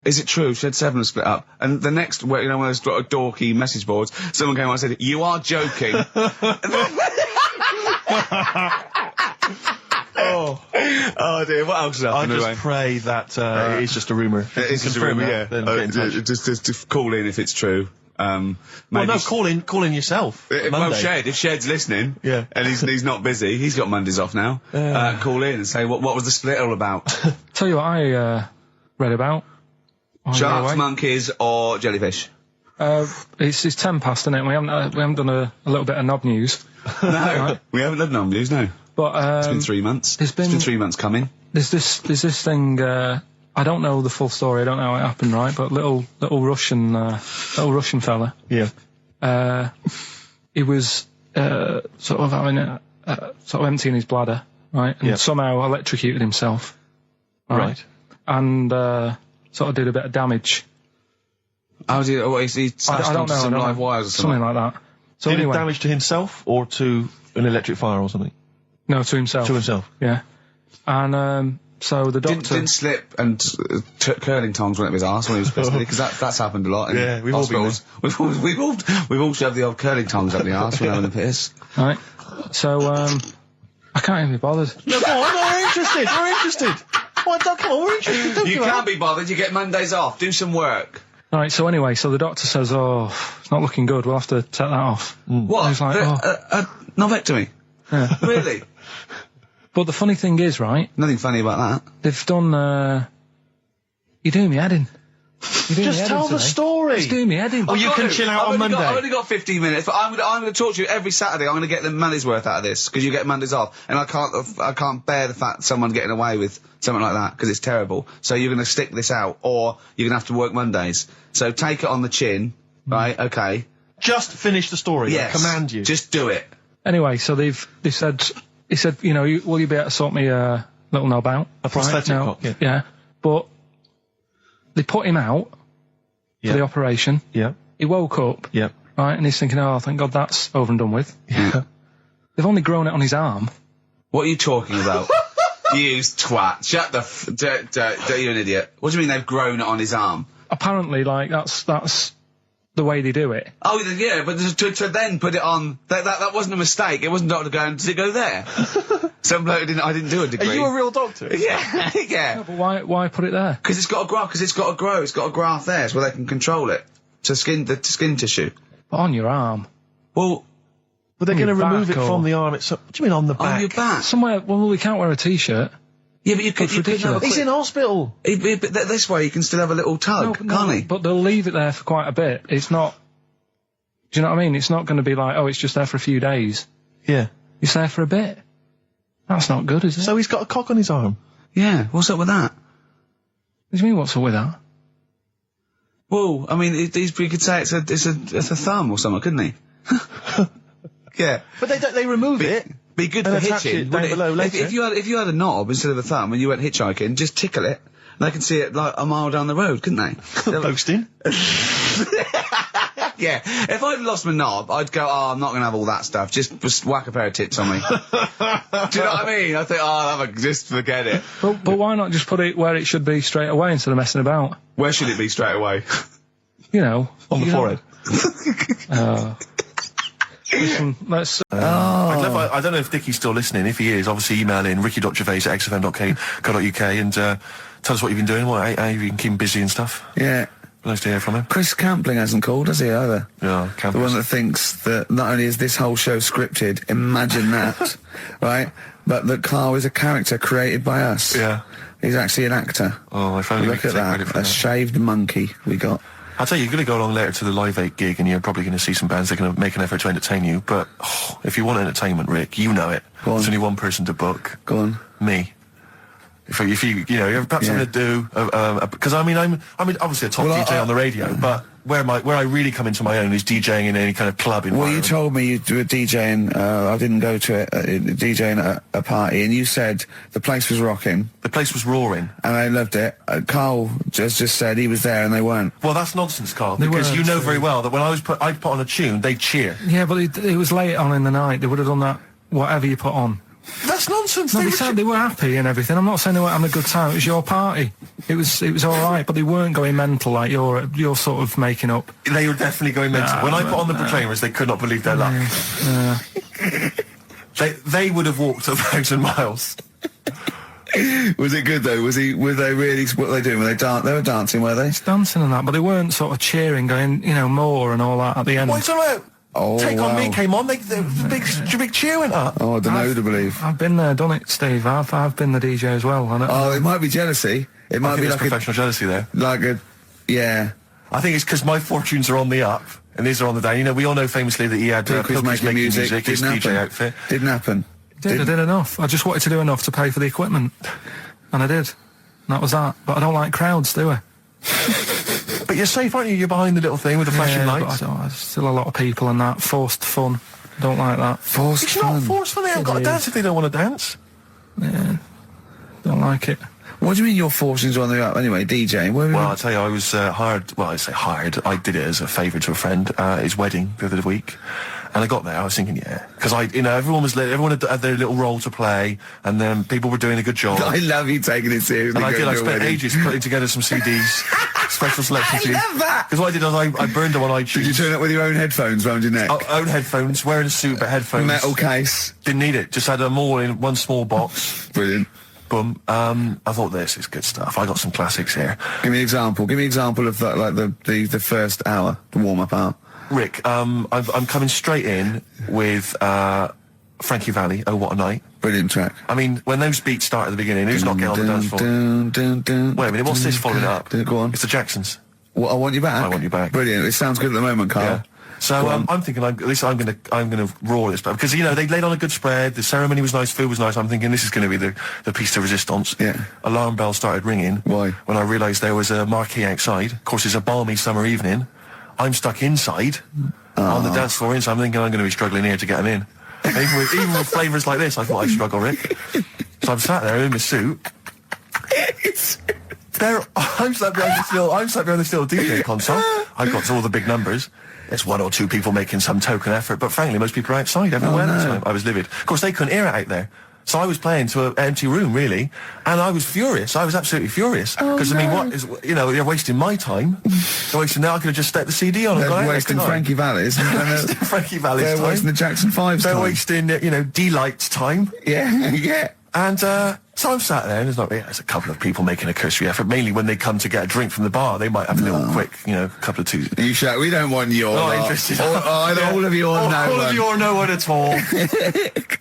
is it true? Shed 7 split up. And the next, one of those dorky message boards, someone came on and said, you are joking. Oh dear, what else is happening? I just pray that it is just a rumour. It is just a rumour, yeah. Just call in if it's true. Well, no, call in yourself. Well, if Shed's listening, and he's not busy, he's got Mondays off now. Call in and say what was the split all about? Tell you what I read about. Sharks, monkeys, or jellyfish? It's 10 past, isn't it? We haven't done a little bit of knob news. No, right? We haven't done knob news, no. But it's been 3 months. It's been 3 months coming. There's this thing. I don't know the full story. I don't know how it happened, right? But little Russian fella. Yeah. He was sort of having sort of emptying his bladder, right? And somehow electrocuted himself. Right. And sort of did a bit of damage. How did he slashed onto some live wires or something? Something like that. So did anyway, it damage to himself or to an electric fire or something? No, to himself. To himself. Yeah. And so the doctor didn't slip and curling tongs went up his arse when he was pissed, because that's happened a lot. Yeah, we've all been there. We've all shoved the old curling tongs up the arse when having a piss. Right. So I can't even be bothered. No, go on, we're interested. We're interested. Come on, we're interested. You can't be bothered. You get Mondays off. Do some work. Right, so anyway, the doctor says, it's not looking good, we'll have to take that off. What? I was like, a knobectomy? Yeah. Really? But the funny thing is, right? Nothing funny about that. They've done, you're doing me head in. Just tell the story. Just doing me head in. Oh, you can chill out on Monday. I've only got 15 minutes, but I'm going to talk to you every Saturday. I'm going to get the money's worth out of this, because you get Mondays off. And I can't bear the fact someone getting away with something like that, because it's terrible. So you're going to stick this out, or you're going to have to work Mondays. So take it on the chin, right? Okay. Just finish the story. Yes. I command you. Just do it. Anyway, so they said, will you be able to sort me a little knob out? A prosthetic cock, yeah. But they put him out for the operation. Yeah. He woke up. Yeah. Right, and he's thinking, thank God that's over and done with. Yeah. They've only grown it on his arm. What are you talking about? You twat. Shut the you're an idiot. What do you mean they've grown it on his arm? Apparently, that's the way they do it. Oh, yeah, but to then put it on, that wasn't a mistake. It wasn't doctor going, did it go there? Some bloke I didn't do a degree. Are you a real doctor? Yeah, yeah. No, but why put it there? Because it's got to grow, it's got a graft there, so they can control it. To skin tissue. But on your arm. Well, but they're going to remove it from the arm itself. What do you mean on the back? On your back? Somewhere, well, we can't wear a t-shirt. Yeah, but you could have a He's in hospital. But this way you can still have a little tug, can't he? But they'll leave it there for quite a bit. It's not... Do you know what I mean? It's not going to be like, it's just there for a few days. Yeah. It's there for a bit. That's not good, is it? So he's got a cock on his arm? Yeah, what's up with that? What do you mean, what's up with that? Well, I mean, we could say it's a thumb or something, couldn't he? Yeah. But they remove it. Be good for hitching. If you had a knob instead of a thumb and you went hitchhiking, just tickle it. And they can see it like a mile down the road, couldn't they? Boasting. Yeah. If I'd lost my knob, I'd go, I'm not going to have all that stuff. Just whack a pair of tits on me. Do you know what I mean? I think, just forget it. But why not just put it where it should be straight away instead of messing about? Where should it be straight away? On the forehead. Listen, let's... I don't know if Dickie's still listening. If he is, obviously email in ricky.gervais@xfm.co.uk and tell us what you've been doing, how you've been keeping busy and stuff. Yeah. Nice to hear from him. Chris Campling hasn't called, has he, either? Yeah, Campling. The one that thinks that not only is this whole show scripted, imagine that, right, but that Karl is a character created by us. Yeah. He's actually an actor. Oh, if only Look at that, a shaved monkey we got. I'll tell you, you're going to go along later to the Live 8 gig and you're probably going to see some bands that are going to make an effort to entertain you, but if you want entertainment, Rick, you know it. There's only one person to book. Go on. Me. If you have perhaps something to do, because I'm obviously a top DJ on the radio, but where I really come into my own is DJing in any kind of club environment. Well, you told me you were DJing, I didn't go to it, DJing at a party, and you said the place was rocking. The place was roaring. And I loved it. Karl just said he was there and they weren't. Well, that's nonsense, Karl, because you know very well that when I'd put on a tune, they'd cheer. Yeah, but it was late on in the night. They would have done that, whatever you put on. That's nonsense. No, they said they were happy and everything. I'm not saying they weren't having a good time. It was your party. It was all right, but they weren't going mental like you're sort of making up. They were definitely going mental. When I put on the Proclaimers, they could not believe their luck. They would have walked 1,000 miles. Was it good though? Were they really? What were they doing? They were dancing, were they? Dancing and that, but they weren't sort of cheering, going, more and all that at the end. What's about? Take On Me came on. Big cheer went up. Oh, I don't know to believe. I've been there, done it, Steve. I've been the DJ as well. It might be jealousy. It might be like professional jealousy there. Yeah. I think it's because my fortunes are on the up and these are on the down. We all know famously that he had Pilkington making music. His DJ outfit Didn't happen. I did enough. I just wanted to do enough to pay for the equipment. And I did. And that was that. But I don't like crowds, do I? But you're safe, aren't you? You're behind the little thing with the flashing lights. But there's still a lot of people and that. Forced fun. Don't like that. Forced fun? It's not forced fun. They haven't got to dance if they don't want to dance. Yeah. Don't like it. What do you mean your fortunes are on the up? Anyway, DJing. Well, I'll tell you, I was hired. Well, I say hired. I did it as a favour to a friend. His wedding the other week. And I got there, I was thinking, because everyone had their little role to play, and then people were doing a good job. I love you taking it seriously. And I spent ages putting together some CDs, special selection CDs. I love that! Because what I did was I burned them on iTunes. Did you turn up with your own headphones round your neck? Own headphones, wearing a suit, but headphones. Metal case. Didn't need it, just had them all in one small box. Brilliant. Boom. I thought this is good stuff. I got some classics here. Give me an example. Give me an example of the first hour, the warm-up hour. Rick, I'm coming straight in with Frankie Valli, Oh What a Night. Brilliant track. I mean, when those beats start at the beginning, who's not getting on the dance floor? Wait a minute, what's this following up? Go on. It's the Jacksons. What, I Want You Back? I Want You Back. Brilliant. It sounds good at the moment, Carl. Yeah. So I'm thinking, at least I'm gonna roar this, because they laid on a good spread. The ceremony was nice, food was nice. I'm thinking this is going to be the piece de resistance. Yeah. Alarm bell started ringing. Why? When I realised there was a marquee outside. Of course, it's a balmy summer evening. I'm stuck inside on the dance floor, so I'm thinking I'm going to be struggling here to get them in. Even with flavours like this, I thought I'd struggle, Rick. So I'm sat there in my suit. I'm sat behind this little DJ console. I've got all the big numbers. There's one or two people making some token effort, but frankly, most people are outside everywhere. No. I was livid. Of course, they couldn't hear it out there. So I was playing to an empty room, really, and I was furious. I was absolutely furious. Because, they're wasting my time. They're wasting now. I could have just stuck the CD on and gone out. They're wasting Frankie Valli's. Frankie Valli's time. They're wasting the Jackson 5's time. They're wasting, D-Light's time. Yeah, yeah. And so I'm sat there, and there's a couple of people making a cursory effort. Mainly when they come to get a drink from the bar, they might have a little quick, couple of twos. You shout, we don't want your not interested. All of you or no one. All of you or no one at all.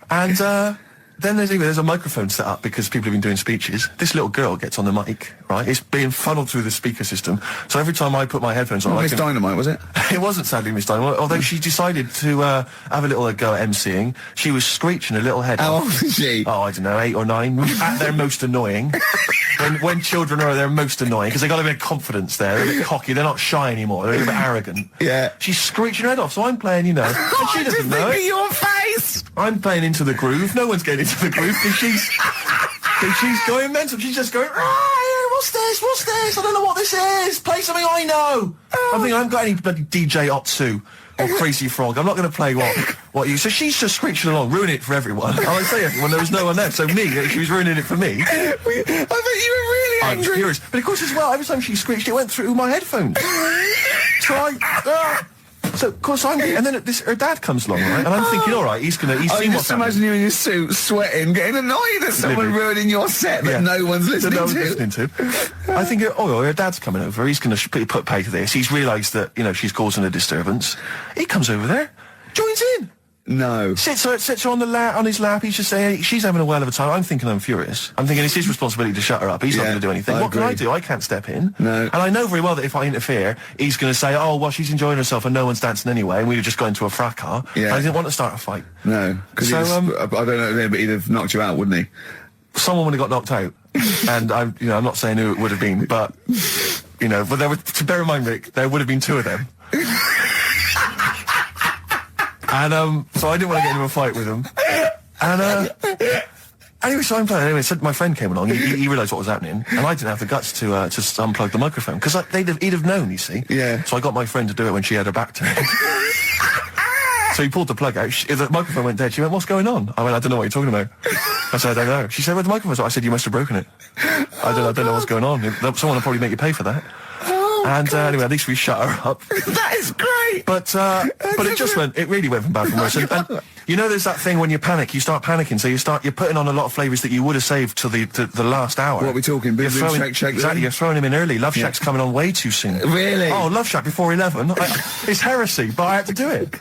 And then there's a microphone set up because people have been doing speeches. This little girl gets on the mic, right? It's being funneled through the speaker system. So every time I put my headphones on, Miss Dynamite, was it? It wasn't sadly Miss Dynamite, although she decided to have a little go at MCing. She was screeching a little head How off. old is she? Oh, I don't know, 8 or 9. At their most annoying. when children are at their most annoying, because they got a bit of confidence there. They're a bit cocky. They're not shy anymore. They're a bit arrogant. Yeah. She's screeching her head off, so I'm playing, and she doesn't know it. Your face! I'm playing into the groove. No one's getting into the groove because she's going mental. She's just going, what's this? I don't know what this is. Play something I know. I think I haven't got any bloody DJ Otsu or Crazy Frog. I'm not going to play what you... So she's just screeching along, ruining it for everyone. I say everyone, there was no one there. So she was ruining it for me. I bet you were really I angry. was furious. But of course as well, every time she screeched, it went through my headphones. So, of course, and then her dad comes along, right? And I'm thinking, all right, he's seen what's happening. Just imagine you in your suit, sweating, getting annoyed at someone ruining your set that no one's listening to. I think, her dad's coming over. He's going to put pay to this. He's realised that, she's causing a disturbance. He comes over there, joins in. No. Sits her on his lap. He's just saying, she's having a whale of a time. I'm thinking I'm furious. I'm thinking it's his responsibility to shut her up. He's not going to do anything. What can I do? I can't step in. No. And I know very well that if I interfere, he's going to say, oh, well, she's enjoying herself and no one's dancing anime, and we've just got into a fracas. Yeah. And I didn't want to start a fight. No. Because I don't know, but he'd have knocked you out, wouldn't he? Someone would have got knocked out. And I'm not saying who it would have been, but, but there were, to bear in mind, Rick, there would have been 2 of them. And so I didn't want to get into a fight with him. And anyway, so I'm playing. Anyway, so my friend came along. He realised what was happening, and I didn't have the guts to unplug the microphone because he'd have known. You see. Yeah. So I got my friend to do it when she had her back to me. So he pulled the plug out. The microphone went dead. She went, "What's going on?" I went, "I don't know what you're talking about." I said, "I don't know." She said, "Where's the microphone?" I said, "You must have broken it." I don't know what's going on. Someone will probably make you pay for that. Anyway, at least we shut her up. That is great. But it really went from bad from worse. And you know, there's that thing when you panic, you start panicking, so you're putting on a lot of flavours that you would have saved till the last hour. What are we talking? Boom, boom, shake, shake. Exactly, you're throwing him in early. Love Shack's coming on way too soon. Really? Oh, Love Shack before 11. It's heresy, but I had to do it.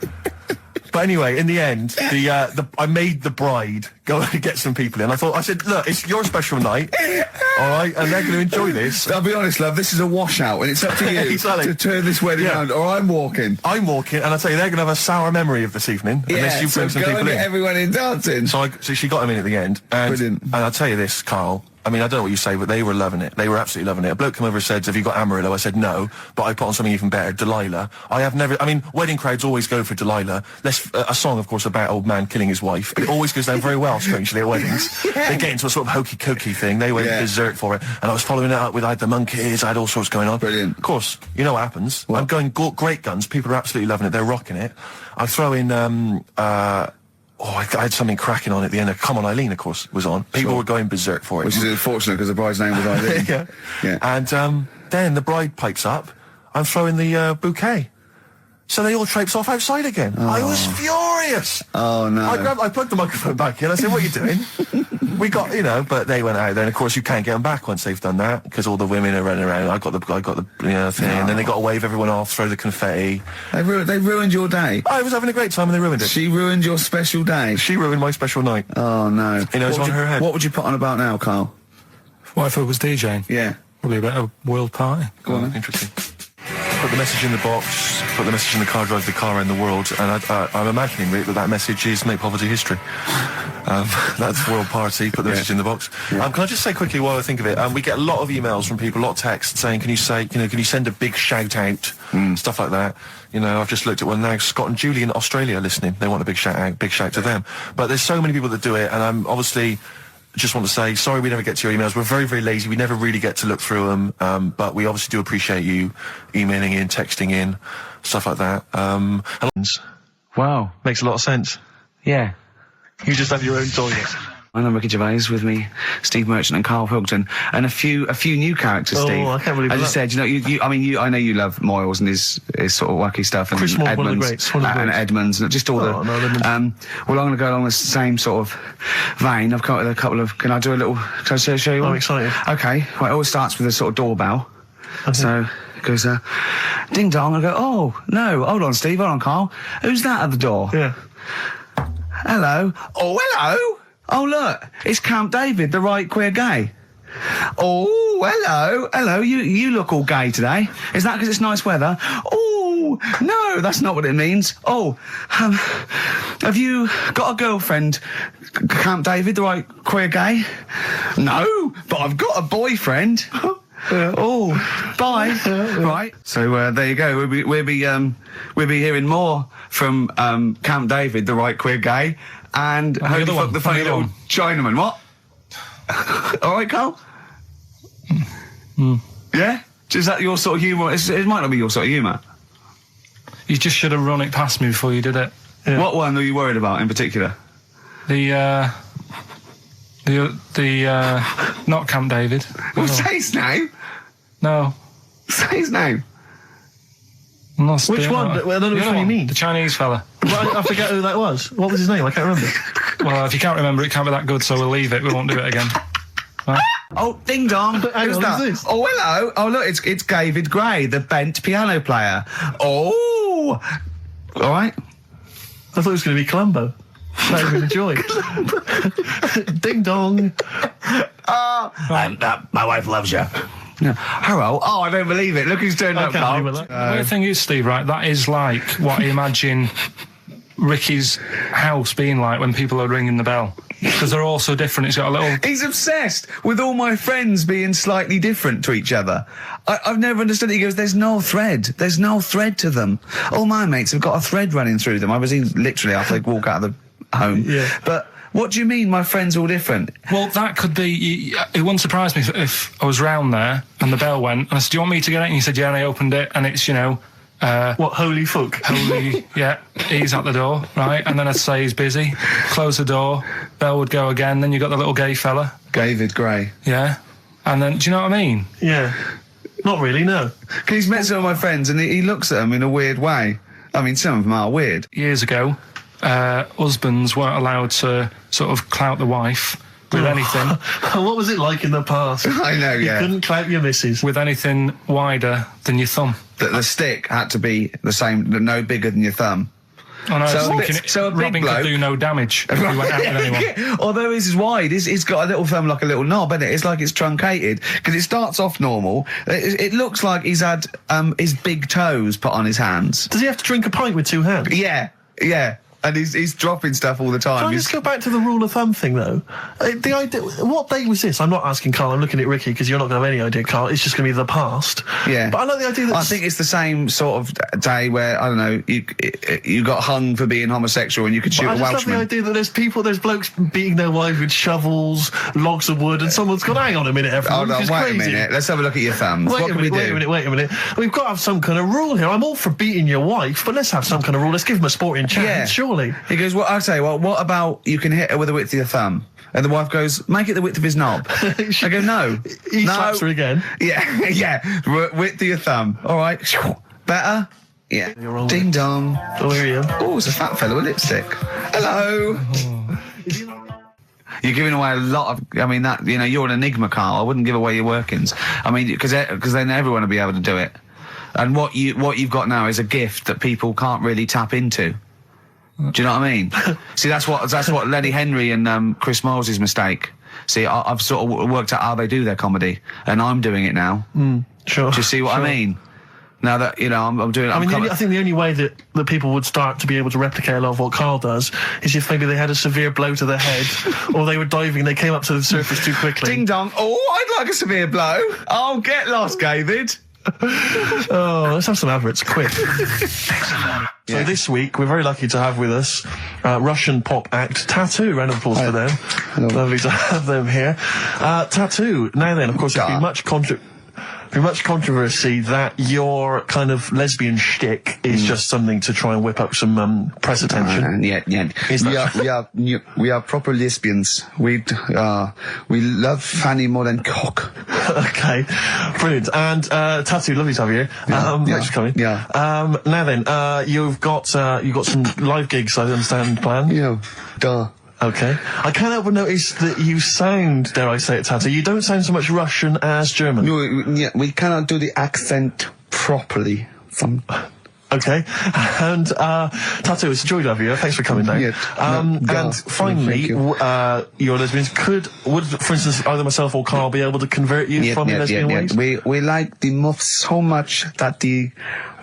But anyway, in the end, I made the bride go and get some people in. I said, look, it's your special night, all right, and they're going to enjoy this. I'll be honest, love, this is a washout, and it's up to you to turn this wedding around, or I'm walking. And I tell you, they're going to have a sour memory of this evening, unless you bring some people in. Get everyone in dancing. So she got him in at the end, Brilliant. And I'll tell you this, Carl. I mean, I don't know what you say, but they were loving it. They were absolutely loving it. A bloke came over and said, "Have you got Amarillo?" I said, "No," but I put on something even better, Delilah. Wedding crowds always go for Delilah. A song, of course, about old man killing his wife. It always goes down very well, strangely, at weddings. They get into a sort of hokey-cokey thing. They went berserk for it. And I was following it up with, I had the monkeys, I had all sorts going on. Brilliant. Of course, you know what happens. What? I'm going great guns. People are absolutely loving it. They're rocking it. I throw in, I had something cracking on at the end. Come On Eileen, of course, was on. People were going berserk for it. Which is unfortunate because the bride's name was Eileen. Yeah. And then the bride pipes up. I'm throwing the bouquet. So they all traipse off outside again. Oh. I was furious. Oh, no. I plugged the microphone back in. I said, "What are you doing?" We got, but they went out there, and of course you can't get them back once they've done that, because all the women are running around. I got the thing, and then they got to wave everyone off, throw the confetti. They ruined your day. I was having a great time, and they ruined it. She ruined your special day. She ruined my special night. Oh, no. It's on her head. What would you put on about now, Carl? What if I was DJing? Yeah. Probably about a world party. Go on, then. Interesting. Put the message in the box, put the message in the car, drive the car around the world, and I'm imagining that message is make poverty history. That's world party, put the message in the box. Yeah. Can I just say quickly while I think of it, we get a lot of emails from people, a lot of texts saying, can you send a big shout out, stuff like that. I've just looked at one now, Scott and Julie in Australia listening, they want a big shout to them. But there's so many people that do it, and I'm obviously just want to say, sorry we never get to your emails. We're very, very lazy. We never really get to look through them. But we obviously do appreciate you emailing in, texting in, stuff like that. Wow. Makes a lot of sense. Yeah. You just have your own toilet. I'm Ricky Gervais, with me, Steve Merchant and Karl Pilkington, and a few new characters, Steve. I can't believe As I said, I know you love Moyles and his sort of wacky stuff, and Chris Moore, Edmonds, one of the greats, and Edmonds, and just all well, I'm going to go along the same sort of vein. I've come up with a couple of. Can I show you one? I'm excited. Okay. Well, it always starts with a sort of doorbell. Okay. So it goes, ding dong. I go, oh no, hold on, Steve, hold on, Karl. Who's that at the door? Yeah. Hello. Oh, hello. Oh, look, it's Camp David, the right queer gay. Oh, hello, you look all gay today. Is that because it's nice weather? Oh, no, that's not what it means. Oh, have you got a girlfriend, Camp David, the right queer gay? No, but I've got a boyfriend. Oh, bye. Right. So there you go. We'll be hearing more from Camp David, the right queer gay, and the funny little Chinaman. What? All right, Karl. Yeah. Is that your sort of humour? It might not be your sort of humour. You just should have run it past me before you did it. Yeah. What one were you worried about in particular? The not Camp David. Well, say his name. No. Say his name. Which one? I don't know which one you mean. The Chinese fella. I forget who that was. What was his name? I can't remember. Well, if you can't remember, it can't be that good, so we'll leave it. We won't do it again. Right? Oh, ding dong. Who's that? Who's this? Oh, hello. Oh, look, it's David Gray, the bent piano player. Oh. All right. I thought it was going to be Columbo. That would be a joy. Ding dong. And my wife loves you. No. Hello. Oh, I don't believe it. Look who's turned up, Karl. The weird thing is, Steve, right, that is like what I imagine Ricky's house being like when people are ringing the bell. Because they're all so different. It's got a little... He's obsessed with all my friends being slightly different to each other. I've never understood it. He goes, there's no thread. There's no thread to them. All my mates have got a thread running through them. I was literally after they walk out of the home. Yeah. But what do you mean my friends all different? Well, that could be... It wouldn't surprise me if I was round there and the bell went and I said, do you want me to get it? And he said, yeah, and I opened it and it's, What, holy fuck? Holy, yeah, he's at the door, right? And then I'd say he's busy. Close the door, bell would go again, then you got the little gay fella. David Gray. Yeah. And then, do you know what I mean? Yeah. Not really, no. Because he's met some of my friends and he looks at them in a weird way. I mean, some of them are weird. Years ago, husbands weren't allowed to sort of clout the wife with anything. What was it like in the past? I know, yeah. You couldn't clout your missus. With anything wider than your thumb. The stick had to be the same, no bigger than your thumb. I know, So I was a thinking bit- so a big Robin bloke- could do no damage if he went out with anyone. Yeah, although his is wide, he's got a little thumb like a little knob, isn't it? It's like it's truncated, because it starts off normal. It looks like he's had his big toes put on his hands. Does he have to drink a pint with two hands? Yeah, yeah. And he's dropping stuff all the time. Can I just go back to the rule of thumb thing, though? The idea, what date was this? I'm not asking Carl, I'm looking at Ricky, because you're not going to have any idea, Carl. It's just going to be the past. Yeah. But I like the idea that... I think it's the same sort of day where, I don't know, you got hung for being homosexual and you could shoot a I just love Welshman. the idea that there's blokes beating their wives with shovels, logs of wood, and someone's gone, hang on a minute, everyone. Hold on, wait a minute. Let's have a look at your thumbs. What can we do? Wait a minute. We've got to have some kind of rule here. I'm all for beating your wife, but let's have some kind of rule. Let's give him a sporting chance, Yeah. surely. He goes, well, I'll tell you what about you can hit her with the width of your thumb? And the wife goes, make it the width of his knob. I go, no. He no. slaps her again. Yeah, yeah. Width of your thumb. All right. Better? Yeah. You're wrong. Ding dong. Oh, here you are. Oh, it's a fat fella with lipstick. Hello. You're giving away a lot of, I mean, that, you know, you're an enigma, Carl. I wouldn't give away your workings. I mean, because then everyone will be able to do it. And what you've got now is a gift that people can't really tap into. Do you know what I mean? See, that's what Lenny Henry and Chris Miles' mistake. See, I've sort of worked out how they do their comedy, and I'm doing it now. Sure. Do you see what I mean? Now that, you know, I'm doing it. I mean, I think the only way that people would start to be able to replicate a lot of what Carl does is if maybe they had a severe blow to the head, or they were diving and they came up to the surface too quickly. Ding dong. Oh, I'd like a severe blow. Oh, get lost, David. Oh, let's have some adverts, quick. So this week, we're very lucky to have with us Russian pop act Tattoo. Round of applause for them. Hello. Lovely to have them here. Tattoo. Now then, of course, there's been much controversy that your kind of lesbian shtick is just something to try and whip up some press attention. Yeah. We are proper lesbians. We love Fanny more than cock. Okay, brilliant. And Tattoo, lovely to have you here. Thanks for coming. Yeah. Now then, you've got some live gigs, I understand, planned. Yeah. Duh. Okay. I can't help but notice that you sound, dare I say it, Tattoo, you don't sound so much Russian as German. No, we cannot do the accent properly. Okay. And Tattoo, it's a joy to have you. Thanks for coming down. And finally, your lesbians would, for instance, either myself or Carl be able to convert you from your lesbian ways? We like the muff so much that the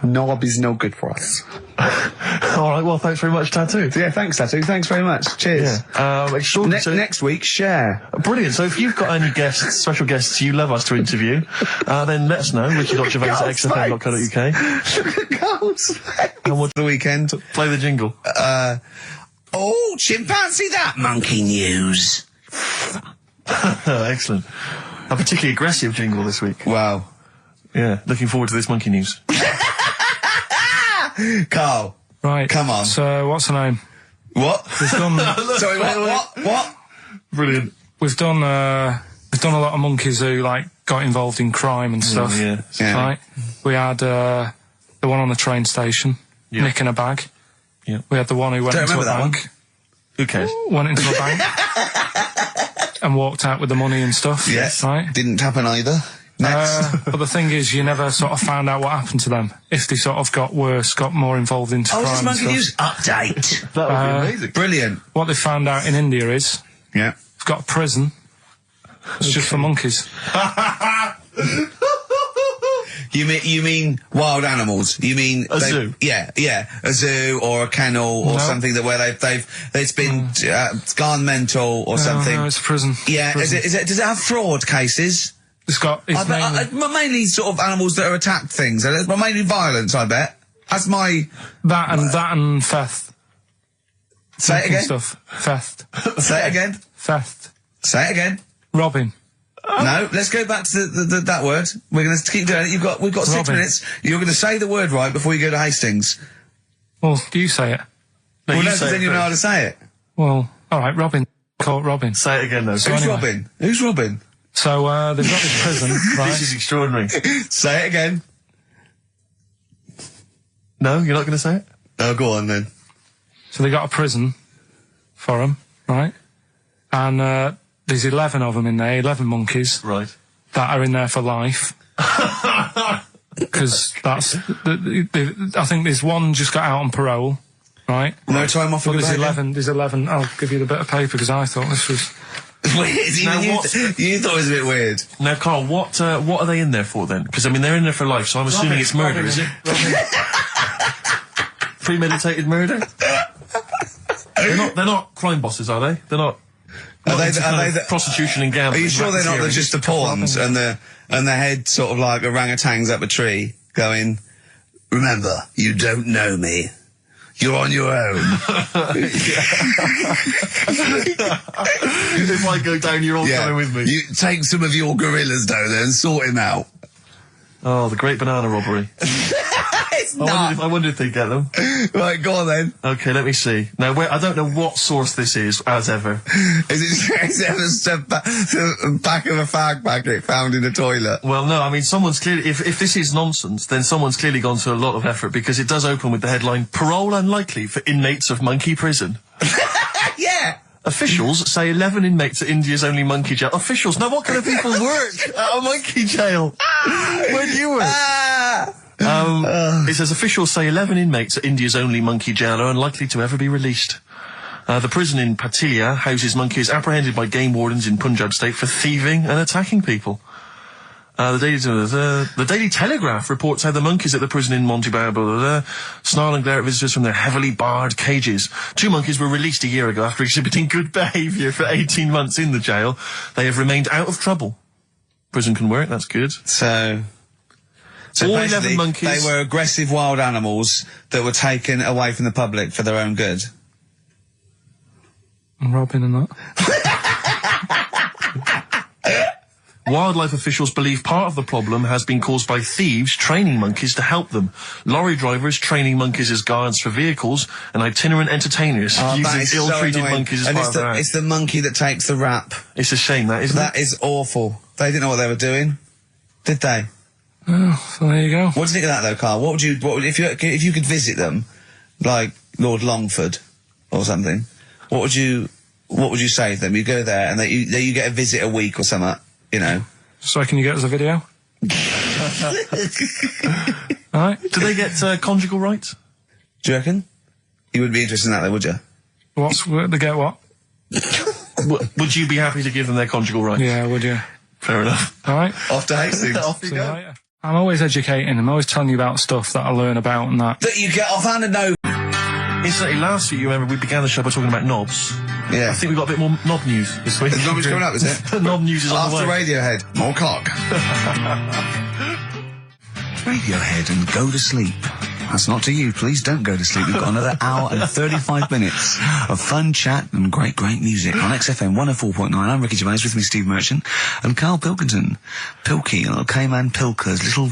knob is no good for us. All right, well, thanks very much, Tattoo. Yeah, thanks, Tattoo. Thanks very much. Cheers. Extraordinary. Next week, share. Brilliant. So if you've got any guests, special guests you love us to interview, then let us know. Ricky.Gervais at XFM.co.uk. Look at Carl's face. And we'll the weekend. play the jingle. Oh, chimpanzee that monkey news. Excellent. A particularly aggressive jingle this week. Wow. Yeah, looking forward to this monkey news. Carl. Right. Come on. So, what's her name? What? We've done... Sorry, what? Brilliant. We've done a lot of monkeys who, like, got involved in crime and stuff. Yeah. Right? We had the one on the train station, nicking a bag. Yeah. We had the one who went into a bank. Who cares? Went into a bank and walked out with the money and stuff. Yes. Right? Didn't happen either. Next. But the thing is, you never sort of found out what happened to them. If they sort of got worse, got more involved into crime this and monkey stuff. news update. That would be amazing. Brilliant. What they found out in India is, Yeah. they've got a prison. It's just for monkeys. You mean wild animals? You mean a zoo? Yeah, a zoo or a kennel or something where it's been gone mental or something. No, it's a prison. Yeah, Prison. Is it? Does it have fraud cases? It's got. It's Mainly sort of animals that are attacked things. Mainly violence, I bet. That's my that and theft. Say it again. Stuff. Theft. Say it again. Theft. Say it again. Robbing. No, let's go back to that word. We're going to keep doing it. We've got 6 Robin. minutes. You're going to say the word right before you go to Hastings. Well, do you say it? No, Well, you no, say then it you know how first. to say it. Well, all right, Robin. Call it Robin. Say it again, though. So Who's anyway. Robin? Who's Robin? So they've got this prison, right? This is extraordinary. Say it again. No, you're not going to say it? Oh, go on then. So they got a prison for them, right? And there's 11 of them in there, 11 monkeys Right. that are in there for life. Because that's, I think there's one just got out on parole, right? No time off But for there's behaviour? 11, I'll give you the bit of paper because I thought this was... Weird. Now, You what- thought it was a bit weird. Now, Carl, what are they in there for then? Because, I mean, they're in there for life, so I'm assuming it's murder, is it? Premeditated murder? They're not crime bosses, are they? They're not... Are they into the- kind are of they the- prostitution and gambling? Are you sure they're not racketeering? just the pawns and the head sort of like orangutans up a tree going, remember, you don't know me. You're on your own. If I go down, you're all coming with me. You take some of your gorillas down there and sort him out. Oh, the great banana robbery. It's I wonder if they get them. Right, go on then. Okay, let me see. Now, I don't know what source this is, as ever. Is it just the back of a fag packet found in a toilet? Well, no, I mean, someone's clearly... If this is nonsense, then someone's clearly gone to a lot of effort, because it does open with the headline, Parole Unlikely for Inmates of Monkey Prison. Yeah. Officials say 11 inmates at India's only monkey jail. Officials? Now, what kind of people work at a monkey jail? Where do you work? It says officials say 11 inmates at India's only monkey jail are unlikely to ever be released. The prison in Patiala houses monkeys apprehended by game wardens in Punjab state for thieving and attacking people. The Daily Telegraph reports how the monkeys at the prison in Montebello snarl and glare at visitors from their heavily barred cages. 2 monkeys were released a year ago after exhibiting good behaviour for 18 months in the jail. They have remained out of trouble. Prison can work, that's good. So all 11 basically, monkeys. they were aggressive wild animals that were taken away from the public for their own good. And Robin and that. Wildlife officials believe part of the problem has been caused by thieves training monkeys to help them. Lorry drivers training monkeys as guards for vehicles, and itinerant entertainers That using is so ill-treated annoying. monkeys as And part of their act. it's the monkey that takes the rap. It's a shame, that, isn't That is awful. They didn't know what they were doing, did they? Oh, so there you go. What do you think of that though, Carl? What would if you could visit them, like Lord Longford or something? What would you say to them? You go there and you get a visit a week or something, you know. So can you get us a video? Alright. Do they get conjugal rights? Do you reckon? You wouldn't be interested in that though, would you? They get what? Would you be happy to give them their conjugal rights? Yeah, would you? Fair enough. Alright. Off to Hastings. Off you See you go. later. I'm always educating. I'm always telling you about stuff that I learn about and that. That you get off hand and no. Incidentally, last week, you remember, we began the show by talking about knobs. Yeah. I think we've got a bit more knob news this week. There's not much coming up, is it? The knob news is on the After way. Radiohead, more cock. Radiohead and go to sleep. That's not to you. Please don't go to sleep. We've got another hour and 35 minutes of fun chat and great music on XFM 104.9. I'm Ricky Gervais, with me Steve Merchant and Karl Pilkington. Pilky, little K-Man Pilkers, little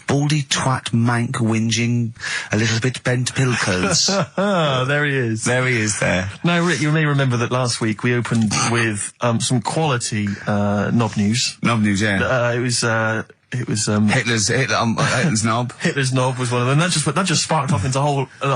baldy twat mank whinging, a little bit bent Pilkers. There he is. There he is there. Now, Rick, you may remember that last week we opened with some quality knob news. Knob news, yeah. It was Hitler's knob. Hitler's knob was one of them. That just sparked off into a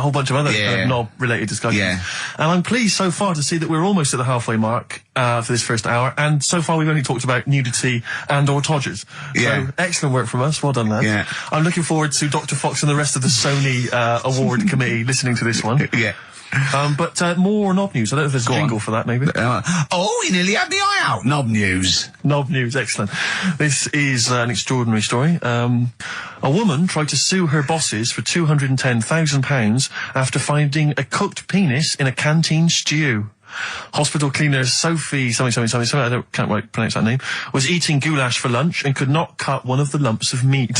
whole bunch of other Yeah. knob-related discussions. Yeah. And I'm pleased so far to see that we're almost at the halfway mark for this first hour, and so far we've only talked about nudity and/or todgers. Yeah. So excellent work from us. Well done, lads. Yeah. I'm looking forward to Dr. Fox and the rest of the Sony award committee listening to this one. Yeah. But more knob news. I don't know if there's a jingle for that, maybe. Oh, he nearly had the eye out. Knob news. Knob news, excellent. This is an extraordinary story. A woman tried to sue her bosses for £210,000 after finding a cooked penis in a canteen stew. Hospital cleaner Sophie, something, I can't pronounce that name, was eating goulash for lunch and could not cut one of the lumps of meat.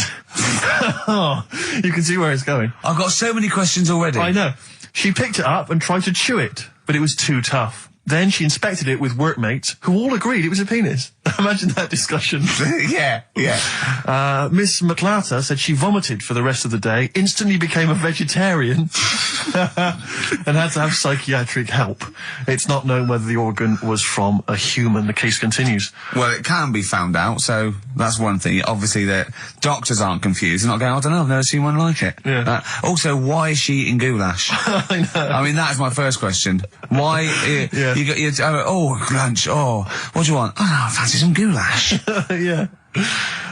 You can see where it's going. I've got so many questions already. I know. She picked it up and tried to chew it, but it was too tough. Then she inspected it with workmates who all agreed it was a penis. Imagine that discussion. Yeah. Miss McLarter said she vomited for the rest of the day, instantly became a vegetarian, and had to have psychiatric help. It's not known whether the organ was from a human. The case continues. Well, it can be found out, so that's one thing. Obviously, the doctors aren't confused. They're not going, I don't know, I've never seen one like it. Yeah. Also, why is she eating goulash? I know. I mean, that's my first question. Why? Yeah. Lunch. Oh, what do you want? Oh, no, I fancy some goulash. Yeah.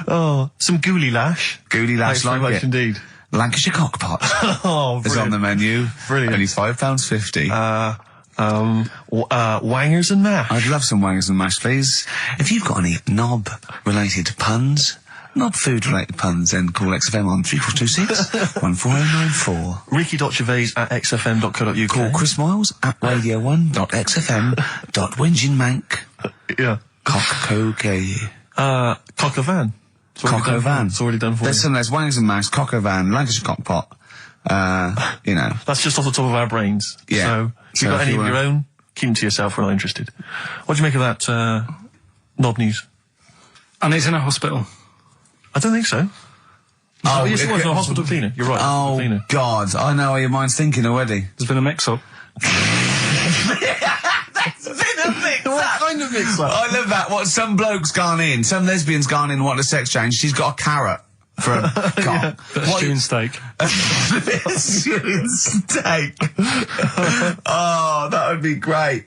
Oh, some gooly lash. Goulash, Thanks very like much it. indeed. Lancashire cockpot Oh, is on the menu. Brilliant. Only £5.50. Wangers and mash. I'd love some wangers and mash, please. If you've got any knob-related puns, knob-food-related puns, then call XFM on 3426 14094. Ricky.Gervais at xfm.co.uk. Call Chris Miles at radio1.xfm.winginmank. Yeah. Cock-co-gay. Cock a van. Cock o' van. It's already done for There's you. some, there's wangers and mash, cock o' van, Lancashire cockpot. You know. That's just off the top of our brains. Yeah. So, if So you've got if any you of your wanna- own, keep them to yourself. We're not interested. What do you make of that, knob news? And he's in a hospital. I don't think so. Oh, yes, it was a hospital cleaner. You're right. hospital Oh, cleaner. God. I know how your mind's thinking already. There's been a mix-up. What kind of mix-up? I love that. What, some bloke's gone in, some lesbian's gone in and wanted a sex change. She's got a carrot for a cock. Bit of stewing steak. Stewing steak. Oh, that would be great.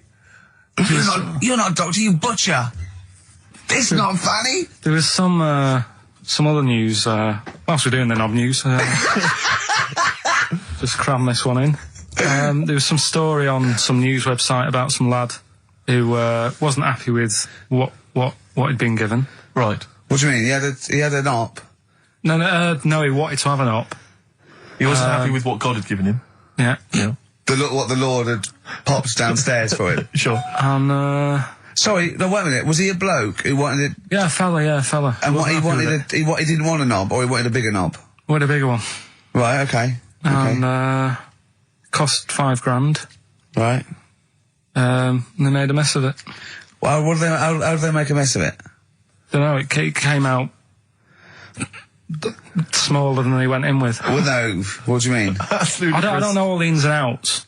You're not a doctor, you butcher. It's not funny. There was some other news, whilst we're doing the knob news, just cram this one in. There was some story on some news website about some lad who wasn't happy with what he'd been given. Right. What do you mean? He had an op? No, he wanted to have an op. He wasn't happy with what God had given him. Yeah. Yeah. What the Lord had popped downstairs for him. Sure. And, Sorry, no, wait a minute. Was he a bloke who wanted it? yeah, fella. And what he Wasn't happy wanted, with he didn't want a knob, or he wanted a bigger knob? Wanted a bigger one. Right, okay. Okay. And, cost $5,000. Right. And they made a mess of it. Well, how did they make a mess of it? Don't know, it came out smaller than they went in with. Well, no. What do you mean? I don't know all the ins and outs.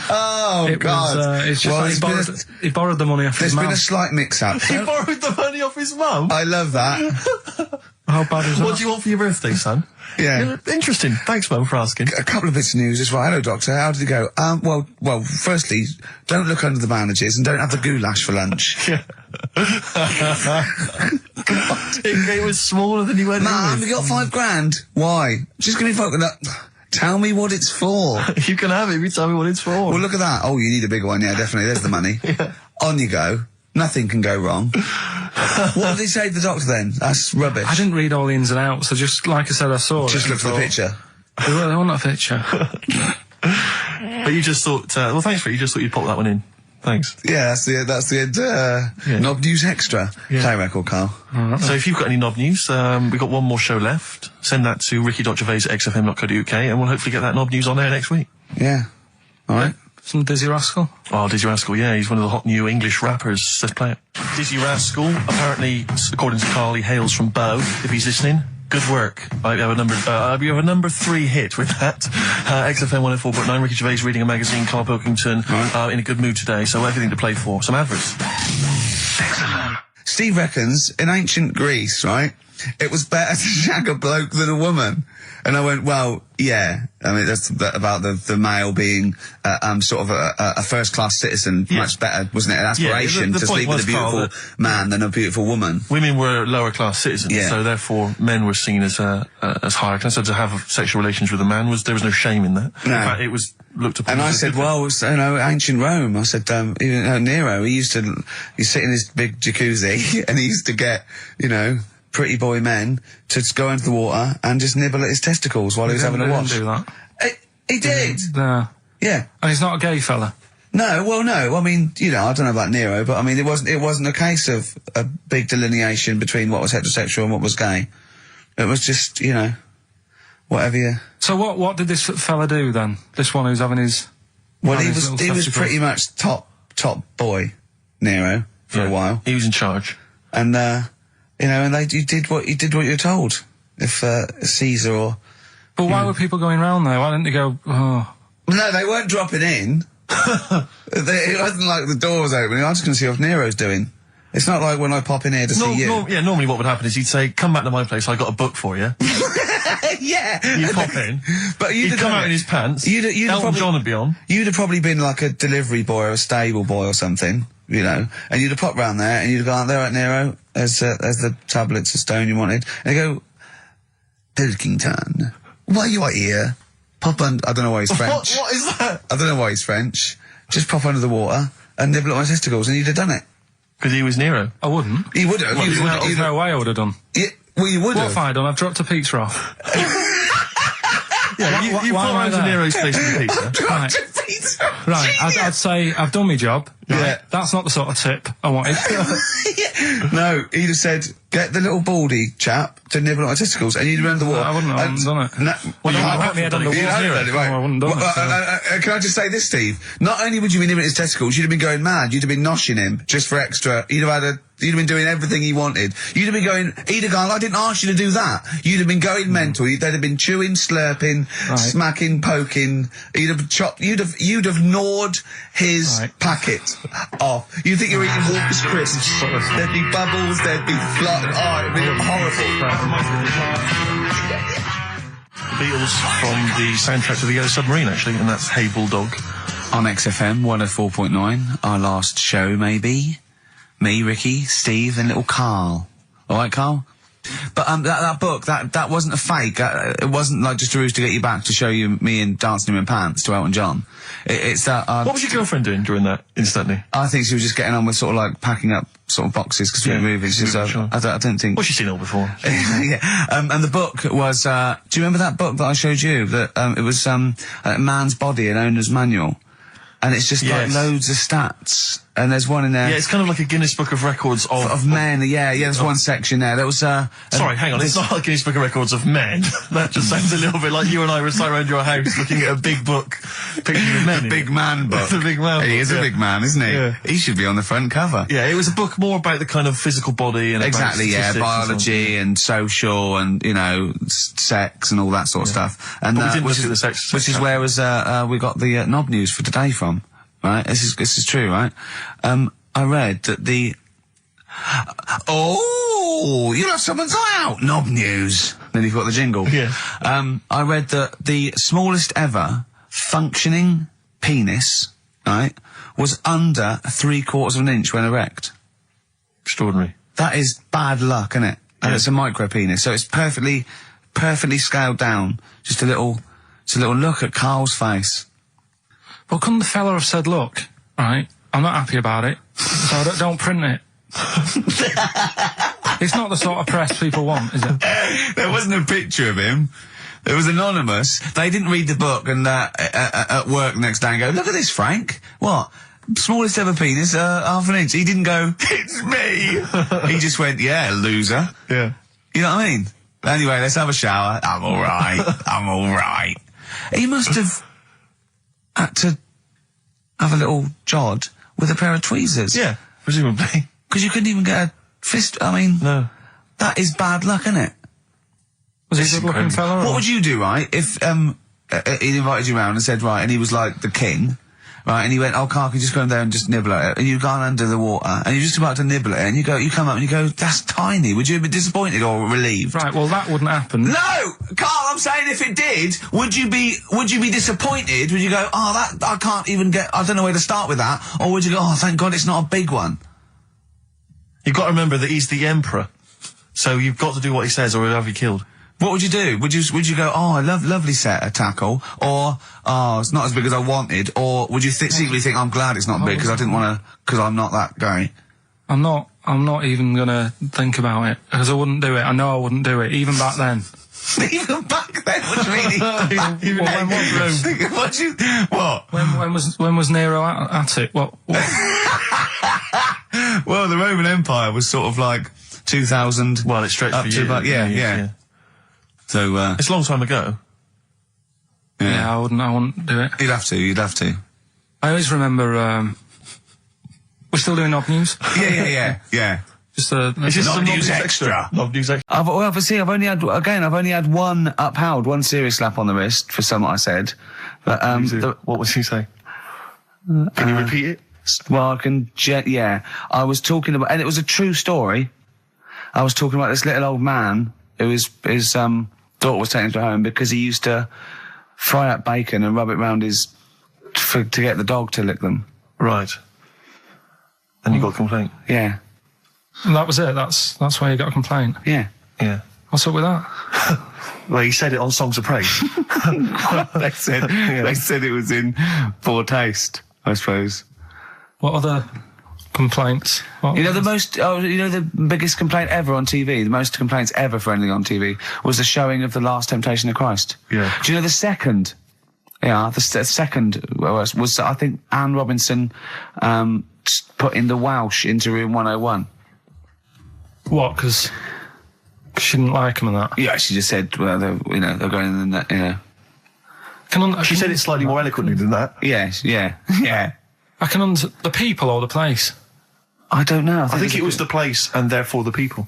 Oh, God. It's just Well, like he borrowed the money off his There's been mum. a slight mix-up. He borrowed the money off his mum? I love that. How bad is that? What do you want for your birthday, son? Yeah. Interesting. Thanks, Mum, for asking. A couple of bits of news as well. Hello, Doctor. How did it go? Well, firstly, don't look under the bandages and don't have the goulash for lunch. It was smaller than you went in Mum, with. you got £5,000. Why? Just gonna be fucking up. Tell me what it's for. You can have it if you tell me what it's for. Well, look at that. Oh, you need a bigger one. Yeah, definitely. There's the money. On you go. Nothing can go wrong. What did he say to the doctor then? That's rubbish. I didn't read all the ins and outs. I just, like I said, I saw Just it. look at the picture. Well, they want a picture. But you just thought, well, thanks for it. You just thought you'd pop that one in. Thanks. Yeah, that's the end. Knob News Extra. Yeah. Play record, Carl. So if you've got any knob news, we've got one more show left. Send that to ricky.gervais at xfm.co.uk and we'll hopefully get that knob news on there next week. Yeah. All right. Some Dizzy Rascal. Oh, Dizzy Rascal, yeah, he's one of the hot new English rappers. Let's play it. Dizzy Rascal, apparently, according to Carl, he hails from Bow, if he's listening. Good work. You have a number 3 hit with that. XFM 104.9, Ricky Gervais reading a magazine, Karl Pilkington, in a good mood today, so everything to play for. Some adverts. Steve reckons, in ancient Greece, right, it was better to shag a bloke than a woman. And I went, well, yeah. I mean, that's about the male being sort of a first-class citizen, much better, wasn't it? An aspiration the to point sleep with a was, Carl, beautiful man than a beautiful woman. Women were lower-class citizens, Yeah. so therefore men were seen as higher class. So to have sexual relations with a man, there was no shame in that. No. In fact, it was looked upon And I as a said, good thing. well, ancient Rome. I said, even Nero, he'd sit in his big jacuzzi and he used to get, pretty boy men to go into the water and just nibble at his testicles while he was having a wash. He didn't do that. He did. No. Yeah. And he's not a gay fella. No, well, no. I mean, I don't know about Nero, but I mean, it wasn't a case of a big delineation between what was heterosexual and what was gay. It was just, whatever you... So what did this fella do then? This one who's having his... Well, he was pretty much top boy, Nero, for a while. He was in charge. And, you know, and you did what you're told. If, Caesar or... But why were people going round there? Why didn't they go, oh... No, they weren't dropping in. It wasn't like the door was open. I was going to see what Nero's doing. It's not like when I pop in here to see you. Normally what would happen is he'd say, come back to my place, I got a book for you. Yeah. You'd pop in. But he'd come out in his pants. Elton John would be on. You'd have probably been like a delivery boy or a stable boy or something, you know, and you'd have popped round there and you'd have gone, there, right, Nero, there's the tablets of stone you wanted. And they go, Pilkington, why you are here? Pop under, I don't know why he's French. What is that? I don't know why he's French. Just pop under the water and nibble at my testicles and you'd have done it. Because he was Nero. I wouldn't. He would have. There's no way I would have done. Yeah, well, you would have. What have I done? I've dropped a pizza off. Yeah, you pop around to Nero's place with the pizza. Right, I'd say I've done my job. Right? Yeah. That's not the sort of tip I wanted. No, he'd have said, get the little baldy chap to nibble at my testicles, and you'd run the water. I wouldn't have done it. No, Well, you I might put my head on the have wall. done it, right. I wouldn't have done it. Can I just say this, Steve? Not only would you be nibbling his testicles, you'd have been going mad. You'd have been noshing him just for extra. You'd have been doing everything he wanted. You'd have been going, he'd have gone, I didn't ask you to do that. You'd have been going mental. They'd have been chewing, slurping, smacking, poking. You'd have chopped, you'd have gnawed his packet off. You'd think you were eating Walker's crisps. There'd be bubbles, there'd be flood. Oh, it'd be horrible. The Beatles from the soundtrack to The Yellow Submarine, actually, and that's Hey Bulldog. On XFM 104.9, our last show, maybe. Me, Ricky, Steve, and little Karl. All right, Karl? But that book, that wasn't a fake. It wasn't like just a ruse to get you back to show you me and dancing him in pants to Elton John. It's that. What was your girlfriend doing during that instantly? I think she was just getting on with sort of like packing up sort of boxes because we were moving. So sure. I don't think. Well, she's seen it all before. Yeah. And the book was. Do you remember that book that I showed you? That it was a man's body, an owner's manual, and it's just like loads of stats. And there's one in there. Yeah, it's kind of like a Guinness Book of Records of men. Yeah, there's one section there. There was sorry, hang on. It's not like Guinness Book of Records of men. That just sounds a little bit like you and I were sat around your house looking at a big book, pictures of men. The big man book. The big man book. He is a big man, isn't he? Yeah. He should be on the front cover. Yeah, it was a book more about the kind of physical body and exactly, about biology and social and sex and all that sort of stuff. And but we didn't look at the sex which is where we got the knob news for today from. Right, this is true, right? I read that you'll have someone's eye out. Knob news. Then you've got the jingle. Yeah. I read that the smallest ever functioning penis, right, was under 3/4 of an inch when erect. Extraordinary. That is bad luck, isn't it? And it's a micro penis, so it's perfectly scaled down. Just a little look at Carl's face. Well, couldn't the fella have said, look, right, I'm not happy about it, so don't print it. It's not the sort of press people want, is it? There wasn't a picture of him. It was anonymous. They didn't read the book and at work next day and go, look at this, Frank. What? Smallest ever penis, half an inch. He didn't go, it's me. He just went, yeah, loser. Yeah. You know what I mean? Anyway, let's have a shower. I'm alright. He must have had to have a little jod with a pair of tweezers. Yeah, presumably. Because you couldn't even get a fist. I mean, no. That is bad luck, isn't it? Was he a good-looking fella? What would you do, right, if he invited you round and said, right, and he was like the king, right, and he went, oh, Carl, can you just go in there and just nibble at it? And you've gone under the water, and you're just about to nibble at it, and you come up and you go, that's tiny. Would you be disappointed or relieved? Right, well, that wouldn't happen. No! Carl, I'm saying if it did, would you be disappointed? Would you go, oh, I can't even I don't know where to start with that? Or would you go, oh, thank God it's not a big one? You've got to remember that he's the emperor. So you've got to do what he says or he'll have you killed. What would you do? Would you go, oh, lovely set of tackle, or, oh, it's not as big as I wanted, or would you secretly think, I'm glad it's not big because I didn't want to, because I'm not that guy? I'm not even gonna think about it, because I wouldn't do it. I know I wouldn't do it, even back then. Even back then? What do you mean? When was Nero at it? What? Well, the Roman Empire was sort of like 2000. Well, it stretched up for to years. about, yeah. So, It's a long time ago. Yeah, I wouldn't do it. You'd have to. I always remember, we're still doing Knob News? Yeah. Just, Is this Knob some News Extra? Knob News Extra. I've only had one upheld, one serious slap on the wrist for something I said. But, What was he saying? Can you repeat it? well, I can, I was talking about, and it was a true story. I was talking about this little old man who his daughter was taken to home because he used to fry up bacon and rub it round to get the dog to lick them. Right. And you got a complaint? Yeah. And that was it. That's why you got a complaint. Yeah. Yeah. What's up with that? Well, he said it on Songs of Praise. They said it was in poor taste, I suppose. What other complaints? The biggest complaint ever on TV, the most complaints ever for anything on TV, was the showing of The Last Temptation of Christ. Yeah. Do you know the second? Yeah, the second was, I think, Anne Robinson put in the Welsh into Room 101. What? Because she didn't like him and that? Yeah, she just said, well, they're going in the, She said it slightly more eloquently than that. Yes, yeah. I can the people or the place? I don't know. I think it was the place and therefore the people.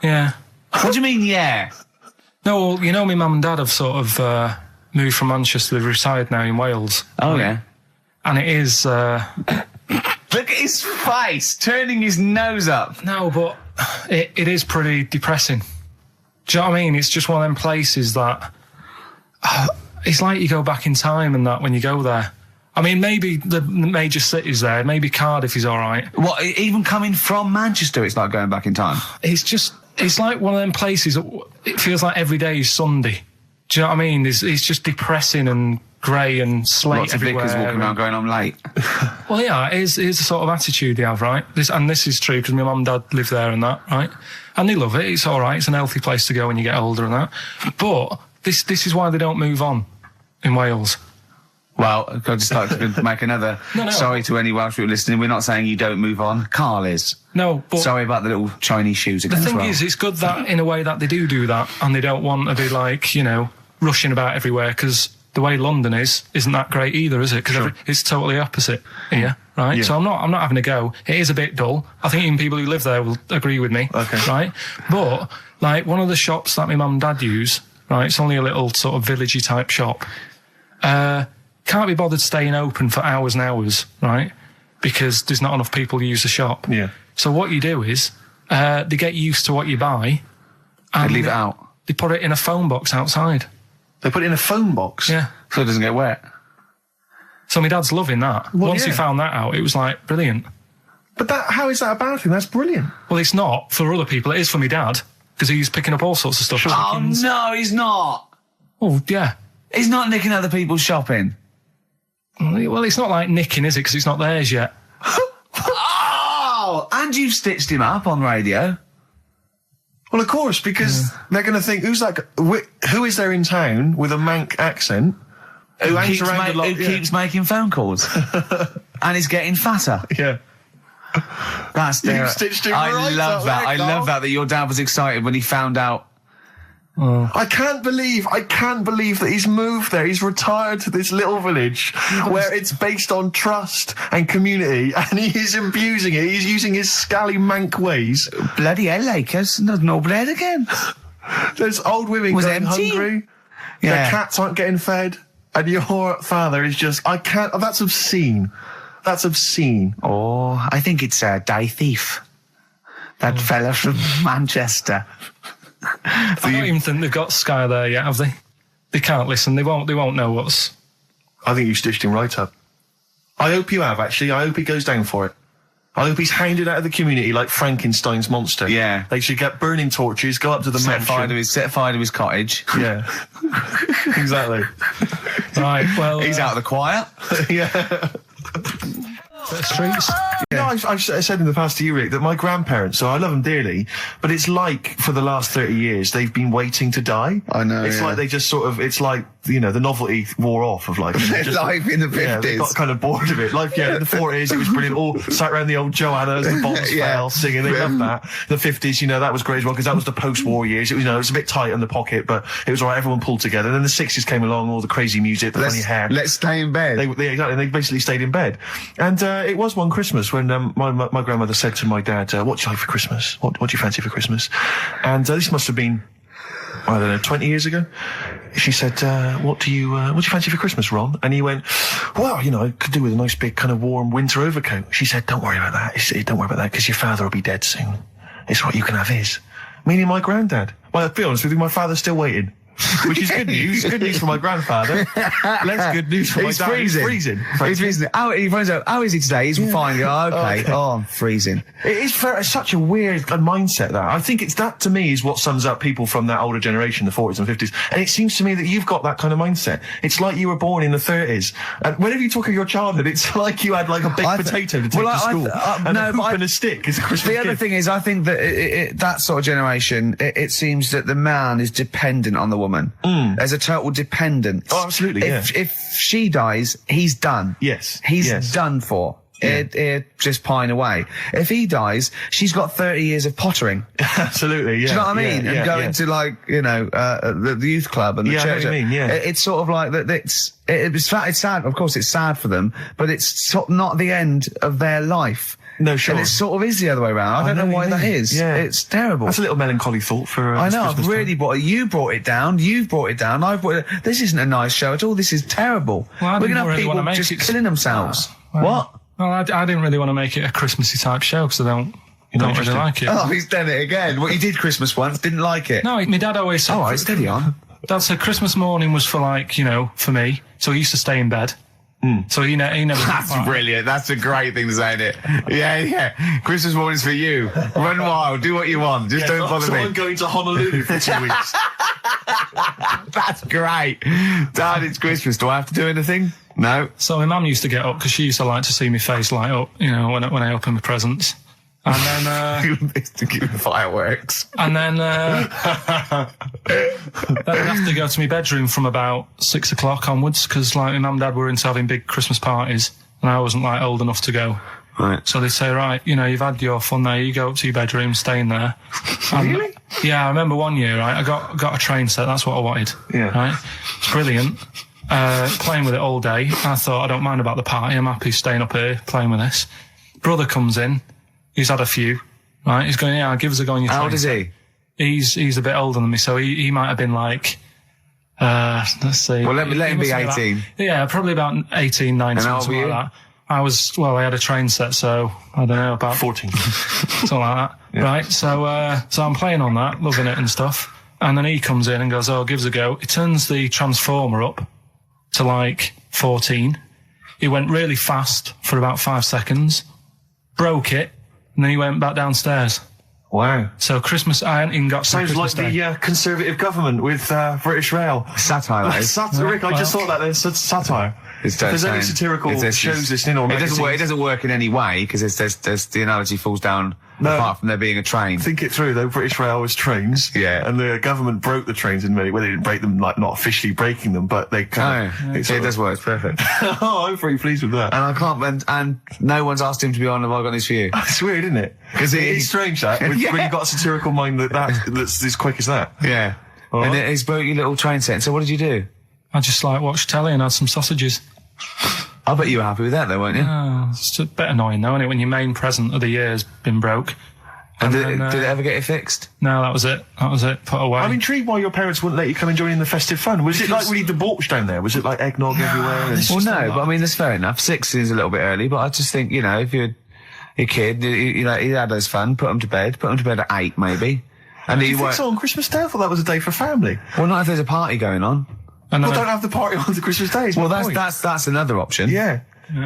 Yeah. What do you mean, yeah? No, well, you know, my mum and dad have sort of moved from Manchester. They reside now in Wales. Oh, yeah. And it is... Look at his face, turning his nose up. No, but it is pretty depressing. Do you know what I mean? It's just one of them places that... it's like you go back in time and that when you go there. I mean, maybe the major cities there, maybe Cardiff is all right. What, even coming from Manchester, it's like going back in time? It's like one of them places that it feels like every day is Sunday. Do you know what I mean? It's just depressing and grey and slate Lots of everywhere. vicars walking around going, I'm late. Well, yeah, it is the sort of attitude they have, right? This is true because my mum and dad live there and that, right? And they love it. It's all right. It's an healthy place to go when you get older and that. But this is why they don't move on in Wales. Well, I'd just like to make another... No. Sorry to any Welsh people listening. We're not saying you don't move on. Carl is. No, but... Sorry about the little Chinese shoes again. The thing as well. is, it's good that, in a way, that they do that, and they don't want to be, like, rushing about everywhere, because the way London isn't that great either, is it? Because it's totally opposite here, right? Yeah. So I'm not having a go. It is a bit dull. I think even people who live there will agree with me, Okay. right? But, like, one of the shops that my mum and dad use, right, it's only a little sort of villagey type shop, can't be bothered staying open for hours and hours, right? Because there's not enough people who use the shop. Yeah. So what you do is, they get used to what you buy. And They leave it out. They put it in a phone box outside. They put it in a phone box? Yeah. So it doesn't get wet. So my dad's loving that. Well, Once he yeah. found that out, it was like, brilliant. But how is that a bad thing? That's brilliant. Well, it's not for other people. It is for my dad. Because he's picking up all sorts of stuff. Oh, Chickens. no, he's not. Oh, yeah. He's not nicking other people's shopping. Well, it's not like nicking, is it? Because it's not theirs yet. Oh, and you've stitched him up on radio. Well, of course, because they're going to think, who is there in town with a Manc accent who hangs around a lot? Who keeps making phone calls and is getting fatter. Yeah. That's You've stitched him right I love up that. there, I Carl. love that your dad was excited when he found out. I can't believe that he's moved there. He's retired to this little village where it's based on trust and community, and he is abusing it. He's using his scally Manc ways. Bloody hell, Lakers, there's no bread again. There's old women Was going empty. hungry. Yeah. Their cats aren't getting fed. And your father is just, that's obscene. That's obscene. Oh, I think it's Die Thief. That fella from Manchester. I don't even think they've got Sky there yet, have they? They can't listen. They won't know what's... I think you stitched him right up. I hope you have, actually. I hope he goes down for it. I hope he's hounded out of the community like Frankenstein's monster. Yeah. They should get burning torches, go up to the Set fire mansion. to his cottage. Yeah. Exactly. Right, well... He's out of the choir. Yeah. The streets. You know, I've said in the past to you, Rick, that my grandparents, so I love them dearly, but it's like for the last 30 years they've been waiting to die. I know, It's yeah. like they just sort of, it's like you know, the novelty wore off of life. Life in the 50s. Yeah, they got kind of bored of it. Life, in the 40s, it was brilliant. All sat around the old Joannas, the bombs fell, singing. They loved that. The 50s, you know, that was great as well, because that was the post-war years. It was, you know, it was a bit tight in the pocket, but it was all right. Everyone pulled together. And then the 60s came along, all the crazy music, the funny hair. Let's stay in bed. Exactly. They basically stayed in bed. And it was one Christmas when my grandmother said to my dad, what do you like for Christmas? What do you fancy for Christmas? And this must have been, I don't know, 20 years ago. She said, what do you fancy for Christmas, Ron? And he went, well, you know, I could do with a nice big kind of warm winter overcoat. She said, don't worry about that. Don't worry about that, because your father will be dead soon. It's what you can have his. Meaning my granddad. Well, to be honest with you, my father's still waiting. Which is good news. Good news for my grandfather. Less good news for my dad. He's freezing. He's freezing. How is he today? He's fine. Oh, okay. Oh, I'm freezing. It is such a weird mindset, that. I think that, to me, is what sums up people from that older generation, the 40s and 50s. And it seems to me that you've got that kind of mindset. It's like you were born in the 30s. And whenever you talk of your childhood, it's like you had like a baked potato to take to school. And a hoop and a stick is a Christmas gift. The other thing is, I think that that sort of generation, it seems that the man is dependent on the woman. There's a total dependence. Oh, absolutely, If she dies, he's done. Yes. He's done for. It just pine away. If he dies, she's got 30 years of pottering. Absolutely, yeah. Do you know what I mean? And going to, like, you know, the youth club and the church. I know what you mean, yeah. It's sort of like that. It's sad. Of course, it's sad for them, but it's sort of not the end of their life. No, sure. And it sort of is the other way around. I don't know why that is. Yeah. It's terrible. That's a little melancholy thought for I know, I've really brought it. You brought it down. You've brought it down. I've brought it. This isn't a nice show at all. This is terrible. Well, we're going to have people just killing themselves. What? Well, I didn't really want to make it a Christmassy type show, because I don't really like it. Oh, he's done it again. What, you did Christmas once, didn't like it? No, my dad always said... All right, steady on. Dad said Christmas morning was for, like, you know, for me. So he used to stay in bed. So he never... That's brilliant. That's a great thing to say, isn't it? Yeah. Christmas morning's for you. Run wild. Do what you want. Just don't bother me. I'm going to Honolulu for 2 weeks. That's great. Dad, it's Christmas. Do I have to do anything? No. So my mum used to get up, because she used to like to see my face light up, you know, when I open my presents. And then... to give fireworks. And then... then I'd have to go to my bedroom from about 6 o'clock onwards, because, like, my mum and dad were into having big Christmas parties, and I wasn't, like, old enough to go. Right. So they'd say, right, you know, you've had your fun there, you go up to your bedroom, stay in there. Really? Yeah, I remember one year, right, I got a train set, that's what I wanted. Yeah. Right? It's brilliant. Playing with it all day. I thought, I don't mind about the party, I'm happy staying up here playing with this. Brother comes in, he's had a few, right, he's going, yeah, give us a go on your train. How old is he? He's a bit older than me, so he might have been like, let's see. Well, let him be 18. Yeah, probably about 18, 19, And how old something were you? like that. I had a train set, so I don't know, about 14. something like that. Yeah. Right, so I'm playing on that, loving it and stuff. And then he comes in and goes, oh, give us a go. He turns the transformer up to like 14. He went really fast for about 5 seconds, broke it, and then he went back downstairs. Wow. So Christmas, I hadn't even got Sounds Christmas like Day. the Conservative government with British Rail. Satire, that is. Satire, Rick, I just thought that there's satire. If there's any satirical shows listening or magazines. It doesn't work in any way, because there's the analogy falls down apart from there being a train. Think it through though. British Rail was trains. Yeah. And the government broke the trains in many. Well, they didn't break them, like not officially breaking them, but they kind of. It does work. It's perfect. Oh, I'm very pleased with that. And I can't. And no one's asked him to be on. Have I got this for you? It's weird, isn't it? Because it's strange that when you've got a satirical mind that's as quick as that. Yeah. Right. And he's broke your little train set. So what did you do? I just like watched telly and had some sausages. I bet you were happy with that though, weren't you? Oh, it's a bit annoying though, isn't it, when your main present of the year's been broke. And did it ever get it fixed? No, that was it. Put away. I'm intrigued why your parents wouldn't let you come and join in the festive fun. Was it like really debauched down there? Was it like eggnog everywhere? Well, no, but I mean, that's fair enough. 6 is a little bit early, but I just think, you know, if you're a kid, you know, he had his fun, put him to bed at 8 maybe. And do you think so on Christmas Day? I thought that was a day for family. Well, not if there's a party going on. Well, don't have the party on the Christmas Day. Well, that's another option. Yeah.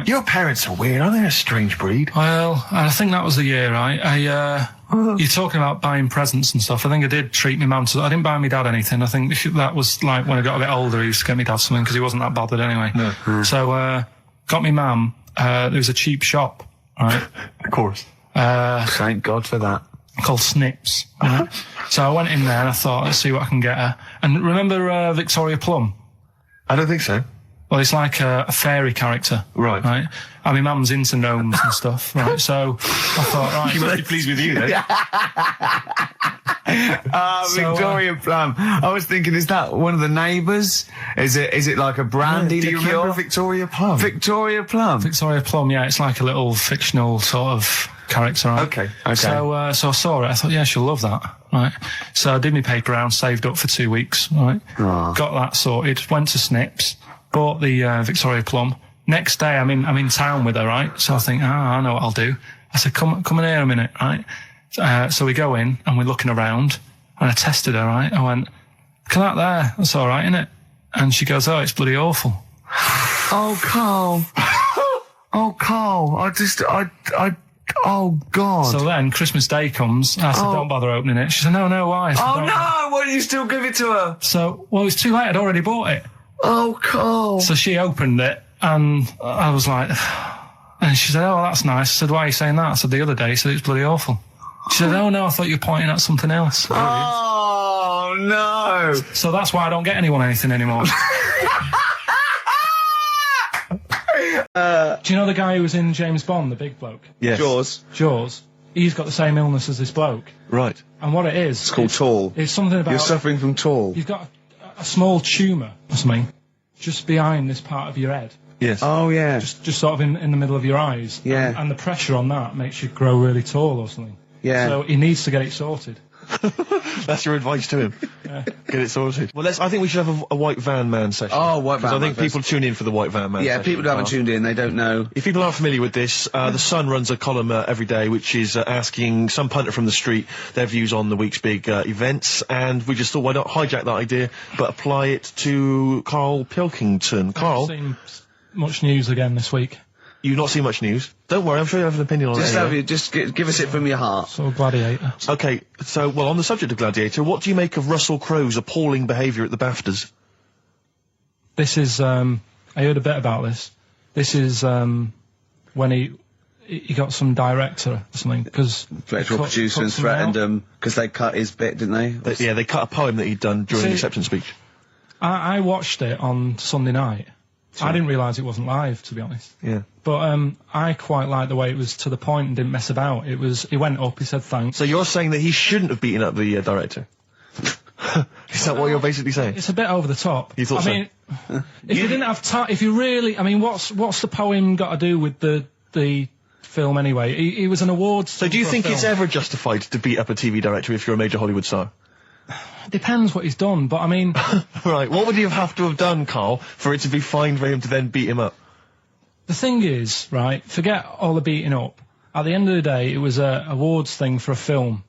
Your parents are weird, aren't they? A strange breed. Well, I think that was the year, right? You're talking about buying presents and stuff. I think I did treat my mum to... I didn't buy my dad anything. I think that was like when I got a bit older, he used to get me dad something because he wasn't that bothered anyway. No. So, got me mum, there was a cheap shop, right? Of course. Thank God for that. Called Snips. Right? So I went in there and I thought, let's see what I can get her. And remember Victoria Plum? I don't think so. Well, it's like a fairy character. Right. Right? I mean, Mum's into gnomes and stuff, right? So I thought, right. She must be pleased with you, then. Victoria Plum. I was thinking, is that one of the neighbours? Is it like a brandy Do you liqueur? remember Victoria Plum? Victoria Plum. Victoria Plum, yeah, it's like a little fictional sort of character, right? Okay. So I saw it. I thought, yeah, she'll love that, right? So I did my paper round, saved up for 2 weeks, right? Oh. Got that sorted. Went to Snips, bought the Victoria Plum. Next day, I'm in town with her, right? So I think, I know what I'll do. I said, come in here a minute, right? So we go in and we're looking around, and I tested her, right? I went, look at that there. That's all right, isn't it? And she goes, oh, it's bloody awful. Oh, Carl. Oh, Carl. Oh, God. So then Christmas Day comes. I said, don't bother opening it. She said, no, why? I said, Oh, "Don't." no. Why did you still give it to her? So, well, it's too late. I'd already bought it. Oh, Carl. So she opened it, and I was like, and she said, oh, that's nice. I said, why are you saying that? I said, the other day, she said, it's bloody awful. She said, oh, no, I thought you were pointing at something else. Oh, no. So that's why I don't get anyone anything anymore. Do you know the guy who was in James Bond, the big bloke? Yes. Jaws. He's got the same illness as this bloke. Right. And what it is... It's called tall. It's something about... You're suffering from tall. You've got a small tumour or something just behind this part of your head. Yes. Oh, yeah. Just sort of in the middle of your eyes. Yeah. And the pressure on that makes you grow really tall or something. Yeah. So he needs to get it sorted. That's your advice to him. Yeah. Get it sorted. Well, I think we should have a White Van Man session. Oh, White Van Because I think Man people tune in for the White Van Man Yeah, session. people who haven't tuned in, they don't know. If people aren't familiar with this, the Sun runs a column every day which is asking some punter from the street their views on the week's big events, and we just thought, why not hijack that idea, but apply it to Karl Pilkington. I've Karl, seen much news again this week. you've not seen much news. Don't worry, I'm sure you have an opinion on it. Anyway. Just give us it from your heart. So Gladiator. Okay, so, well, on the subject of Gladiator, what do you make of Russell Crowe's appalling behaviour at the BAFTAs? This is, I heard a bit about this. This is, when he got some director or something, because... Director or producer and threatened them, because they cut his bit, didn't they? Yeah, they cut a poem that he'd done during the See- acceptance speech. I watched it on Sunday night. I didn't realise it wasn't live, to be honest. Yeah. But I quite liked the way it was to the point and didn't mess about. He went up, he said thanks. So you're saying that he shouldn't have beaten up the director? Is that what you're basically saying? It's a bit over the top. You thought I so? mean, if you didn't have time, if you really, I mean, what's the poem got to do with the film anyway? He was an awards. So do you think it's ever justified to beat up a TV director if you're a major Hollywood star? Depends what he's done, but I mean, Right, what would you have to have done, Carl, for it to be fine for him to then beat him up? the thing is, right, forget all the beating up. At the end of the day, it was a awards thing for a film.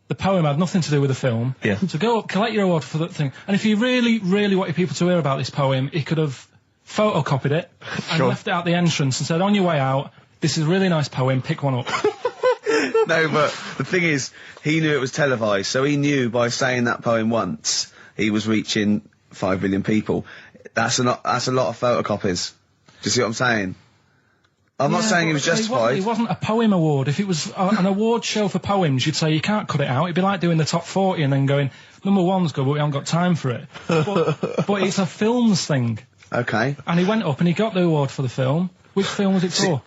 The poem had nothing to do with the film. Yeah. So go up, collect your award for that thing. And if you really, really wanted people to hear about this poem, he could have photocopied it and Sure. left it at the entrance and said, on your way out, this is a really nice poem, pick one up. No, but the thing is, he knew it was televised, so he knew by saying that poem once, he was reaching 5 billion people. That's a lot of photocopies. Do you see what I'm saying? I'm not saying he was justified. It wasn't a poem award. If it was an award show for poems, you'd say you can't cut it out. It'd be like doing the top 40 and then going, number one's good, but we haven't got time for it. But it's a films thing. Okay. And he went up and he got the award for the film. Which film was it for?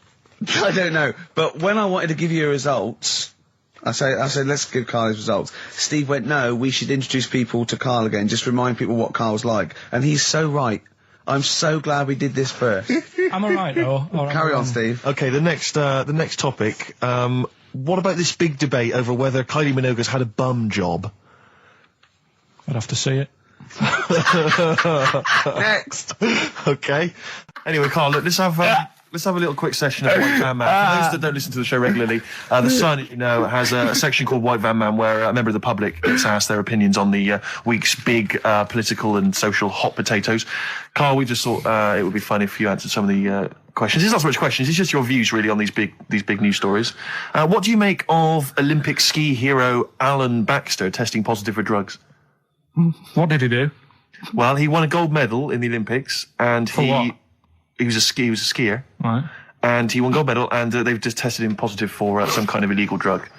I don't know, but when I wanted to give you results, I said, let's give Carl his results. Steve went, no, we should introduce people to Carl again, just remind people what Carl's like. And he's so right. I'm so glad we did this first. Am I right, though? Or am I Carry on, wrong? Steve. Okay, the next topic, what about this big debate over whether Kylie Minogue's had a bum job? I'd have to see it. Next. Okay. Anyway, Carl, look, let's have a little quick session of White Van Man. For those that don't listen to the show regularly, The Sun, as you know, has a section called White Van Man where a member of the public gets asked their opinions on the week's big political and social hot potatoes. Carl, we just thought it would be fun if you answered some of the questions. It's not so much questions, it's just your views really on these big news stories. What do you make of Olympic ski hero Alan Baxter testing positive for drugs? What did he do? Well, he won a gold medal in the Olympics, and what? he was a skier. Right. And he won gold medal, and they've just tested him positive for some kind of illegal drug.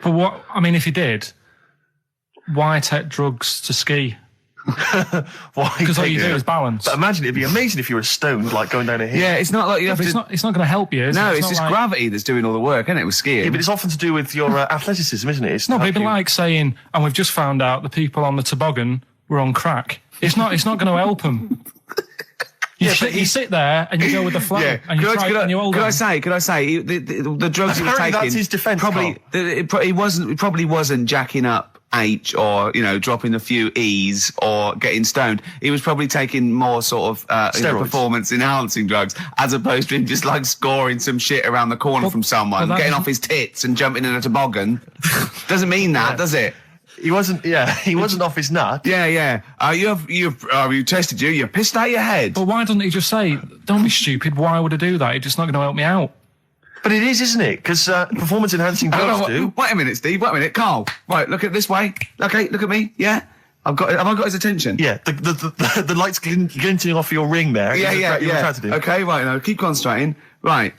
But what, I mean, if he did, why take drugs to ski? Why? Because all you do is balance. But imagine it'd be amazing if you were stoned, like going down a hill. Yeah, it's not like you have But to... it's not going to help you, is it? No, it's not just like, gravity that's doing all the work, isn't it, with skiing? Yeah, but it's often to do with your athleticism, isn't it? It's No, to but help it'd be you. like saying, and we've just found out the people on the toboggan were on crack. It's not going to help them. You sit there and you go with the flow, and you try and you hold Could on. I say, the drugs he was Apparently taking... that's his defence, Probably, it probably wasn't jacking up H or, dropping a few E's or getting stoned. He was probably taking more sort of Steroids. performance-enhancing drugs, as opposed to him just, like, scoring some shit around the corner from someone, that getting doesn't- off his tits and jumping in a toboggan. Doesn't mean that, does it? He wasn't off his nut. Yeah. You tested you pissed out your head. But why doesn't he just say, don't be stupid, why would I do that? It's just not going to help me out. But it is, isn't it? Because performance-enhancing drugs do. Wait a minute, Steve. Wait a minute, Carl. Right, look at this way. Okay, look at me. Yeah, have I got his attention? Yeah, the lights glinting off your ring there. Yeah. You're attracted. Okay, right. Now keep concentrating. Right.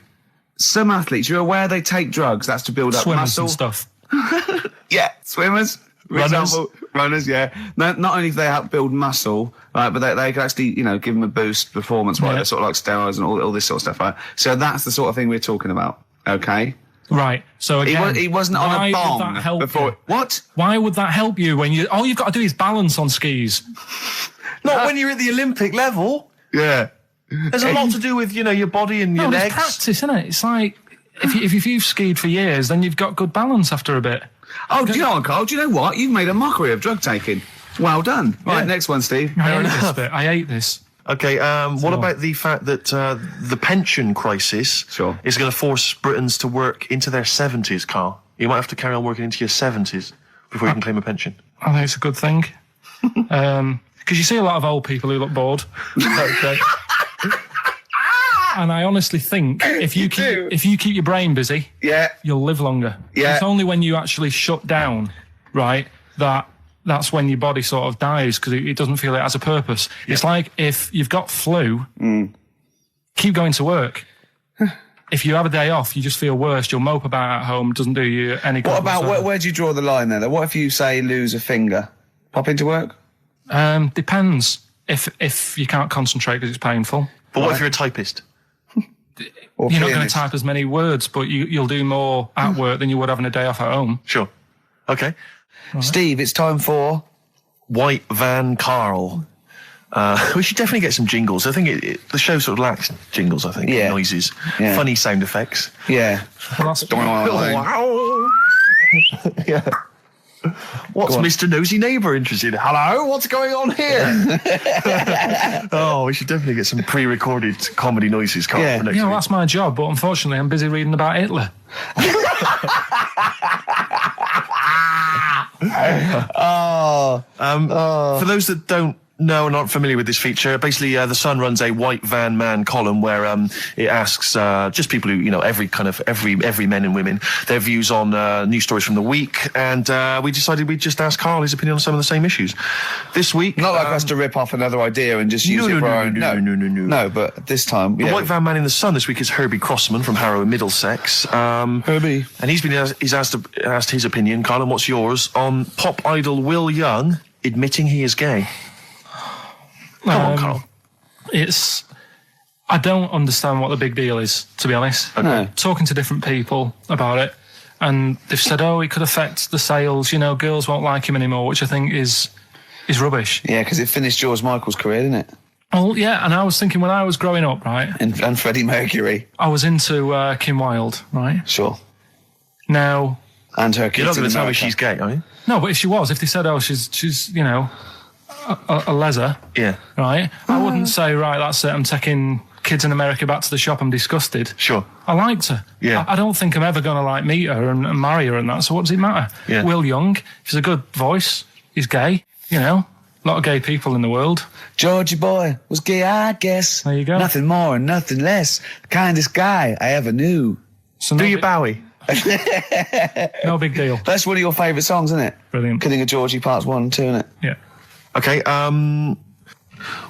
Some athletes, you're aware they take drugs. That's to build up Swimmers muscle. and stuff. Yeah, swimmers. For Runners. example, runners, yeah. Not only do they help build muscle, right, but they can actually, give them a boost performance-wise, Yeah. sort of like steroids and all this sort of stuff, right? So that's the sort of thing we're talking about, okay? Right. So again, He wasn't on why a would bomb that help before. you? What? Why would that help you when all you've got to do is balance on skis? Not when you're at the Olympic level. Yeah. There's a lot to do with, your body and your No, it's legs. practice, isn't it? It's like if you've skied for years, then you've got good balance after a bit. Oh, do you know what, Carl? Do you know what? You've made a mockery of drug taking. Well done. Right, Yeah. next one, Steve. I hate this bit. I hate this. Okay, what about the fact that the pension crisis Sure. is going to force Britons to work into their 70s, Carl? You might have to carry on working into your 70s before you can claim a pension. I think it's a good thing. Because you see a lot of old people who look bored. Okay. And I honestly think if you keep your brain busy, Yeah. you'll live longer. Yeah. It's only when you actually shut down, right, that's when your body sort of dies because it doesn't feel it has a purpose. It's like if you've got flu, keep going to work. If you have a day off, you just feel worse. You'll mope about at home. Doesn't do you any good. What about, whatsoever. where do you draw the line there? What if you, say, lose a finger? Pop into work? Depends. If you can't concentrate because it's painful. But what if you're a typist? Or You're not going to pianist? type as many words, but you'll do more at work than you would having a day off at home. Sure. Okay. Steve, it's time for... White Van Carl. We should definitely get some jingles. I think the show sort of lacks jingles, I think. Yeah. Noises. Yeah. Funny sound effects. Yeah. Well, that's Yeah. What's Mr. Nosy Neighbour interested in? Hello, what's going on here? Oh, we should definitely get some pre-recorded comedy noises, Carl, Yeah. for next You know, week. that's my job, but unfortunately I'm busy reading about Hitler. For those that don't know and aren't familiar with this feature, basically The Sun runs a White Van Man column where it asks just people who, every men and women, their views on news stories from the week, and we decided we'd just ask Carl his opinion on some of the same issues. This week... Not like us to rip off another idea and just use it for our own... No. No, but this time... The White Van Man in the Sun this week is Herbie Crossman from Harrow in Middlesex. Herbie. And he's asked his opinion, Carl, and what's yours, on pop idol Will Young admitting he is gay. Come on, Carl. I don't understand what the big deal is, to be honest. No. Talking to different people about it, and they've said, it could affect the sales, girls won't like him anymore, which I think is rubbish. Yeah, because it finished George Michael's career, didn't it? Oh, yeah, and I was thinking when I was growing up, right, And Freddie Mercury. I was into Kim Wilde, right? Sure. Now, And her kids You're not going in to tell me America. she's gay, are you? no, but if she was, if they said, she's a leather, Yeah. right, I wouldn't say, right, that's it, I'm taking kids in America back to the shop, I'm disgusted. Sure. I liked her. Yeah. I don't think I'm ever going to meet her and marry her and that, so what does it matter? Yeah. Will Young, he's a good voice, he's gay, a lot of gay people in the world. Georgie boy was gay, I guess. There you go. Nothing more and nothing less. The kindest guy I ever knew. So Do no you big- Bowie? No big deal. That's one of your favourite songs, isn't it? Brilliant. Kidding of Georgie parts 1 and 2, isn't it? Yeah. Okay,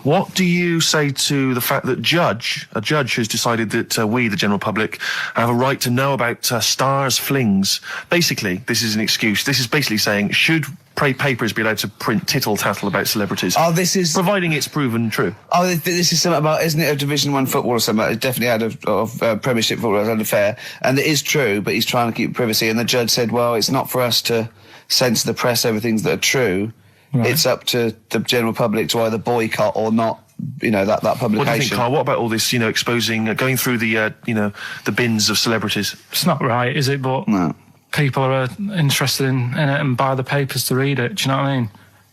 What do you say to the fact that a judge has decided that we, the general public, have a right to know about stars' flings? Basically, this is an excuse. This is basically saying, should papers be allowed to print tittle-tattle about celebrities? Oh, this is... providing it's proven true. Oh, this is something about, isn't it, a Division 1 football or something? It's definitely out of Premiership football, it's unfair. And it is true, but he's trying to keep privacy. And the judge said, well, it's not for us to censor the press over things that are true. Right. It's up to the general public to either boycott or not, that publication. What do you think, Carl? What about all this, exposing, going through the, the bins of celebrities? It's not right, is it? But no. People are interested in it and buy the papers to read it. Do you know what I mean?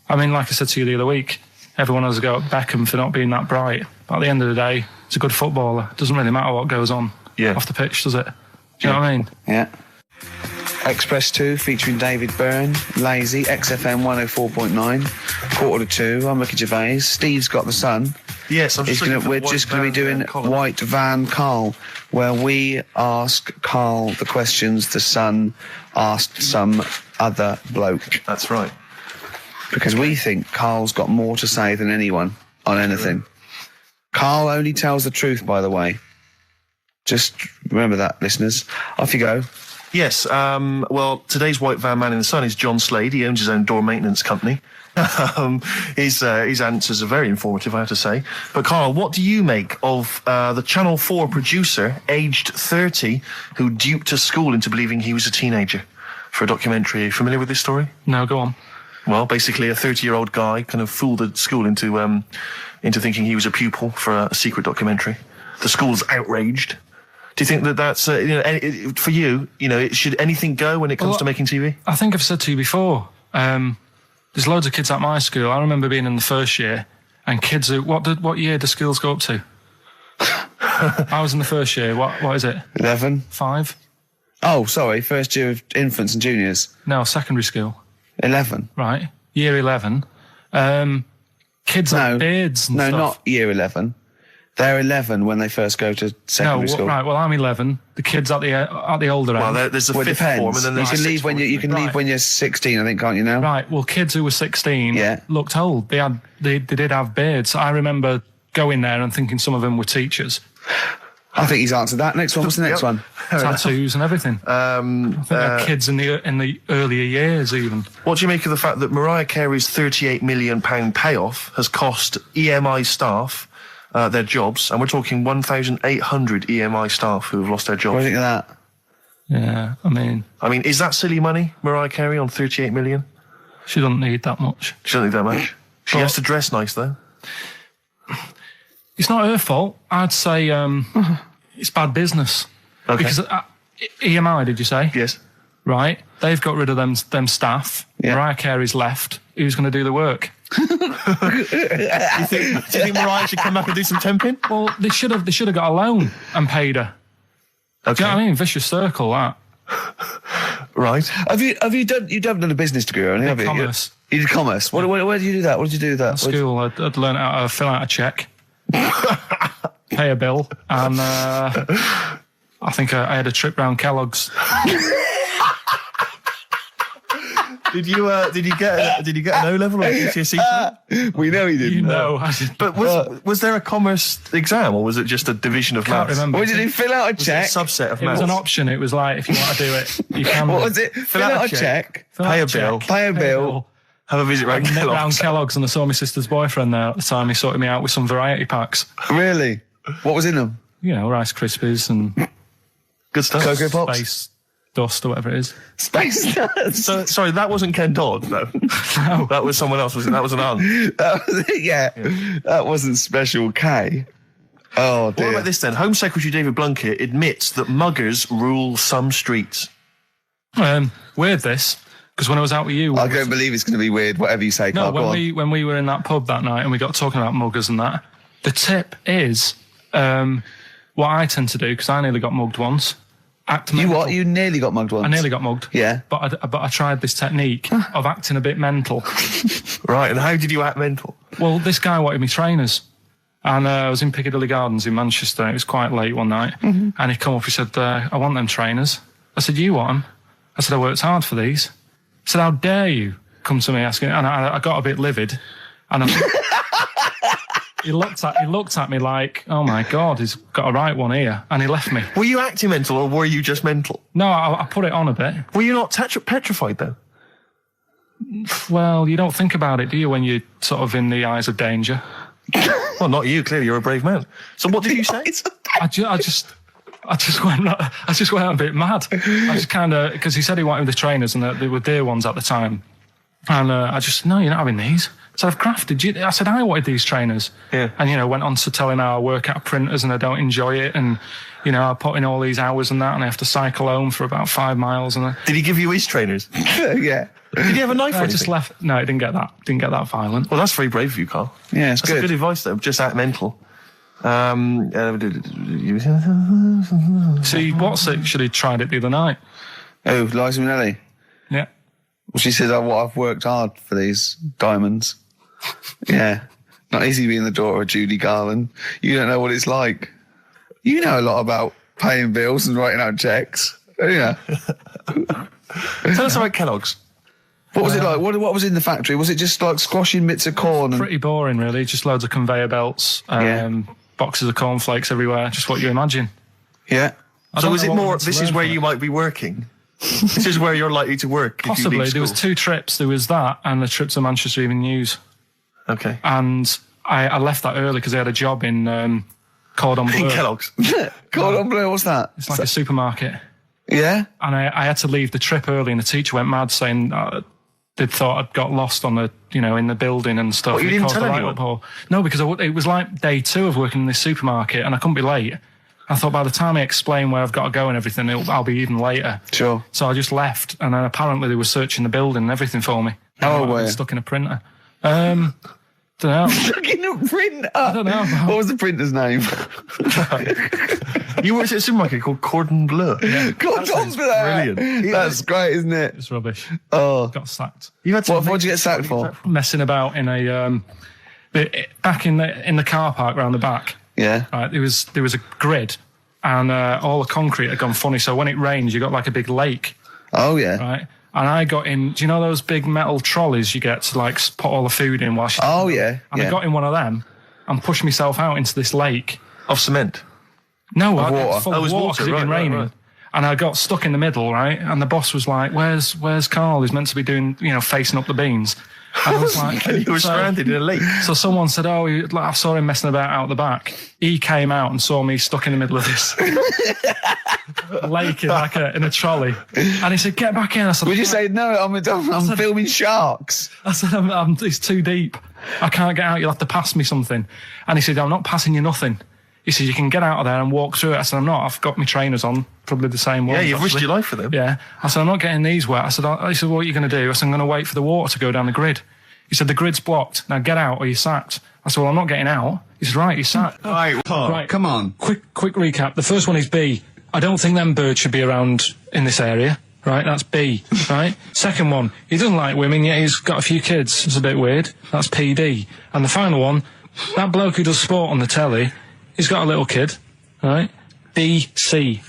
I mean, like I said to you the other week, everyone has a go at Beckham for not being that bright. But at the end of the day, he's a good footballer. It doesn't really matter what goes on off the pitch, does it? Do you know what I mean? Yeah. Express 2 featuring David Byrne, Lazy, XFM 104.9, 1:45. I'm Ricky Gervais. Steve's got the Sun. Yes, we're just going to be doing White Van Carl, where we ask Carl the questions the Sun asked some other bloke. That's right. Because we think Carl's got more to say than anyone on anything. Carl only tells the truth, by the way. Just remember that, listeners. Off you go. Yes, well, today's White Van Man in the Sun is John Slade. He owns his own door maintenance company. His answers are very informative, I have to say. But, Carl, what do you make of the Channel 4 producer, aged 30, who duped a school into believing he was a teenager for a documentary? Are you familiar with this story? No, go on. Well, basically, a 30-year-old guy kind of fooled the school into thinking he was a pupil for a secret documentary. The school's outraged. Do you think that that's, for you, should anything go when it comes to making TV? I think I've said to you before, there's loads of kids at my school. I remember being in the first year, and kids who, what year do schools go up to? I was in the first year. What is it? 11. 5? Oh, sorry, first year of infants and juniors. No, secondary school. 11. Right, year 11. Kids have beards and stuff. No, not year 11. They're 11 when they first go to secondary school. Right. Well, I'm 11. The kids at the older end. Well, there's a fifth form, and then there's you can leave when you're 16, I think, can't you now? Right. Well, kids who were 16 looked old. They did have beards. I remember going there and thinking some of them were teachers. I think he's answered that. Next one. What's the next one? Tattoos and everything. I think they're kids in the earlier years even. What do you make of the fact that Mariah Carey's £38 million payoff has cost EMI staff their jobs, and we're talking 1,800 EMI staff who have lost their jobs? What do you think of that? Yeah, I mean, is that silly money, Mariah Carey, on 38 million? She doesn't need that much. She doesn't need that much. She has to dress nice, though. It's not her fault. I'd say it's bad business. Okay. Because EMI, did you say? Yes. Right. They've got rid of them staff. Yeah. Mariah Carey's left. Who's going to do the work? do you think Mariah should come back and do some temping? Well, they should have got a loan and paid her. Okay. Do you know what I mean? Vicious circle, that. Right. Have you done a business degree or anything? Commerce. You did commerce. Where did you do that? What did you do with that? At school, I'd learned how to fill out a cheque, pay a bill, and I think I had a trip round Kellogg's. Did you get an O level or a GCSE? We know he didn't. You know, but was there a commerce exam, or was it just a division of Can't maths? remember. What did he fill out a check? A subset of It maths. was an option. It was like, if you want to do it, you can. What was it? Fill out a check. Pay a bill. Pay a bill. Have a visit round Kellogg's. Round Kellogg's, and I saw my sister's boyfriend there at the time. He sorted me out with some variety packs. Really? What was in them? You know, Rice Krispies and Good stuff. Cocoa Pops? Space Dust or whatever it is. Space Nuts. So, sorry, that wasn't Ken Dodd, though. No. That was someone else, wasn't it? That was an aunt. That was it, yeah. That wasn't Special K. Oh, dear. What about this then? Home Secretary David Blunkett admits that muggers rule some streets. Weird this, because when I was out with you... I don't believe it's going to be weird, whatever you say, No, Carl. when we were in that pub that night and we got talking about muggers and that, the tip is what I tend to do, because I nearly got mugged once. Act You mental. what? You nearly got mugged once? I nearly got mugged. Yeah. But I tried this technique of acting a bit mental. Right, and how did you act mental? Well, this guy wanted me trainers. And I was in Piccadilly Gardens in Manchester. It was quite late one night. Mm-hmm. And he come up, he said, I want them trainers. I said, you want them? I said, I worked hard for these. He said, how dare you come to me asking? And I got a bit livid. And I he looked at me like, oh my God, he's got a right one here, and he left me. Were you acting mental or were you just mental? No, I put it on a bit. Were you not petrified though? Well, you don't think about it, do you, when you're sort of in the eyes of danger? Well, not you. Clearly, you're a brave man. So, what did you say? I just went a bit mad. I just kind of, because he said he wanted the trainers and they were dear ones at the time, and I just, no, you're not having these. So I've crafted you. I said I wanted these trainers. Yeah. And went on to telling how I work at printers and I don't enjoy it, and I put in all these hours and that, and I have to cycle home for about 5 miles. And did he give you his trainers? Yeah. Did he have a knife? I just left. No, it didn't get that. Didn't get that violent. Well, that's very brave of you, Carl. Yeah, it's that's good. Good advice though. Just act mental. See, what's actually tried it the other night. Oh, Liza Minnelli. Yeah. Well, she says, I've worked hard for these diamonds. Yeah. Not easy being the daughter of Judy Garland. You don't know what it's like. You know a lot about paying bills and writing out checks. Don't you? Tell us about Kellogg's. What was it like? What was in the factory? Was it just like squashing bits of corn? And... Pretty boring, really. Just loads of conveyor belts, boxes of cornflakes everywhere. Just what you imagine. Yeah. So is it more, this is where you might be working? This is where you're likely to work? Possibly. There was 2 trips. There was that and the trip to Manchester Evening News. Okay. And I left that early because I had a job in Cordon Bleu. In Kellogg's. Cordon Bleu, what's that? It's like a supermarket. Yeah? And I had to leave the trip early, and the teacher went mad saying they'd thought I'd got lost on the, in the building and stuff. What, you didn't tell anyone? No, because it was like day 2 of working in this supermarket, and I couldn't be late. I thought by the time I explain where I've got to go and everything, I'll be even later. Sure. So I just left, and then apparently they were searching the building and everything for me. Oh, I were was you? stuck in a printer. Don't know. Stuck in a printer? I don't know. What was the printer's name? You worked at a supermarket called Cordon Bleu. Yeah. Cordon Bleu! Brilliant. That's great, isn't it? It's rubbish. Oh. Got sacked. What did you get sacked for? Messing about in a back in the car park round the back. Yeah. Right, there was a grid, and all the concrete had gone funny. So when it rains, you got like a big lake. Oh yeah. Right. And I got in. Do you know those big metal trolleys you get to like put all the food in while? Oh yeah. And I got in one of them and pushed myself out into this lake of cement. No, water. Full of water. It'd been raining. Right. And I got stuck in the middle, right? And the boss was like, "Where's Carl? He's meant to be doing, facing up the beans." And I was like, "You were stranded in a lake." So someone said, "Oh, I saw him messing about out the back." He came out and saw me stuck in the middle of this lake in a trolley, and he said, "Get back in." I said, "Would you say no? I'm filming sharks." I said, "It's too deep. I can't get out. You'll have to pass me something." And he said, "I'm not passing you nothing." He said, "You can get out of there and walk through it." I said, "I'm not. I've got my trainers on, probably the same ones." Yeah, you've risked your life for them. Yeah. I said, "I'm not getting these wet." He said, "What are you going to do?" I said, "I'm going to wait for the water to go down the grid." He said, "The grid's blocked. Now get out or you're sacked." I said, "Well, I'm not getting out." He said, "Right, you're sacked." Right, come on. Quick recap. The first one is B. I don't think them birds should be around in this area. Right, that's B. Right. Second one, he doesn't like women, yet he's got a few kids. It's a bit weird. That's PD. And the final one, that bloke who does sport on the telly, he's got a little kid. Right? BC.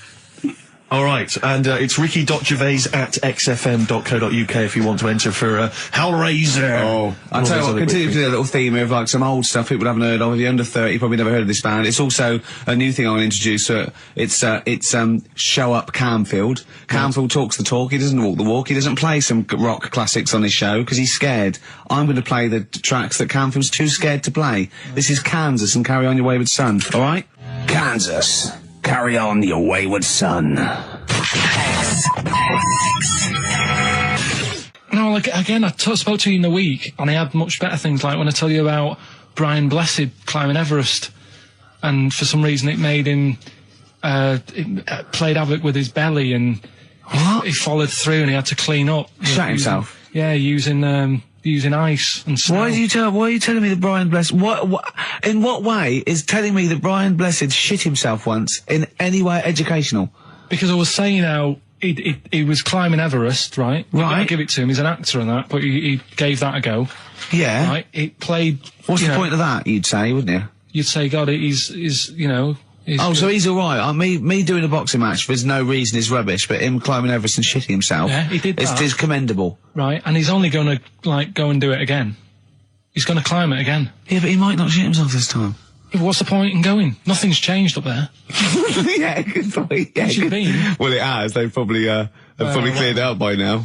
All right, and it's ricky.gervais@xfm.co.uk if you want to enter for Hellraiser. Oh, I'll tell you what, continue to do a little theme of like some old stuff people haven't heard of. If you're under 30, you probably never heard of this band. It's also a new thing I want to introduce. It's Show Up Camfield. Camfield talks the talk, he doesn't walk the walk. He doesn't play some rock classics on his show because he's scared. I'm going to play the tracks that Camfield's too scared to play. This is Kansas and Carry On Your Wayward Son, all right? Kansas. Carry on your wayward son. No, like, again, I spoke to you in the week, and I had much better things, like when I tell you about Brian Blessed climbing Everest, and for some reason it made him, it played havoc with his belly, and he followed through, and he had to clean up. Shut himself? Yeah, using ice and snow. Why are you telling me that Brian Blessed... in what way is telling me that Brian Blessed shit himself once in any way educational? Because I was saying how he was climbing Everest, right? Right. I give it to him, he's an actor and that, but he gave that a go. Yeah. Right? It played... What's the point of that, you'd say, wouldn't you? You'd say, God, he's so he's all right. Me doing a boxing match, there's no reason is rubbish, but him climbing Everest and shitting himself, yeah, he did that. It's commendable. Right, and he's only going to, go and do it again. He's going to climb it again. Yeah, but he might not shit himself this time. Yeah, but what's the point in going? Nothing's changed up there. Yeah, good point. Yeah, Where's you been? Well, it has. They've probably cleared it out by now.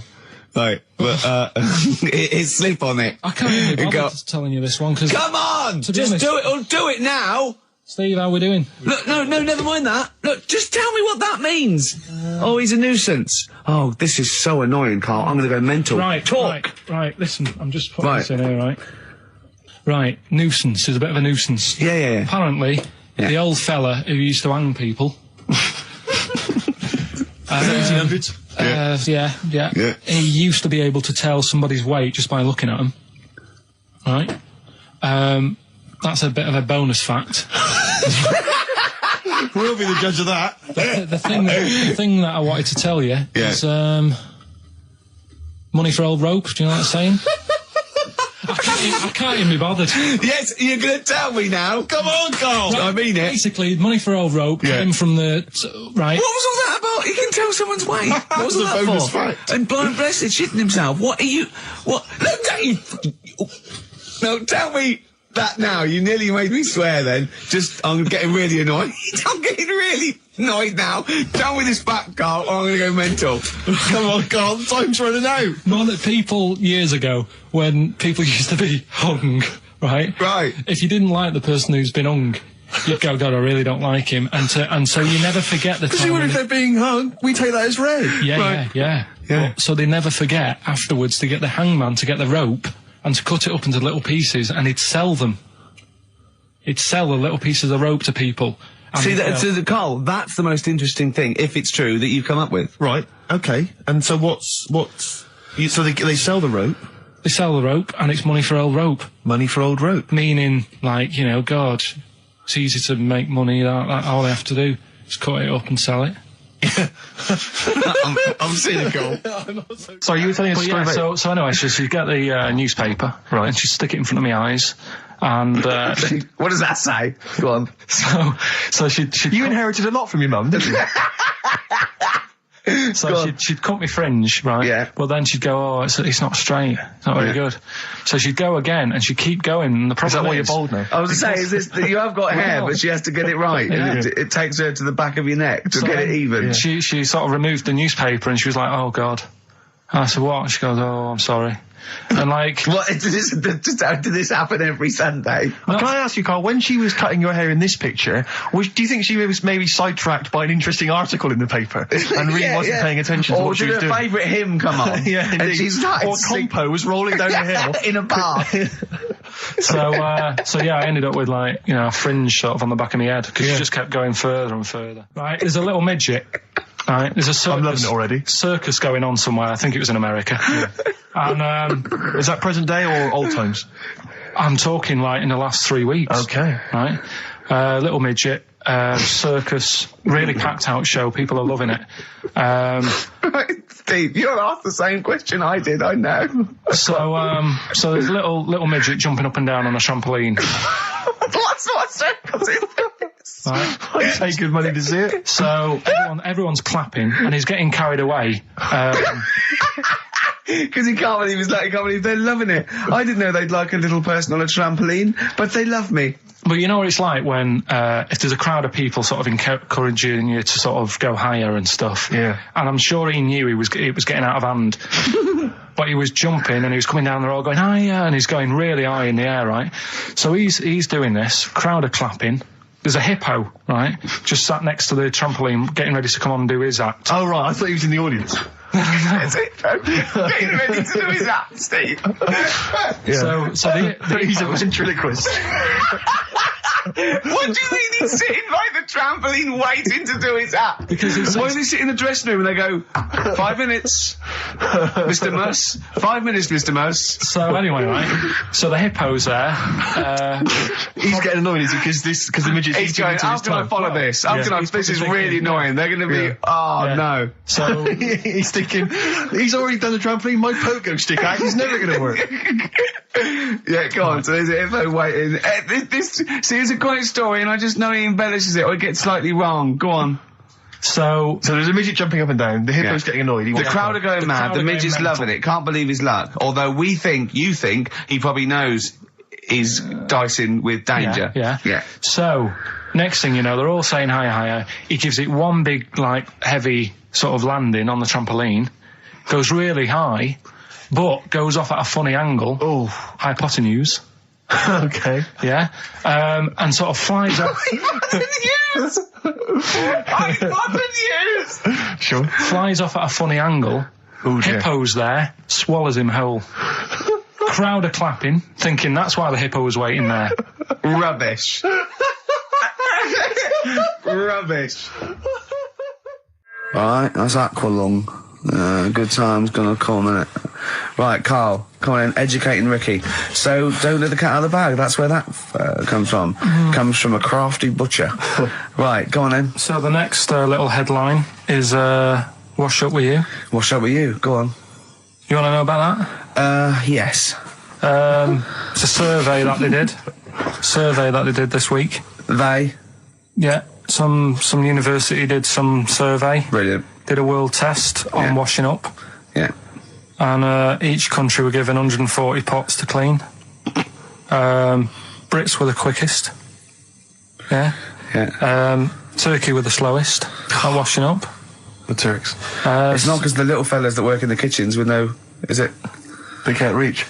Right, but it's slip on it. I can't even be bothered telling you this one because. Come on, just do it. Or do it now. Steve, how we doing? Look, no, never mind that. Look, just tell me what that means. Oh, he's a nuisance. Oh, this is so annoying, Carl. I'm going to go mental. Right, talk. Right. Listen, I'm just putting this in here, right? Right, nuisance is a bit of a nuisance. Yeah. Apparently, the old fella who used to hang people. 1800s. Yeah. He used to be able to tell somebody's weight just by looking at them. Right? That's a bit of a bonus fact. We'll be the judge of that. The thing that I wanted to tell you is money for old rope. Do you know what I'm saying? I can't even be bothered. Yes, you're going to tell me now. Come on, Carl. Right, I mean it. Basically, money for old rope came from the... Right. What was all that about? You can tell someone's weight. What was all that bonus for? fact. And blind blessed shitting himself. What are you... What? No, Dave! No, tell me that now. You nearly made me swear then. I'm getting really annoyed. I'm getting really annoyed now. Tell me this back, Carl, or I'm going to go mental. Come on, Carl, time's running out. More that people years ago, when people used to be hung, right? Right. If you didn't like the person who's been hung, you'd go, God, I really don't like him. And so you never forget the time. Because if they're being hung, we take that as read. Yeah. So they never forget afterwards to get the hangman to get the rope and to cut it up into little pieces, and he'd sell them. He'd sell the little pieces of rope to people. See, Carl, that's the most interesting thing, if it's true, that you've come up with. Right, okay. And so so they sell the rope? They sell the rope, and it's money for old rope. Money for old rope? Meaning, like, God, it's easy to make money, that all they have to do is cut it up and sell it. I'm cynical. Sorry, you were telling us a story about... So anyway, she'd get the newspaper, right, and she'd stick it in front of my eyes, and... what does that say? Go on. So she'd... You inherited a lot from your mum, didn't you? So she'd cut me fringe, right? Yeah. But then she'd go, it's not straight. It's not very good. So she'd go again, and she'd keep going. And the problem is that why you're bald now? I was going to say, is this that you have got hair, but she has to get it right. Yeah. It takes her to the back of your neck to get it even. Yeah. She sort of removed the newspaper, and she was like, oh, God. And I said, what? She goes, oh, I'm sorry. And like... What, did this happen every Sunday? Can I ask you, Carl, when she was cutting your hair in this picture, do you think she was maybe sidetracked by an interesting article in the paper and really wasn't paying attention to what she was doing? Or did her favourite hymn come on? Yeah, and she started or Compo was rolling down the hill. in a bath. So I ended up with a fringe sort of on the back of my head because she just kept going further and further. Right, there's a little midget. Right, there's a circus. I'm loving it already. Circus going on somewhere. I think it was in America. Yeah. And is that present day or old times? I'm talking in the last 3 weeks. Okay. Right, little midget. Circus, really packed out show. People are loving it. Right, Steve, you're asked the same question I did. I know. So there's a little midget jumping up and down on a trampoline. That's what circus is. Right. I'd pay good money to see it. So everyone's clapping, and he's getting carried away. Because he can't believe they're loving it. I didn't know they'd like a little person on a trampoline, but they love me. But you know what it's like when, if there's a crowd of people sort of encouraging you to sort of go higher and stuff. Yeah. And I'm sure he knew it was getting out of hand. But he was jumping and he was coming down the road going higher, and he's going really high in the air, right? So he's doing this, crowd are clapping. There's a hippo, right, just sat next to the trampoline, getting ready to come on and do his act. Oh, right, I thought he was in the audience. There's a hippo getting ready to do his act, Steve. Yeah. So he's a ventriloquist. What do you mean he's sitting by the trampoline waiting to do his act? Because why does he sit in the dressing room and they go, 5 minutes, Mr. Mouse, 5 minutes, Mr. Mouse. So anyway, right, so the hippo's there. He's getting annoyed, is he? Because the midget's he's going, how can I follow this? This is really annoying. They're going to be, no. So he's thinking, he's already done the trampoline, my pogo stick out, he's never going to work. Yeah, go on. So there's a hippo waiting. See, it's a great story, and I just know he embellishes it or it gets slightly wrong. Go on. So there's a midget jumping up and down. The hippo's getting annoyed. The crowd are going mad. The midget's loving it. Can't believe his luck. Although you think he probably knows is dicing with danger. Yeah. So, next thing you know, they're all saying higher. He gives it one big, like, heavy sort of landing on the trampoline, goes really high, but goes off at a funny angle. Oh. Hypotenuse. Okay. Yeah. And sort of flies up. Hypotenuse! Sure. Flies off at a funny angle. Oh, dear. Hippo's there, swallows him whole. Crowd are clapping, thinking that's why the hippo was waiting there. Rubbish. Rubbish. Right, that's Aqualung. Good time's gonna come, innit? Right, Carl, come on in, educating Ricky. So, don't let the cat out of the bag, that's where that comes from. Comes from a crafty butcher. Right, go on then. So the next little headline is Wash Up With You. What's up with you? Go on. You want to know about that? Yes. It's a survey that they did this week. They. Yeah, some university did some survey. Brilliant. Did a world test on washing up, Yeah. and each country were given 140 pots to clean. Brits were the quickest. Yeah. Yeah. Turkey were the slowest at washing up. The Turks. It's not because the little fellas that work in the kitchens with no, is it? They can't reach.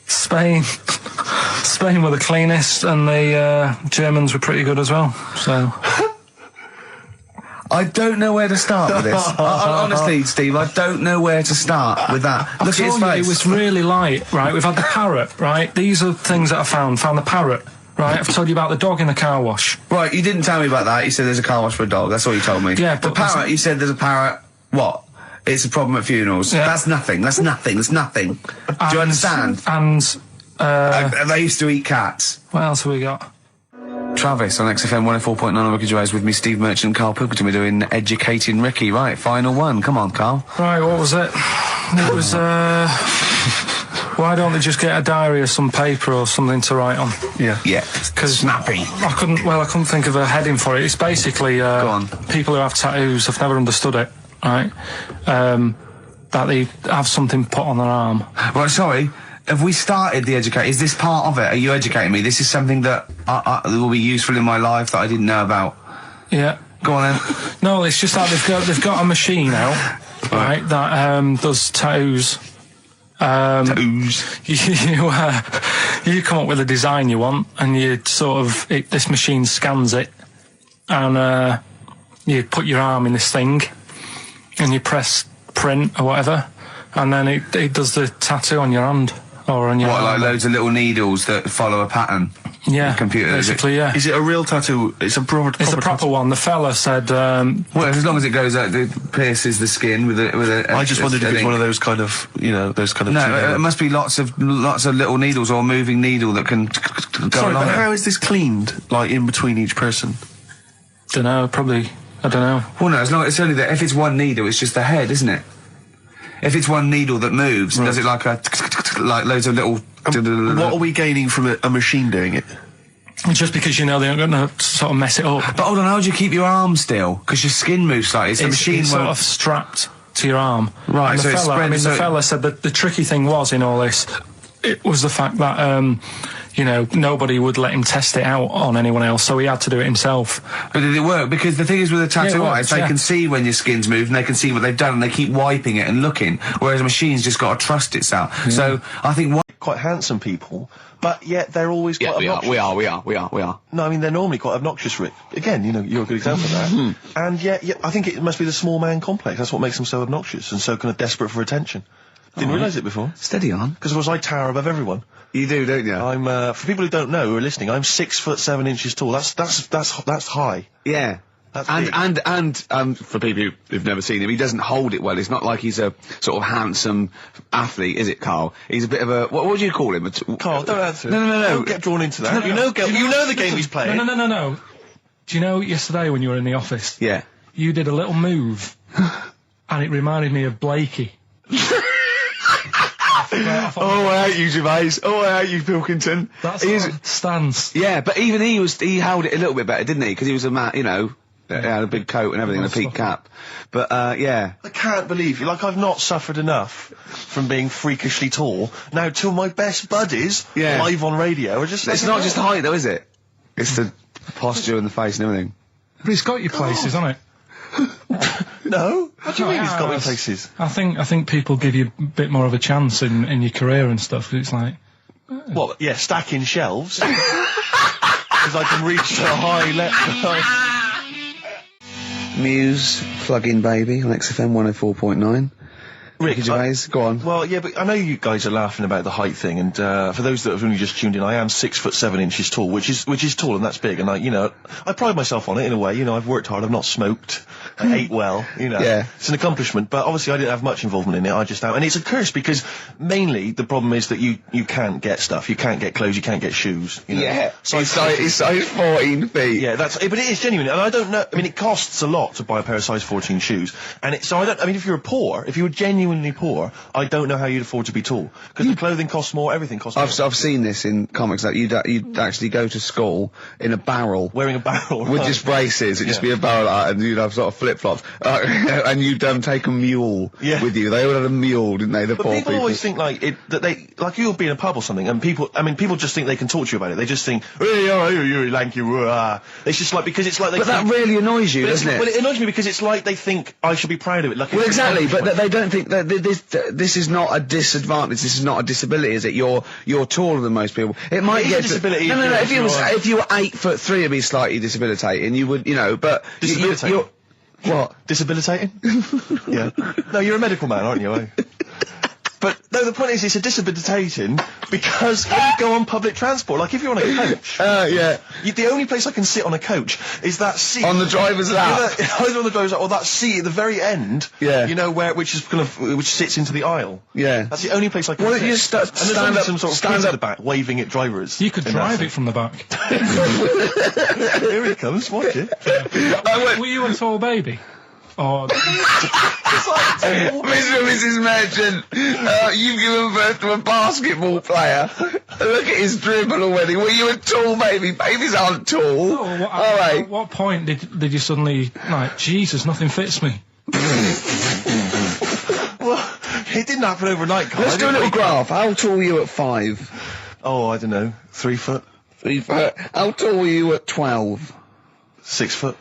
Spain were the cleanest, and the Germans were pretty good as well. So. I don't know where to start with this. Honestly, Steve, I don't know where to start with that. Look at his face. It was really light, right? We've had the parrot, right? These are things that I found. Found the parrot, right? I've told you about the dog in the car wash. Right, you didn't tell me about that. You said there's a car wash for a dog. That's all you told me. Yeah, the but parrot, you said there's a parrot. What? It's a problem at funerals. Yeah. That's nothing. That's nothing. That's nothing. Do you understand? And They used to eat cats. what else have we got? Travis on XFM 104.9 on Ricky Gervais with me, Steve Merchant, Karl Pilkington. We're doing Educating Ricky. Right, final one. Come on, Karl. Right, what was it? It was, why don't they just get a diary or some paper or something to write on? Yeah. Yeah. Because Snappy. I couldn't think of a heading for it. It's basically, Go on. people who have tattoos have never understood it, right? That they have something put on their arm. Right, sorry. Have we started the educate? Is this part of it? Are you educating me? This is something that will be useful in my life that I didn't know about. Yeah. Go on then. No, it's just that they've got a machine out, right, that does tattoos. You come up with a design you want, and you sort of this machine scans it, and you put your arm in this thing, and you press print or whatever, and then it does the tattoo on your hand or on your What, like arm. loads of little needles that follow a pattern? Yeah, The computer, is it? basically, yeah. Is it a real tattoo? It's a proper. It's a proper one. The fella said, Well, as long as it goes out, it pierces the skin with a. I just wondered if it's ink. one of those kind of, those kind of. No, it must be lots of little needles or a moving needle that can go Sorry, along but it. how is this cleaned? Like in between each person? I don't know. Well, no, as long it's only that if it's one needle, it's just the head, isn't it? If it's one needle that moves, and does it like loads of little. What are we gaining from a machine doing it? Just because they're not going to sort of mess it up. But hold on, how do you keep your arm still? Because your skin moves slightly. So the machine it's sort won't. of strapped to your arm. Right, And so it's spread, the so- fella said that the tricky thing was in all this, it was the fact that nobody would let him test it out on anyone else, so he had to do it himself. But did it work? Because the thing is with a tattoo Yeah, it artist, works, they can see when your skin's moved and they can see what they've done and they keep wiping it and looking. Whereas a machine's just got to trust itself. Yeah. So I think quite handsome people, but yet they're always quite obnoxious. we are. No, I mean, they're normally quite obnoxious, Rick. Again, you're a good example of that. And yet, I think it must be the small man complex. That's what makes them so obnoxious and so kind of desperate for attention. Didn't realise it before. steady on. Because, of course, I tower above everyone. You do, don't you? I'm, for people who don't know, who are listening, I'm 6'7" tall. That's high. Yeah. That's big. And for people who've never seen him, he doesn't hold it well. It's not like he's a sort of handsome athlete, is it, Carl? He's a bit of a what would you call him? Carl, don't answer. No. Don't get drawn into that. You know the game he's playing. No. Do you know yesterday when you were in the office? Yeah. You did a little move, and it reminded me of Blakey. Oh, I hate you, Gervais. Oh, I hate you, Pilkington. That's his stance. Yeah, but even he held it a little bit better, didn't he? Because he was a man, Yeah, a big coat and everything, and a peak cap. But, yeah. I can't believe you. Like, I've not suffered enough from being freakishly tall. Now, two of my best buddies, Yeah. live on radio, are just like... It's not just height, though, is it? It's the posture and the face and everything. But it's got your places, hasn't it? No? What do you mean it's got me Yes. places? I think people give you a bit more of a chance in your career and stuff. 'Cause it's like, What, yeah, stacking shelves? Because I can reach to a high level. Muse, Plug-in Baby on XFM 104.9. Rick, Gervais, go on. Well, yeah, but I know you guys are laughing about the height thing, and for those that have only just tuned in, I am 6'7" tall, which is tall and that's big, and I pride myself on it in a way. I've worked hard, I've not smoked, I ate well, Yeah. It's an accomplishment, but obviously I didn't have much involvement in it. I just and it's a curse because mainly the problem is that you can't get stuff, you can't get clothes, you can't get shoes. Yeah. So It's size 14 feet. yeah, but it is genuine, and I don't know. I mean, it costs a lot to buy a pair of size 14 shoes, and if you were genuinely poor, I don't know how you'd afford to be tall because the clothing costs more, everything costs more. I've seen this in comics that you'd actually go to school in a barrel. Wearing a barrel With right. just braces, it'd just be a barrel and you'd have sort of flip-flops. And you'd take a mule with you. They all had a mule, didn't they, the But poor people always think you'll be in a pub or something, and people just think they can talk to you about it. They just think, hey, oh, you're lanky, It's just like, because it's like they But think, that really annoys you, doesn't it? Well, it annoys me because it's like they think I should be proud of it. Like, Well, exactly, but they don't think that this is not a disadvantage. This is not a disability, is it? You're taller than most people. It might It is get a disability No. if If you were 8'3", it'd be slightly debilitating. You would, but Disabilitating? you're what? Disabilitating? Yeah. No, you're a medical man, aren't you? Eh? But no, the point is, it's a disabilitating because when you go on public transport, like if you're on a coach, Yeah. the only place I can sit on a coach is that seat On the driver's lap. either on the driver's lap or that seat at the very end. Yeah. Which sits into the aisle. Yeah. That's the only place I can. Well, sit. you stand and there's up, only some sort of stand kids up. at the back waving at drivers. you could in drive that it from the back. Here he comes. Watch it. Were you a tall baby? Or Mr. and Mrs. Merchant, you've given birth to a basketball player. Look at his dribble already. Were you a tall baby? Babies aren't tall. at what point did you suddenly Jesus, nothing fits me? Well, it didn't happen overnight, Carl. Let's do a little graph. How tall were you at 5? Oh, I don't know. 3 foot, 3 foot. How tall were you at 12? 6 foot.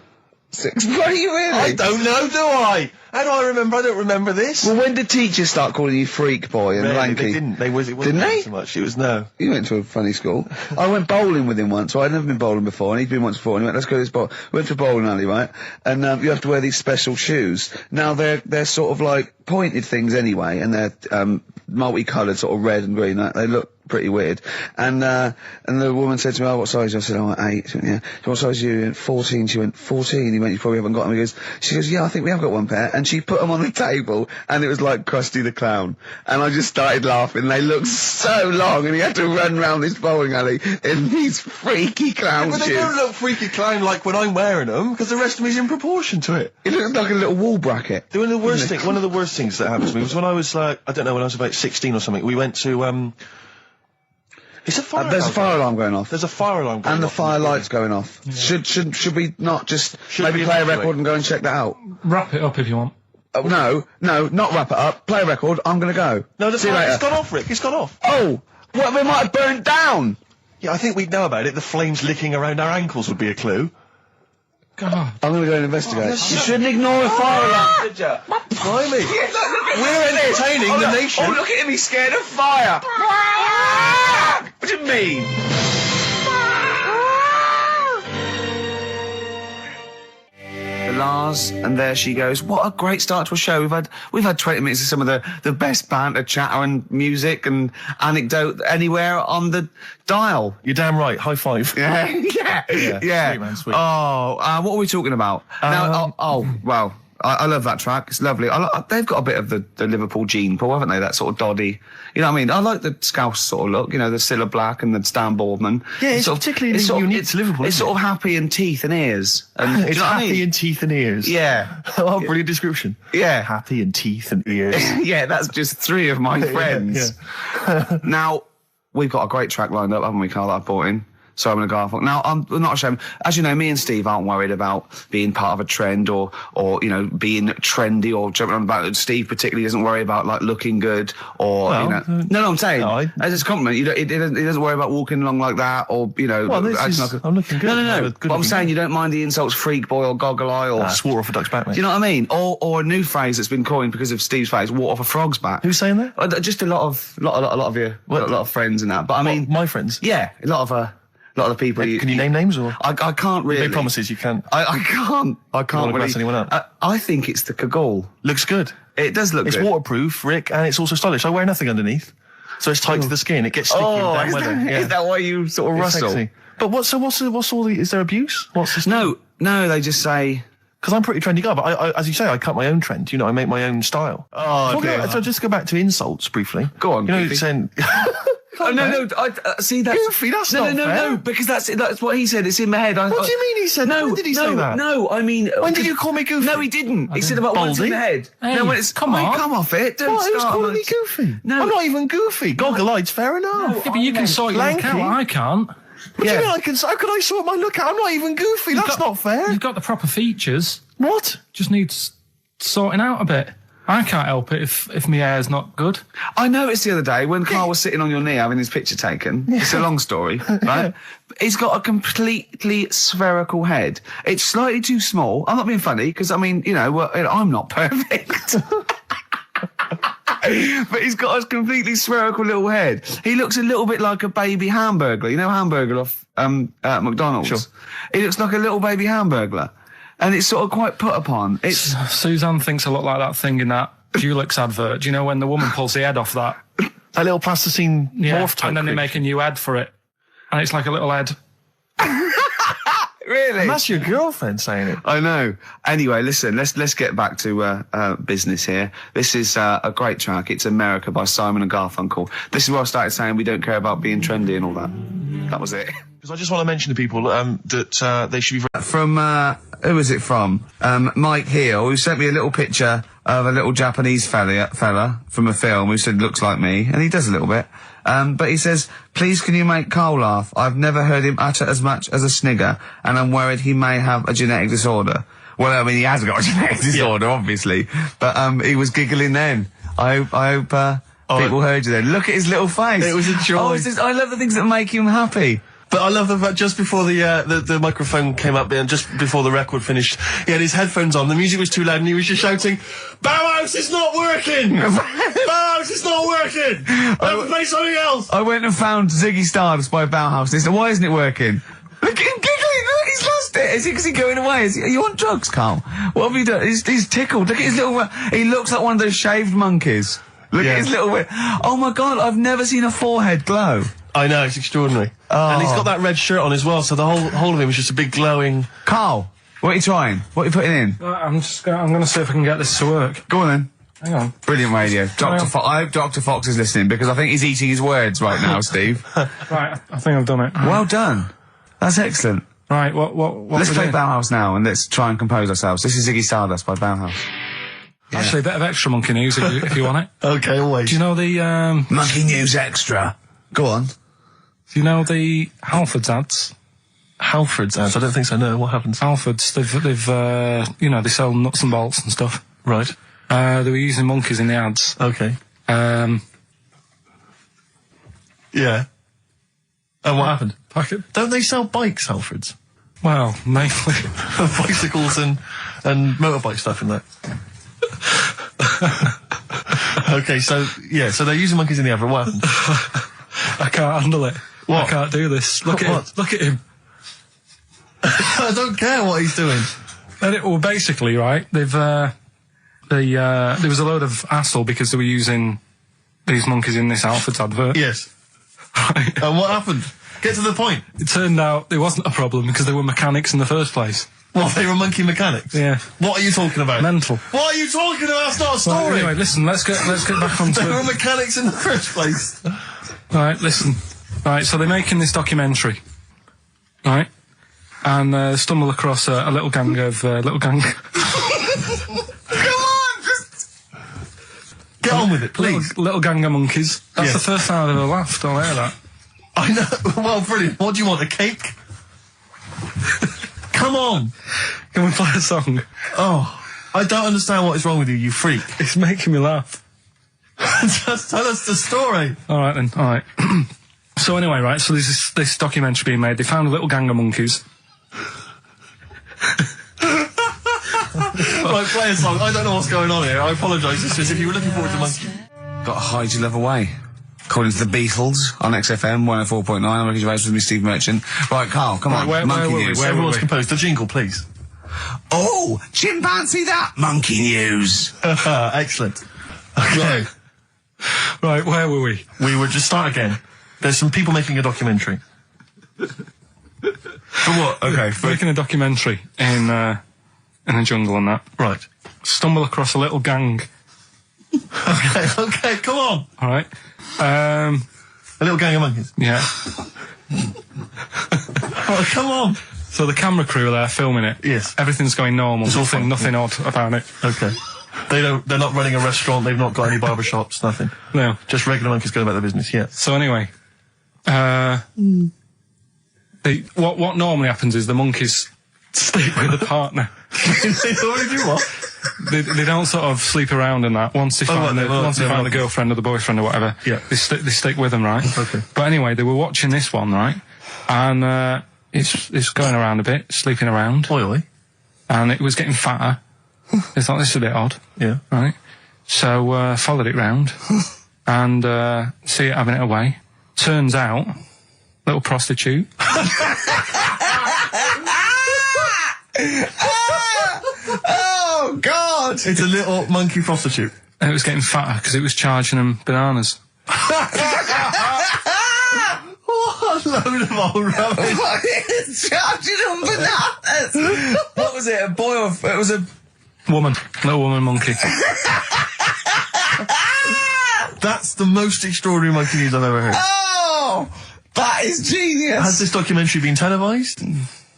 6. Were you really? I don't know, do I? How do I remember? I don't remember this. Well, when did teachers start calling you freak boy and Rarely, lanky? they didn't. It wasn't Didn't they? so much. It was no. You went to a funny school. I went bowling with him once, so I'd never been bowling before, and he'd been once before, and he went, let's go to this bowl. We went to a bowling alley, right? And you have to wear these special shoes. Now, they're sort of like pointed things anyway, and they're multicoloured, sort of red and green. They look pretty weird. And the woman said to me, oh, what size? I said, oh, 8. She went, yeah. So what size are you? 14. She went, 14. He went, you probably haven't got them. She goes, yeah, I think we have got one pair. And she put them on the table, and it was like Krusty the Clown. And I just started laughing. They looked so long, and he had to run round this bowling alley in these freaky clown But shoes. they don't look freaky clown like when I'm wearing them, because the rest of me's in proportion to it. It looked like a little wall bracket. One of the worst things that happened to me was when I was when I was about 16 or something. We went to It's a fire There's a alarm. fire alarm going off. There's a fire alarm going And the off. fire light's going off. Yeah. Should we not just Should maybe we play a evacuate? record and go and check that out? Wrap it up if you want. No, not wrap it up. Play a record. I'm gonna go. No, the See you fire, later. it's gone off, Rick. It's gone off. Oh, what? We might have burned down. Yeah, I think we'd know about it. The flames licking around our ankles would be a clue. God. I'm gonna go and investigate. You shouldn't ignore a fire alarm, did you? Blimey. We're entertaining the nation. Oh, look at him. He's scared of fire. What do you mean? Lars, and there she goes. What a great start to a show. We've had 20 minutes of some of the best banter, chatter and music and anecdote anywhere on the dial. You're damn right. High five. Yeah. Sweet, man, sweet. Oh, what are we talking about? Well, I love that track. It's lovely. They've got a bit of the Liverpool gene pool, haven't they? That sort of doddy. You know what I mean? I like the Scouse sort of look. You know, the Cilla Black and the Stan Boardman. Yeah, it's particularly unique to Liverpool, It's isn't sort it? of happy in teeth and ears. And, do It's you know what I happy mean? in teeth and ears. Yeah. Oh, brilliant description. Yeah. Happy in teeth and ears. Yeah, that's just 3 of my friends. Now, we've got a great track lined up, haven't we, Carl, that I brought in? Simon and Garfunkel. Now, I'm not ashamed. As you know, me and Steve aren't worried about being part of a trend or you know, being trendy or jumping on about it. Steve particularly doesn't worry about, like, looking good or, Well, you know. No, I'm saying, no, as a compliment, he doesn't worry about walking along like that or, you know. Well, I'm looking good. No. Good But I'm looking saying good. you don't mind the insults freak boy or goggle eye or... Swore off a duck's back, mate. Do you know what I mean? Or a new phrase that's been coined because of Steve's face, walk off a frog's back. Who's saying that? Just a lot of your, a lot of friends and that. But I mean, my friends. yeah, a lot of the people. Can you name names or? I can't really. Make promises you can't. I can't wanna really. mess anyone up? I think it's the Kagul. Looks good. It does look It's good. waterproof, Rick, and it's also stylish. I wear nothing underneath, so it's tight to the skin. It gets sticky in bad weather. Is that why you sort of It's rustle? sexy. But what's all the? Is there abuse? What's this? No, they just say. Because I'm a pretty trendy guy, but I, as you say, I cut my own trend. You know, I make my own style. Oh, dear. So just go back to insults briefly. Go on, You know, Goofy. saying. Oh, no, I see that's... Goofy, that's no, not fair. No, because that's what he said. It's in my head. What do you mean he said that? No, When did he say that? No, I mean... When did you call me Goofy? No, he didn't. He said about what's in Baldy? the head. Hey, no, when it's... come on. Come off it. Don't What? Who's start. calling me Goofy? No. I'm not even Goofy. Goggle-eyed's fair enough. Yeah, but you can sort your look lanky. out. I can't. What do you mean how can I sort my look out? I'm not even Goofy. That's not fair. You've got the proper features. What? Just needs sorting out a bit. I can't help it if my hair's not good. I noticed the other day when Carl was sitting on your knee having his picture taken. It's a long story, right? He's got a completely spherical head. It's slightly too small. I'm not being funny because, I mean, you know, I'm not perfect. But he's got a completely spherical little head. He looks a little bit like a baby hamburger. You know Hamburger off McDonald's? Sure. He looks like a little baby hamburger. And it's sort of quite put upon. It's Suzanne thinks I look like that thing in that Dulux advert. Do you know when the woman pulls the head off that? A little plasticine morph type. And then they creature. make a new head for it. And it's like a little head. really. And that's your girlfriend saying it. I know. Anyway, listen, let's get back to business here. This is a great track. It's America by Simon and Garfunkel. This is where I started saying we don't care about being trendy and all that. That was it. Because I just want to mention to people that they should be... From, who was it from? Mike Heel, who sent me a little picture of a little Japanese fella from a film who said looks like me, and he does a little bit. But he says, please can you make Carl laugh? I've never heard him utter as much as a snigger, and I'm worried he may have a genetic disorder. Well, I mean, he has got a genetic disorder, obviously, but he was giggling then. I hope people heard you then. Look at his little face. It was a joy. Oh, I love the things that make him happy. But I love the fact just before the microphone came up and just before the record finished, he had his headphones on, the music was too loud and he was just shouting, Bauhaus is not working! Bauhaus is not working! Let's play something else! I went and found Ziggy Stardust by Bauhaus and he said, why isn't it working? Look at him giggling, look, he's lost it. Is he going away? Are you on drugs, Carl? What have you done? He's tickled. Look at his little, he looks like one of those shaved monkeys. Look at his little, oh my God, I've never seen a forehead glow. I know, it's extraordinary. Oh. And he's got that red shirt on as well, so the whole of him is just a big glowing... Carl, what are you trying? What are you putting in? I'm going to see if I can get this to work. Go on then. Hang on. Brilliant radio. I hope Dr. Fox is listening because I think he's eating his words right now, Steve. Right, I think I've done it. Well done. That's excellent. Right, what Let's we're play doing? Bauhaus now and let's try and compose ourselves. This is Ziggy Stardust by Bauhaus. Actually, a bit of extra monkey news if you want it. Okay, always. Do you know the Monkey News Extra. Go on. Do you know the Halfords ads? Halford's ads? I don't think so, no. What happens? Halfords, they've you know, they sell nuts and bolts and stuff. Right. They were using monkeys in the ads. Okay. Um, Yeah. And what happened? Packet. Don't they sell bikes, Halford's? Well, mainly. Bicycles and motorbike stuff in that. Okay, so they're using monkeys in the advert. What happened? I can't handle it. What? I can't do this. Look at What? him. Look at him. I don't care what he's doing. Well, basically, right, there was a load of hassle because they were using these monkeys in this Halfords advert. Yes. Right. And what happened? Get to the point. It turned out there wasn't a problem because they were mechanics in the first place. Well, they were monkey mechanics. Yeah. What are you talking about? Mental. What are you talking about? That's not a Right, story. anyway, listen, let's get back onto They were it. mechanics in the first place. Right, listen. Right, so they're making this documentary. Right? And stumble across a little gang of Come on! Get on with it, please. little gang of monkeys. That's Yes. the first time I've ever laughed. I'll hear that. I know. Well, brilliant. What do you want? A cake? Come on. Can we play a song? Oh, I don't understand what is wrong with you freak. It's making me laugh. Just tell us the story. All right then. All right. So anyway, right. So there's this documentary being made. They found a little gang of monkeys. Right, play a song. I don't know what's going on here. I apologise. It's just if you were looking forward to Monkey. Got a Hide Your Love Away. According to the Beatles on XFM 104.9. I'm Ricky Gervais with me, Steve Merchant. Right, Carl, come on. where Monkey were we? news. Where Everyone's composed. The jingle, please. Oh, chimpanzee that monkey news. Excellent. Okay. Right, where were we? We would just start again. There's some people making a documentary. For what? Okay. Making a documentary in a jungle and that. Right. Stumble across a little gang. Okay, come on. All right. A little gang of monkeys. Yeah. Oh, come on. So the camera crew are there filming it. Yes. Everything's going normal. It's all fine. Nothing odd about it. Okay. They're not running a restaurant, they've not got any barber shops, nothing. No. Just regular monkeys going about their business, yeah. So anyway, what normally happens is the monkeys sleep with the partner. They already do what? They don't sort of sleep around and that. Once they find the girlfriend or the boyfriend or whatever, Yeah. they stick with them, right? Okay. But anyway, they were watching this one, right? And it's going around a bit, sleeping around, Oily. and it was getting fatter. They thought this is a bit odd, Yeah. right? So followed it round and see it having it away. Turns out, little prostitute. Oh, God! It's a little monkey prostitute. And it was getting fatter because it was charging them bananas. What a load of old rubbish. Charging them bananas! What was it, a boy or... It was a... Woman. Little woman monkey. That's the most extraordinary monkey news I've ever heard. Oh! That is genius! Has this documentary been televised?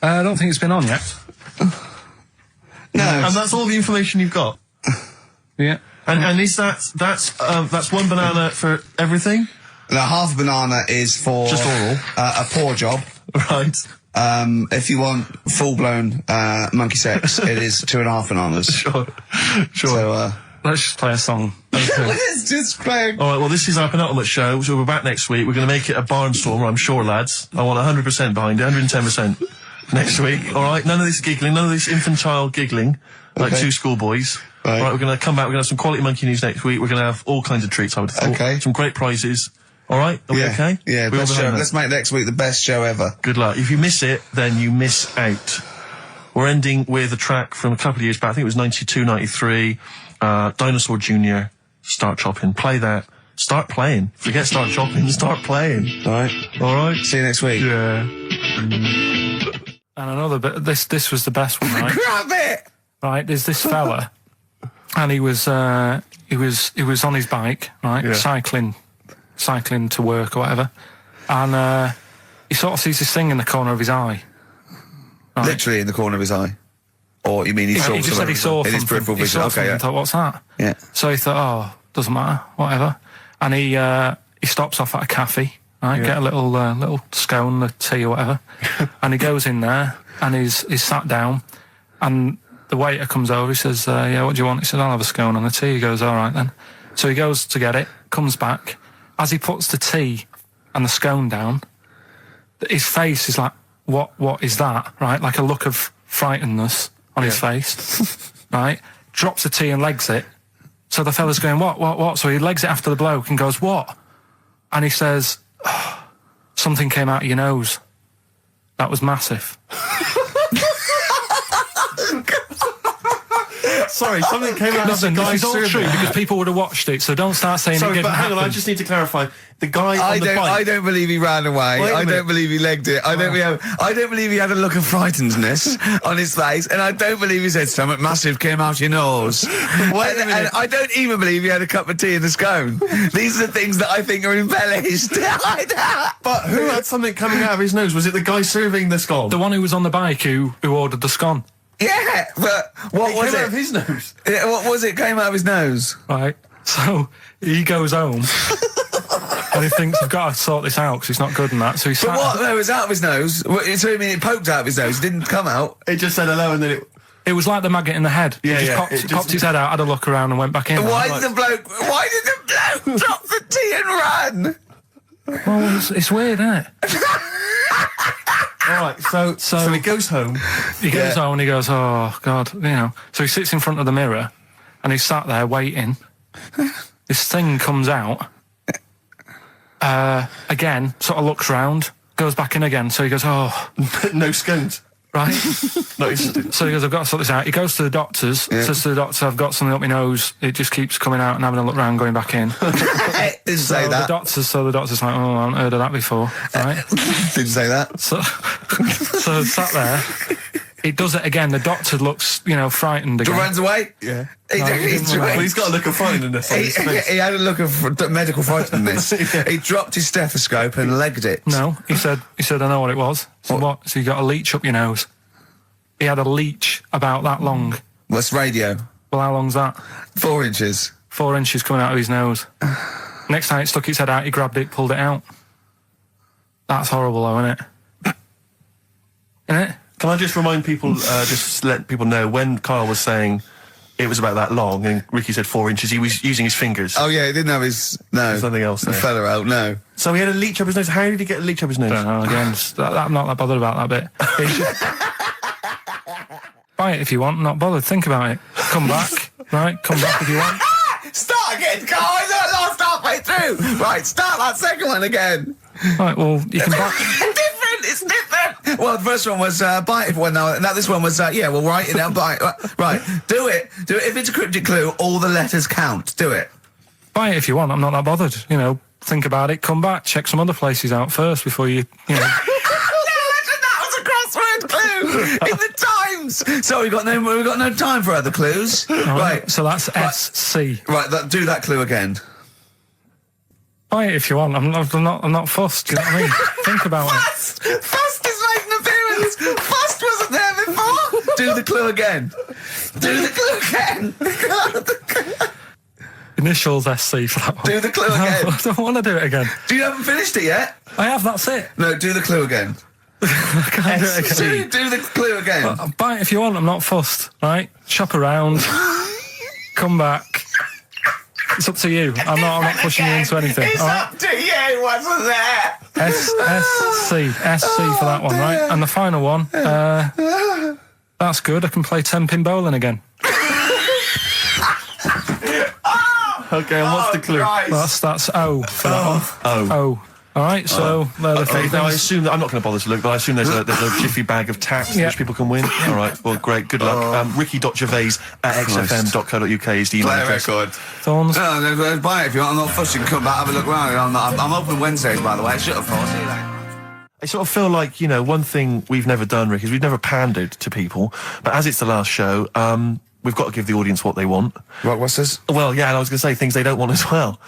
I don't think it's been on yet. No. And that's all the information you've got? Yeah. And is that's one banana for everything? Now, half a banana is for... Just oral? A poor job. Right. If you want full-blown monkey sex, it is 2.5 bananas. Sure. So, Let's just play a song. let's just play... All right, well, this is our penultimate show, so we're back next week. We're going to make it a barnstormer, I'm sure, lads. I want 100% behind it, 110% next week. All right, none of this giggling, none of this infantile giggling, like two schoolboys. Right. All right, we're going to come back, we're going to have some quality monkey news next week. We're going to have all kinds of treats, I would have thought. Okay. Some great prizes. All right, are we okay? Yeah, We all best show. behind that? Let's make next week the best show ever. Good luck. If you miss it, then you miss out. We're ending with a track from a couple of years back. I think it was 92, 93. Dinosaur Jr. Start Chopping. Play that. Start playing. Forget start chopping. Start playing. All right. All right. See you next week. Yeah. And another bit. This was the best one, right? Grab it! Right. There's this fella, and he was on his bike, right, Yeah. cycling to work or whatever, and he sort of sees this thing in the corner of his eye. Right? Literally in the corner of his eye. Or you mean he saw He just said he saw in his something. peripheral He vision? saw Okay, something yeah. and thought, what's that? Yeah. So he thought, oh, doesn't matter, whatever. And he stops off at a cafe, right? Get a little scone, a tea or whatever. And he goes in there and he's sat down, and the waiter comes over. He says, yeah, what do you want? He said, I'll have a scone and a tea. He goes, all right then. So he goes to get it, comes back. As he puts the tea and the scone down, his face is like, what is that? Right? Like a look of frightenedness on his face. Right? Drops the tea and legs it. So the fella's going, what? So he legs it after the bloke and goes, what? And he says, oh, something came out of your nose. That was massive. Sorry, something came out of the Listen, guy this is all serving. true because people would have watched it, so don't start saying it Sorry, didn't but hang on, I happen. just need to clarify. The guy I on the bike... I don't believe he ran away. Wait a I minute. don't believe he legged it. I don't believe he had a look of frightenedness on his face, and I don't believe he said something massive came out your nose. and I don't even believe he had a cup of tea and a scone. These are the things that I think are embellished. But who had something coming out of his nose? Was it the guy serving the scone? The one who was on the bike who ordered the scone. Yeah, but what was came out it? of his nose. What was it? Came out of his nose. Right. So he goes home And he thinks, I've got to sort this out because it's not good and that. So he sat. But what? No, it was out of his nose. So you mean it poked out of his nose? It didn't come out. It just said hello and then it... It was like the maggot in the head. Yeah, he just yeah, popped, it just- popped his head out, had a look around and went back in. Why Like, did the bloke drop the tea and run? well, it's weird, isn't it? All right, so he goes home. He goes home and he goes, oh, God, you know. So he sits in front of the mirror and he's sat there waiting. This thing comes out. Again, sort of looks round, goes back in again. So he goes, oh, No scones. right. No, So he goes, I've got to sort this out. He goes to the doctors, says to the doctor, I've got something up my nose. It just keeps coming out and having a look round, going back in. Didn't say So that. the doctor's like, oh, I haven't heard of that before, right? Didn't say that. So sat there. It does it again. The doctor looks, frightened again. Runs away. Yeah. He He's got a look of frightenness on his face. he had a look of medical frightenness. He dropped his stethoscope and legged it. No, he said, I know what it was. So what? So you got a leech up your nose. He had a leech about that long. What's radio? Well, how long's that? 4 inches. 4 inches coming out of his nose. Next time it stuck its head out, he grabbed it, pulled it out. That's horrible, though, isn't it? Isn't it? Can I just remind people, just let people know, when Kyle was saying it was about that long and Ricky said 4 inches, he was using his fingers. Oh yeah, he didn't have his There's nothing else there. fella out. No. So he had a leech up his nose. How did he get a leech up his nose? I don't know, again, I'm not that bothered about that bit. Buy it if you want, not bothered. Think about it. Come back, right? Come back if you want. Start again, Carl. I lost halfway through. Right, start that second one again. Right, well, you can buy... It's different. Well, the first one was bite it. Well, now this one was well, write it down. Bite. Right, do it. If it's a cryptic clue, all the letters count. Do it. Buy it if you want, I'm not that bothered. Think about it, come back, check some other places out first before you That was a crossword clue in the Times. So we've got no time for other clues. Right. So that's SC. Right. Do that clue again. Buy it if you want. I'm not fussed. Do you know what I mean? Think about it. Fast is making an appearance. Fast wasn't there before. Do the clue again. Do the clue again. Initials SC for that one. Do the clue again. No, I don't want to do it again. You haven't finished it yet? I have. That's it. No. Do the clue again. I can't do it again. Do the clue again. Buy it if you want. I'm not fussed. Right? Shop around. Come back. It's up to you. I'm not pushing you into anything. It's all right? up to you. Wasn't there? SC for that one, right? And the final one. That's good. I can play 10-pin bowling again. Okay, and what's the clue? Christ. That's O for that one. Oh. All right, so they're the three Now I things. assume that I'm not going to bother to look, but I assume there's a jiffy bag of taps Yeah. which people can win. All right, well, great, good luck. Ricky.gervais@xfm.co.uk is the email Play a address. record. Thorns. No, buy it if you want. I'm not fussing. Come back, have a look round. I'm open Wednesdays, by the way. Shut up, for. See you later. I sort of feel like, one thing we've never done, Rick, is we've never pandered to people, but as it's the last show, we've got to give the audience what they want. Right, what's this? Well, yeah, and I was going to say things they don't want as well.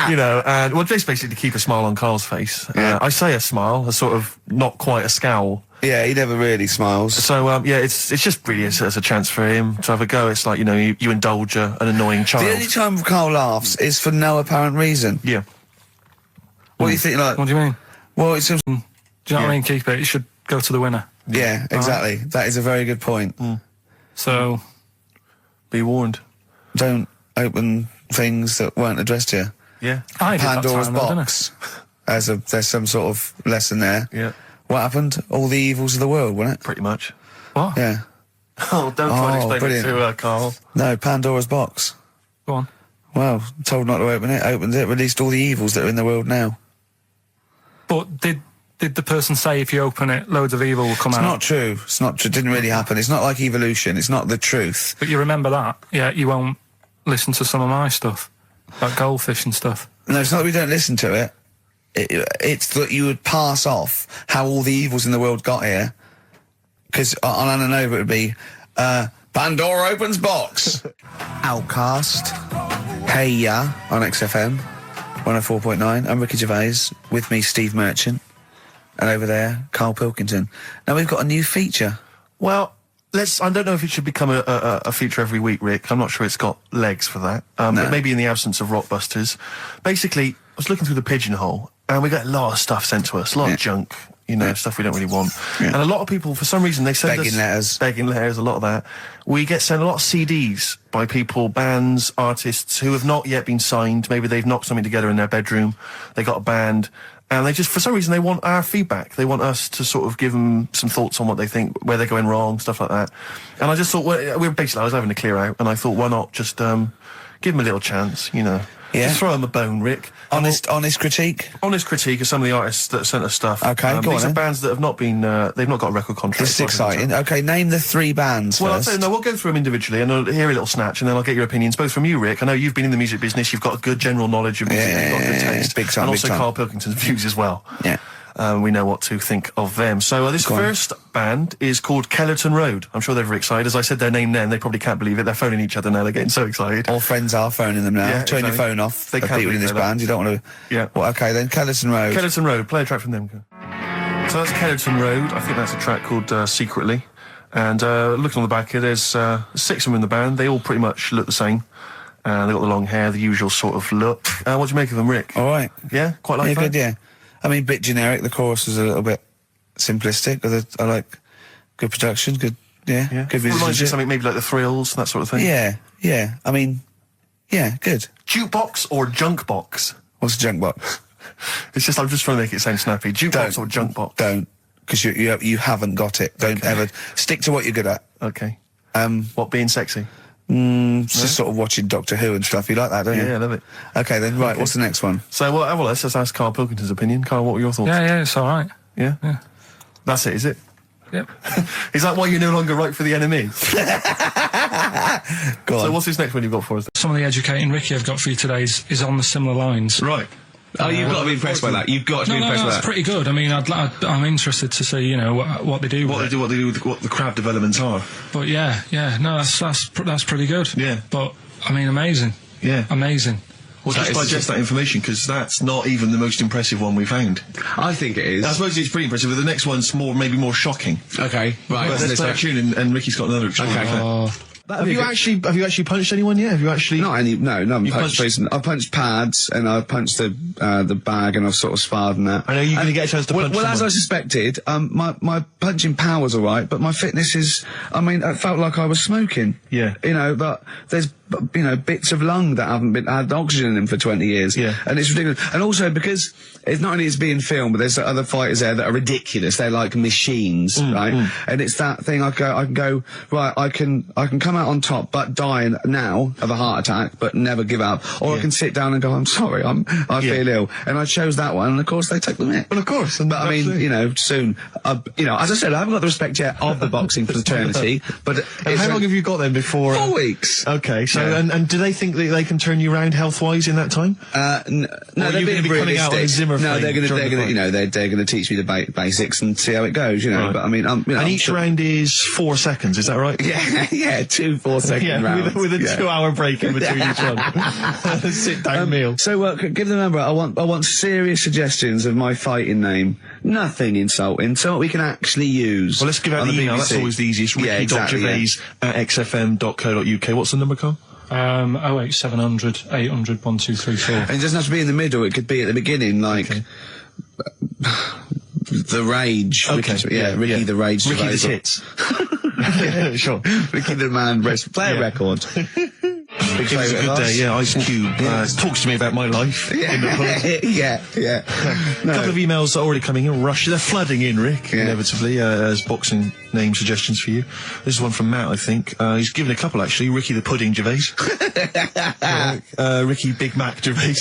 And well, just basically to keep a smile on Carl's face. Yeah. I say a smile, a sort of not quite a scowl. Yeah, he never really smiles. So, it's just really as a chance for him to have a go. It's like, you indulge an annoying child. The only time Carl laughs is for no apparent reason. Yeah. What do you think? What do you mean? Well, it's just, Do you know what I mean? Keep it. It should go to the winner. yeah, exactly. That is a very good point. So, Be warned. Don't open things that weren't addressed to you. Yeah. I did Pandora's that time, though, didn't I? box. There's some sort of lesson there. Yeah. What happened? All the evils of the world, wasn't it? Pretty much. What? Yeah. Oh, don't try to explain brilliant. it to Carl. No, Pandora's box. Go on. Well, told not to open it, opened it, released all the evils that are in the world now. But did the person say if you open it, loads of evil will come It's out? not true. It's not true. It didn't really happen. It's not like evolution. It's not the truth. But you remember that? Yeah, you won't listen to some of my stuff, like goldfish and stuff. No, it's not that we don't listen to it. It's that you would pass off how all the evils in the world got here. Because on Ananova it would be, Pandora opens box. Outcast. Hey Ya on XFM 104.9. I'm Ricky Gervais. With me, Steve Merchant. And over there, Karl Pilkington. Now we've got a new feature. Well, I don't know if it should become a feature every week, Rick. I'm not sure it's got legs for that. But maybe in the absence of Rockbusters. Basically, I was looking through the pigeonhole, and we got a lot of stuff sent to us, a lot of junk, you know, stuff we don't really want. And a lot of people, for some reason, they send us... Begging letters, a lot of that. We get sent a lot of CDs by people, bands, artists, who have not yet been signed. Maybe they've knocked something together in their bedroom. They got a band... And they just, for some reason, they want our feedback. They want us to sort of give them some thoughts on what they think, where they're going wrong, stuff like that. And I just thought, I was having a clear out, and I thought, why not just give them a little chance, you know? Yeah. Just throw them a bone, Rick. Honest critique? Honest critique of some of the artists that sent us stuff. Okay, go on These are then. bands that have not been, they've not got a record contract. This is exciting. Okay, name the 3 bands Well, first. we'll go through them individually, and I'll hear a little snatch, and then I'll get your opinions, both from you, Rick. I know you've been in the music business, you've got a good general knowledge of music, you've got good taste. Big time, and big also time. Karl Pilkington's views as well. Yeah. We know what to think of them. So this first band is called Kellerton Road. I'm sure they're very excited. As I said their name then, they probably can't believe it. They're phoning each other now. They're getting so excited. All friends are phoning them now. Yeah, Turn your exactly. phone off. They for can't people in believe this that. band. You don't want to... Yeah. Well, okay, then Kellerton Road. Kellerton Road. Play a track from them. So that's Kellerton Road. I think that's a track called Secretly. And looking on the back here, there's 6 of them in the band. They all pretty much look the same. They've got the long hair, the usual sort of look. What do you make of them, Rick? All right. Yeah? Quite like Yeah, that? good, yeah. I mean, bit generic. The chorus is a little bit simplistic. But I like good production, good Yeah. good Reminds you of musicianship. something maybe like the Thrills, that sort of thing. Yeah. I mean, yeah, good. Jukebox or junk box? What's a junk box? It's just, I'm just trying to make it sound snappy. Jukebox or junk box? Don't, because you haven't got it. Don't ever stick to what you're good at. Okay. What, being sexy? It's just sort of watching Doctor Who and stuff. You like that, don't you? Yeah, I love it. Okay, then right. What's the next one? So, well, let's just ask Karl Pilkington's opinion. Karl, what were your thoughts? Yeah, it's all right. Yeah? Yeah. That's it, is it? Yep. Is that why you no longer write for the enemy? Go on. So what's this next one you've got for us? Some of the educating Ricky I've got for you today is on the similar lines. Right. Oh, you've got to be impressed by that. You've got to be impressed by that's that. pretty good. I mean, I'm interested to see, you know, what they do. What they do with what the crowd developments are. But yeah, no, that's pretty good. Yeah. But I mean, amazing. Yeah. Amazing. Well, just digest that information, because that's not even the most impressive one we found. I think it is. I suppose it's pretty impressive, but the next one's maybe more shocking. Okay, right. But let's play a tune, and Ricky's got another extraordinary fact. Have you actually punched anyone yet? Have you actually? No, I haven't You punched person. I've punched pads and I've punched the bag and I've sort of sparred and that. I know you're going to get a chance to punch Well, as someone. I suspected, my punching power was alright, but my fitness is. I mean, it felt like I was smoking. Yeah. You know, but there's bits of lung that haven't had oxygen in them for 20 years. Yeah. And it's ridiculous. And also because it's not only it's being filmed, but there's other fighters there that are ridiculous. They're like machines, right? And it's that thing. I can go right. I can come out on top, but die now of a heart attack, but never give up. Or I can sit down and go, I'm sorry, I feel ill. And I chose that one, and of course they took the mick. Well, of course. But I mean, soon. As I said, I haven't got the respect yet of the boxing fraternity. But And how long have you got then before? 4 weeks. Okay, so Yeah. and do they think that they can turn you around health-wise in that time? No, Or they're you're being gonna be coming out on a realistic. Zimmer No, flame they're going during the fight? they're going to teach me the basics and see how it goes, you know. Right. But I mean, And each round is 4 seconds, is that right? yeah, 2 4-second rounds. with a Yeah. 2-hour break in between each one. A sit-down meal. So give them a number. I want serious suggestions of my fighting name. Nothing insulting. So what we can actually use. Well, let's give out on the email. BBC. That's always the easiest. Yeah, exactly, Ricky.Gervais at xfm.co.uk. What's the number, Carl? 08700 800 1234. And it doesn't have to be in the middle. It could be at the beginning, like the Rage. Okay. Ricky the Rage. Ricky the Gervais. Tits. Yeah, sure. Ricky the Man. Play a record. Big It was a favourite good of day, ours. yeah. Ice Cube talks to me about my life in the pub. yeah. A couple of emails are already coming in. They're flooding in, Rick, Yeah. inevitably, as boxing name suggestions for you. This is one from Matt, I think. He's given a couple, actually. Ricky the Pudding Gervais. Ricky Big Mac Gervais.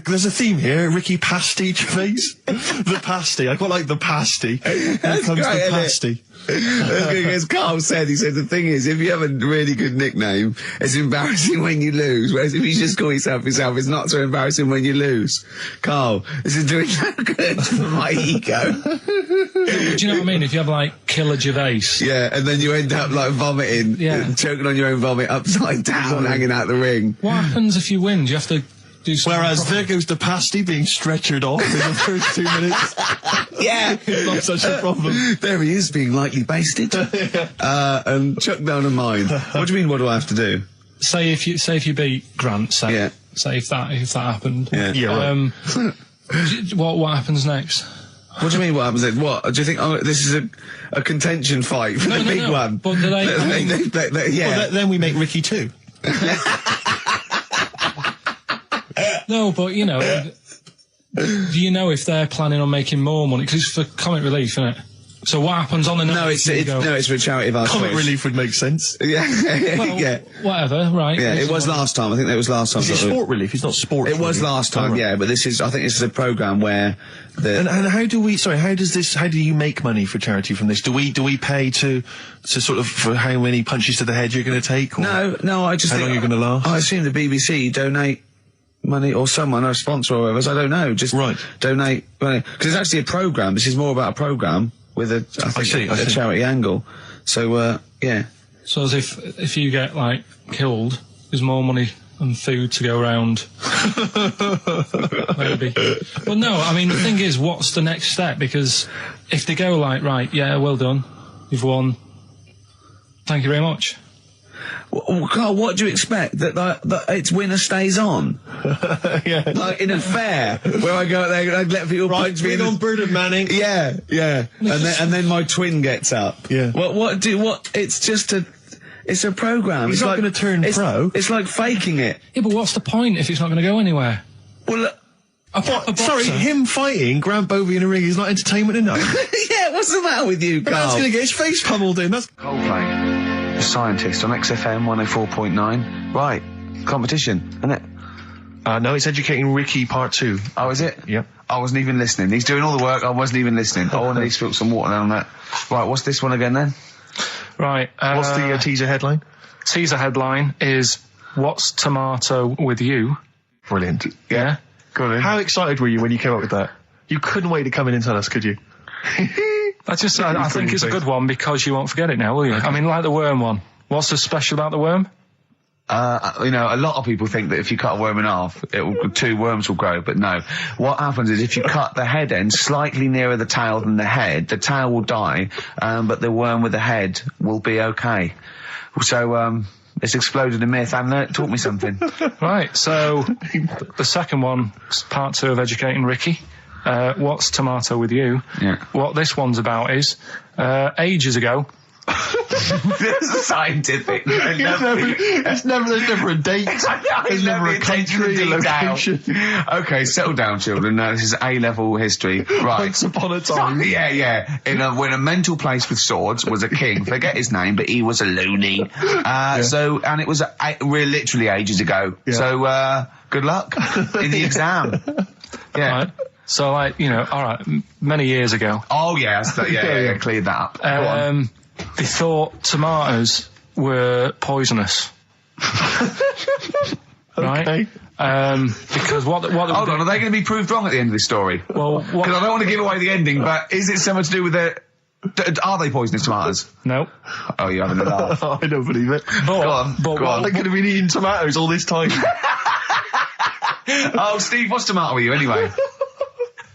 There's a theme here. Ricky Pasty Gervais. The pasty. I quite like the pasty. Here comes great, the isn't it? pasty. As Carl said, he said the thing is, if you have a really good nickname, it's embarrassing when you lose. Whereas if you just call yourself, it's not so embarrassing when you lose. Carl, this is doing no good for my ego. Do you know what I mean? If you have like Killer Gervais. Yeah, and then you end up like vomiting, choking on your own vomit upside down, hanging out the ring. What happens if you win? Do you have to do something? Whereas proper? there goes the pasty being stretchered off in the first 2 minutes. Yeah. It's not such a problem. There he is, being lightly basted. And chuck down a mine. What do you mean, what do I have to do? Say if you beat Grant, say if that happened. Yeah, right. What happens next? What do you mean, what happens then? What? Do you think this is a contention fight for the big one? But do they, Well, then we make Ricky 2. No, but you know, do you know if they're planning on making more money? Because it's for comic relief, isn't it? So what happens on the night? No, it's for a charity of our Comic choice. relief would make sense. Yeah, Well, yeah. Whatever, right? Yeah, it was last time. I think that was last time. Is it sport relief? It's not sport. It was last time, right. yeah. But I think this is a program where And how do you make money for charity from this? Do we pay to sort of for how many punches to the head you're going to take? Or No, I just how think long you're going to last? I assume the BBC donate money, or someone, a sponsor or whatever. I don't know. Just donate money, because it's actually a program. This is more about a program with a charity angle. So yeah. So as if you get like killed, there's more money and food to go around. Maybe. But no, I mean the thing is, what's the next step? Because if they go like, right, yeah, well done, you've won, thank you very much. Well, Carl, what do you expect? That it's winner stays on? Yeah. Like in a fair, where I go out there and I let people punch me. on Bernard Manning. Yeah. And then my twin gets up. Yeah. It's a program. He's not going to turn pro. It's like faking it. Yeah, but what's the point if it's not going to go anywhere? Well, Sorry, him fighting Grant Bovey in a ring is not entertainment enough. yeah, what's the matter with you, Carl? Man's going to get his face pummeled in. That's Coldplay, Scientist on XFM 104.9. Right, competition, isn't it? no, it's Educating Ricky Part 2. Oh, is it? Yep. I wasn't even listening. He's doing all the work, I wasn't even listening. Oh, and he spilled some water down that. Right, what's this one again then? Right. What's the teaser headline? Teaser headline is, what's tomato with you? Brilliant. Yeah? Go on. How excited were you when you came up with that? You couldn't wait to come in and tell us, could you? I think it's a good one because you won't forget it now, will you? I mean, like the worm one. What's so special about the worm? You know, a lot of people think that if you cut a worm in half, 2 worms will grow, but no. What happens is if you cut the head end slightly nearer the tail than the tail will die, but the worm with the head will be okay. So, it's exploded a myth, and it taught me something. Right, so the second one, part 2 of Educating Ricky. What's tomato with you? Yeah. What this one's about is, ages ago. This is scientific. There's never a date. There's never a country, a location. Okay, settle down, children. No, this is A-level history. Right. Once upon a time. Yeah. When a mental place with swords was a king, forget his name, but he was a loony. So, and it was literally ages ago. Yeah. So, good luck in the exam. Yeah. Right. So, like, you know, alright, many years ago. Oh, yeah, cleared that up. Go on. They thought tomatoes were poisonous. Right? Okay. Because what Hold on, are they going to be proved wrong at the end of this story? Well, Because I don't want to give away the ending, but is it something to do with the... Are they poisonous tomatoes? No. Oh, you're having a laugh. I don't believe it. Go on. They could have been eating tomatoes all this time. Oh, Steve, what's tomato with you anyway?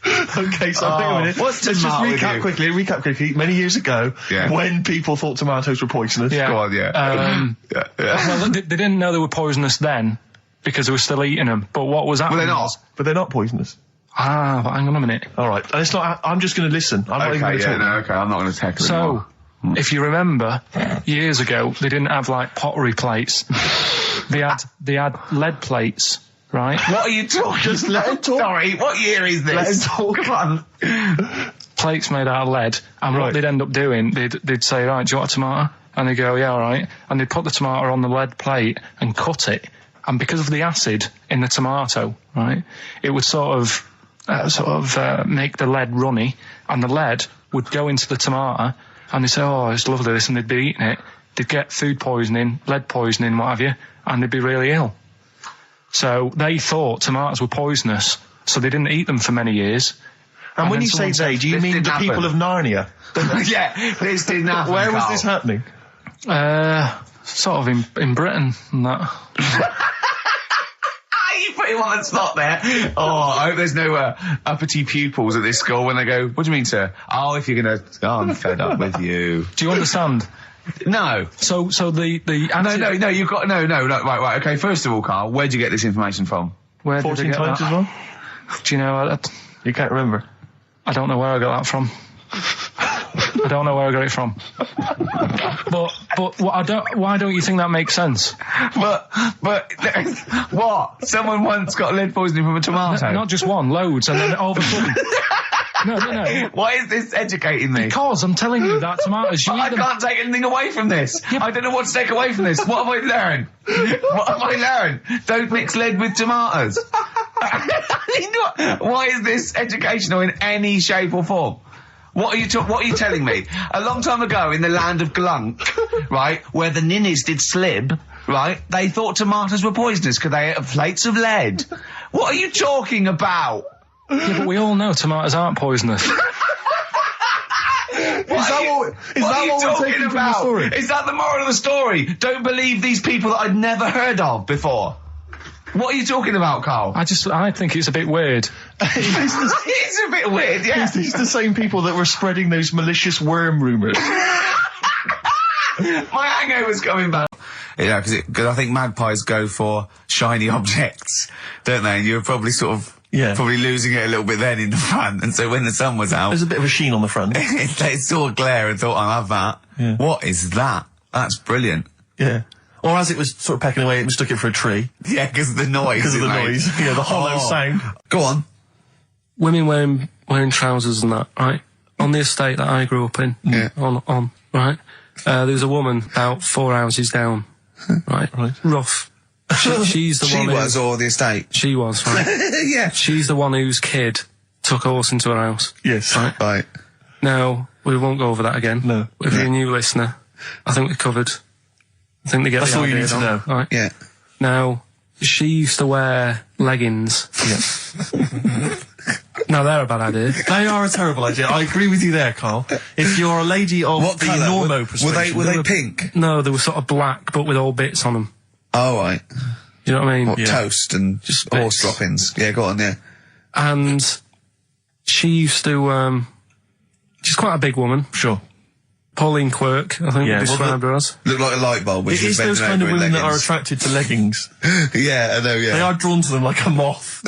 Okay, so hang on a minute. What's Let's just tomato with recap quickly. Many years ago, Yeah. when people thought tomatoes were poisonous. Yeah. Go on, yeah. Well, they didn't know they were poisonous then because they were still eating them. But what was happening? Well, they're not. was- But they're not poisonous. But hang on a minute. All right. And it's not. I'm just going to listen. I'm not even going Okay, to yeah, talk. no, okay, I'm not going to tackle it So, anymore. if you remember, years ago they didn't have like pottery plates. They had lead plates, right? What are you talking? Just let him talk. Sorry, what year is this? Let him talk. Come on. Plates made out of lead, and Right. what they'd end up doing, they'd say, right, do you want a tomato? And they'd go, yeah, all right. And they'd put the tomato on the lead plate and cut it. And because of the acid in the tomato, right, it would sort of make the lead runny, and the lead would go into the tomato, and they'd say, oh, it's lovely this, and they'd be eating it. They'd get food poisoning, lead poisoning, what have you, and they'd be really ill. So they thought tomatoes were poisonous, so they didn't eat them for many years. And when then you say someone said, they, do you this mean didn't the people of happen. Narnia? Yeah, this didn't happen. Where was Carl. this happening? Sort of in Britain and that. You put put him on the spot there. Oh, I hope there's no uppity pupils at this school when they go, what do you mean, sir? Oh, if you're gonna... Oh, I'm fed up with you. Do you understand? No. So the No, you've got... No, right, okay, first of all, Carl, where'd you get this information from? Where did 14 I get times that? as well? Do you know? You can't remember. I don't know where I got that from. I don't know where I got it from. But why don't you think that makes sense? But what? Someone once got lead poisoning from a tomato. Not just one, loads, and then all of a sudden. No. Why is this educating me? Because I'm telling you that tomatoes. I can't take anything away from this. I don't know what to take away from this. What have I learned? Don't mix lead with tomatoes. Why is this educational in any shape or form? What are you telling me? A long time ago in the land of Glunk, right, where the ninnies did slib, right, they thought tomatoes were poisonous because they ate plates of lead. What are you talking about? Yeah, but we all know tomatoes aren't poisonous. Is that what we're taking from the story? Is that the moral of the story? Don't believe these people that I'd never heard of before. What are you talking about, Carl? I think it's a bit weird. It's a bit weird, yeah. It's the same people that were spreading those malicious worm rumours. My hangover's coming back. Yeah, because I think magpies go for shiny objects, don't they? And you were probably probably losing it a little bit then in the front. And so when the sun was out... There's a bit of a sheen on the front. They saw a glare and thought, I'll have that. Yeah. What is that? That's brilliant. Yeah. Or as it was sort of pecking away, it mistook it for a tree. Yeah, because of the noise. Because of the noise. Yeah, the hollow sound. Go on. Women wearing trousers and that, right? On the estate that I grew up in. Yeah. On, right? There was a woman about 4 houses down. Right? Rough. She's the one She was, or the estate? She was, right? Yeah. She's the one whose kid took a horse into her house. Yes. Right. Now, we won't go over that again. No. If you're a new listener, I think we covered... I think they get That's the all you idea, need to know. Right? Yeah. Now, she used to wear leggings. Yeah. Now, they're a bad idea. They are a terrible idea. I agree with you there, Carl. If you're a lady of What the colour? normo persuasion... Were they pink? No, they were sort of black, but with all bits on them. Oh, right. You know what I mean? What, toast and Just horse bits. droppings? Yeah, go on, yeah. And she used to, she's quite a big woman. Sure. Pauline Quirk, I think we described her as. Look like a light bulb. It is those kind of women that are attracted to leggings. Yeah, I know, yeah. They are drawn to them like a moth.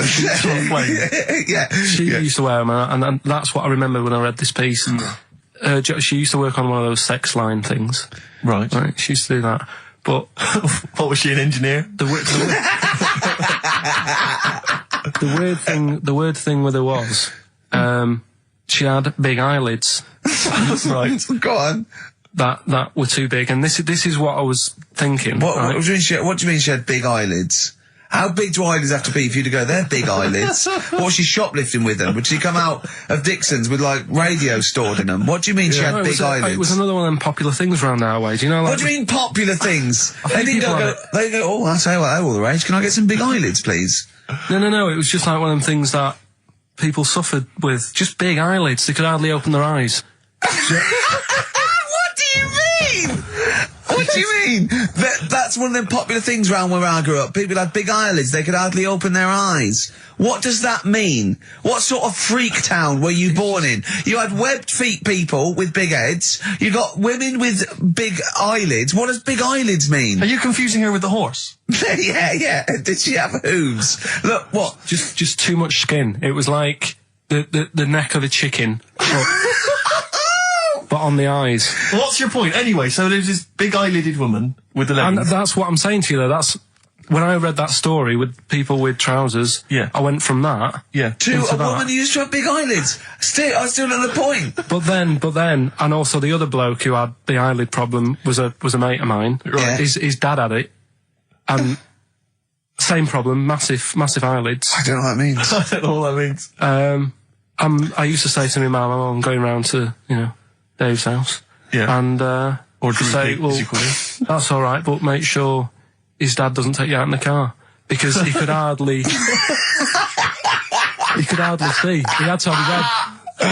Yeah. She used to wear them, and that's what I remember when I read this piece. She used to work on one of those sex line things. Right. She used to do that. But what was she, an engineer? The weird thing with her was, she had big eyelids. Right. Go on. That were too big, and this is what I was thinking. What right? do you mean she had big eyelids? How big do eyelids have to be for you to go, they're big eyelids? What was she shoplifting with them? Would she come out of Dixon's with, like, radio stored in them? What do you mean she had big eyelids? It was another one of them popular things around our way. Do you know? Like, what do you mean popular things? They didn't go, oh, I say, well, all the rage. Can I get some big eyelids, please? No. It was just like one of them things that people suffered with. Just big eyelids. They could hardly open their eyes. What do you mean? What do you mean? That's one of them popular things around where I grew up. People had big eyelids. They could hardly open their eyes. What does that mean? What sort of freak town were you born in? You had webbed feet people with big heads. You got women with big eyelids. What does big eyelids mean? Are you confusing her with the horse? Yeah. Did she have hooves? Look, what? Just too much skin. It was like the neck of a chicken. But on the eyes. Well, what's your point? Anyway, so there's this big eyelided woman with the leggings. And that's what I'm saying to you, though. That's when I read that story with people with trousers. Yeah. I went from that. Yeah. To a woman who used to have big eyelids. I still at the point. But then, and also the other bloke who had the eyelid problem was a mate of mine. Right. His dad had it, and same problem, massive eyelids. I don't know what that means. I don't know what that means. I used to say to my mum, I'm going round to Dave's house. Yeah. And or say, well, that's all right, but make sure his dad doesn't take you out in the car, because he could hardly see. He had to have his head. He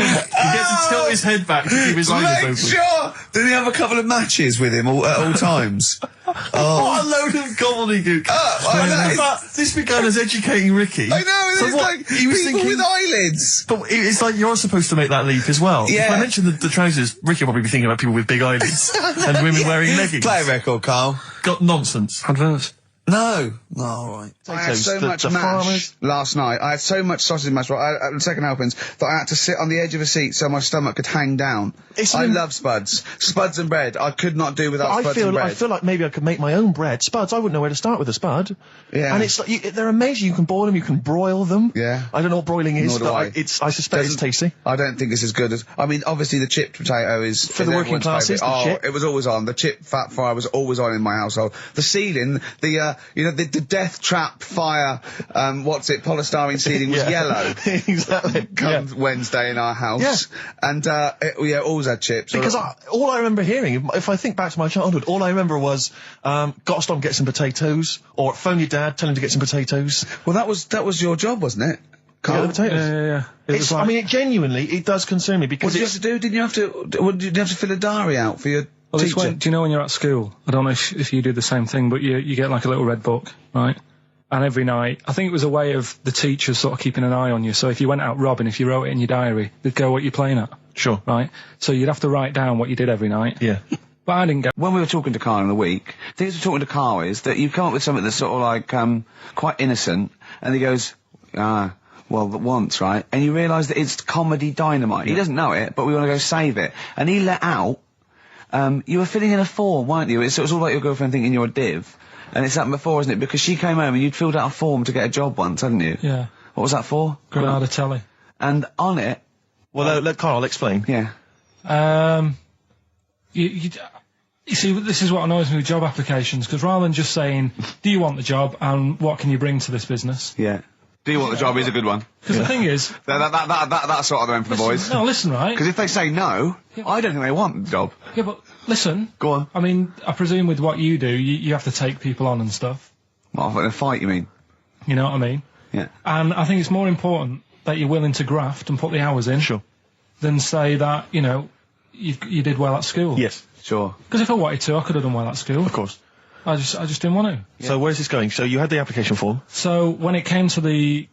gets to tilt his head back to keep his eyes open. Sure. Did he have a couple of matches with him at all times? What a load of gobbledygook. This began as educating Ricky. I know, So it's what, like he was people thinking, with eyelids. But it's like you're supposed to make that leap as well. Yeah. If I mentioned the trousers, Ricky will probably be thinking about people with big eyelids and women wearing leggings. Play a record, Carl. Got nonsense. Adverts. No. No, all right. I had so much mash farmers. last night. I had so much sausage mash at the second helpings that I had to sit on the edge of a seat so my stomach could hang down. I love spuds. Spuds and bread. I could not do without spuds and bread. I feel like maybe I could make my own bread. Spuds, I wouldn't know where to start with a spud. Yeah. And it's like, they're amazing. You can boil them, you can broil them. Yeah. I don't know what broiling is, Nor do but I. I suspect it's tasty. I don't think it's as good as... I mean, obviously the chipped potato is... For the working everyone's classes, favourite. the chip. It was always on. The chip fat fryer was always on in my household. The ceiling, the death trap fire, polystyrene ceiling was yellow. Exactly. Come Wednesday in our house. Yeah. And, always had chips. Because all I remember hearing, if I think back to my childhood, all I remember was, gotta stop and get some potatoes, or phone your dad, tell him to get some potatoes. Well, that was your job, wasn't it? Get Carl? the potatoes. Yeah. It was I mean, it genuinely, it does concern me What because did you have to do? Did you have to fill a diary out for your Well, it's teacher? when, do you know when you're at school? I don't know if you do the same thing, but you get like a little red book, right? And every night, I think it was a way of the teachers sort of keeping an eye on you. So if you went out robbing, if you wrote it in your diary, they'd go what you're playing at. Sure. Right? So you'd have to write down what you did every night. Yeah. But I didn't go. When we were talking to Carl in the week, things we're talking to Carl is that you come up with something that's sort of like, quite innocent, and he goes, well, once, right? And you realise that it's comedy dynamite. He doesn't know it, but we want to go save it. And he let out, you were filling in a form, weren't you? It was all like your girlfriend thinking you're a div. And it's happened before, isn't it? Because she came home and you'd filled out a form to get a job once, hadn't you? Yeah. What was that for? Granada telly. And on it, Well, let Carl explain. yeah. You see, this is what annoys me with job applications, because rather than just saying, do you want the job and what can you bring to this business? Yeah. Do you want the job is a good one. Because the thing is... That's sort of the one for the boys. No, listen, right? Because if they say no, I don't think they want the job. Yeah, but listen. Go on. I mean, I presume with what you do, you have to take people on and stuff. What, in a fight, you mean? You know what I mean? Yeah. And I think it's more important that you're willing to graft and put the hours in. Sure. Than say that, you did well at school. Yes. Sure. Because if I wanted to, I could have done well at school. Of course. I just didn't want to. Yeah. So where's this going? So you had the application form. So when it came to the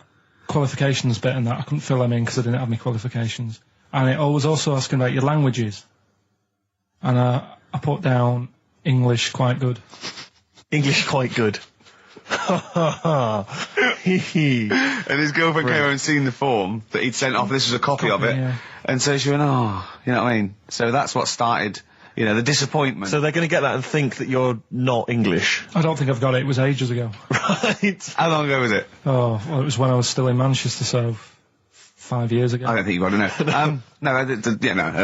qualifications bit and that, I couldn't fill them in because I didn't have my qualifications. And it was also asking about your languages. And I put down English quite good. English quite good. And his girlfriend came over and seen the form that he'd sent off. This was a copy of it. Yeah. And so she went, you know what I mean? So that's what started, the disappointment. So they're going to get that and think that you're not English. I don't think I've got it. It was ages ago. Right. How long ago was it? Oh, well, it was when I was still in Manchester, so 5 years ago. I don't think you've got to know. No, I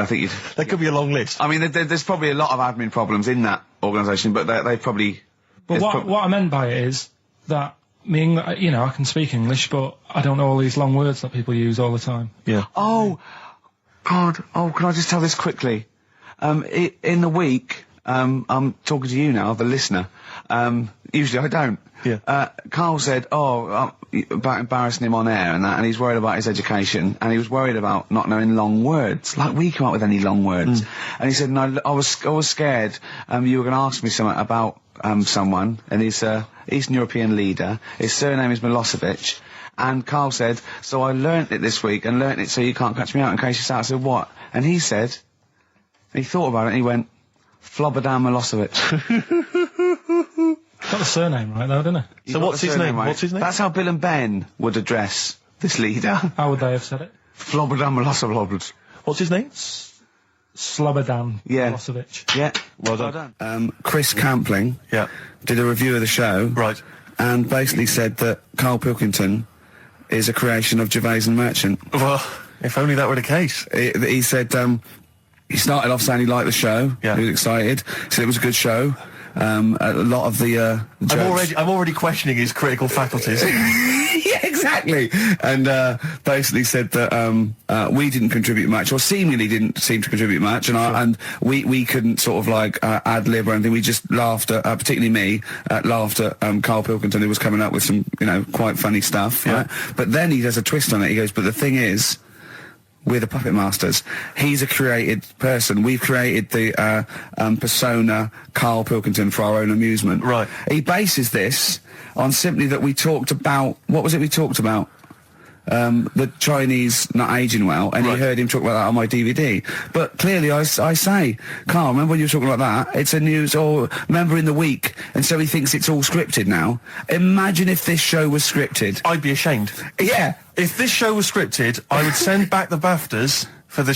think you'd... That could be a long list. I mean, there's probably a lot of admin problems in that organisation, but they probably... But what I meant by it is that I can speak English, but I don't know all these long words that people use all the time. Yeah. Oh, God. Oh, can I just tell this quickly? In the week, I'm talking to you now, the listener. Usually I don't. Yeah. Carl said, about embarrassing him on air and that, and he's worried about his education, and he was worried about not knowing long words. Like, we come up with any long words. And he said, no, I was scared, you were going to ask me something about, someone, and he's a Eastern European leader. His surname is Milosevic. And Carl said, so I learnt it this week, and learnt it so you can't catch me out in case you start. I said, what? And he said, he thought about it, and he went, Flobodan Milosevic. Got the surname right, though, didn't it? So what's his name? Right. What's his name? That's how Bill and Ben would address this leader. How would they have said it? Flobodan Milosevic. What's his name? Slobodan Yeah. Milosevic. Yeah. Well done. Chris Campling Yeah. did a review of the show. Right. And basically said that Karl Pilkington is a creation of Gervais and Merchant. Well, if only that were the case. He said he started off saying he liked the show. Yeah. He was excited. Said it was a good show. A lot of the jokes. I'm already questioning his critical faculties. Yeah, exactly. And basically said that we didn't contribute much, or seemingly didn't seem to contribute much, and we couldn't sort of like ad lib or anything. We just laughed at, particularly me, laughed at Karl Pilkington, who was coming up with some, quite funny stuff. Yeah. Right? But then he does a twist on it. He goes, but the thing is, We're the puppet masters. He's a created person. We've created the persona Karl Pilkington for our own amusement. Right. He bases this on simply that we talked about... What was it we talked about? The Chinese not aging well, and Right. you heard him talk about that on my DVD. But clearly I say, Karl, remember when you were talking like that? It's a news, or remember in the week, and so he thinks it's all scripted now. Imagine if this show was scripted. I'd be ashamed. Yeah. If this show was scripted, I would send back the BAFTAs for the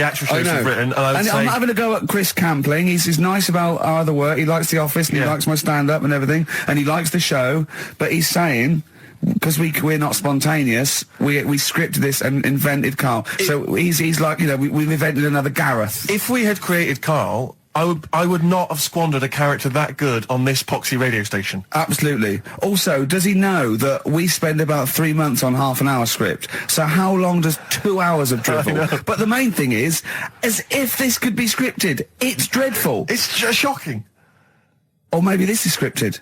actual shows we've written, and I would say... I'm not having a go at Chris Campling. He's nice about our other work. He likes The Office, and he Yeah. likes my stand-up and everything, and he likes the show, but he's saying... Because we're not spontaneous, we scripted this and invented Karl. So he's like, you know, we've invented another Gareth. If we had created Karl, I would not have squandered a character that good on this poxy radio station. Absolutely. Also, does he know that we spend about 3 months on half an hour script? So how long does 2 hours of drivel? But the main thing is, as if this could be scripted, it's dreadful. It's shocking. Or maybe this is scripted.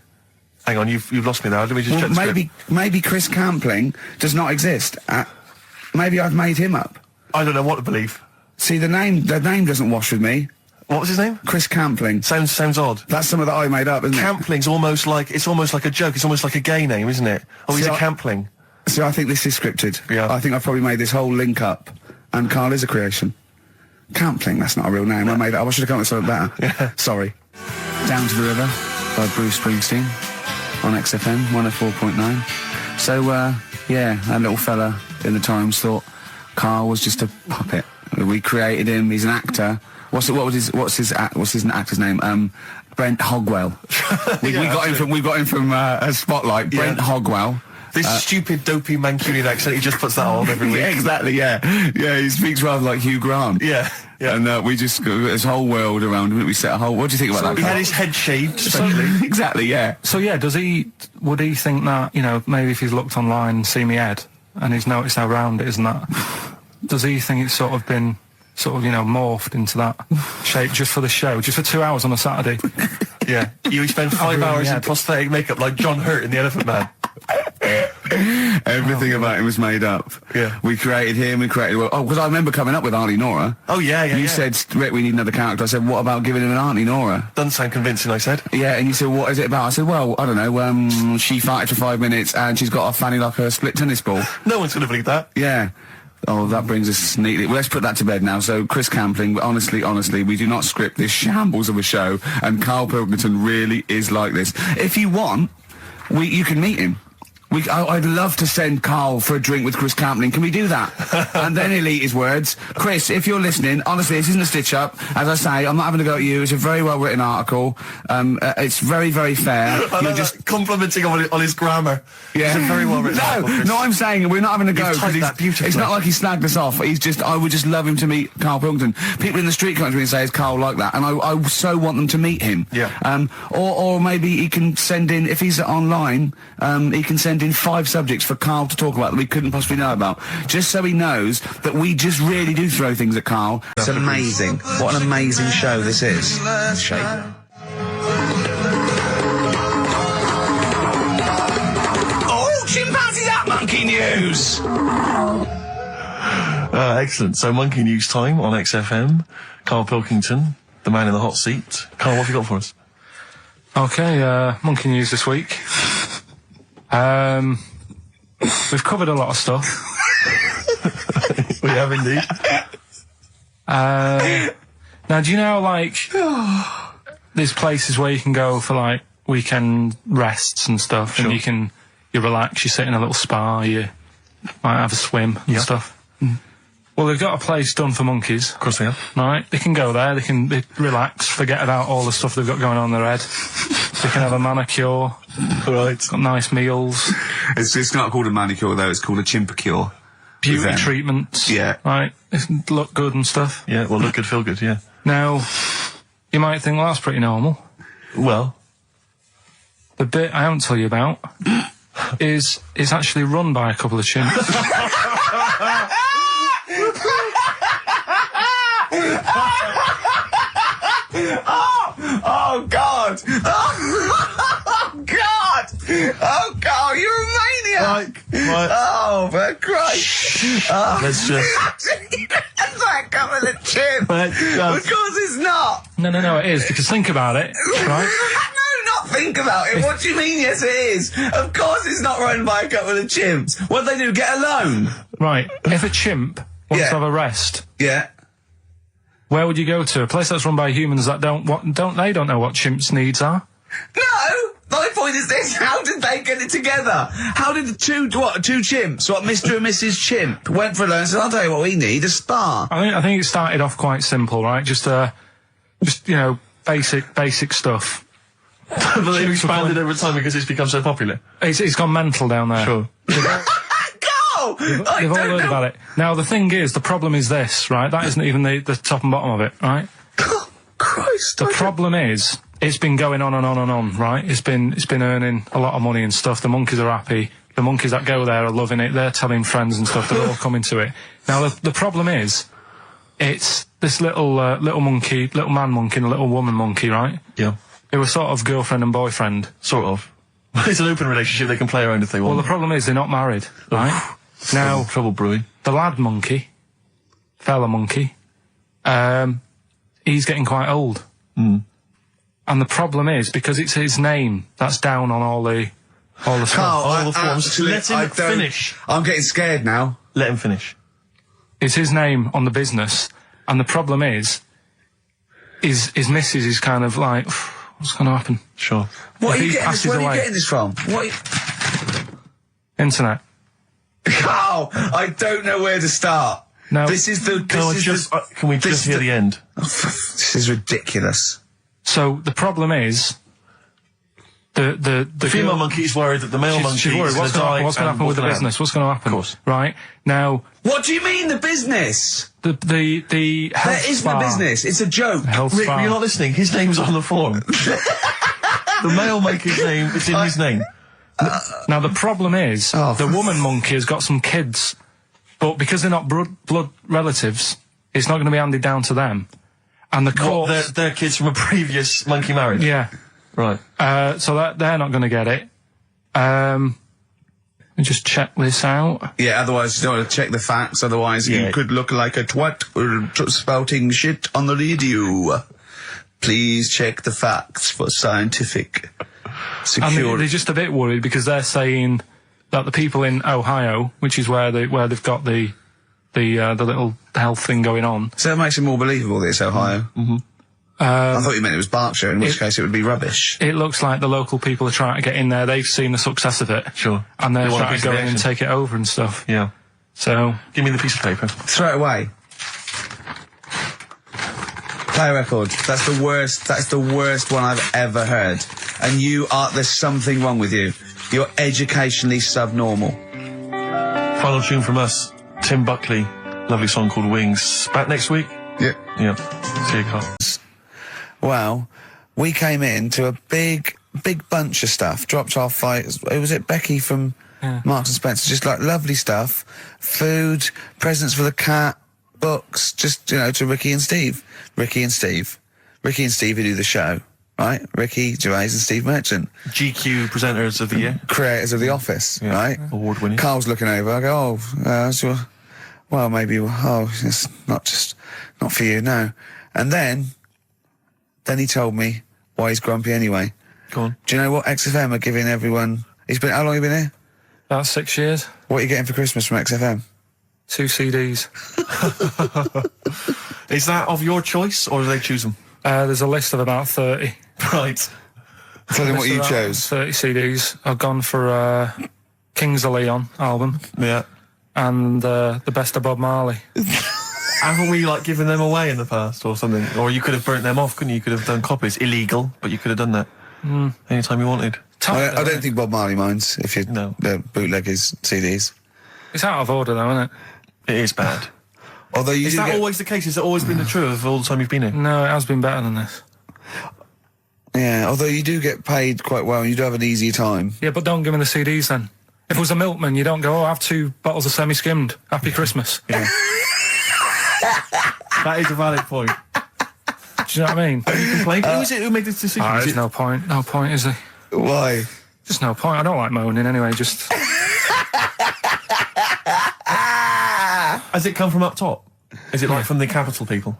Hang on, you've lost me now. Let me just check the script. Maybe Chris Campling does not exist. Maybe I've made him up. I don't know what to believe. See, the name doesn't wash with me. What was his name? Chris Campling. Sounds odd. That's something that I made up, isn't it? Campling's almost like a joke. It's almost like a gay name, isn't it? Oh, he's a Campling. So I think this is scripted. Yeah. I think I've probably made this whole link up, and Karl is a creation. Campling, that's not a real name. I made it up. I should have come up with something better. Yeah. Sorry. Down to the River by Bruce Springsteen on XFM 104.9. So, yeah, that little fella in the Times thought Karl was just a puppet. We created him. He's an actor. What's his actor's name? Brent Hogwell. we got him from Spotlight. Brent Hogwell. This stupid, dopey Mancunian accent, he just puts that on every week. Yeah, exactly, yeah. Yeah, he speaks rather like Hugh Grant. Yeah, yeah. And we just got this whole world around him. We set a whole... What do you think about that? He had his head shaved, especially. Exactly, yeah. So yeah, would he think that, you know, maybe if he's looked online and seen me head and he's noticed how round it is and that, does he think it's sort of been, you know, morphed into that shape just for the show, just for 2 hours on a Saturday? Yeah. You spend 5 hours in prosthetic makeup like John Hurt in The Elephant Man. Everything about him was made up. Yeah. We created him, because I remember coming up with Auntie Nora. Oh, yeah. You said, Rick, we need another character. I said, what about giving him an Auntie Nora? Doesn't sound convincing, I said. Yeah, and you said, what is it about? I said, well, I don't know, she farted for 5 minutes and she's got a fanny like a split tennis ball. No one's going to believe that. Yeah. Oh, that brings us neatly... Well, let's put that to bed now. So, Chris Campling, honestly, we do not script this shambles of a show, and Karl Pilkington really is like this. If you want, you can meet him. I'd love to send Karl for a drink with Chris Campling. Can we do that? And then he'll eat his words. Chris, if you're listening, honestly, this isn't a stitch-up. As I say, I'm not having to go at you. It's a very well-written article. It's very, very fair. You're just complimenting on his grammar. Yeah. It's a very well-written article, Chris. No, I'm saying we're not having to go. You've typed that beautifully. It's not like he snagged us off. I would just love him to meet Karl Pilkington. People in the street come to me and say, is Karl like that? And I so want them to meet him. Yeah. Or maybe he can send in, if he's online, he can send in 5 subjects for Karl to talk about that we couldn't possibly know about, just so he knows that we just really do throw things at Karl. It's amazing. What an amazing show this is. Shape. Oh, chimpanzees at Monkey News! Excellent. So, Monkey News time on XFM. Karl Pilkington, the man in the hot seat. Karl, what have you got for us? Okay, Monkey News this week. We've covered a lot of stuff. We have indeed. Now, do you know, like, there's places where you can go for, like, weekend rests and stuff, Sure. and you relax, you sit in a little spa, you might have a swim and stuff. Well, they've got a place done for monkeys. Of course we have. Right, they can go there, they relax, forget about all the stuff they've got going on in their head. They can have a manicure. Right. Got nice meals. It's not called a manicure though, it's called a chimpacure. Beauty treatments. Yeah. Right, they look good and stuff. Yeah, well, look good, feel good, yeah. Now, you might think, well, that's pretty normal. Well. The bit I haven't told you about is actually run by a couple of chimps. Oh God! Oh God! Oh God! You're a maniac! Right. Oh, for Christ's Let's just. That's like a couple of chips. Let's Of just. course it's not. No, it is, because think about it, right? No, not think about it. What do you mean, yes it is? Of course it's not run by a couple of chimps. What do they do, get a loan? Right, if a chimp wants Yeah. to have a rest, Yeah. where would you go to? A place that's run by humans that don't know what chimps' needs are? No! My point is this, how did they get it together? How did the two chimps, Mr. and Mrs. Chimp, went for a loan and said, I'll tell you what we need, a spa. I think it started off quite simple, right? Just basic stuff. But they've expanded over time because it's become so popular. It's gone mental down there. Sure. Go! They've all heard about it. Now, the thing is, the problem is this, right? That isn't even the top and bottom of it, right? God, Christ. The problem is, it's been going on and on and on, right? It's been earning a lot of money and stuff. The monkeys are happy. The monkeys that go there are loving it. They're telling friends and stuff. They're all coming to it. Now, the problem is, it's this little monkey, little man monkey and a little woman monkey, right? Yeah. Who were sort of girlfriend and boyfriend. Sort of. It's an open relationship. They can play around if they want. Well, the problem is they're not married, right? Now, trouble brewing. the lad monkey, fella monkey, he's getting quite old. Mm. And the problem is, because it's his name that's down on all the stuff. Carl, All the forms. actually, Let him I don't- finish. I'm getting scared now. Let him finish. It's his name on the business. And the problem is his missus is kind of like, what's going to happen? Sure. What If are you he getting this, passes where are you away. getting this from? Internet. Carl, I don't know where to start. No. This is the... Can we this just hear is the end? This is ridiculous. So the problem is, the Female girl- monkey is worried that the male monkey she's worried. is What's going going to happen with the business? What's going to happen? Of course. Right? Now, What do you mean, the business? the health There isn't spa. a business. It's a joke. Health Rick, spa. you're not listening. His name's on the form. The male monkey's name is in his name. Now the problem is, the woman monkey has got some kids, but because they're not blood relatives, it's not going to be handed down to them. And the What, court, they're kids from a previous monkey marriage. yeah, Right. so that they're not going to get it. Let me just check this out. Yeah, otherwise you don't want to check the facts, otherwise Yeah. you could look like a twat spouting shit on the radio. Please check the facts for scientific And security. they're just a bit worried because they're saying that the people in Ohio, which is where they've got the little health thing going on. So that makes it more believable that it's Ohio. Mm-hmm. I thought you meant it was Berkshire, in which case it would be rubbish. It looks like the local people are trying to get in there. They've seen the success of it. Sure. And they're They want a trying piece to of go the in and action. take it over and stuff. Yeah. So, Give me the piece of paper. Throw it away. Play a record. That's the worst one I've ever heard. And there's something wrong with you. You're educationally subnormal. Final tune from us. Tim Buckley. Lovely song called Wings. Back next week? Yeah. Yeah. See you, Carl. Well, we came in to a big bunch of stuff. Dropped off was it Becky from Marks and Spencer? Just like lovely stuff. Food, presents for the cat, books, just, to Ricky and Steve. Ricky and Steve who do the show, right? Ricky Gervais and Steve Merchant. GQ presenters of the year. Creators of The Office, right? Award winning. Carl's looking over. I go, maybe, it's not for you, no. And then he told me why he's grumpy anyway. Go on. Do you know what XFM are giving everyone? How long have you been here? about 6 years. What are you getting for Christmas from XFM? 2 CDs. Is that of your choice, or do they choose them? There's a list of about 30. Right. Tell them what List you of about chose. 30 CDs. I've gone for Kings of Leon album Yeah. and the best of Bob Marley. Haven't we, given them away in the past or something? Or you could have burnt them off, couldn't you? You could have done copies. Illegal, but you could have done that. Anytime you wanted. I don't think Bob Marley minds if you bootleg his CDs. It's out of order though, isn't it? It is bad. Although you Is do that get, always the case? Has it always been the truth of all the time you've been here? No, it has been better than this. yeah, although you do get paid quite well and you do have an easier time. Yeah, but don't give me the CDs then. If it was a milkman, you don't go, have 2 bottles of semi-skimmed. Happy Christmas. Yeah. That is a valid point. Do you know what I mean? You complain. Who is it who made this decision? Is There's it- no point. No point, is there? Why? Just no point. I don't like moaning anyway, just... Has it come from up top? Is it like from the capital people?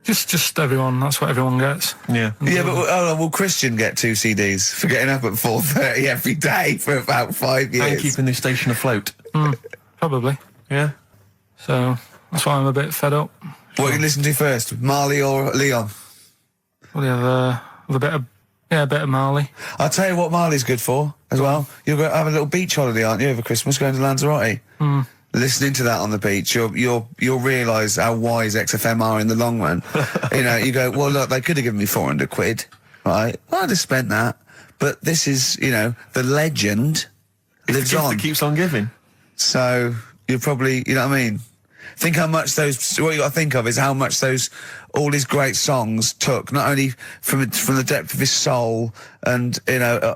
Just everyone. That's what everyone gets. Yeah. Yeah, but will Christian get 2 CDs for getting up at 4:30 every day for about 5 years? And keeping this station afloat. Probably. Yeah. So that's why I'm a bit fed up. What you listen to first, Marley or Leon? Well, you have a bit of Marley. I'll tell you what Marley's good for as well. You're going to have a little beach holiday, aren't you, over Christmas, going to Lanzarote? Listening to that on the beach, you'll realise how wise XFM are in the long run. You know, you go, well, look, they could have given me 400 quid, right? I'd have spent that. But this is, you know, the legend lives The gift on. that keeps on giving. So you're probably, you know what I mean? Think how much what you got to think of is how much all his great songs took, not only from the depth of his soul and, you know,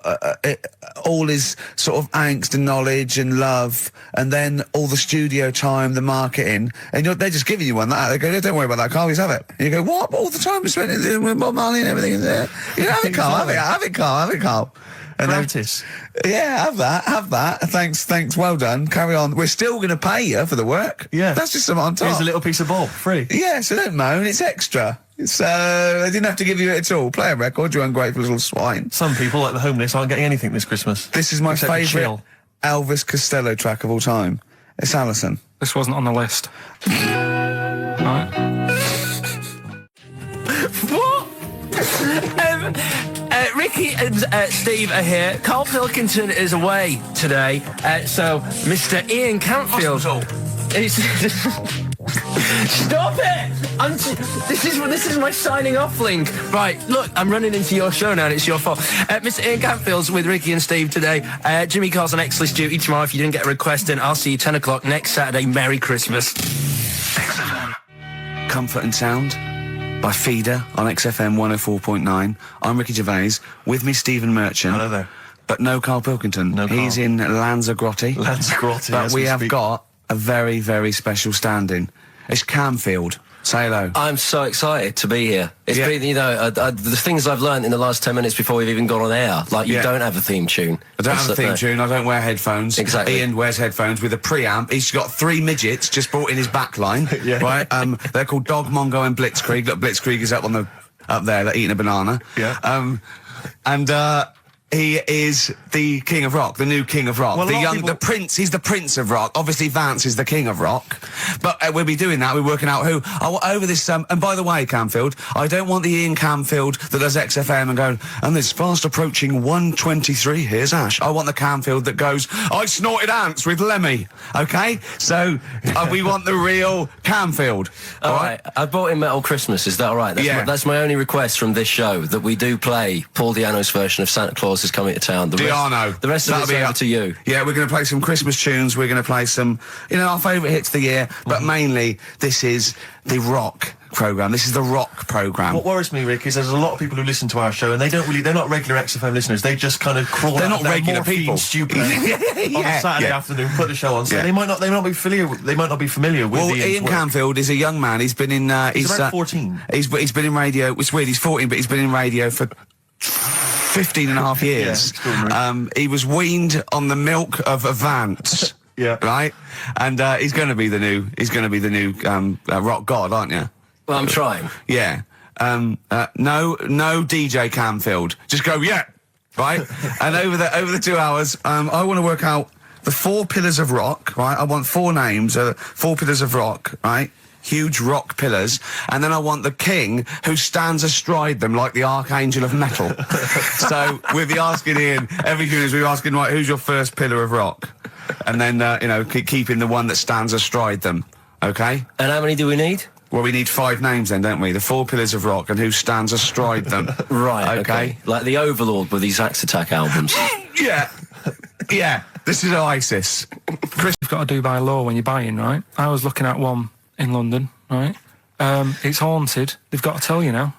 all his sort of angst and knowledge and love, and then all the studio time, the marketing, and they're just giving you one like that. They go, don't worry about that, Carl, he's have it. And you go, what? All the time we spent with Bob Marley and everything in there. You know, have it, Carl, have it, Carl. And Gratis. Yeah, have that. Thanks, well done. Carry on. We're still going to pay you for the work. Yeah. That's just something on top. Here's a little piece of Bob, free. Yeah, so don't moan, it's extra. So, I didn't have to give you it at all. Play a record, you ungrateful little swine. Some people, like the homeless, aren't getting anything this Christmas. This is my Except for favourite chill. Elvis Costello track of all time. It's Alison. This wasn't on the list. Right. What? Ricky and Steve are here. Karl Pilkington is away today, so Mr. Ian Campfield. Stop it! This is my signing off link. Right, look, I'm running into your show now and it's your fault. Mr. Ian Campfield's with Ricky and Steve today. Jimmy Carr's on X-List duty tomorrow. If you didn't get a request in, I'll see you 10 o'clock next Saturday. Merry Christmas. XFM. Comfort and Sound by Feeder on XFM 104.9. I'm Ricky Gervais. With me, Stephen Merchant. Hello there. But no Karl Pilkington. No Karl. He's in Lanzarote. Lanzarote, But as we we have speak. got a very, very special stand-in. It's Camfield. Say hello. I'm so excited to be here. It's Yeah. been, you know, the things I've learned in the last 10 minutes before we've even gone on air. Like, you Yeah. don't have a theme tune. I don't have a That's theme the- tune, I don't wear headphones. Exactly. Ian wears headphones with a preamp. He's got 3 midgets just brought in his back line. Yeah. Right? They're called Dog, Mongo and Blitzkrieg. Look, Blitzkrieg is up there, they're eating a banana. Yeah. He is the king of rock, the new king of rock. Well, a lot of The prince, he's the prince of rock. Obviously Vance is the king of rock. But we'll be doing that, we're working out who. Over this, and by the way, Camfield, I don't want the Ian Camfield that does XFM and going, and there's fast approaching 1:23, here's Ash. I want the Camfield that goes, I snorted ants with Lemmy. Okay? So, we want the real Camfield. All right. I brought in Metal Christmas. Is that all right? Yeah. That's my only request from this show, that we do play Paul Di'Anno's version of Santa Claus is Coming to Town. The rest of it's over to you. Yeah, we're going to play some Christmas tunes. We're going to play some, our favourite hits of the year. But mainly, this is the rock programme. This is the rock programme. What worries me, Rick, is there's a lot of people who listen to our show and they're not regular XFM listeners. They just kind of crawl They're out not of their regular morphine people. stupid on a Saturday afternoon, put the show on. So Yeah. they might not be familiar with Well, Ian's Ian work. Camfield is a young man. He's been in... He's about 14. He's been in radio... It's weird, he's 14, but he's been in radio for 15 and a half years. extraordinary. He was weaned on the milk of a Vance. Yeah. Right? And he's going to be the new rock god, aren't you? Well, I'm trying. Yeah. No DJ Camfield. Just go, yeah. Right? And over the 2 hours, I want to work out the 4 pillars of rock, right? I want 4 names, 4 pillars of rock, right? Huge rock pillars. And then I want the king who stands astride them like the archangel of metal. So we'll be asking Ian, every few minutes we're asking, right, who's your first pillar of rock? And then, keeping the one that stands astride them. Okay? And how many do we need? Well, we need 5 names then, don't we? The 4 pillars of rock and who stands astride them. Right, Okay. Like the Overlord with these Axe Attack albums. Yeah. Yeah. This is Oasis. You've got to do by law when you're buying, right? I was looking at one in London, right? It's haunted. They've got to tell you now.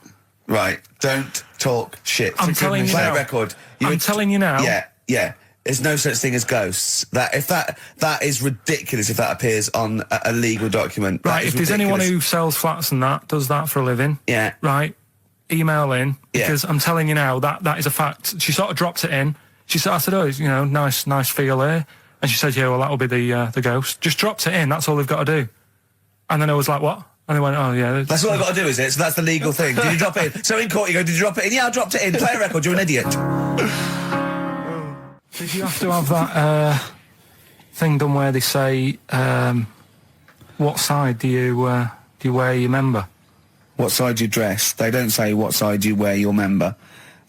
Right, don't talk shit. I'm telling you Play now. a record. I'm telling you now. Yeah. There's no such thing as ghosts. That is ridiculous if that appears on a legal document. Right, That is if there's anyone ridiculous. who sells flats and that, does that for a living, Yeah. right, email in, Yeah. because I'm telling you now, that is a fact. She sort of dropped it in. I said, oh, nice feel here. And she said, yeah, well, that'll be the ghost. Just dropped it in, that's all they've got to do. And then I was like, what? And they went, oh, yeah. That's what I've got to do, is it? So that's the legal thing. Did you drop it in? So in court you go, did you drop it in? Yeah, I dropped it in. Play a record, you're an idiot. Did you have to have that thing done where they say, what side do you wear your member? What side you dress? They don't say what side you wear your member.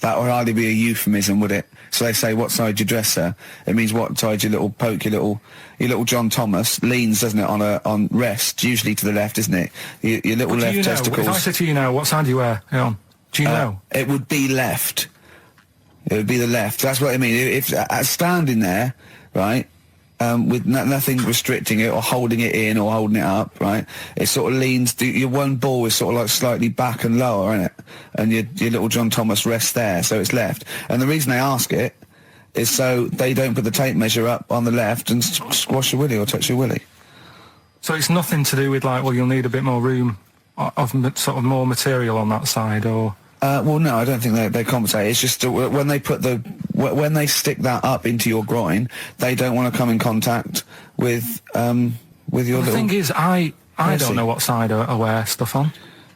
That would hardly be a euphemism, would it? So they say what side you dress, sir. It means what side your little John Thomas leans, doesn't it, on rest, usually to the left, isn't it? Your little left testicles. If I said to you now, what side do you wear it on? Do you know? It would be left. It would be the left. That's what I mean. If standing there, right, with nothing restricting it or holding it in or holding it up, right, it sort of leans. Your one ball is sort of like slightly back and lower, isn't it? And your little John Thomas rests there, so it's left. And the reason they ask it is so they don't put the tape measure up on the left and squash your willy or touch your willy. So it's nothing to do with like, well, you'll need a bit more room of sort of more material on that side, or. Well, no, I don't think they compensate. It's just when they when they stick that up into your groin, they don't want to come in contact with your little. The thing is, I don't know what side I wear stuff on.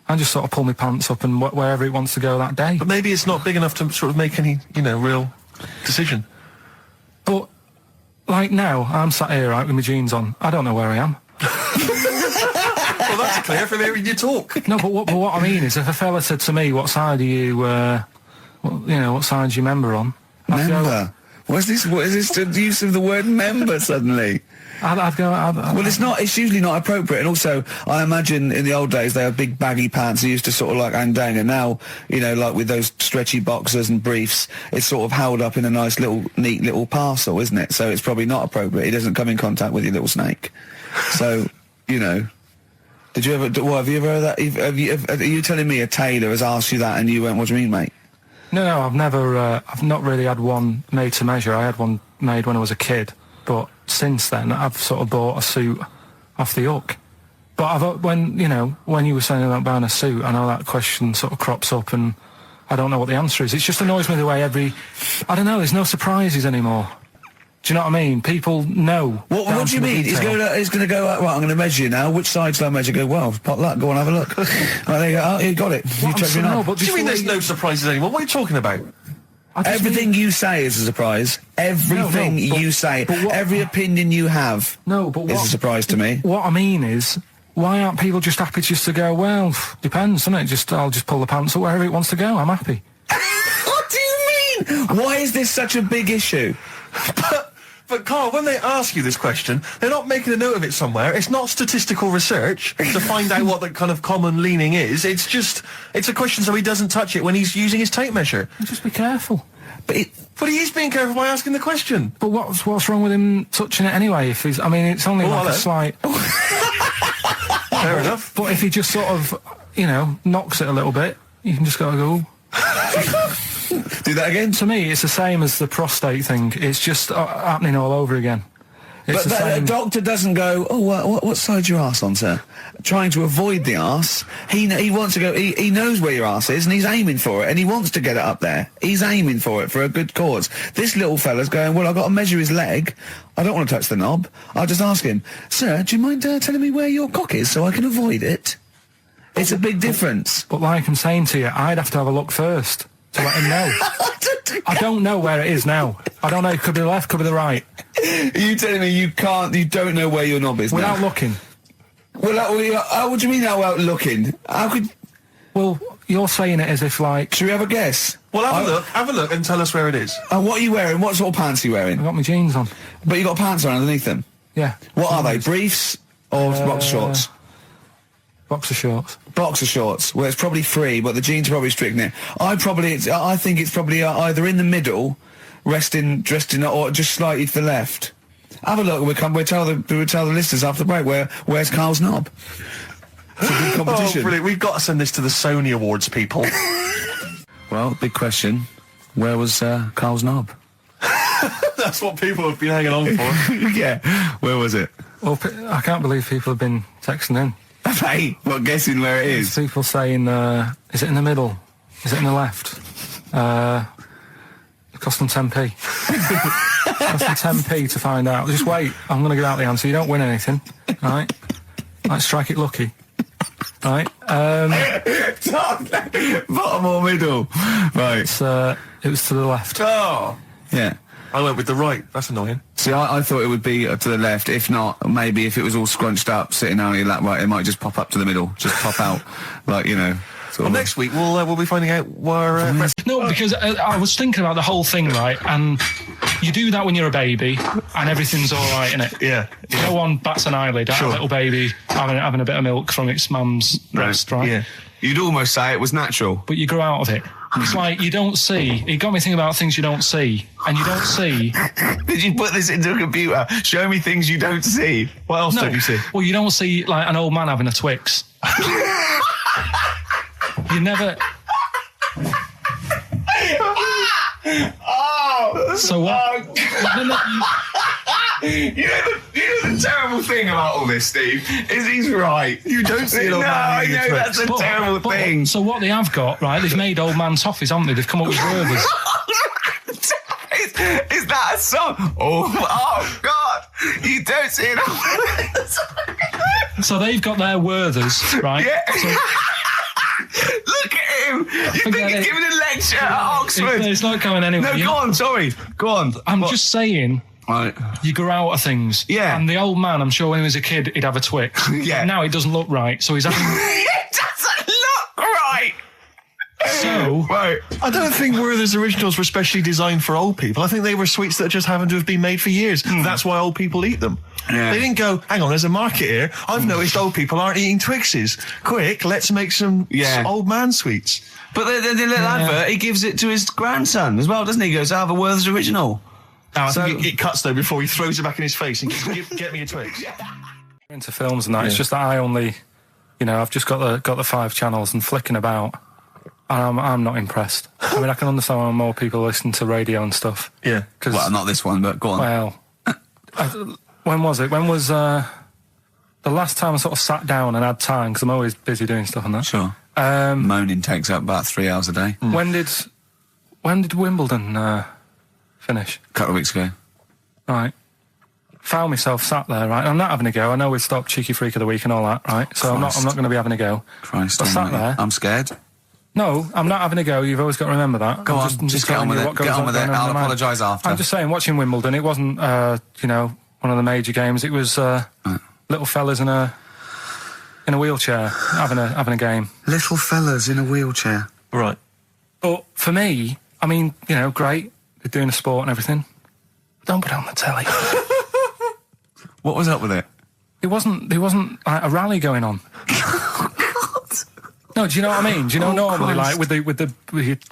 I just sort of pull my pants up and wherever it wants to go that day. But maybe it's not big enough to sort of make any, real decision. But like now, I'm sat here right with my jeans on. I don't know where I am. Well, that's clear from hearing you talk. No, but what I mean is, if a fella said to me, "What side are you? What side's your member on?" Member. What is this the use of the word member suddenly? I'd go. Well, it's not. It's usually not appropriate. And also, I imagine in the old days they had big baggy pants that used to sort of like hang down. And now, like with those stretchy boxers and briefs, it's sort of held up in a nice little, neat little parcel, isn't it? So it's probably not appropriate. It doesn't come in contact with your little snake. So, Did you ever? What have you ever heard that? Are you telling me a tailor has asked you that and you went, "What do you mean, mate?" No, I've never. I've not really had one made to measure. I had one made when I was a kid, but since then I've sort of bought a suit off the hook. But when you were saying about buying a suit, I know that question sort of crops up, and I don't know what the answer is. It just annoys me the way I don't know. There's no surprises anymore. Do you know what I mean? People know. What do you mean? He's going to go, right, I'm going to measure you now. Which side shall I measure? Go, well, pot luck, go and have a look. Right, there you go. Oh, you got it. You checked me out. What do you mean there's no surprises anymore? What are you talking about? Everything you say is a surprise. Everything you say. Every opinion you have is a surprise to me. What I mean is, why aren't people just happy just to go, well, depends, doesn't it? I'll just pull the pants up wherever it wants to go. I'm happy. What do you mean? Why is this such a big issue? But Carl, when they ask you this question, they're not making a note of it somewhere. It's not statistical research to find out what the kind of common leaning is. It's a question so he doesn't touch it when he's using his tape measure. Just be careful. But he is being careful by asking the question. But what's wrong with him touching it anyway? If he's, it's only like a slight. Fair enough. But if he just sort of, knocks it a little bit, you can just go. Do that again? To me, it's the same as the prostate thing. It's just happening all over again. But the doctor doesn't go, oh, what side's your arse on, sir? Trying to avoid the arse. He wants to go, he knows where your arse is and he's aiming for it and he wants to get it up there. He's aiming for it for a good cause. This little fella's going, well, I've got to measure his leg. I don't want to touch the knob. I'll just ask him, sir, do you mind telling me where your cock is so I can avoid it? It's a big difference. But like I'm saying to you, I'd have to have a look first to let him know. I don't know where it is now. I don't know. It could be the left, could be the right. Are you telling me you don't know where your knob is without looking? Well, what do you mean without looking? How could... Well, you're saying it as if like... Should we have a guess? Well, have a look and tell us where it is. What are you wearing? What sort of pants are you wearing? I've got my jeans on. But you got pants on underneath them? Yeah. What are they? Briefs or boxer shorts? Boxer shorts. Boxer shorts. Well, it's probably free, but the jeans are probably strict in it. I think it's probably either in the middle, dressed in, or just slightly to the left. Have a look. We'll tell the listeners after the break where's Carl's knob. It's a good competition. Oh, brilliant! We've got to send this to the Sony Awards people. Well, big question. Where was Carl's knob? That's what people have been hanging on for. Yeah. Where was it? Well, I can't believe people have been texting in. Hey, well, guessing where it is. People saying, is it in the middle? Is it in the left? It cost them 10p. It cost them 10p to find out. Just wait, I'm going to give out the answer. You don't win anything, right? Like Strike It Lucky. Right. Bottom or middle? Right. It was to the left. Oh. Yeah. I went with the right. That's annoying. See, I thought it would be to the left. If not, maybe if it was all scrunched up, sitting down your lap right, it might just pop up to the middle. Just pop out. Like, you know. Well, next week we'll be finding out where... No, because I was thinking about the whole thing, right? And you do that when you're a baby, and everything's all right, innit? Yeah. No one bats an eyelid at a little baby having a bit of milk from its mum's breast, right? Yeah. You'd almost say it was natural. But you grow out of it. It's like you don't see. It got me thinking about things you don't see, and you don't see. Did you put this into a computer? Show me things you don't see. What else don't you see? Well, you don't see like an old man having a Twix. You never. So what? You know the terrible thing about all this, Steve, is he's right. You don't see an old man I eating know, a that's Twix. a terrible thing. So what they have got, right? They've made old man toffees, haven't they? They've come up with Gervais. Is that a song? Oh God! You don't see it. So they've got their Werthers, right? Yeah. So, look at him. You think Forget he's it. giving a lecture at Oxford? It's not going anywhere. No, go on. Sorry. Go on. I'm just saying. Right. You grow out of things. Yeah. And the old man, I'm sure when he was a kid, he'd have a Twix. Yeah. Now it doesn't look right, so he's having... It doesn't look right. So... Right. I don't think Werther's originals were specially designed for old people. I think they were sweets that just happened to have been made for years. That's why old people eat them. Yeah. They didn't go, hang on, there's a market here. I've noticed old people aren't eating Twixes. Quick, let's make some old man sweets. But the little advert, he gives it to his grandson as well, doesn't he? He goes, I have a Werther's original. I think it cuts, though, before he throws it back in his face and get me a Twix. Into films and that, it's just that I only... You know, I've just got the 5 channels and flicking about... And I'm not impressed. I mean, I can understand why more people listen to radio and stuff. Yeah. Well, not this one, but go on. Well, when was it? When was the last time I sort of sat down and had time? Because I'm always busy doing stuff and that. Sure. Moaning takes up about 3 hours a day. When did Wimbledon finish? A couple of weeks ago. Right. Found myself sat there, right? I'm not having a go. I know we've stopped Cheeky Freak of the Week and all that, right? So I'm not going to be having a go. Christ, I sat almighty. there. I'm scared. No, I'm not having a go. You've always got to remember that. Go on, just get on with it. Get on with it. I'll apologise after. I'm just saying, watching Wimbledon, it wasn't, you know, one of the major games. It was little fellas in a wheelchair having a game. Little fellas in a wheelchair. Right. But for me, I mean, you know, great. They're doing a sport and everything. Don't put it on the telly. What was up with it? There wasn't like a rally going on. No, do you know what I mean? Do you know normally, Christ. like with the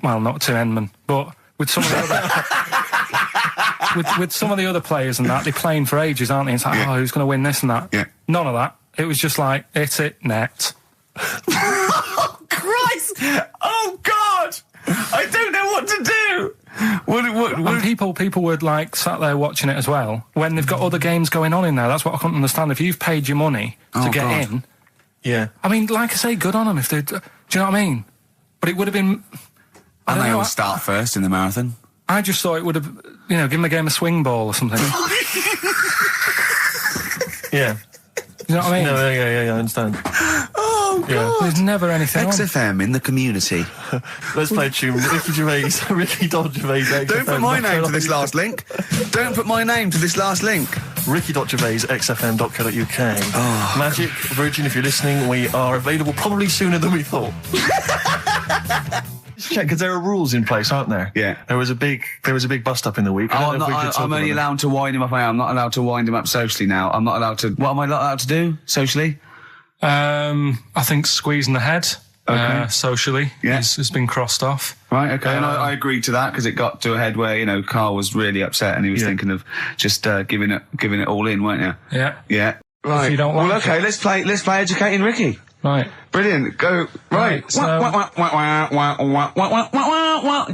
well, not Tim Henman, but with some of the other with some of the other players and that, they're playing for ages, aren't they? It's like, oh, who's going to win this and that? Yeah. None of that. It was just like, hit it, net. Oh, Christ! Oh, God! I don't know what to do! And people were like sat there watching it as well when they've got other games going on in there. That's what I couldn't understand. If you've paid your money to get in, yeah. I mean, like I say, good on them if they. Do you know what I mean? But it would have been. And they all start first in the marathon. I just thought it would have, you know, given the game a swing ball or something. Yeah. You know what I mean? No, yeah, I understand. Oh, God. Yeah. There's never anything on. XFM in the community. Let's play a tune. Ricky Gervais, Gervais. Don't put my name to this last link. Don't put my name to this last link. Ricky.Gervais, xfm.co.uk. Oh. Magic, Virgin, if you're listening, we are available probably sooner than we thought. Just check, because there are rules in place, aren't there? Yeah. There was a big bust up in the week. I'm only allowed to wind him up. I'm not allowed to wind him up socially now. I'm not allowed to. What am I not allowed to do socially? I think squeezing the head socially has been crossed off. Right, okay. And I agreed to that because it got to a head where, you know, Karl was really upset and he was thinking of just giving it all in, weren't you? Yeah. Yeah. Right. If you don't like well, okay, let's play Educating Ricky. Right. Brilliant. Go. Right. So-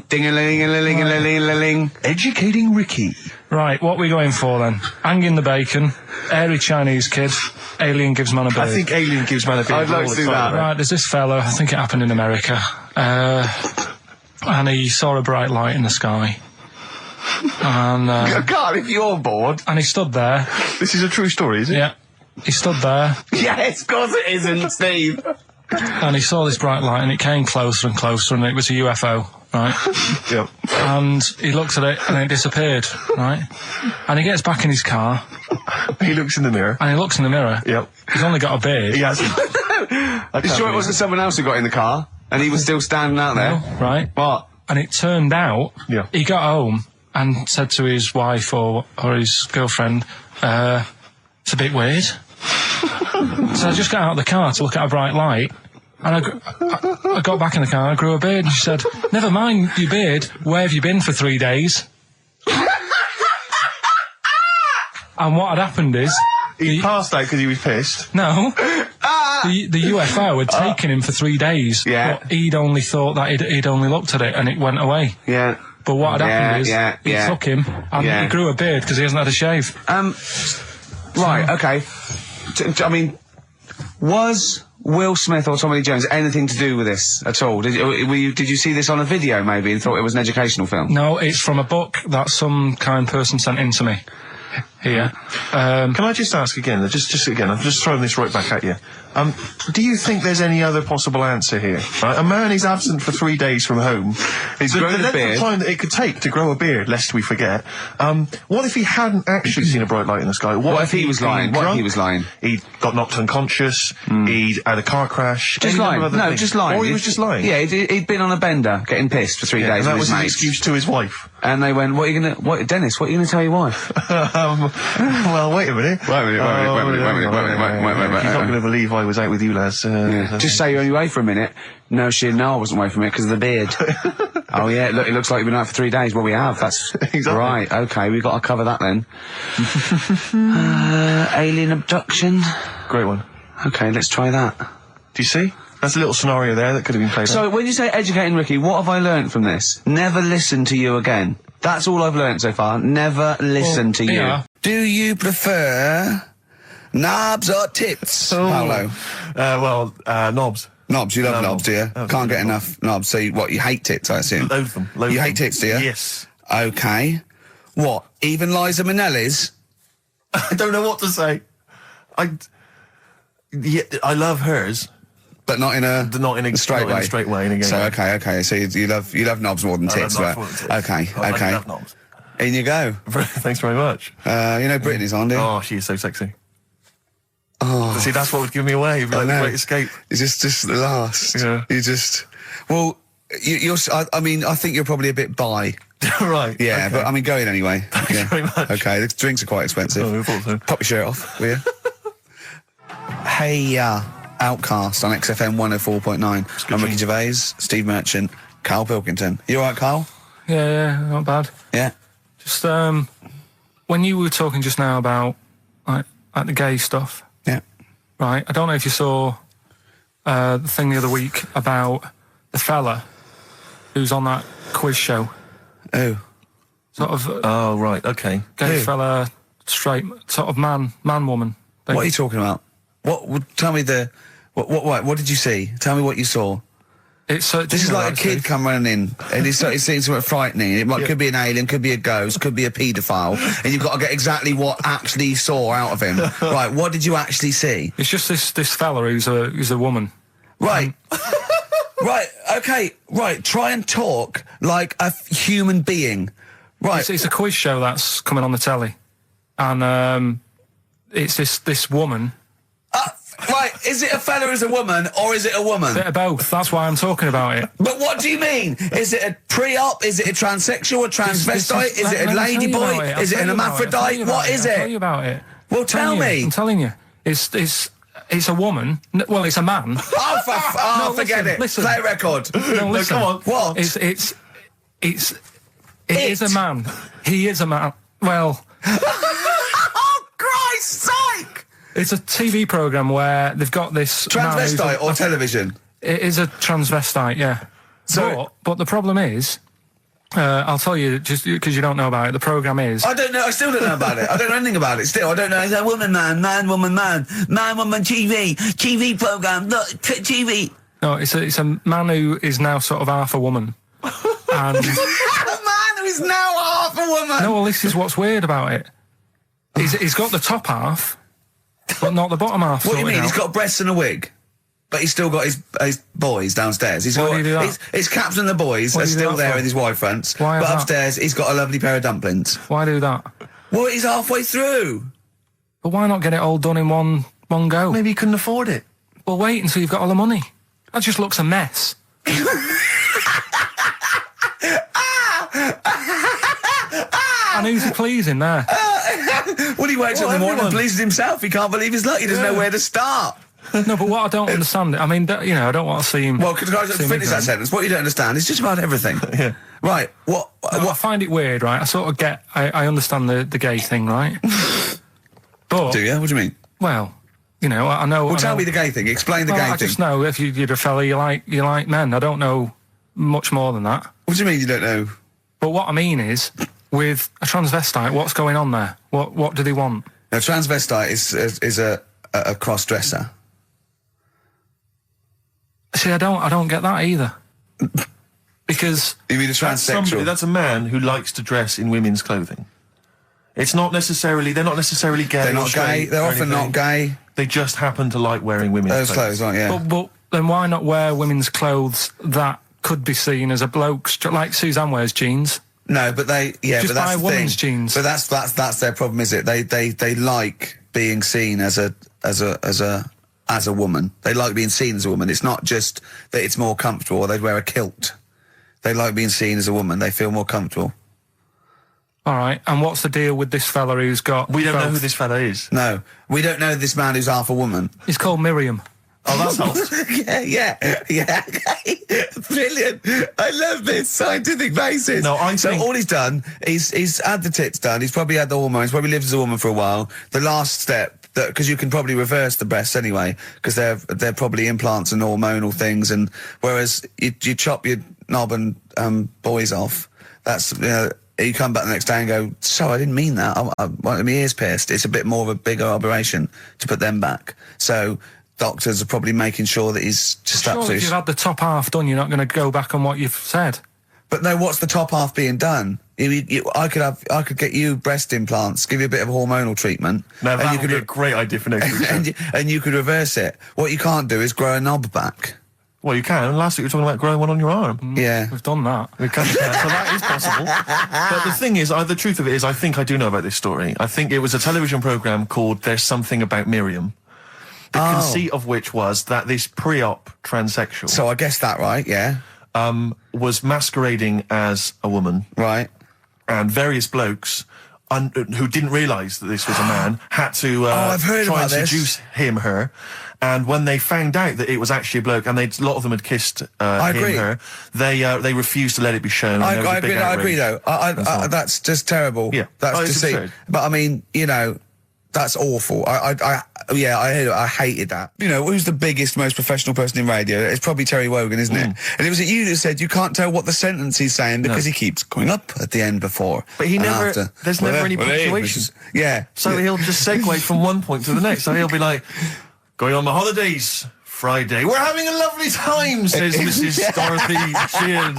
Ding-a-ling-a-ling-a-ling-a-ling. Educating Ricky. Right, what are we going for then? Hanging the bacon, airy Chinese kid, alien gives man a bird. I think Alien gives man a bit. I'd like to do that. Right, there's this fella, I think it happened in America, and he saw a bright light in the sky. And God, if you're bored. and he stood there. This is a true story, is it? Yeah. he stood there. Yes, of course it isn't, Steve. And he saw this bright light, and it came closer and closer, and it was a UFO, right? Yep. And he looked at it, and it disappeared, right? And he gets back in his car. He looks in the mirror. And he looks in the mirror. Yep. He's only got a beard. He has. You sure it wasn't someone else who got in the car and he was still standing out there? No, right? What? And it turned out, Yeah. he got home and said to his wife or his girlfriend, it's a bit weird. So I just got out of the car to look at a bright light, and I got back in the car and I grew a beard, and she said, never mind your beard, where have you been for 3 days? And what had happened is... He passed out because he was pissed. No. The UFO had taken him for 3 days. Yeah. But he'd only thought that he'd only looked at it and it went away. Yeah. But what had happened is he yeah. took him and he grew a beard because he hasn't had a shave. Right, okay. I mean, was Will Smith or Tommy Lee Jones anything to do with this at all? Did you see this on a video maybe and thought it was an educational film? No, it's from a book that some kind person sent in to me. Here. Can I just ask again, just again, I'm just throwing this right back at you. Do you think there's any other possible answer here? Right? A man is absent for 3 days from home. He's grown a length beard. of time that it could take to grow a beard, lest we forget. What if he hadn't actually seen a bright light in the sky? What if he was lying? What if he was lying? He got knocked unconscious. He'd had a car crash. Just any lying. other No, thing. just lying. Or he was just lying. Yeah, he'd been on a bender, getting pissed for 3 days And that with was his his mates. excuse to his wife. And they went, Dennis, what are you going to tell your wife? Well, wait a minute. Wait a minute. You're not going to believe I was out with you, lads. Just say you're only away for a minute. No, I wasn't away from it because of the beard. Oh yeah, look, it looks like you've been out for 3 days. Well, we have. That's Exactly. right. Okay, we've got to cover that then. Alien abduction. Great one. Okay, let's try that. Do you see? That's a little scenario there that could have been played out. So, when you say educating Ricky, what have I learnt from this? Never listen to you again. That's all I've learnt so far. Never listen to you. Yeah. Do you prefer knobs or tits, Paolo? Knobs. Knobs, you love No, knobs, do you? no, Can't get no. enough knobs, so you hate tits, I assume? Load them. Load You them. hate tits, do you? Yes. Okay. What, even Liza Minnelli's? I don't know what to say. I love hers. But not in a straight way. In a straight way. In a gay So way. okay. So you love knobs more than tits, I love right? knobs more than tits. Okay. I love knobs. In you go. Thanks very much. You know Britney's on, do you? Oh, she is so sexy. Oh. See, that's what would give me away. It'd be like the great escape. It's just the last. Yeah. You just. Well, you're. I mean, I think you're probably a bit bi. Right. Yeah, okay. but I mean, go in anyway. Thanks very much. Okay, the drinks are quite expensive. Oh, I thought so. Pop your shirt off, will you? Hey, Outcast on XFM 104.9. I'm Ricky Gervais, Steve Merchant, Karl Pilkington. You alright, Karl? Yeah, not bad. Yeah. Just, when you were talking just now about, like the gay stuff. Yeah. Right, I don't know if you saw, the thing the other week about the fella who's on that quiz show. Oh. Sort of, Oh, right. Okay. gay Who? fella, straight, sort of man-woman thing. What are you talking about? Tell me what did you see? Tell me what you saw. This This is like a kid come running in and he's seeing something frightening. It could be an alien, could be a ghost, could be a paedophile, and you've got to get exactly what actually you saw out of him. Right, what did you actually see? It's just this fella who's a woman. Right. Right, okay, right, try and talk like a human being. Right. It's a quiz show that's coming on the telly. And it's this woman. Right, is it a fella who's a woman, or is it a woman? Bit of both, that's why I'm talking about it. But what do you mean? Is it a pre-op? Is it a transsexual, a transvestite? Is it a ladyboy? Is it an hermaphrodite? What is I'll tell it? you about it. Well, tell me. I'm telling you. It's a woman. Well, it's a man. Oh, forget it. Listen. Play a record. No, listen. come on. What? It is a man. He is a man. Well, Oh, Christ's sake! it's a TV program where they've got this man who's Transvestite or television? It is a transvestite, yeah. So- but the problem is, I'll tell you just because you don't know about it. The program is I don't know. I still don't know about it. I don't know anything about it. Still, I don't know. It's a woman, man, woman, TV program. Look, TV. no, it's a man who is now sort of half a woman, and A man who is now half a woman. no, well, this is what's weird about it. He's got the top half, But not the bottom half. What do you sorted mean? He's out. got breasts and a wig. But he's still got his boys downstairs. He's Why got do you do that? his caps and the boys What are do you do still that there for? with his Y fronts. Why is but that? upstairs, he's got a lovely pair of dumplings. Why do that? Well, he's halfway through. But why not get it all done in one go? Maybe he couldn't afford it. Well, wait until you've got all the money. That just looks a mess. And who's he pleasing there? Well, he wakes up in the morning and pleases himself. He can't believe his luck. He doesn't know where to start. No, but what I don't understand, I mean, you know, I don't want to see him... Well, can I just seem finish that ignorant. sentence? What you don't understand is just about everything. Yeah. Right, what... I find it weird, right? I sort of get... I understand the gay thing, right? But... Do you? What do you mean? Well, you know, I know... Well, I tell know, me the gay thing. Explain the well, gay I thing. just know if you're a fella, you like men. I don't know much more than that. What do you mean you don't know? But what I mean is, with a transvestite, what's going on there? What do they want? A transvestite is a cross-dresser. See, I don't get that either. Because... You mean a That's somebody- transsexual? that's a man who likes to dress in women's clothing. It's not necessarily, they're not necessarily gay. They're or not gay. straight They're or often anything. not gay. They just happen to like wearing women's Those clothes, aren't you? But then why not wear women's clothes that could be seen as a bloke's, like Suzanne wears jeans? No, but they, yeah, Just but that's buy the women's thing. jeans. But that's their problem, is it? They like being seen as a woman. They like being seen as a woman. It's not just that it's more comfortable, or they'd wear a kilt. They like being seen as a woman. They feel more comfortable. All right, and what's the deal with this fella who's got... We don't know both? who this fella is. No, we don't know this man who's half a woman. He's called Miriam. Oh, that's helps. yeah. Brilliant. I love this scientific basis. No, I so think- all he's done, he's had the tits done. He's probably had the hormones. Probably lived as a woman for a while. The last step, because you can probably reverse the breasts anyway, because they're probably implants and hormonal things. And whereas you chop your knob and boys off, that's you come back the next day and go, so I didn't mean that. I wanted my ears pierced. It's a bit more of a bigger operation to put them back. So doctors are probably making sure that he's just Sure, absolutely... if you've had the top half done, you're not going to go back on what you've said. But no, what's the top half being done? I could get you breast implants, give you a bit of hormonal treatment. Now, and that you would be a great idea for next week. and you could reverse it. What you can't do is grow a knob back. Well, you can. Last week we were talking about growing one on your arm. Yeah. We've done that. We can, so that is possible. But the thing is, the truth of it is, I think I do know about this story. I think it was a television programme called There's Something About Miriam. The conceit of which was that this pre-op transsexual So I guessed that right, yeah. was masquerading as a woman. Right. And various blokes who didn't realise that this was a man had to I've heard try about and this. seduce her. And when they found out that it was actually a bloke, and a lot of them had kissed agree. her, they refused to let it be shown. I and there was a big agree though. outrage. I that's just terrible. Yeah. That's Oh, it's deceit. absurd. But I mean, that's awful. I hated that. Who's the biggest, most professional person in radio? It's probably Terry Wogan, isn't it? And it was you that said you can't tell what the sentence he's saying because he keeps going up at the end before. But he and never. after. There's never any Well, punctuation. Yeah. So he'll just segue from one point to the next. So he'll be like, going on my holidays, Friday. We're having a lovely time, says Mrs. Dorothy Sheehan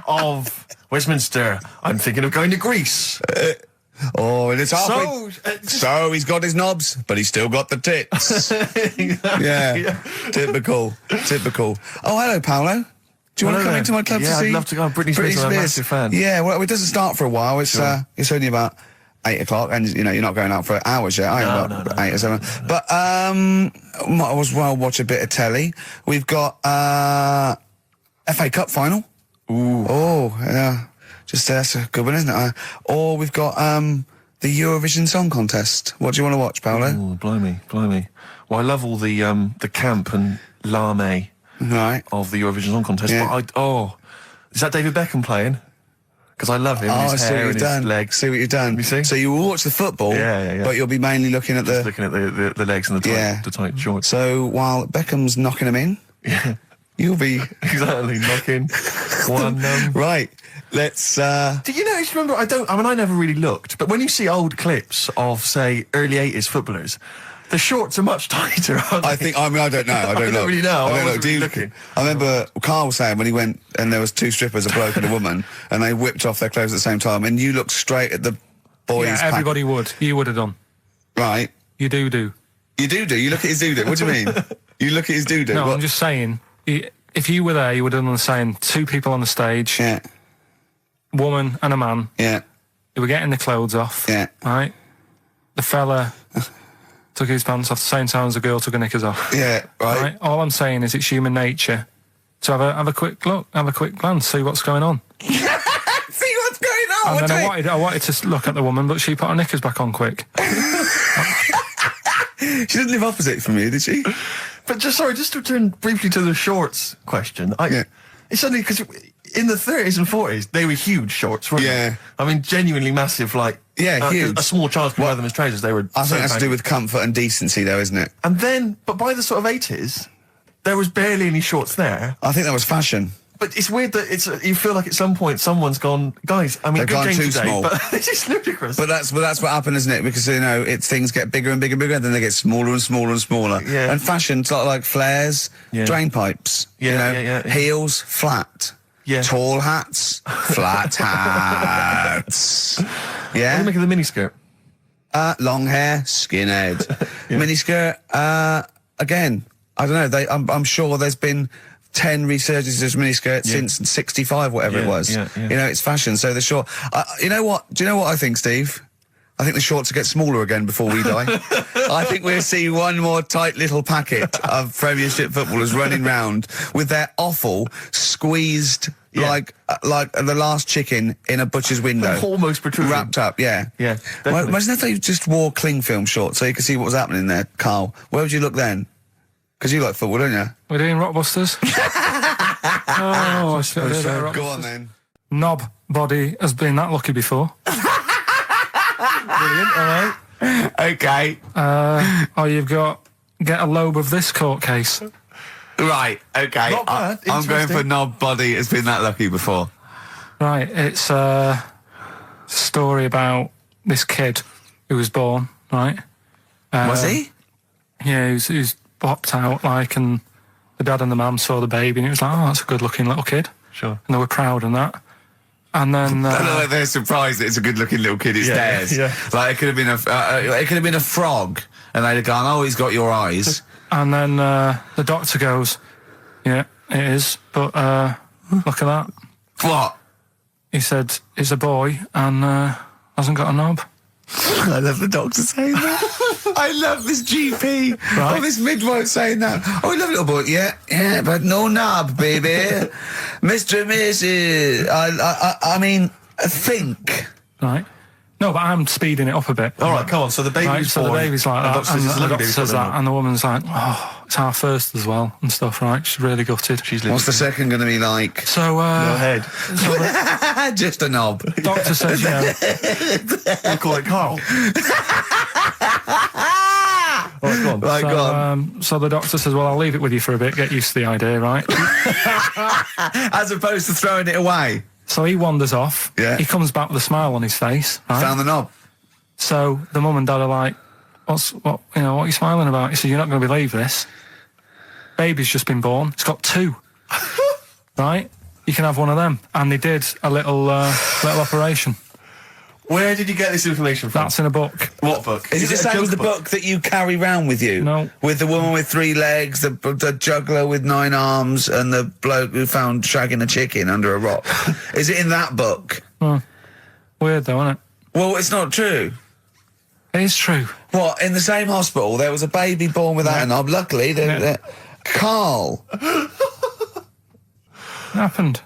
of Westminster. I'm thinking of going to Greece. Oh, and it's halfway. So he's got his knobs, but he's still got the tits. Yeah. Typical. Oh, hello, Paolo. Do you want to come into my club to see? I'd love to go. Britney Spears, I'm a massive fan. Yeah, well, it doesn't start for a while. It's it's only about 8 o'clock, and you're not going out for hours yet. No. 8 or 7. But might as well watch a bit of telly. We've got FA Cup final. Ooh. Oh, yeah. That's a good one, isn't it? Or we've got the Eurovision Song Contest. What do you want to watch, Paolo? Oh, blimey. Well, I love all the camp and lame of the Eurovision Song Contest. Yeah. But is that David Beckham playing? Because I love him. I his see what hair you've and done. his legs. See what you've done. You see? So you will watch the football, Yeah. but you'll be mainly looking at Just looking at the legs and the tight shorts. So while Beckham's knocking them in, you'll be Exactly, knocking one. Right. Let's. Do you notice? Remember, I never really looked, but when you see old clips of, say, early '80s footballers, the shorts are much tighter, aren't they? I think. I don't know. I don't know. really know. I don't wasn't know. really looking. I remember Carl was saying when he went and there was 2 strippers, a bloke and a woman, and they whipped off their clothes at the same time, and you looked straight at the boys. Yeah, everybody would. You would have done. Right. You do. You do? You look at his doo-doo. What do you mean? You look at his doo-doo? No, What? I'm just saying, if you were there, you would have done the same. 2 people on the stage, Yeah. woman and a man. Yeah. They were getting the clothes off. Yeah. Right? The fella took his pants off the same time as the girl took her knickers off. Yeah, right. All I'm saying is it's human nature to have a quick look, have a quick glance, see what's going on. See what's going on. And then I wanted to look at the woman, but she put her knickers back on quick. She didn't live opposite from you, did she? But just to return briefly to the shorts question. It's only because in the 30s and 40s, they were huge shorts, weren't Yeah. they? I mean, genuinely massive, like... huge. A small child could wear them as trousers. They were... I think that's to do with comfort and decency, though, isn't it? And then, but by the sort of 80s, there was barely any shorts there. I think that was fashion. But it's weird that you feel like at some point someone's gone, guys, I mean, They've good gone game too today, small. but it's just ludicrous. But that's what happened, isn't it? Because, things get bigger and bigger and bigger, and then they get smaller and smaller and smaller. Yeah. And fashion's like flares, drain pipes, Yeah. heels, flat. Yeah. Tall hats, flat hats. What do Yeah. you make of the miniskirt? Long hair, skinhead. Miniskirt, again, I don't know, I'm sure there's been 10 resurgences of miniskirts since 65, whatever it was. Yeah. It's fashion, so the short... you know what? Do you know what I think, Steve? I think the shorts will get smaller again before we die. I think we'll see one more tight little packet of Premiership footballers running round with their offal squeezed like the last chicken in a butcher's window. Almost protruding. Wrapped up, yeah. Yeah, Well, definitely. imagine if they just wore cling film shorts so you could see what was happening there, Carl. Where would you look then? Because you like football, don't you? We're doing Rockbusters. I suppose so. Go on then. Knob body has been that lucky before. Brilliant, all right. Okay. Or you've got get a lobe of this court case. Right, okay. Not bad, I'm going interesting. for knob body. It's been that lucky before. Right, it's a story about this kid who was born, right? Was he? Yeah, he was popped out, and the dad and the mum saw the baby, and it was like, oh, that's a good-looking little kid. Sure. And they were proud and that. And then... they're surprised that it's a good-looking little kid. It's theirs. Yeah. Like, it could have been a frog, and they'd have gone, oh, he's got your eyes. And then the doctor goes, yeah, it is, but look at that. What? He said, it's a boy and hasn't got a knob. I love the doctor saying that. I love this GP. Right. Oh, this midwife saying that. Oh, I love little boy. Yeah, but no knob, baby. Mr. and Mrs. I mean, think. Right. No, but I'm speeding it up a bit. All right, come on. So the baby's Right, so the born, baby's like that, doctor says and it's the lovely doctor baby, says but that, and the woman's like, oh, it's our first as well, and stuff, right? She's really gutted. She's What's the second going to be like? So, Go ahead. Just a knob. doctor says, you know, We'll call it Carl. All right, go on. Right, go on. so the doctor says, well, I'll leave it with you for a bit, get used to the idea, right? As opposed to throwing it away. So he wanders off. Yeah. He comes back with a smile on his face, right? Found the knob. So the mum and dad are like, what are you smiling about? He said, you're not going to believe this. Baby's just been born. It's got 2. Right? You can have one of them. And they did a little operation. Where did you get this information from? That's in a book. What book? Is it the a same as joke the book that you carry round with you? No. With the woman with 3 legs, the juggler with 9 arms, and the bloke who found shagging a chicken under a rock. Is it in that book? Weird though, isn't it? Well, it's not true. It is true. What, in the same hospital, there was a baby born without a knob. Luckily, Carl. It happened.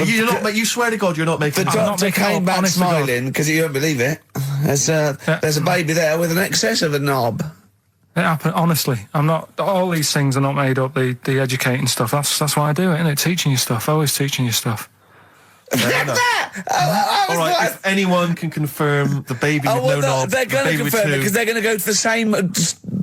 You swear to God you're not making The this up. doctor making came up, back honest to God. smiling because you won't believe it. There's a baby there with an excess of a knob. It happened, honestly. I'm not, all these things are not made up, the educating stuff. That's why I do it, isn't it? Teaching you stuff, always teaching you stuff. All right, if anyone can confirm the baby with no knob, they're going to confirm it because they're going to go to the same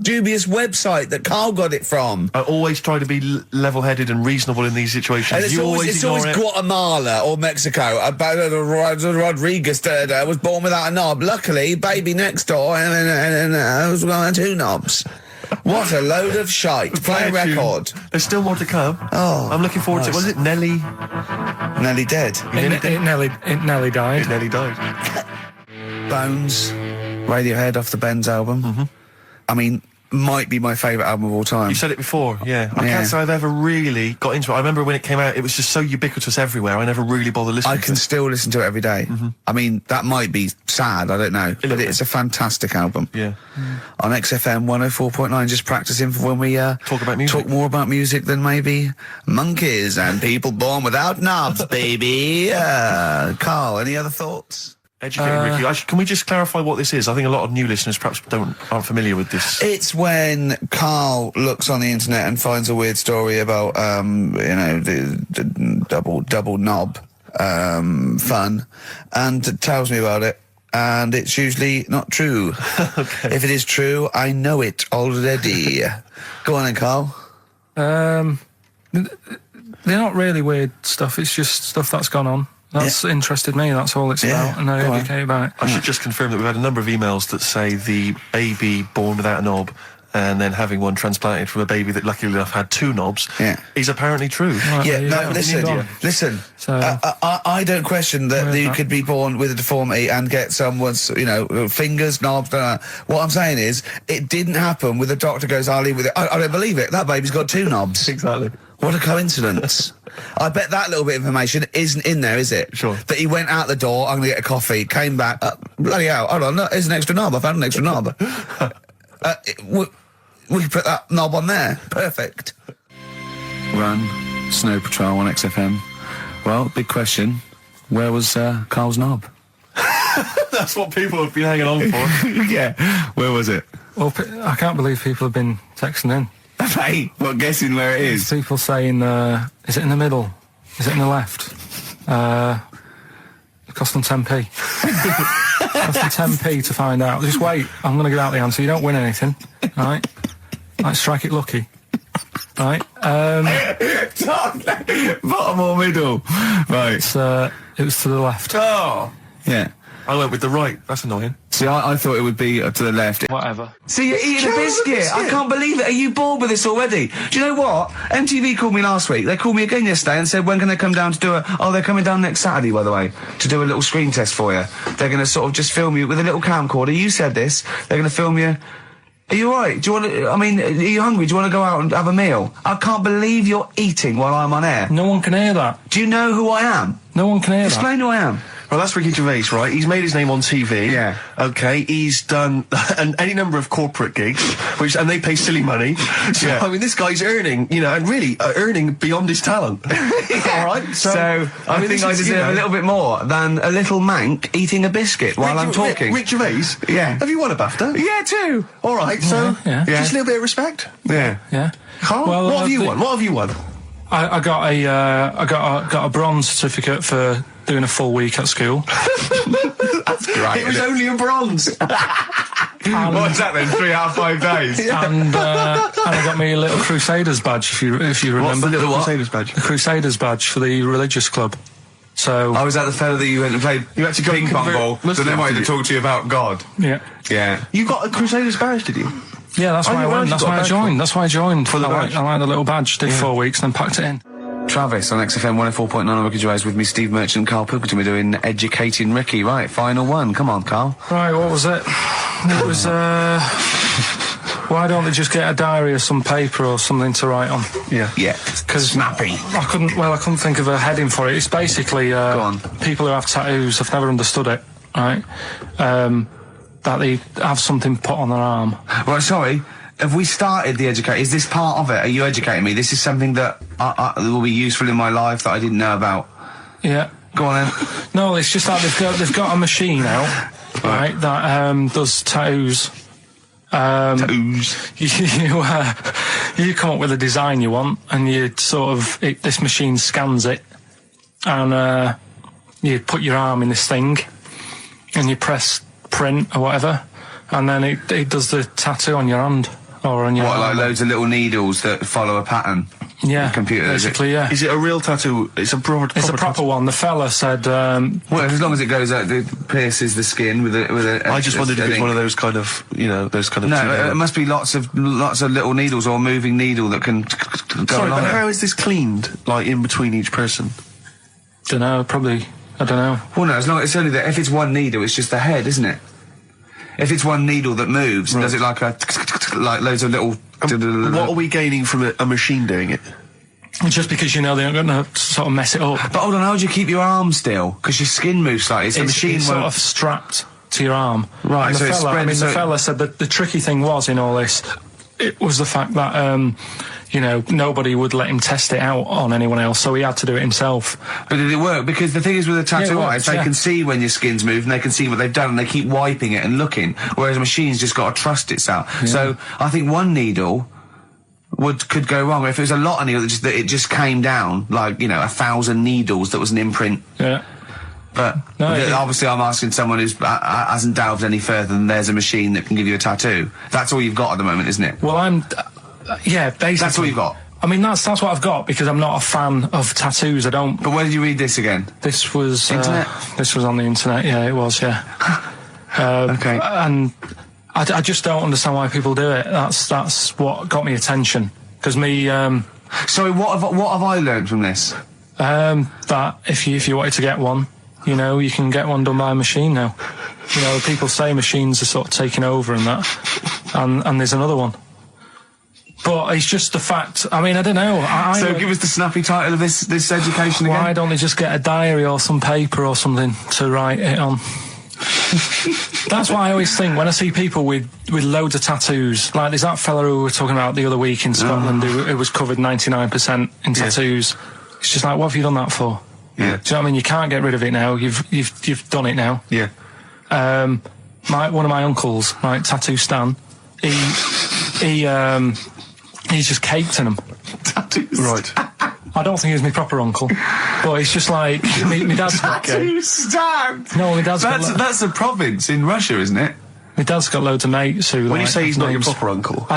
dubious website that Carl got it from. I always try to be level-headed and reasonable in these situations. And it's You always ignore it. Guatemala or Mexico. Rodriguez was born without a knob. Luckily, baby next door and was got 2 knobs. What a load of shite. Play a record. There's still more to come. Oh, I'm looking forward to it. Was it Nelly? Nearly dead. It nearly died. Nelly died. Bones, Radiohead off the Benz album. I mean, might be my favourite album of all time. You said it before, yeah. I can't say I've ever really got into it. I remember when it came out, it was just so ubiquitous everywhere. I never really bothered listening to it. I can still listen to it every day. I mean, that might be sad, I don't know. But it's a fantastic album. Yeah. On XFM 104.9, just practicing for when we talk about music. Talk more about music than maybe monkeys and people born without knobs, baby. Carl, any other thoughts? Educating Ricky. Can we just clarify what this is? I think a lot of new listeners perhaps aren't familiar with this. It's when Carl looks on the internet and finds a weird story about, the double knob fun, and tells me about it. And it's usually not true. Okay. If it is true, I know it already. Go on then, Carl. They're not really weird stuff. It's just stuff that's gone on. That's interested me, that's all it's about, and I educate about it. I should just confirm that we've had a number of emails that say the baby born without a knob and then having one transplanted from a baby that luckily enough had 2 knobs is apparently true. Right, listen. So, I don't question that you could be born with a deformity and get someone's, fingers, knobs, What I'm saying is, it didn't happen with the doctor goes, I'll leave with it. I don't believe it. That baby's got 2 knobs. Exactly. What a coincidence. I bet that little bit of information isn't in there, is it? Sure. That he went out the door, I'm going to get a coffee, came back, bloody hell, hold on, look, here's an extra knob, I found an extra knob. We put that knob on there. Perfect. Run, Snow Patrol on XFM. Well, big question, where was Carl's knob? That's what people have been hanging on for. Yeah, where was it? Well, I can't believe people have been texting in. Hey, well, guessing where it is. People saying, is it in the middle? Is it in the left? It cost them 10p. It cost them 10p to find out. Just wait, I'm going to get out the answer. You don't win anything, right? Like, strike it lucky. Right? Bottom or middle? Right. It was to the left. Oh! Yeah. I went with the right. That's annoying. See, I thought it would be to the left. Whatever. See, you're eating a biscuit. I can't believe it. Are you bored with this already? Do you know what? MTV called me last week. They called me again yesterday and said, when can they come down to do they're coming down next Saturday, by the way, to do a little screen test for you. They're going to sort of just film you with a little camcorder. You said this. They're going to film you. Are you alright? Do you want to, are you hungry? Do you want to go out and have a meal? I can't believe you're eating while I'm on air. No one can hear that. Do you know who I am? No one can hear Explain who I am. Well, that's Ricky Gervais, right? He's made his name on TV. Yeah. Okay, he's done any number of corporate gigs, and they pay silly money. So, I mean, this guy's earning, and really earning beyond his talent. All right? So I think I deserve a little bit more than a little mank eating a biscuit while I'm talking. Rick Gervais? Yeah. Have you won a BAFTA? Yeah, too. All right, so Yeah. just a little bit of respect. Yeah. Yeah. Carl, Well, what have you won? What have you won? I got a bronze certificate for doing a full week at school. That's great. It was only a bronze. What's that then? 3 out of 5 days. And I got me a little Crusaders badge, if you remember. What's the little Crusaders badge? The Crusaders badge for the religious club. So I was at the fella that you went and played ping pong ball, so they wanted to talk to you about God. yeah. Yeah. You got a Crusaders badge, did you? Yeah, that's why I went. That's why I joined. That's why I joined. For the badge. I like the little badge. Did 4 weeks, then packed it in. Travis on XFM 104.9 on Ricky Gervais with me, Steve Merchant and Karl Pilkington. We're doing Educating Ricky. Right, final one. Come on, Karl. Right, what was it? It was, why don't they just get a diary or some paper or something to write on? Yeah. Yeah. Because snappy. I couldn't think of a heading for it. It's basically, Go on. people who have tattoos, I've never understood it, right? That they have something put on their arm. Right, sorry. Have we started the educate? Is this part of it? Are you educating me? This is something that will be useful in my life that I didn't know about. Yeah. Go on then. No, it's just that they've got a machine out, right, that does tattoos. Tattoos. You come up with a design you want, and you this machine scans it, and you put your arm in this thing, and you press print or whatever, and then it does the tattoo on your hand or on your arm. Like loads of little needles that follow a pattern? Yeah, the computer, basically, yeah. Is it a real tattoo? It's a proper proper one. The fella said... well, as long as it goes out, it pierces the skin with a I just wondered if it's one of those kind of, those kind of... No, it must be lots of little needles or a moving needle that can go Sorry, along but it. how is this cleaned, like, in between each person? Dunno, probably... I don't know. Well, no, as long it's only that if it's one needle, it's just the head, isn't it? If it's one needle that moves and does it like a... like loads of little. What are we gaining from a machine doing it? Just because you know they're going to sort of mess it up. But hold on, how do you keep your arm still? Because your skin moves slightly. It's a machine it's won't- sort of strapped to your arm. Right, And so the it's fella, spread- I mean, so- the fella said that the tricky thing was in all this, it was the fact that, you know, nobody would let him test it out on anyone else, so he had to do it himself. But did it work? Because the thing is with a tattoo Yeah, it artist, works, they can see when your skin's moved and they can see what they've done and they keep wiping it and looking, whereas a machine's just got to trust itself. So I think one needle could go wrong. If it was a lot of needles, that it just came down, like, you know, 1,000 needles that was an imprint. Yeah. But obviously I'm asking someone who's hasn't delved any further than there's a machine that can give you a tattoo. That's all you've got at the moment, isn't it? Well, yeah, basically. That's all you've got? I mean, that's what I've got, because I'm not a fan of tattoos. I don't... But where did you read this again? This was... Internet? This was on the internet, yeah, it was, yeah. Okay. And I just don't understand why people do it. That's what got me attention. Because me... Sorry, what have I learned from this? That if you wanted to get one, you know, you can get one done by a machine now. You know, people say machines are sort of taking over and that, and there's another one. But it's just the fact. I mean, I don't know. So give us the snappy title of this education again. Why don't they just get a diary or some paper or something to write it on? That's what I always think when I see people with loads of tattoos. Like there's that fella who we were talking about the other week in Scotland who was covered 99% in tattoos. It's just like, what have you done that for? Yeah. Do you know what I mean? You can't get rid of it now. You've done it now. Yeah. One of my uncles, like Tattoo Stan, he's just caked in them. Tattoos. Right. I don't think he's my proper uncle, but it's just like my dad's got. Tattoo Stan. No, my dad's got. That's a province in Russia, isn't it? My dad's got loads of mates who. When you like, say he's not your names. proper uncle, Do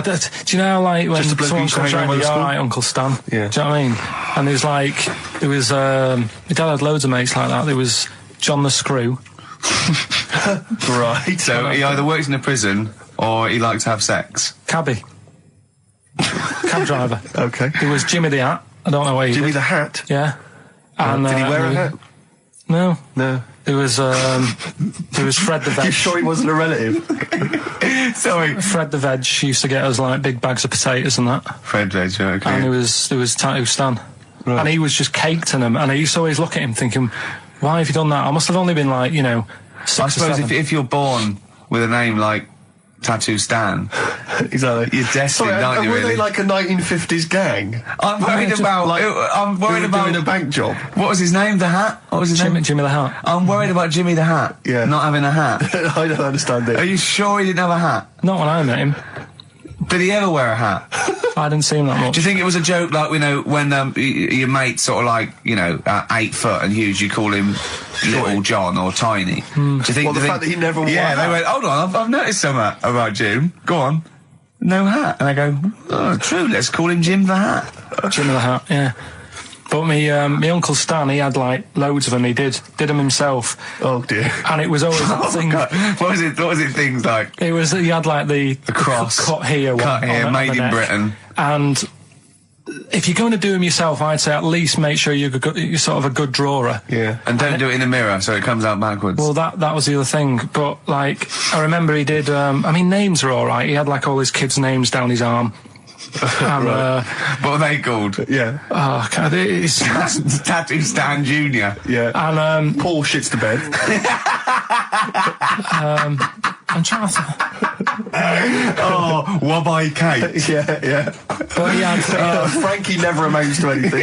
you know how, like, when Just a bloke someone who used to comes hang around around, with you're the alright, Uncle Stan? Yeah. Do you know what I mean? And there was, my dad had loads of mates like that. There was John the Screw. right? So he either works in a prison or he likes to have sex. Cabbie. Cab driver. Okay. There was Jimmy the Hat. I don't know where he Jimmy did. the Hat. Yeah. And, Did he wear a hat? No. No. There was Fred the Veg. You sure he wasn't a relative? Sorry. Fred the Veg used to get us like big bags of potatoes and that. Fred Veg, okay. And there was Tattoo Stan. Right. And he was just caked in them. And I used to always look at him thinking, why have you done that? I must have only been like, you know, 6 I or suppose 7. if you're born with a name like Tattoo Stan, Exactly. you're destined, aren't you, were really? they like a 1950s gang? I'm worried about... I'm worried Doing about... a bank job. What was his name? The Hat? What was his name? Jimmy the Hat. I'm worried about Jimmy the Hat. Yeah. Not having a hat. I don't understand Are it. you sure he didn't have a hat? Not when I met him. Did he ever wear a hat? I didn't see him that much. Do you think it was a joke, like, you know, when your mate's sort of like, you know, 8 foot and huge, you call him Little John or Tiny? Do you think... Well, the fact that he never wore a Yeah, hat. they went, hold on, I've noticed something about Jim. Go on. No hat. And I go, oh, true, let's call him Jim the Hat. Jimmy the Hat, yeah. But my Uncle Stan, he had like loads of them. He did them himself. Oh dear. And it was always that thing. God. What was it things like? He had like the cross. cut here, Cut here, on made the in neck. Britain. And if you're going to do them yourself, I'd say at least make sure you're sort of a good drawer. Yeah. And don't do it in the mirror so it comes out backwards. Well, that was the other thing. But like, I remember he did. I mean, names are all right. He had like all his kids' names down his arm. And, what are they called? Yeah. oh, God, it's Tattoo Stan Jr. Yeah. and Paul shits to bed. I'm trying to. Oh, Wabbai Kate. yeah. But he had. Frankie never amounts to anything.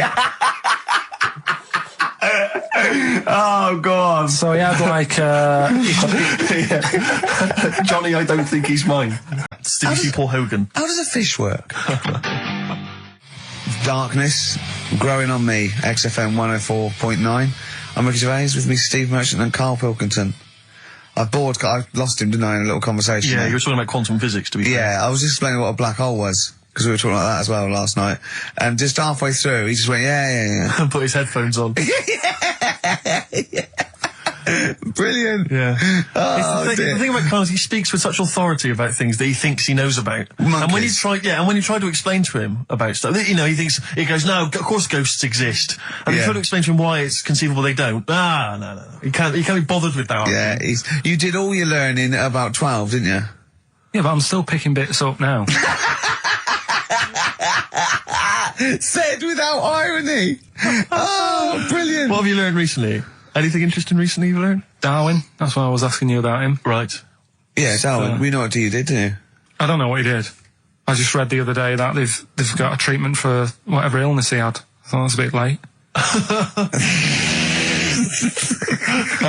Oh, God. So he had like. Johnny, I don't think he's mine. Stevie Paul Hogan. How does a fish work? Darkness, growing on me, XFM 104.9. I'm Ricky Gervais, with me Steve Merchant and Karl Pilkington. I lost him, didn't I, in a little conversation? Yeah, there? you were talking about quantum physics, to be fair. Yeah, I was just explaining what a black hole was, because we were talking about that as well last night. And just halfway through, he just went, yeah. And put his headphones on. Brilliant. Yeah. Oh, the dear. thing about Karl is he speaks with such authority about things that he thinks he knows about. Monkeys. And when you try to explain to him about stuff, you know, he goes, no, of course ghosts exist. And you Yeah. try to explain to him why it's conceivable they don't. No. He can't be bothered with that. Yeah, you did all your learning at about 12, didn't you? Yeah, but I'm still picking bits up now. Said without irony. Oh, brilliant. What have you learned recently? Anything interesting recently you've learned? Darwin, that's why I was asking you about him. Right. Yeah, Darwin, we know what you did, didn't you? I don't know what he did. I just read the other day that they've got a treatment for whatever illness he had. I thought it was a bit late.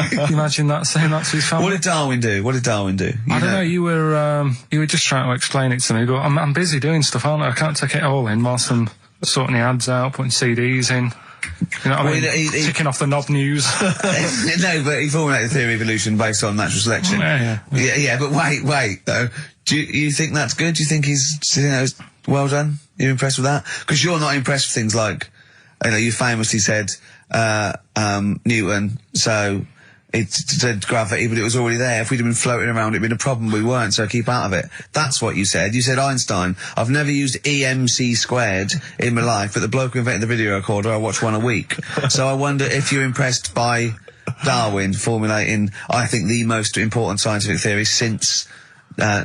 Can you imagine that, saying that to his family? What did Darwin do? I don't know. You were just trying to explain it to me, but I'm busy doing stuff, aren't I? I can't take it all in whilst I'm sorting the ads out, putting CDs in. You know what I mean? Ticking off the knob news. No, but he formulated the theory of evolution based on natural selection. Yeah, but wait, though. Do you think that's good? Do you think he's, well done? You're impressed with that? Because you're not impressed with things like, you famously said, Newton, so it said gravity, but it was already there. If we'd have been floating around, it'd been a problem. We weren't, so keep out of it. That's what you said. You said Einstein. I've never used EMC squared in my life, but the bloke who invented the video recorder, I watch one a week. So I wonder if you're impressed by Darwin formulating, I think, the most important scientific theory since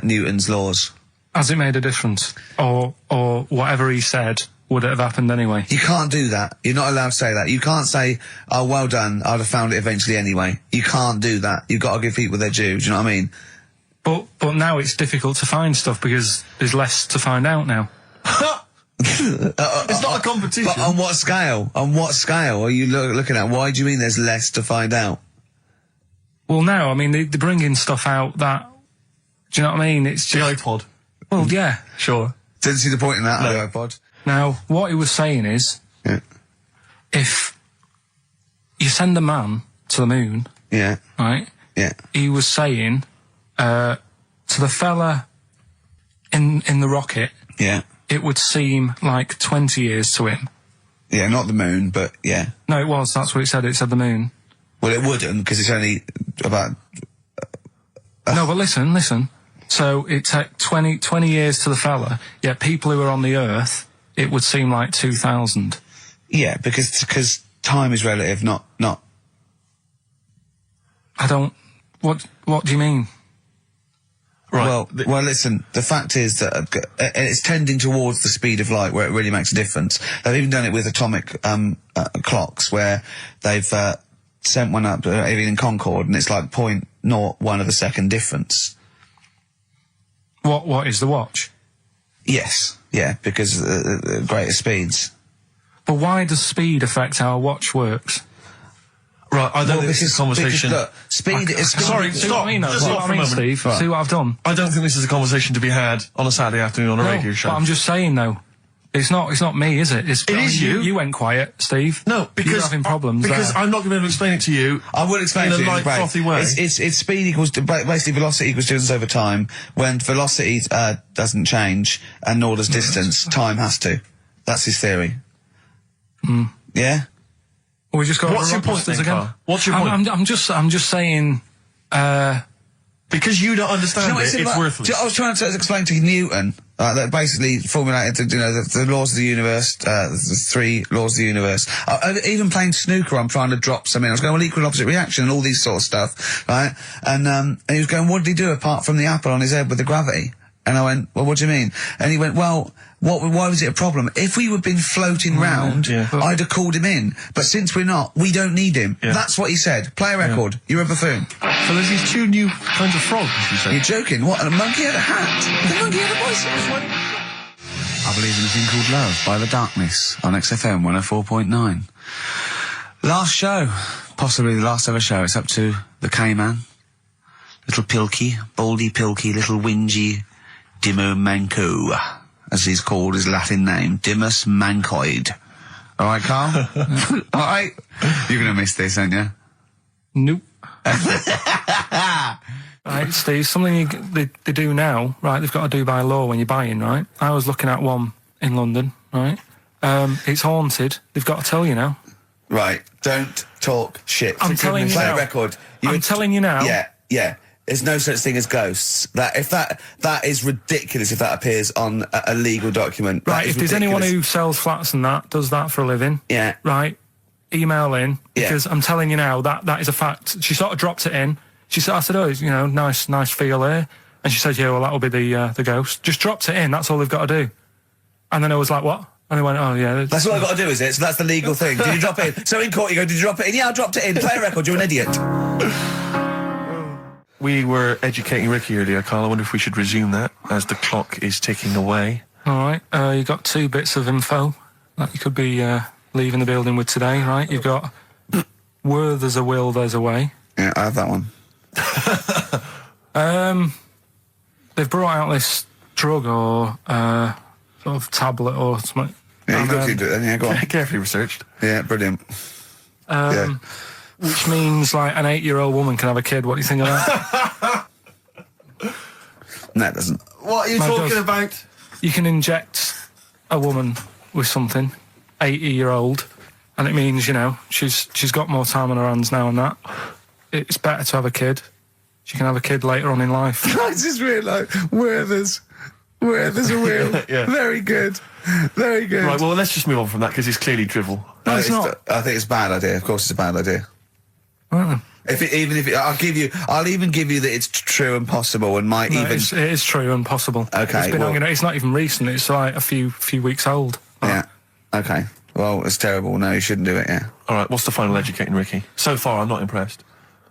Newton's laws. Has it made a difference? Or whatever he said, would it have happened anyway? You can't do that. You're not allowed to say that. You can't say, oh, well done, I'd have found it eventually anyway. You can't do that. You've got to give people their due, do you know what I mean? But now it's difficult to find stuff because there's less to find out now. It's not a competition. But on what scale? On what scale are you looking at? Why do you mean there's less to find out? Well, no, I mean, they're bringing stuff out that... Do you know what I mean? It's just... The iPod. Well, yeah. Sure. Didn't see the point in that, No. the iPod. Now, what he was saying is, if you send a man to the moon, right? Yeah. He was saying to the fella in the rocket, it would seem like 20 years to him. Yeah, not the moon, but yeah. No, it was. That's what it said. It said the moon. Well, it wouldn't, because it's only about... No, but listen. So it took 20 years to the fella, yet people who are on the Earth, it would seem like 2000. Yeah, because time is relative, not... I don't... What do you mean? Right. Well, listen, the fact is that it's tending towards the speed of light where it really makes a difference. They've even done it with atomic clocks, where they've sent one up, even in Concorde, and it's like 0.01 of a second difference. What is the watch? Yes, yeah, because greater speeds. But why does speed affect how a watch works? Right, I don't think this is a conversation... Look, speed is... Sorry, See stop. what I mean, though? Just See stop what for I a mean, moment. Steve? Right. See what I've done? I don't think this is a conversation to be had on a Saturday afternoon on a radio show. But I'm just saying, though, it's not me, is it? It is you. You went quiet, Steve. No, because... You're having problems Because there. I'm not going to be able to explain it to you. I will explain in to you a light, frothy way. It's speed equals... Basically, velocity equals distance over time. When velocity doesn't change, and nor does distance, time has to. That's his theory. Yeah? We just got What's your point then, Carl? What's your point? I'm just saying. Because you don't understand it's worthless. I was trying to explain to Newton that basically formulated, the laws of the universe, the 3 laws of the universe. Even playing snooker, I'm trying to drop something. I was going, well, equal and opposite reaction and all these sort of stuff, right? And he was going, what did he do apart from the apple on his head with the gravity? And I went, well, what do you mean? And he went, well, why was it a problem? If we had been floating round, I'd have called him in. But since we're not, we don't need him. Yeah. That's what he said. Play a record. Yeah. You're a buffoon. So there's these 2 new kinds of frogs, you said? You're joking. What? A monkey had a hat? The monkey had a bicycle. I Believe in a Thing Called Love by The Darkness on XFM 104.9. Last show. Possibly the last ever show. It's up to the K-Man. Little Pilky. Baldy Pilky. Little Whingy. Dimmo Manco, as he's called, his Latin name, Dimmus Mancoid. All right, Carl? All right? You're going to miss this, aren't you? Nope. Right, Steve, something they do now, right, they've got to do by law when you're buying, right? I was looking at one in London, right? It's haunted. They've got to tell you now. Right, don't talk shit. I'm telling you now. Play a record. I'm telling you now. Yeah. There's no such thing as ghosts. That is ridiculous if that appears on a legal document. Right, if there's anyone who sells flats and does that for a living. Yeah. Right, email in, because I'm telling you now, that is a fact. She sort of dropped it in. I said, oh, nice feel here. And she said, yeah, well, that'll be the ghost. Just dropped it in, that's all they've got to do. And then I was like, what? And they went, oh, yeah. That's what I've got to do, is it? So that's the legal thing. Did you drop it in? So in court you go, did you drop it in? Yeah, I dropped it in. Play a record, you're an idiot. We were educating Ricky earlier, Carl. I wonder if we should resume that as the clock is ticking away. All right, you got 2 bits of info that you could be leaving the building with today, right? You've got where there's a will, there's a way. Yeah, I have that one. They've brought out this drug or sort of tablet or something. Yeah, you've got to do it then, yeah, go on. Carefully researched. Yeah, brilliant. Yeah. Which means, like, an 8-year-old woman can have a kid. What do you think of that? No, it doesn't. What are you talking about? You can inject a woman with something, 80-year-old, and it means, you know, she's got more time on her hands now and that. It's better to have a kid. She can have a kid later on in life. I just realised where there's a will. Yeah. Very good. Very good. Right, well, let's just move on from that because it's clearly drivel. No, it's not. I think it's a bad idea. Of course it's a bad idea. Right. I'll even give you that it's true and possible and might even... It is true and possible. Okay, It's been hanging out. It's not even recent. It's like a few weeks old. Yeah. Okay. Well, it's terrible. No, you shouldn't do it, yeah. All right, what's the final educating Ricky? So far, I'm not impressed.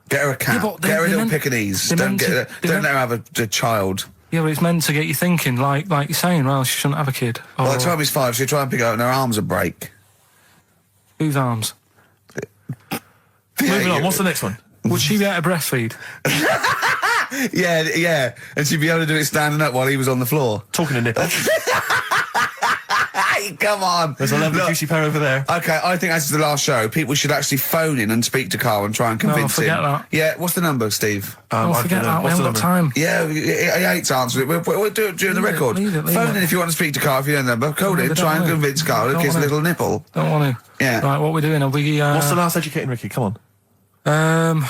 Get her a cat. Yeah, get her a little Pekingese. Don't let her have a child. Yeah, but it's meant to get you thinking, like you're saying, well, she shouldn't have a kid. By the time he's 5, she'll try and pick it up and her arms will break. Whose arms? Moving on, what's the next one? Would she be able to breastfeed? Yeah. And she'd be able to do it standing up while he was on the floor. Talking to nipple. Come on. There's a lovely juicy pair over there. Okay, I think that's the last show. People should actually phone in and speak to Carl and try and convince him. Forget that. Yeah, what's the number, Steve? Forget that. We haven't got time. Yeah, he hates answering it. We'll do it during the record. Leave it. Phone in if you want to speak to Carl, if you know the number. Call in, try and convince Carl to kiss a little nipple. Don't want to. Yeah. Right, what are we doing? Are we... What's the last educating Ricky? Come on.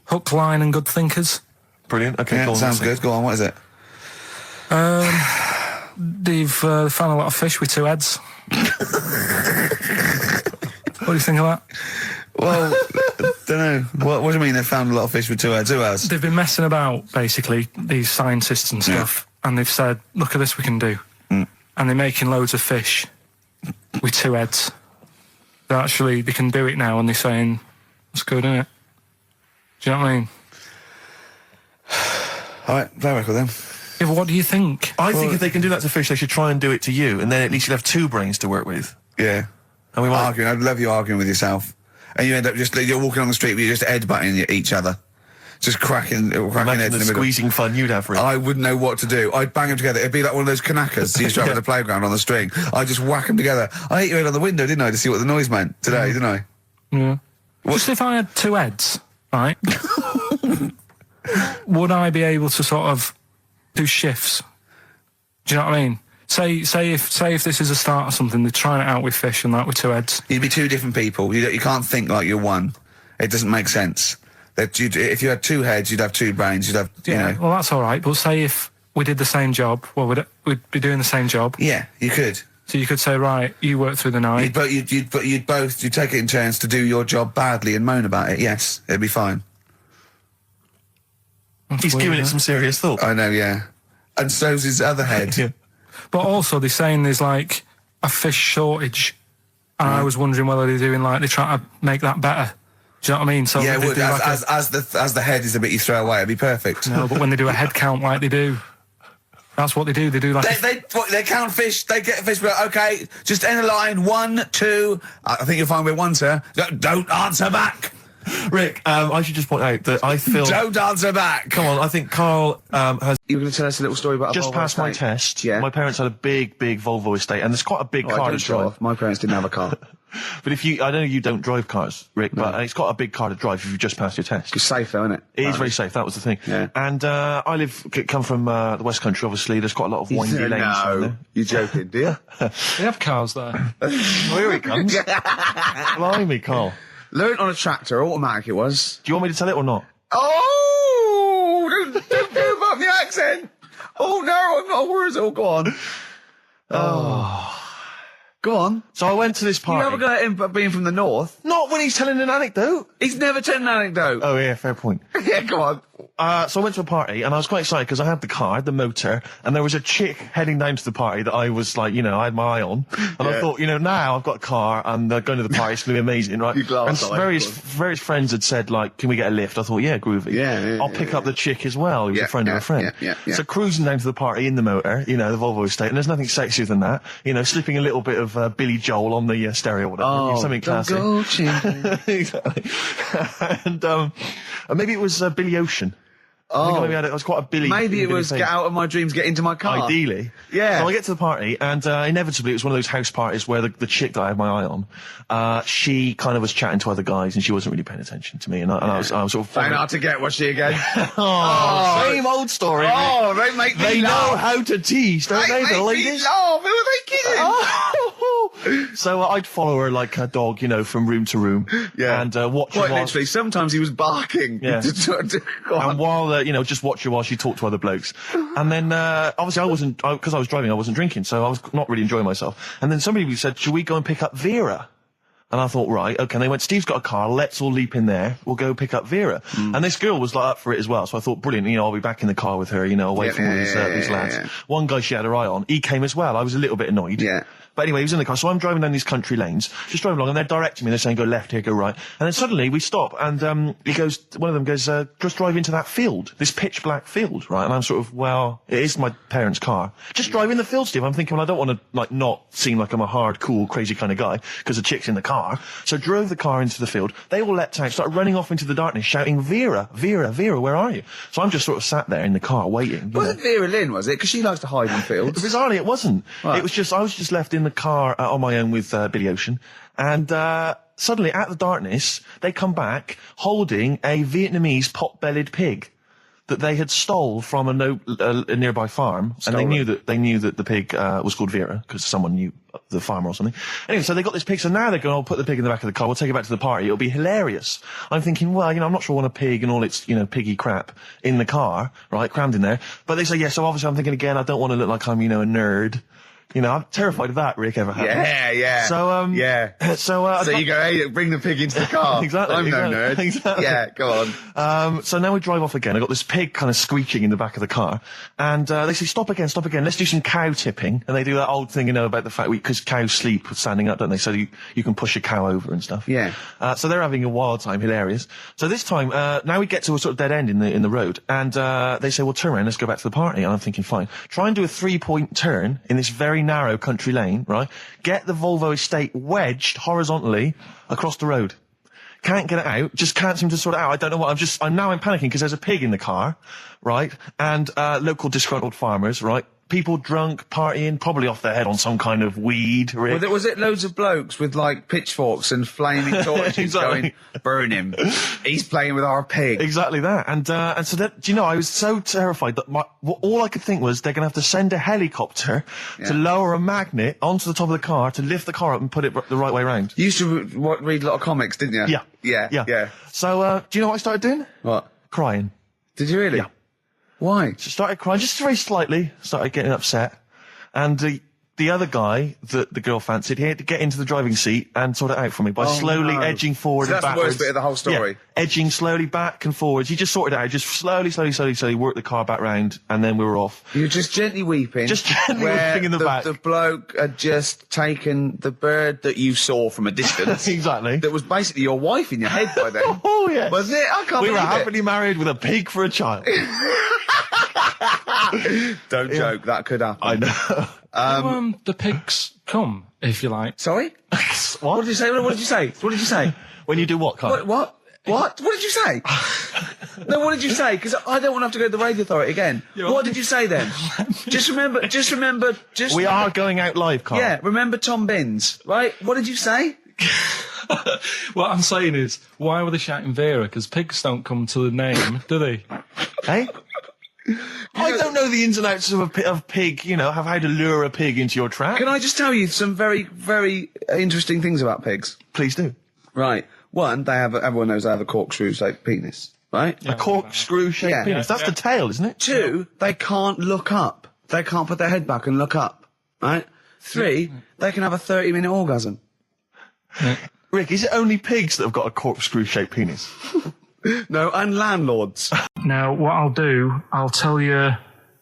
Hook, line and good thinkers. Brilliant. Okay, Yeah, cool. sounds good. Go on, what is it? They've found a lot of fish with 2 heads. What do you think of that? Well, don't know. What do you mean they found a lot of fish with 2 heads? Who has? They've been messing about, basically, these scientists and stuff, and they've said, look at this we can do. And they're making loads of fish with 2 heads. They can do it now, and they're saying, that's good, isn't it? Do you know what I mean? All right, play a record then. Yeah, but what do you think? I think if they can do that to fish, they should try and do it to you, and then at least you'll have 2 brains to work with. Yeah. And we might... Arguing. I'd love you arguing with yourself. And you end up you're walking on the street, but you're just headbutting each other. Just cracking heads Imagine in the the middle. squeezing fun you'd have for it. I wouldn't know what to do. I'd bang them together. It'd be like one of those knackers you used to have at the playground on the string. I'd just whack them together. I hit your head on the window, didn't I, to see what the noise meant today, didn't I? Yeah. Just if I had 2 heads, right, would I be able to sort of do shifts? Do you know what I mean? Say if this is a start or something, they're trying it out with fish and that with 2 heads. You'd be 2 different people. You can't think like you're one. It doesn't make sense. If you had 2 heads, you'd have 2 brains. You'd have, you know. Well, that's all right. But say if we did the same job, well, we'd be doing the same job. Yeah, you could. So you could say, right, you work through the night. You'd take it in turns to do your job badly and moan about it. Yes, it'd be fine. He's giving it some serious thought. I know, yeah. And so's his other head. Yeah. But also, they're saying there's like a fish shortage, and I was wondering whether they're doing like they're trying to make that better. Do you know what I mean? So yeah, they do like as the head is the bit you throw away, it'd be perfect. No, but when they do a head count like they do, that's what they do. They do like they count fish. They get fish. But okay, just end the line. 1, 2. I think you'll find we're 1, sir. Don't answer back. Rick, I should just point out that I feel... Don't answer back! Come on, I think Carl has... You were going to tell us a little story about just a Volvo passed my estate? test. Yeah. My parents had a big Volvo estate, and there's quite a big car to drive. My parents didn't have a car. But I know you don't drive cars, Rick, but it's got a big car to drive if you've just passed your test. It's safe though, isn't it? It is very safe, that was the thing. Yeah. And I come from the West Country, obviously. There's quite a lot of windy lanes around there. You're joking, do you? they have cars there. Well, here he comes. Blimey, Carl. Learned on a tractor, automatic it was. Do you want me to tell it or not? Oh! Don't move up the accent! Oh no, I'm not words. Oh, go on. Oh. Go on. So I went to this You party. have a go at him being from the north. Not when he's telling an anecdote. He's never telling an anecdote. Oh yeah, fair point. Yeah, come on. So I went to a party and I was quite excited because I had the car, the motor, and there was a chick heading down to the party that I was like, I had my eye on. And I thought, now I've got a car and going to the party, it's going to be amazing, right? And various friends had said, like, can we get a lift? I thought, yeah, groovy. I'll pick up the chick as well, who's a friend of a friend. Yeah. So cruising down to the party in the motor, the Volvo estate, and there's nothing sexier than that. Slipping a little bit of Billy Joel on the stereo or whatever. Something classy. Go children. Exactly. And maybe it was Billy Ocean. I think maybe it was quite a Billy. Maybe it was Get Out of My Dreams, Get Into My Car. Ideally. Yeah. So I get to the party, and inevitably it was one of those house parties where the chick that I had my eye on, she kind of was chatting to other guys, and she wasn't really paying attention to me, and I was sort of... Trying hard to get, was she again? Same old story. Oh, they make me They laugh. know how to tease, don't they, the ladies? Laugh. Who are they kidding? So I'd follow her like a dog, from room to room. Yeah. And watch her Quite while... literally, sometimes he was barking. Yeah. And while, just watch her while she talked to other blokes. And then, obviously because I was driving, I wasn't drinking, so I was not really enjoying myself. And then somebody said, should we go and pick up Vera? And I thought, right, okay. And they went, Steve's got a car, let's all leap in there, we'll go pick up Vera. And this girl was like up for it as well, so I thought, brilliant, I'll be back in the car with her, away from all these lads. Yeah. One guy she had her eye on, he came as well, I was a little bit annoyed. Yeah. But anyway, he was in the car, so I'm driving down these country lanes, just driving along, and they're directing me, they're saying, go left here, go right. And then suddenly we stop, and one of them goes, just drive into that field, this pitch black field, right? And I'm sort of, well, it is my parents' car. Just drive in the field, Steve. I'm thinking, well, I don't want to, not seem like I'm a hard, cool, crazy kind of guy, because the chick's in the car. So drove the car into the field, they all leapt out, started running off into the darkness, shouting, Vera, Vera, Vera, where are you? So I'm just sort of sat there in the car, waiting. Wasn't Vera Lynn, was it? Because she likes to hide in fields. Bizarrely, it wasn't. Right. It was just, I was just left in the car on my own with Billy Ocean, and suddenly, at the darkness, they come back holding a Vietnamese pot-bellied pig that they had stole from a nearby farm, and they knew that the pig was called Vera because someone knew the farmer or something. Anyway, so they got this pig, so now they're going, I'll put the pig in the back of the car, we'll take it back to the party, it'll be hilarious. I'm thinking, well, I'm not sure I want a pig and all its, piggy crap in the car, right, crammed in there. But they say, yeah, so obviously I'm thinking again, I don't want to look like I'm, a nerd. I'm terrified of that, Rick, ever happens. Yeah. So, So you go, hey, bring the pig into the car. Exactly. I'm no nerd. Exactly. Yeah, go on. So now we drive off again. I got this pig kind of squeaking in the back of the car. And, they say, stop again. Let's do some cow tipping. And they do that old thing, about the fact because cows sleep standing up, don't they? So you can push a cow over and stuff. Yeah. So they're having a wild time, hilarious. So this time, now we get to a sort of dead end in the road. And, they say, well, turn around, let's go back to the party. And I'm thinking, fine. Try and do a 3-point turn in this very narrow country lane, right? Get the Volvo estate wedged horizontally across the road. Can't get it out, just can't seem to sort it out. I don't know what, I'm panicking because there's a pig in the car, right? And, local disgruntled farmers, right? People drunk, partying, probably off their head on some kind of weed, Rick. Was it loads of blokes with, pitchforks and flaming torches Exactly. going, burn him. He's playing with our pig. Exactly that. And so that, do you know, I was so terrified that all I could think was they're going to have to send a helicopter to lower a magnet onto the top of the car to lift the car up and put it the right way round. You used to read a lot of comics, didn't you? Yeah. So, do you know what I started doing? What? Crying. Did you really? Yeah. Why? So started crying, just very slightly, started getting upset. And the other guy that the girl fancied, he had to get into the driving seat and sort it out for me by slowly edging forward So and that's backwards. the worst bit of the whole story. Yeah, edging slowly back and forwards. He just sorted it out, just slowly worked the car back round, and then we were off. You were just gently weeping. Just gently weeping in the back. The bloke had just taken the bird that you saw from a distance. Exactly. That was basically your wife in your head by then. Oh, yeah. Was it? I can't We believe were it. happily married with a pig for a child. Don't joke, that could happen. I know. The pigs come, if you like. Sorry? What did you say? What did you say? What did you say? When you do what, Carl? What? What did you say? No, what did you say? Because I don't want to have to go to the radio authority again. What did you say then? Just remember. We are going out live, Carl. Yeah, remember Tom Binns, right? What did you say? What I'm saying is, why were they shouting Vera? Because pigs don't come to the name, do they? Hey? I don't know the ins and outs of pig, of how to lure a pig into your trap. Can I just tell you some very, very interesting things about pigs? Please do. Right. One, everyone knows they have a corkscrew-shaped penis, right? A corkscrew-shaped penis. That's the tail, isn't it? Two, they can't look up. They can't put their head back and look up, right? 3, they can have a 30-minute orgasm. Rick, is it only pigs that have got a corkscrew-shaped penis? No, and landlords. Now, what I'll do, I'll tell you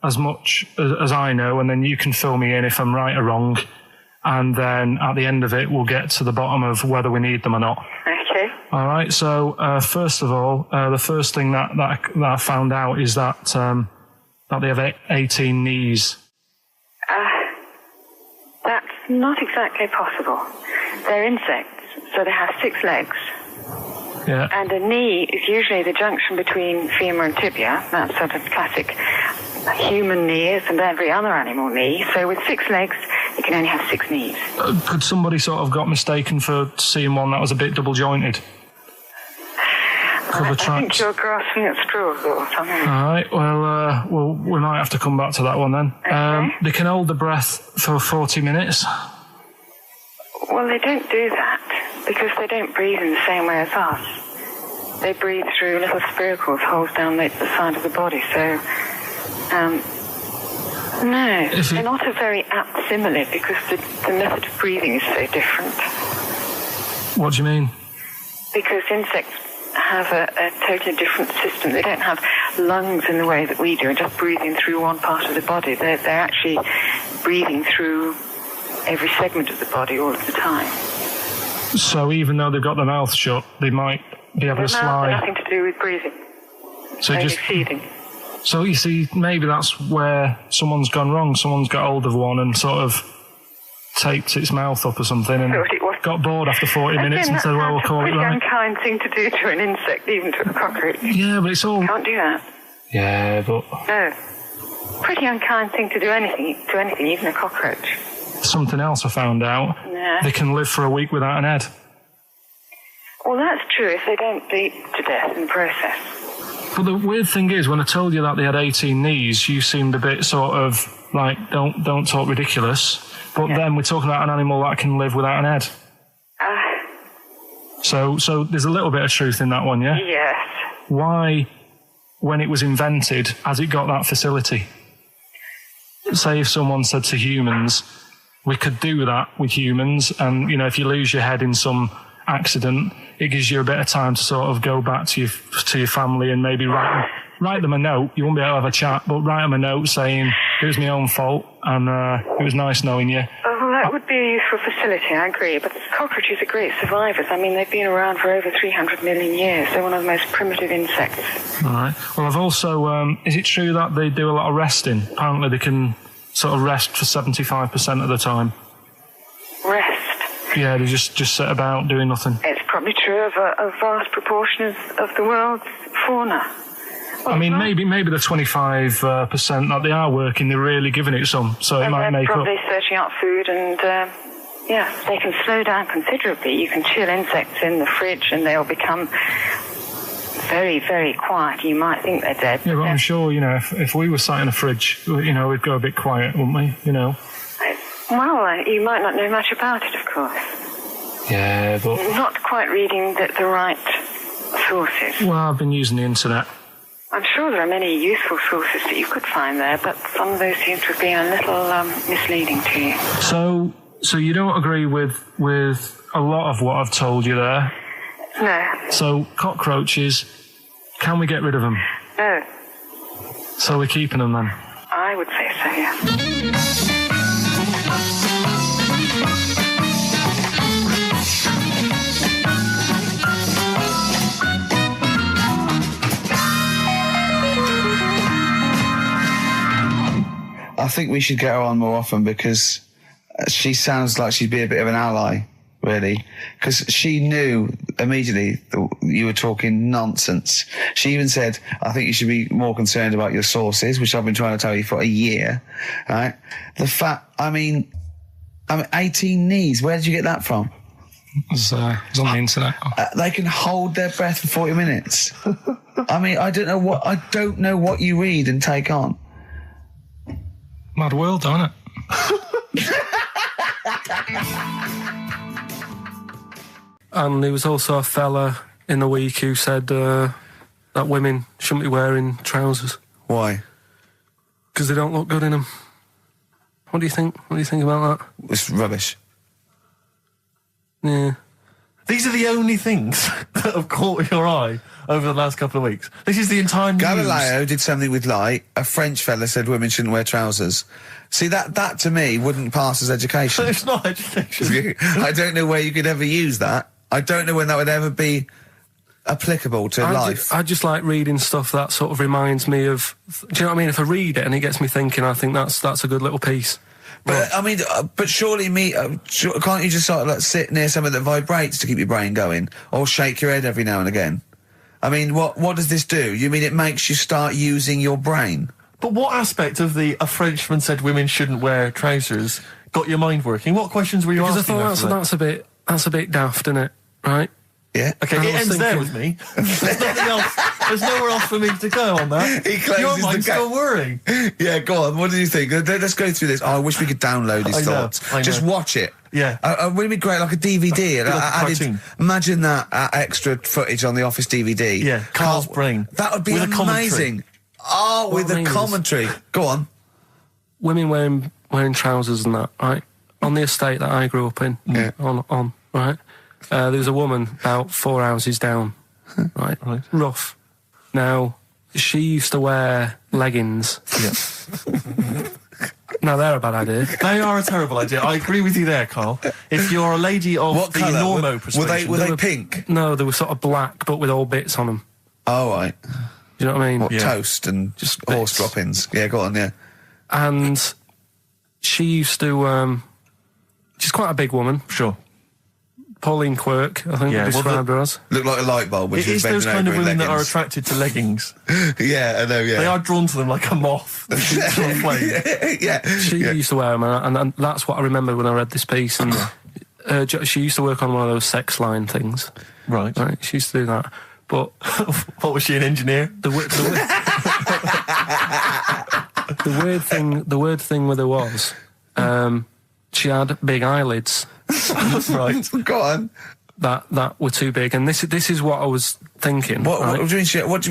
as much as I know, and then you can fill me in if I'm right or wrong. And then at the end of it, we'll get to the bottom of whether we need them or not. Okay. All right. So first of all, the first thing that I found out is that they have 18 knees. That's not exactly possible. They're insects, so they have 6 legs. Yeah. And a knee is usually the junction between femur and tibia. That's sort of classic human knees and every other animal knee. So with 6 legs, you can only have 6 knees. Could somebody sort of got mistaken for seeing one that was a bit double jointed? I think you're grasping at straws or something. All right. Well, we might have to come back to that one then. Okay. They can hold the breath for 40 minutes. Well, they don't do that because they don't breathe in the same way as us. They breathe through little spiracles, holes down the side of the body. So, no, they're not a very apt simile because the method of breathing is so different. What do you mean? Because insects have a totally different system. They don't have lungs in the way that we do and just breathing through one part of the body. They're actually breathing through every segment of the body all of the time. So even though they've got their mouth shut, they might be able to slide. Nothing to do with breathing. So only just feeding. So you see, maybe that's where someone's gone wrong. Someone's got hold of one and sort of taped its mouth up or something and got bored after 40 minutes and said, well, we'll call it right. It's a pretty unkind thing to do to an insect, even to a cockroach. Yeah, but it's all... Can't do that. Yeah, but... No. Pretty unkind thing to do to anything, even a cockroach. Something else I found out. Yeah. They can live for a week without an head. Well, that's true if they don't bleed to death in the process. But the weird thing is, when I told you that they had 18 knees, you seemed a bit sort of like, don't talk ridiculous. But then we're talking about an animal that can live without an head. So there's a little bit of truth in that one, yeah? Yes. Why, when it was invented, has it got that facility? Say if someone said to humans, we could do that with humans, and, you know, if you lose your head in some accident, it gives you a bit of time to sort of go back to your family and maybe write them a note. You won't be able to have a chat, but write them a note saying, it was my own fault, and it was nice knowing you. Well, that would be a useful facility, I agree. But cockroaches are great survivors. I mean, they've been around for over 300 million years. They're one of the most primitive insects. All right. Well, I've also... is it true that they do a lot of resting? Apparently they can sort of rest for 75% of the time. Rest? Yeah, they just sit about doing nothing. It's probably true of a vast proportion of the world's fauna. I mean, maybe the 25% that they are working, they're really giving it some, so it might make up. They're probably searching out food and, they can slow down considerably. You can chill insects in the fridge and they'll become very, very quiet. You might think they're dead. Yeah, but I'm sure, you know, if we were sat in a fridge, you know, we'd go a bit quiet, wouldn't we, you know? Well, you might not know much about it, of course. Yeah, but... You're not quite reading the right sources. Well, I've been using the internet. I'm sure there are many useful sources that you could find there, but some of those seem to have been a little misleading to you. So you don't agree with a lot of what I've told you there? No. So cockroaches, can we get rid of them? No. So we're keeping them then? I would say so, yeah. I think we should get her on more often because she sounds like she'd be a bit of an ally, really. Because she knew immediately that you were talking nonsense. She even said, I think you should be more concerned about your sources, which I've been trying to tell you for a year, right? The fact, I mean 18 knees, where did you get that from? It was on the internet. They can hold their breath for 40 minutes. I mean, I don't know what you read and take on. Mad world, don't it? And there was also a fella in the week who said that women shouldn't be wearing trousers. Why? Because they don't look good in them. What do you think? What do you think about that? It's rubbish. Yeah. These are the only things that have caught your eye over the last couple of weeks. This is the entire news. Galileo did something with light. A French fella said women shouldn't wear trousers. See, that to me wouldn't pass as education. It's not education. I don't know where you could ever use that. I don't know when that would ever be applicable to life. I just like reading stuff that sort of reminds me of... Do you know what I mean? If I read it and it gets me thinking, I think that's a good little piece. But I mean, but surely can't you just sort of like sit near something that vibrates to keep your brain going, or shake your head every now and again? I mean, what does this do? You mean it makes you start using your brain? But what aspect of a Frenchman said women shouldn't wear trousers got your mind working? What questions were you asking? Because I thought that's a bit daft, isn't it? Right? Yeah. Okay, it ends there with me. There's nothing else. There's nowhere else for me to go on that. He closes your mind's still worrying. Yeah, go on. What do you think? Let's go through this. Oh, I wish we could download his thoughts. I know. Just watch it. Yeah. Wouldn't it be great, like a DVD? Cartoon. Imagine that extra footage on the Office DVD. Yeah, Carl's brain. That would be with amazing. Oh, with a commentary. Go on. Women wearing trousers and that, right? On the estate that I grew up in, on right? There was a woman about 4 houses down, right? Rough. Now, she used to wear leggings. Yeah. Now, they're a bad idea. They are a terrible idea. I agree with you there, Carl. If you're a lady of what the colour? normo persuasion... Were they pink? No, they were sort of black, but with all bits on them. Oh, right. Do you know what I mean? What, toast and just horse droppings? Yeah, go on, yeah. And she used to... she's quite a big woman. Sure. Pauline Quirk, I think they described her as. Looked like a light bulb when it she was is those kind of women leggings. that are attracted to leggings. Yeah, I know, yeah. They are drawn to them like a moth. Yeah. She used to wear them, and that's what I remember when I read this piece. And she used to work on one of those sex line things. Right. She used to do that. But what was she, an engineer? The weird thing with her was, she had big eyelids. Right. Go on. That were too big, and this is what I was thinking. What do you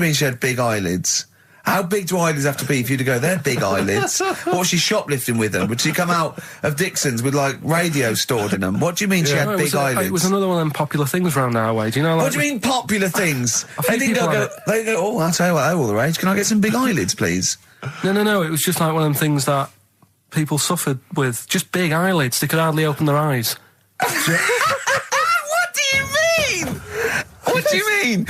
mean she had big eyelids? How big do eyelids have to be for you to go, they're big eyelids? What was she shoplifting with them? Would she come out of Dixon's with, like, radio stored in them? What do you mean she had big eyelids? It was another one of them popular things around our way. Do you know? Like, what do you mean popular things? They didn't go, oh, I'll tell you what, they're all the rage. Can I get some big eyelids, please? No. It was just like one of them things that people suffered with. Just big eyelids. They could hardly open their eyes. What do you mean? What do you mean?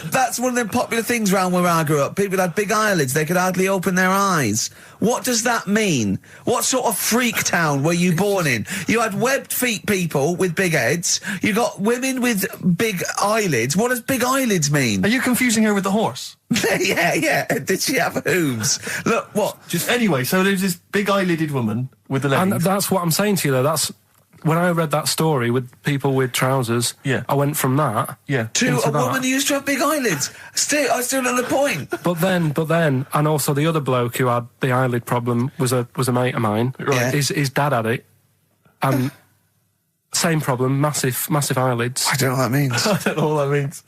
That's one of them popular things round where I grew up. People had big eyelids. They could hardly open their eyes. What does that mean? What sort of freak town were you born in? You had webbed feet people with big heads. You got women with big eyelids. What does big eyelids mean? Are you confusing her with the horse? Yeah. Did she have hooves? Look, what? Anyway, so there's this big eyelided woman with the leggings. And that's what I'm saying to you, though. That's... When I read that story with people with trousers, I went from that to a woman who used to have big eyelids. I still know the point. But then, and also the other bloke who had the eyelid problem was a mate of mine. Right. His dad had it, and same problem, massive eyelids. I don't know what that means. I don't know what that means.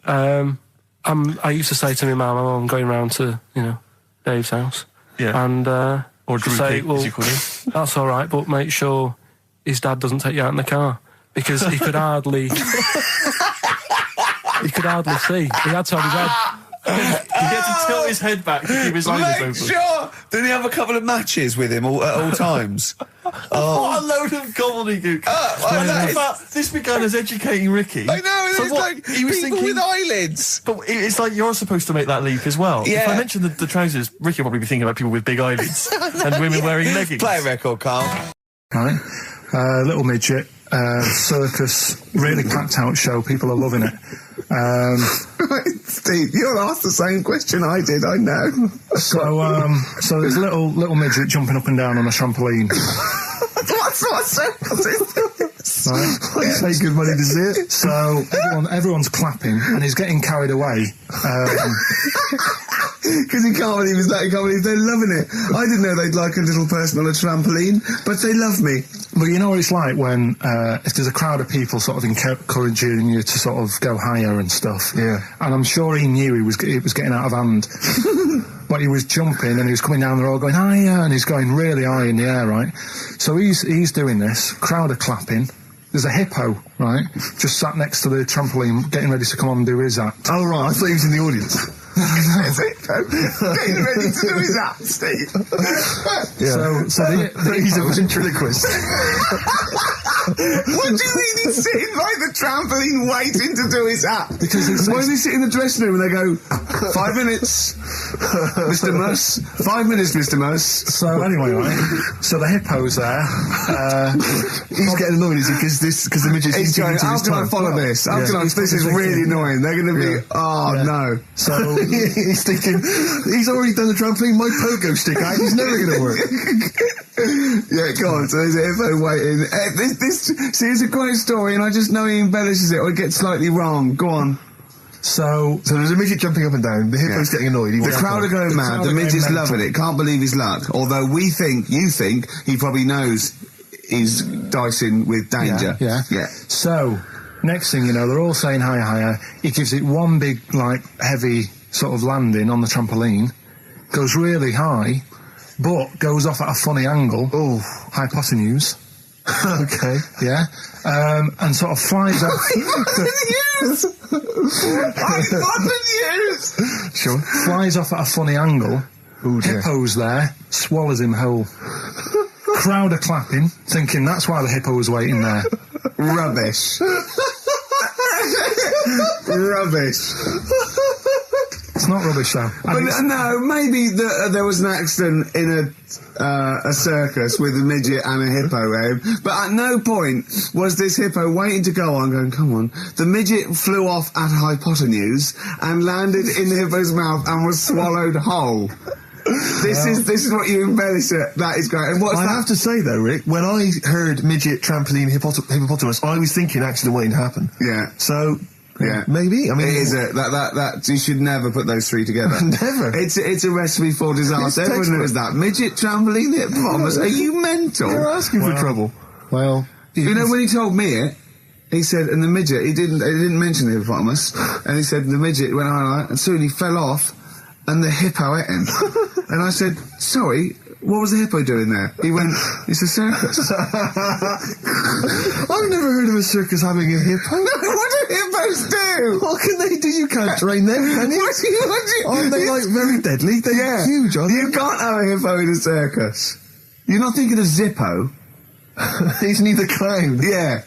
I used to say to my mum, I'm going round to Dave's house, and or Drew say, Pig, as you call him. That's all right, but make sure his dad doesn't take you out in the car, because he could hardly see. He had to have his head. He had to tilt his head back to keep his eyes open. Sure. Didn't he have a couple of matches with him at all times? What a load of gobbledygook. This began as educating Ricky. I know, it's like he was people with eyelids. But it's like you're supposed to make that leap as well. Yeah. If I mentioned the trousers, Ricky will probably be thinking about people with big eyelids and women wearing leggings. Play a record, Carl. Right. Little midget, circus, really packed out show. People are loving it. Steve, you're asked the same question I did, I know. So there's little midget jumping up and down on a trampoline. What circus is this? Right? Pay good money to see it. So everyone's clapping, and he's getting carried away. Because he can't believe they're loving it. I didn't know they'd like a little person on a trampoline, but they love me. But you know what it's like when, if there's a crowd of people sort of encouraging you to sort of go higher and stuff. Yeah. And I'm sure he knew it was getting out of hand. but he was jumping and he was coming down the road going higher, and he's going really high in the air, right? So he's doing this, crowd are clapping. There's a hippo, right, just sat next to the trampoline, getting ready to come on and do his act. Oh, right, I thought he was in the audience. There's a hippo getting ready to do his act, Steve. So he's a ventriloquist. What do you mean he's sitting by the trampoline waiting to do his act? Because why does he sit in the dressing room and they go, 5 minutes, Mr. Muss, 5 minutes, Mr. Muss. So anyway, right, so the hippo's there. He's getting annoyed, is he? Because the midget's He's going, going, how can I follow this? How can I, this is really annoying. They're going to be, no. So he's thinking, he's already done the trampoline, my pogo stick out, he's never going to work. Yeah, go on, so there's a hippo waiting. See, it's a great story, and I just know he embellishes it, or it gets slightly wrong. Go on. So there's a midget jumping up and down, the hippo's getting annoyed. The crowd are going mad, the midget's loving it, can't believe his luck. Although you think, he probably knows he's dicing with danger. Yeah. So, next thing you know, they're all saying higher, higher. He gives it one big, heavy sort of landing on the trampoline, goes really high, but goes off at a funny angle. Oh, hypotenuse. Okay. Yeah. And sort of flies out. Hypotenuse! Sure. Flies off at a funny angle. Ooh, dear. Hippo's there, swallows him whole. Crowd are clapping, thinking that's why the hippo was waiting there. Rubbish. Rubbish. It's not rubbish, though. But no, maybe there was an accident in a circus with a midget and a hippo, but at no point was this hippo waiting to go on, going, come on. The midget flew off at hypotenuse and landed in the hippo's mouth and was swallowed whole. This is what you embellish it. That is great. And what's I have to say though, Rick, when I heard midget, trampoline, hippopotamus, I was thinking accident waiting to happen. Yeah. So. Yeah, maybe. I mean, it is that you should never put those three together. Never. It's a recipe for disaster. Everyone knows that. Midget, trampoline, hippopotamus. Are you mental? You're asking for trouble. Well, you know when he told me it, he said, and the midget, he didn't mention the hippopotamus, and he said the midget went on, and soon he fell off, and the hippo ate him. And I said, sorry. What was the hippo doing there? He went, it's a circus. I've never heard of a circus having a hippo. No, what do hippos do? What can they do? You can't train them, can you? Aren't they very deadly? They're huge, aren't they? You can't have a hippo in a circus. You're not thinking of Zippo. Isn't he the clown? Yeah.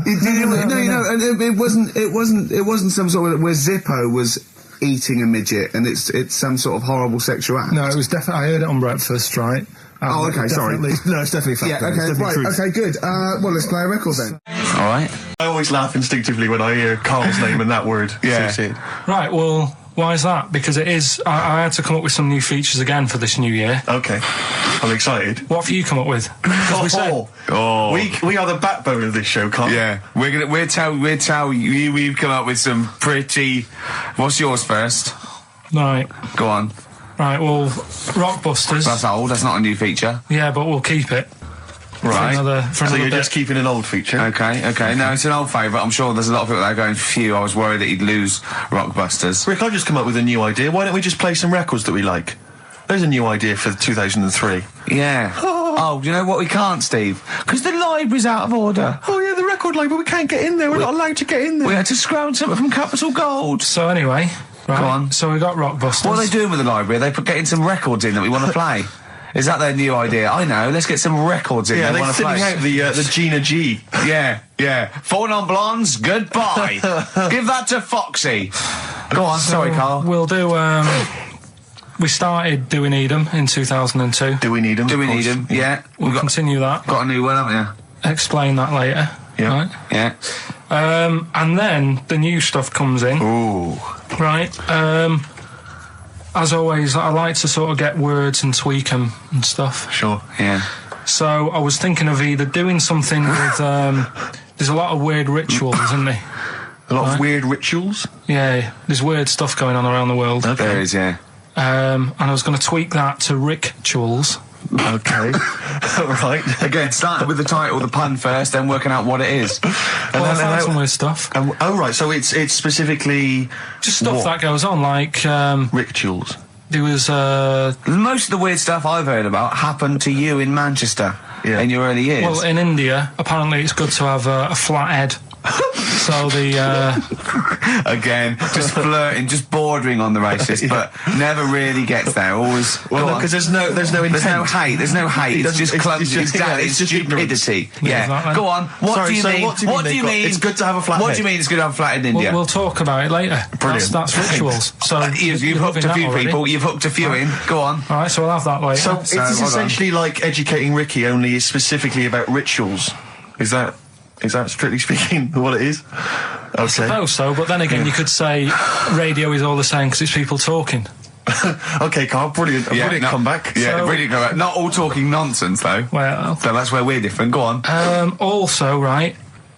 It wasn't some sort of where Zippo was eating a midget, and it's some sort of horrible sexual act. No, it was definitely. I heard it on breakfast, right? Oh, okay, sorry. No, it's definitely fact. Yeah, okay, right, okay, good. Well, let's play a record then. All right. I always laugh instinctively when I hear Carl's name and that word. Yeah. Right, well, why is that? Because it is... I had to come up with some new features again for this new year. Okay. I'm excited. What have you come up with? We are the backbone of this show, Carl. Yeah. We'll tell you we've come up with some pretty... What's yours first? Right. Go on. Right, well, Rockbusters. That's old, that's not a new feature. Yeah, but we'll keep it. Right. For so you're bit. just keeping an old feature? Okay. No, it's an old favourite. I'm sure there's a lot of people that are going, phew, I was worried that he'd lose Rockbusters. Rick, I've just come up with a new idea. Why don't we just play some records that we like? There's a new idea for 2003. Yeah. Oh, you know what we can't, Steve? Because the library's out of order. Oh, yeah, the record library, we can't get in there. We're not allowed to get in there. We had to scrounge something from Capital Gold. So anyway... Right. Go on. So we got Rockbusters. What are they doing with the library? Are they getting some records in that we want to play? Is that their new idea? I know. Let's get some records in. Yeah, they're thinning out the Gina G. Yeah. Four non-blondes. Goodbye. Give that to Foxy. Go on. Sorry, Carl. We'll do. We started Do We Need 'Em in 2002. Do we need 'em? Do we need 'em? Yeah. We'll continue that. Got a new one, haven't you? Explain that later. Yeah. Right? Yeah. And then the new stuff comes in. Ooh. Right. As always, I like to sort of get words and tweak them and stuff. Sure. Yeah. So I was thinking of either doing something with... there's a lot of weird rituals, isn't there? A lot of weird rituals? Yeah, there's weird stuff going on around the world. Okay. There is, yeah. And I was going to tweak that to rituals. Okay. Right. Again, starting with the title, the pun first, then working out what it is. Well, I found some weird stuff. Oh, right, so it's specifically... Just stuff that goes on, like... rituals. there was most of the weird stuff I've heard about happened to you in Manchester in your early years. Well, in India, apparently it's good to have a flat head. So the again, just flirting, just bordering on the racist, but never really gets there. Always. Well, because there's no intent. There's no hate. There's no hate. It's just clumsy. It's stupidity. Yeah. Go on. What do you mean? What do you mean? It's good to have a flat head. What do you mean it's good to have a flat head in India? We'll talk about it later. Brilliant. That's rituals. So you've hooked a few people. You've hooked a few in. Go on. All right. So we'll have that later. So it's essentially like Educating Ricky, only is specifically about rituals. Is that strictly speaking what it is? Okay. I suppose so, but then again, you could say radio is all the same because it's people talking. Okay, Carl, brilliant. Brilliant comeback. Yeah, brilliant comeback. Not all talking nonsense, though. Well, so that's where we're different. Go on. Also, right,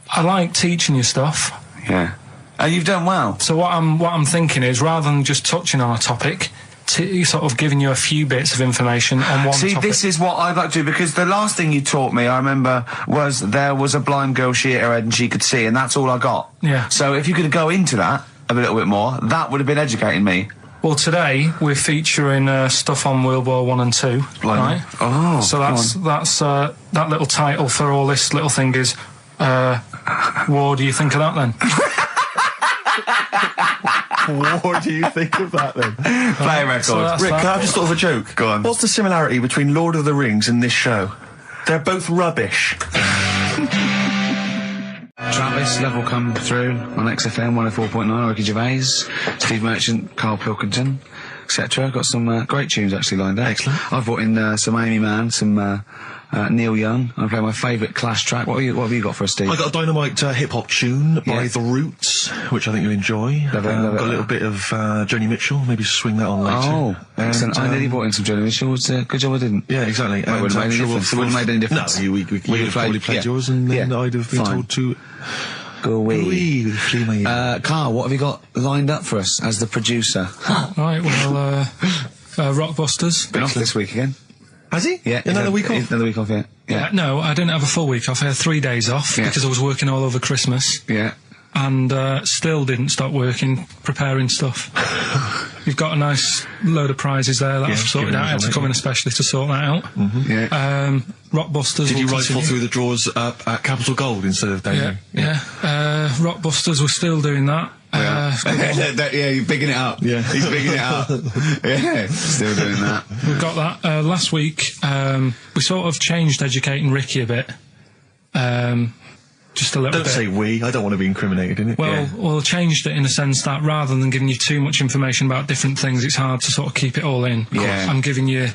I like teaching you stuff. Yeah. And you've done well. So what I'm thinking is, rather than just touching on a topic, sort of giving you a few bits of information on one topic. See, this is what I'd like to do, because the last thing you taught me, I remember, was there was a blind girl, she hit her head and she could see, and that's all I got. Yeah. So if you could go into that a little bit more, that would have been educating me. Well, today we're featuring stuff on World War 1 and 2, right? Oh. So that's that little title for all this little thing is, what do you think of that then? What do you think of that then? Play a record. So Rick, can I have just thought of a joke? Go on. What's the similarity between Lord of the Rings and this show? They're both rubbish. Travis, Level come through on XFM 104.9, Ricky Gervais, Steve Merchant, Karl Pilkington, etc. Got some great tunes actually lined up. Excellent. I've brought in some Amy Mann, some Neil Young. I play my favourite Clash track. What have you got for us, Steve? I got a dynamite hip-hop tune by The Roots, which I think you'll enjoy. Love it. Got a little bit of Joni Mitchell, maybe swing that on later. Oh, excellent. I nearly brought in some Joni Mitchell. Good job I didn't. Yeah, exactly. It wouldn't have made any difference. It wouldn't have made any difference. No, you'd have probably played yours, and then I'd have been told to... Go away. Carl, what have you got lined up for us as the producer? Right, well, Rockbusters. Been off this week again. Has he? Yeah. Another week off? Another week off, yeah. No, I didn't have a full week off. I had 3 days off because I was working all over Christmas. Yeah. And still didn't stop working, preparing stuff. You've got a nice load of prizes there that I've sorted out. I had to come in especially to sort that out. Yeah. Rockbusters. Did you rifle through the drawers at Capital Gold instead of down Yeah. Rockbusters, we're still doing that. You're bigging it up. Yeah. He's bigging it up. Yeah, still doing that. We've got that. Last week, we sort of changed Educating Ricky a bit. Just a little bit. Don't say we. I don't want to be incriminated in it. Well, changed it in the sense that rather than giving you too much information about different things, it's hard to sort of keep it all in. Yeah. I'm giving you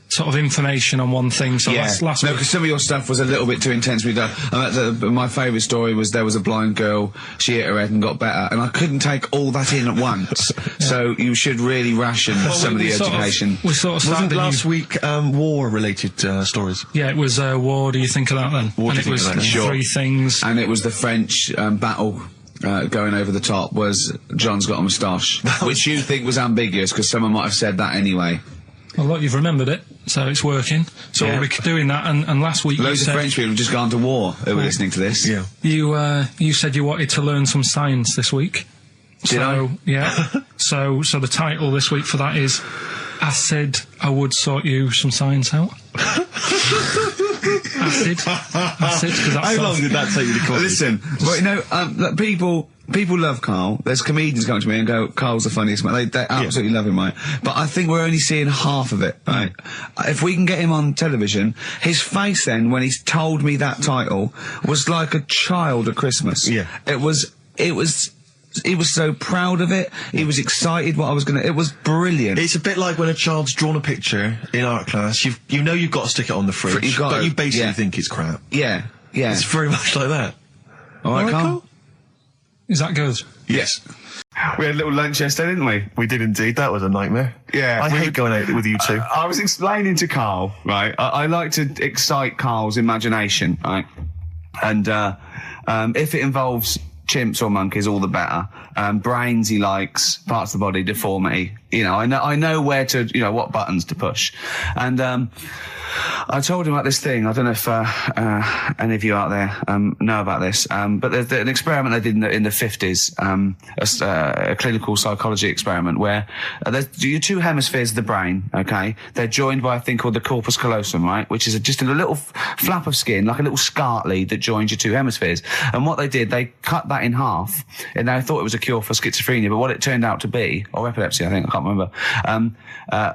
sort of information on one thing. So last week, because some of your stuff was a little bit too intense for me. My favourite story was there was a blind girl, she hit her head and got better, and I couldn't take all that in at once. So you should really ration some of the education. We sort of started Wasn't last week war-related stories? Yeah, it was War. Do you think of that then? And it was 3 things. And it was the French battle. Going over the top was John's got a moustache, which you think was ambiguous because someone might have said that anyway. Well, look, you've remembered it, so it's working. So we'll be doing that, and last week loads of French people have just gone to war who were listening to this. Yeah. You said you wanted to learn some science this week. Did I? Yeah. so the title this week for that is I Said I Would Sort You Some Science Out. Acid. How long did that take you to come? Listen, people love Karl. There's comedians come to me and go, Karl's the funniest man. They absolutely love him, right? But I think we're only seeing half of it, right? If we can get him on television, his face then, when he's told me that title, was like a child at Christmas. Yeah. He was so proud of it. He was excited what I was going to... It was brilliant. It's a bit like when a child's drawn a picture in art class. You know you've got to stick it on the fridge, but you basically think it's crap. Yeah. It's very much like that. All right, Karl? Is that good? Yes. We had a little lunch yesterday, didn't we? We did indeed. That was a nightmare. Yeah. I hate going out with you two. I was explaining to Karl, right? I like to excite Karl's imagination, right? And if it involves chimps or monkeys, all the better. Brains he likes, parts of the body, deformity. You know, I know where to, you know, what buttons to push. And I told him about this thing. I don't know if any of you out there know about this, but there's an experiment they did in the 50s, a clinical psychology experiment where there's your two hemispheres of the brain, okay? They're joined by a thing called the corpus callosum, right? Which is just a little flap of skin, like a little scarlet lead that joins your two hemispheres. And what they did, they cut that in half, and they thought it was a cure for schizophrenia, but what it turned out to be, or epilepsy, I think, I can't remember,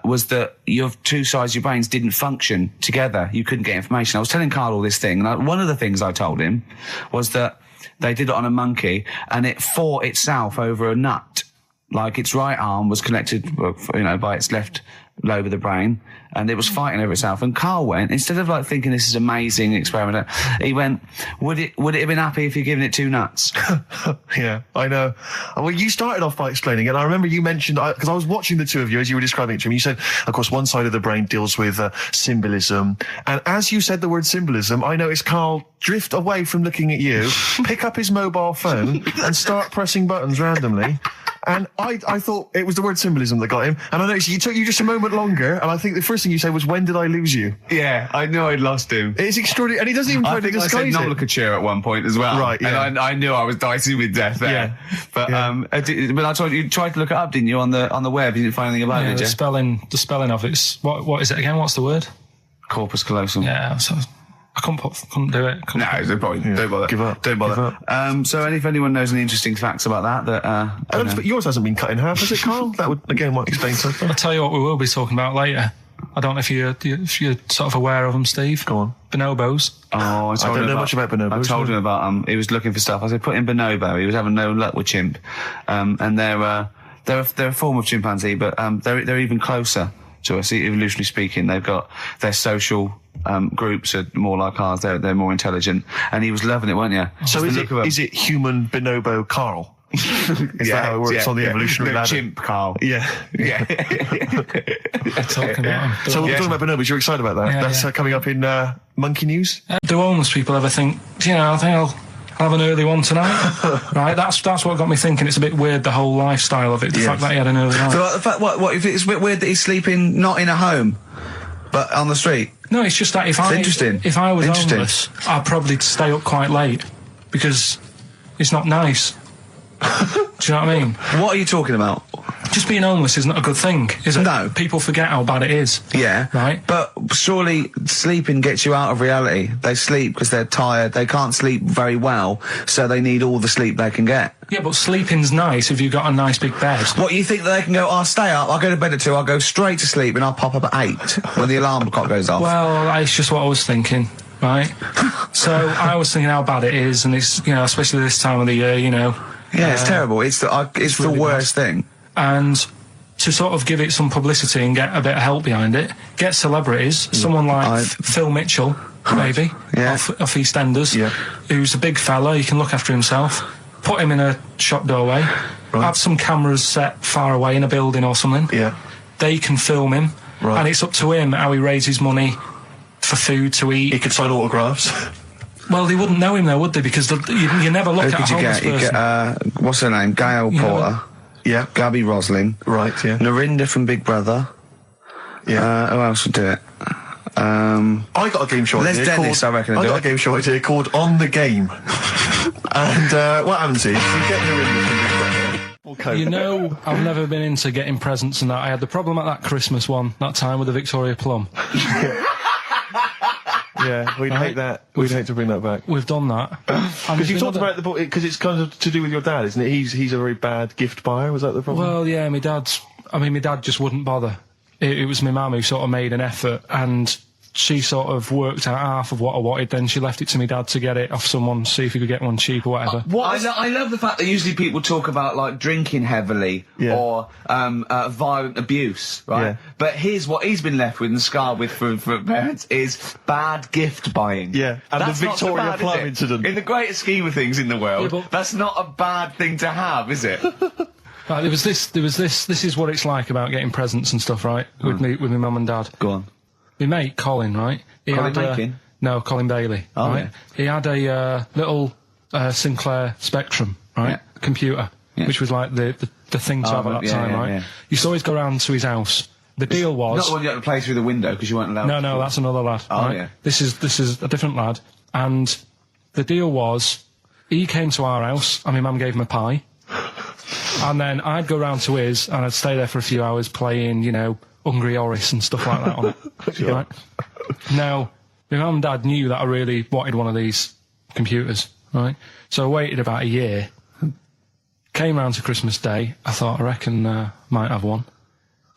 was that your two sides of your brains didn't function together. You couldn't get information. I was telling Karl all this thing, and one of the things I told him was that they did it on a monkey, and it fought itself over a nut. Like its right arm was connected, you know, by its left lobe of the brain, and it was fighting over itself. And Karl went, instead of like thinking this is amazing experiment, he went, would it have been happy if you'd given it two nuts? Yeah, I know. Well, you started off by explaining it, and I remember you mentioned, because I was watching the two of you as you were describing it to me, you said, of course, one side of the brain deals with symbolism, and as you said the word symbolism, I noticed Karl drift away from looking at you, pick up his mobile phone, and start pressing buttons randomly. And I thought it was the word symbolism that got him. And I noticed you took you just a moment longer. And I think the first thing you said was, "When did I lose you?" Yeah, I knew I'd lost him. It's extraordinary. And he doesn't even try to disguise it. I said nomenclature at one point as well. Right, yeah. And I knew I was dicing with death there. Yeah. But, yeah. But I told you tried to look it up, didn't you, on the web? You didn't find anything about it, did you? The spelling of it's, what is it again? What's the word? Corpus callosum. Yeah, so I couldn't do it. No, probably don't bother. Give up. Don't bother. Give up. So if anyone knows any interesting facts about that, but yours hasn't been cut in half, has it, Karl? That would again might explain something. I'll tell you what we will be talking about later. I don't know if you're sort of aware of them, Steve. Go on. Bonobos. Oh, I don't know much about bonobos. I told him about he was looking for stuff. I said put in bonobo. He was having no luck with chimp, and they're a form of chimpanzee, but they're even closer to us, evolutionarily speaking. They've got their social groups are more like ours. They're more intelligent, and he was loving it, weren't you? So is it human bonobo Karl? Is that how it works on the evolutionary ladder? Chimp Karl. Yeah. Yeah. Talking about him. So we're talking about bonobos. You're excited about that? Yeah, That's coming up in Monkey News. Do homeless people ever think, I think I'll have an early one tonight? Right, that's what got me thinking. It's a bit weird, the whole lifestyle of it. The fact that he had an early night. So the fact, what if it's a bit weird that he's sleeping not in a home, but on the street? No, it's just that if I was homeless, I'd probably stay up quite late because it's not nice. Do you know what I mean? What are you talking about? Just being homeless is not a good thing, is it? No. People forget how bad it is. Yeah. Right? But surely sleeping gets you out of reality. They sleep because they're tired. They can't sleep very well, so they need all the sleep they can get. Yeah, but sleeping's nice if you've got a nice big bed. What, you think that they can go, I'll stay up, I'll go to bed at 2, I'll go straight to sleep and I'll pop up at 8 when the alarm clock goes off? Well, it's just what I was thinking, right? So I was thinking how bad it is, and it's, especially this time of the year, Yeah, it's terrible. It's the really worst thing. And to sort of give it some publicity and get a bit of help behind it, get celebrities, someone like Phil Mitchell, maybe, off EastEnders, who's a big fella, he can look after himself, put him in a shop doorway, have some cameras set far away in a building or something, they can film him, and it's up to him how he raises money for food to eat. He could sign autographs. Well, they wouldn't know him though, would they? Because you never look at a homeless person. You get, what's her name? Gail Porter. Yeah. Gabby Roslin. Right, yeah. Narinda from Big Brother. Yeah. Who else would do it? I got a game show idea. Les Dennis, I reckon. I got a game show idea called On the Game. And what happens is you get Narinda from Big Brother. I've never been into getting presents and that. I had the problem at that Christmas one, that time with the Victoria Plum. Yeah, we'd hate that. We'd hate to bring that back. We've done that. Because you talked about it because it's kind of to do with your dad, isn't it? He's a very bad gift buyer. Was that the problem? Well, yeah, my dad just wouldn't bother. It was my mum who sort of made an effort, and she sort of worked out half of what I wanted, then she left it to me dad to get it off someone, see if he could get one cheap or whatever. I love the fact that usually people talk about, like, drinking heavily or violent abuse, right? Yeah. But here's what he's been left with and scarred with from parents is bad gift buying. Yeah, and that's the Victoria Plum incident. In the greatest scheme of things in the world, that's not a bad thing to have, is it? Right, there was this, this is what it's like about getting presents and stuff, right? With my mum and dad. Go on. My mate, Colin, right? Colin No, Colin Bailey. Oh, right? yeah. He had a little Sinclair Spectrum, right? Yeah. Computer, which was like the thing to have at that time, right? Yeah. Used to always go round to his house. The deal was Not the one you had to play through the window because you weren't allowed. no, that's another lad. Oh, right? yeah. This is a different lad, and the deal was he came to our house, and my mum gave him a pie, and then I'd go round to his, and I'd stay there for a few hours playing, Hungry Horace and stuff like that on it. Sure. Right? Now, my mum and dad knew that I really wanted one of these computers, right? So I waited about a year. Came round to Christmas Day. I thought, I reckon might have one.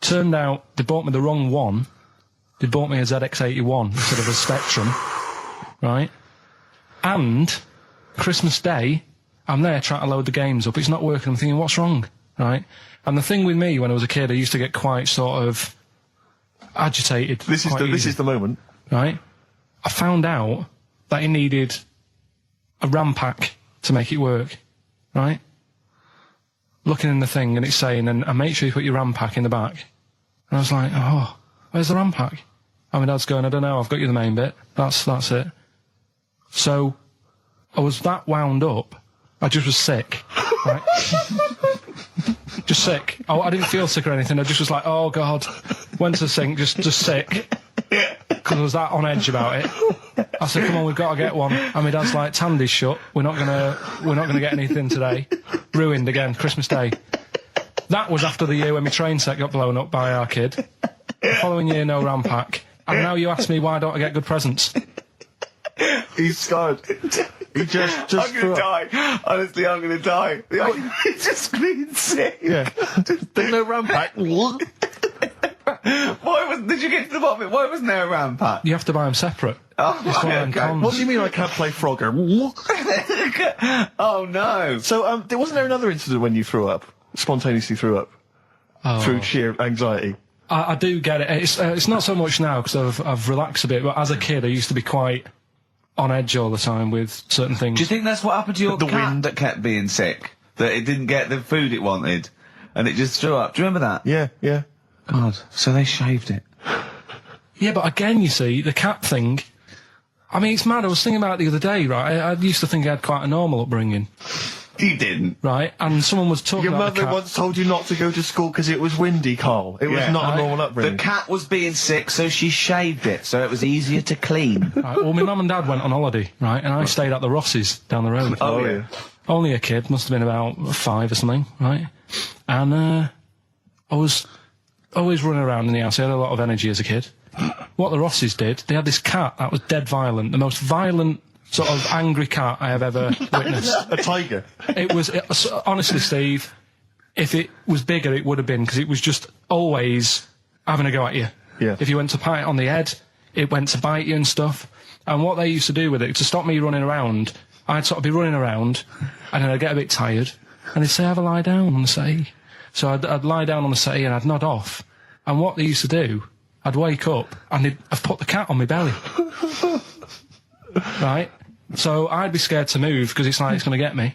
Turned out they bought me the wrong one. They bought me a ZX81 instead of a Spectrum, right? And Christmas Day, I'm there trying to load the games up. It's not working. I'm thinking, what's wrong, right? And the thing with me, when I was a kid, I used to get quite sort of agitated. This is the moment. Right? I found out that it needed a RAM pack to make it work, right? Looking in the thing and it's saying, and make sure you put your RAM pack in the back. And I was like, oh, where's the RAM pack? And my dad's going, I don't know, I've got you the main bit. That's it. So, I was that wound up, I just was sick, right? Just sick. I didn't feel sick or anything, I just was like, oh God. Went to the sink, just sick. Because I was that on edge about it. I said, come on, we've got to get one. And my dad's like, Tandy's shut. We're not gonna get anything today. Ruined again, Christmas Day. That was after the year when my train set got blown up by our kid. The following year, no RAM pack. And now you ask me why don't I get good presents? He's scarred. He just I'm gonna die. Honestly, I'm gonna die. He's just being sick. Yeah. There's no RAM pack. Did you get to the bottom of it? Why wasn't there a RAM pack? You have to buy them separate. Oh, It's one of them okay. cons. What do you mean I can't play Frogger? Oh no. So, wasn't there another incident when you threw up? Spontaneously threw up? Through sheer anxiety? I do get it. It's not so much now because I've relaxed a bit, but as a kid I used to be quite on edge all the time with certain things. Do you think that's what happened to your The cat wind. that kept being sick? That it didn't get the food it wanted, and it just threw up. Do you remember that? Yeah. God. So they shaved it. Yeah, but again, you see, the cat thing, I mean, it's mad. I was thinking about it the other day, right? I used to think I had quite a normal upbringing, You didn't. right? And someone was talking Your about the mother cat. once told you not to go to school because it was windy, Carl. It was Yeah. not a normal The upbringing. cat was being sick, so she shaved it, so it was easier to clean. Right, well, my mum and dad went on holiday, right? And I stayed at the Rosses down the road. Oh, yeah. Only a kid, must have been about 5 or something, right? And I was always running around in the house. I had a lot of energy as a kid. What the Rosses did, they had this cat that was dead violent, the most violent sort of angry cat I have ever witnessed. A tiger. It was, honestly, Steve, if it was bigger, it would have been, because it was just always having a go at you. Yeah. If you went to pat it on the head, it went to bite you and stuff. And what they used to do with it, to stop me running around, I'd sort of be running around, and then I'd get a bit tired, and they'd say, have a lie down on the settee. So I'd lie down on the settee and I'd nod off. And what they used to do, I'd wake up, and I'd put the cat on my belly. Right? So I'd be scared to move, because it's like it's going to get me.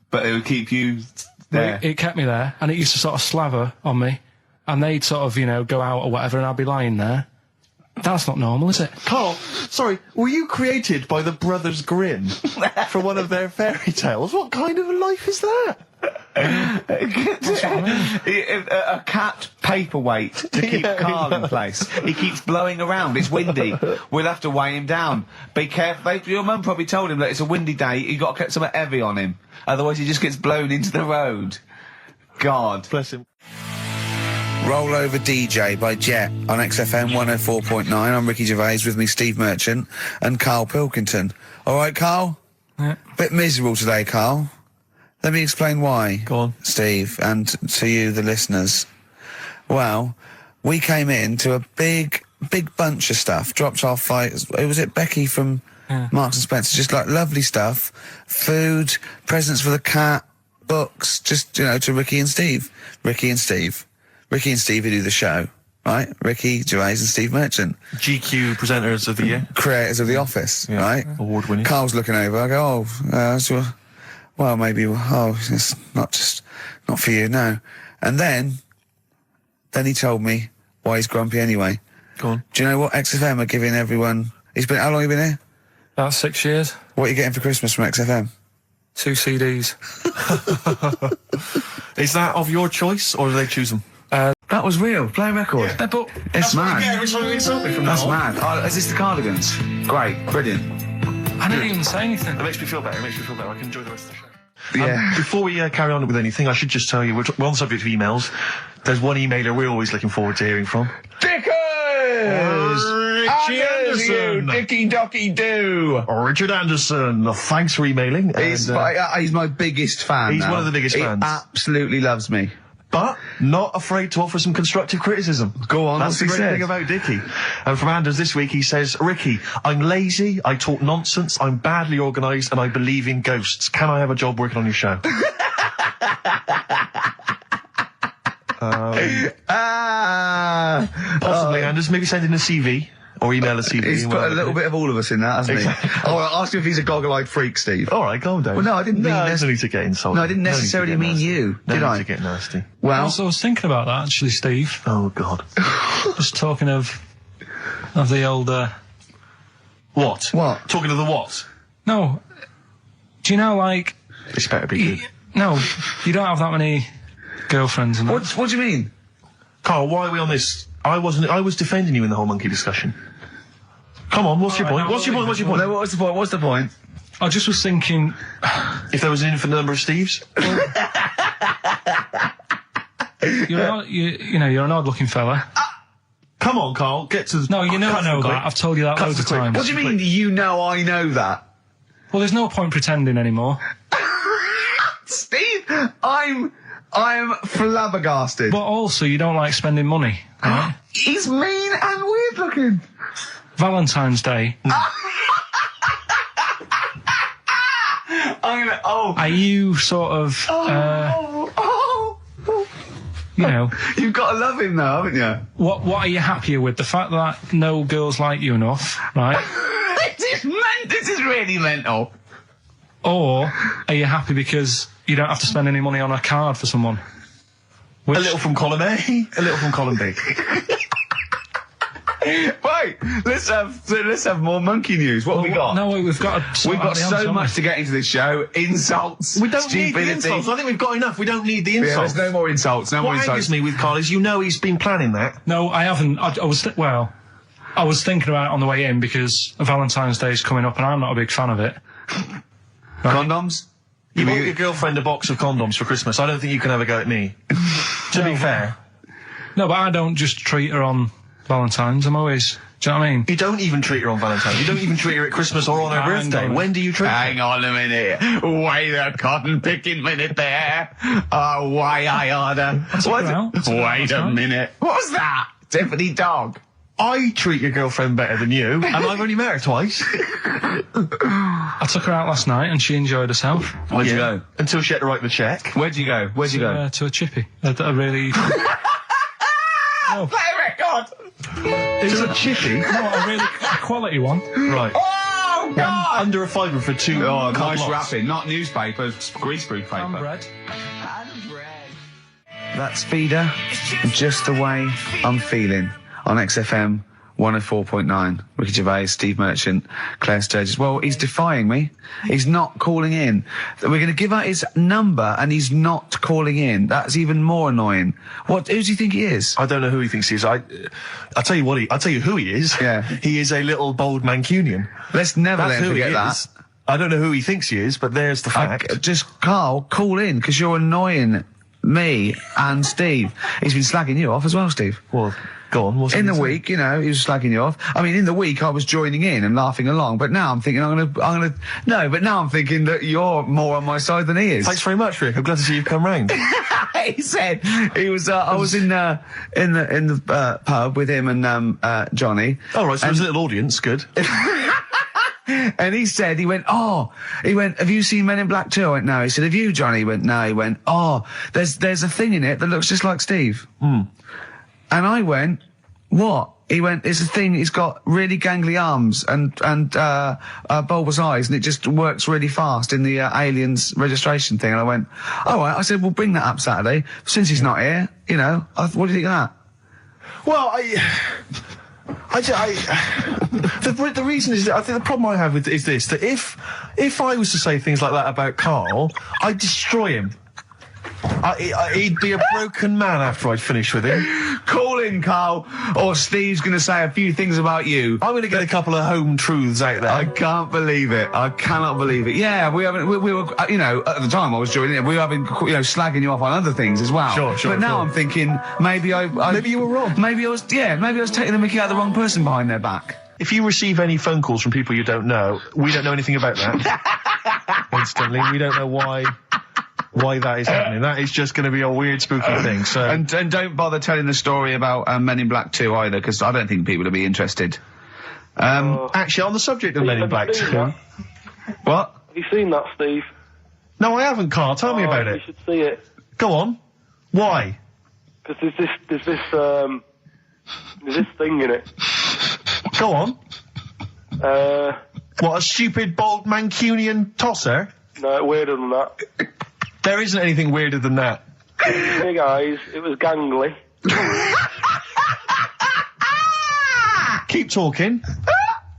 But it would keep you there. It kept me there, and it used to sort of slaver on me, and they'd sort of, go out or whatever, and I'd be lying there. That's not normal, is it? Carl, sorry, were you created by the Brothers Grimm for one of their fairy tales? What kind of a life is that? A cat paperweight to keep Carl in place. He keeps blowing around. It's windy. We'll have to weigh him down. Be careful. Your mum probably told him that it's a windy day. You got to get something heavy on him. Otherwise, he just gets blown into the road. God. Bless him. Roll Over DJ by Jet on XFM 104.9. I'm Ricky Gervais, with me Steve Merchant and Karl Pilkington. All right, Karl? Yeah. Bit miserable today, Karl. Let me explain why. Go on. Steve, and to you, the listeners. Well, we came in to a big bunch of stuff. Dropped off was it Becky from Marks and Spencer? Just like lovely stuff. Food, presents for the cat, books, just, to Ricky and Steve. Ricky and Steve who do the show, right? Ricky Gervais and Steve Merchant. GQ presenters of the year. Creators of The Office, right? Award winners. Carl's looking over, I go, well, maybe, it's not for you, no. And then he told me why he's grumpy anyway. Go on. Do you know what XFM are giving everyone? How long have you been here? About 6 years. What are you getting for Christmas from XFM? 2 CDs. Is that of your choice, or do they choose them? That was real. Play a record. Yeah. But It's mad. That's mad. Oh, is this the Cardigans? Great, brilliant. I didn't even say anything. It makes me feel better. I can enjoy the rest of the show. Yeah. Before we carry on with anything, I should just tell you, we're on the subject of emails. There's one emailer we're always looking forward to hearing from. Richie Anderson! Dicky Docky Doo! Richard Anderson, thanks for emailing. He's my biggest fan. He's now. one of the biggest fans. He absolutely loves me. But not afraid to offer some constructive criticism. Go on, That's the great thing about Dickie. And from Anders this week, he says, Ricky, I'm lazy, I talk nonsense, I'm badly organised, and I believe in ghosts. Can I have a job working on your show? Possibly, Anders. Maybe send in a CV. Or email a CV. He's put a little bit of all of us in that, hasn't he? Oh, I'll ask him if he's a goggle-eyed freak, Steve. All right, calm down. Well, no, I didn't mean... No, no need to get insulted. No, I didn't necessarily mean you, did I? to get nasty. Well, I was thinking about that, actually, Steve. Oh, God. Just talking of the old... What? What? Talking of the what? No. Do you know, like... This better be good. No, you don't have that many girlfriends and that. What do you mean? Carl, why are we on this? I was defending you in the whole monkey discussion. Come on, what's your point? What's your point? What's your point? No, what's the point? What's the point? I just was thinking... If there was an infinite number of Steves? You're an odd-looking fella. Come on, Carl, get to... No, you know I know that. I've told you that loads of times. What do you mean, you know I know that? Well, there's no point pretending anymore. Steve, I'm flabbergasted. But also, you don't like spending money, right? He's mean and weird looking. Valentine's Day. Are you sort of... you know... You've got to love him now, haven't you? What are you happier with? The fact that no girls like you enough, right? This is really mental. Or are you happy because you don't have to spend any money on a card for someone? A little from column A, a little from column B. Right, let's have more monkey news. What have we got? No, we've got so much to get into this show. Insults. We don't need stupidity. the insults. I think we've got enough. We don't need the insults. Yeah, there's no more insults. No more What insults. angers me with Carl is, he's been planning that. No, I haven't. I was thinking about it on the way in because Valentine's Day is coming up and I'm not a big fan of it. Condoms? You bought your girlfriend a box of condoms for Christmas. I don't think you can have a go at me. To be fair. No, but I don't just treat her on Valentine's. I'm always... Do you know what I mean? You don't even treat her on Valentine's. You don't even treat her at Christmas or on her birthday. When do you treat her? Hang on a minute. Wait a cotton picking minute there. Oh, why I order. Wait a minute. What was that? Tiffany dog. I treat your girlfriend better than you, and I've only met her twice. I took her out last night and she enjoyed herself. Where'd you go? Until she had to write the check. Where'd you go? Where'd you go? To a chippy. A really... No. Play a record! Is it a chippy? No, a really quality one. Right. Oh, God! Under a fiver for two. Oh, nice wrapping. Not newspaper, greaseproof paper. And bread. That's Feeder, Just the Way I'm Feeling, on XFM 104.9. Ricky Gervais, Steve Merchant, Claire Sturgis. Well, he's defying me. He's not calling in. We're going to give out his number and he's not calling in. That's even more annoying. Who do you think he is? I don't know who he thinks he is. I'll tell you I'll tell you who he is. Yeah. He is a little bold Mancunian. Let's never That's let him who he forget that. is. I don't know who he thinks he is, but there's the fact. Just, Carl, call in, because you're annoying me and Steve. He's been slagging you off as well, Steve. Well, go on. In the week, he was slagging you off. I mean, in the week, I was joining in and laughing along, but now I'm thinking but now I'm thinking that you're more on my side than he is. Thanks very much, Rick. I'm glad to see you've come round. He said he was. I was in the pub with him and Johnny. Oh right, so there's a little audience. Good. And he went, have you seen Men in Black 2? I went, no. He said, have you, Johnny? He went, no. He went, there's a thing in it that looks just like Steve. Mm. And I went, what? He went, it's a thing, it's got really gangly arms and bulbous eyes, and it just works really fast in the Aliens registration thing. And I went, all right. I said, we'll bring that up Saturday. Since he's not here, what do you think of that? Well, The reason is, I think the problem I have with is this, that if I was to say things like that about Karl, I'd destroy him. He'd be a broken man after I'd finish with him. Call in, Karl, or Steve's going to say a few things about you. I'm going to get a couple of home truths out there. I can't believe it. I cannot believe it. Yeah, we were, you know, at the time I was joining it, we were having, you know, slagging you off on other things as well. Sure. But now I'm thinking, maybe maybe you were wrong. Maybe I was taking the mickey out of the wrong person behind their back. If you receive any phone calls from people you don't know, we don't know anything about that. Instantly, we don't know why that is happening. That is just going to be a weird, spooky thing. So and don't bother telling the story about Men in Black 2 either, because I don't think people will be interested. Actually, on the subject of Men in Black 2, what? Have you seen that, Steve? No, I haven't, Karl. Tell me about it. You should see it. Go on. Why? Because there's this thing in it. Go on. What, a stupid, bald Mancunian tosser? No, weirder than that. There isn't anything weirder than that. Big eyes, it was gangly. Keep talking.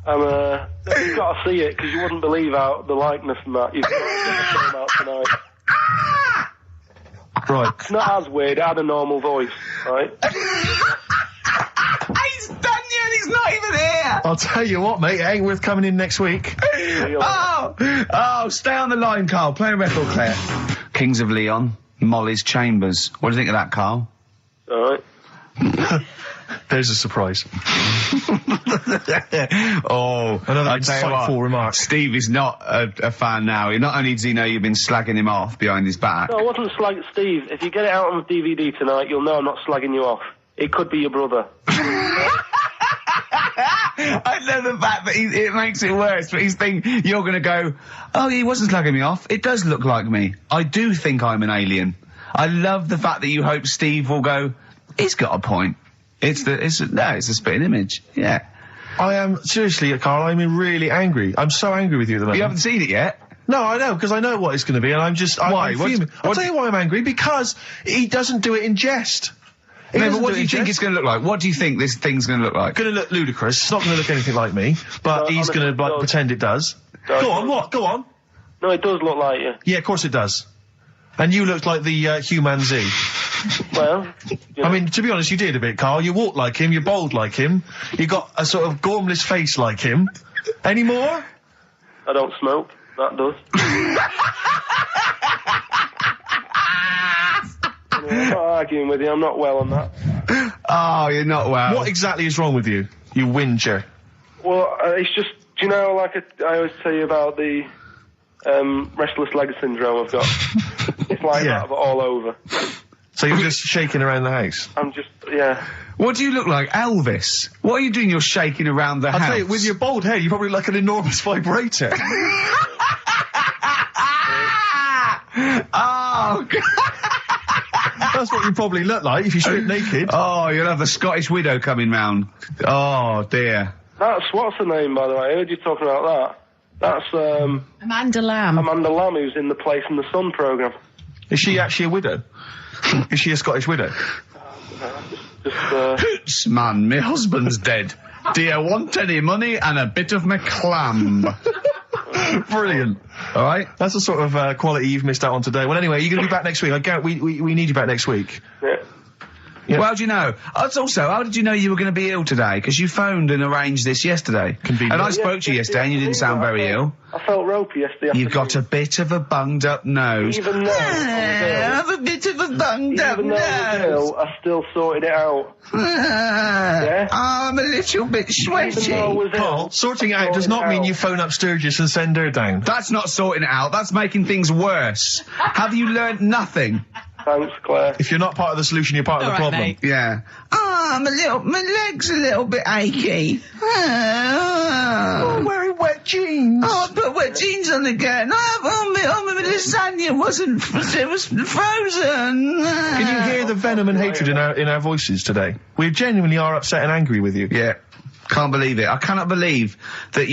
And, you've got to see it, because you wouldn't believe how the likeness and that. You've got to get the film out tonight. Right. It's not as weird, it had a normal voice, right? He's done you and he's not even here! I'll tell you what, mate, it ain't worth coming in next week. Oh, stay on the line, Karl. Play a record player. Kings of Leon, Molly's Chambers. What do you think of that, Karl? Alright. There's a surprise. Another insightful remark. Steve is not a fan now. Not only does he know you've been slagging him off behind his back. No, I wasn't slagging Steve. If you get it out on DVD tonight, you'll know I'm not slagging you off. It could be your brother. I love the fact that it makes it worse, but he's thinking you're going to go, oh, he wasn't slagging me off. It does look like me. I do think I'm an alien. I love the fact that you hope Steve will go, he's got a point. It's a spitting image. Yeah. I am, seriously, Karl, I'm really angry. I'm so angry with you at the moment. You haven't seen it yet? No, I know, because I know what it's going to be, and I'm just... Why? I'll tell you why I'm angry, because he doesn't do it in jest. No, but what do you think it's going to look like? What do you think this thing's going to look like? Going to look ludicrous. It's not going to look anything like me, but he's going to pretend it does. Go on, what? Go on. No, it does look like you. Yeah, of course it does. And you looked like the Human Z. Well, I mean, to be honest, you did a bit, Karl. You walk like him, you're bold like him, you got a sort of gormless face like him. Any more? I don't smoke. That does. I'm not arguing with you, I'm not well on that. Oh, you're not well. What exactly is wrong with you, you whinger? Well, it's just, do you know, like I always tell you about the restless leg syndrome I've got? It's like that, but all over. So you're just shaking around the house? I'm just, yeah. What do you look like, Elvis? What are you doing? You're shaking around the house. I'll tell you, with your bald head, you probably look like an enormous vibrator. Oh, God. That's what you probably look like if you strip naked. Oh, you'll have the Scottish widow coming round. Oh, dear. That's, what's her name, by the way? I heard you talking about that. That's, Amanda Lamb. Amanda Lamb, who's in the Place in the Sun programme. Is she actually a widow? Is she a Scottish widow? Hoots, man, my husband's dead. Do you want any money and a bit of my clam? Brilliant. All right. That's the sort of quality you've missed out on today. Well, anyway, you're going to be back next week. We need you back next week. Yeah. Well, how do you know? Also, how did you know you were going to be ill today? Because you phoned and arranged this yesterday. Convenient. And I spoke to you yesterday and you didn't sound very ill. I felt ropey yesterday afternoon. You've got a bit of a bunged up nose. Even though I have a bit of a bunged up Even though I was nose. ill, I still sorted it out. Yeah? I'm a little bit sweaty. Karl, sorting it out does not mean you phone up Sturgis and send her down. That's not sorting it out. That's making things worse. Have you learnt nothing? Thanks, Claire. If you're not part of the solution, you're part of the problem. Mate. Yeah. Oh, my leg's a little bit achy. Oh, wearing wet jeans. Oh, I put wet jeans on again. My lasagna it was frozen. Can you hear the venom and hatred in our voices today? We genuinely are upset and angry with you. Yeah. Can't believe it. I cannot believe that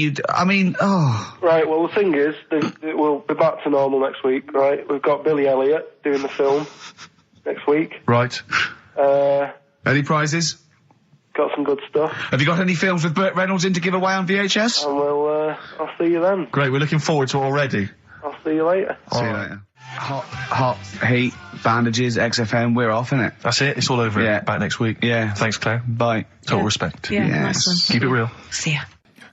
Right, well, the thing is, we'll be back to normal next week, right? We've got Billy Elliot doing the film next week. Right. Any prizes? got some good stuff. Have you got any films with Burt Reynolds in to give away on VHS? And I'll see you then. Great, we're looking forward to it already. I'll see you later. See you later. Hot heat, bandages, XFM, we're off, innit? That's it, it's all over. Yeah. Back next week. Yeah. Thanks, Claire. Bye. Total respect. Yeah, Yes. nice one. Keep it real. See ya.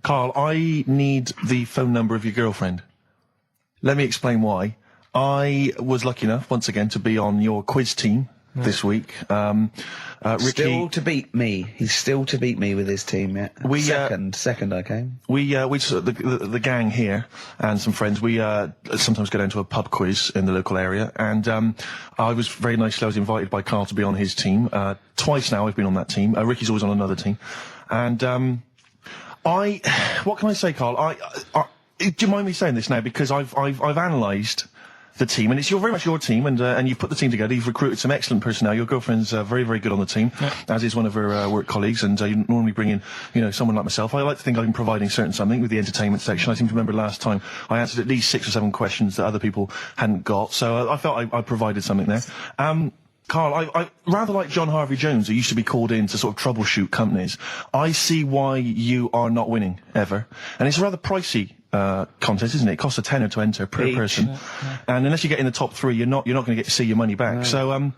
Carl, I need the phone number of your girlfriend. Let me explain why. I was lucky enough, once again, to be on your quiz team this week. Ricky... Still to beat me. He's still to beat me with his team, yeah. Second I came. The gang here and some friends, we sometimes go down to a pub quiz in the local area, and I was very nicely, I was invited by Carl to be on his team. Twice now I've been on that team. Ricky's always on another team. And what can I say, Carl? Do you mind me saying this now? Because I've analysed the team, and it's very much your team, and you've put the team together. You've recruited some excellent personnel. Your girlfriend's very, very good on the team, as is one of her work colleagues. And you normally bring in, someone like myself. I like to think I'm providing something with the entertainment section. I seem to remember last time I answered at least 6 or 7 questions that other people hadn't got. So I felt I provided something there. Carl, I rather like John Harvey Jones, who used to be called in to sort of troubleshoot companies. I see why you are not winning ever, and it's a rather pricey contest, isn't it? It costs a tenner to enter per person, and unless you get in the top 3, you're not going to get to see your money back. No. So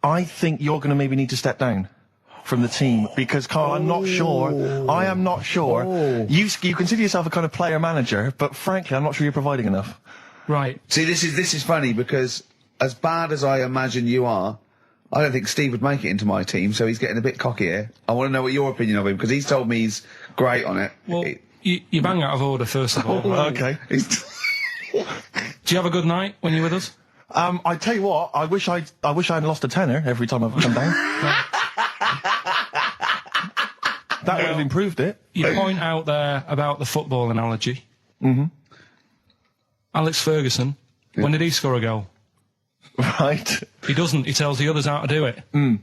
I think you're going to maybe need to step down from the team, because Carl, I am not sure. You consider yourself a kind of player manager, but frankly, I'm not sure you're providing enough. Right. See, this is funny, because as bad as I imagine you are, I don't think Steve would make it into my team, so he's getting a bit cocky here. I want to know what your opinion of him, because he's told me he's great on it. Well, you bang out of order, first of all. Okay. Do you have a good night when you're with us? I tell you what, I wish I hadn't lost a tenner every time I've come down. That would have improved it. You point out there about the football analogy. Mm-hmm. Alex Ferguson, when did he score a goal? Right. He doesn't. He tells the others how to do it.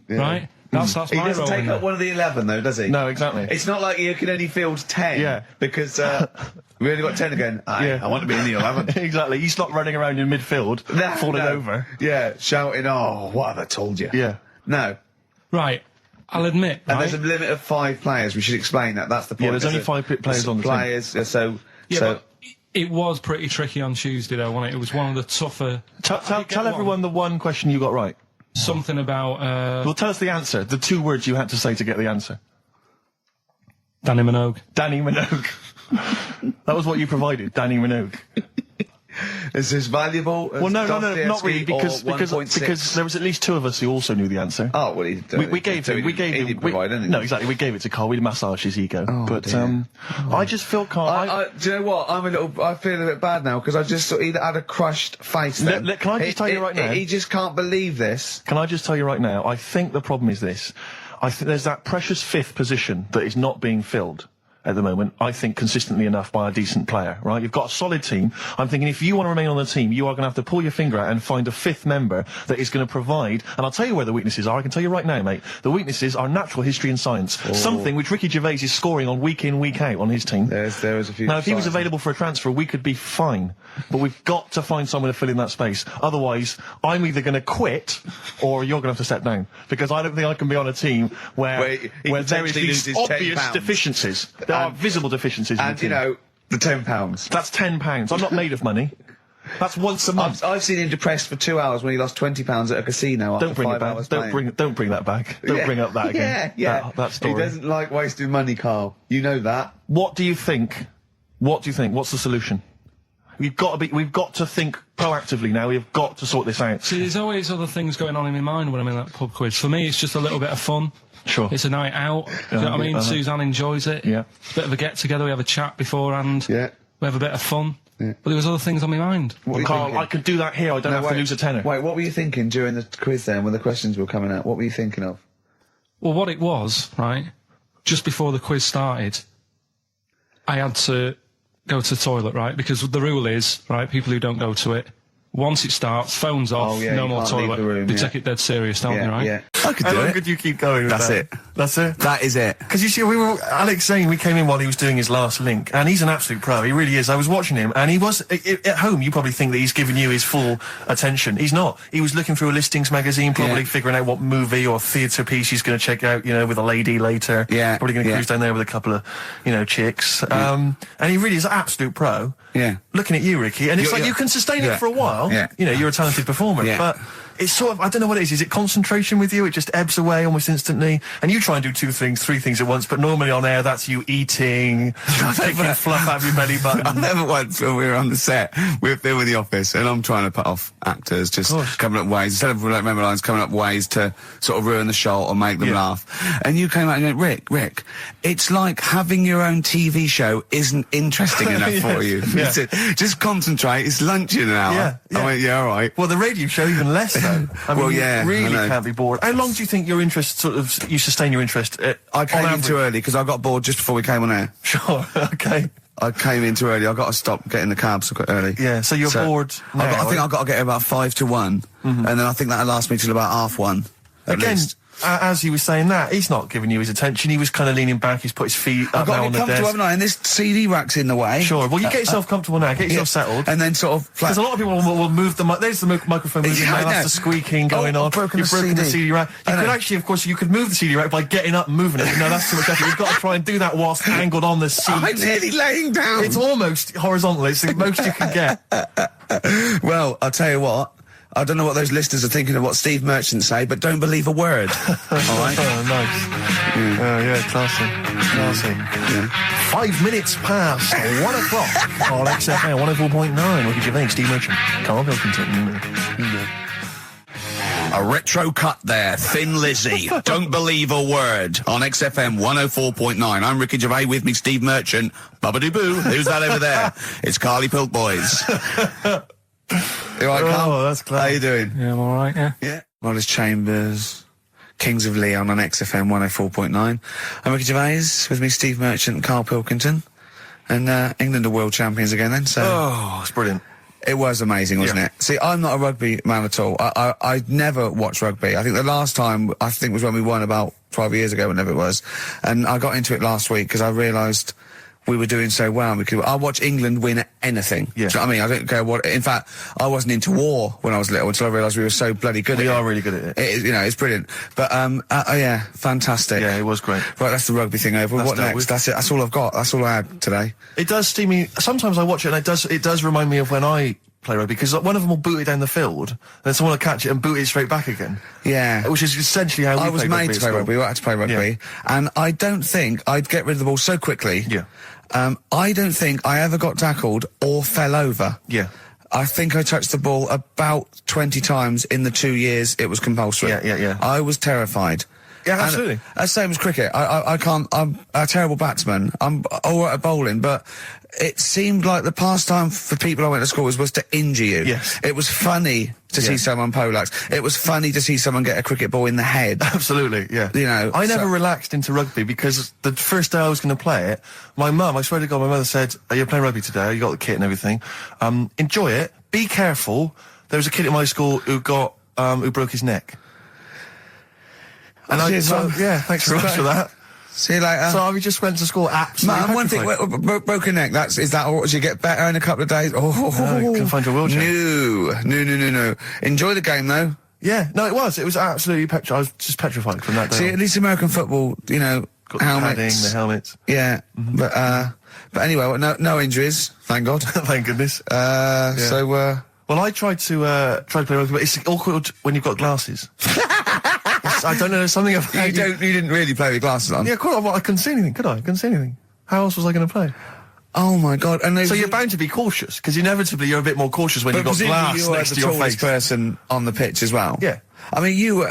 Right? That's he my doesn't role take in up there. one of the 11, though, does he? No, exactly. It's not like you can only field 10. Yeah. Because we only got 10 again. I want to be in the 11. Exactly. He's not running around in midfield, falling over. Yeah, shouting, "Oh, what have I told you?" Yeah. No. Right. I'll admit. And there's a limit of 5 players. We should explain that. That's the point. Yeah, there's only 5 players on the team. But it was pretty tricky on Tuesday, though, wasn't it? It was one of the tougher... Tell everyone the one question you got right. Something about... Well, tell us the answer. The 2 words you had to say to get the answer. Danny Minogue. Danny Minogue. That was what you provided, Danny Minogue. Is this valuable? Well, no, not really, because there was at least 2 of us who also knew the answer. Oh, well, we gave him. No, exactly. We gave it to Carl. We massaged his ego. Oh, but dear. I just feel Carl. Do you know what? I feel a bit bad now, because I just sort of had a crushed face. Then. Can I just tell you right now? He just can't believe this. Can I just tell you right now? I think the problem is this. I think there's that precious 5th position that is not being filled at the moment, I think, consistently enough by a decent player, right? You've got a solid team. I'm thinking if you want to remain on the team, you are going to have to pull your finger out and find a 5th member that is going to provide, and I'll tell you where the weaknesses are. I can tell you right now, mate. The weaknesses are natural history and science. Something which Ricky Gervais is scoring on week in, week out on his team. There is a few... Now, if he was available for a transfer, we could be fine. But we've got to find someone to fill in that space. Otherwise, I'm either going to quit, or you're going to have to step down. Because I don't think I can be on a team where there is these obvious deficiencies. There are visible deficiencies. And, the £10. That's £10. I'm not made of money. That's once a month. I've seen him depressed for 2 hours when he lost £20 at a casino after 5 hours playing. Don't bring that back. Don't bring up that again. Yeah. That story. He doesn't like wasting money, Carl. You know that. What do you think? What's the solution? We've got to think proactively now. We've got to sort this out. See, there's always other things going on in my mind when I'm in that pub quiz. For me, it's just a little bit of fun. Sure. It's a night out. Do you know what I mean? Suzanne enjoys it. Yeah. Bit of a get-together. We have a chat beforehand. Yeah. We have a bit of fun. Yeah. But there was other things on my mind. Carl, I could do that here. I don't have to lose a tenner. Wait, what were you thinking during the quiz then, when the questions were coming out? What were you thinking of? Well, what it was, right, just before the quiz started, I had to go to the toilet, right? Because the rule is, right, people who don't go to it Once it starts, phones off, Oh, yeah, no you more can't leave toilet. the room, We yeah. take it dead serious, don't we, right? Yeah. I could do it. How long could you keep going with That's that? it. That's it? That is it. Because you see, Alex Zane, we came in while he was doing his last link, and he's an absolute pro. He really is. I was watching him, and he was, at home, you probably think that he's giving you his full attention. He's not. He was looking through a listings magazine, probably figuring out what movie or theatre piece he's going to check out, with a lady later. Yeah. Probably going to cruise down there with a couple of, chicks. And he really is an absolute pro. Yeah. Looking at you, Ricky, and it's like you can sustain it for a while. Yeah. You're a talented performer, but it's sort of, I don't know what it is. Is it concentration with you? It just ebbs away almost instantly. And you try and do 2 things, 3 things at once, but normally on air, that's you eating, taking fluff out of your belly button. I never once, when we were on the set, we're filming The Office, and I'm trying to put off actors, just coming up ways, instead of like member lines, coming up ways to sort of ruin the show or make them laugh. And you came out and went, Rick, it's like having your own TV show isn't interesting enough for you. Yeah. Just concentrate, it's lunch in an hour. I went, all right. Well, the radio show even less though. I mean, you really I know. can't be bored. How long do you think your interest you sustain your interest? I came in too early because I got bored just before we came on air. Sure, okay. I came in too early. I got to stop getting the cabs quite early. Yeah, so you're bored now, I think I've got to get about 5 to 1, and then I think that'll last me till about 1:30. Again, as he was saying that, he's not giving you his attention. He was kind of leaning back. He's put his feet up I've got now to on get the comfortable, desk. haven't I? And this CD rack's in the way. Sure. Well, you get yourself comfortable now. Get yourself settled. And then sort of... Because a lot of people will move the... There's the microphone moving now. That's the squeaking going on. You've broken the CD rack. You could actually, of course, you could move the CD rack by getting up and moving it. No, that's too much effort. You've got to try and do that whilst angled on the seat. I'm nearly laying down. It's almost horizontal. It's the most you can get. Well, I'll tell you what. I don't know what those listeners are thinking of what Steve Merchant say, but don't believe a word. All right? Oh, nice. Yeah, classy. Yeah. 5 minutes past 1 o'clock on XFM 104.9. Ricky Gervais, Steve Merchant, Karl Pilkington. A retro cut there, Thin Lizzy. Don't believe a word on XFM 104.9. I'm Ricky Gervais, with me Steve Merchant. Bubba-doo-boo. Who's that over there? It's Carly Pilk Boys. You all right, Carl? Oh, that's clever. How you doing? Yeah, I'm alright, yeah. Yeah. Modest Chambers, Kings of Leon on XFM 104.9. I'm Ricky Gervais, with me Steve Merchant and Karl Pilkington. And England are world champions again then, so... Oh, it's brilliant. It was amazing, wasn't it? See, I'm not a rugby man at all. I never watched rugby. I think the last time, was when we won about 12 years ago, whenever it was. And I got into it last week because I realised we were doing so well. I watch England win anything. Yeah. Do you know what I mean? I don't care what... In fact, I wasn't into war when I was little until I realised we were so bloody good at it. We are really good at it. It's brilliant. But, yeah, fantastic. Yeah, it was great. Right, that's the rugby thing over. What next? With. That's it. That's all I've got. That's all I had today. It does steam me... Sometimes I watch it and it does remind me of when I play rugby, because one of them will boot it down the field, then someone will catch it and boot it straight back again. Yeah. Which is essentially how we play rugby. I was made to play rugby. We had to play rugby. Yeah. And I don't think I'd get rid of the ball so quickly. Yeah. I don't think I ever got tackled or fell over. Yeah. I think I touched the ball about 20 times in the 2 years it was compulsory. Yeah. I was terrified. Yeah, absolutely. That's the same as cricket. I can't... I'm a terrible batsman. I'm all right at bowling, but it seemed like the pastime for people I went to school was to injure you. Yes. It was funny to see someone poleaxe. It was funny to see someone get a cricket ball in the head. Absolutely, yeah. You know, I never relaxed into rugby because the first day I was going to play it, my mum, I swear to God, my mother said, "You're playing rugby today, you got the kit and everything. Enjoy it, be careful." There was a kid at my school who broke his neck. And thanks very much for that. See you later. So we just went to school absolutely Man, one thing, broken neck, is that, or did you get better in a couple of days? No, you can find your wheelchair. No. Enjoy the game, though. Yeah, no, it was absolutely I was just petrified from that day. See, at least American football, got helmets. The helmets. Yeah, but anyway, no injuries, thank God. Thank goodness. So, well, I tried to play rugby, but it's awkward when you've got glasses. I don't know, there's something about you didn't really play with glasses on? Yeah, I couldn't see anything, could I? I couldn't see anything. How else was I going to play? Oh my God! So you're bound to be cautious, because inevitably you're a bit more cautious when you've got glass next to your face. You were the tallest person on the pitch as well. Yeah. I mean, you were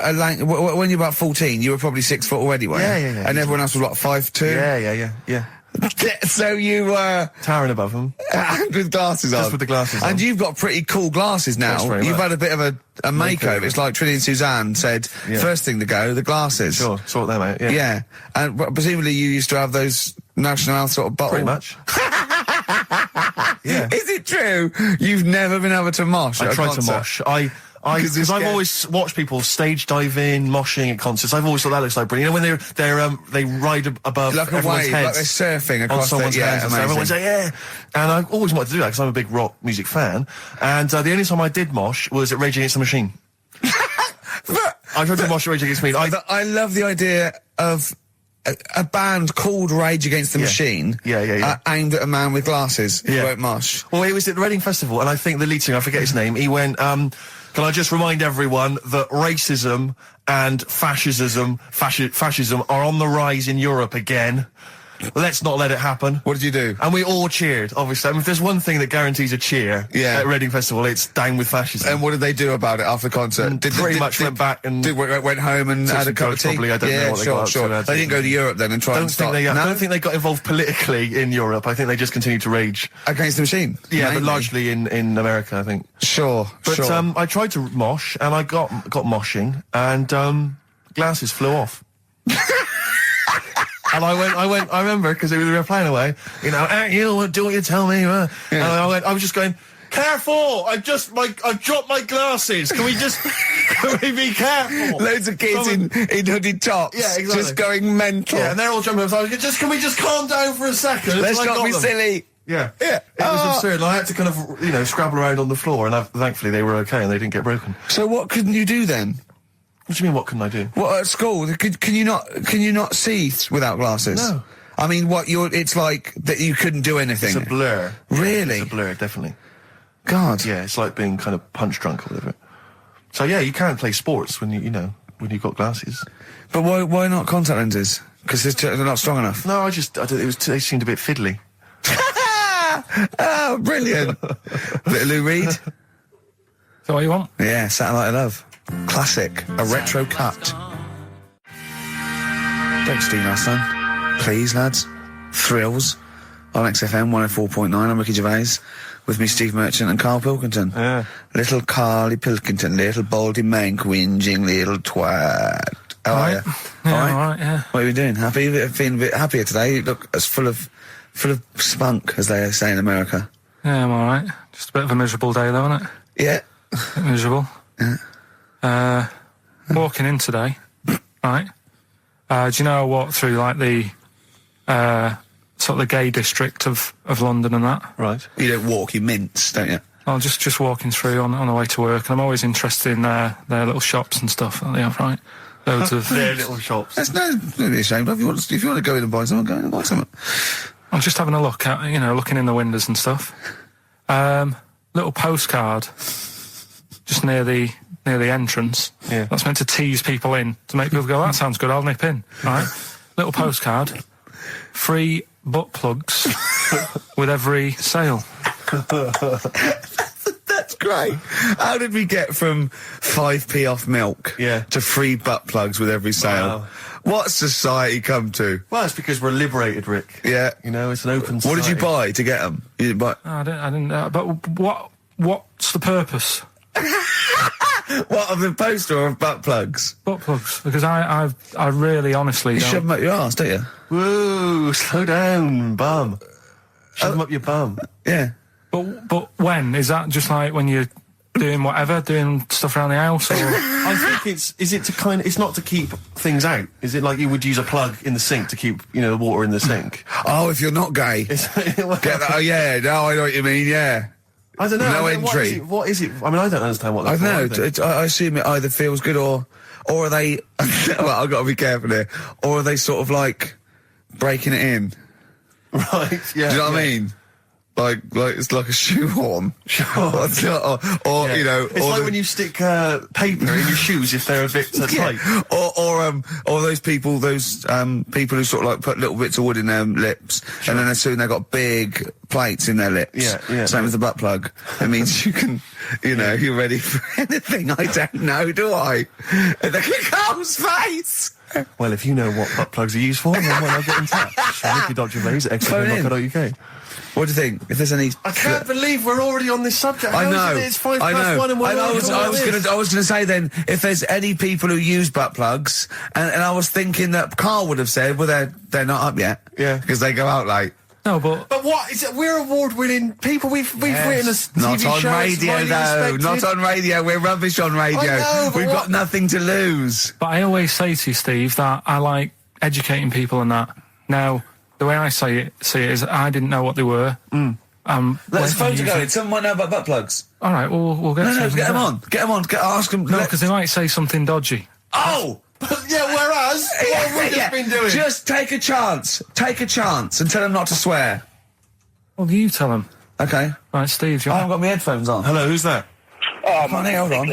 when you were about 14, you were probably 6 foot already, weren't you? Yeah. And everyone else was what, 5'2"? Yeah. So you were towering above them, with glasses on. Just with the glasses on. And you've got pretty cool glasses now. You've had a bit of a makeover. It's like Trinity and Suzanne said, first thing to go, the glasses. Sure, sort them out. Yeah. And presumably you used to have those National Health sort of bottle. Pretty much. Yeah. Is it true you've never been able to mosh? I at a tried to concert? mosh. Because I've always watched people stage dive in, moshing at concerts. I've always thought that looks like brilliant. You know, when they ride above like a everyone's wave, heads, like they're surfing across on someone's heads. And so everyone's like, yeah. And I always wanted to do that because I'm a big rock music fan. And the only time I did mosh was at Rage Against the Machine. I tried to mosh at Rage Against the Machine. I love the idea of a band called Rage Against the Machine. Aimed at a man with glasses who won't mosh. Well, it was at the Reading Festival, and I think the lead singer, I forget his name, he went, can I just remind everyone that racism and fascism are on the rise in Europe again. Let's not let it happen. What did you do? And we all cheered, obviously. I mean, if there's one thing that guarantees a cheer at Reading Festival, it's down with fascism. And what did they do about it after the concert? Pretty much went back and... went home and had a cup of tea? Probably, I don't know what they got. Sure. They didn't go to Europe then and try and start... I don't think they got involved politically in Europe. I think they just continued to rage. Against the Machine? Yeah, but largely in America, I think. Sure. I tried to mosh, and I got moshing, and glasses flew off. And I remember, because we were playing away, you know, you do what you tell me, And I was just going, careful! I dropped my glasses. Can we be careful? Loads of kids in hooded tops. Yeah, exactly. Just going mental. Yeah, and they're all jumping up. So can we just calm down for a second? Let's not be silly. Yeah. It was absurd. And I had to kind of, you know, scrabble around on the floor, and thankfully they were okay and they didn't get broken. So what couldn't you do then? What do you mean, what couldn't I do? What, at school? Can you not see without glasses? No. I mean, it's like that you couldn't do anything. It's a blur. Really? It's a blur, definitely. God. Yeah, it's like being kind of punch drunk or whatever. So yeah, you can't play sports when when you've got glasses. But why not contact lenses? Because they're not strong enough. No, they seemed a bit fiddly. Oh, brilliant. Bit of Lou Reed. Is that what you want? Yeah, Satellite of Love. Classic. A retro cut. Don't steal our son. Please, lads. Thrills. On XFM 104.9. I'm Ricky Gervais. With me, Steve Merchant and Karl Pilkington. Yeah. Little Carly Pilkington. Little baldy mank whinging little twat. How are you? Yeah, all right, yeah. What are you doing? Happy? Feeling a bit happier today? You look as full of spunk, as they say in America. Yeah, I'm all right. Just a bit of a miserable day, though, isn't it? Yeah. A bit miserable. Yeah. Walking in today, right? Do you know I walked through, like, the sort of the gay district of London and that? Right. You don't walk, you mince, don't you? I'm just walking through on the way to work, and I'm always interested in their little shops and stuff that they have, right? Loads of... Their little shops. That's don't be ashamed of. If you want to go in and buy something, go in and buy something. I'm just having a look at, looking in the windows and stuff. Little postcard just near the entrance. Yeah. That's meant to tease people in, to make people go, that sounds good, I'll nip in. Right? Little postcard. Free butt plugs with every sale. That's great. How did we get from 5p off milk to free butt plugs with every sale? Wow. What society come to? Well, it's because we're liberated, Rick. Yeah. You know, it's an open society. What did you buy to get them? You didn't buy... I didn't but what's the purpose? What, of the poster or of butt plugs? Butt plugs, because I really honestly You don't... shove them up your arse, don't you? Whoa, slow down, bum. Shove them up your bum. Yeah. But when? Is that just like when you're doing whatever, doing stuff around the house, or...? I think it's not to keep things out. Is it like you would use a plug in the sink to keep, the water in the sink? Oh, if you're not gay. Get that, oh, yeah, no, I know what you mean, yeah. I don't know. No entry. What is it? I mean, I don't understand what that's I don't know. I assume it either feels good or are they... well, I've got to be careful here. Or are they sort of like breaking it in? Right, yeah. Do you know what I mean? Like it's like a shoehorn. or It's like when you stick paper in your shoes if they're a bit tight. Or those people who sort of like put little bits of wood in their lips, and then as soon they've got big plates in their lips. Yeah. Same with the butt plug. It means you can, you're ready for anything. I don't know, do I? And look at Carl's face. Well, if you know what butt plugs are used for, then why not get in touch? Ricky.Gervais at XFM.co.uk. What do you think? If there's any... I can't believe we're already on this subject. I know. It's 1:05 and we're I was going to say then, if there's any people who use butt plugs, and I was thinking that Karl would have said, well, they're not up yet. Yeah. Because they go out late. No, but what is it? We're award-winning people. We've written a TV Not on show. radio, though. Not on radio. We're rubbish on radio. I know, but We've got nothing to lose. But I always say to you, Steve, that I like educating people and that. Now, the way I see it is I didn't know what they were. Let's photo go. Someone might know about butt plugs. All right, we'll get. No, get them on. Get them on. Ask them. No, because they might say something dodgy. Oh. Yeah, whereas what have we just been doing? Just take a chance. Take a chance and tell them not to swear. Well, you tell them. Okay. Right, Steve. I haven't got my headphones on. Hello, who's that? Hold on.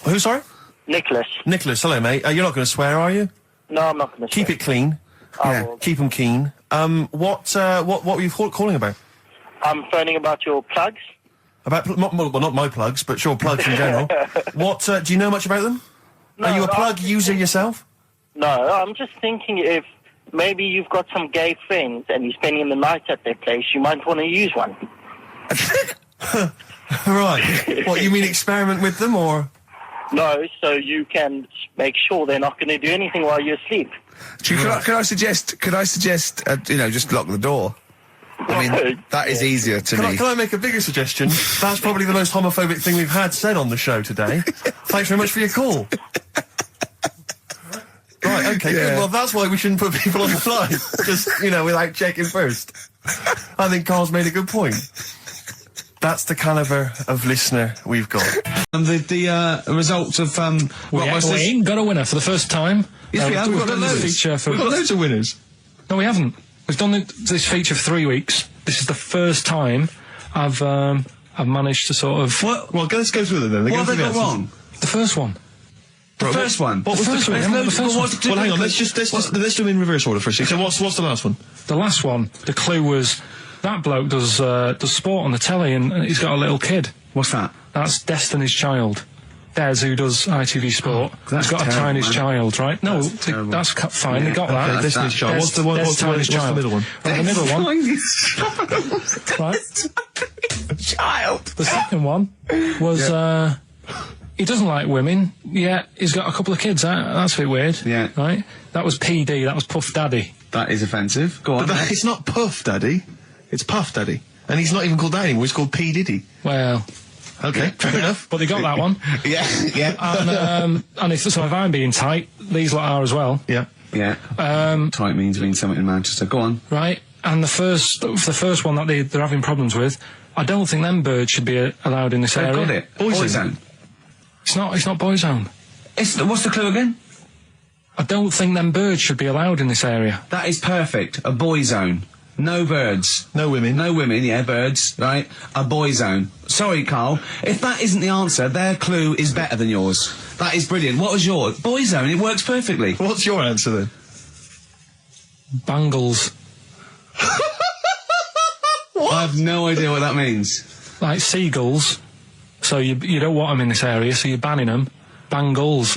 Who, sorry? Nicholas. Nicholas, hello, mate. You're not going to swear, are you? No, I'm not going to Keep it clean. Keep them keen. What were you calling about? I'm phoning about your plugs. About, not my plugs, but your plugs in general. What, do you know much about them? No, Are you a plug user yourself? No, I'm just thinking if maybe you've got some gay friends and you're spending the night at their place, you might want to use one. Right. What, you mean experiment with them, or...? No, so you can make sure they're not going to do anything while you're asleep. Could I suggest, just lock the door? I mean, that is easier to me. Can I make a bigger suggestion? That's probably the most homophobic thing we've had said on the show today. Thanks very much for your call. Right, okay, good. Well, that's why we shouldn't put people on the fly. Just, without checking first. I think Carl's made a good point. That's the calibre of listener we've got. And the results of, we ain't got a winner for the first time. Yes, we have. We've got loads of winners. No, we haven't. We've done this feature for 3 weeks. This is the first time I've managed to sort of... Well, let's go through them then. What have they got wrong? The first one. The first one? What was the first one? Well, hang on, let's do them in reverse order for a second. So what's the last one? The last one, the clue was, that bloke does sport on the telly and he's got a little kid. What's that? That's Destiny's Child. Des, who does ITV Sport, has got terrible, a tiny child, right? No, that's fine, they got that. Destiny's Child. What's the middle one? The middle one. Right. Child. The second one was, he doesn't like women, yet he's got a couple of kids. That's a bit weird. Yeah. Right? That was PD, that was Puff Daddy. That is offensive. Go on. But it's not Puff Daddy, it's Puff Daddy. And he's not even called that anymore, he's called P. Diddy. Well... Okay, fair enough. But they got that one. Yeah. And if I'm being tight, these lot are as well. Yeah. Yeah. Tight means something in Manchester. Go on. Right. And the first one that they're having problems with, I don't think them birds should be allowed in this area. Got it. Boyzone. It's not Boyzone. What's the clue again? I don't think them birds should be allowed in this area. That is perfect. A boyzone. No birds. No women. No women, yeah, birds, right? A boy zone. Sorry, Carl. If that isn't the answer, their clue is better than yours. That is brilliant. What was yours? Boy zone, it works perfectly. What's your answer then? Bangles. What? I have no idea what that means. Like seagulls. So you don't want them in this area, so you're banning them. Bangles.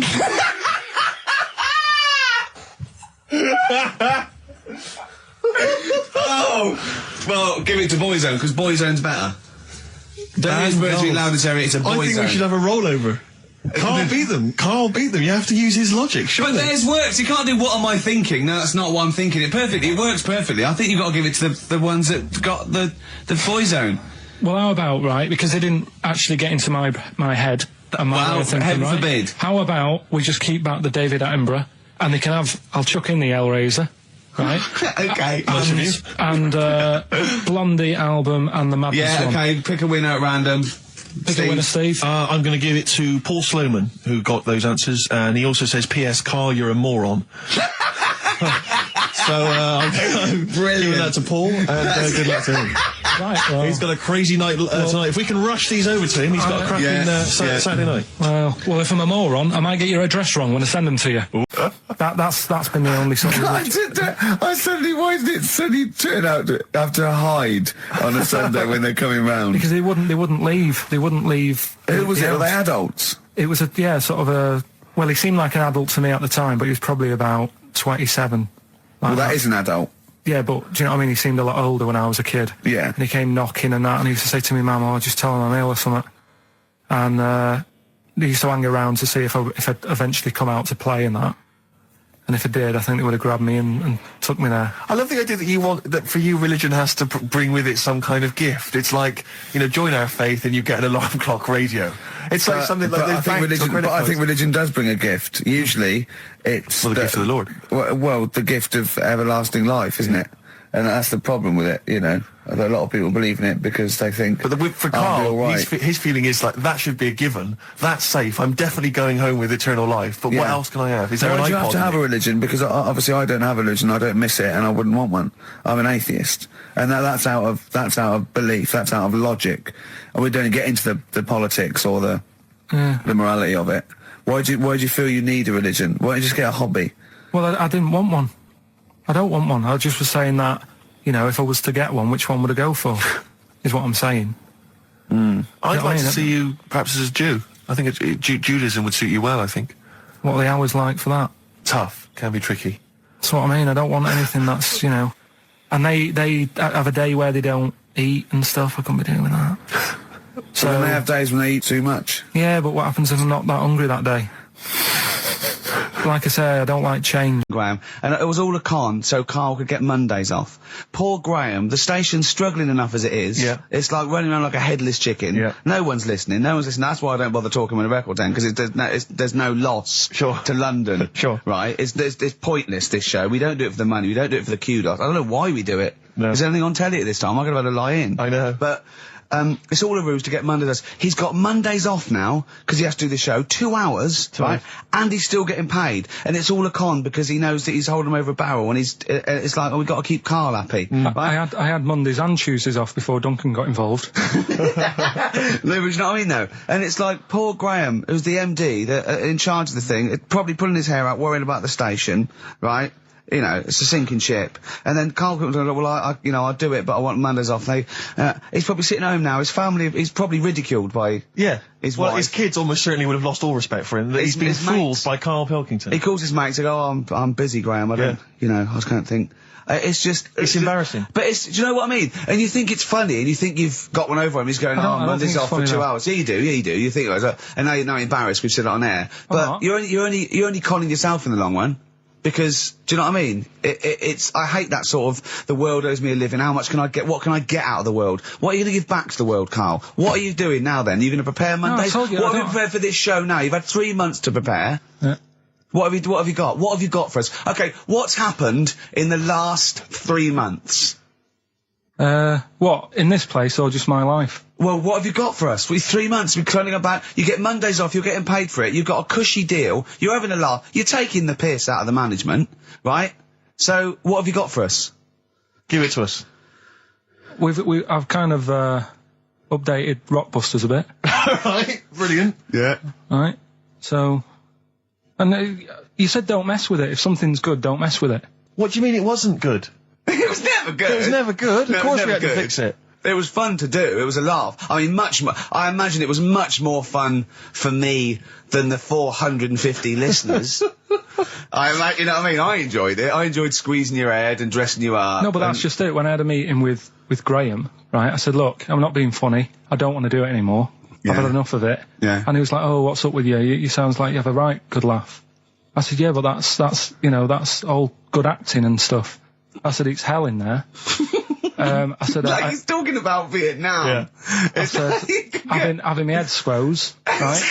Oh! Well, give it to Boyzone, because Boyzone's better. Don't use birds being allowed in this area, it's a Boyzone. I think we should have a rollover. Can't beat them. Can't beat them. You have to use his logic, surely. But theirs works. You can't do what am I thinking. No, that's not what I'm thinking. It perfectly. It works perfectly. I think you've got to give it to the ones that got the Boyzone. Well, how about, right, because they didn't actually get into my head and my way of thinking, heaven right? forbid. How about we just keep back the David Attenborough, and they can have, I'll chuck in the Hellraiser, right? Okay. And Blondie album and the Madness one. Yeah, okay, pick a winner at random. Pick a winner, Steve. I'm going to give it to Paul Sloman, who got those answers, and he also says, P.S. Carl, you're a moron. So, I'm giving that to Paul, and good luck to him. Right, well, he's got a crazy night tonight. If we can rush these over to him, he's got a cracking Saturday night. Well, if I'm a moron, I might get your address wrong when I send them to you. That's been the only sort of... Why did it suddenly turn out to have to hide on a Sunday when they're coming round? Because they wouldn't leave. They wouldn't leave. Who was it? Were they adults? It was well, he seemed like an adult to me at the time, but he was probably about 27. Well, that is an adult. Yeah, but do you know what I mean? He seemed a lot older when I was a kid. Yeah. And he came knocking and that, and he used to say to me, Mum, I'll just tell him I'm ill or something. And he used to hang around to see if I'd eventually come out to play and that. And if I did, I think they would have grabbed me and took me there. I love the idea that for you, religion has to bring with it some kind of gift. It's like, join our faith and you get an alarm clock radio. It's like something like I think religion does bring a gift. Usually, it's the gift of the Lord. Well, the gift of everlasting life, isn't it? And that's the problem with it, A lot of people believe in it because they think. But for Karl, his feeling is like, that should be a given. That's safe. I'm definitely going home with eternal life. But what else can I have? Is there an iPod? You have to have a religion? Because obviously I don't have a religion. I don't miss it, and I wouldn't want one. I'm an atheist, and that's out of belief. That's out of logic. And we don't get into the politics or the morality of it. Why do you feel you need a religion? Why don't you just get a hobby? Well, I didn't want one. I don't want one. I just was saying that, if I was to get one, which one would I go for? Is what I'm saying. I'd like to see you perhaps as a Jew. I think Judaism would suit you well, I think. What are the hours like for that? Tough. Can be tricky. That's what I mean. I don't want anything that's, And they have a day where they don't eat and stuff. I couldn't be doing that. So they have days when they eat too much? Yeah, but what happens if I'm not that hungry that day? Like I say, I don't like change. Graham, and it was all a con so Karl could get Mondays off. Poor Graham, the station's struggling enough as it is. Yeah. It's like running around like a headless chicken. Yeah. No one's listening. That's why I don't bother talking on a record then, because there's no loss to London. Sure. Right? It's pointless, this show. We don't do it for the money. We don't do it for the kudos. I don't know why we do it. No. Is there anything on telly at this time? I'm going to have to lie in. I know. But it's all a ruse to get Mondays. He's got Mondays off now because he has to do the show 2 hours, right? And he's still getting paid, and it's all a con because he knows that he's holding him over a barrel, and it's like, we've got to keep Karl happy. Right? I had Mondays and Tuesdays off before Duncan got involved. No, but you know what I mean, though. And it's like poor Graham, who's the MD that in charge of the thing, probably pulling his hair out, worrying about the station, right? It's a sinking ship. And then Karl Pilkington, well, I'll do it, but I want Mondays off. He's probably sitting home now. His family, he's probably ridiculed by his wife. His kids almost certainly would have lost all respect for him. He's been fooled by Karl Pilkington. He calls his mates and goes, I'm busy, Graham. I don't, I just can't think. It's embarrassing. But do you know what I mean? And you think it's funny, and you think you've got one over him. He's going, Monday's off for 2 hours. Yeah, you do. You think, and now you're embarrassed. We've said it on air. But you're only conning yourself in the long run. Because, do you know what I mean? I hate that sort of, the world owes me a living, how much can I get, what can I get out of the world? What are you going to give back to the world, Karl? What are you doing now then? Are you going to prepare Mondays? What have you prepared for this show now? You've had 3 months to prepare. Yeah. What have you got? What have you got for us? Okay, what's happened in the last 3 months? What? In this place or just my life? Well, what have you got for us? With 3 months, we're cloning about. You get Mondays off, you're getting paid for it, you've got a cushy deal, you're having a laugh, you're taking the piss out of the management, right? So, what have you got for us? Give it to us. I've kind of, updated Rockbusters a bit. Right, brilliant. Yeah. Right, so... And you said don't mess with it. If something's good, don't mess with it. What do you mean it wasn't good? It was never good. It was never good. Of course we had to fix it. It was fun to do. It was a laugh. I mean, much more. I imagine it was much more fun for me than the 450 listeners. You know what I mean? I enjoyed it. I enjoyed squeezing your head and dressing you up. No, but that's just it. When I had a meeting with Graham, right, I said, look, I'm not being funny. I don't want to do it anymore. Yeah. I've had enough of it. Yeah. And he was like, oh, what's up with you? You sounds like you have a right good laugh. I said, yeah, but that's all good acting and stuff. I said, it's hell in there. I said, he's talking about Vietnam. Yeah. I said, having my head squoze, right?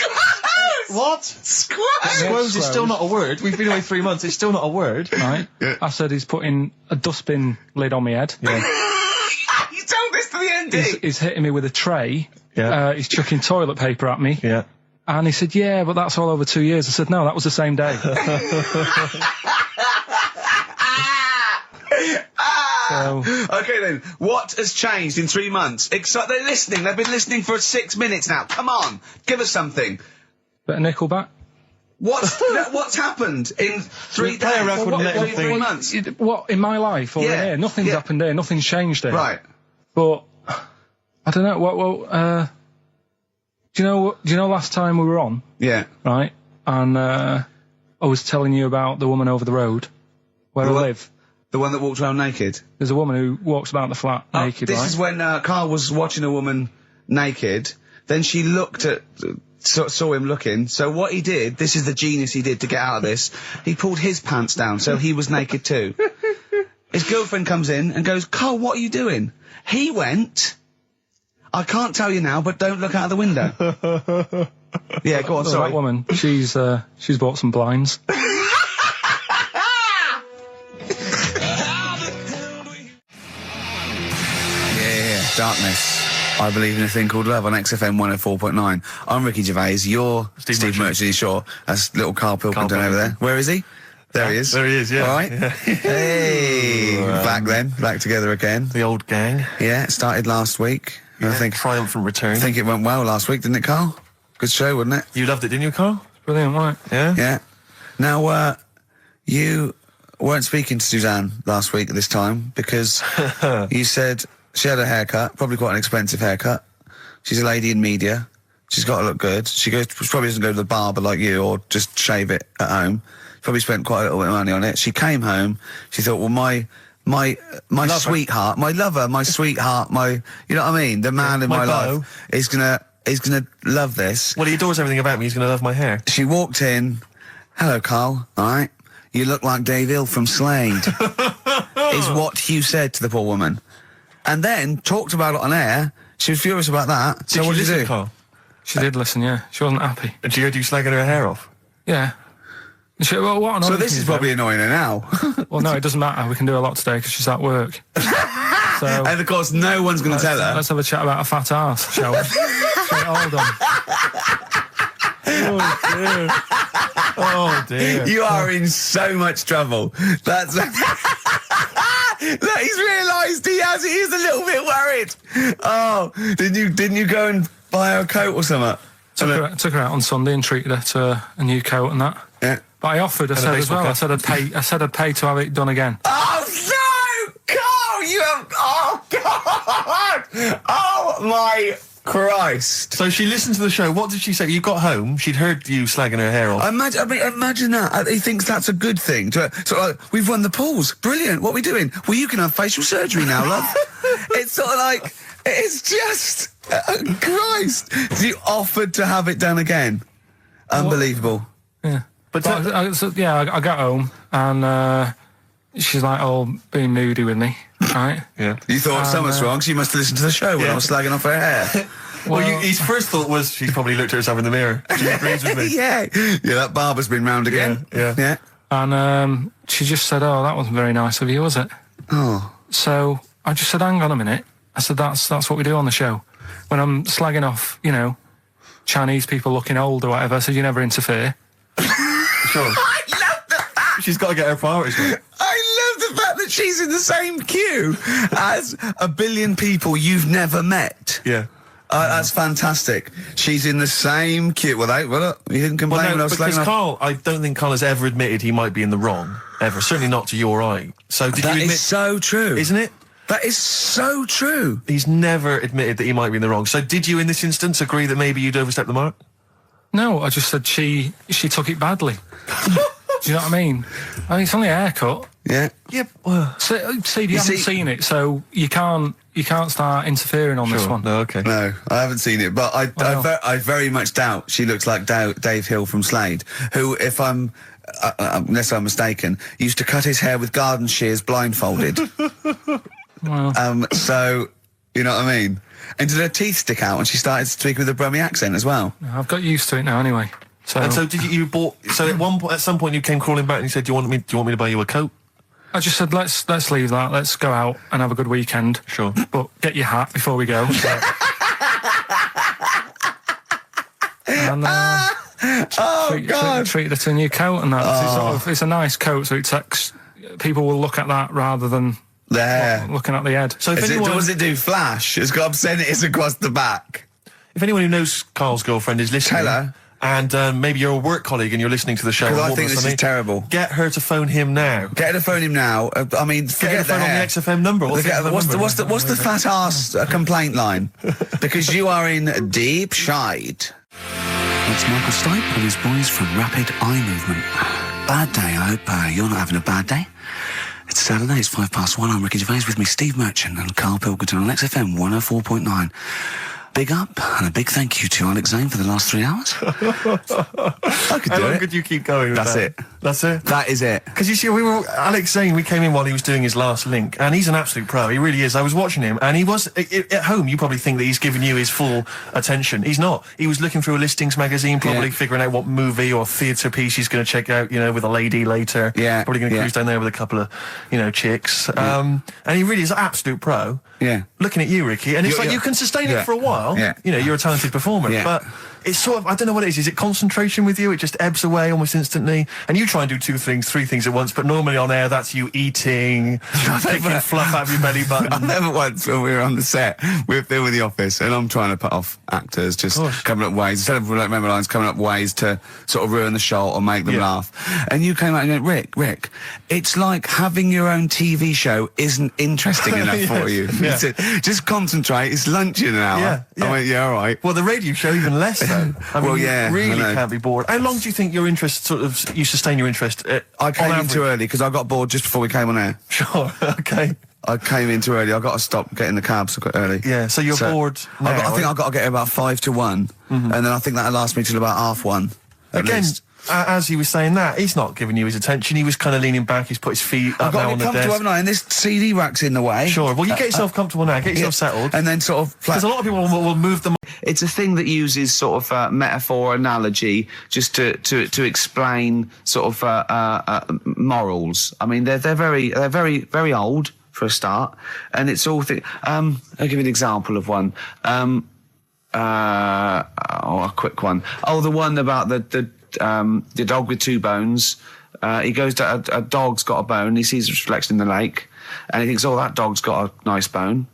What? Squoze is still not a word. We've been away 3 months. It's still not a word. Right. Yeah. I said, he's putting a dustbin lid on my head. Yeah. You told this to the MD. He's hitting me with a tray. Yeah. He's chucking toilet paper at me. Yeah. And he said, yeah, but that's all over 2 years. I said, no, that was the same day. Okay then, what has changed in 3 months? They're listening, they've been listening for 6 minutes now. Come on, give us something. Bit of Nickelback. What's happened in 3 days? Play a record and let him 3 months? What, in my life or in here? Nothing's happened here, nothing's changed here. Right. But, I don't know, do you know last time we were on? Yeah. Right? And, I was telling you about the woman over the road, where I live. The one that walked around naked? There's a woman who walks about the flat naked, This is when Karl was watching a woman naked, then she looked at saw him looking. So what he did, this is the genius he did to get out of this, he pulled his pants down so he was naked too. His girlfriend comes in and goes, Carl, what are you doing? He went, I can't tell you now, but don't look out of the window. Yeah, go on, sorry. That woman, she's bought some blinds. Darkness. I believe in a thing called love on XFM 104.9. I'm Ricky Gervais. You're Steve Merchant. Sure. That's little Karl Pilkington over there. Where is he? There he is. There he is, yeah. All right. Yeah. Hey. Back together again. The old gang. Yeah, it started last week. Yeah, I think triumphant return. I think it went well last week, didn't it, Carl? Good show, wasn't it? You loved it, didn't you, Carl? Brilliant, right? Yeah. Yeah. Now, you weren't speaking to Suzanne last week at this time because you said she had a haircut, probably quite an expensive haircut. She's a lady in media. She's got to look good. She probably doesn't go to the barber like you or just shave it at home. Probably spent quite a little bit of money on it. She came home. She thought, well, my sweetheart, my lover, my sweetheart, you know what I mean? The man in my life is gonna love this. Well, he adores everything about me. He's gonna love my hair. She walked in. Hello, Carl. All right. You look like Dave Hill from Slade. Is what Hugh said to the poor woman. And then talked about it on air. She was furious about that. So what did you do? Carl? She did listen, yeah. She wasn't happy. And she heard you slagging her hair off? Yeah. Well, what so this is probably annoying her now. Well, no, it doesn't matter. We can do a lot today because she's at work. So, and of course, no one's going to tell her. Let's have a chat about a fat arse, shall we? Hold on. Oh dear. You are in so much trouble. That's look, he's realised he is a little bit worried. Oh, didn't you go and buy her a coat or something? Took her out on Sunday and treated her to a new coat and that. Yeah. But I offered, I said as well, I said I'd pay to have it done again. Oh no! Carl, you have, oh God! Oh my Christ! So she listened to the show. What did she say? You got home, she'd heard you slagging her hair off. Imagine that. He thinks that's a good thing. We've won the polls. Brilliant. What are we doing? Well, you can have facial surgery now, love. It's sort of like, it's just, Christ. You offered to have it done again. Unbelievable. Yeah. But I got home and she's like, being moody with me, right? Yeah. You thought something's wrong, so you must have listened to the show when I was slagging off her hair. Well, his first thought was she's probably looked at herself in the mirror. She agrees with me. Yeah, that barber's been round again. Yeah. And she just said, that wasn't very nice of you, was it? Oh. So I just said, hang on a minute. I said, that's what we do on the show. When I'm slagging off, Chinese people looking old or whatever, I said, you never interfere. Sure. I love the fact. She's got to get her priorities right. I love the fact that she's in the same queue as a billion people you've never met. Yeah. That's fantastic. She's in the same queue. Well, you didn't complain when I was because slagging off. Carl, I don't think Carl has ever admitted he might be in the wrong. Ever. Certainly not to your eye. So did you admit... That is so true. Isn't it? That is so true. He's never admitted that he might be in the wrong. So did you, in this instance, agree that maybe you'd overstepped the mark? No, I just said she took it badly. Do you know what I mean? It's only a haircut. Yeah. Yeah. Well, Steve, you haven't seen it, so you can't start interfering on this one. No, okay. No, I haven't seen it, but I very much doubt she looks like Dave Hill from Slade, who, if I'm unless I'm mistaken, used to cut his hair with garden shears blindfolded. Well. So you know what I mean. And did her teeth stick out when she started speaking with a Brummie accent as well? I've got used to it now anyway. So. And so did you bought? So at some point you came crawling back and you said, "Do you want me to buy you a coat?" I just said, "Let's leave that. Let's go out and have a good weekend." Sure. But get your hat before we go. And treated her to a new coat and that. Oh. It's a nice coat, so people will look at that rather than looking at the head. So does it do flash? It's got obscenities across the back. If anyone who knows Carl's girlfriend is listening, tell her. And maybe you're a work colleague and you're listening to the show. Because I think this is terrible. Get her to phone him now. Get her to phone him now. I mean, forget her phone on the XFM number. What's the fat ass complaint line? Because you are in deep shite. It's Michael Stipe and his boys from Rapid Eye Movement. Bad day. I hope you're not having a bad day. It's Saturday. It's 1:05. I'm Ricky Gervais with me, Steve Merchant and Karl Pilkington on XFM 104.9. big up and a big thank you to Alex Zane for the last 3 hours. I could do How long it. could you keep going with That's that? it. That's it? That is it. Because you see, Alex Zane, we came in while he was doing his last link, and he's an absolute pro. He really is. I was watching him, and he was, at home, you probably think that he's giving you his full attention. He's not. He was looking through a listings magazine, probably figuring out what movie or theatre piece he's going to check out, with a lady later. Yeah. Probably going to cruise down there with a couple of, chicks. And he really is an absolute pro. Yeah. Looking at you, Ricky, and it's like you can sustain it for a while. Yeah. You're a talented performer, but it's sort of, I don't know what it is. Is it concentration with you? It just ebbs away almost instantly. And you try and do 2 things, 3 things at once, but normally on air, that's you eating, taking fluff out of your belly button. I never once, when we were on the set, we were filming The Office, and I'm trying to put off actors, just coming up ways, instead of remember lines, coming up ways to sort of ruin the show or make them laugh. And you came out and went, Rick, it's like having your own TV show isn't interesting enough for you. Just concentrate, it's lunch in an hour. I went, all right. Well, the radio show even less, though. I mean, you really I know. can't be bored. How long do you think your interest you sustain your interest? I came in too early because I got bored just before we came on air. Sure, okay. I came in too early. I got to stop getting the cabs early. Yeah, so you're bored now, I think I've got to get about 5 to 1, and then I think that'll last me till about 1:30. Again, as he was saying that, he's not giving you his attention. He was kind of leaning back. He's put his feet up now on the desk. I've got to get comfortable, haven't I? And this CD rack's in the way. Sure. Well, you get yourself comfortable now. Get yourself settled. And then sort of... Because a lot of people will move them... It's a thing that uses sort of metaphor, analogy, just to explain sort of morals. I mean, they're very old for a start, and it's all... I'll give you an example of one. A quick one. Oh, the one about the dog with 2 bones. He goes to a dog's got a bone. He sees a reflection in the lake, and he thinks, "Oh, that dog's got a nice bone.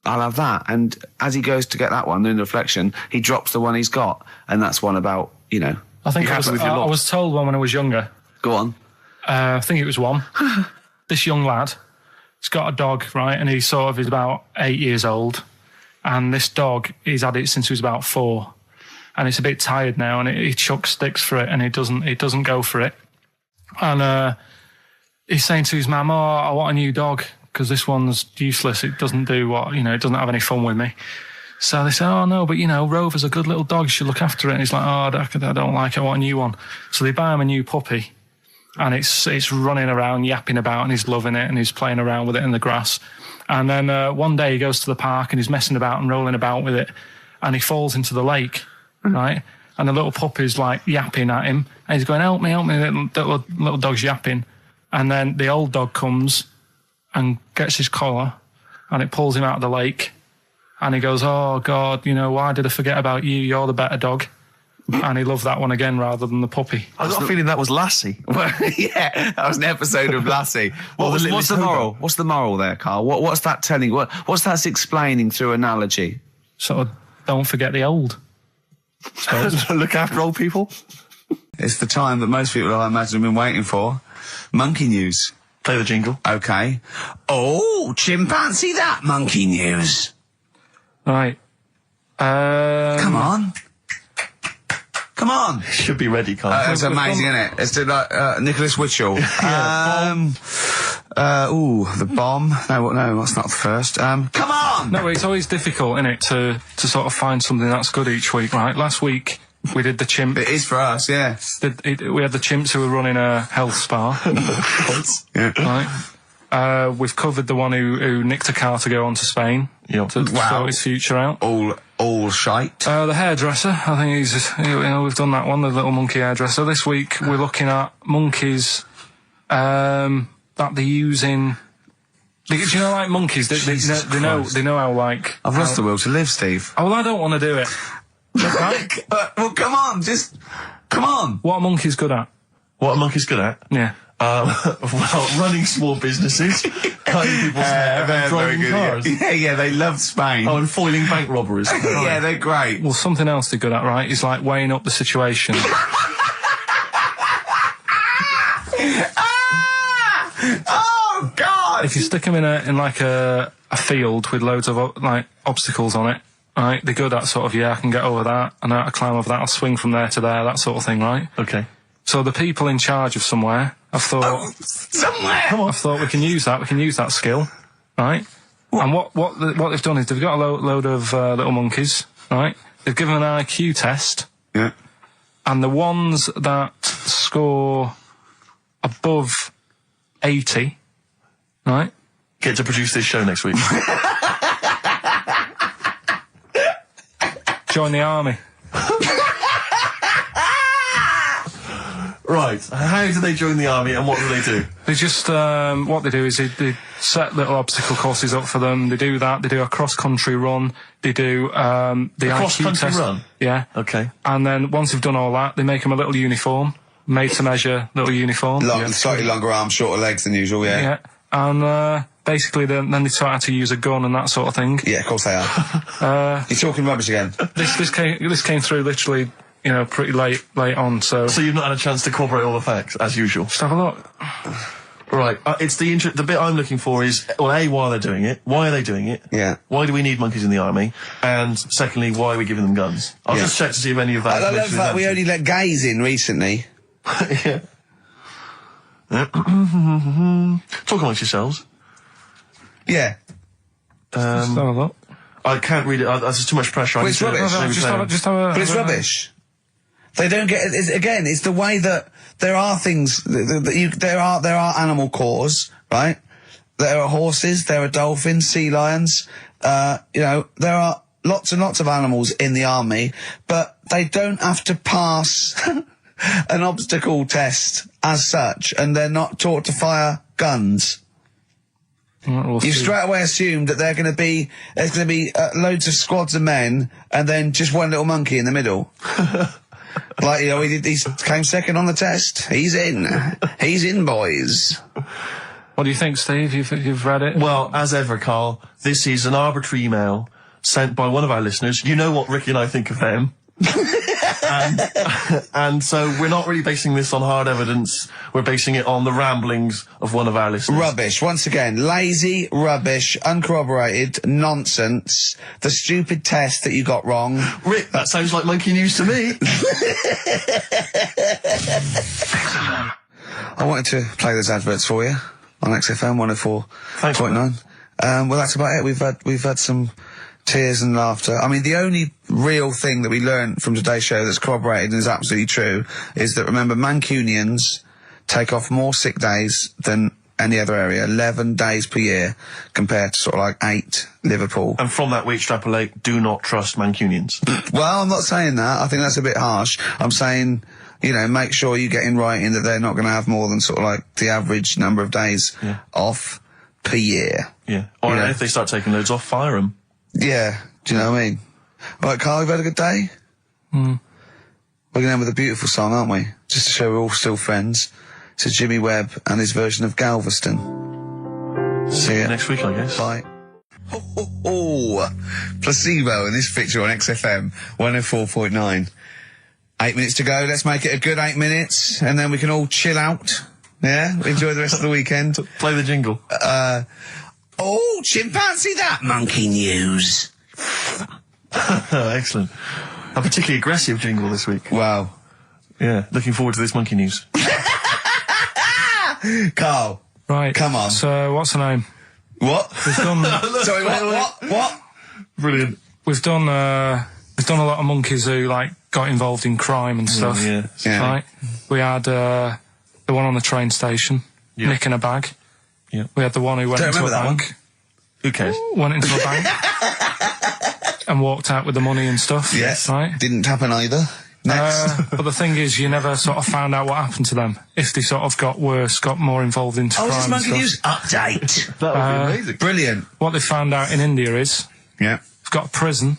I'll have that." And as he goes to get that one in the reflection, he drops the one he's got, and that's one about I think I was told one when I was younger. Go on. I think it was one. This young lad, he's got a dog, right, and he's about 8 years old, and this dog, he's had it since he was about 4. And it's a bit tired now, and he chucks sticks for it, and it doesn't go for it. And he's saying to his mum, "Oh, I want a new dog because this one's useless. It doesn't do it doesn't have any fun with me." So they say, "Oh no, but Rover's a good little dog. You should look after it." And he's like, "Oh, I don't like it. I want a new one." So they buy him a new puppy, and it's running around, yapping about, and he's loving it, and he's playing around with it in the grass. And then one day he goes to the park and he's messing about and rolling about with it, and he falls into the lake. Right, and the little puppy's like yapping at him, and he's going, "Help me, little dog's yapping." And then the old dog comes and gets his collar, and it pulls him out of the lake, and he goes, "Oh God, why did I forget about you? You're the better dog." And he loved that one again rather than the puppy. I got a feeling that was Lassie. Well, yeah, that was an episode of Lassie. What's the moral? What's the moral there, Carl? What's that telling? What's that explaining through analogy? Sort of, don't forget the old. Look after old people. It's the time that most people, I imagine, have been waiting for. Monkey news. Play the jingle. Okay. Oh, chimpanzee that monkey news. Right. Come on. Come on. Should be ready, Carl. That's amazing, isn't it? It's like Nicholas Witchell. The bomb. No, that's not the first. Come on! No, it's always difficult, isn't it, to sort of find something that's good each week, right? Last week, we did the chimp. It is for us, yeah. We had the chimps who were running a health spa. Right? We've covered the one who nicked a car to go on to Spain. Yep. To sort his future out. All shite. The hairdresser, I think we've done that one, the little monkey hairdresser. This week, we're looking at monkeys, that they're using. Do you know, like monkeys? They know how like. I've lost the will to live, Steve. Oh, well, I don't want to do it. Right? Well, come on, come on. What are monkeys good at? What are monkeys good at? Yeah. Well, running small businesses, cutting people's hair, and driving cars. Yeah, they love Spain. Oh, and foiling bank robberies. Yeah, they're great. Well, something else they're good at, right, is like weighing up the situation. Oh, God! If you stick them in a field with loads of like obstacles on it, right, they're good at sort of, I can get over that, and I climb over that, I'll swing from there to there, that sort of thing, right? Okay. So the people in charge of somewhere, I've thought... somewhere! I've thought we can use that skill, right? And what they've done is they've got a load of little monkeys, right? They've given them an IQ test. Yeah. And the ones that score above 80, right? Get to produce this show next week. Join the army. Right. How do they join the army and what do they do? They just, what they do is they set little obstacle courses up for them. They do that. They do a cross-country run. They do, the IQ cross-country test. run? Yeah. Okay. And then once they've done all that, they make them a little uniform. Made to measure little uniform. Slightly longer arms, shorter legs than usual, yeah. Yeah. And, basically then they taught how to use a gun and that sort of thing. Yeah, of course they are. You're talking rubbish again. This came through literally, pretty late on, so... So you've not had a chance to corroborate all the facts, as usual? Just have a look. Right, it's the bit I'm looking for is, well, A, why are they doing it? Why are they doing it? Yeah. Why do we need monkeys in the army? And secondly, why are we giving them guns? I'll just check to see if any of that... I love the fact we only let gays in recently. Yeah. Talk amongst yourselves. Yeah. Just have a look. I can't read it. There's too much pressure. Well, it's rubbish. But it's rubbish. They don't get it. It's the way that there are things. There are animal cores, right? There are horses. There are dolphins, sea lions. There are lots and lots of animals in the army, but they don't have to pass an obstacle test as such, and they're not taught to fire guns. We'll you see. straight away assumed that there's going to be loads of squads of men and then just one little monkey in the middle. Like, he came second on the test. He's in, boys. What do you think, Steve? You've read it? Well, as ever, Carl, this is an arbitrary email sent by one of our listeners. You know what Ricky and I think of them. and so we're not really basing this on hard evidence. We're basing it on the ramblings of one of our listeners. Rubbish. Once again, lazy, rubbish, uncorroborated, nonsense, the stupid test that you got wrong. Rick, that sounds like monkey news to me. I wanted to play those adverts for you on XFM 104.9. Well, that's about it. We've had some tears and laughter. I mean, the only real thing that we learned from today's show that's corroborated and is absolutely true is that, remember, Mancunians take off more sick days than any other area, 11 days per year, compared to sort of like 8 Liverpool. And from that we extrapolate, do not trust Mancunians. Well, I'm not saying that. I think that's a bit harsh. I'm saying, make sure you get in writing that they're not going to have more than sort of like the average number of days off per year. Yeah. Or if they start taking loads off, fire them. Yeah, do you know what I mean? Right, Carl, we've had a good day? We're going to end with a beautiful song, aren't we? Just to show we're all still friends. It's Jimmy Webb and his version of Galveston. See you next week, I guess. Bye. Placebo in this picture on XFM 104.9. 8 minutes to go. Let's make it a good 8 minutes, and then we can all chill out. Yeah? Enjoy the rest of the weekend. Play the jingle. Chimpanzee that monkey news. Excellent. A particularly aggressive jingle this week. Wow. Yeah, looking forward to this monkey news. Carl. Right. Come on. So, what's the name? What? We've done... Sorry, what? Brilliant. We've done a lot of monkeys who, got involved in crime and stuff. Yeah. Right? We had, the one on the train station, nicking a bag. Yeah. We had the one who went into a bank. Who cares? Went into a bank. And walked out with the money and stuff. Yes. Right? Didn't happen either. Next. But the thing is, you never sort of found out what happened to them. If they sort of got worse, got more involved into crime this and monkey stuff. news update. That would be amazing. Brilliant. What they found out in India is... Yeah. They've got a prison.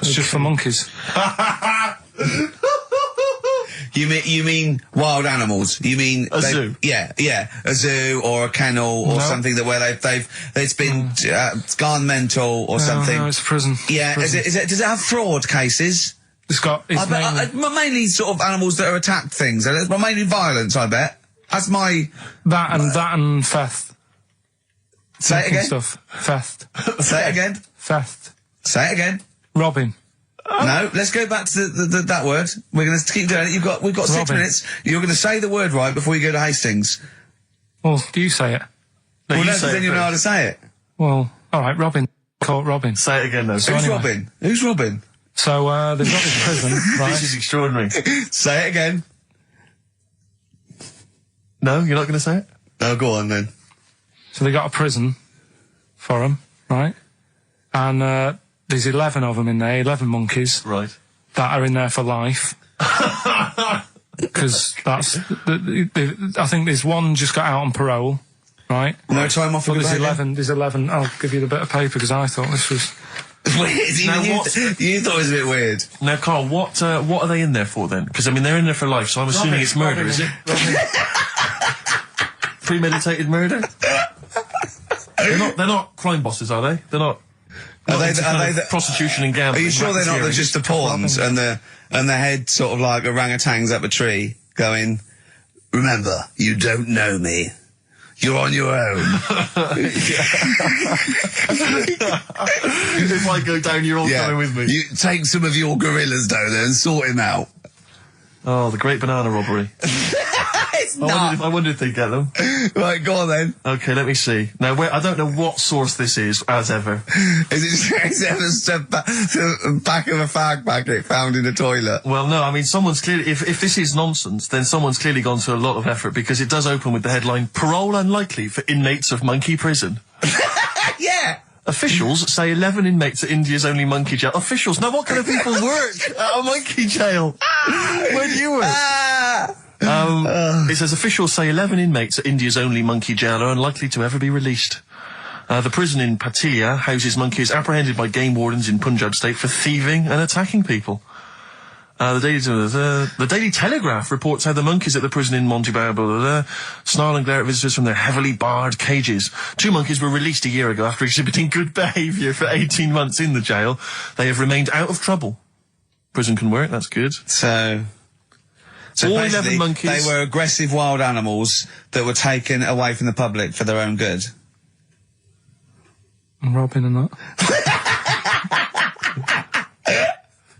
It's just for monkeys. You mean wild animals? You mean a zoo? Yeah, a zoo or a kennel or something where it's been gone mental or something. No, it's a prison. Yeah, prison. Does it have fraud cases? It's mainly sort of animals that are attacked things. Mainly violence, I bet. That's my that and theft. Say it again. Stuff. Theft. Say it again. Theft. Say it again. Robbing. No, let's go back to that word. We're going to keep doing it. We've got 6 minutes. You're going to say the word right before you go to Hastings. Well, do you say it? Then you know how to say it. Well, All right, Robin. Caught Robin. Say it again, though. So Who's anyway, Robin? Who's Robin? So, they've got this prison, right? This is extraordinary. Say it again. No, you're not going to say it? Oh, go on then. So they got a prison for them, right? And there's 11 of them in there, 11 monkeys. Right. That are in there for life. Because that's... I think there's one just got out on parole, right? No time off for But good there's 11... I'll give you the bit of paper because I thought this was... Weird. You thought it was a bit weird. Now, Carl, what are they in there for then? Because, I mean, they're in there for life, so I'm assuming it's murder, is it? Premeditated murder? They're not crime bosses, are they? They're not... Are they prostitution and gambling? Are you sure they're not just the pawns and the head sort of like orangutans up a tree going, remember, you don't know me. You're on your own. If I go down, you're all coming with me. You take some of your gorillas down there and sort him out. Oh, the great banana robbery. I wonder if they get them. Right, go on then. Okay, let me see. Now, I don't know what source this is, as ever. Is it just the back of a fag packet found in a toilet? Well, no, I mean, someone's clearly... If this is nonsense, then someone's clearly gone to a lot of effort, because it does open with the headline, Parole Unlikely for Inmates of Monkey Prison. Yeah! Officials say 11 inmates at India's only monkey jail. Officials? Now, what kind of people work at a monkey jail? Where do you work? It says officials say 11 inmates at India's only monkey jail are unlikely to ever be released. The prison in Patiala houses monkeys apprehended by game wardens in Punjab state for thieving and attacking people. The Daily Telegraph reports how the monkeys at the prison in Montebello snarl and glare at visitors from their heavily barred cages. 2 monkeys were released a year ago after exhibiting good behaviour for 18 months in the jail. They have remained out of trouble. Prison can work, that's good. So all 11 monkeys. They were aggressive wild animals that were taken away from the public for their own good. And Robin and that.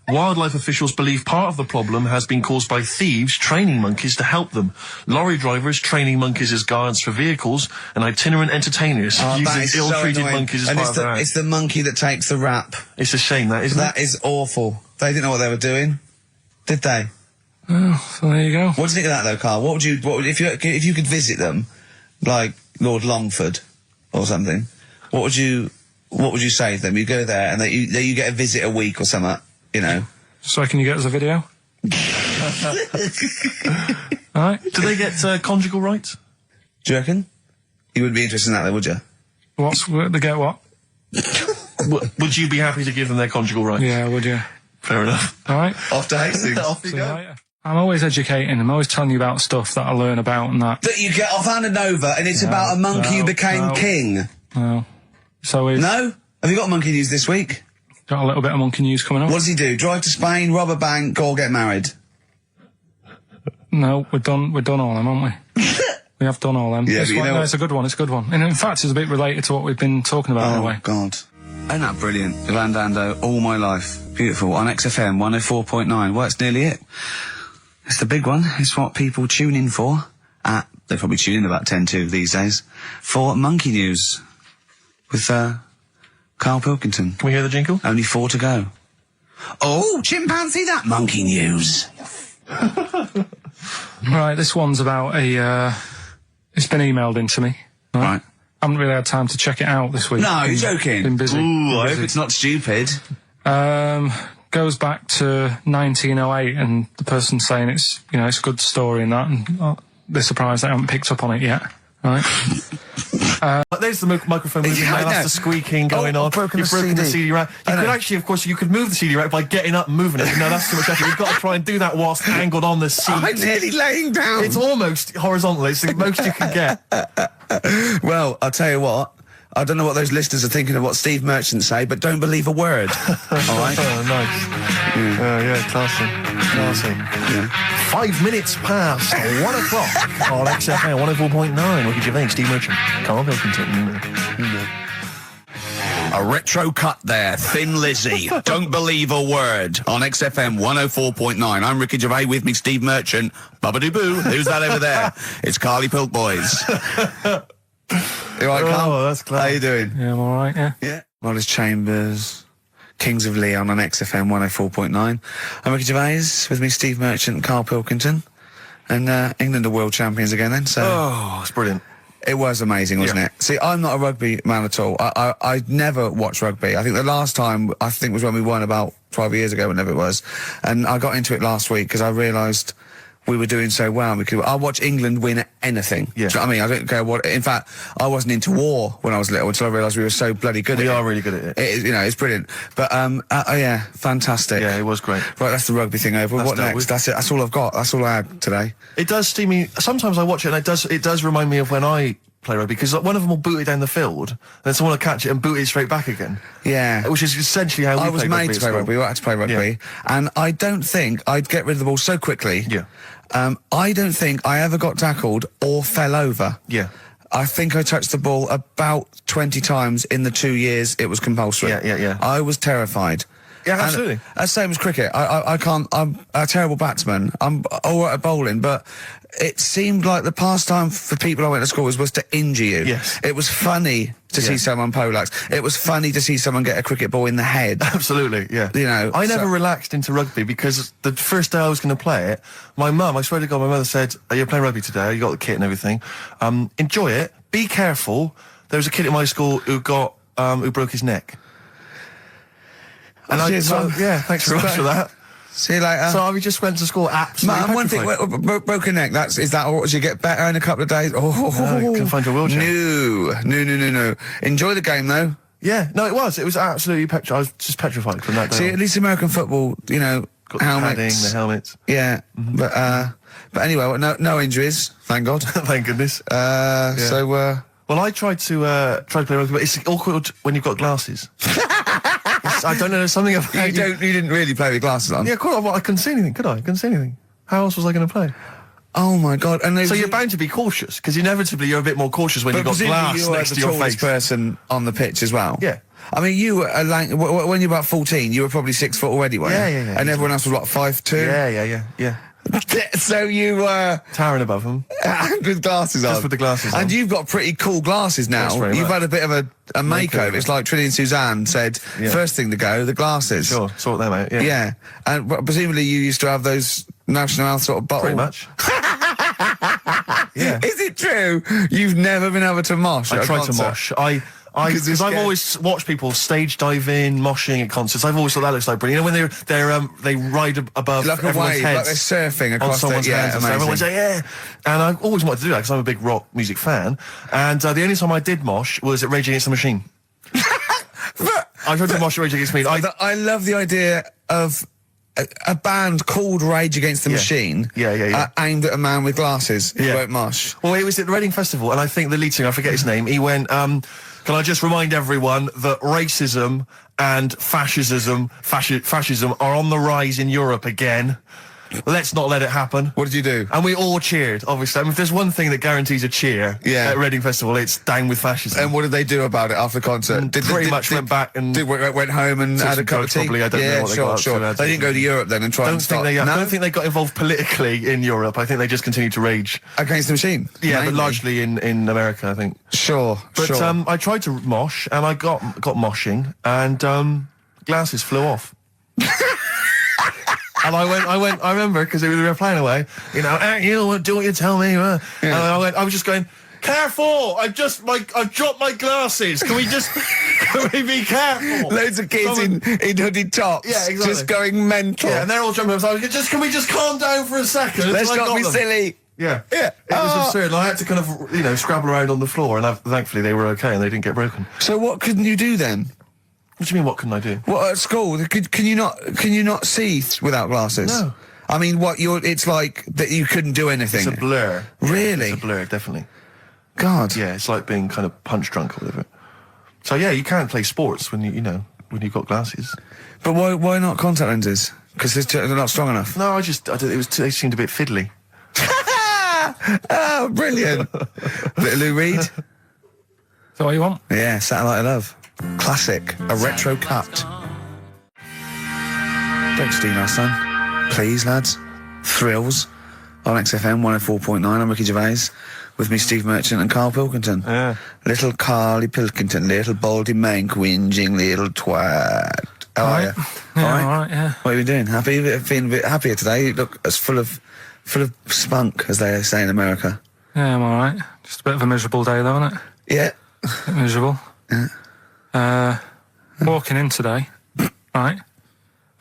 Wildlife officials believe part of the problem has been caused by thieves training monkeys to help them. Lorry drivers training monkeys as guards for vehicles, and itinerant entertainers using ill-treated monkeys as part of their act. It's the monkey that takes the rap. It's a shame, that, isn't it? That is awful. They didn't know what they were doing, did they? Oh, so there you go. What do you think of that, though, Carl? What would if you could visit them, like Lord Longford or something? What would you say to them? You go there and you get a visit a week or something, you know. So can you get us a video? Alright. Do they get conjugal rights? Do you reckon? You wouldn't be interested in that, though, would you? They get what? Would you be happy to give them their conjugal rights? Yeah, would you? Fair enough. Alright. Off to Hastings. Off you go. I'm always educating. I'm always telling you about stuff that I learn about and that. That you get off hand and over, and it's about a monkey who became king. No. So No? Have you got monkey news this week? Got a little bit of monkey news coming up. What does he do? Drive to Spain, rob a bank, or get married? No, we've done all them, haven't we? We have done all them. Yeah, but no, it's a good one. It's a good one. And in fact, it's a bit related to what we've been talking about in a way. Oh, God. Ain't that brilliant? Van Dando, All My Life. Beautiful. On XFM 104.9. Well, that's nearly it. It's the big one. It's what people tune in for. They probably tune in about 10-2 these days. For Monkey News. With, Karl Pilkington. Can we hear the jingle? Only 4 to go. Oh, chimpanzee, that Monkey News. Right, this one's about it's been emailed into me. Right. I haven't really had time to check it out this week. No, you're joking. Been busy. Ooh, I hope it's not stupid. Goes back to 1908, and the person's saying it's a good story and that, and they're surprised they haven't picked up on it yet. Right. There's the microphone moving. That's the squeaking going on. You've broken the CD rack. You could actually, of course, move the CD rack by getting up and moving it. No, that's too much effort. You've got to try and do that whilst angled on the seat. I'm nearly laying down. It's almost horizontal. It's the most you can get. Well, I'll tell you what. I don't know what those listeners are thinking of what Steve Merchant say, but don't believe a word. All right? Oh, nice. Yeah, classy. Yeah. 5 minutes past 1 o'clock on XFM 104.9. Ricky Gervais, Steve Merchant, Karl Pilkington. A retro cut there, Thin Lizzy. Don't believe a word on XFM 104.9. I'm Ricky Gervais, with me Steve Merchant. Bubba-doo-boo. Who's that over there? It's Carly Pilk Boys. You all right, Carl? Oh, that's clever. How you doing? Yeah, I'm all right. Yeah. Yeah. Wallace Chambers, Kings of Leon on XFM 104.9. I'm Ricky Gervais, with me Steve Merchant and Karl Pilkington. And England are world champions again then, so... Oh, it's brilliant. It was amazing, wasn't it? See, I'm not a rugby man at all. I never watched rugby. I think the last time, was when we won about 12 years ago, whenever it was. And I got into it last week because I realised we were doing so well. I'll watch England win anything. Yeah. Do you know what I mean? I don't care what... In fact, I wasn't into war when I was little until I realised we were so bloody good at it. We are really good at it. It's brilliant. But, yeah, fantastic. Yeah, it was great. Right, that's the rugby thing over. What next? That's it. That's all I've got. That's all I had today. It does steam me. Sometimes I watch it and it does remind me of when I play rugby, because one of them will boot it down the field, and then someone will catch it and boot it straight back again. Yeah. Which is essentially how I was made to play rugby. I had to play rugby. Yeah. And I don't think I'd get rid of the ball so quickly. Yeah. I don't think I ever got tackled or fell over. Yeah. I think I touched the ball about 20 times in the 2 years it was compulsory. Yeah. I was terrified. Yeah, absolutely. And, same as cricket. I can't... I'm a terrible batsman. I'm all right at bowling, but it seemed like the pastime for people I went to school was to injure you. Yes. It was funny to see someone poleaxe. It was funny to see someone get a cricket ball in the head. Absolutely, yeah. You know, I never relaxed into rugby because the first day I was going to play it, my mum, I swear to God, my mother said, "You're playing rugby today, you got the kit and everything. Enjoy it, be careful." There was a kid at my school who broke his neck. And thanks very much for that. See you later. So we just went to school absolutely Man, one thing, broken neck, is that or you get better in a couple of days? Oh, you can find your wheelchair. No. Enjoy the game, though. Yeah, no, it was absolutely I was just petrified from that day. See, at least American football, you know, got helmets. the padding, the helmets. Yeah, but anyway, no injuries, thank God. Thank goodness. So, well, I tried to play rugby, but it's awkward when you've got glasses. I don't know, there's something about you didn't really play with glasses on? Yeah, of course, I couldn't see anything, could I? I couldn't see anything. How else was I going to play? Oh my God! And so you're bound to be cautious, because inevitably you're a bit more cautious when you've got glass next to your face. You were the tallest person on the pitch as well. Yeah. I mean, you were when you were about 14, you were probably 6 foot already, weren't you? Yeah. And everyone else was what, 5'2"? Yeah. So you were towering above them, with glasses on. Just with the glasses on. And you've got pretty cool glasses now. You've had a bit of a makeover. It's like Trinity and Suzanne said. First thing to go, the glasses. Sure, sort them out. Yeah. And presumably you used to have those National Health sort of bottle. Pretty much. Yeah. Is it true? You've never been able to mosh? I tried to mosh. Because I've always watched people stage diving, moshing at concerts. I've always thought that looks like brilliant. You know, when they ride above like everyone's wave, heads, like they're surfing across someone's heads, and everyone's like, yeah. And I always wanted to do that because I'm a big rock music fan. And the only time I did mosh was at Rage Against the Machine. I tried to mosh at Rage Against the Machine. I love the idea of a band called Rage Against the Machine. Yeah. Aimed at a man with glasses who won't mosh. Well, it was at the Reading Festival, and I think the lead singer, I forget his name, he went, can I just remind everyone that racism and fascism are on the rise in Europe again. Let's not let it happen. What did you do? And we all cheered, obviously. I mean, if there's one thing that guarantees a cheer at Reading Festival, it's down with fascism. And what did they do about it after the concert? Pretty much went back and... went home and had a cup of tea? Probably, I don't know what they got up to. They didn't go to Europe then and try and stop... I don't think they got involved politically in Europe. I think they just continued to rage. Against the Machine? Yeah, but largely in America, I think. Sure. I tried to mosh, and I got moshing, and glasses flew off. And I remember, because we were playing away, you know, you do what you tell me. And I was just going, careful! I dropped my glasses. Can we be careful? Loads of kids in hooded tops. Yeah, exactly. Just going mental. Yeah, and they're all jumping up. So can we just calm down for a second? Let's not be silly. Yeah. It was absurd. And I had to kind of, scrabble around on the floor, and thankfully they were okay and they didn't get broken. So what couldn't you do then? What do you mean, what couldn't I do? What, at school? Can you not see without glasses? No. I mean, it's like that you couldn't do anything. It's a blur. Really? It's a blur, definitely. God. Yeah, it's like being kind of punch drunk or whatever. So yeah, you can't play sports when when you've got glasses. But why not contact lenses? Because they're not strong enough. No, they seemed a bit fiddly. Oh, brilliant. Bit of Lou Reed. Is that what you want? Yeah, Satellite of Love. Classic. A retro cut. Don't steal our son. Please, lads. Thrills. On XFM 104.9. I'm Ricky Gervais. with me, Steve Merchant and Karl Pilkington. Yeah. Little Carly Pilkington, little baldy mank, whinging little twat. How are you? Yeah, all right, yeah. What have you been doing? Happy? Feeling a bit happier today? You look as full of spunk, as they say in America. Yeah, I'm all right. Just a bit of a miserable day, though, isn't it? Yeah. A bit miserable. Yeah. Walking in today, right?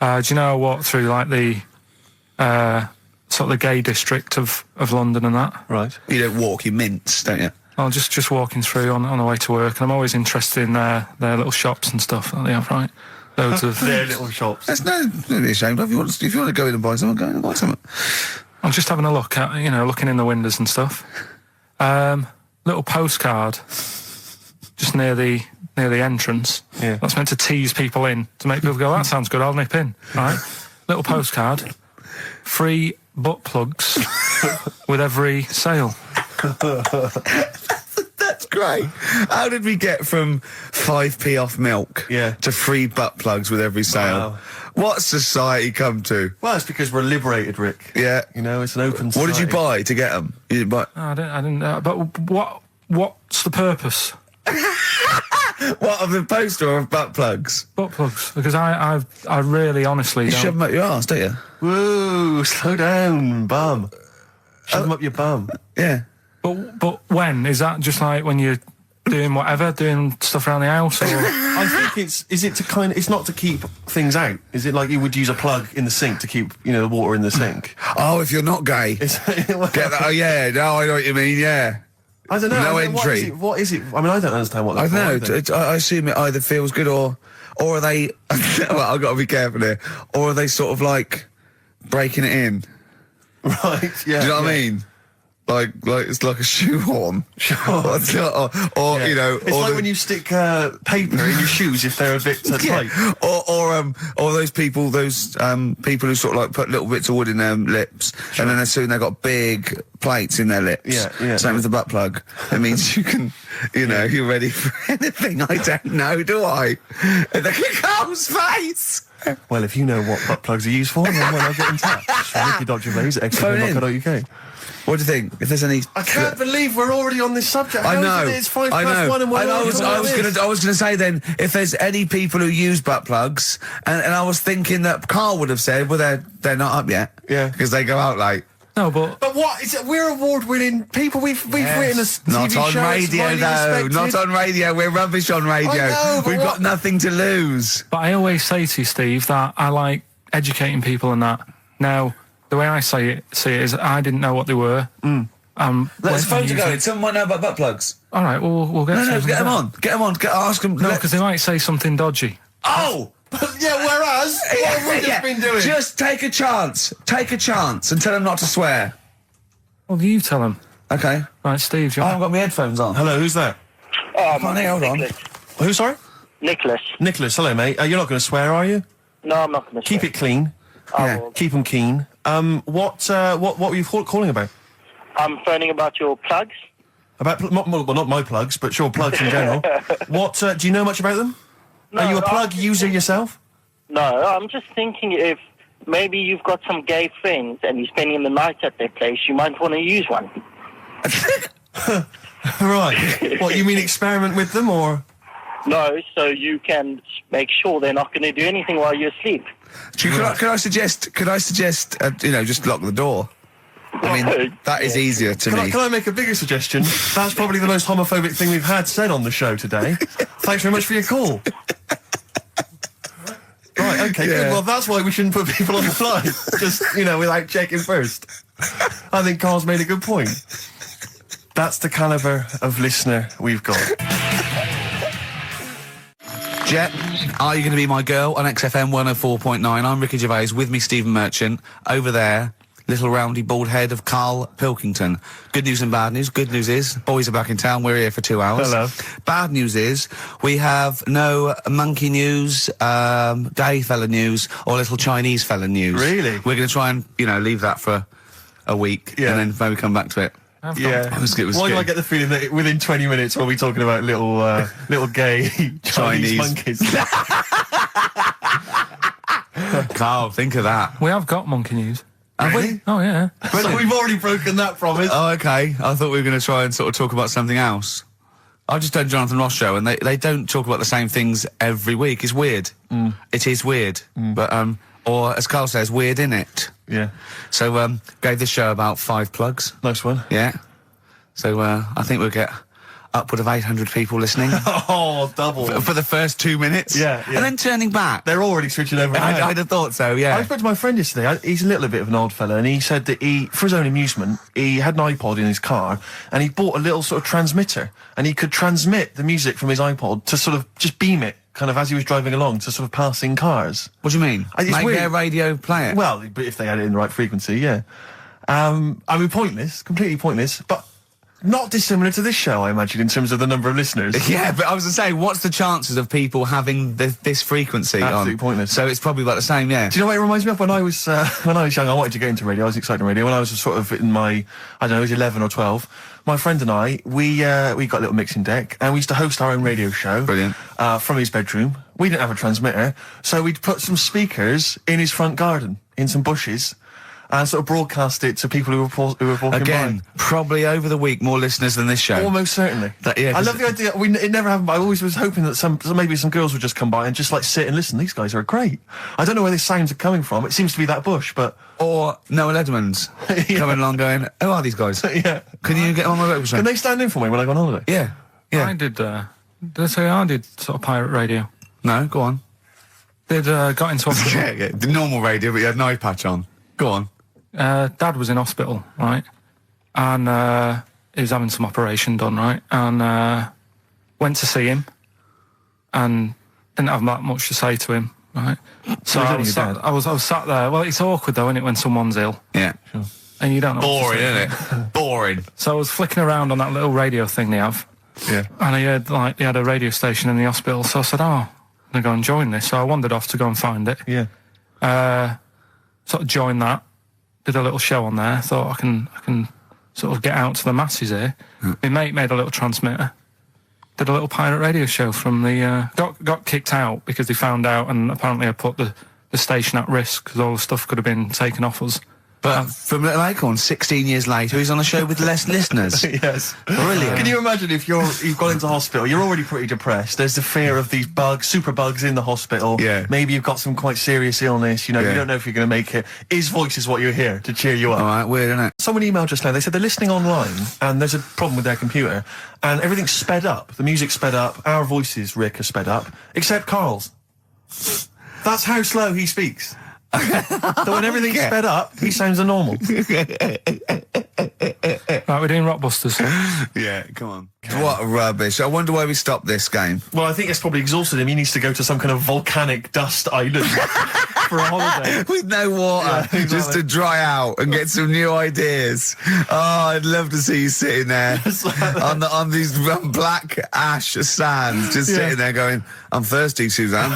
Do you know I walked through, like, the sort of the gay district of London and that? Right. You don't walk, you mince, don't you? Well, just walking through on the way to work, and I'm always interested in their little shops and stuff that they have, right? Loads of their little shops. That's don't be ashamed of. If you want to go in and buy something, go in and buy something. I'm just having a look at, looking in the windows and stuff. Little postcard just near the entrance. Yeah. That's meant to tease people in, to make people go, that sounds good, I'll nip in. Right? Little postcard. Free butt plugs with every sale. That's great. How did we get from 5p off milk to free butt plugs with every sale? Wow. What's society come to? Well, it's because we're liberated, Rick. Yeah. You know, it's an open What did society. you buy to get them? You didn't buy... I didn't but what's the purpose? What, of the poster or of butt plugs? Butt plugs. Because I really honestly You don't... shove them up your arse, don't you? Whoa, slow down, bum. Shove them up your bum. Yeah. But when? Is that just like when you're doing whatever, doing stuff around the house? Or... I think it's not to keep things out. Is it like you would use a plug in the sink to keep, the water in the sink? Oh, if you're not gay. Get that? Oh, yeah. No, I know what you mean, yeah. I don't know. No entry. What is it? I mean, I don't understand what I that's don't know. I assume it either feels good or are they... well, I've got to be careful here. Or are they sort of like breaking it in? Right, yeah. Do you know what I mean? Like it's like a shoehorn. Sure. or It's like when you stick paper in your shoes if they're a bit tight. Or those people who sort of like put little bits of wood in their lips, and then as soon they've got big plates in their lips. Yeah. Same with the butt plug. It means you can, you're ready for anything. I don't know, do I? Look at Carl's face. Well, if you know what butt plugs are used for, then why not get in touch? Ricky.Gervais at XFM.co.uk. What do you think? If there's any... I can't believe we're already on this subject. I know. It's 5+1 and we're I was going to say then, if there's any people who use butt plugs, and I was thinking that Karl would have said, well, they're not up yet. Yeah. Because they go out late. No, but what? We're award-winning people. We've written a TV Not on show. radio, though. Not on radio. We're rubbish on radio. I know, but We've got nothing to lose. But I always say to you, Steve, that I like educating people and that. Now, the way I see it is I didn't know what they were. Let's phone to go in. Someone might know about butt plugs. All right, we'll get No, get them on. Get them on. Ask them. No, because they might say something dodgy. Oh! Yeah, whereas, what have we just been doing? Just take a chance. Take a chance and tell them not to swear. Well, you tell them. Okay. Right, Steve, I haven't got my headphones on. Hello, who's that? Hold on. Who, sorry? Nicholas. Nicholas, hello, mate. You're not going to swear, are you? No, I'm not going to Keep it clean. Yeah. Keep them keen. What were you calling about? I'm phoning about your plugs. About, not my plugs, but sure, plugs in general. What, do you know much about them? No, Are you a plug user yourself? No, I'm just thinking if maybe you've got some gay friends and you're spending the night at their place, you might want to use one. Right. What, you mean experiment with them, or...? No, so you can make sure they're not going to do anything while you're asleep. Could I suggest, just lock the door? I mean, that is easier to me. Can I make a bigger suggestion? That's probably the most homophobic thing we've had said on the show today. Thanks very much for your call. Right, okay, good. Well, that's why we shouldn't put people on the line. Just, without checking first. I think Carl's made a good point. That's the calibre of listener we've got. Jet, are you going to be my girl on XFM 104.9? I'm Ricky Gervais, with me Stephen Merchant. Over there, little roundy bald head of Karl Pilkington. Good news and bad news. Good news is, boys are back in town. We're here for 2 hours. Hello. Bad news is, we have no monkey news, gay fella news, or little Chinese fella news. Really? We're going to try and, leave that for a week, and then maybe come back to it. Yeah. It was Why do good. I get the feeling that within 20 minutes we'll be talking about little gay Chinese monkeys? Karl, think of that. We have got monkey news. Have we? Oh, yeah. So we've already broken that promise. Oh, okay. I thought we were going to try and sort of talk about something else. I just done Jonathan Ross show, and they don't talk about the same things every week. It's weird. It is weird. But, or as Carl says, weird innit? Yeah. So, gave this show about 5 plugs. Nice one. Yeah. So, I think we'll get upward of 800 people listening. Oh, double. For the first 2 minutes. Yeah. And then turning back. They're already switching over. I'd have thought so, yeah. I spoke to my friend yesterday. He's a little bit of an old fella, and he said that for his own amusement, he had an iPod in his car, and he bought a little sort of transmitter, and he could transmit the music from his iPod to sort of just beam it, kind of as he was driving along, to sort of passing cars. What do you mean? Make their radio play it? Well, but if they had it in the right frequency, yeah. I mean, pointless, completely pointless, but not dissimilar to this show, I imagine, in terms of the number of listeners. Yeah, but I was going to say, what's the chances of people having this frequency Absolutely on? pointless. So it's probably about the same, yeah. Do you know what it reminds me of? When I was young, I wanted to get into radio. I was excited in radio. When I was sort of in my, I don't know, I was 11 or 12, my friend and I, we got a little mixing deck, and we used to host our own radio show. Brilliant. From his bedroom. We didn't have a transmitter, so we'd put some speakers in his front garden, in some bushes, and sort of broadcast it to people who were walking Again, by. probably over the week more listeners than this show. Almost certainly. Yeah, I love the idea. It never happened, but I always was hoping that maybe some girls would just come by and just like sit and listen. These guys are great. I don't know where these sounds are coming from. It seems to be that bush, but or Noel Edmonds coming along going, who are these guys? Yeah. Can you get on my radio show? Can they stand in for me when I go on holiday? Yeah. Yeah. I did I say I did sort of pirate radio? No, go on. Got into hospital. yeah, the normal radio, but you had an eye patch on. Go on. Dad was in hospital, right? And he was having some operation done, right? And went to see him and didn't have that much to say to him, right? So I was sat there. Well, it's awkward though, isn't it, when someone's ill? Yeah. Sure. And you don't know. Boring, isn't it? Boring. So I was flicking around on that little radio thing they have. Yeah. And I heard they had a radio station in the hospital, so I said, I'm gonna go and join this. So I wandered off to go and find it. Yeah. Sort of joined that. Did a little show on there. Thought I can sort of get out to the masses here. My mate made a little transmitter. Did a little pirate radio show from the got kicked out because they found out, and apparently I put the station at risk because all the stuff could have been taken off us. But from Little Acorn, 16 years later, he's on a show with less listeners. Yes. Brilliant. Can you imagine if you've gone into hospital, you're already pretty depressed, there's the fear of these super bugs in the hospital. Yeah. Maybe you've got some quite serious illness, you don't know if you're going to make it. His voice is what you hear to cheer you up. All right, weird, isn't it? Someone emailed just now, they said they're listening online, and there's a problem with their computer, and everything's sped up. The music's sped up, our voices, Rick, are sped up, except Carl's. That's how slow he speaks. So when everything's sped up, he sounds normal. Right, we're doing Rockbusters. Yeah, come on. What rubbish. I wonder why we stopped this game. Well, I think it's probably exhausted him. He needs to go to some kind of volcanic dust island for a holiday. With no water, Yeah, exactly. just to dry out and get some new ideas. Oh, I'd love to see you sitting there on these black ash sands, just sitting there going, I'm thirsty, Suzanne.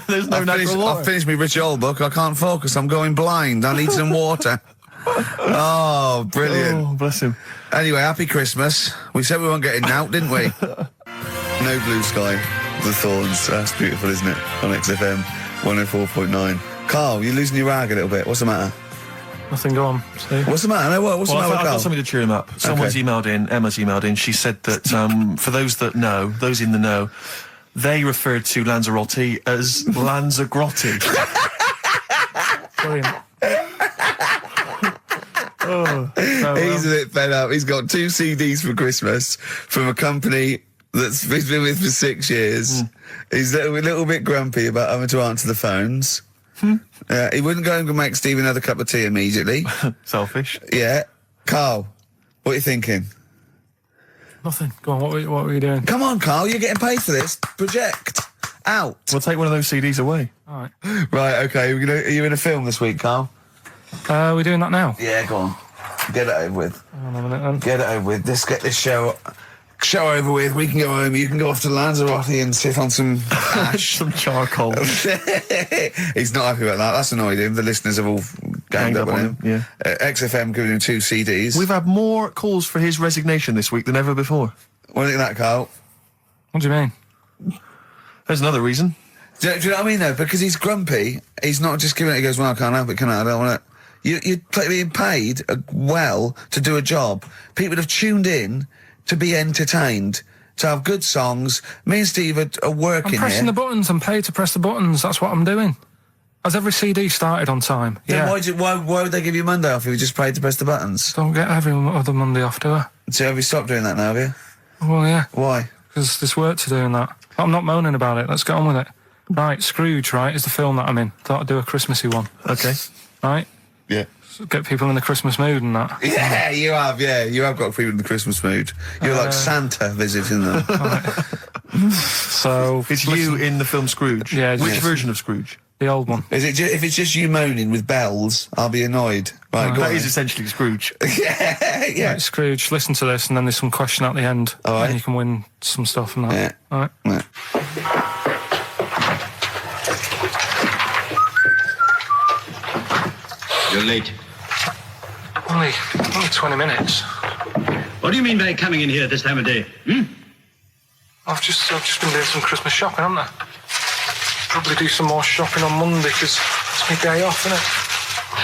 There's no natural water. I've finished my Rich Old book. I can't focus. I'm going blind. I need some water. Oh, brilliant. Oh, bless him. Anyway, happy Christmas. We said we weren't getting out, didn't we? No Blue Sky, The Thorns. That's beautiful, isn't it? On XFM 104.9. Carl, you're losing your rag a little bit. What's the matter? Nothing, go on. See? What's the matter? What's the matter with I've Carl? got something to cheer him up. Someone's emailed in, Emma's emailed in, she said that for those that know, those in the know, they referred to Lanzarote as Lanzagrotte. Brilliant. He's a bit fed up. He's got 2 CDs for Christmas from a company that's he's been with for 6 years. He's a little bit grumpy about having to answer the phones. He wouldn't go and make Steve another cup of tea immediately. Selfish. Yeah. Carl, what are you thinking? Nothing. Go on, what were you doing? Come on, Carl, you're getting paid for this. Project. Out. We'll take one of those CDs away. All right. Right, okay. Are you in a film this week, Carl? We're doing that now. Yeah, go on. Get it over with. Hang on a minute, then. Get it over with. Let's get this show over with. We can go home. You can go off to Lanzarote and sit on some ash. Some charcoal. He's not happy about that. That's annoyed him. The listeners have all ganged up on him. Yeah. XFM giving him 2 CDs. We've had more calls for his resignation this week than ever before. What do you think of that, Carl? What do you mean? There's another reason. Do you know what I mean, though? Because he's grumpy. He's not just giving it. He goes, well, I can't help it, can I? I don't want it. You're being paid well to do a job. People have tuned in to be entertained, to have good songs. Me and Steve are working I'm pressing here. the buttons. I'm paid to press the buttons. That's what I'm doing. Has every CD started on time? Then Yeah. why would they give you Monday off if you just paid to press the buttons? Don't get every other Monday off, do I? So have you stopped doing that now, have you? Well, yeah. Why? Because there's work to do in that. I'm not moaning about it. Let's get on with it. Right, Scrooge, right, is the film that I'm in. Thought I'd do a Christmassy one. Okay. Right? Yeah. Get people in the Christmas mood and that. Yeah, you have got people in the Christmas mood. You're like Santa visiting them. So it's you in the film Scrooge. Yeah. Which version of Scrooge? The old one. Is it if it's just you moaning with bells, I'll be annoyed. Right, go that on. is essentially Scrooge. yeah. Right, Scrooge, listen to this, and then there's some question at the end. All right. And you can win some stuff and that. Yeah. All right. Yeah. You're late. Only 20 minutes. What do you mean by coming in here at this time of day? I've just been doing some Christmas shopping, haven't I? Probably do some more shopping on Monday because it's my day off, isn't it?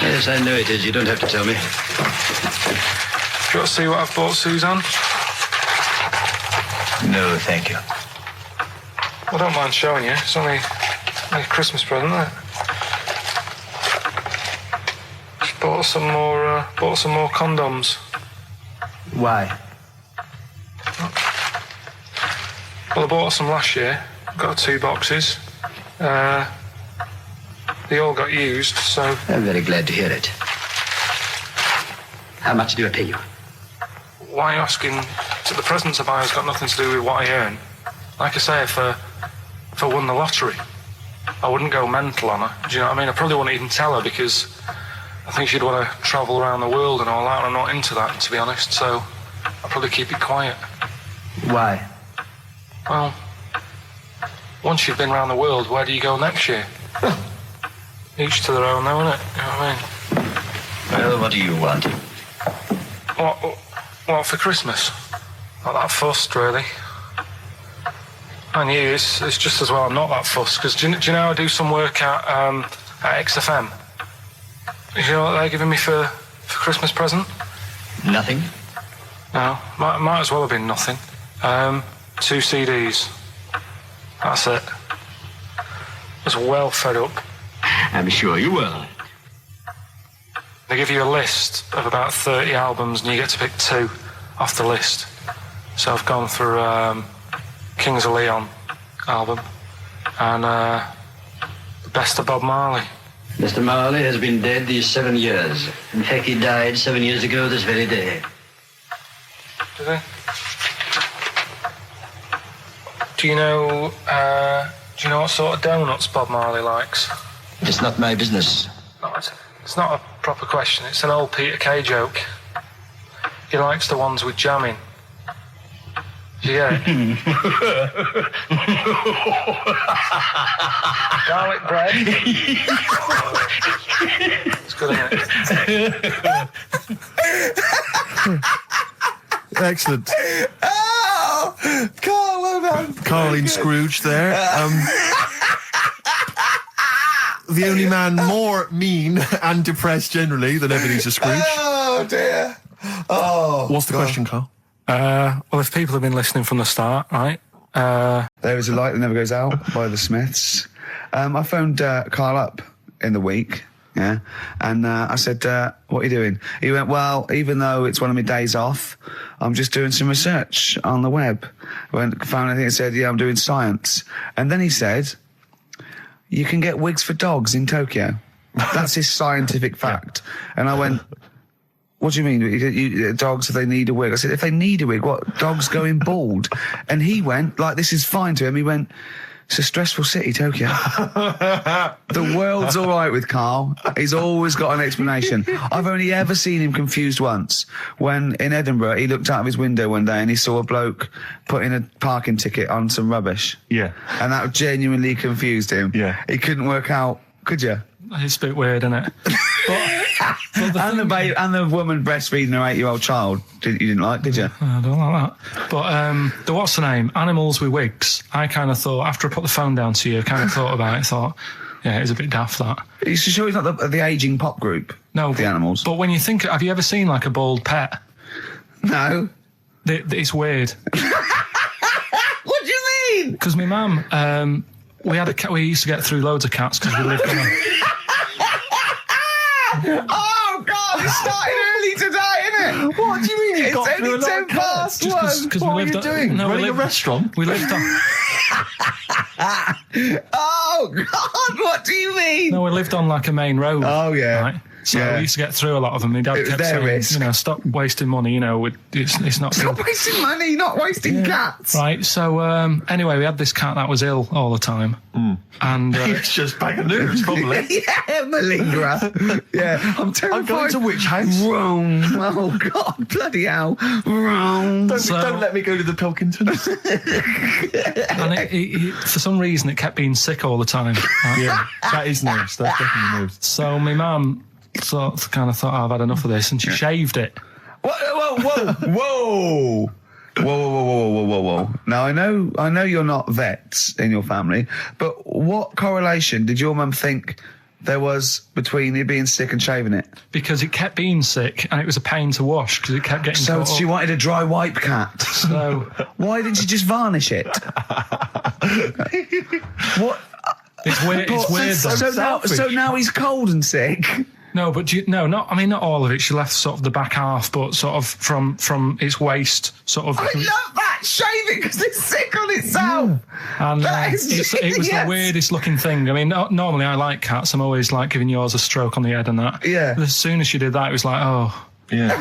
Yes, I know it is. You don't have to tell me. Do you want to see what I've bought, Suzanne? No, thank you. I don't mind showing you. It's only a Christmas present, isn't it? Just bought some more condoms. Why? Well, I bought some last year. Got 2 boxes. They all got used, so... I'm very glad to hear it. How much do I pay you? Why are you asking? So the presents I buy has got nothing to do with what I earn. Like I say, if I won the lottery, I wouldn't go mental on her. Do you know what I mean? I probably wouldn't even tell her because I think she'd want to travel around the world and all that, and I'm not into that, to be honest, so I'll probably keep it quiet. Why? Well, once you've been around the world, where do you go next year? Each to their own, though, innit? You know what I mean? Well, what do you want? What for Christmas? Not that fussed, really. And you, it's just as well I'm not that fussed, because do you know I do some work at XFM? Do you know what they're giving me for Christmas present? Nothing. No, might as well have been nothing. 2 CDs. That's it. I was well fed up. I'm sure you will. They give you a list of about 30 albums and you get to pick 2 off the list. So I've gone through Kings of Leon album and the best of Bob Marley. Mr. Marley has been dead these 7 years. In fact, he died 7 years ago this very day. Did he? Do you know what sort of donuts Bob Marley likes? It's not my business. No, it's not a proper question. It's an old Peter Kay joke. He likes the ones with jam in. Do you get it? Garlic bread. It's good, isn't it? Excellent. Oh, Carl, well done. Carl in Scrooge there. The only man more mean and depressed generally than Ebenezer Scrooge. Oh, dear. Oh. What's the question, Carl? Well, if people have been listening from the start, right? There Is a Light That Never Goes Out by the Smiths. I phoned Carl up in the week, yeah, and I said, what are you doing? He went, well, even though it's one of my days off, I'm just doing some research on the web. I found anything and said, yeah, I'm doing science. And then he said, you can get wigs for dogs in Tokyo. That's his scientific fact. And I went, what do you mean? Dogs, if they need a wig? I said, if they need a wig, what? Dogs going bald? And he went, like, this is fine to him. He went, it's a stressful city, Tokyo. The world's all right with Carl. He's always got an explanation. I've only ever seen him confused once. When in Edinburgh, he looked out of his window one day and he saw a bloke putting a parking ticket on some rubbish. Yeah. And that genuinely confused him. Yeah. He couldn't work out, could you? It's a bit weird, isn't it? And the woman breastfeeding her 8-year-old child, you didn't like, did you? I don't like that. But the what's the name? Animals with wigs. I kind of thought, after I put the phone down to you, I kind of thought about it, thought, Yeah, it was a bit daft, that. You sure it's not the ageing pop group? No. The Animals? But when you think... Have you ever seen, like, a bald pet? No. It's weird. What do you mean? Because my mum, we had a cat... We used to get through loads of cats because we lived on a... Oh, God, it started early today, innit? What do you mean you got through a lot of cats? What are you doing? Running a restaurant? We lived on... Oh, God, what do you mean? No, we lived on, like, a main road. Oh, yeah. Right? So we used to get through a lot of them. My dad kept saying, risk. you know, stop wasting money, you know, it's not Stop good. wasting money, not wasting cats. Right, so anyway, we had this cat that was ill all the time. And it's just bag of nerves, probably. Yeah, malingerer. Yeah, I'm terrified. I'm going to which house? Rome. Oh, God, bloody hell. Rome. Don't let me go to the Pilkingtons. And it, for some reason, it kept being sick all the time. Right? Yeah, that is nerves. That's definitely nerves. So my mum kind of thought, I've had enough of this, and she shaved it. Whoa. Now, I know you're not vets in your family, but what correlation did your mum think there was between you being sick and shaving it? Because it kept being sick, and it was a pain to wash, because it kept getting So caught she up. wanted a dry wipe cat. So why didn't she just varnish it? What? It's weird. It's weird. So now he's cold and sick. No, but not all of it. She left sort of the back half, but sort of from its waist, sort of. I love that. Shave it because it's sick on itself. And That is it was genius. the weirdest looking thing. I mean, normally I like cats. I'm always like giving yours a stroke on the head and that. Yeah. But as soon as she did that, it was like, oh, Yeah.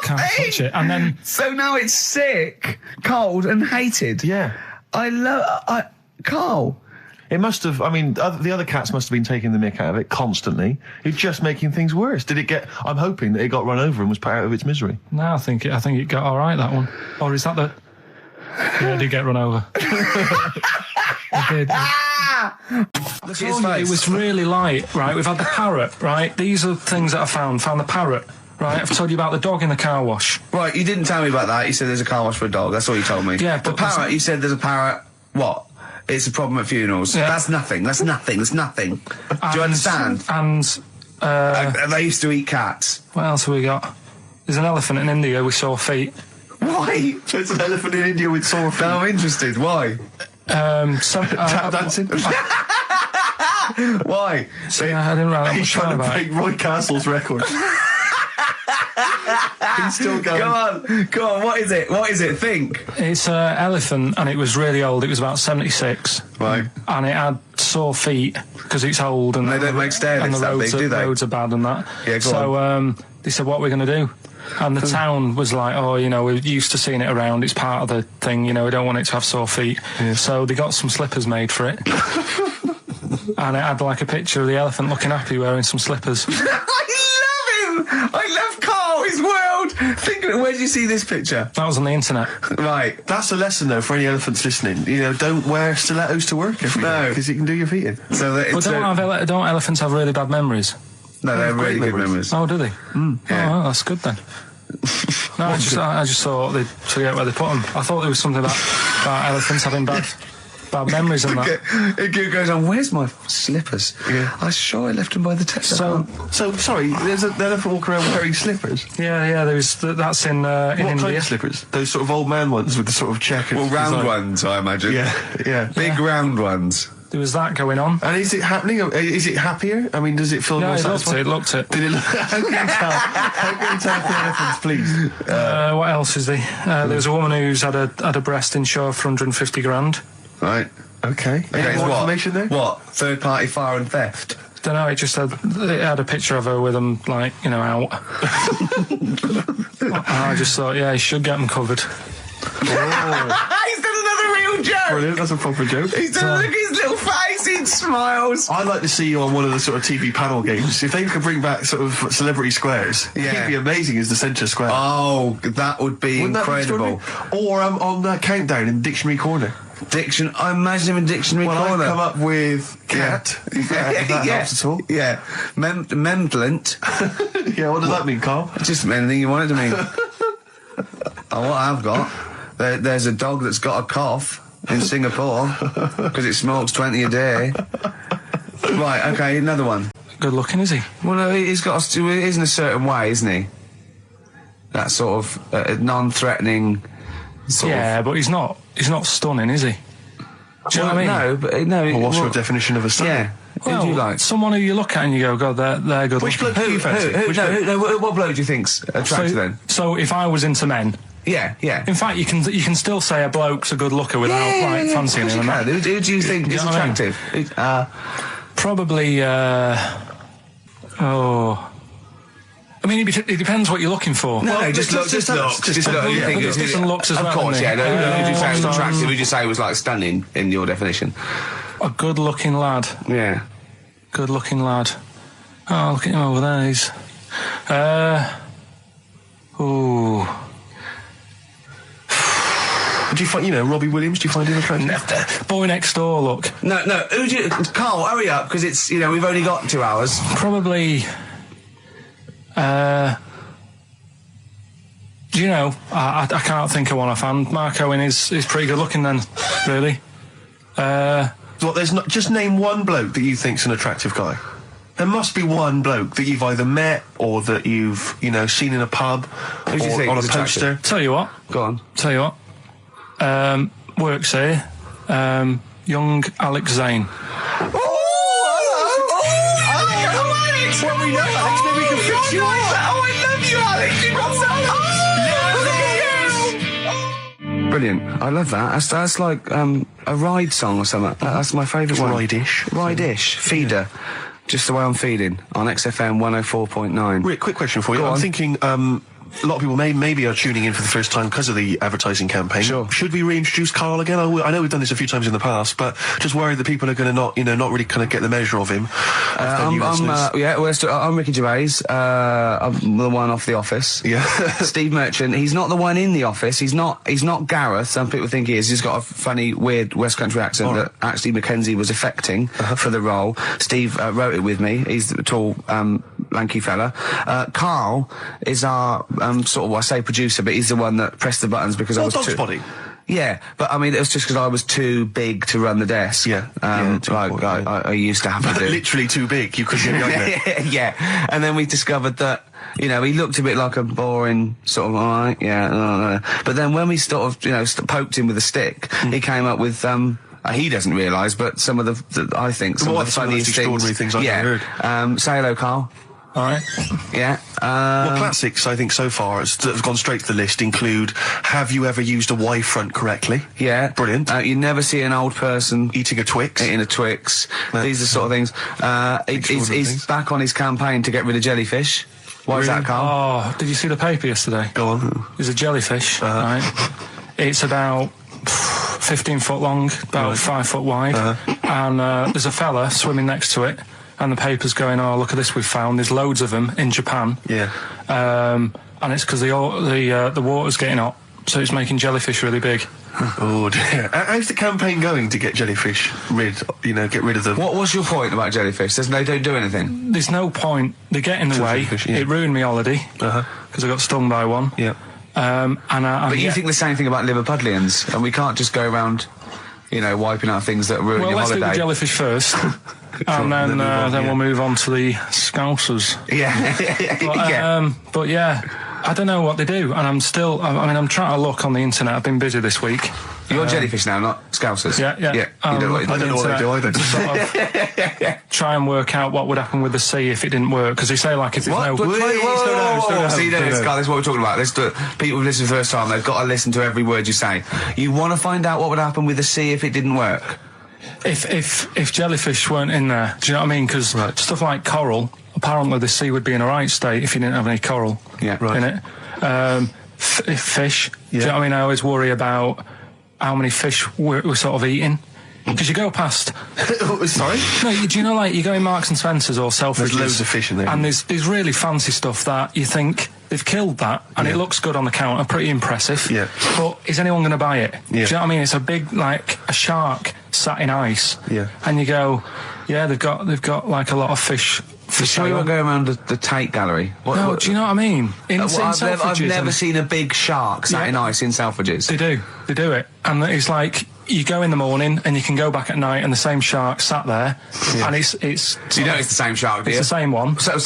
can't touch it. And then So now it's sick, cold, and hated. Yeah. Carl. It must have, I mean, the other cats must have been taking the mick out of it constantly. It's just making things worse. Did it get, I'm hoping that it got run over and was put out of its misery. no, I think it got all right, that one. Or is that the? Yeah, it did get run over. It did. Look at his face. It was really light, right? We've had the parrot, right? These are things that I found. Found the parrot, right? I've told you about the dog in the car wash. Right, you didn't tell me about that. You said there's a car wash for a dog. That's all you told me. Yeah, the but parrot, you said there's a parrot. What? It's a problem at funerals. Yeah. That's nothing. That's nothing. Do you understand? And They used to eat cats. what else have we got? There's an elephant in India with sore feet. Why? There's an elephant in India with sore feet. No, I'm interested. Why? Tap dancing. Why? I didn't write that He's much trying down to about break it. Roy Castle's record. He's still going. Go on. What is it? Think. It's an elephant, and it was really old. It was about 76. Right. And it had sore feet because it's old, and They don't make stair and lifts the that roads big, do they? roads are bad and that. Yeah, go so they said, what are we going to do? And the town was like, oh, you know, we're used to seeing it around. It's part of the thing, you know, we don't want it to have sore feet. Yeah. So they got some slippers made for it. And it had like a picture of the elephant looking happy wearing some slippers. I love him. I love Carl. His world. Think of it. Where did you see this picture? That was on the internet. Right. That's a lesson, though, for any elephants listening. You know, don't wear stilettos to work every day, because you can do your feet in. So that But don't elephants have really bad memories? No, they have really good memories. Oh, do they? Yeah. Oh, well, that's good then. No, I just thought they'd forget where they put them. I thought there was something about elephants having bad memories and that. It goes on, where's my slippers? Yeah. I'm sure I left them by the test. So sorry, there's an elephant walking around wearing slippers. Yeah, that's in What India. kind of slippers? Those sort of old man ones with the sort of check. Well, round ones, I imagine. Yeah. Big round ones. There was that going on. And is it happening? Is it happier? I mean, does it feel more satisfying? It looked it. Did it look? How can you tell the elephants, please? What else is there? There was a woman who's had a breast insured for 150 grand. Right. Okay. Any more information there? What? Third party fire and theft? Don't know. It had a picture of her with them, like, you know, out. I just thought, yeah, he should get them covered. He's done another real joke. Brilliant. That's a proper joke. He's done look at his little face. He smiles. I'd like to see you on one of the sort of TV panel games. If they could bring back sort of celebrity squares, he'd be amazing as the centre square. Oh, that would be incredible. Or on Countdown in Dictionary Corner. I imagine him in Dictionary Corner. I come up with cat. If that helps at all. Yeah. Memblant. Yeah, what does that mean, Carl? Just anything you want it to mean. What I've got, there's a dog that's got a cough in Singapore because it smokes 20 a day. Right, okay, another one. Good looking, is he? Well, no, he's got us to, he is in a certain way, isn't he? That sort of non-threatening sort of... but he's not stunning, is he? Do you know what I mean? No, but no. Well, what's your definition of a stunning? Yeah. Well, who do you like? Someone who you look at and you go, God, they're good. Which bloke do you fancy? What bloke do you think's attractive then? So if I was into men, yeah. In fact, you can still say a bloke's a good looker without fancying him. Who do you think is attractive? Probably. I mean, it depends what you're looking for. No, just look. Just look. You think it's different looks as well. Of course, yeah. No, who would you say was attractive? Who would you say was like stunning in your definition? A good-looking lad. Yeah. Good-looking lad. Oh, look at him over there. He's. Do you find, Robbie Williams? Do you find him attractive? Boy next door. Look. No. Who do you? Carl, hurry up, because it's we've only got 2 hours. Probably. Do you know? I can't think of one offhand. Mark Owen is pretty good looking then, really. What? There's not. Just name one bloke that you think's an attractive guy. There must be one bloke that you've either met or that you've seen in a pub or on a poster. Tell you what. Go on. Tell you what. Works here. Young Alex Zane. Well, we know Alex, maybe we can fix you up. Oh, I love you, Alex. You got so brilliant. I love that. That's like a ride song or something. That's my favourite one. Ride-ish. Feeder. Just the way I'm feeding on XFM 104.9. Rick, quick question for you. I'm thinking a lot of people maybe are tuning in for the first time because of the advertising campaign. Sure. Should we reintroduce Karl again? I know we've done this a few times in the past, but just worried that people are going to not really kind of get the measure of him. I'm Ricky Gervais. I'm the one off The Office. Yeah. Steve Merchant. He's not the one in The Office. He's not Gareth. Some people think he is. He's got a funny, weird West Country accent that actually Mackenzie was affecting for the role. Steve wrote it with me. He's the tall, lanky fella. Karl is our sort of, I say producer, but he's the one that pressed the buttons because I was too... body. Yeah, but I mean, it was just because I was too big to run the desk. Yeah. I used to have to do. Literally too big. You couldn't get behind there. Yeah. And then we discovered that, he looked a bit like a boring sort of, alright, yeah, no. But then when we sort of, poked him with a stick, he came up with, he doesn't realise, but some of the I think, some of the funniest extraordinary things I've ever heard. Say hello, Karl. Alright. Yeah. Well, classics, I think, so far, that have gone straight to the list include, have you ever used a Y front correctly? Yeah. Brilliant. You never see an old person eating a Twix. Eating a Twix. These are the sort of things. He's back on his campaign to get rid of jellyfish. Why is that, Karl? Oh, did you see the paper yesterday? Go on. There's a jellyfish, right? It's about 15 foot long, about 5 foot wide, and there's a fella swimming next to it. And the paper's going, oh, look at this we've found. There's loads of them in Japan. Yeah. And it's because the water's getting hot, so it's making jellyfish really big. Oh dear. How's the campaign going to get jellyfish get rid of them? What was your point about jellyfish? They don't do anything. There's no point. They get in the way. It ruined me holiday because I got stung by one. Yeah. But you think the same thing about Liverpudlians, and we can't just go around, wiping out things that ruin your let's holiday. do the jellyfish first. And then we'll move on to the Scousers. Yeah. But yeah, I don't know what they do, and I'm trying to look on the internet. I've been busy this week. You're jellyfish now, not Scousers. Yeah. I don't know what they do either. To sort of try and work out what would happen with the sea if it didn't work, because they say like if there's no... See, this is what we're talking about. People who listen for the first time, they've got to listen to every word you say. You want to find out what would happen with the sea if it didn't work? If jellyfish weren't in there, do you know what I mean? Because stuff like coral, apparently the sea would be in a right state if you didn't have any coral in it. Fish, do you know what I mean? I always worry about how many fish we're sort of eating. Because you go past... Sorry? No, do you know, like, you go in Marks and Spencer's or Selfridges... There's loads of fish in there. And there's really fancy stuff that you think they've killed that, and it looks good on the counter, pretty impressive. Yeah. But is anyone going to buy it? Yeah. Do you know what I mean? It's a big, like, a shark sat in ice. Yeah. And you go, yeah, they've got like, a lot of fish... So you won't go around the Tate Gallery? Do you know what I mean? I've never seen a big shark sat in ice in Selfridges. They do it. And it's like... you go in the morning and you can go back at night and the same shark sat there, and it's. So you know it's the same shark, do you? It's the same one. So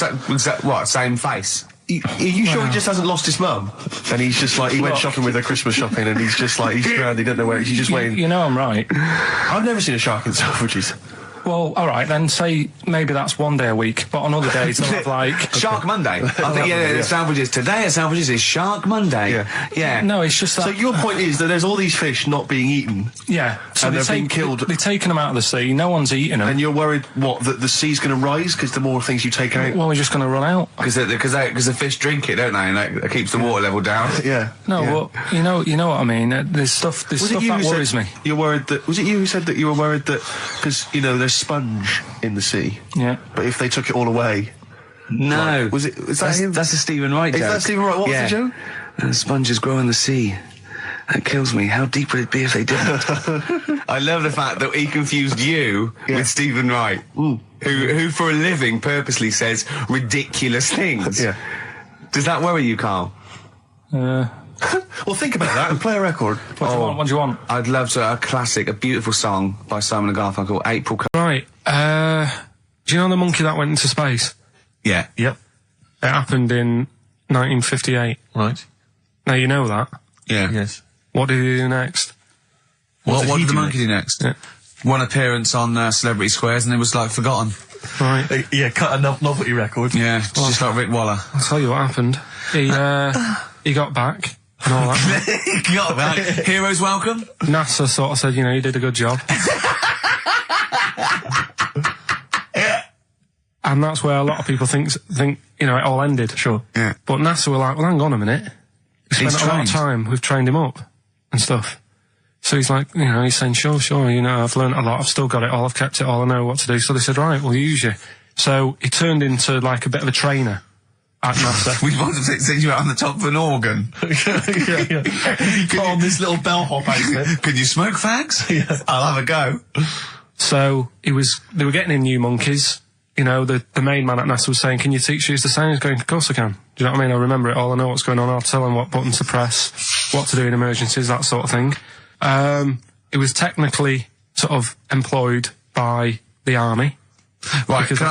what? Same face? Are you sure he just hasn't lost his mum? And he's just like, he went shopping with her Christmas shopping, and he's just like, he's drowned, he don't know where, he's just waiting. You know I'm right. I've never seen a shark in Selfridges. Well, all right, then say maybe that's one day a week, but on other days they'll have like... Shark Monday. I think, Selfridges. Today at Selfridges is Shark Monday. Yeah. No, it's just that... So your point is that there's all these fish not being eaten. Yeah. So and they're being killed. They've taken them out of the sea, no one's eating them. And you're worried, what, that the sea's going to rise because the more things you take out? Well, we're just going to run out. Because the fish drink it, don't they? And that keeps the water level down. Yeah. No, well, you know what I mean. There's stuff that worries me. You're worried that... Was it you who said that you were worried that... Because, there's sponge in the sea. Yeah. But if they took it all away... No. Was it... Is that him? That's a Stephen Wright joke. Is that Stephen Wright? What was the joke? Sponges grow in the sea. That kills me. How deep would it be if they didn't? I love the fact that he confused you with Stephen Wright, who for a living purposely says ridiculous things. Yeah. Does that worry you, Carl? Well, think about that and play a record. What do you want? I'd love a classic, a beautiful song by Simon and Garfunkel, April. Right. Do you know the monkey that went into space? Yeah. Yep. It happened in 1958. Right. Now you know that. Yeah. Yes. What did he do next? What did the monkey do next? Yeah. One appearance on Celebrity Squares and it was like forgotten. Right. Yeah, cut a novelty record. Yeah, just like Rick Waller. I'll tell you what happened. He got back and all that. He got back. Heroes welcome. NASA sort of said, you did a good job. And that's where a lot of people think it all ended. Sure. Yeah. But NASA were like, well, hang on a minute. We spent a lot of time. We've trained him up and stuff. So he's like, he's saying, sure, I've learned a lot. I've still got it all. I've kept it all. I know what to do. So they said, right, we'll use you. So he turned into like a bit of a trainer at NASA. We wanted to send you out on the top of an organ. You put on this little bellhop outfit. Could you smoke fags? Yeah. I'll have a go. So they were getting in new monkeys. The main man at NASA was saying, can you teach these the same? He's going, of course I can. Do you know what I mean? I remember it all. I know what's going on. I'll tell them what buttons to press, what to do in emergencies, that sort of thing. It was technically sort of employed by the army. Right, can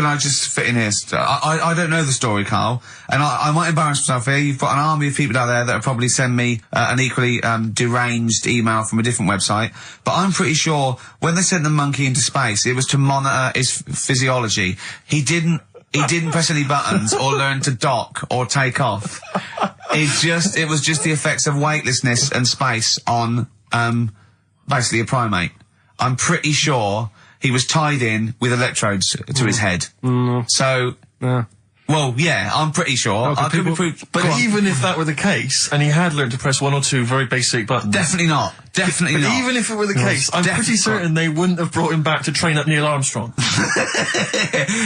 I just fit in here? I don't know the story, Carl, and I might embarrass myself here. You've got an army of people out there that will probably send me an equally deranged email from a different website, but I'm pretty sure when they sent the monkey into space, it was to monitor his physiology. He didn't press any buttons or learn to dock or take off. It was just the effects of weightlessness and space on basically a primate. I'm pretty sure he was tied in with electrodes to his head. So, well, yeah, I'm pretty sure. I could be proved. But even if that were the case, and he had learned to press one or two very basic buttons. Definitely not. Definitely but not. Even if it were the case, I'm pretty certain they wouldn't have brought him back to train up Neil Armstrong.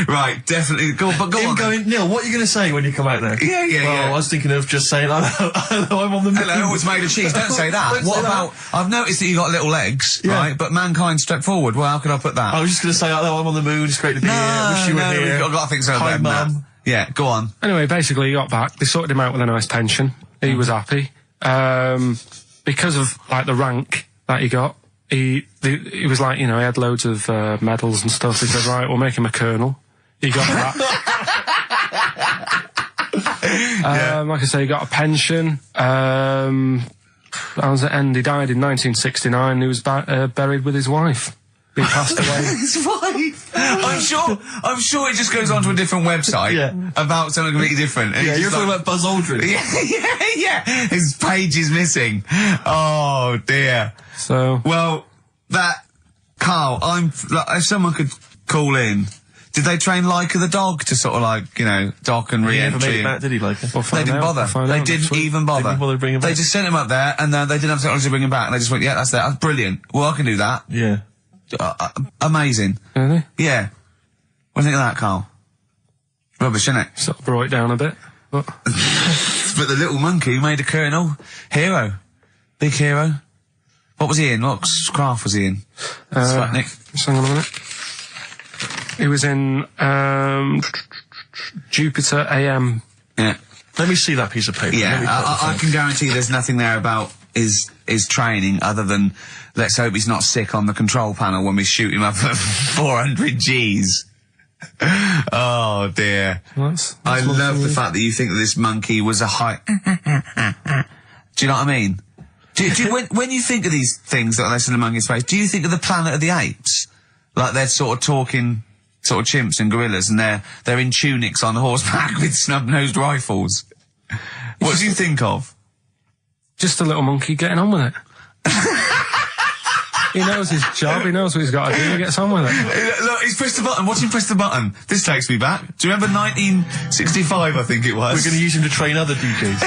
Right, definitely. Go on. Going, Neil, what are you going to say when you come out there? Yeah. I was thinking of just saying, I'm on the moon. Hello, it's made of cheese. Don't say that. What about, I've noticed that you got little legs, right? But mankind stepped forward. Well, how could I put that? I was just going to say, I'm on the moon, it's great to be here, wish you were here. I've got to think so. Hi, Mum. Yeah, go on. Anyway, basically he got back. They sorted him out with a nice pension. He was happy. Because of, like, the rank that he got, he was like, he had loads of medals and stuff. He said, right, we'll make him a colonel. He got that. Like I say, he got a pension. How does it end? He died in 1969. He was buried with his wife. He passed away. His wife. I'm sure it just goes on to a different website about something completely different. Yeah, you're talking about Buzz Aldrin. Yeah. His page is missing. Oh dear. So well, Carl, if someone could call in. Did they train Leica the dog to sort of dock and re-entry? He never made it back, did he, Leica? They didn't bother. They didn't even bother. They didn't bother bringing him back. They just sent him up there and they didn't have technology to bring him back. And they just went, yeah, that's brilliant. Well, I can do that. Yeah. Really? Amazing. Yeah. What do you think of that, Carl? Rubbish, isn't it? Sort of brought it down a bit. But but the little monkey made a colonel. Hero. Big hero. What was he in? What craft was he in? Sputnik. Just hang on a minute. He was in Jupiter AM. Yeah. Let me see that piece of paper. Yeah, I can guarantee there's nothing there about his his training other than let's hope he's not sick on the control panel when we shoot him up at 400 Gs. Oh dear. I love the fact that you think that this monkey was a high... Do you know what I mean? When you think of these things that are less than a monkey's face, do you think of the Planet of the Apes? Like they're sort of talking, sort of chimps and gorillas, and they're in tunics on horseback with snub-nosed rifles. What do you think of? Just a little monkey getting on with it. He knows his job, he knows what he's got to do, he gets on with it. Look, he's pressed the button. Watch him press the button. This takes me back. Do you remember 1965, I think it was? We're going to use him to train other DJs.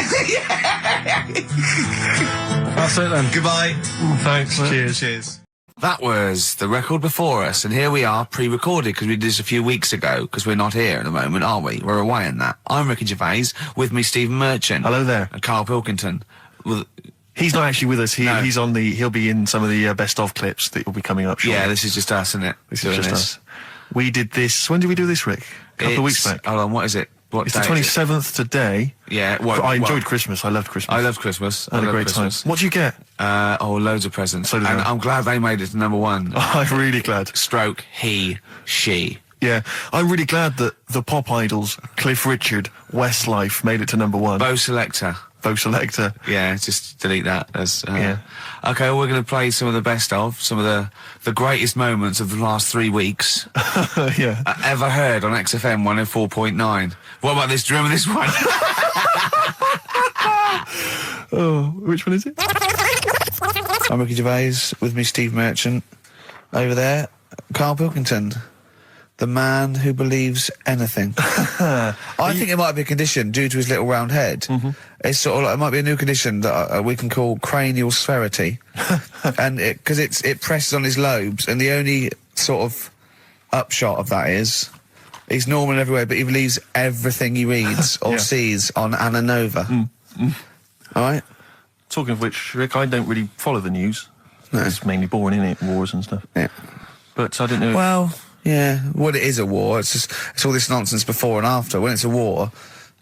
That's it then. Goodbye. Thanks. Cheers. That was the record before us, and here we are, pre-recorded, because we did this a few weeks ago, because we're not here at the moment, are we? We're away in that. I'm Ricky Gervais, with me Stephen Merchant. Hello there. And Karl Pilkington. Well, he's not actually with us. He'll be in some of the best of clips that will be coming up shortly. Yeah, this is just us, isn't it? This is just us. We did this, when did we do this, Rick? A couple of weeks back. Hold on, what is it? It's the 27th today. Yeah, I enjoyed Christmas. I loved Christmas. I loved Christmas. I had a great time. What'd you get? Loads of presents. So did and I. I'm glad they made it to number one. I'm really glad. Stroke, he, she. Yeah, I'm really glad that the pop idols, Cliff Richard, Westlife, made it to number one. Bo Selector. Yeah, just delete that. Yeah. Okay, well, we're going to play some of the best of, some of the greatest moments of the last 3 weeks. Yeah. Ever heard on XFM 104.9. What about this? Do you remember this one? Oh, which one is it? I'm Ricky Gervais, with me Steve Merchant. Over there, Karl Pilkington. The man who believes anything. I think it might be a condition due to his little round head. Mm-hmm. It's sort of like, it might be a new condition that we can call cranial spherity. And because it presses on his lobes, and the only sort of upshot of that is he's normal in every way, but he believes everything he reads or sees on Anna Nova. All right? Talking of which, Rick, I don't really follow the news. No. It's mainly boring, innit? Wars and stuff. Yeah. But I didn't know... Well... Yeah, well, it is a war. It's all this nonsense before and after. When it's a war,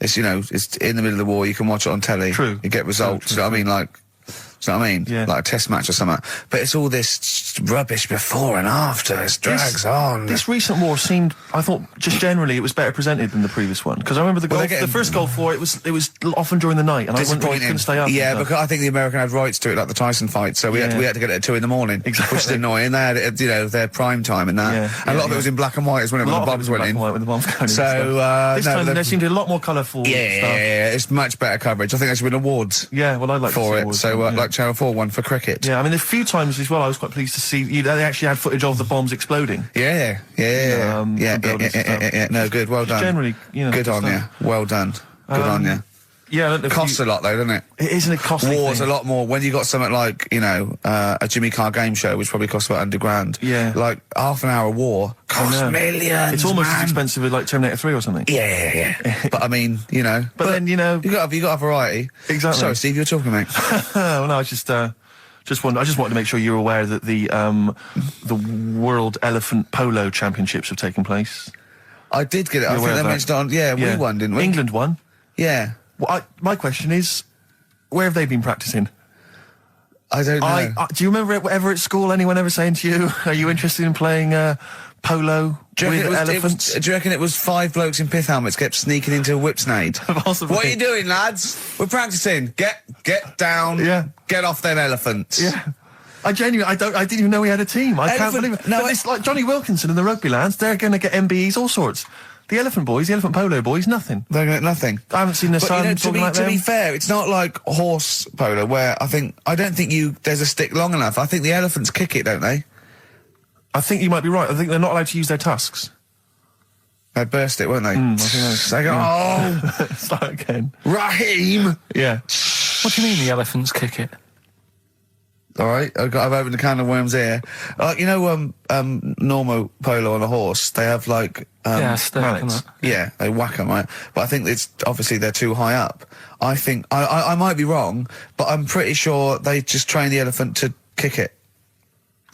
it's, it's in the middle of the war, you can watch it on telly. True. You get results, you know what I mean? Like, do you know what I mean? Yeah. Like a test match or something. But it's all this rubbish before and after. It drags on. This recent war seemed, I thought, just generally, it was better presented than the previous one. Because I remember the first Gulf War, it was often during the night, and I couldn't stay up. Yeah, because I think the American had rights to it, like the Tyson fight, so we had to get it at 2 in the morning, exactly. Which is annoying. They had it, their prime time and that. Yeah, and a lot of it was in black and white as well, when the bombs went in. When the bombs going so, this time there seemed to be a lot more colourful stuff. Yeah, it's much better coverage. I think there should win awards. Yeah, well, I'd like for to see it. awards, So, like Channel 4 won for cricket. Yeah, I mean, a few times as well, I was quite pleased to see they actually had footage of the bombs exploding. Yeah. No, good. Well done. Generally, good on you. Well done. Good on you. Yeah, it costs a lot though, doesn't it? It isn't a costly War's thing. a lot more. When you got something like, a Jimmy Carr game show, which probably costs about $100,000. Yeah. Like half an hour war costs millions. It's almost as expensive as like Terminator 3 or something. Yeah. But I mean, But then, you got a variety. Exactly. Sorry, Steve, you were talking, mate. Well, no, I just wanted to make sure you're aware that the World Elephant Polo Championships have taken place. I did get it. I think they mentioned it on. Yeah, we won, didn't we? England won. Yeah. Well, my question is, where have they been practicing? I don't know. Do you remember ever at school anyone ever saying to you, "Are you interested in playing polo with elephants?" Do you reckon it was 5 blokes in pith helmets kept sneaking into a whipsnade? Possibly. What are you doing, lads? We're practicing. Get down. Yeah. Get off them elephants. Yeah. I didn't even know we had a team. I can't believe it. No, but it's like Johnny Wilkinson and the rugby lads. They're going to get MBEs, all sorts. The elephant polo boys, nothing. They get nothing. I haven't seen their son talking like them. To be fair, it's not like horse polo where I don't think there's a stick long enough. I think the elephants kick it, don't they? I think you might be right. I think they're not allowed to use their tusks. They'd burst it, weren't they? They go, start again. Raheem! Yeah. What do you mean the elephants kick it? All right, I've opened a can of worms here. Normal polo on a horse, they have like mallets. Yeah, they whack them, right? But I think it's obviously they're too high up. I think I might be wrong, but I'm pretty sure they just train the elephant to kick it.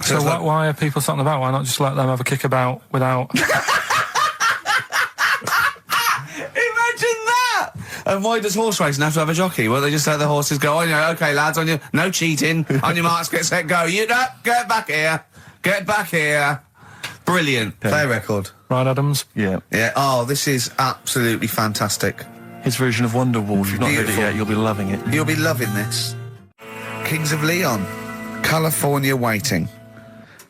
So why are people talking about? Why not just let them have a kick about without? Imagine that! And why does horse racing have to have a jockey? Well, they just let the horses go, okay, lads, on your, no cheating, on your marks, get set, go. You, get back here. Get back here. Brilliant. Play record. Ryan Adams. Yeah. Yeah. Oh, this is absolutely fantastic. His version of Wonderwall. If you've not heard it yet, you'll be loving it. You'll be loving this. Kings of Leon. California Waiting.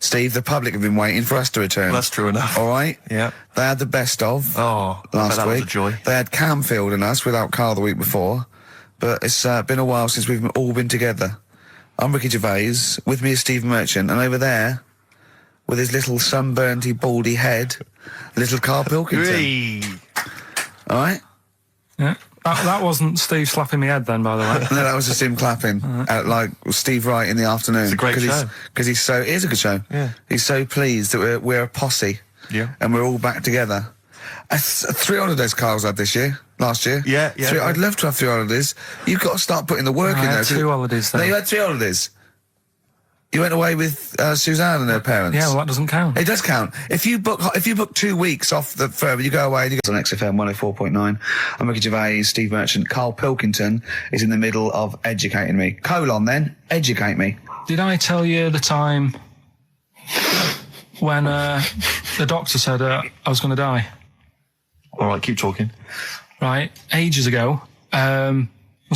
Steve, the public have been waiting for us to return. That's true enough. All right? Yeah. They had the best of last last week. week. Was a joy. They had Camfield and us without Carl the week before. But it's been a while since we've all been together. I'm Ricky Gervais. With me is Steve Merchant. And over there, with his little sunburnty, baldy head, little Karl Pilkington. All right? Yeah. That wasn't Steve slapping me head then, by the way. No, that was just him clapping at, like, Steve Wright in the afternoon. It's a great show. Because it is a good show. Yeah. He's so pleased that we're a posse. Yeah. And we're all back together. 3 holidays Carl's had last year. Yeah. I'd love to have 3 holidays. You've got to start putting the work in there. I had 2 holidays then. No, you had 3 holidays. You went away with Suzanne and her parents. Yeah, well, that doesn't count. It does count. If you book 2 weeks off the firm, you go away and you go on XFM 104.9. I'm Ricky Gervais, Steve Merchant. Karl Pilkington is in the middle of educating me. Educate me. Did I tell you the time when the doctor said I was going to die? All right, keep talking. Right, ages ago. Must have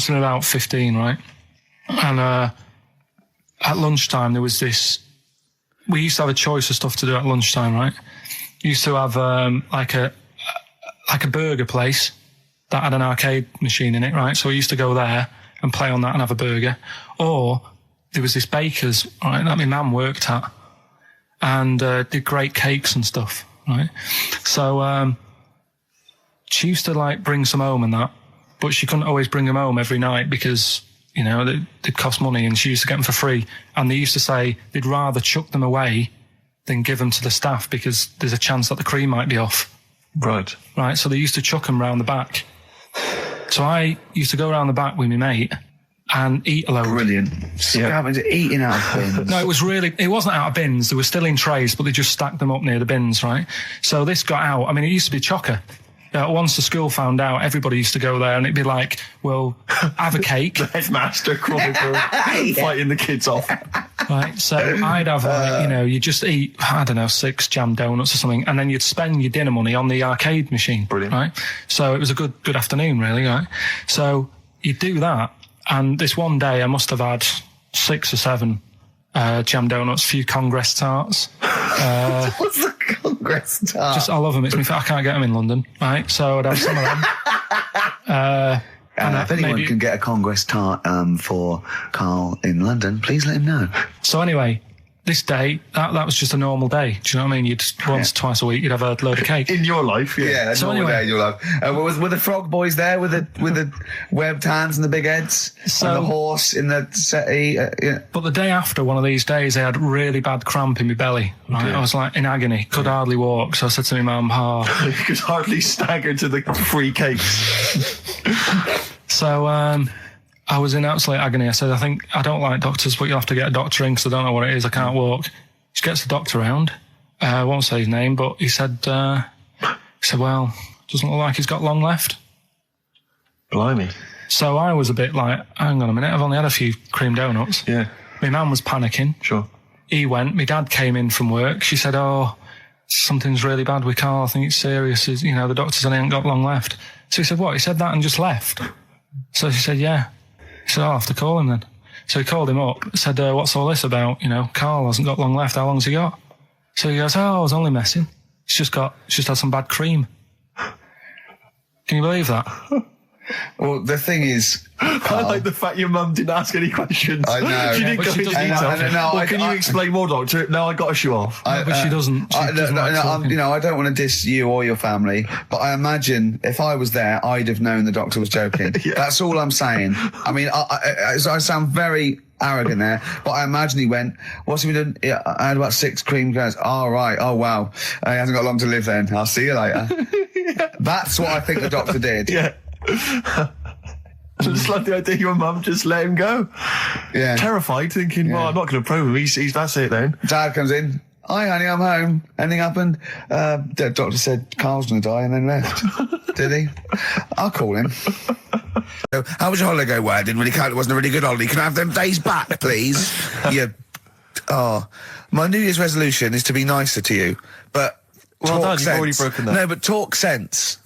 been about 15, right? And at lunchtime, there was this... We used to have a choice of stuff to do at lunchtime, right? We used to have like a burger place that had an arcade machine in it, right? So we used to go there and play on that and have a burger. Or there was this baker's, right, that my mum worked at, and did great cakes and stuff, right? So she used to like bring some home and that, but she couldn't always bring them home every night because... You know, they'd cost money, and she used to get them for free. And they used to say they'd rather chuck them away than give them to the staff because there's a chance that the cream might be off. Right. Right, so they used to chuck them round the back. So I used to go around the back with my mate and eat a load. Brilliant. Eating out of bins. No, it wasn't out of bins. They were still in trays, but they just stacked them up near the bins, right? So this got out. I mean, it used to be chocker. Once the school found out, everybody used to go there, and it'd be like, well, have a cake. The headmaster crawling through, fighting the kids off. Right, so I'd have, you just eat, 6 jam donuts or something, and then you'd spend your dinner money on the arcade machine. Brilliant. Right? So it was a good afternoon, really, right? So you'd do that, and this one day I must have had 6 or 7 jam donuts, a few Congress tarts. What's the Congress tart? I love them. I can't get them in London, right? So I'd have some of them. If anyone can get a Congress tart for Karl in London, please let him know. So anyway, this day, that was just a normal day. Do you know what I mean? You'd twice a week, you'd have a load of cake. In your life, yeah. Yeah, so normal anyway, day in your life. Were the frog boys there with the webbed hands and the big heads? And the horse in the settee? Yeah. But the day after one of these days, I had really bad cramp in my belly. Right? I was like in agony, could hardly walk. So I said to my mum, you could hardly stagger to the free cakes. So, I was in absolute agony. I said, I don't like doctors, but you'll have to get a doctor in because I don't know what it is. I can't walk. She gets the doctor round. I won't say his name, but he said, well, doesn't look like he's got long left. Blimey. So I was a bit like, hang on a minute, I've only had a few cream donuts. Yeah. My mum was panicking. Sure. He went. My dad came in from work. She said, something's really bad with Karl. I think it's serious. The doctor said he ain't got long left. So he said, what? He said that and just left. So she said, yeah. He said, I'll have to call him then. So he called him up, said, what's all this about? Karl hasn't got long left. How long's he got? So he goes, I was only messing. He's just had some bad cream. Can you believe that? Well, the thing is, I like the fact your mum didn't ask any questions. I know. She didn't go into detail. Can you explain more, doctor? No, I got a shoe off. But she doesn't. I don't want to diss you or your family, but I imagine if I was there, I'd have known the doctor was joking. Yeah. That's all I'm saying. I mean, I sound very arrogant there, but I imagine he went, what's he been doing? Yeah, I had about 6 cream cones. Oh, right. Oh, wow. He hasn't got long to live then. I'll see you later. Yeah. That's what I think the doctor did. Yeah. I just like the idea your mum just let him go. Yeah. Terrified, thinking, well, I'm not going to probe him. He's that's it then. Dad comes in. Hi, honey, I'm home. Anything happened? The doctor said Karl's going to die and then left. Did he? I'll call him. So, how was your holiday go? Well, I didn't really count. It wasn't a really good holiday. Can I have them days back, please? My New Year's resolution is to be nicer to you, but Well talk done, sense. you've already broken that. No, but talk sense.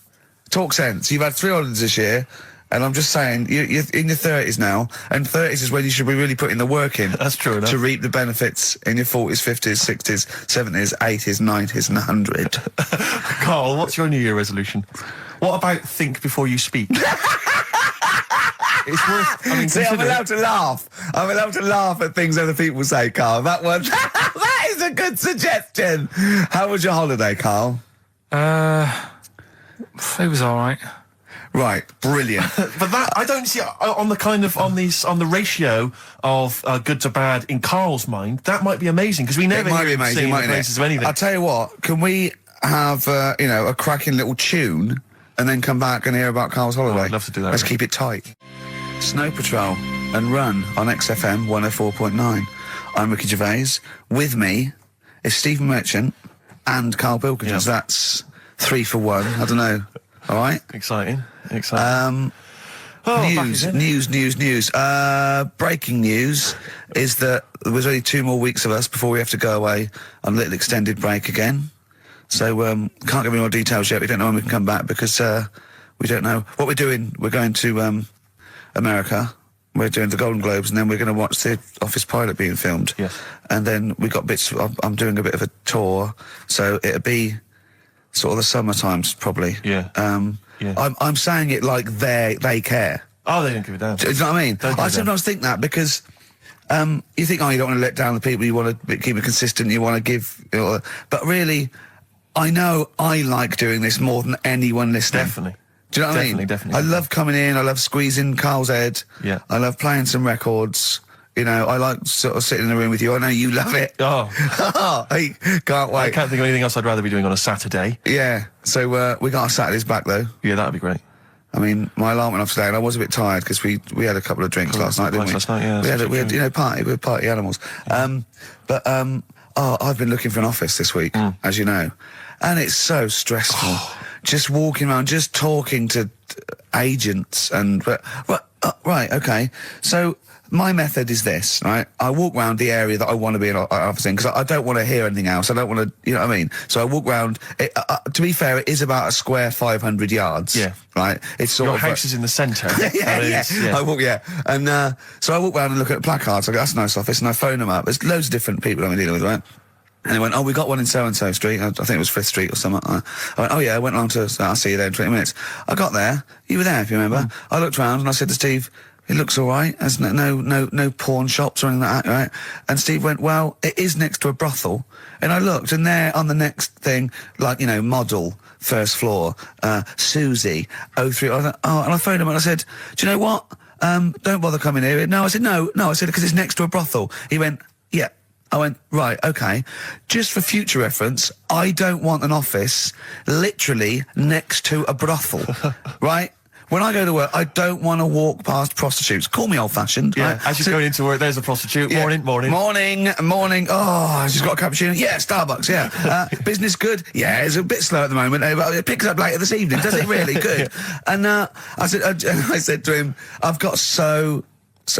Talk sense. You've had 3 holidays this year, and I'm just saying, you're in your 30s now, and 30s is when you should be really putting the work in. That's true enough. To reap the benefits in your 40s, 50s, 60s, 70s, 80s, 90s, and 100. Carl, what's your New Year resolution? What about think before you speak? It's worth. I mean, See, I'm consider it. allowed to laugh. I'm allowed to laugh at things other people say, Carl. That one, that is a good suggestion. How was your holiday, Carl? It was all right. Right, brilliant. But that I don't see on the ratio of good to bad in Carl's mind. That might be amazing because we never It might hear be him amazing, sing the mightn't praises it? of anything. I'll tell you what. Can we have a cracking little tune and then come back and hear about Carl's holiday? I'd love to do that. Let's keep it tight. Snow Patrol and Run on XFM 104.9. I'm Ricky Gervais. With me is Stephen Merchant and Karl Pilkington. Yep. So that's 3 for 1. I don't know. All right. Exciting. News. Breaking news is that there was only 2 more weeks of us before we have to go away on a little extended break again. So can't give any more details yet. We don't know when we can come back because we don't know what we're doing. We're going to America. We're doing the Golden Globes, and then we're going to watch the Office pilot being filmed. Yes. And then we got bits. I'm doing a bit of a tour, so it'll be sort of the summer times probably. Yeah. I'm saying it like they care. Oh, they don't give a damn. Do you know what I mean? I sometimes think that because you think, you don't want to let down the people, you want to keep it consistent, you want to give, but really, I know I like doing this more than anyone listening. Definitely. Do you know what I mean? Definitely. I love coming in, I love squeezing Carl's head. Yeah. I love playing some records. I like sort of sitting in the room with you. I know you love it. Oh. I can't wait. I can't think of anything else I'd rather be doing on a Saturday. Yeah. So we got our Saturdays back though. Yeah, that'd be great. I mean, my alarm went off today, and I was a bit tired because we had a couple of drinks last night, didn't we? Last night, yeah. We had party. We were party animals. I've been looking for an office this week, as you know, and it's so stressful. Just walking around, just talking to agents, and right, okay. So my method is this, right? I walk around the area that I want to be in office in because I don't want to hear anything else. I don't want to, you know what I mean? So I walk around. To be fair, it is about a square 500 yards. Yeah. Right. It's sort Your of house is in the centre. yeah. I walk, and so I walk around and look at placards. I go, that's a nice office, and I phone them up. There's loads of different people I'm dealing with, right? And they went, we got one in so-and-so street. I think it was 5th Street or something. I went, I went along to, I'll see you there in 20 minutes. I got there. You were there, if you remember. I looked around and I said to Steve, it looks all right. There's no pawn shops or anything like that, right? And Steve went, well, it is next to a brothel. And I looked, and there on the next thing, model, 1st floor, Susie, 03. I thought, and I phoned him and I said, do you know what? Don't bother coming here. No, I said, no, I said, because it's next to a brothel. He went, yeah. I went, right, okay. Just for future reference, I don't want an office literally next to a brothel, right? When I go to work, I don't want to walk past prostitutes. Call me old-fashioned. Yeah, right? as you're going into work, there's a prostitute. Yeah. Morning. Morning. Oh, she's got a cappuccino. Yeah, Starbucks, yeah. Business good? Yeah, it's a bit slow at the moment. But it picks up later this evening. Does it really? Good. And I said to him, I've got So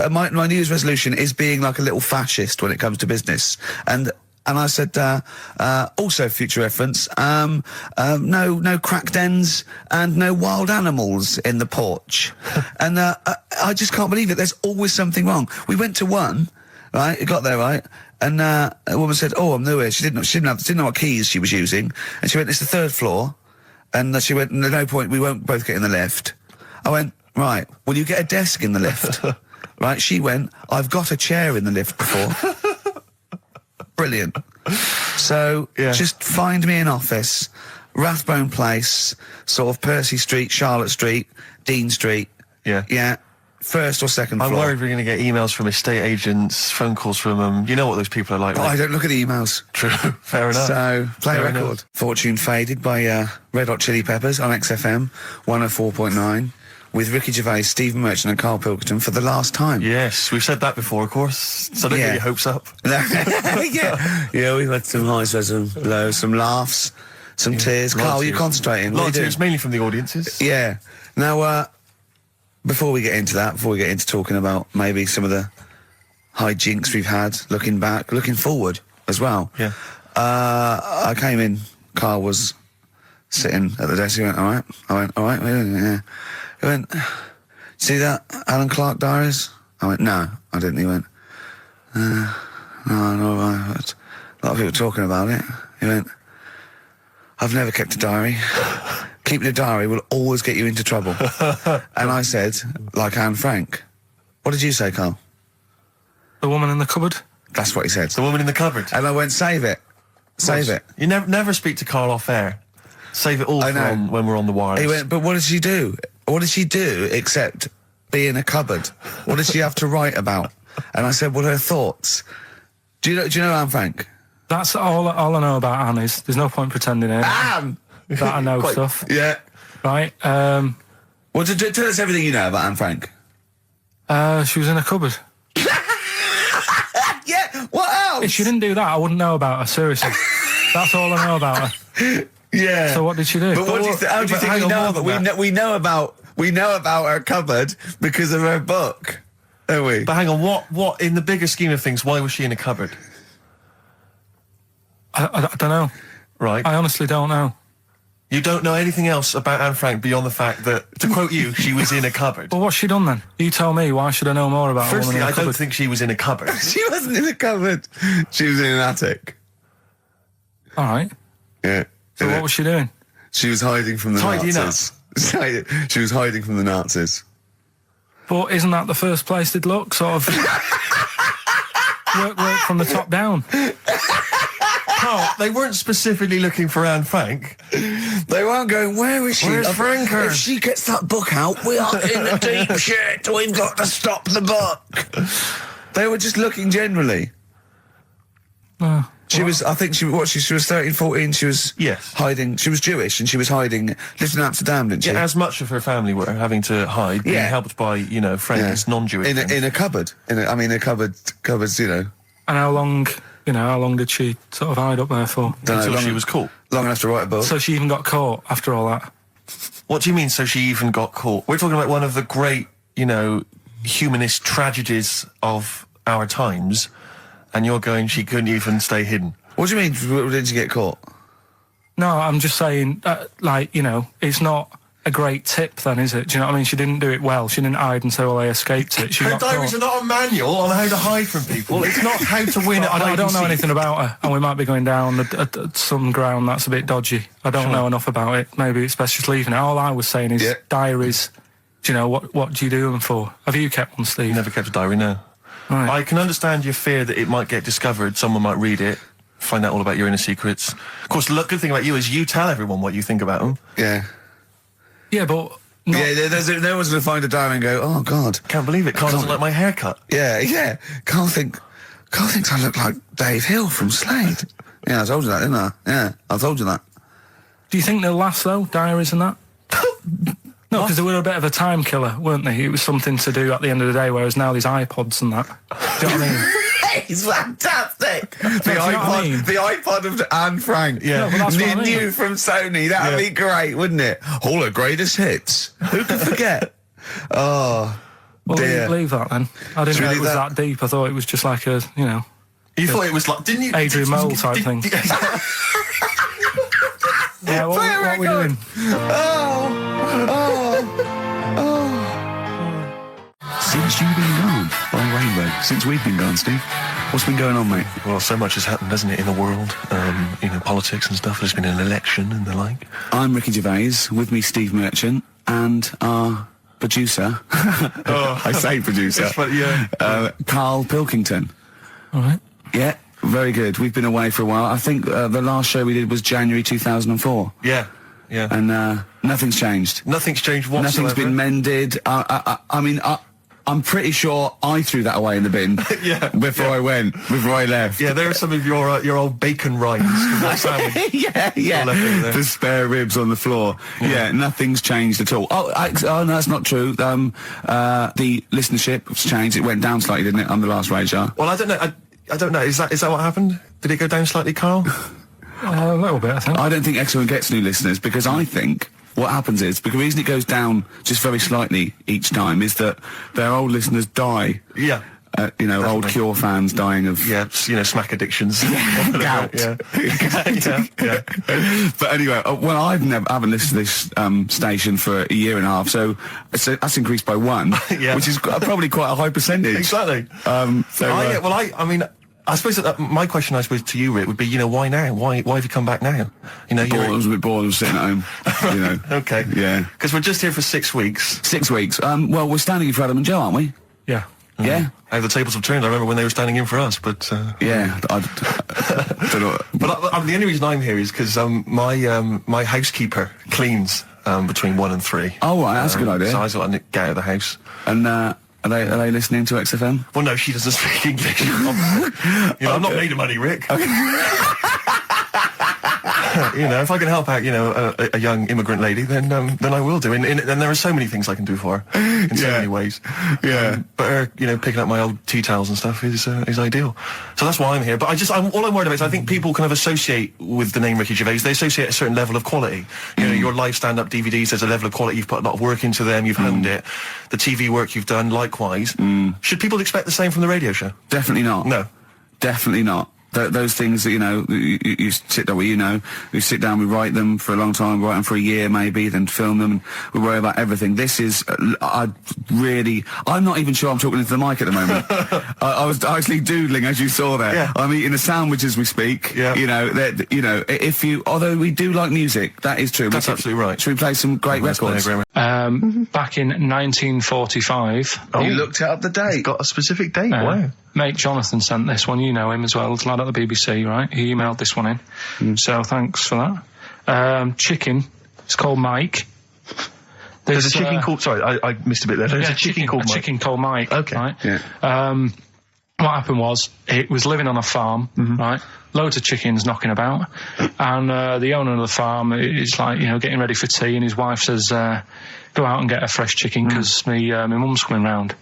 my New Year's resolution is being like a little fascist when it comes to business. And I said, also future reference, no crack dens and no wild animals in the porch. And I just can't believe it. There's always something wrong. We went to one, right? It got there, right? And a woman said, I'm new here. She didn't know what keys she was using. And she went, it's the 3rd floor. And she went, no point, we won't both get in the lift. I went, right, will you get a desk in the lift? Right, she went, I've got a chair in the lift before. Brilliant. So, just find me an office, Rathbone Place, sort of Percy Street, Charlotte Street, Dean Street. Yeah. Yeah. 1st or 2nd floor. I'm worried we're going to get emails from estate agents, phone calls from them. You know what those people are like. I don't look at the emails. True. Fair enough. So, play a Fair record. enough. Fortune Faded by Red Hot Chili Peppers on XFM 104.9. With Ricky Gervais, Stephen Merchant and Karl Pilkington for the last time. Yes, we've said that before, of course, so don't get your hopes up. Yeah, we've had some highs, some lows, some laughs, Some tears. Carl, you concentrating? A lot of tears, mainly from the audiences. Yeah. Now, before we get into that, before we get into talking about maybe some of the hijinks we've had, looking back, looking forward as well. Yeah. I came in, Carl was sitting at the desk, he went, all right? I went, all right, yeah. He went, see that Alan Clark diaries? I went, no, I didn't. He went, no, a lot of people talking about it. He went, I've never kept a diary. Keeping a diary will always get you into trouble. And I said, like Anne Frank. What did you say, Carl? The woman in the cupboard? That's what he said. The woman in the cupboard. And I went, save it. Save it. You never speak to Carl off air. Save it all for when we're on the wireless. He went, but what did she do? What did she do except be in a cupboard? What did she have to write about? And I said, well, her thoughts. Do you know Anne Frank? That's all I know about Anne is. There's no point pretending it. Anne! That I know stuff. Yeah. Right. Well, tell us everything you know about Anne Frank. She was in a cupboard. Yeah, what else? If she didn't do that, I wouldn't know about her, seriously. That's all I know about her. Yeah. So what did she do? But what do you how do you think we know that? We know about her cupboard because of her book, don't we? But hang on, what in the bigger scheme of things, why was she in a cupboard? I don't know. Right. I honestly don't know. You don't know anything else about Anne Frank beyond the fact that, to quote you, she was in a cupboard. Well, what's she done then? You tell me. Why should I know more about Firstly, a woman in a cupboard? I don't think she was in a cupboard. She wasn't in a cupboard. She was in an attic. All right. Yeah. So what was she doing? She was hiding from the Nazis. She was hiding from the Nazis. But isn't that the first place they'd look? Sort of work from the top down. Carl, they weren't specifically looking for Anne Frank. They weren't going, where is she? Where's Franker? If she gets that book out, we are in the deep shit. We've got to stop the book. They were just looking generally. She was 13, 14, she was hiding, she was Jewish and she was hiding, lived in Amsterdam, didn't she? Yeah, as much of her family were having to hide, being helped by, friends, non-Jewish friends. In a cupboard. Cupboards, And how long did she sort of hide up there for? Until she was caught. Long enough to write a book. So she even got caught after all that? What do you mean, so she even got caught? We're talking about one of the great, humanist tragedies of our times, and you're going, she couldn't even stay hidden. What do you mean, didn't she get caught? No, I'm just saying, it's not a great tip then, is it? Do you know what I mean? She didn't do it well. She didn't hide and say, well, I escaped it. She Her got diaries caught. are not a manual on how to hide from people. It's not how to win at I don't know hide and anything seek. about her, and we might be going down some ground that's a bit dodgy. I don't know enough about it. Maybe it's best just leaving it. All I was saying is diaries. Do you know, what do you do them for? Have you kept one, Steve? Never kept a diary, no. Right. I can understand your fear that it might get discovered, someone might read it, find out all about your inner secrets. Of course, the good thing about you is you tell everyone what you think about them. Yeah. Yeah, but... no one's going to find a diary and go, oh, God. Can't believe it. Carl doesn't like my haircut. Yeah. Carl thinks I look like Dave Hill from Slade. Yeah, I told you that, didn't I? Yeah, I told you that. Do you think they'll last, though, diaries and that? No, because they were a bit of a time killer, weren't they? It was something to do at the end of the day, whereas now there's iPods and that. Do you know what I mean? It's fantastic. The iPod of Anne Frank. Yeah. No, but that's what I mean. New from Sony. That'd be great, wouldn't it? All her greatest hits. Who could forget? Oh, well, dear. Leave that then. I didn't know it was that deep. I thought it was just like a, You thought it was like, didn't you? Adrian Mole type thing. Yeah, what are we doing? Since you've been gone on Rainbow, since we've been gone, Steve, what's been going on, mate? Well, so much has happened, hasn't it, in the world? Politics and stuff. There's been an election and the like. I'm Ricky Gervais, with me Steve Merchant, and our producer, I say producer, Karl Pilkington. All right. Yeah, very good. We've been away for a while. I think the last show we did was January 2004. Yeah. And nothing's changed. Nothing's changed whatsoever. Nothing's been mended. I'm pretty sure I threw that away in the bin before I left. Yeah, there are some of your old bacon rinds. yeah. The spare ribs on the floor. Yeah, nothing's changed at all. Oh, no, that's not true. The listenership has changed. It went down slightly, didn't it, on the last Radio? Well, I don't know. I don't know. Is that what happened? Did it go down slightly, Carl? A little bit, I think. I don't think XFM gets new listeners because I think what happens is, because the reason it goes down just very slightly each time is that their old listeners die. Yeah. You know, old Cure fans dying of... Yeah, you know, smack addictions. Gout. Yeah. yeah. But anyway, well, I haven't listened to this station for a year and a half, so that's increased by 1, which is probably quite a high percentage. Exactly. I mean, I suppose that my question, I suppose, to you, Rick, would be, you know, why now? Why have you come back now? You know, I was a bit bored of sitting at home. You know. Okay. Yeah. Because we're just here for 6 weeks. 6 weeks. Well, we're standing in for Adam and Joe, aren't we? Yeah. Yeah. How the tables have turned. I remember when they were standing in for us, but... Yeah, I don't know. But the only reason I'm here is because my housekeeper cleans between 1 and 3. Oh, right, that's a good idea. So I thought I'd get out of the house. And are they listening to XFM? Well, no, she doesn't speak English. I'm not made of money, Rick. Okay. You know, if I can help out, you know, a young immigrant lady, then I will do. And there are so many things I can do for her in so many ways. Yeah. But her, you know, picking up my old tea towels and stuff is ideal. So that's why I'm here. But all I'm worried about is I think people kind of associate with the name Ricky Gervais. They associate a certain level of quality. You know, your live stand-up DVDs, there's a level of quality. You've put a lot of work into them. You've honed it. The TV work you've done, likewise. Should people expect the same from the radio show? Definitely not. No. Definitely not. Those things that, you know, you sit down, we sit down, we write them for a long time, write them for a year maybe, then film them, and we worry about everything. This is, I'm not even sure I'm talking into the mic at the moment. I was actually doodling, as you saw there. Yeah. I'm eating a sandwich as we speak. Yeah. You know, although we do like music, that is true. That's absolutely right. Should we play some great records? Back in 1945. You looked up the date. It's got a specific date, wow. Mate Jonathan sent this one, you know him as well, it's a lad at the BBC, right? He emailed this one in, so thanks for that. Chicken, it's called Mike. There's a chicken called, sorry, I missed a bit there. There's a chicken called Mike. Chicken called Mike, okay. Right? Yeah. What happened was, it was living on a farm, right? Loads of chickens knocking about, and the owner of the farm is like, you know, getting ready for tea, and his wife says, go out and get a fresh chicken, because my mum's coming round.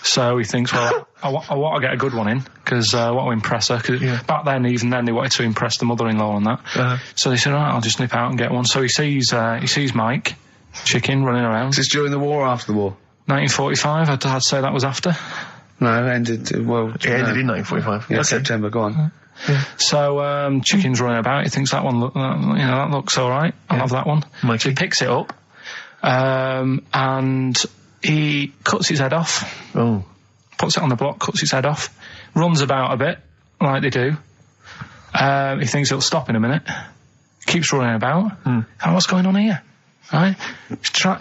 So he thinks, well, I want to get a good one in, because I want to impress her. Cause back then, even then, they wanted to impress the mother-in-law and that. So they said, all right, I'll just nip out and get one. So he sees Mike, chicken, running around. Is this during the war or after the war? 1945, I'd say that was after. No, it ended, It ended in 1945. Yeah, Okay. September, go on. So, chicken's running about, he thinks that one, that looks alright, I'll have that one. Mikey. So he picks it up, and he cuts his head off. Oh. Puts it on the block, cuts its head off, runs about a bit, like they do. He thinks it'll stop in a minute. Keeps running about. And what's going on here? Right?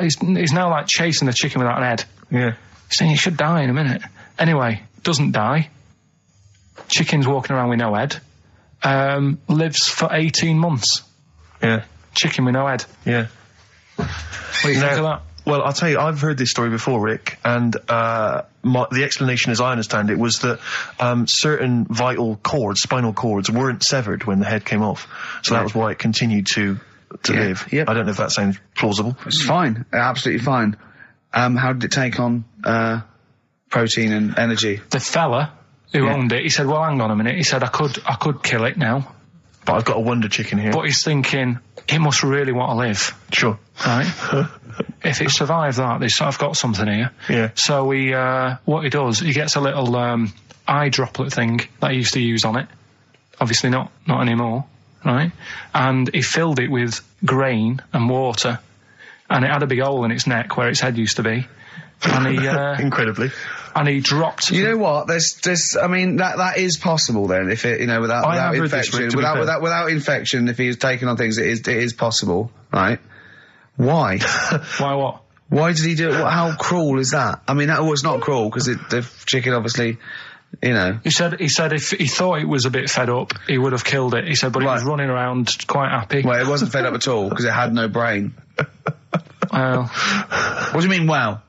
He's now like chasing the chicken without an head. Yeah. He's saying he should die in a minute. Anyway, doesn't die. Chicken's walking around with no head. Lives for 18 months. Yeah. Chicken with no head. Yeah. What do you think of that? Well, I'll tell you, I've heard this story before, Rick, and the explanation, as I understand it, was that certain vital cords, spinal cords, weren't severed when the head came off. So that was why it continued to live. Yep. I don't know if that sounds plausible. It's fine. Absolutely fine. How did it take on protein and energy? The fella who owned it, he said, well, hang on a minute. He said, I could kill it now. But I've got a wonder chicken here. But he's thinking, it must really want to live. Sure. Right? If it survived that, I've got something here. Yeah. So what he does, he gets a little eye droplet thing that he used to use on it. Obviously not anymore, right? And he filled it with grain and water, and it had a big hole in its neck where its head used to be. And he incredibly. And he dropped. You know what? There's. I mean, that is possible. Then, if it, without infection, without infection, if he was taking on things, it is possible, right? Why? Why what? Why did he do it? How cruel is that? I mean, it's not cruel because the chicken obviously, you know. He said if he thought it was a bit fed up, he would have killed it. He said, but it was running around quite happy. Well, it wasn't fed up at all because it had no brain. Well, what do you mean? Wow.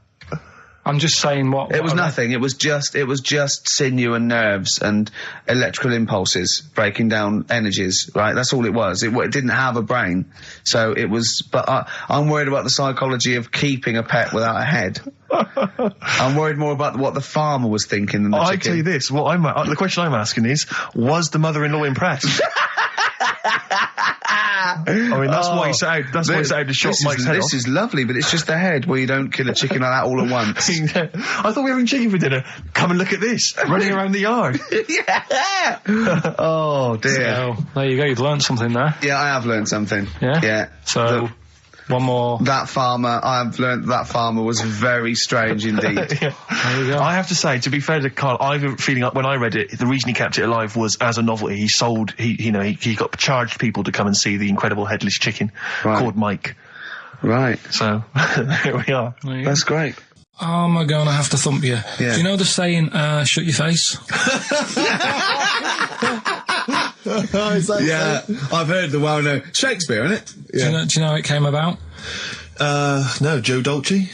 I'm just saying what... It was nothing. It was just sinew and nerves and electrical impulses breaking down energies, right? That's all it was. It didn't have a brain. So it was... But I'm worried about the psychology of keeping a pet without a head. I'm worried more about what the farmer was thinking than the chicken. I tell you this, the question I'm asking is, was the mother-in-law impressed? I mean, that's why it's out. That's why it's out to shot Mike's head off. This is lovely, but it's just the head where you don't kill a chicken like that all at once. I thought we were having chicken for dinner. Come and look at this, running around the yard. Yeah. Oh dear. So, there you go. You've learned something there. Yeah, I have learned something. Yeah. Yeah. So. One more. That farmer, I've learned that farmer was very strange indeed. There you go. I have to say, to be fair to Carl, I have a feeling like when I read it, the reason he kept it alive was as a novelty. He got charged people to come and see the incredible headless chicken called Mike. Right. So, here we are. That's great. I'm gonna have to thump you. Yeah. Do you know the saying, shut your face? Yeah, I've heard the well-known Shakespeare, innit? Yeah. Do you know how it came about? No, Joe Dolce.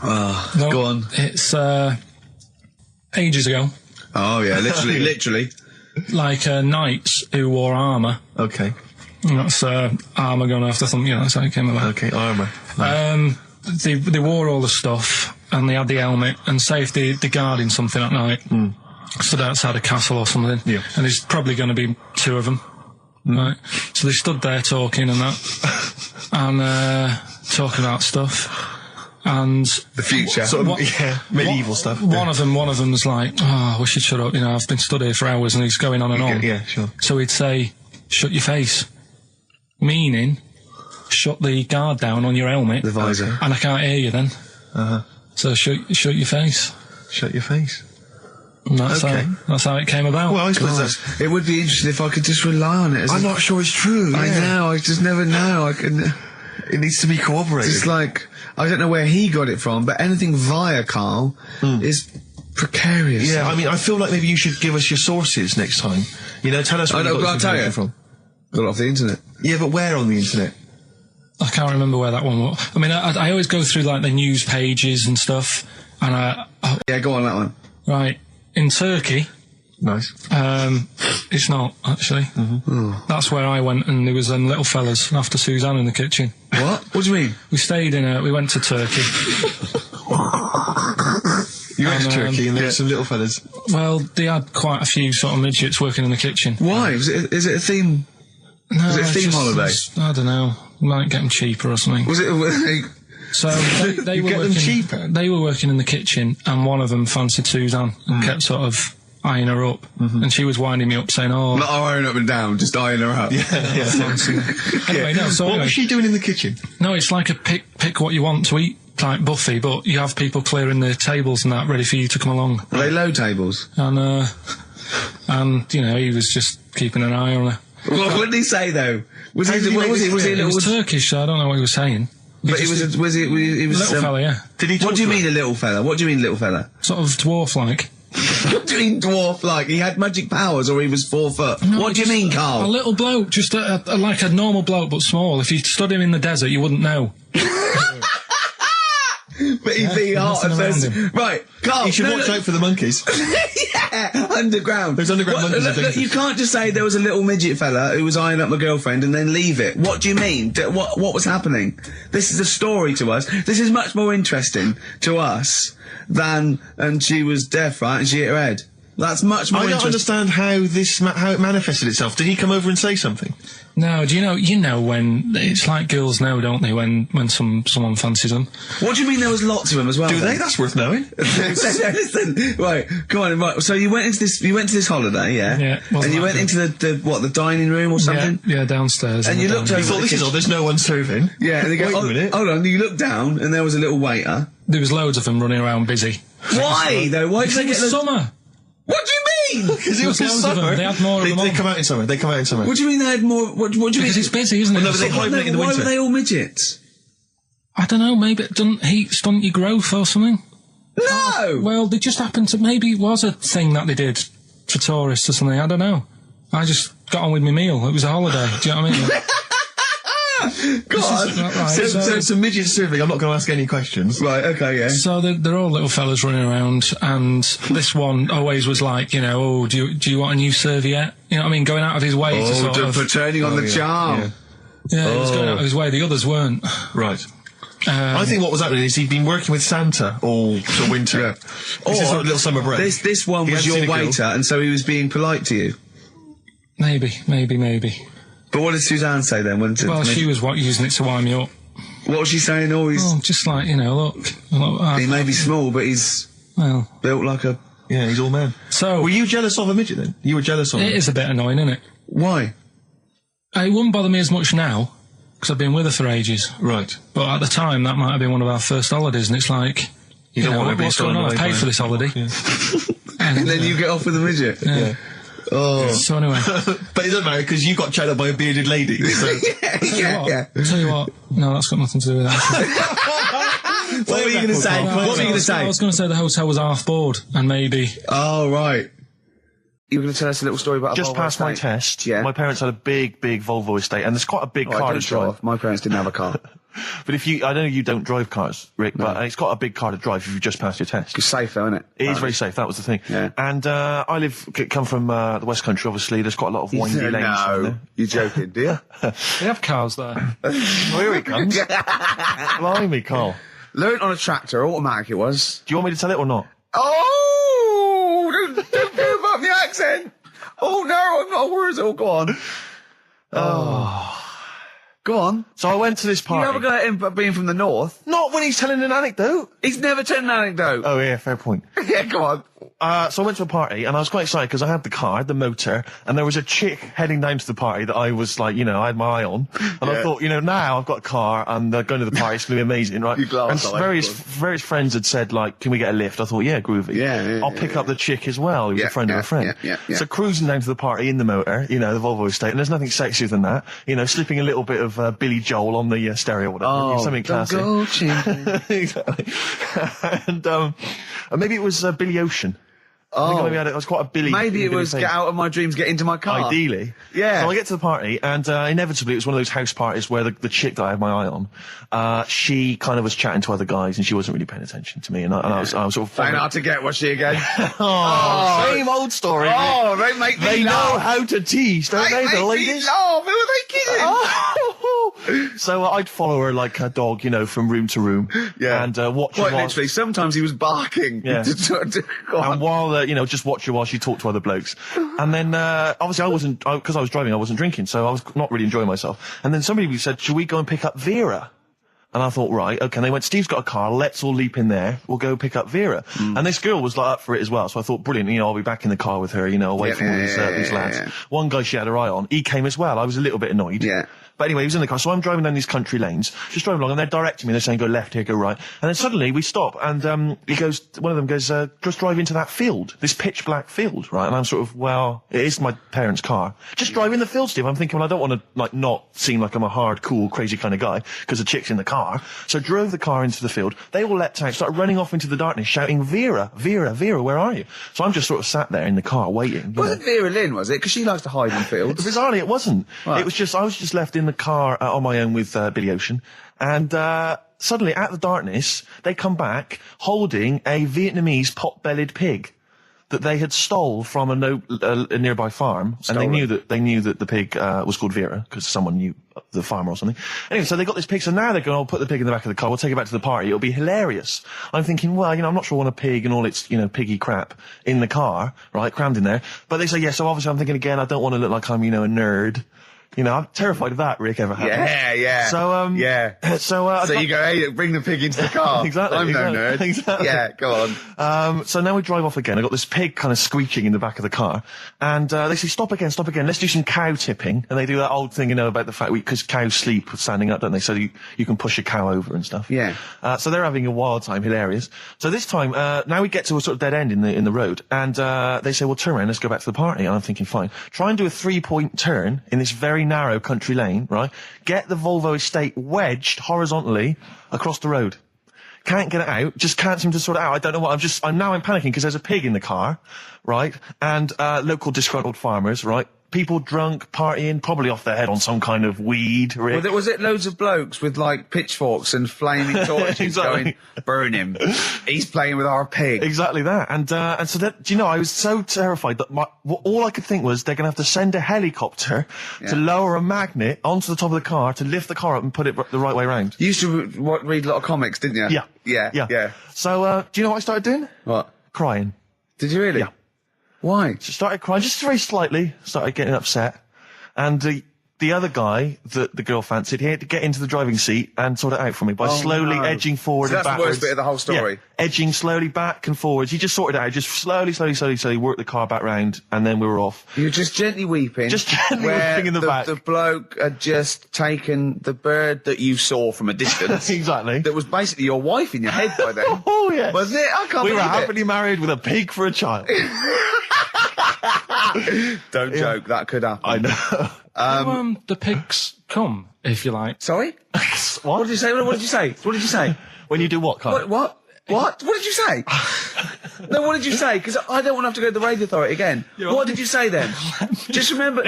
No, go on. It's ages ago. Oh yeah, literally. Like knights who wore armour. Okay. That's armour gonna have to thump you. That's how it came about. Okay, armour. They wore all the stuff and they had the helmet, and say if they're guarding something at night. Stood outside a castle or something, and there's probably going to be two of them, right? So they stood there talking and that, and talking about stuff, and the future, medieval stuff. One of them was like, "Oh, we should shut up. You know, I've been stood here for hours," and he's going on and on. Yeah, sure. So he'd say, "Shut your face," meaning, shut the guard down on your helmet, the visor, and I can't hear you then. So shut your face. Shut your face. And that's how it came about. Well, I suppose it would be interesting if I could just rely on it. I'm not sure it's true. I know, I just never know. It needs to be corroborated. It's like, I don't know where he got it from, but anything via Carl is precarious. Yeah, I mean, I feel like maybe you should give us your sources next time. You know, tell us where you got this information from. Got it off the internet. Yeah, but where on the internet? I can't remember where that one was. I mean, I always go through, like, the news pages and stuff, and yeah, go on, that one. Right. In Turkey. Nice. It's not, actually. That's where I went, and there was them little fellas after Suzanne in the kitchen. What? What do you mean? We stayed we went to Turkey. You went to Turkey and there were some little fellas? Well, they had quite a few sort of midgets working in the kitchen. Why? Is it a theme? No, was it a theme holiday? I don't know. Might get them cheaper or something. Was it? So they were working. Cheaper? They were working in the kitchen, and one of them fancied Suzanne and kept sort of eyeing her up, and she was winding me up, saying, "Oh, not eyeing up and down, just eyeing her up." Yeah. Anyway, no. So what was she doing in the kitchen? No, it's like a pick what you want to eat type buffet, but you have people clearing the tables and that ready for you to come along. Are they low tables? And you know, he was just keeping an eye on her. What did he say though? Was he Turkish, so I don't know what he was saying. But he was a little fella, yeah. Did he? What do you mean a little fella? What do you mean little fella? Sort of dwarf-like. What do you mean dwarf-like? He had magic powers, or he was 4 foot? No, what do you mean, Carl? A little bloke, just like a normal bloke, but small. If you stood him in the desert, you wouldn't know. But he'd be hot at first. Right, Carl. You should watch out for the monkeys. Yeah, underground. There's underground monkeys. Look, you can't just say there was a little midget fella who was eyeing up my girlfriend and then leave it. What do you mean? What was happening? This is a story to us. This is much more interesting to us than, and she was deaf, right, and she hit her head. That's much more interesting. I don't understand how how it manifested itself. Did he come over and say something? No, do you know when it's like girls know, don't they, when someone fancies them? What do you mean there was lots of them as well? Do they? That's worth knowing. Listen, right, come on, right. So you went to this holiday, yeah? Yeah. And you went into the dining room or something? Yeah, downstairs. And you looked over. You thought, this is all, there's no one serving. Yeah, and they go, wait a minute. Hold on, you looked down and there was a little waiter. There was loads of them running around busy. Why though? Why did they get summer? What do you mean? Because it was in summer. They had more of them. They come out in summer. What do you mean they had more? What do you mean? Because it's busy, isn't it? Well, no, but they hibernate in the winter. Why were they all midgets? I don't know, maybe it doesn't heat stunt your growth or something. No! Well, they just happened to, maybe it was a thing that they did for tourists or something, I don't know. I just got on with my meal, it was a holiday, do you know what I mean? God! Right, so it's a midget serving, I'm not going to ask any questions. Right, okay, yeah. So they're all little fellas running around, and this one always was like, you know, oh, do you want a new serviette? You know what I mean? Going out of his way to sort of... for turning on the charm. Yeah, he was going out of his way, the others weren't. Right. I think what was happening is he'd been working with Santa all the winter. Yeah. This is sort of little summer break. This one was your waiter, and so he was being polite to you. Maybe. But what did Suzanne say then? Well, she was using it to wind me up. What was she saying? Just like, look. He may be small, but he's built like a... Yeah, he's all man. So... Were you jealous of a midget then? You were jealous of him? It is a bit annoying, isn't it? Why? It wouldn't bother me as much now, because I've been with her for ages. Right. But at the time, that might have been one of our first holidays, and it's like... You don't want to be what's going on? I paid for this holiday. Yeah. And then you get off with a midget? Yeah. Oh. So anyway... But it doesn't matter, because you got chatted by a bearded lady. So. Tell you what, no, that's got nothing to do with that. What were you going to say? I was going to say the hotel was half board, and maybe... Oh, right. You were going to tell us a little story about Just past my test, my parents had a big Volvo estate, and there's quite a big car to drive. My parents didn't have a car. But I know you don't drive cars, Rick, but it's got a big car to drive if you've just passed your test. It's safe though, isn't it? It is very safe, that was the thing. Yeah. And I come from the West Country, obviously, there's quite a lot of windy lanes. No, you're joking, do you? They have cars there. Well, here he comes. Blimey, Carl. Learned on a tractor, automatic it was. Do you want me to tell it or not? Oh! Don't move up the accent! Oh no, I'm not worried. Oh, go on. Go on. So I went to this party. You never got him being from the north. Not when he's telling an anecdote. He's never telling an anecdote. Oh yeah, fair point. Yeah, go on. So I went to a party and I was quite excited because I had the car, the motor, and there was a chick heading down to the party that I was like, I had my eye on. And I thought, now I've got a car and going to the party, it's going to be amazing, right? And various friends had said, like, can we get a lift? I thought, yeah, groovy. Yeah, I'll pick up the chick as well, who's a friend of a friend. Yeah. So cruising down to the party in the motor, the Volvo estate, and there's nothing sexier than that. Slipping a little bit of Billy Joel on the stereo or whatever. Something classy. Go, exactly. And maybe it was Billy Ocean. I think maybe it was quite a Billy. Maybe it was Get Out of My Dreams, Get Into My Car. Ideally. Yeah. So I get to the party, and inevitably it was one of those house parties where the chick that I had my eye on, she kind of was chatting to other guys, and she wasn't really paying attention to me, and I was sort of... Found hard to get, was she again? Same old story. Oh, they make me They laugh. know how to tease, don't they, the ladies? They make me laugh. Who are they kidding? So I'd follow her like a dog, from room to room. Yeah. And watch her Quite while... literally, sometimes he was barking. Yeah. And while, just watch her while she talked to other blokes. And then, obviously because I was driving, I wasn't drinking, so I was not really enjoying myself. And then somebody said, should we go and pick up Vera? And I thought, right, okay. And they went, Steve's got a car, let's all leap in there, we'll go pick up Vera. And this girl was up for it as well, so I thought, brilliant, I'll be back in the car with her, away from all these lads. Yeah. One guy she had her eye on, he came as well, I was a little bit annoyed. Yeah. But anyway, he was in the car, so I'm driving down these country lanes, just driving along, and they're directing me, they're saying, go left here, go right. And then suddenly we stop, and one of them goes, just drive into that field, this pitch black field, right? And I'm sort of, well, it is my parents' car. Just drive in the field, Steve. I'm thinking, well, I don't want to, not seem like I'm a hard, cool, crazy kind of guy, because the chick's in the car. So drove the car into the field. They all leapt out, started running off into the darkness, shouting, Vera, Vera, Vera, where are you? So I'm just sort of sat there in the car waiting. Wasn't Vera Lynn, was it? Because she likes to hide in fields. Bizarrely, it wasn't. Right. It was just, I was just left in the car on my own with Billy Ocean, and suddenly, at the darkness, they come back holding a Vietnamese pot-bellied pig that they had stole from a nearby farm, and they knew that the pig was called Vera because someone knew the farmer or something. Anyway, so they got this pig, so now they're going, I'll put the pig in the back of the car, we'll take it back to the party, it'll be hilarious. I'm thinking, well, I'm not sure I want a pig and all its, piggy crap in the car, right, crammed in there. But they say, yeah, so obviously I'm thinking again, I don't want to look like I'm, a nerd. I'm terrified of that, Rick, ever happened. Yeah. So you go, hey, bring the pig into the car. Exactly. I'm no nerd. Exactly. Yeah, go on. So now we drive off again. I got this pig kind of squeaking in the back of the car. And, they say, stop again. Let's do some cow tipping. And they do that old thing, about the fact because cows sleep standing up, don't they? So you can push a cow over and stuff. Yeah. So they're having a wild time, hilarious. So this time, now we get to a sort of dead end in the road. And, they say, well, turn around, let's go back to the party. And I'm thinking, fine. Try and do a 3-point turn in this very narrow country lane, right? Get the Volvo estate wedged horizontally across the road. Can't get it out, just can't seem to sort it out. I don't know what, I'm panicking because there's a pig in the car, right? And, local disgruntled farmers, right? People drunk, partying, probably off their head on some kind of weed, Rick. Well, was it loads of blokes with, pitchforks and flaming torches Exactly. going, burn him. He's playing with our pig. Exactly that. And so that, I was so terrified that all I could think was they're going to have to send a helicopter to lower a magnet onto the top of the car to lift the car up and put it the right way around. You used to read a lot of comics, didn't you? Yeah. Yeah. So, do you know what I started doing? What? Crying. Did you really? Yeah. Why? She started crying, just very slightly, started getting upset. And the other guy that the girl fancied, he had to get into the driving seat and sort it out for me by slowly edging forward So and that's the backwards. worst bit of the whole story. Yeah, edging slowly back and forwards. He just sorted it out, just slowly worked the car back round, and then we were off. You're just gently weeping. Just gently where weeping in the back. The bloke had just taken the bird that you saw from a distance. Exactly. That was basically your wife in your head by then. Oh, yes. Was it? I can't We were believe it. happily married with a pig for a child. Don't joke, that could happen. I know. The pigs come, if you like. Sorry? What did you say? What did you say? What did you say? When you do what, Carl? What? What did you say? No, what did you say? Because I don't want to have to go to the radio authority again. What did you say then? just remember.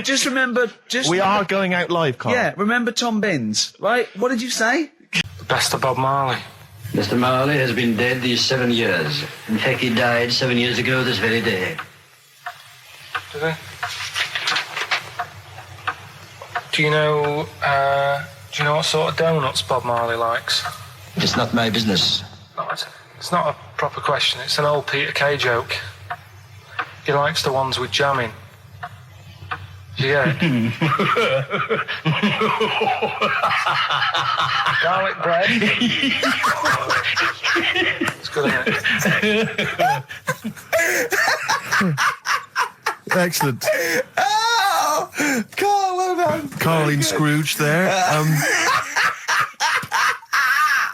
We are going out live, Carl. Yeah, remember Tom Binns, right? What did you say? The best of Bob Marley. Mr. Marley has been dead these 7 years. In fact, he died 7 years ago this very day. Did he? Do you know what sort of donuts Bob Marley likes? It's not my business. No, it's not a proper question. It's an old Peter Kay joke. He likes the ones with jam in. Do you get it? Garlic bread. It's good, isn't it? Excellent. Oh! Carl, well done. Carling Scrooge there.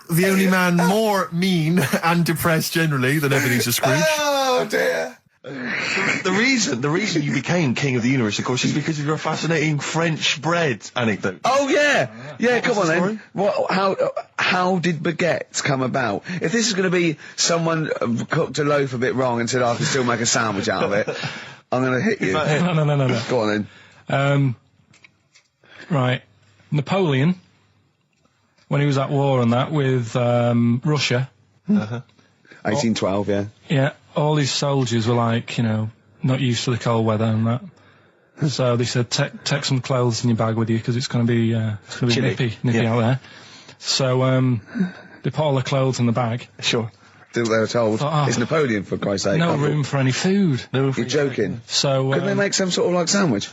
The only man more mean and depressed generally than Ebenezer Scrooge. Oh, dear. The reason you became king of the universe, of course, is because of your fascinating French bread anecdote. Oh, yeah. Yeah, come on the then. How did baguettes come about? If this is going to be someone cooked a loaf a bit wrong and said, I can still make a sandwich out of it, I'm going to hit you. No. Go on then. Right. Napoleon, when he was at war and that with Russia. 1812, yeah. Yeah, all his soldiers were like, not used to the cold weather and that. So they said, take some clothes in your bag with you because it's going to be nippy out there. So they put all the clothes in the bag. Sure. Did what they were told. It's Napoleon, for Christ's sake. No room for any food. You're joking. So couldn't they make some sort of like sandwich?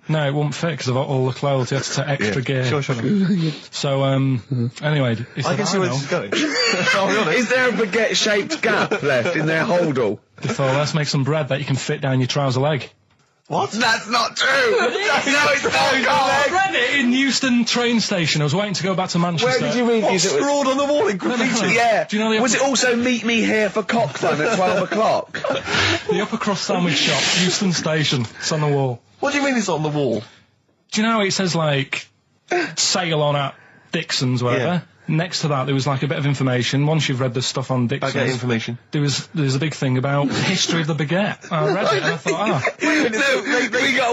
No, it wouldn't fit because of all the clothes. You had to take extra gear. Sure. So anyway, he said, I can see where this is going. I'll be honest. Is there a baguette-shaped gap left in their holdall? They thought, let's make some bread that you can fit down your trouser leg. What? That's not true! No, it's not, I read it in Euston train station. I was waiting to go back to Manchester. Where did you read What, scrawled on the wall in graffiti? Yeah. Do you know Was it also meet me here for cock fun at 12 o'clock? The upper crust sandwich shop, Euston station. It's on the wall. What do you mean it's on the wall? Do you know it says like sail on at Dixon's, whatever? Yeah. Next to that, there was like a bit of information. Once you've read the stuff on Dixon's, Baguette information. There's a big thing about the history of the baguette. I read it and I thought,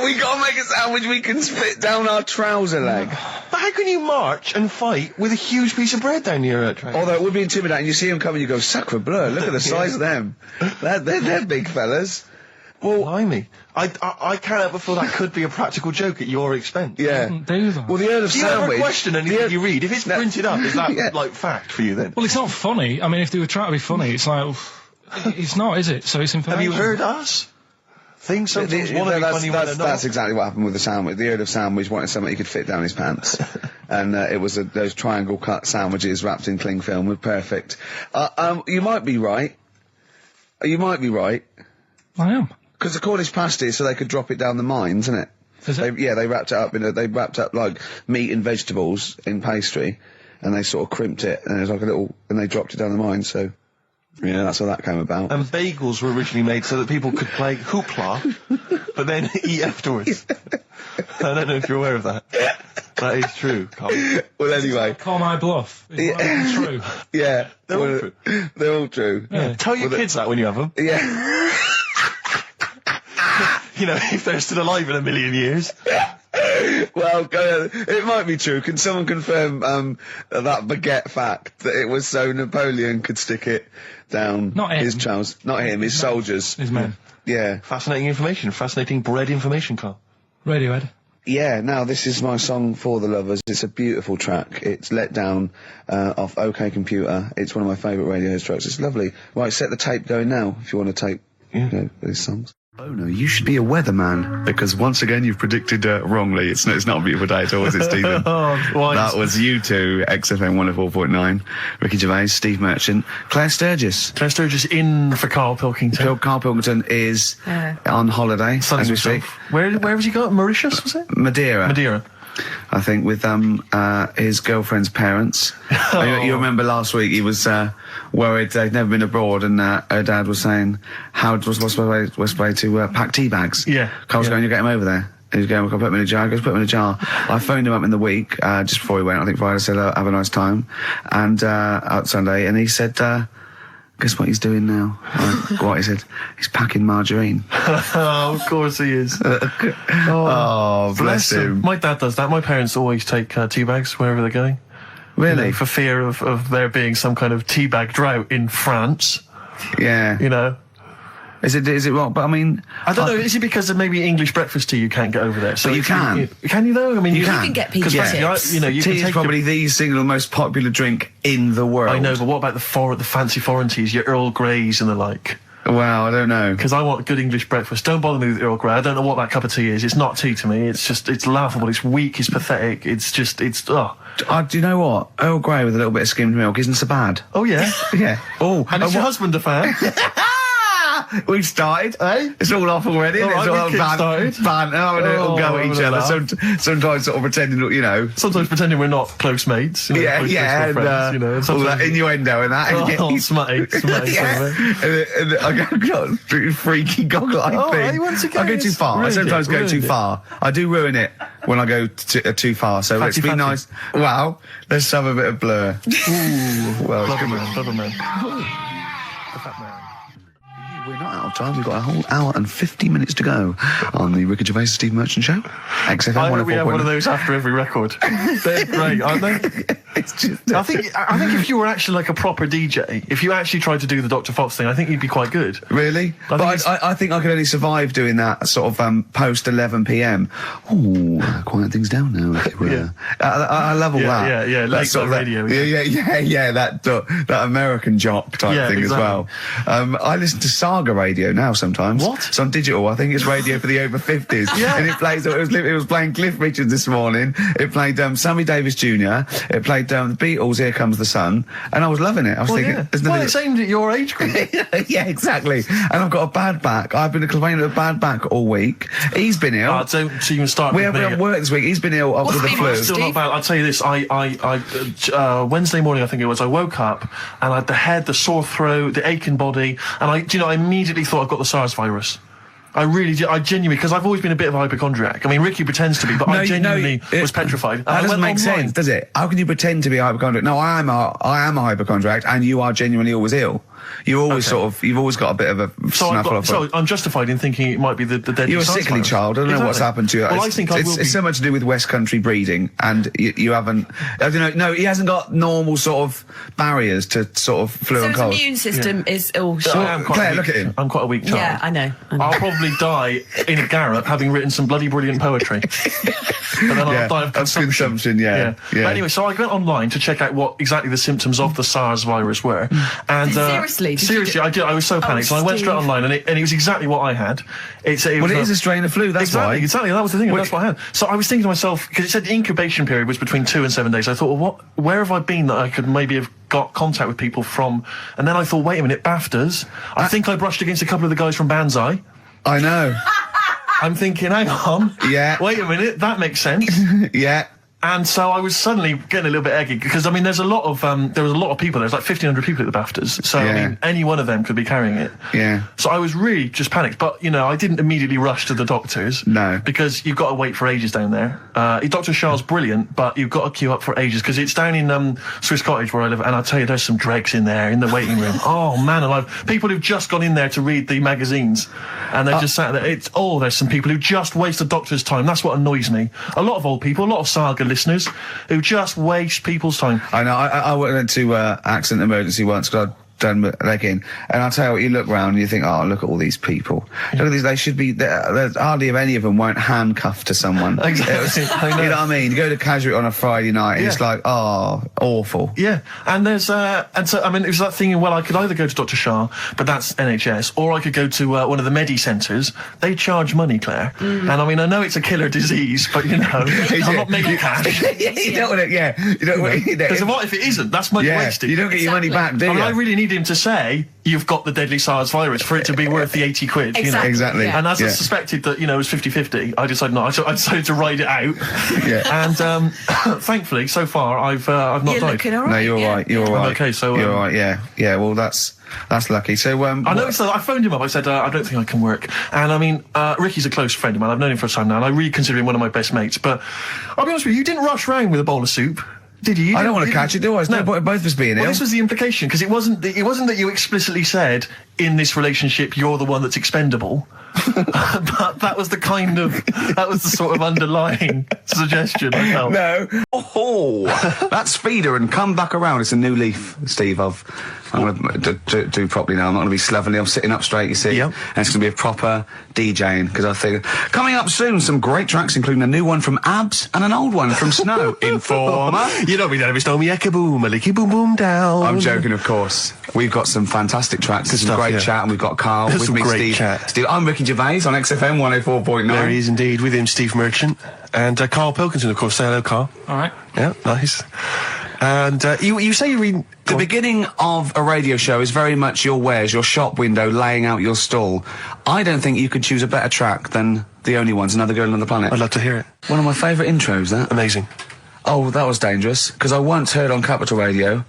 we got to make a sandwich we can spit down our trouser leg. But how can you march and fight with a huge piece of bread down your train? Although it would be intimidating. You see them coming, you go, sacre bleu, look at the size of them. They're big fellas. Well, blimey. I can't help but feel that could be a practical joke at your expense. Yeah. do that. Well, the Earl of Do you ever Sandwich... question anything you read? If it's printed up, is that, like, fact for you then? Well, it's not funny. I mean, if they were trying to be funny, it's like, it's not, is it? So it's information. Have you heard us? Things sometimes want to be funny when they're not. That's exactly what happened with the sandwich. The Earl of Sandwich wanted something he could fit down his pants. And it was those triangle cut sandwiches wrapped in cling film were perfect. You might be right. You might be right. I am. Because the Cornish pasty, so they could drop it down the mine, isn't it? They wrapped it up they wrapped up like meat and vegetables in pastry, and they sort of crimped it, and it was like and they dropped it down the mine, so, yeah, that's how that came about. And bagels were originally made so that people could play hoopla, but then eat afterwards. I don't know if you're aware of that. That is true, Carl. Well, anyway. Call my bluff. Is that true? Yeah. They're all true. They're all true. Yeah. Tell your kids that when you have them. Yeah. If they're still alive in a million years. Well, it might be true. Can someone confirm that baguette fact that it was so Napoleon could stick it down his trousers? Not him, his soldiers. His men. Yeah. Fascinating information. Fascinating bread information, Carl. Radiohead. Yeah, now this is my song for the lovers. It's a beautiful track. It's Let Down off OK Computer. It's one of my favourite Radiohead tracks. It's lovely. Right, set the tape going now if you want to tape these songs. Oh no, you should be a weatherman, because once again you've predicted wrongly. It's not a beautiful day at all, is it, Stephen? That was you two, XFM 104.9. Ricky Gervais, Steve Merchant, Claire Sturgis. Claire Sturgis in for Karl Pilkington. Karl Pilkington is on holiday, as we speak. Where has he got? Mauritius, was it? Madeira. I think, with his girlfriend's parents. You remember last week he was worried they'd never been abroad, and her dad was saying, what's the way to pack tea bags? Yeah. Carl's going, you get him over there. He's going, we'll put him in a jar. He goes, put him in a jar. I phoned him up in the week, just before he went, I think Friday, said, have a nice time. And, out Sunday, and he said, guess what he's doing now? What he said? He's packing margarine. Oh, of course he is. Oh, bless him. My dad does that. My parents always take tea bags wherever they're going. Really? You know, for fear of there being some kind of tea bag drought in France. Yeah. You know. Is it wrong? But I mean, I don't know. Is it because of maybe English breakfast tea you can't get over there? So you can. Can you though? I mean, you can. You can get PG tips. You tea can is take probably the single most popular drink in the world. I know, but what about the fancy foreign teas, your Earl Greys and the like? Well, I don't know. Because I want good English breakfast. Don't bother me with Earl Grey. I don't know what that cup of tea is. It's not tea to me. It's laughable. It's weak. It's pathetic. Do you know what? Earl Grey with a little bit of skimmed milk isn't so bad. Oh, yeah? Yeah. Oh. And is your husband a fan? We've started. It's all off already. It's all banter. We'll go at each other. Sometimes sort of pretending, you know. Sometimes pretending we're not close mates. You know, close friends, you know. All that innuendo and that. Smutty. And I got freaky goggle-eyed thing. I go too far. I sometimes go too far. I do ruin it when I go too far. So let's be nice. Wow. Let's have a bit of blur. Ooh. Well, love a man. We're not out of time. We've got a whole hour and 50 minutes to go on the Ricky Gervais Steve Merchant Show. XFM 104.9. I hope we have one of those after every record. They're great, aren't they? I think if you were actually like a proper DJ, if you actually tried to do the Dr. Fox thing, I think you'd be quite good. Really? I think I could only survive doing that sort of post 11 p.m. Ooh, quiet things down now. I love all that. Yeah. Late sort of radio. Yeah. That American jock type thing as well. I listen to Saga radio now sometimes. What? It's on digital. I think it's radio for the over 50s. Yeah. And it plays. It was playing Cliff Richards this morning. It played Sammy Davis Jr. It played the Beatles, Here Comes the Sun, and I was loving it. I was thinking, it's aimed at your age group. Yeah, exactly. And I've got a bad back. I've been complaining of a bad back all week. He's been ill. Don't even start. We haven't worked this week. He's been ill with the flu. Still not bad. I'll tell you this. I Wednesday morning, I think it was, I woke up and I had the head, the sore throat, the aching body, and I immediately thought I've got the SARS virus. I really did. I genuinely, because I've always been a bit of a hypochondriac. I mean, Ricky pretends to be, but I genuinely was petrified. That doesn't make sense, does it? How can you pretend to be a hypochondriac? No, I am a hypochondriac, and you are genuinely always ill. You always you've always got a bit of a snuffle. So I'm justified in thinking it might be the deadly. You're a sickly child. I don't know what's happened to you. Well, I think it's so much to do with West Country breeding, and you haven't. I don't know. No, he hasn't got normal sort of barriers to sort of flu and cold. His immune system is all shot. Claire, look at him. I'm quite a weak child. Yeah, I know. I'll probably die in a garret having written some bloody brilliant poetry. But then I'll die of consumption. Yeah. But anyway, so I went online to check out what exactly the symptoms of the SARS virus were. And seriously, I did. I was so panicked. So I went straight online, and it was exactly what I had. It is a strain of flu. That's why. Exactly. That was the thing. That's what I had. So I was thinking to myself, because it said the incubation period was between 2 and 7 days. I thought, well, where have I been that I could maybe have got contact with people from? And then I thought, wait a minute, BAFTAs. I think I brushed against a couple of the guys from Banzai. I know. I'm thinking, hang on. Yeah. Wait a minute, that makes sense. Yeah. And so I was suddenly getting a little bit eggy, because I mean, there was a lot of people. There's like 1,500 people at the BAFTAs, so I mean, any one of them could be carrying it. Yeah. So I was really just panicked, but I didn't immediately rush to the doctors. No. Because you've got to wait for ages down there. Dr. Charles brilliant, but you've got to queue up for ages, because it's down in Swiss Cottage where I live, and I'll tell you, there's some dregs in there in the waiting room. Oh man alive! People who've just gone in there to read the magazines, and they're just sat there. There's some people who just waste the doctor's time. That's what annoys me. A lot of old people, a lot of Saga listeners, who just waste people's time. I know. I went to accident emergency once because I done legging. And I'll tell you what, you look round and you think, oh, look at all these people. Look at these, they should be, there's hardly any of them weren't handcuffed to someone. Exactly. You know what I mean? You go to Casual on a Friday night and it's like, oh, awful. Yeah, and there's, and so, I mean, it was that thing, well, I could either go to Dr. Shah, but that's NHS, or I could go to one of the Medi centres. They charge money, Claire. And I mean, I know it's a killer disease, but you know, I'm not making cash. You don't want to, you don't want to, because what if it isn't? That's money wasted. You don't get your money back, do you? I mean, I really need him to say, you've got the deadly SARS virus for it to be worth the 80 quid. Exactly. You know? Exactly. And as I suspected that, you know, it was 50-50, I decided not. I decided to ride it out. And thankfully, so far, I've not died. Looking all right. No, you're all right. You're all right. Okay, so you're all right. Yeah. Well, that's lucky. So I know. So I phoned him up. I said I don't think I can work. And I mean, Ricky's a close friend of mine. I've known him for a time now, and I really consider him one of my best mates. But I'll be honest with you, you didn't rush round with a bowl of soup. Did you? I don't want to catch it, do I? There's no point in both of us being ill. This was the implication, because it wasn't that you explicitly said, in this relationship, you're the one that's expendable. But that was the sort of underlying suggestion I felt. No. Oh, that's feeder and come back around. It's a new leaf, Steve. I'm going to do properly now. I'm not going to be slovenly. I'm sitting up straight, you see. Yep. And it's going to be a proper DJing, because I think coming up soon, some great tracks, including a new one from Abs and an old one from Snow. Informer. You know me, Dennis. Told me ecka-boom, a licky boom boom down. I'm joking, of course. We've got some fantastic tracks. There's some great chat, and we've got Carl with me, Steve. Steve, I'm Ricky Gervais on XFM 104.9. There he is indeed, with him, Steve Merchant. And Karl Pilkington, of course. Say hello, Carl. All right. Yeah, nice. And you say you read... The beginning of a radio show is very much your wares, your shop window, laying out your stall. I don't think you could choose a better track than The Only Ones, Another Girl on the Planet. I'd love to hear it. One of my favourite intros, that. Amazing. Oh, that was dangerous, because I once heard on Capital Radio,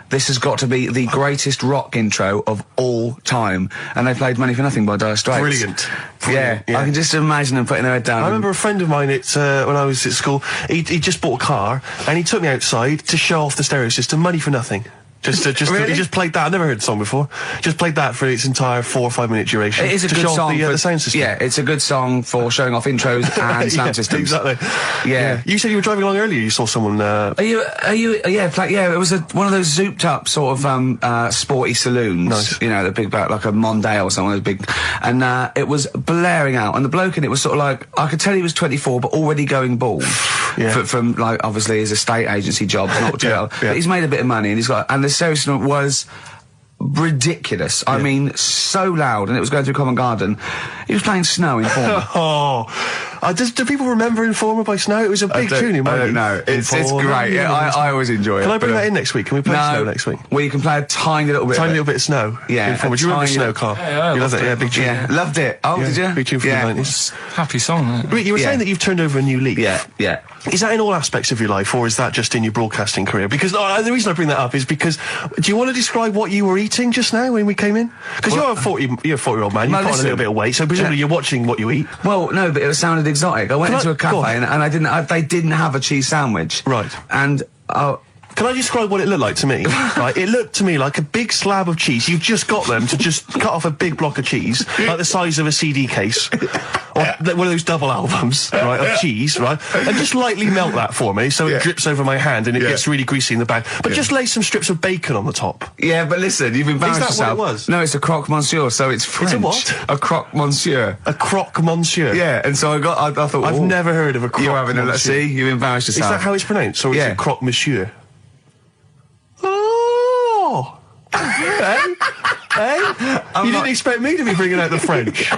this has got to be the greatest rock intro of all time. And they played Money for Nothing by Dire Straits. Brilliant. Yeah, I can just imagine them putting their head down. I remember a friend of mine, when I was at school, he just bought a car, and he took me outside to show off the stereo system, Money for Nothing. He just played that. I've never heard the song before. Just played that for its entire 4 or 5 minute duration. It is a good song for the sound system. Yeah, it's a good song for showing off intros and sound systems. Exactly. Yeah. You said you were driving along earlier. You saw someone. It was one of those zooped up sort of sporty saloons. Nice. You know, the big like a Mondale or something, big, and it was blaring out. And the bloke in it was sort of like, I could tell he was 24, but already going bald. From like obviously his estate agency jobs, not jail. But he's made a bit of money, and he's got, and the serious note was ridiculous. I mean, so loud, and it was going through Covent Garden. He was playing Snow in Informer. Do people remember Informer by Snow? It was a big tune in my I don't know. It's great. Yeah, I always enjoy it. Can I bring that in next week? Can we play Snow next week? Well, you can play a tiny little bit. Tiny little bit of Snow. Yeah. Informer. Do you remember Snow, Carl? Yeah, you loved it. Yeah, big tune. Yeah, loved it. Oh, did you? Big tune from the 90s. Happy song. Rick, you were saying that you've turned over a new leaf. Yeah. Is that in all aspects of your life, or is that just in your broadcasting career? Because the reason I bring that up is because, do you want to describe what you were eating just now when we came in? Because you're a 40-year-old man, you've put on a little bit of weight, so presumably you're watching what you eat. Well, no, but it sounded exotic. I went into a cafe and they didn't have a cheese sandwich. Right. And can I describe what it looked like to me? Right, it looked to me like a big slab of cheese. You've just got them to just cut off a big block of cheese, like the size of a CD case, or one of those double albums, right, of cheese, right, and just lightly melt that for me so it drips over my hand and it gets really greasy in the bag. But just lay some strips of bacon on the top. Yeah, but listen, you've embarrassed yourself. Is that what it was? No, it's a croque monsieur, so it's French. It's a what? A croque monsieur. A croque monsieur. Yeah, and so I thought, I've never heard of a croque monsieur. Let's see, you've embarrassed yourself. Is that how it's pronounced, or is it croque monsieur? You didn't expect me to be bringing out the French.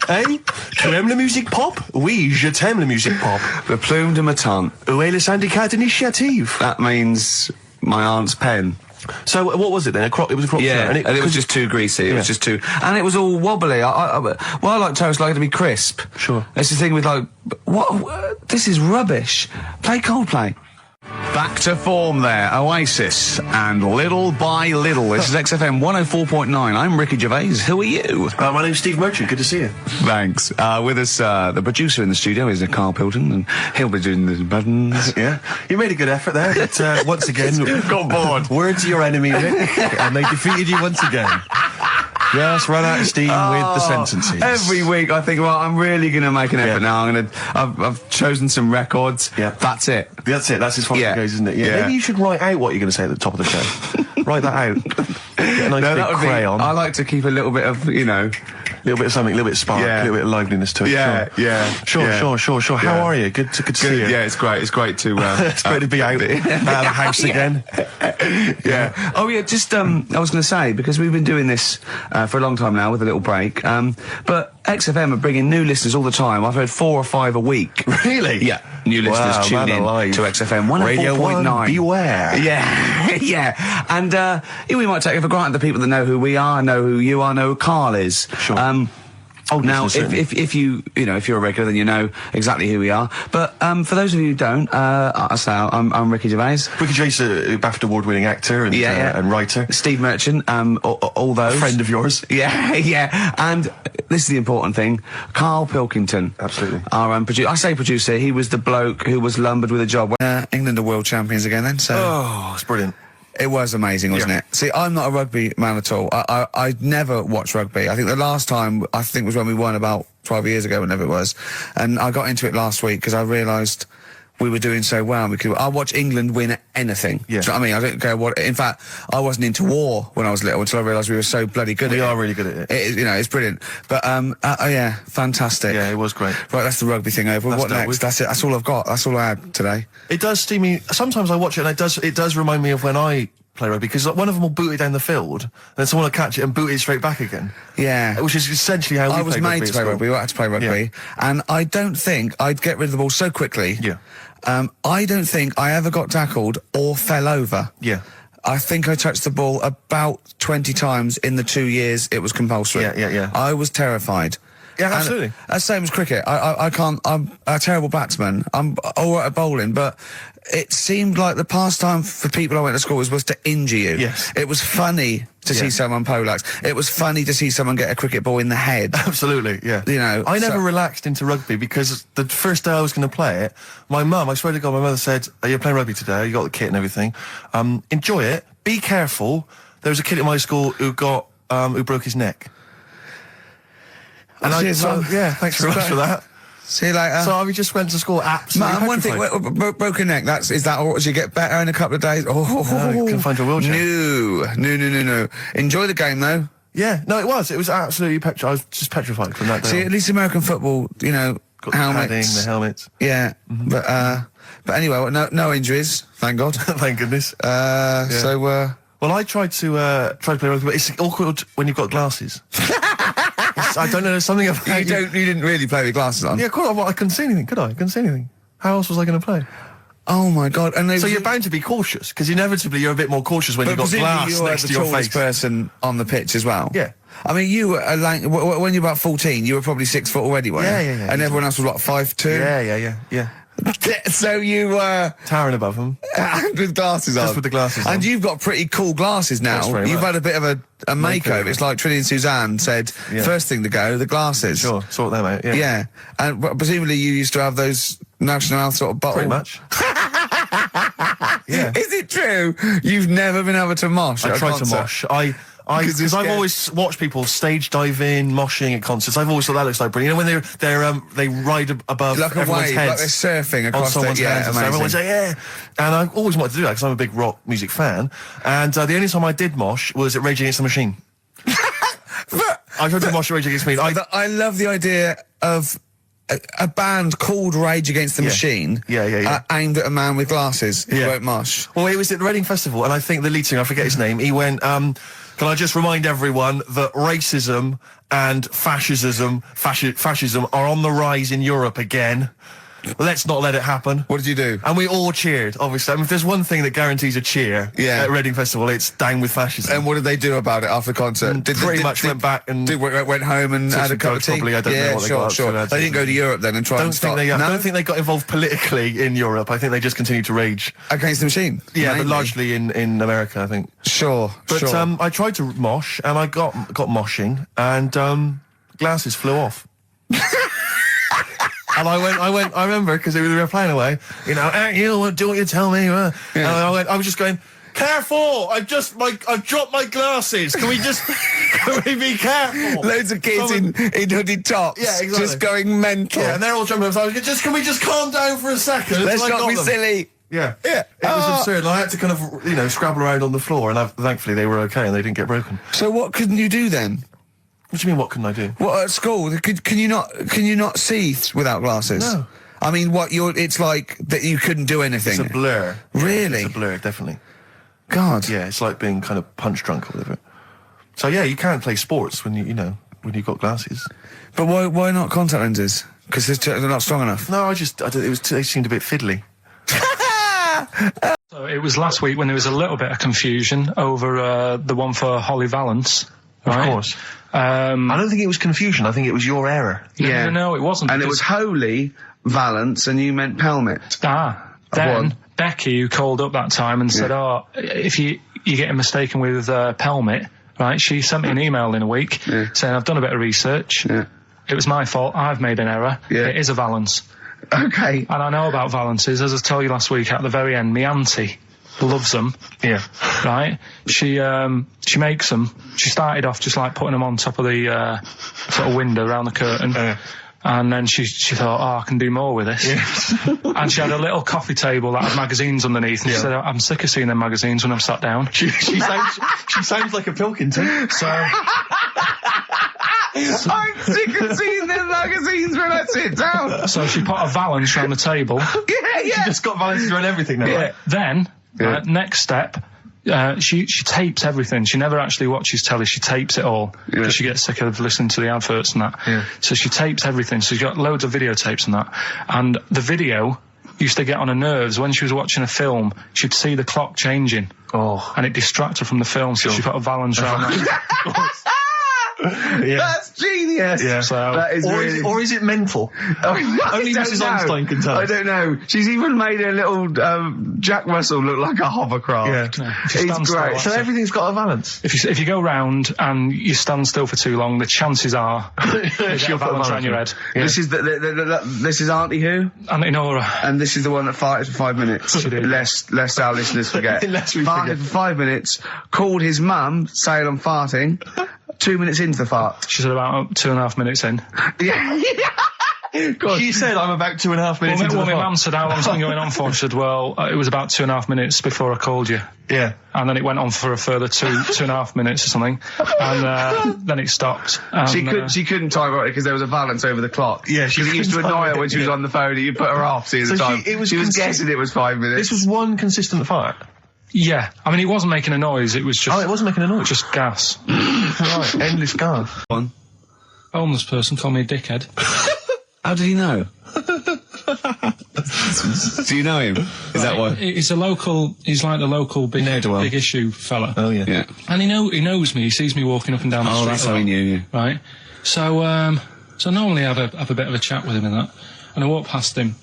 Tu aimes la musique pop? Oui, je t'aime la musique pop. Le plume de ma tante. Où est le syndicat d'initiative? That means my aunt's pen. So what was it then? It was a croque. Yeah, and it was just too greasy. It was just too, and it was all wobbly. I like toast, like it to be crisp. Sure. That's the thing with like, what? This is rubbish. Play Coldplay. Back to form there, Oasis, and Little by Little. This is XFM 104.9. I'm Ricky Gervais. Who are you? My name's Steve Merchant. Good to see you. Thanks. With us, the producer in the studio is Karl Pilkington, and he'll be doing the buttons. Yeah. You made a good effort there. But, once again, got bored. Words are your enemy, Rick, and they defeated you once again. Yes, run out of steam with the sentences. Every week I think, well, I'm really going to make an effort now. I've chosen some records. Yeah. That's it. That's as far as it goes, isn't it? Yeah. Maybe you should write out what you're going to say at the top of the show. Write that out. Get a nice that big would be- crayon. I like to keep a little bit of, you know. A little bit of something, a little bit of spark, a little bit of liveliness to it. Sure. How are you? Good to see you. Yeah, it's great. It's great to. It's great to be out of the house again. Yeah. Oh yeah. Just I was going to say, because we've been doing this for a long time now with a little break. But XFM are bringing new listeners all the time. I've heard 4 or 5 a week. Really? Yeah. New listeners tune in to XFM 104.9. Radio 1, beware. Yeah. Yeah. And we might take it for granted the people that know who we are, know who you are, know who Karl is. Sure. Now, if you're a regular, then you know exactly who we are. But for those of you who don't, I'm Ricky Gervais. Ricky Gervais, a BAFTA award-winning actor and writer. Steve Merchant, all those. A friend of yours. Yeah. And this is the important thing: Karl Pilkington. Absolutely. Our producer. I say producer. He was the bloke who was lumbered with a job. England are world champions again. Then, so. Oh, it's brilliant. It was amazing, wasn't it? See, I'm not a rugby man at all. I never watched rugby. I think the last time, was when we won about 12 years ago, whenever it was. And I got into it last week because I realised we were doing so well. I watch England win anything. Yeah. Do you know what I mean? I don't care what. In fact, I wasn't into war when I was little until I realised we were so bloody good at it. We are really good at it. It's brilliant. But, yeah, fantastic. Yeah, it was great. Right, that's the rugby thing over. What next? That's it. That's all I've got. That's all I had today. It does steam me. Sometimes I watch it and it does remind me of when I play rugby, because one of them will boot it down the field, and then someone will catch it and boot it straight back again. Yeah. Which is essentially how we I was play made to play rugby. I had to play rugby. And I don't think I'd get rid of the ball so quickly. Yeah. I don't think I ever got tackled or fell over. Yeah. I think I touched the ball about 20 times in the 2 years it was compulsory. Yeah. I was terrified. Yeah, absolutely. Same as cricket. I can't. I'm a terrible batsman. I'm all right at bowling, but it seemed like the pastime for people I went to school was to injure you. Yes. It was funny to see someone poleaxe. It was funny to see someone get a cricket ball in the head. Absolutely, yeah. You know, I never relaxed into rugby because the first day I was going to play it, my mum, I swear to God, my mother said, "You're playing rugby today. You got the kit and everything. Enjoy it. Be careful." There was a kid at my school who broke his neck. And thanks very much for that. See you later. So I just went to school absolutely Man, one thing, broken neck, is that or do you get better in a couple of days? You can find your wheelchair. No. Enjoy the game, though. Yeah, no, it was absolutely I was just petrified from that day. See, at least American football, you know, got helmets. the padding, the helmets. Yeah, but anyway, no injuries, thank God. Thank goodness. So, well, I tried to play rugby, but it's awkward when you've got glasses. I don't know, there's something about you didn't really play with glasses on? Yeah, I couldn't see anything, could I? I couldn't see anything. How else was I going to play? Oh my God! And so you're bound to be cautious, because inevitably you're a bit more cautious when you've got glass next to your face. But the tallest person on the pitch as well. Yeah. I mean, you were when you were about 14, you were probably 6 foot already, weren't you? Yeah. And everyone else was what, 5'2"? Yeah. So you were towering above them with glasses on. Just with the glasses on. And you've got pretty cool glasses now. You've had a bit of a makeover. It's like Trinity and Suzanne said, first thing to go, the glasses. Sure, sort them out, Yeah. And presumably you used to have those National Health sort of bottle. Pretty much. Yeah. Is it true you've never been able to mosh? I tried to mosh. Because I've always watched people stage dive in, moshing at concerts. I've always thought that looks like brilliant. You know, when they ride above like everyone's wave, heads, like they're surfing across someone's heads. And everyone say yeah. And I've always wanted to do that because I'm a big rock music fan. And the only time I did mosh was at Rage Against the Machine. I tried to mosh at Rage Against the Machine. I love the idea of a band called Rage Against the Machine. Aimed at a man with glasses who won't mosh. Well, it was at the Reading Festival, and I think the lead singer, I forget his name, he went, can I just remind everyone that racism and fascism are on the rise in Europe again. Let's not let it happen. What did you do? And we all cheered, obviously. I mean, if there's one thing that guarantees a cheer at Reading Festival, it's down with fascism. And what did they do about it after the concert? Pretty much went back and... went home and had a cup of tea? Probably, I don't know what they got. Sure. They didn't go to Europe then and try and stop... I don't think they got involved politically in Europe. I think they just continued to rage. Against the Machine? Yeah, but largely in America, I think. Sure. I tried to mosh, and I got moshing, and glasses flew off. And I remember, because they were playing away, you know, you do what you tell me. And I was just going, careful! I've dropped my glasses. Can we be careful? Loads of kids in hooded tops. Yeah, exactly. Just going mental. Yeah, and they're all jumping up. Can we just calm down for a second? Let's not be silly. Yeah. It was absurd. And I had to kind of, you know, scrabble around on the floor, and thankfully they were okay and they didn't get broken. So what couldn't you do then? What do you mean, what couldn't I do? What, at school? Can you not see without glasses? No. I mean, it's like that you couldn't do anything. It's a blur. Really? It's a blur, definitely. God. Yeah, it's like being kind of punch drunk or whatever. So yeah, you can't play sports when when you've got glasses. But why not contact lenses? Because they're not strong enough. No, they seemed a bit fiddly. So it was last week when there was a little bit of confusion over the one for Holly Valance. Right? Of course. I don't think it was confusion. I think it was your error. No, it wasn't. And it was Holy Valance, and you meant Pelmet. Then Becky, who called up that time and said, "Oh, if you're getting mistaken with Pelmet, right?" She sent me an email in a week saying, "I've done a bit of research. It was my fault. I've made an error. It is a Valance." Okay. And I know about Valances, as I told you last week. At the very end, my auntie loves them. Yeah. Right. She makes them. She started off just like putting them on top of the sort of window around the curtain. And then she thought, I can do more with this. And she had a little coffee table that had magazines underneath, and she said, I'm sick of seeing them magazines when I'm sat down. She sounds like a Pilkington. So I'm sick of seeing them magazines when I sit down. So she put a Valance around the table. She just got Valances around everything now. Right? Then, next step, she tapes everything. She never actually watches telly. She tapes it all because she gets sick of listening to the adverts and that. So she tapes everything. So she's got loads of videotapes and that. And the video used to get on her nerves. When she was watching a film, she'd see the clock changing. And it distracted her from the film. So she put a Valance around that. That's genius. Yeah. So, that is or is it mental? Only Mrs. Einstein can tell. I don't know. She's even made a little Jack Russell look like a hovercraft. It's great. So everything's got a Valance. If you go round and you stand still for too long, the chances are she'll Valance around your head. This is this is Auntie who? Auntie Nora. And this is the one that farted for 5 minutes. Lest our listeners forget. Farted for 5 minutes. Called his mum, saying I'm farting. 2 minutes into the fart. She said about 2.5 minutes in. God. She said I'm about 2.5 minutes into the fart. My mum said, how long's it been going on for? She said, well, it was about 2.5 minutes before I called you. Yeah. And then it went on for a further 2.5 minutes or something. And then it stopped. And, she couldn't time it because there was a Valance over the clock. Yeah, she used to annoy her when she was on the phone and you put her off seeing the time. She was guessing it was 5 minutes. This was one consistent fart. Yeah, I mean, it wasn't making a noise, it was just... Oh, it wasn't making a noise? Just gas. Right, endless gas. One. Homeless person called me a dickhead. How did he know? Do you know him? Is that why? He's like the local big issue fella. Oh, yeah. And he knows me, he sees me walking up and down the street. Oh, that's how he knew you. Right. So normally I have a bit of a chat with him and that, and I walk past him.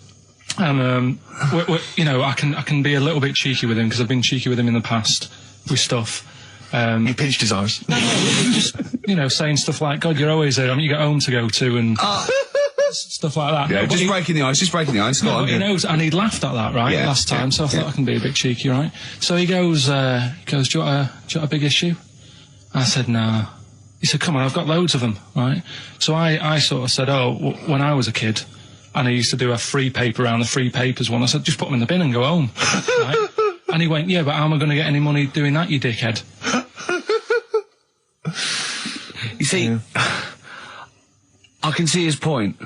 And I can be a little bit cheeky with him because I've been cheeky with him in the past with stuff. You pinched his arse. No, just saying stuff like, "God, you're always there. I mean, you got home to go to," and stuff like that. Yeah, just breaking the ice. No, he knows, and he laughed at that last time. So I thought I can be a bit cheeky, right? So he goes, "Do you want a big issue?" I said, "No." He said, "Come on, I've got loads of them, right?" So I sort of said, when I was a kid. And I used to do a free paper around the free papers one. I said, just put them in the bin and go home. Right? And he went, yeah, but how am I going to get any money doing that, you dickhead? You see, I can see his point.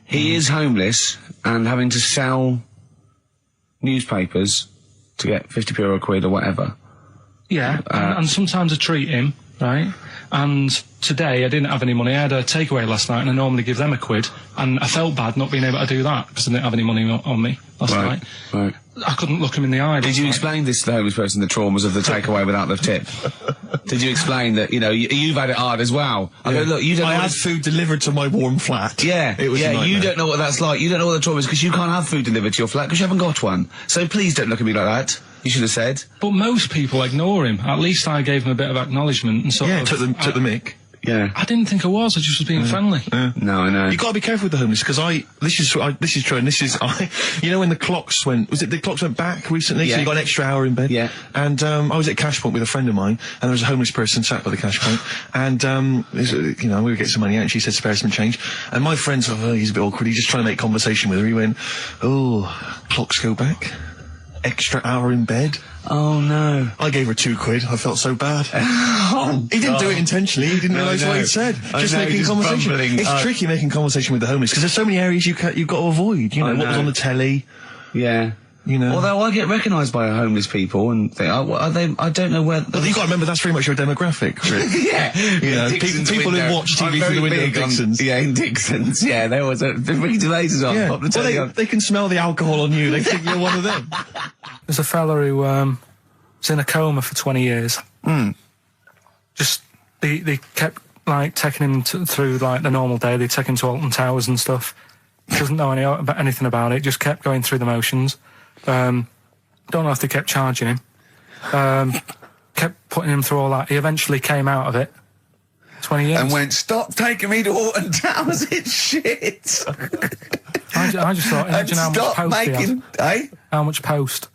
He is homeless and having to sell newspapers to get 50p or a quid or whatever. Yeah, and sometimes I treat him, right? And today I didn't have any money. I had a takeaway last night and I normally give them a quid. And I felt bad not being able to do that because I didn't have any money on me last night. Right. I couldn't look him in the eye. Did you explain this to the homeless person, the traumas of the takeaway without the tip? Did you explain that, you've had it hard as well? I go, look, you don't I had food delivered to my warm flat. Yeah, it was you don't know what that's like. You don't know what the trauma is because you can't have food delivered to your flat because you haven't got one. So please don't look at me like that. You should have said. But most people ignore him. At least I gave him a bit of acknowledgement and sort of... took the mick. Yeah. I didn't think I was. I just was being friendly. No, I know. You got to be careful with the homeless because this is true, and this is you know when the clocks went back recently, so you got an extra hour in bed. Yeah. And I was at Cash Point with a friend of mine, and there was a homeless person sat by the Cash Point, and we were getting some money out, and she said spare some change, and my friend sort of he's a bit awkward. He's just trying to make conversation with her. He went, "Oh, clocks go back. Extra hour in bed." Oh no. I gave her £2. I felt so bad. He didn't do it intentionally. He didn't realise what he'd said. Just making conversation. It's tricky making conversation with the homeless because there's so many areas you've got to avoid. You know, what was on the telly. Yeah. You know. Although I get recognised by homeless people and think, are they? I don't know where. But you got to remember that's very much your demographic. Rick. Yeah. You know, people who watch TV through the window of Dixon's. In Dixon's. Yeah, there was Ricky Gervais is on. Yeah. Pop the telly on. They can smell the alcohol on you. They think you're one of them. There's a fella who was in a coma for 20 years. Just they kept like taking him through like the normal day. They take him to Alton Towers and stuff. Doesn't know anything about it. Just kept going through the motions. Don't know if they kept charging him. Kept putting him through all that. He eventually came out of it. 20 years. And went, stop taking me to Alton Towers, it's shit. I just thought, imagine how much post he had. Eh? How much post?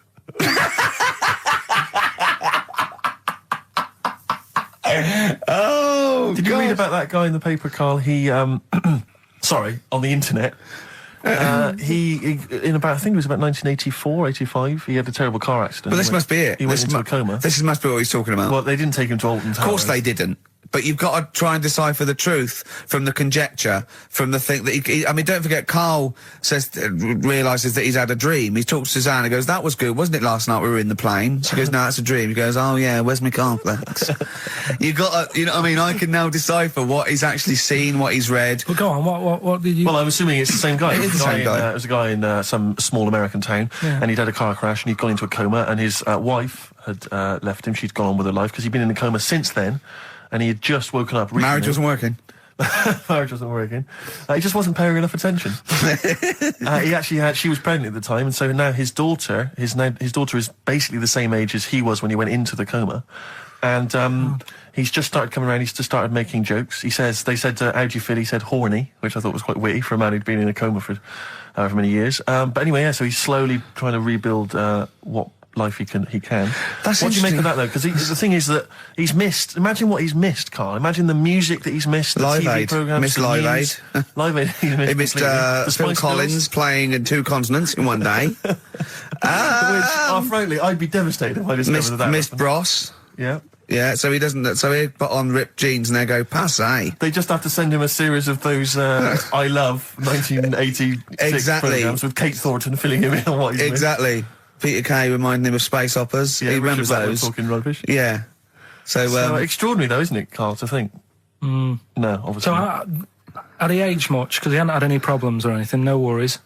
Oh, Did you read about that guy in the paper, Carl? He, sorry, on the internet. He in about, I think it was about 1984, 85, he had a terrible car accident. But this must be it. He went into a coma. This must be what he's talking about. Well, they didn't take him to Alton Towers. Of course they didn't. But you've got to try and decipher the truth from the conjecture, from the thing that I mean, don't forget, Carl realises that he's had a dream. He talks to Suzanne and goes, that was good, wasn't it, last night we were in the plane? She goes, no, it's a dream. He goes, oh yeah, where's my cornflakes? You got to, you know what I mean? I can now decipher what he's actually seen, what he's read. Well, go on, what did you... Well, I'm assuming it's the same guy. It is the same guy. It was a guy in some small American town, and he'd had a car crash and he'd gone into a coma, and his wife had left him. She'd gone on with her life because he'd been in a coma since then. And he had just woken up recently. Marriage wasn't working. Marriage wasn't working. He just wasn't paying enough attention. She was pregnant at the time, and so now his daughter is basically the same age as he was when he went into the coma. And he's just started coming around, he's just started making jokes. They said, how do you feel? He said horny, which I thought was quite witty for a man who'd been in a coma for however many years. But anyway, so he's slowly trying to rebuild what life he can. That's what do you make of that though? Because the thing is that he's missed. Imagine what he's missed, Carl. Imagine the music that he's missed. The Live TV Aid. programs, Missed Live Aid. Live Aid. He missed Phil Collins playing in 2 consonants in one day. Frankly, I'd be devastated if I discovered that. Missed Bros. Yeah. Yeah, so he doesn't. So he put on ripped jeans and they go passe. They just have to send him a series of those I Love 1986 programs with Kate Thornton filling him in on what he's missed. Exactly. Peter Kay reminding him of space operas. Yeah, he remembers those. Talking rubbish. Yeah. So extraordinary though, isn't it, Carl, to think? No, obviously. So had he aged much? Because he hadn't had any problems or anything, no worries.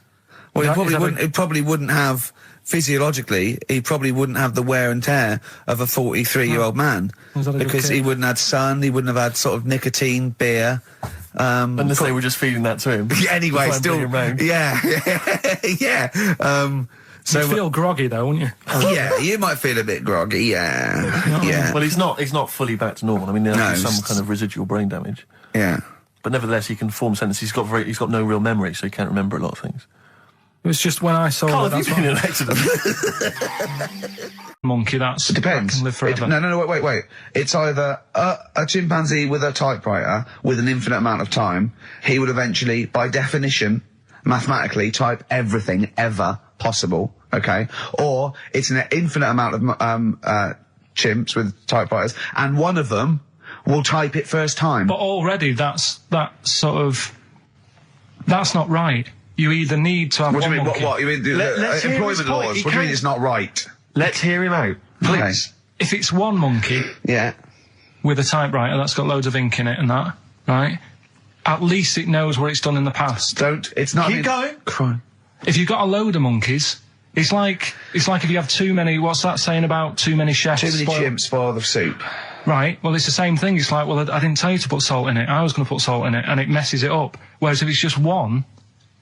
Well, he probably wouldn't have, physiologically, he probably wouldn't have the wear and tear of a 43-year-old man. Because he wouldn't have had sun, he wouldn't have had sort of nicotine, beer. Unless they were just feeding that to him. Anyway, still, yeah. So you'd feel groggy though, wouldn't you? Yeah, you might feel a bit groggy, yeah. Well, he's not fully back to normal. I mean, there's some kind of residual brain damage. Yeah. But nevertheless, he can form sentences. He's got no real memory, so he can't remember a lot of things. It was just when I saw Carl, have you been in an accident? Monkey, that's... It depends. Can live forever. No, wait. It's either a chimpanzee with a typewriter with an infinite amount of time. He would eventually, by definition, mathematically, type everything ever possible, okay? Or it's an infinite amount of chimps with typewriters, and one of them will type it first time. But already that's not right. You either need to have what one do you mean? monkey. What you mean? Employment laws. What do you mean it's not right? Let's hear him out, please. Okay. If it's one monkey, with a typewriter that's got loads of ink in it and that, right? At least it knows what it's done in the past. It's not. Keep going. Crime. If you've got a load of monkeys, it's like if you have too many. What's that saying about too many chefs? Too many chimps spoil the soup. Right. Well, it's the same thing. It's like, well, I didn't tell you to put salt in it. I was going to put salt in it, and it messes it up. Whereas if it's just one,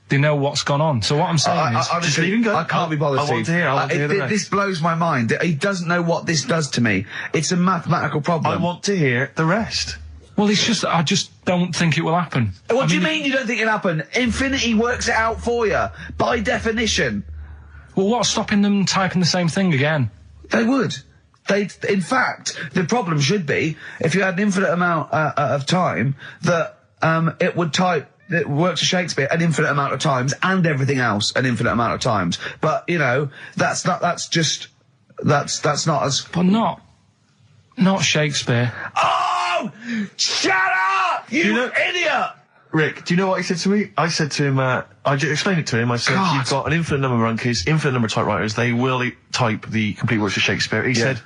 they know what's gone on. So what I'm saying is, just leave him go. I can't be bothered. I want to hear. This blows my mind. He doesn't know what this does to me. It's a mathematical problem. I want to hear the rest. Well, it's just, I just don't think it will happen. What do you mean you don't think it'll happen? Infinity works it out for you, by definition. Well, what's stopping them typing the same thing again? They would. In fact, the problem should be, if you had an infinite amount of time, that it would type, it works for Shakespeare an infinite amount of times, and everything else an infinite amount of times. But, you know, that's not as... But not Shakespeare. Oh! Shut up! You idiot! Rick, do you know what he said to me? I said to him, I explained it to him. I said, you've got an infinite number of monkeys, infinite number of typewriters. They will type the complete works of Shakespeare. He said,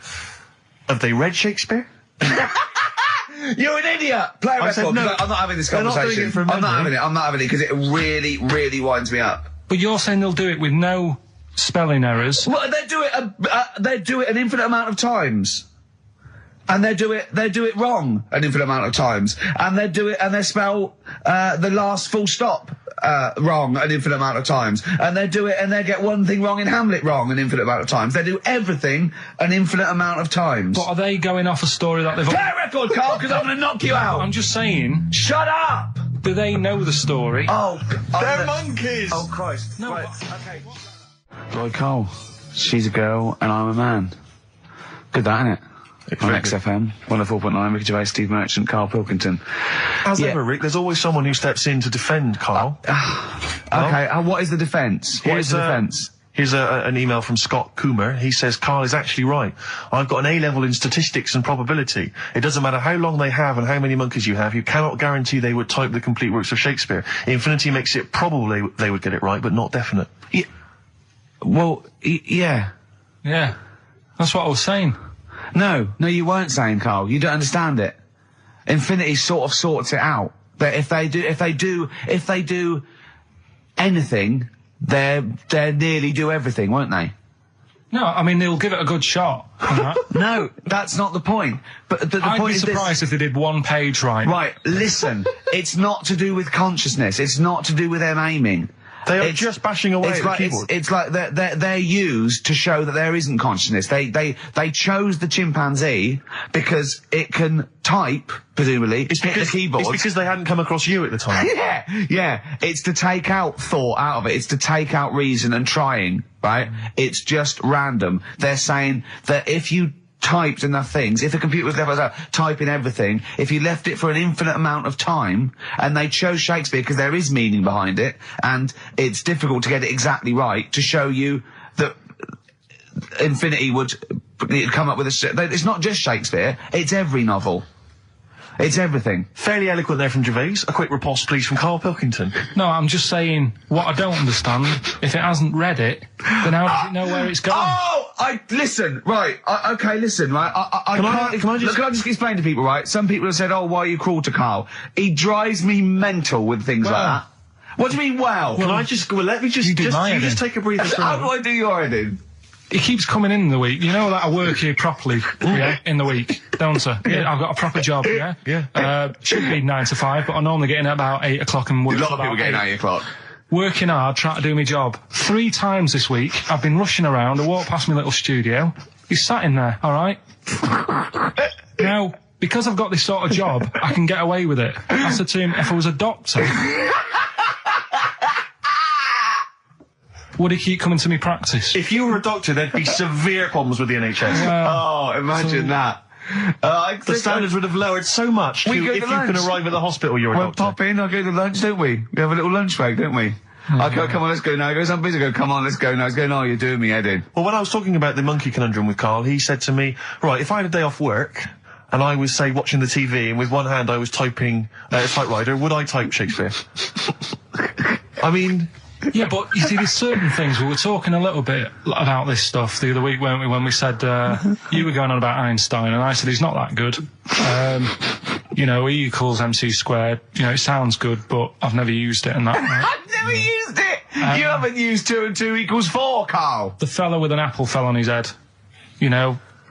have they read Shakespeare? You're an idiot! Play a record. said, no, I'm not having this conversation. Not doing it from I'm not having it, because it really, really winds me up. But you're saying they'll do it with no spelling errors? Well, they do it an infinite amount of times. And they do it wrong an infinite amount of times. And they spell, the last full stop, wrong an infinite amount of times. And they do it, and they get one thing wrong in Hamlet wrong an infinite amount of times. They do everything an infinite amount of times. But are they going off a story that they've... Play a record, Carl, because I'm gonna knock you out! I'm just saying... Shut up! Do they know the story? Oh, they're monkeys! Oh, Christ. No, right, okay. Right, Carl, she's a girl, and I'm a man. Good that, innit? On XFM, 104.9, Ricky Gervais, Steve Merchant, Karl Pilkington. As ever, Rick, there's always someone who steps in to defend Carl. Okay, what is the defence? What is the defence? Here's an email from Scott Coomer. He says, Carl is actually right. I've got an A-level in statistics and probability. It doesn't matter how long they have and how many monkeys you have, you cannot guarantee they would type the complete works of Shakespeare. Infinity makes it probably they would get it right, but not definite. Yeah. Well, yeah. Yeah. That's what I was saying. No, you weren't saying, Carl. You don't understand it. Infinity sort of sorts it out. That if they do anything, they'll nearly do everything, won't they? No, I mean, they'll give it a good shot. No, that's not the point. But the I'd point be is surprised if they did one page right. Right, listen. It's not to do with consciousness. It's not to do with them aiming. They are just bashing away at the keyboard. It's like they're used to show that there isn't consciousness. They chose the chimpanzee because it can type, presumably, hit the keyboard. It's because they hadn't come across you at the time. Yeah. It's to take out thought out of it. It's to take out reason and trying, right? It's just random. They're saying that if you typed enough things, if the computer was left typing everything, if you left it for an infinite amount of time, and they chose Shakespeare because there is meaning behind it, and it's difficult to get it exactly right, to show you that Infinity would come up with it's not just Shakespeare, it's every novel. It's everything. Fairly eloquent there from Gervais. A quick riposte, please, from Karl Pilkington. No, I'm just saying, what I don't understand, if it hasn't read it, then how does it know where it's going? Listen, right, listen, right, Can I just explain to people, right? Some people have said, why are you cruel to Karl? He drives me mental with things like that. What do you mean, let me just take a breather. How do I do your editing? He keeps coming in the week. You know that I work here properly, in the week, don't I? Yeah, I've got a proper job, should be 9 to 5, but I normally get in at about 8 o'clock and work. A lot of people get in at 8 o'clock. Working hard, trying to do my job. 3 times this week, I've been rushing around. I walked past my little studio. He's sat in there, all right? Now, because I've got this sort of job, I can get away with it. I said to him, if I was a doctor, would he keep coming to me practice? If you were a doctor, there'd be severe problems with the NHS. Imagine that. The standards would have lowered so much if you can arrive at the hospital, you're a doctor. We'll pop in, I'll go to lunch, don't we? We have a little lunch break, don't we? I go, come on, let's go now. He goes, I'm busy. I go, come on, let's go now. He's going, you're doing me head in. Well, when I was talking about the monkey conundrum with Karl, he said to me, right, if I had a day off work, and I was, say, watching the TV, and with one hand I was typing a typewriter, would I type Shakespeare? I mean... Yeah, but you see, there's certain things. We were talking a little bit about this stuff the other week, weren't we, when we said, you were going on about Einstein, and I said he's not that good. E equals MC squared. It sounds good, but I've never used it and that. Right? I've never used it! You haven't used 2 and 2 equals 4, Karl! The fella with an apple fell on his head.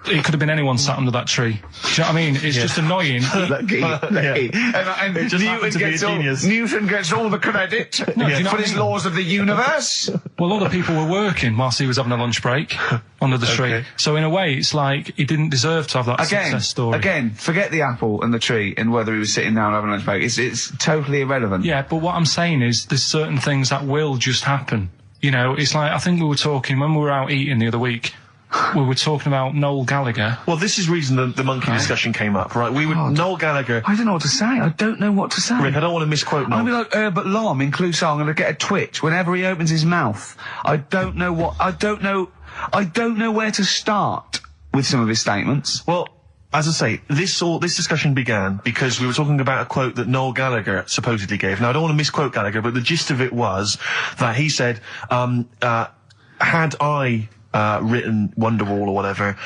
it could have been anyone sat under that tree. Do you know what I mean? It's just annoying. Lucky. And Newton gets all the credit do you know for what his I mean? laws of the universe. Well, other people were working whilst he was having a lunch break under the tree. So in a way, it's like he didn't deserve to have that success story. Again, forget the apple and the tree and whether he was sitting down having a lunch break. It's totally irrelevant. Yeah, but what I'm saying is there's certain things that will just happen. You know, it's like, I think we were talking, when we were out eating the other week, we were talking about Noel Gallagher. Well, this is the reason the monkey discussion came up, right? Noel Gallagher. I don't know what to say. I don't know what to say. Rick, I don't want to misquote Noel. I'll be like Herbert Lom in Clouseau. I'm going to get a twitch whenever he opens his mouth. I don't know where to start with some of his statements. Well, as I say, this discussion began because we were talking about a quote that Noel Gallagher supposedly gave. Now, I don't want to misquote Gallagher, but the gist of it was that he said, had I written Wonderwall or whatever,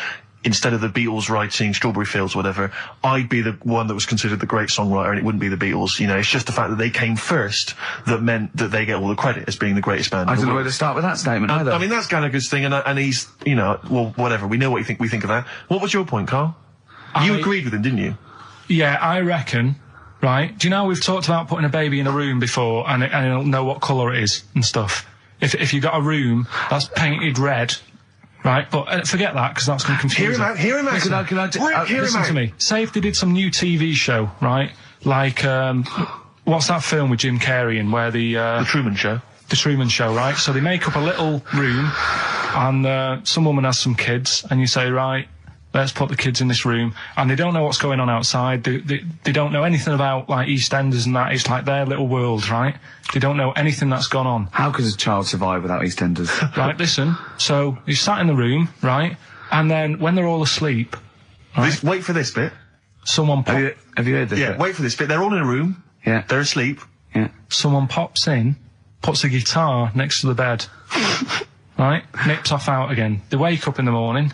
instead of the Beatles writing Strawberry Fields or whatever, I'd be the one that was considered the great songwriter and it wouldn't be the Beatles. You know, it's just the fact that they came first that meant that they get all the credit as being the greatest band. I don't know where to start with that statement either. I mean, that's Gallagher's thing, and he's, you know, well, whatever. We know what we think of that. What was your point, Carl? You agreed with him, didn't you? Yeah, I reckon, right? Do you know we've talked about putting a baby in a room before and it'll know what colour it is and stuff? If you got a room that's painted red, right? But forget that, because that's going to confuse Hear him out. Listen to me. Say if they did some new TV show, right? Like, what's that film with Jim Carrey in where The Truman Show. The Truman Show, right? So they make up a little room and some woman has some kids and you say, right, let's put the kids in this room, and they don't know what's going on outside. They don't know anything about, like, EastEnders and that. It's like their little world, right? They don't know anything that's gone on. How could a child survive without EastEnders? Right, listen. So, you sat in the room, right? And then, when they're all asleep... Right, wait for this bit. Someone Have you heard this bit? Wait for this bit. They're all in a room. Yeah. They're asleep. Yeah. Someone pops in, puts a guitar next to the bed. Right? Nips off out again. They wake up in the morning...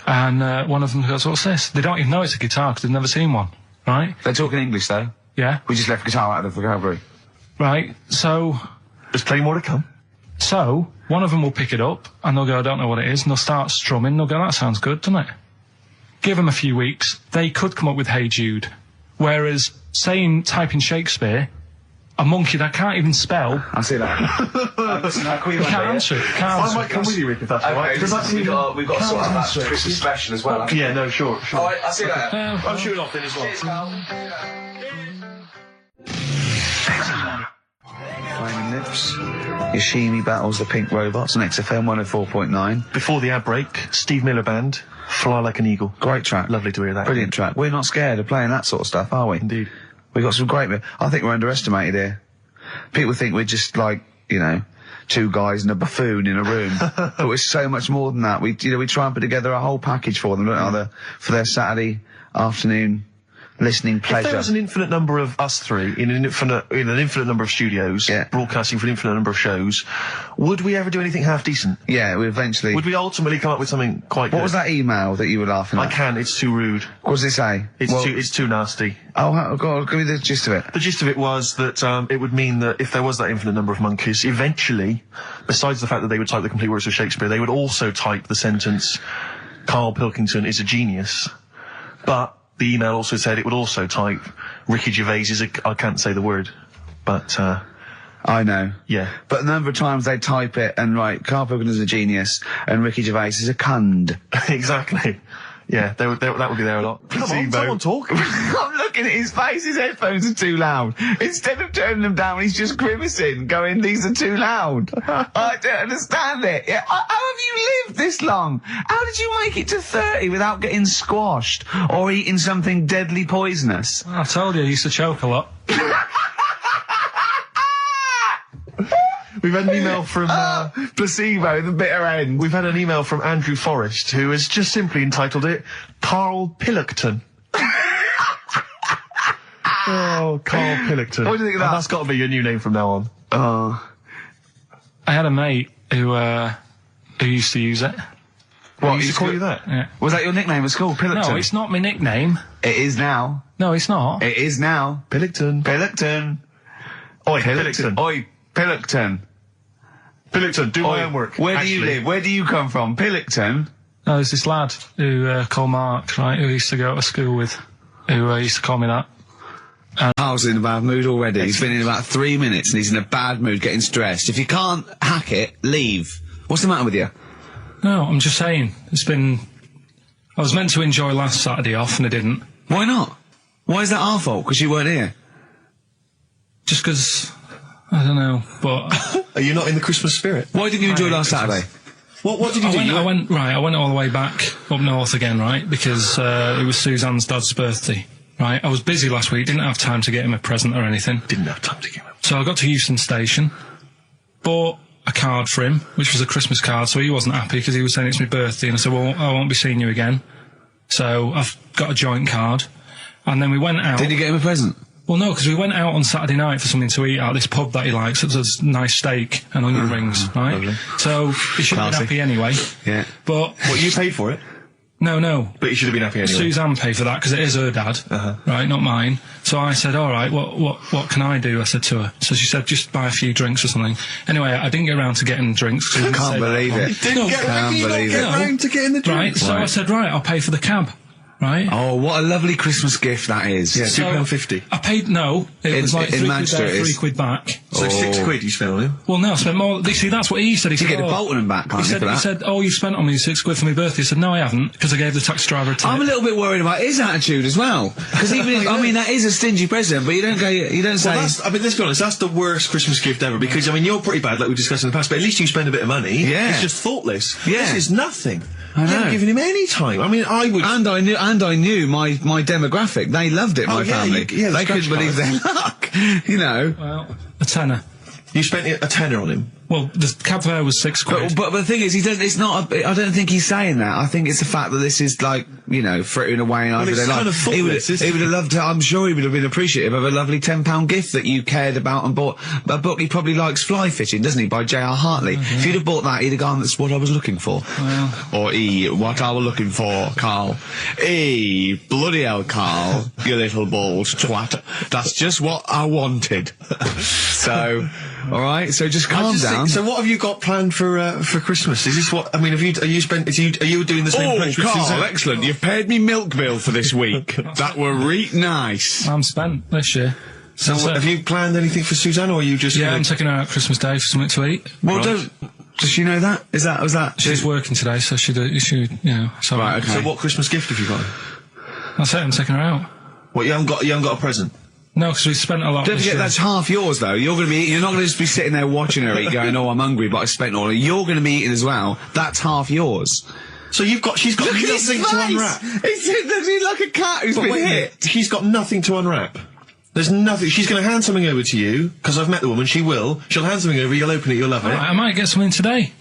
And one of them goes, what's this? They don't even know it's a guitar because they've never seen one, right? They're talking English, though. Yeah. We just left guitar out of the vocabulary. Right, so... There's plenty more to come. So, one of them will pick it up, and they'll go, I don't know what it is, and they'll start strumming, they'll go, that sounds good, doesn't it? Give them a few weeks, they could come up with Hey Jude. Whereas, typing Shakespeare, a monkey that can't even spell... I see that. You can't answer it. I might come with you, Rick, if that's all right. We've got to sort out that Christmas special as well. Yeah, no, sure. All right, I see that. I'm shooting off then as well. Cheers, Carl. Flaming Lips. Yoshimi battles the Pink Robots on XFM 104.9. Before the ad break, Steve Miller Band, Fly Like an Eagle. Great track. Lovely to hear that. Brilliant track. We're not scared of playing that sort of stuff, are we? Indeed. We've got some great... I think we're underestimated here. People think we're just like, you know, two guys and a buffoon in a room. But we're so much more than that. We try and put together a whole package for them, don't we? For their Saturday afternoon listening pleasure. If there was an infinite number of us three in an infinite number of studios, broadcasting for an infinite number of shows, would we ever do anything half decent? Yeah, we eventually... Would we ultimately come up with something quite good? What was that email that you were laughing at? I can't, it's too rude. What does it say? It's too nasty. Oh, God, give me the gist of it. The gist of it was that it would mean that if there was that infinite number of monkeys, eventually, besides the fact that they would type the complete works of Shakespeare, they would also type the sentence, Karl Pilkington is a genius. But the email also said it would also type, Ricky Gervais is I can't say the word, but, I know. Yeah. But the number of times they type it and write, Karl Pilkington is a genius, and Ricky Gervais is a cund. Exactly. Yeah, that would be there a lot. Someone talk. I'm looking at his face, his headphones are too loud. Instead of turning them down, he's just grimacing, going, these are too loud. I don't understand it. Yeah, how have you lived this long? How did you make it to 30 without getting squashed or eating something deadly poisonous? I told you, I used to choke a lot. We've had an email from... placebo, the bitter end. We've had an email from Andrew Forrest, who has just simply entitled it, Karl Pilkington. Oh, Karl Pilkington. What do you think of that? That's got to be your new name from now on. I had a mate who used to use it. What, he used to call you that? Yeah. Was that your nickname at school, Pilkington? No, it's not my nickname. It is now. No, it's not. It is now. Pilkington. Pilkington. Oi, Pilkington. Oi, Pilkington. Pilkington, do my homework. Where do you live? Where do you come from? Pilkington? No, there's this lad who called Mark, right, who used to go to school with, who used to call me that. Carl's in a bad mood already. He's been in about 3 minutes and he's in a bad mood, getting stressed. If you can't hack it, leave. What's the matter with you? No, I'm just saying. I was meant to enjoy last Saturday off and I didn't. Why not? Why is that our fault? Because you weren't here? Just because, I don't know, but... Are you not in the Christmas spirit? Why didn't you enjoy last Saturday? What did you do? I went all the way back up north again, right, because it was Suzanne's dad's birthday, right? I was busy last week, didn't have time to get him a present or anything. Didn't have time to get him. So I got to Euston Station, bought a card for him, which was a Christmas card, so he wasn't happy because he was saying it's my birthday, and I said, well, I won't be seeing you again. So I've got a joint card, and then we went out. Did you get him a present? Well, no, because we went out on Saturday night for something to eat at this pub that he likes. It was a nice steak and onion rings, right? Lovely. So he should have been happy anyway. Yeah. But... What, you paid for it? No. But you should have been happy anyway. Suzanne paid for that because it is her dad, right, not mine. So I said, all right, what can I do? I said to her. So she said, just buy a few drinks or something. Anyway, I didn't get around to getting drinks. I can't believe it. Didn't get around to getting the drinks. Right, so I said, right, I'll pay for the cab. Right. Oh, what a lovely Christmas gift that is. Yeah, £2.50. I paid, no, it was like in £3 Manchester there, it is. £3 back. So £6 you spent on him? Well, no, I spent more. See, that's what he said. He You said, get the Bolton and back, can't you, for that? He said, oh, you spent on me £6 for my birthday. I said, no, I haven't, because I gave the taxi driver a tip. I'm a little bit worried about his attitude as well. Because even if, I mean, that is a stingy present, but you don't say... Well, I mean, let's be honest, that's the worst Christmas gift ever, because, I mean, you're pretty bad, like we discussed in the past, but at least you spend a bit of money. Yeah. It's just thoughtless. Yeah. This is nothing. I know. You haven't given him any time. I mean, I would... And I knew my demographic. They loved it, my family. They couldn't believe their luck. You know. Well, a tenner. You spent a tenner on him? Well, the cab fare was £6. But the thing is, it's not. I don't think he's saying that. I think it's the fact that this is like, you know, frittering away in everyday life. Kind of he would have loved to. I'm sure he would have been appreciative of a lovely £10 gift that you cared about and bought. A book he probably likes, Fly Fishing, doesn't he, by J.R. Hartley? If you'd have bought that, he'd have gone, that's what I was looking for. Or what I was looking for, Carl. Bloody hell, Carl, you little balls twat. That's just what I wanted. So, all right. So just calm down. So what have you got planned for Christmas? Is this what? I mean, are you doing the same? Oh, Carl, excellent. You've paid me milk bill for this week. That were nice. I'm spent this year. So have you planned anything for Suzanne, or are you just? Yeah, I'm taking her out Christmas Day for something to eat. Well, does she know that? Was that? She's working today, so she, you know. So right. Okay. So what Christmas gift have you got? That's it. I'm taking her out. What, you haven't got a present? No, because we spent a lot. Don't forget, that's half yours, though. You're not going to just be sitting there watching her eat, going, "Oh, I'm hungry, but I spent all." You're going to be eating as well. That's half yours. So she's got nothing to unwrap. He's like a cat who's been hit. She's got nothing to unwrap. There's nothing. She's going to hand something over to you, because I've met the woman. She will. She'll hand something over. You'll open it. You'll love it. I might get something today.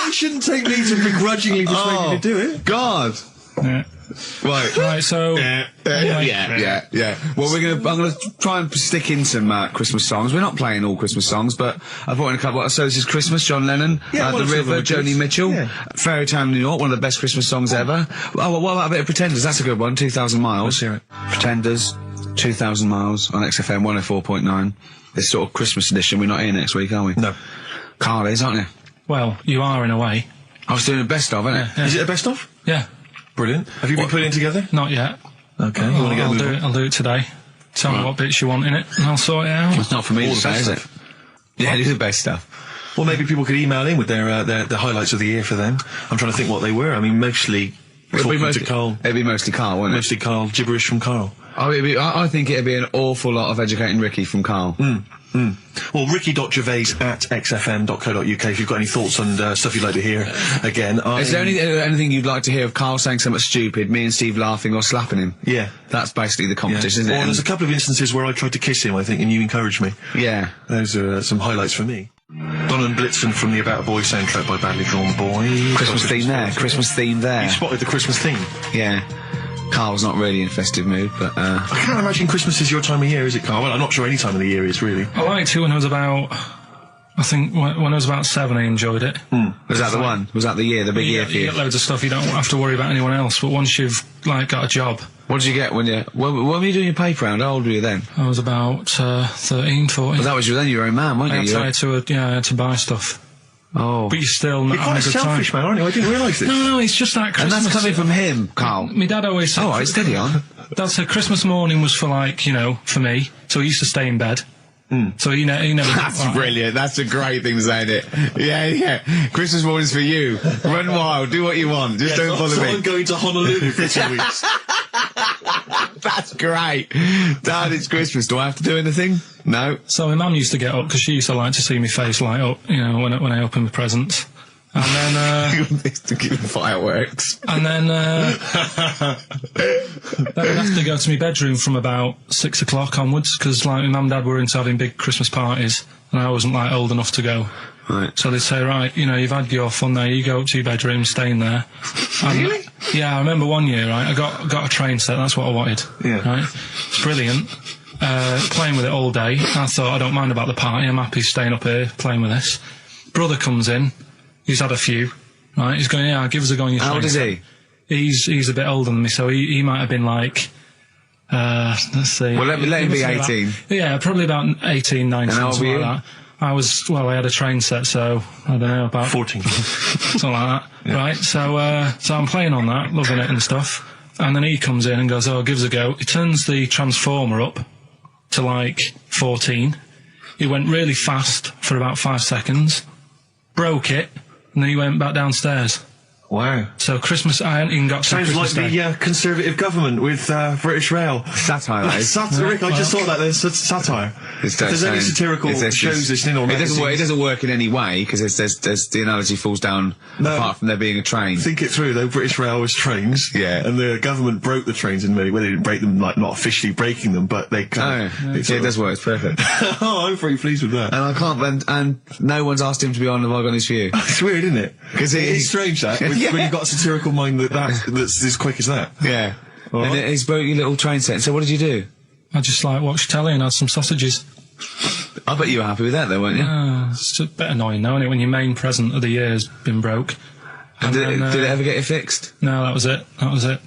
You shouldn't take me to begrudgingly persuade you to do it. God. Yeah. Right, so... Yeah. Well, I'm gonna try and stick in some Christmas songs. We're not playing all Christmas songs, but I've brought in a couple. So this is Christmas, John Lennon, The River, Joni Mitchell, Fairy Tale New York, one of the best Christmas songs ever. Oh, what about a bit of Pretenders? That's a good one, 2,000 Miles. Let's hear it. Pretenders, 2,000 Miles on XFM 104.9. This sort of Christmas edition. We're not here next week, are we? No. Carl is, aren't you? Well, you are in a way. I was doing a best of, isn't it? Yeah. Is it a best of? Yeah. Brilliant. Have you been putting it together? Not yet. Okay. You want to get a move on? I'll do it today. Tell me what bits you want in it, and I'll sort it out. It's not for me to say, is it? Yeah, it is the best stuff. Well, maybe people could email in with their highlights of the year for them. I'm trying to think what they were. I mean, mostly talking to Carl. It'd be mostly Carl, wouldn't it? Mostly Carl, gibberish from Carl. Oh, I think it'd be an awful lot of educating Ricky from Carl. Well, ricky.gervais@xfm.co.uk if you've got any thoughts on stuff you'd like to hear again. Is there anything you'd like to hear of Carl saying something stupid, me and Steve laughing or slapping him? Yeah. That's basically the competition, isn't it? Well, there's a couple of instances where I tried to kiss him, I think, and you encouraged me. Yeah. Those are some highlights for me. Donnan Blitzen from the About a Boy soundtrack by Badly Drawn Boy. Christmas theme there. You spotted the Christmas theme? Yeah. Carl's not really in festive mood, but I can't imagine Christmas is your time of year, is it, Carl? Well, I'm not sure any time of the year is, really. I liked it when I was about... I think when I was about 7 I enjoyed it. Was that the one? Was that the year, the big year for you? You get loads of stuff, you don't have to worry about anyone else, but once you've, got a job... What did you get when were you doing your paper round? How old were you then? I was about 13, 14. But that was then you were your own man, weren't you? I had to buy stuff. Oh. But you're still not You're quite a having a good selfish time. man, aren't you? I didn't realise this. No, it's just that And Christmas. that's coming from him, Carl. My dad always said... All right, steady on. Dad said Christmas morning was for, like, you know, for me. So he used to stay in bed. So he never... That's brilliant. That's a great thing to say, isn't it? Yeah. Christmas morning's for you. Run wild. Do what you want. Just don't bother me. I'm going to Honolulu for 2 weeks. That's great. Dad, it's Christmas. Do I have to do anything? No. So my mum used to get up because she used to like to see my face light up, you know, when I open my presents. And then, to give fireworks. And then I'd have to go to my bedroom from about 6 o'clock onwards because, like, my mum and dad were into having big Christmas parties, and I wasn't, like, old enough to go. Right. So they'd say, right, you know, you've had your fun there, you go up to your bedroom, stay in there. Really? Yeah, I remember one year, right, I got a train set, that's what I wanted. Yeah. Right? It's brilliant. Playing with it all day. I thought, I don't mind about the party, I'm happy staying up here, playing with this. Brother comes in, he's had a few, right, he's going, yeah, give us a go on your train. How old is he? He's a bit older than me, so he might have been like, let's see. Well, let him be 18. Yeah, probably about 18, 19, And how old something were like that. I had a train set, so, I don't know, about 14. something like that, right? So I'm playing on that, loving it and stuff, and then he comes in and goes, oh, give us a go. He turns the transformer up to, like, 14. He went really fast for about 5 seconds, broke it, and then he went back downstairs. Wow. So Christmas, I hadn't even got to Sounds Christmas like Day. the Conservative government with British Rail. Satire, that is. Satire, Rick, I just thought that there's satire. If there's any satirical shows listening on it doesn't work in any way, because there's the analogy falls down apart from there being a train. Think it through, though. British Rail was trains. Yeah. And the government broke the trains in many ways. They didn't break them, like, not officially breaking them, but they kind of... It does work, it's perfect. Oh, I'm very pleased with that. And I can't, and no one's asked him to be on Have I Got News For You. It's weird, isn't it? Because it's strange, that, when you've got a satirical mind that's as quick as that. Yeah. And he's broke your little train set. So what did you do? I just, like, watched telly and had some sausages. I bet you were happy with that, though, weren't you? It's a bit annoying, though, isn't it, when your main present of the year has been broke. And did it ever get it fixed? No, that was it.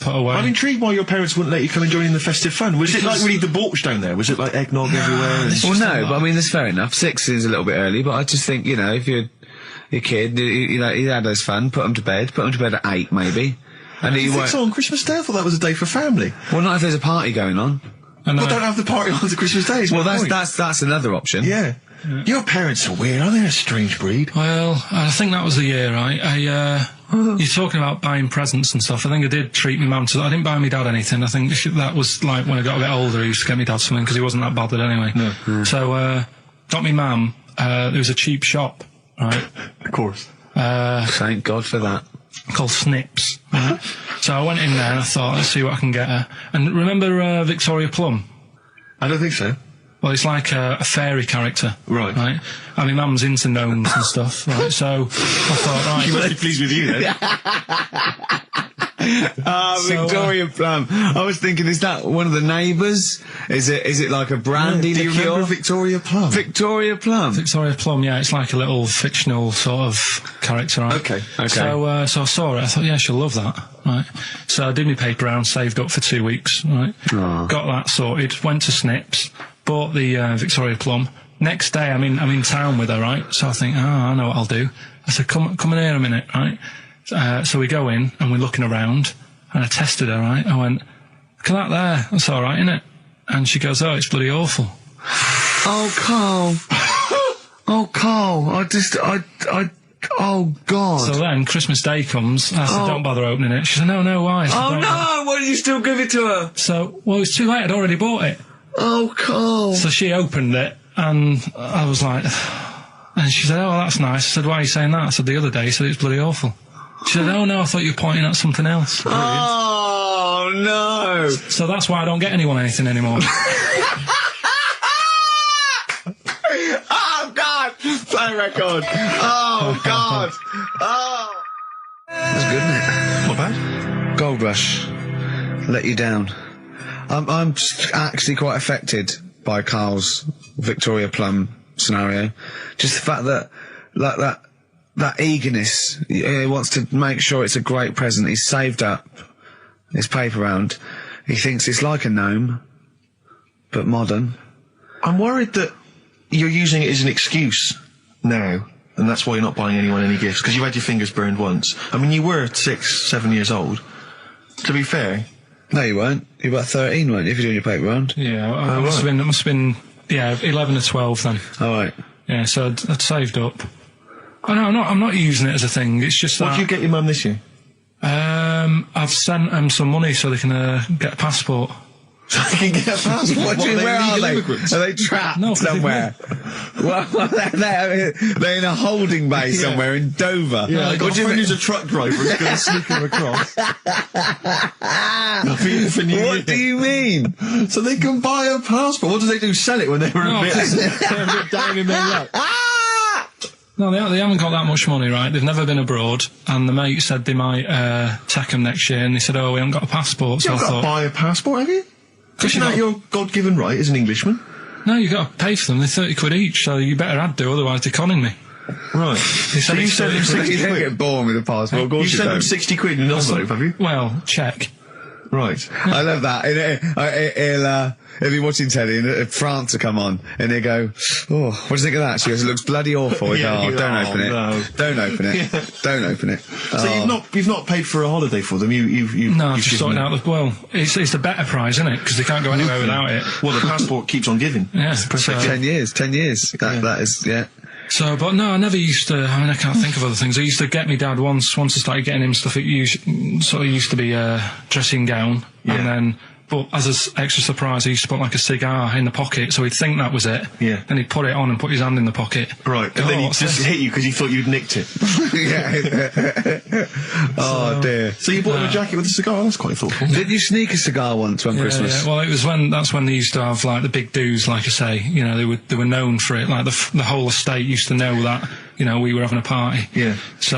Put away. I'm intrigued why your parents wouldn't let you come and join in the festive fun. Was it like really debauched down there? Was it like eggnog everywhere? Well, no, but I mean, that's fair enough. 6 is a little bit early, but I just think, you know, if you're your kid, you know, he had his fun, put him to bed at 8, maybe. And you think so on Christmas Day? I thought that was a day for family. Well, not if there's a party going on. Well, don't have the party on Christmas Day. Well, that's another option. Yeah. Your parents are weird, aren't they? A strange breed. Well, I think that was the year, right? You're talking about buying presents and stuff. I think I did treat my mum to... I didn't buy my dad anything. I think that was, like, when I got a bit older, he used to get me dad something, because he wasn't that bothered anyway. No. So, got me mum, there was a cheap shop, right? Of course. Thank God for that. Called Snips. Right? So I went in there and I thought, let's see what I can get her. And remember Victoria Plum? I don't think so. Well, it's like a fairy character. Right. Right? And my mum's into gnomes and stuff, right? So I thought, right... She must be pleased with you, then. Victoria Plum. I was thinking, is that one of the neighbours? Is it like a brandy liqueur? Do you remember Victoria Plum? Victoria Plum. Victoria Plum, yeah, it's like a little fictional sort of character, right? Okay. So I saw it, I thought, yeah, she'll love that, right? So I did my paper round, saved up for 2 weeks, right? Oh. Got that sorted, went to Snips, bought the Victoria Plum. Next day, I'm in town with her, right? So I think, I know what I'll do. I said, come in here a minute, right? So we go in, and we're looking around, and I tested her, right? I went, look at that there, that's alright, innit? And she goes, oh, it's bloody awful. Oh, Carl. Oh, Carl, oh, God. So then, Christmas Day comes, I said, don't bother opening it. She said, no, why? I said, Oh, no, why did you still give it to her? So, well, it's too late, I'd already bought it. Oh, Carl. So she opened it, and I was like, and she said, oh, that's nice. I said, why are you saying that? I said, the other day, you said it's bloody awful. She said, oh, no, I thought you were pointing at something else. Oh, no. So that's why I don't get anyone anything anymore. Oh, God. Play record. Oh, God. Oh. That's good, isn't it? Not bad. Gold Rush. Let you down. I'm actually quite affected by Carl's Victoria Plum scenario. Just the fact that, like, that eagerness, he wants to make sure it's a great present. He's saved up his paper round. He thinks it's like a gnome, but modern. I'm worried that you're using it as an excuse now. And that's why you're not buying anyone any gifts, because you've had your fingers burned once. I mean, you were 6, 7 years old. To be fair. No, you weren't. You were about 13, weren't you, if you're doing your paper round? Yeah, it must have been, 11 or 12 then. All right. Yeah, so I'd saved up. Oh, no, I'm not using it as a thing. It's just What did you get your mum this year? I've sent them some money so they can get a passport. So they can get a passport? What do you mean, where are they? Immigrants? Are they trapped somewhere? Well, they're in a holding bay somewhere in Dover. Yeah, I got a friend who's a truck driver who's going to sneak them across. What do you mean? So they can buy a passport. What do they do? Sell it when they're a bit down in their luck? No, they haven't got that much money, right? They've never been abroad, and the mate said they might take them next year, and they said, "Oh, we haven't got a passport." So You've got to buy a passport, have you? Isn't that your God-given right as an Englishman? No, you've got to pay for them. They're 30 quid each, so you better add do, otherwise they're conning me. Right. So you send them 60 You don't quid? get born with a passport, of course You send them 60 quid in an envelope, have you? Well, check. Right. I love that. He'll be watching telly and France will come on and he'll go, "Oh, what do you think of that?" She goes, "It looks bloody awful." Yeah, Don't open it. no. Don't open it. Yeah. Don't open it. So you've not paid for a holiday for them. No, I've just sorted out it's the better prize, isn't it? Because they can't go anywhere without it. Well, the passport keeps on giving. Yeah. So 10 years. That is, yeah. So, but no, I never used to. I mean, I can't think of other things. I used to get me dad once I started getting him stuff. It used to be a dressing gown, and then. But as an extra surprise, I used to put like a cigar in the pocket, so he'd think that was it. Yeah. Then he'd put it on and put his hand in the pocket. Right. And then he'd just hit you because he thought you'd nicked it. Oh dear. So you bought him a jacket with a cigar? That's quite thoughtful. Did you sneak a cigar once on Christmas? Yeah. Well, that's when they used to have like the big do's, like I say. You know, they were known for it. Like the whole estate used to know that. You know, we were having a party. Yeah. So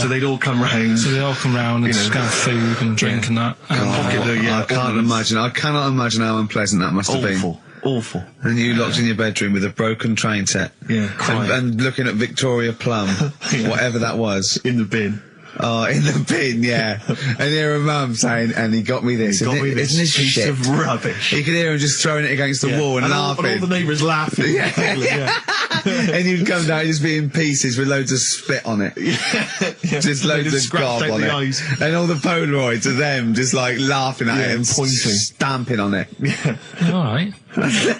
they'd all come round. So they all come round and just have food and drink and that. I cannot imagine how unpleasant that must have been. Awful. And you locked in your bedroom with a broken train set. Yeah. And looking at Victoria Plum, whatever that was. In the bin. Oh, in the bin, yeah. And hear a mum saying, "And he got me this." Isn't this piece shit? of rubbish. You could hear him just throwing it against the wall and laughing. And all the neighbours laughing. Yeah. And you'd come down and just be in pieces with loads of spit on it. Just loads of gob on it. Eyes. And all the Polaroids of them just like laughing at it and pointing. Stamping on it. Yeah. Alright. That's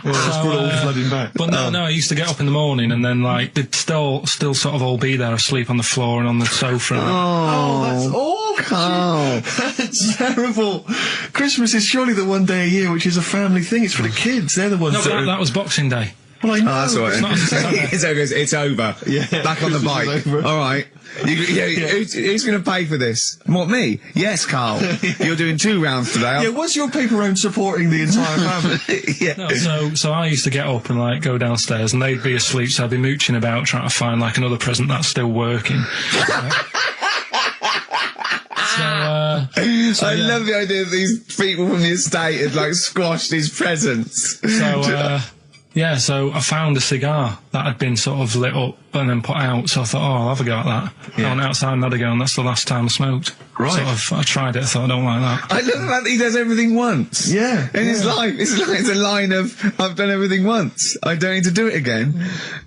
all flooding back. But no, I used to get up in the morning and then like they'd still sort of all be there asleep on the floor and on the sofa. Oh, that's awful. That's terrible. Christmas is surely the one day a year which is a family thing. It's for the kids. They're the ones that was Boxing Day. Well, I know. Oh, that's all right. It's over. Yeah. Back on the bike. All right. Who's going to pay for this? What, me? Yes, Carl. You're doing 2 rounds today. Yeah, what's your paper round supporting the entire family? Yeah. No, so I used to get up and like go downstairs and they'd be asleep, so I'd be mooching about trying to find like another present that's still working. I love the idea that these people from the estate had like squashed his presents. So I found a cigar that had been sort of lit up and then put out, so I thought, I'll have a go at that. I went outside and had a go, and that's the last time I smoked. Right. I tried it, I thought, I don't like that. I love the fact that he does everything once. Yeah. In his life. It's a line of, I've done everything once. I don't need to do it again.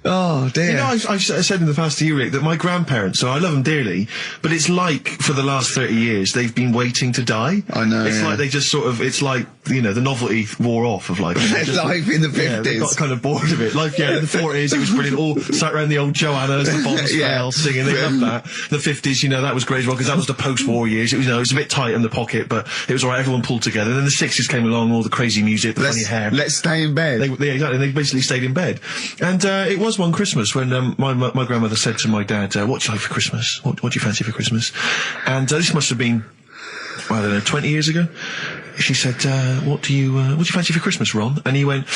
Oh, dear. You know, I've said in the past to you, Rick, that my grandparents, so I love them dearly, but it's like, for the last 30 years, they've been waiting to die. I know, It's like they just sort of, it's like, you know, the novelty wore off of life. Life in the 50s. Yeah, they got kind of bored of it. Life, in the 40s, it was brilliant. All sat around the old Joannas, the Bombs singing, they loved that. The 50s, you know, that was great as well, because that was the post-war years. It was, you know, it was a bit tight in the pocket, but it was alright, everyone pulled together. Then the 60s came along, all the crazy music, the funny hair. Let's stay in bed. Exactly, they basically stayed in bed. And it was one Christmas when my grandmother said to my dad, what do you like for Christmas? What do you fancy for Christmas? And this must have been, I don't know, 20 years ago. She said, what do you fancy for Christmas, Ron? And he went,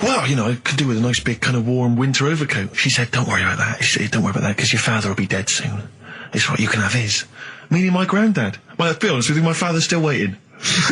well, you know, I could do with a nice big kind of warm winter overcoat. She said, don't worry about that. She said, don't worry about that, because your father will be dead soon. It's right, you can have his. Meaning my granddad. Well, to be honest with you, my father's still waiting.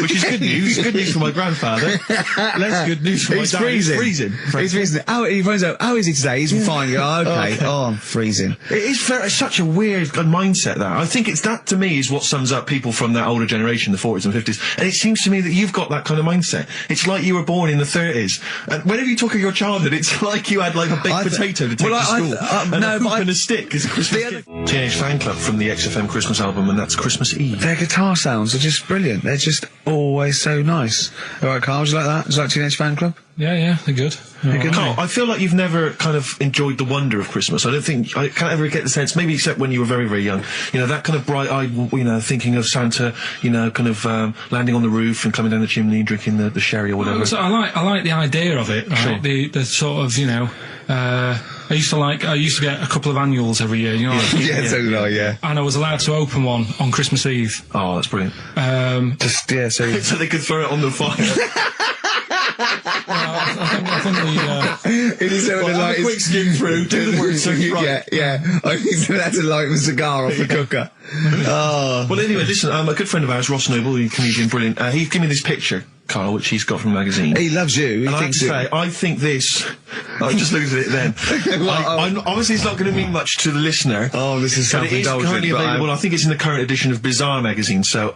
which is good news. Good news for my grandfather. Less good news for my dad. Freezing. He's freezing. He finds out, how is he today? He's fine. Oh, okay. Oh, I'm freezing. It's such a weird mindset, that. I think that, to me, is what sums up people from that older generation, the 40s and 50s. And it seems to me that you've got that kind of mindset. It's like you were born in the 30s. And whenever you talk of your childhood, it's like you had, like, a baked potato to take to school. And a hoop and a stick as a Christmas gift. Teenage Fan Club from the XFM Christmas album, and that's Christmas Eve. Their guitar sounds are just brilliant. They're just always so nice. All right, Carl, do you like that? Do you like Teenage Fan Club? Yeah, they're good. Carl, I feel like you've never kind of enjoyed the wonder of Christmas. I can't ever get the sense, maybe except when you were very, very young, that kind of bright-eyed, thinking of Santa, kind of landing on the roof and coming down the chimney and drinking the sherry or whatever. So I like the idea of it, right? Sure. The sort of, I used to get a couple of annuals every year, So did I, yeah. And I was allowed to open one on Christmas Eve. Oh, that's brilliant. So they could throw it on the fire. I think a quick skim through, do the work right. Yeah. I had to light a cigar off the cooker. Oh. Well, anyway, listen, a good friend of ours, Ross Noble, the comedian, brilliant, he gave me this picture, Carl, which he's got from a magazine. He loves you. And I have to say, I think this... I just looked at it then. Obviously, it's not going to mean much to the listener. Oh, this is self-indulgent. But it is currently available. I think it's in the current edition of Bizarre magazine, so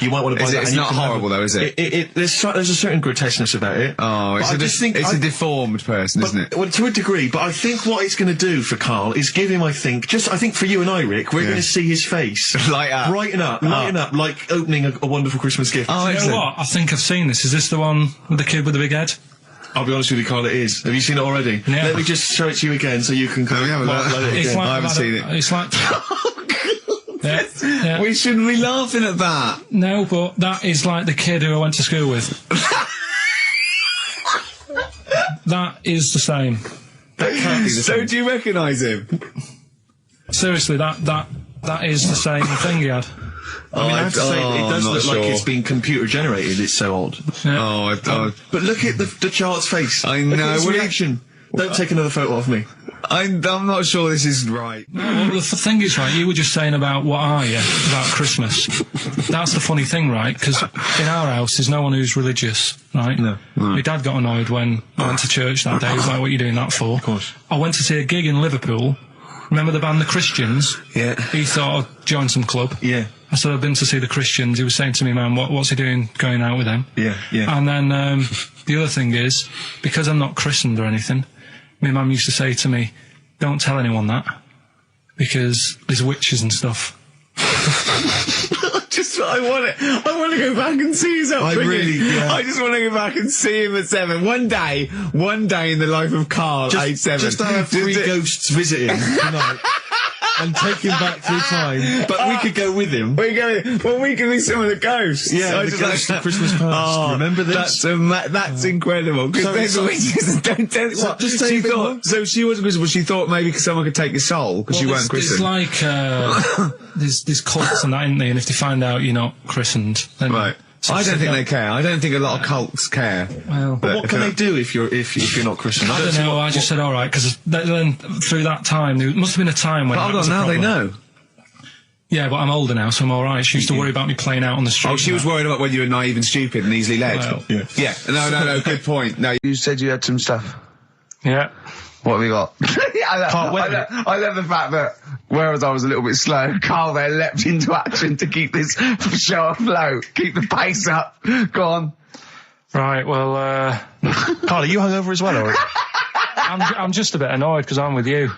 you might want to buy that. It's not horrible, though, is it? There's a certain grotesqueness about it. Oh, it's a deformed person, isn't it? Well, to a degree, but I think what it's going to do for Carl is give him, I think for you and I, Rick, we're going to see his face. Light up. Brighten up, like opening a wonderful Christmas gift. Oh, you know what? I think I've seen this. Is this the one with the kid with the big head? I'll be honest with you, Carl, it is. Have you seen it already? Yeah. Let me just show it to you again so you can I haven't seen it. It's like... Yeah. We shouldn't be laughing at that. No, but that is like the kid who I went to school with. That is the same. That can't be the same. So do you recognise him? Seriously, that is the same thing he had. I have to say, it does look like it's been computer generated. It's so odd. Yeah. But look at the child's face. I know. Look at his reaction. Don't take another photo of me. I'm not sure this is right. Well, the thing is, right, you were just saying about what are you about Christmas. That's the funny thing, right? Because in our house, there's no one who's religious, right? No. My dad got annoyed when I went to church that day. He was like, what are you doing that for? Of course. I went to see a gig in Liverpool. Remember the band The Christians? Yeah. He thought I'd join some club. Yeah. I said, I've been to see The Christians. He was saying to me, man, what's he doing going out with them? Yeah. And then the other thing is, because I'm not christened or anything, my mum used to say to me, don't tell anyone that, because there's witches and stuff. I want to go back and see his upbringing. I just want to go back and see him at 7. One day in the life of Carl, age 7. Just to have 3 ghosts visit him tonight. And take him back through time. But we could go with him. We could be some of the ghosts. Yeah, the ghosts of Christmas past. Oh, remember this? That's incredible. Because there's witches. Don't tell you what. Just she thought. So she wasn't Christian, but she thought maybe someone could take your soul because you weren't christened. There's like there's cults and that, isn't there? And if they find out you're not christened, then right. I don't think they care. I don't think a lot of cults care. Well, but what can they do if you're not christened? I don't know. I just said all right because then through that time there must have been a time when. But hold on, now they know. Yeah, but I'm older now, so I'm all right. She used to worry about me playing out on the street. Oh, she was worried about when you were naive and stupid and easily led. Well, yeah. No. Good point. No, you said you had some stuff. Yeah. What have we got? I love the fact that, whereas I was a little bit slow, Carl there leapt into action to keep this show afloat, keep the pace up. Go on. Right, well, Carl, are you hungover as well, or? I'm just a bit annoyed because I'm with you.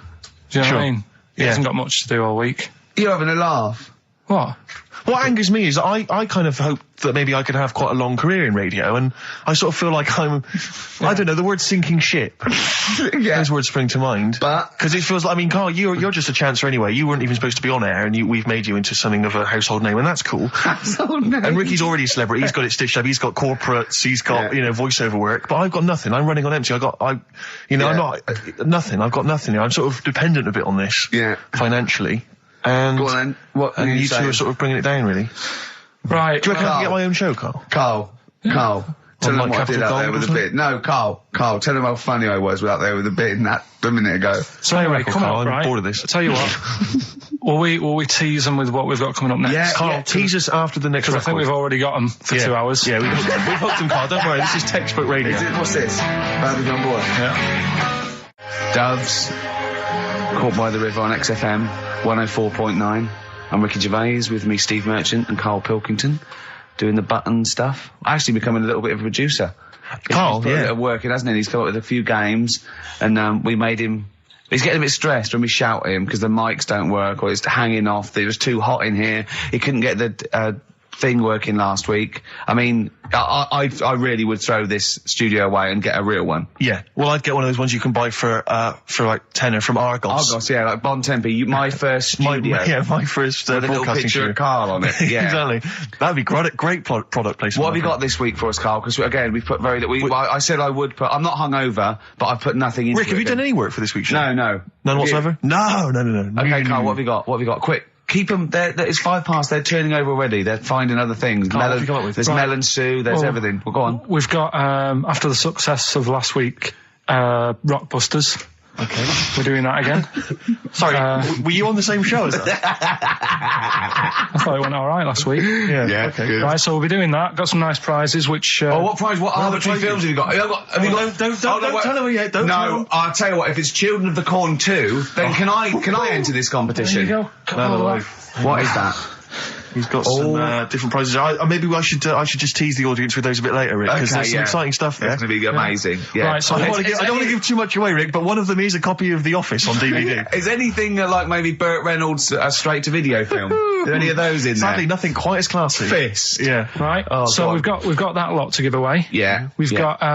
Do you know what I mean? He hasn't got much to do all week. You're having a laugh. What? What angers me is I kind of hope that maybe I could have quite a long career in radio, and I sort of feel like I don't know, the word sinking ship. Those words spring to mind. But because it feels like, I mean, Carl, you're just a chancer anyway. You weren't even supposed to be on air, and we've made you into something of a household name, and that's cool. Household name. And Ricky's already a celebrity. He's got it stitched up. He's got corporates. He's got voiceover work. But I've got nothing. I'm running on empty. I'm not nothing. I've got nothing. I'm sort of dependent a bit on this. Yeah. Financially. And, go on then. What and you two are sort of bringing it down, really. Right. Do you reckon I can get my own show, Carl? Carl. Tell them what I did out there with a bit. No, Carl, tell them how funny I was out there with a bit in that a minute ago. Say a record, Carl. I'm bored of this. I'll tell you what. Will we tease them with what we've got coming up next? Yeah, Carl, tease us after the next Because I think record. we've already got them for 2 hours. Yeah, we've hooked them, Carl. Don't worry, this is textbook radio. What's this? Bandage on board. Yeah. Doves, Caught by the River on XFM 104.9. I'm Ricky Gervais, with me Steve Merchant and Karl Pilkington, doing the button stuff. Actually becoming a little bit of a producer. Carl, he's put a bit of work in, hasn't he? He's come up with a few games, and we made him. He's getting a bit stressed when we shout at him because the mics don't work or it's hanging off. It was too hot in here. He couldn't get the thing working last week. I mean, I really would throw this studio away and get a real one. Yeah. Well, I'd get one of those ones you can buy for like tenner from Argos. Argos, yeah, like Bon Tempe. My first studio. my first with a little broadcasting picture studio. of Carl on it. Yeah, exactly. That'd be great product placement. What have you got this week for us, Carl? Because again, we've put very. I said I would put. I'm not hungover, but I've put nothing into Rick, have you done any work for this week's show? No. None whatsoever? No. Okay, Carl, what have you got? What have you got? Quick. Keep them. It's 5 past. They're turning over already. They're finding other things. Carl, what have you come up with? There's melon stew. There's everything. Well, go on. We've got after the success of last week, Rockbusters. Okay. We're doing that again. Sorry, were you on the same show as us? I thought it went all right last week. Yeah. Okay. Good. Right, so we'll be doing that. Got some nice prizes, which. What prize? What arbitrary films have you got? Have you got? Don't tell them yet. Don't tell them. I'll tell you what. If it's Children of the Corn 2, then can I enter this competition? There you go. What is that? He's got some different prizes. Maybe I should just tease the audience with those a bit later, Rick, because there's some exciting stuff there. It's going to be amazing. Yeah. Right, so I don't want to give too much away, Rick, but one of them is a copy of The Office on DVD. Is anything like maybe Burt Reynolds' straight-to-video film? Are there any of those in there? Sadly, nothing quite as classy. Fist. Yeah. Right. So we've got that lot to give away. Yeah. We've got Go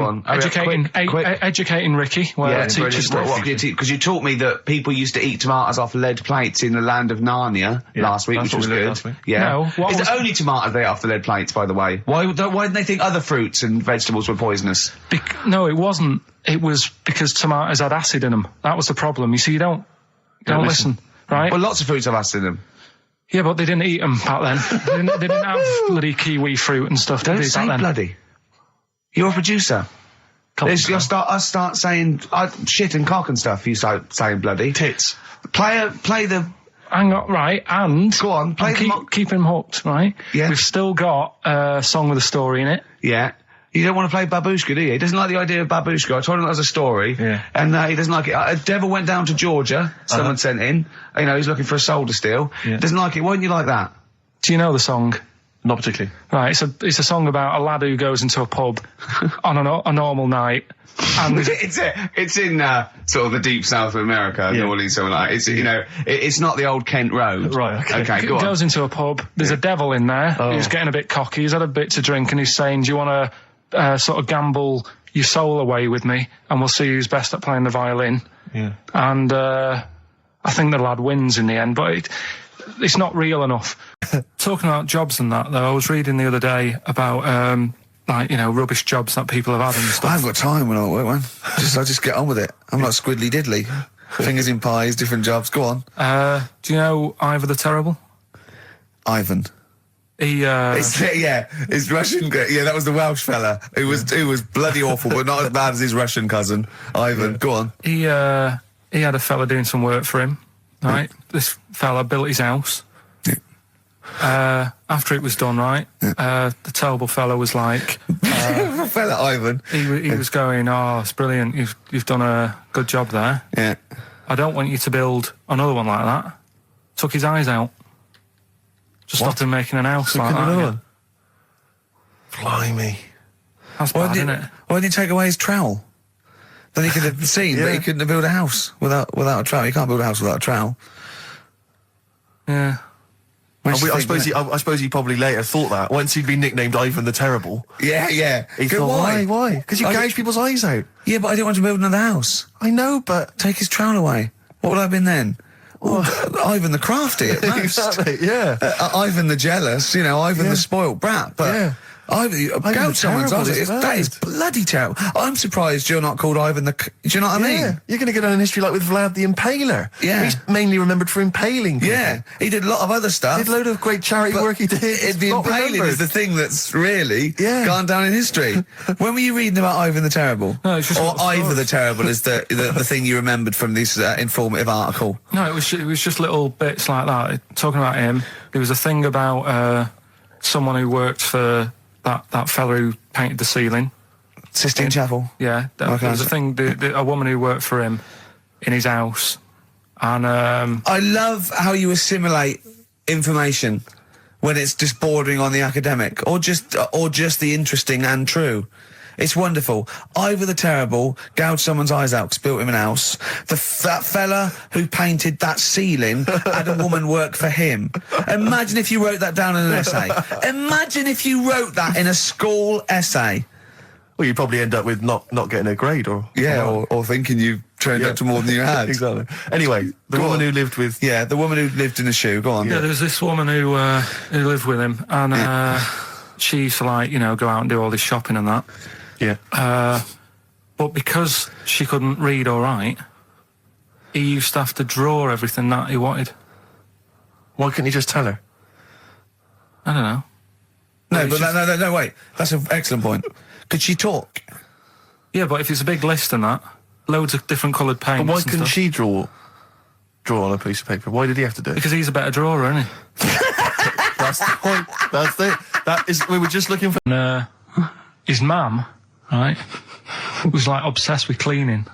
on. educating Ricky. Where teachers because you taught me that people used to eat tomatoes off lead plates in the land of Narnia last week, which was good. Yeah. No, it's only tomatoes they ate off the lead plates, by the way. Why didn't they think other fruits and vegetables were poisonous? No, it wasn't. It was because tomatoes had acid in them. That was the problem. You see, you don't listen, right? Well, lots of fruits have acid in them. Yeah, but they didn't eat them back then. they didn't have bloody kiwi fruit and stuff. Don't say bloody. You're a producer. You'll start saying shit and cock and stuff. You start saying bloody. Tits. Play the. Hang on, right, and go on, keep him hooked, right? Yeah. We've still got a song with a story in it. Yeah. You don't want to play Babushka, do you? He doesn't like the idea of Babushka. I told him that was a story. Yeah. And he doesn't like it. A devil went down to Georgia. Someone sent in. You know, he's looking for a soul to steal. Yeah. Doesn't like it. Why don't you like that? Do you know the song? Not particularly. Right, it's a song about a lad who goes into a pub on a normal night. And it's in sort of the deep south of America, New Orleans, something like that. It's not the old Kent Road. Right, okay. Go on. He goes into a pub, there's a devil in there who's getting a bit cocky, he's had a bit to drink, and he's saying, do you want to sort of gamble your soul away with me, and we'll see who's best at playing the violin. Yeah. And I think the lad wins in the end, but it's not real enough. Talking about jobs and that, though, I was reading the other day about rubbish jobs that people have had and stuff. I haven't got time when I'm at work, man. I just get on with it. I'm like Squiddly Diddly. Fingers in pies, different jobs. Go on. Do you know Ivor the Terrible? Ivan. It's Russian. Yeah, that was the Welsh fella. It was bloody awful, but not as bad as his Russian cousin, Ivan. Yeah. Go on. He had a fella doing some work for him, right? This fella built his house. After it was done, right, the terrible fella was like... fella Ivan. He was going, oh, it's brilliant, you've done a good job there. Yeah. I don't want you to build another one like that. Took his eyes out. Just stopped him making an house like that. One? Blimey. That's bad, isn't it? Why didn't he take away his trowel? Then he could have seen that he couldn't have built a house without a trowel. You can't build a house without a trowel. Yeah. I suppose he probably later thought that once he'd been nicknamed Ivan the Terrible. Yeah. He thought, why? Because you gouge people's eyes out. Yeah, but I didn't want to build another house. I know, but take his trowel away. What would I have been then? Ivan the Crafty at most. Exactly, yeah. Ivan the Jealous, Ivan the spoilt brat. But Gout someone's eyes. terrible, That is bloody terrible. I'm surprised you're not called Ivan the... Do you know what I mean? You're going to get on in history like with Vlad the Impaler. Yeah. He's mainly remembered for impaling people. Yeah, he did a lot of other stuff. He did a load of great charity work he did. The impaling is the thing that's really gone down in history. When were you reading about Ivan the Terrible? No, it's just or Ivor the Terrible is the thing you remembered from this informative article. No, it was just little bits like that. Talking about him, there was a thing about someone who worked for that fella who painted the ceiling. Sistine Chapel? Yeah. There was a thing, a woman who worked for him in his house. And I love how you assimilate information when it's just bordering on the academic or just the interesting and true. It's wonderful. Ivor the Terrible gouged someone's eyes out 'cause built him an house. That fella who painted that ceiling had a woman work for him. Imagine if you wrote that down in an essay. Imagine if you wrote that in a school essay. Well, you'd probably end up with not getting a grade or thinking you turned up to more than you had. Exactly. Anyway, the woman who lived with... Yeah, the woman who lived in a shoe. Go on. Yeah, there was this woman who lived with him, and she used to, like, you know, go out and do all this shopping and that. Yeah. But because she couldn't read or write, he used to have to draw everything that he wanted. Why couldn't he just tell her? I don't know. No, wait. That's an excellent point. Could she talk? Yeah, but if it's a big list and that, loads of different coloured paints. But why and couldn't stuff. she draw on a piece of paper? Why did he have to do it? Because he's a better drawer, isn't he? That's the point. That's it. That is. We were just looking for. And, his mum, right, was like obsessed with cleaning,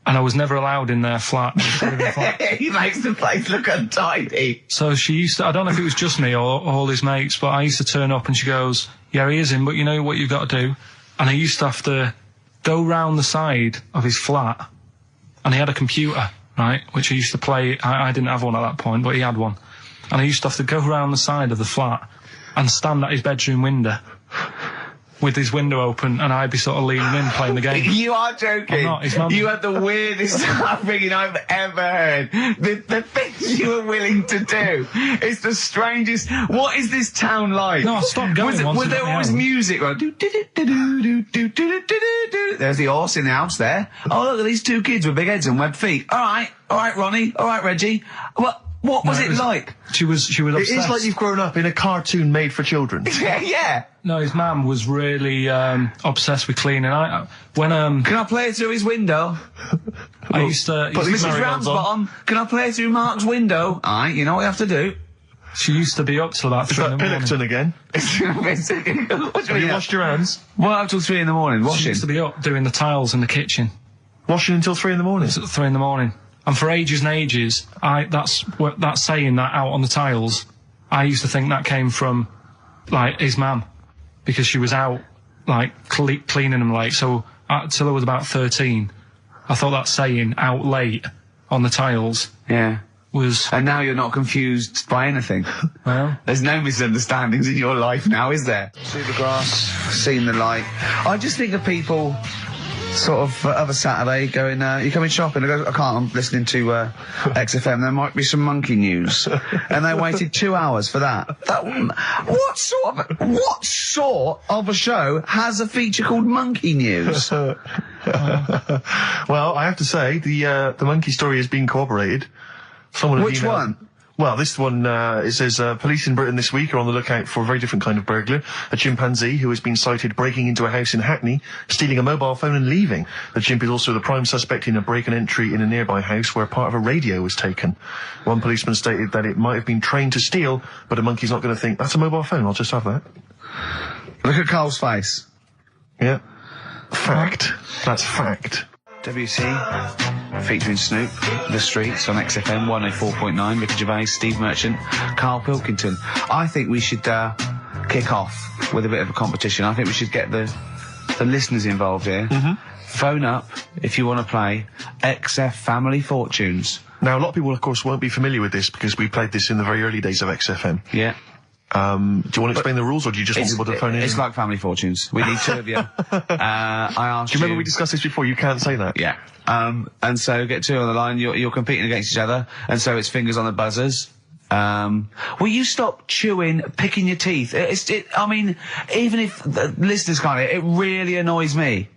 and I was never allowed in their flat. He makes the place look untidy. So she used to, I don't know if it was just me or all his mates, but I used to turn up and she goes, yeah, he is in, but you know what you've got to do? And I used to have to go round the side of his flat, and he had a computer, right, which he used to play. I didn't have one at that point, but he had one. And I used to have to go round the side of the flat and stand at his bedroom window with his window open, and I'd be sort of leaning in playing the game. You are joking. I'm not. His mum... You had the weirdest upbringing I've ever heard. The things you were willing to do. It's the strangest. What is this town like? No, I stopped going. Was there always music? Like, there's the horse in the house there. Oh, look at these two kids with big heads and webbed feet. All right, Ronnie. All right, Reggie. What was it like? She was obsessed. It is like you've grown up in a cartoon made for children. Yeah. No, his mum was really obsessed with cleaning. Can I play it through his window? I used to... Mrs. Ramsbottom, can I play through Mark's window? Alright, you know what you have to do. She used to be up till about 3 in the morning. Pilkington again? Have you washed your hands? Well, up till 3 in the morning, washing. She used to be up doing the tiles in the kitchen. Washing until 3 in the morning? It's at 3 in the morning. And for ages and ages, that saying that out on the tiles, I used to think that came from, like, his mum. Because she was out, like, cleaning them late. So, till I was about 13, I thought that saying, out late, on the tiles... Yeah. Was... And now you're not confused by anything. Well... There's no misunderstandings in your life now, is there? See the grass, seen the light. I just think of people... sort of a Saturday going, you coming shopping? I go, I can't, I'm listening to XFM, there might be some monkey news. And they waited 2 hours for that. What sort of a show has a feature called Monkey News? Well, I have to say, the monkey story has been corroborated. Which one? Well, this one, it says, police in Britain this week are on the lookout for a very different kind of burglar. A chimpanzee who has been sighted breaking into a house in Hackney, stealing a mobile phone and leaving. The chimp is also the prime suspect in a break and entry in a nearby house where part of a radio was taken. One policeman stated that it might have been trained to steal, but a monkey's not going to think, that's a mobile phone, I'll just have that. Look at Carl's face. Yeah. Fact. That's fact. WC, featuring Snoop, The Streets on XFM 104.9, Ricky Gervais, Steve Merchant, Karl Pilkington. I think we should kick off with a bit of a competition. I think we should get the listeners involved here. Phone up if you want to play XF Family Fortunes. Now, a lot of people, of course, won't be familiar with this because we played this in the very early days of XFM. Yeah. Do you want to explain the rules, or do you just want people to phone in? It's like Family Fortunes. We need 2 of you. I asked Do you remember we discussed this before? You can't say that. Yeah. And so get 2 on the line. You're competing against each other, and so it's fingers on the buzzers. Will you stop chewing, picking your teeth? I mean, even if the listeners can't hear it, it really annoys me.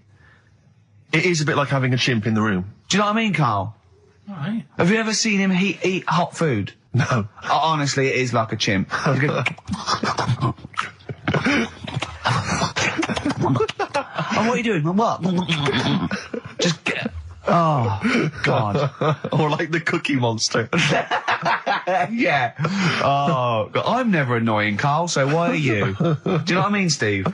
It is a bit like having a chimp in the room. Do you know what I mean, Carl? Right. Have you ever seen him eat hot food? No. Honestly, it is like a chimp. He's gonna- Oh, what are you doing? What? Just get... Oh, God. Or like the Cookie Monster. Yeah. Oh, God. I'm never annoying, Carl, so why are you? Do you know what I mean, Steve?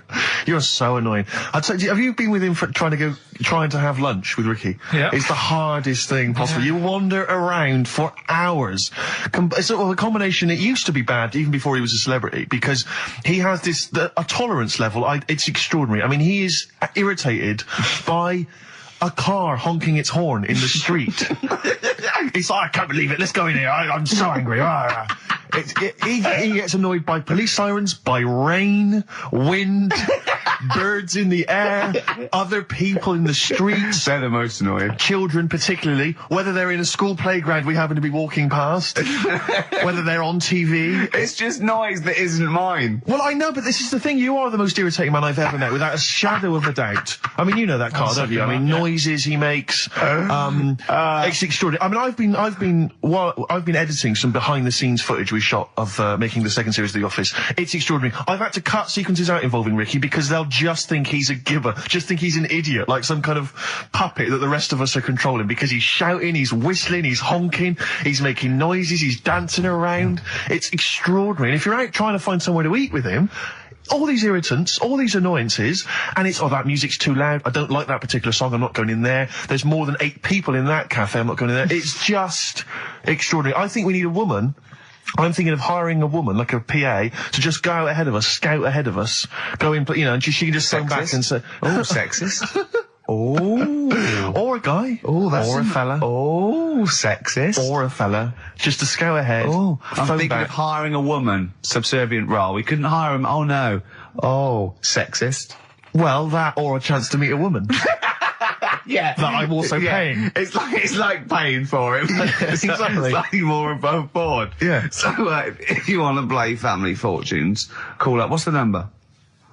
You're so annoying. I'd say, have you been with him for trying to have lunch with Ricky? Yeah. It's the hardest thing possible. You wander around for hours. It's sort of a combination. It used to be bad even before he was a celebrity because he has a tolerance level. It's extraordinary. I mean, he is irritated by a car honking its horn in the street. He's like, I can't believe it. Let's go in here. I'm so angry. He gets annoyed by police sirens, by rain, wind, birds in the air, other people in the streets. They're the most annoying. Children particularly, whether they're in a school playground we happen to be walking past, whether they're on TV. It's just noise that isn't mine. Well, I know, but this is the thing. You are the most irritating man I've ever met, without a shadow of a doubt. I mean, you know that, Carl, don't you? I mean, noises he makes. It's extraordinary. I mean, I've been editing some behind-the-scenes footage we shot of making the second series of The Office. It's extraordinary. I've had to cut sequences out involving Ricky because they'll just think he's a gibber, just think he's an idiot, like some kind of puppet that the rest of us are controlling, because he's shouting, he's whistling, he's honking, he's making noises, he's dancing around. It's extraordinary. And if you're out trying to find somewhere to eat with him, all these irritants, all these annoyances, and it's, that music's too loud, I don't like that particular song, I'm not going in there, there's more than 8 people in that cafe, I'm not going in there. It's just extraordinary. I think we need a woman. I'm thinking of hiring a woman, like a PA, to just go out ahead of us, scout ahead of us, go in, and she can just phone back and say, oh, sexist. Oh. Or a guy. Oh, that's or a fella. Oh, sexist. Or a fella. Just to scout ahead. Oh, I'm phone thinking back. of hiring a woman, subservient role. We couldn't hire him. Oh, no. Oh, sexist. Well, that or a chance to meet a woman. Yeah. That I'm also paying. It's like paying for him. Exactly. It's like more above board. Yeah. So, if you want to play Family Fortunes, call up. What's the number?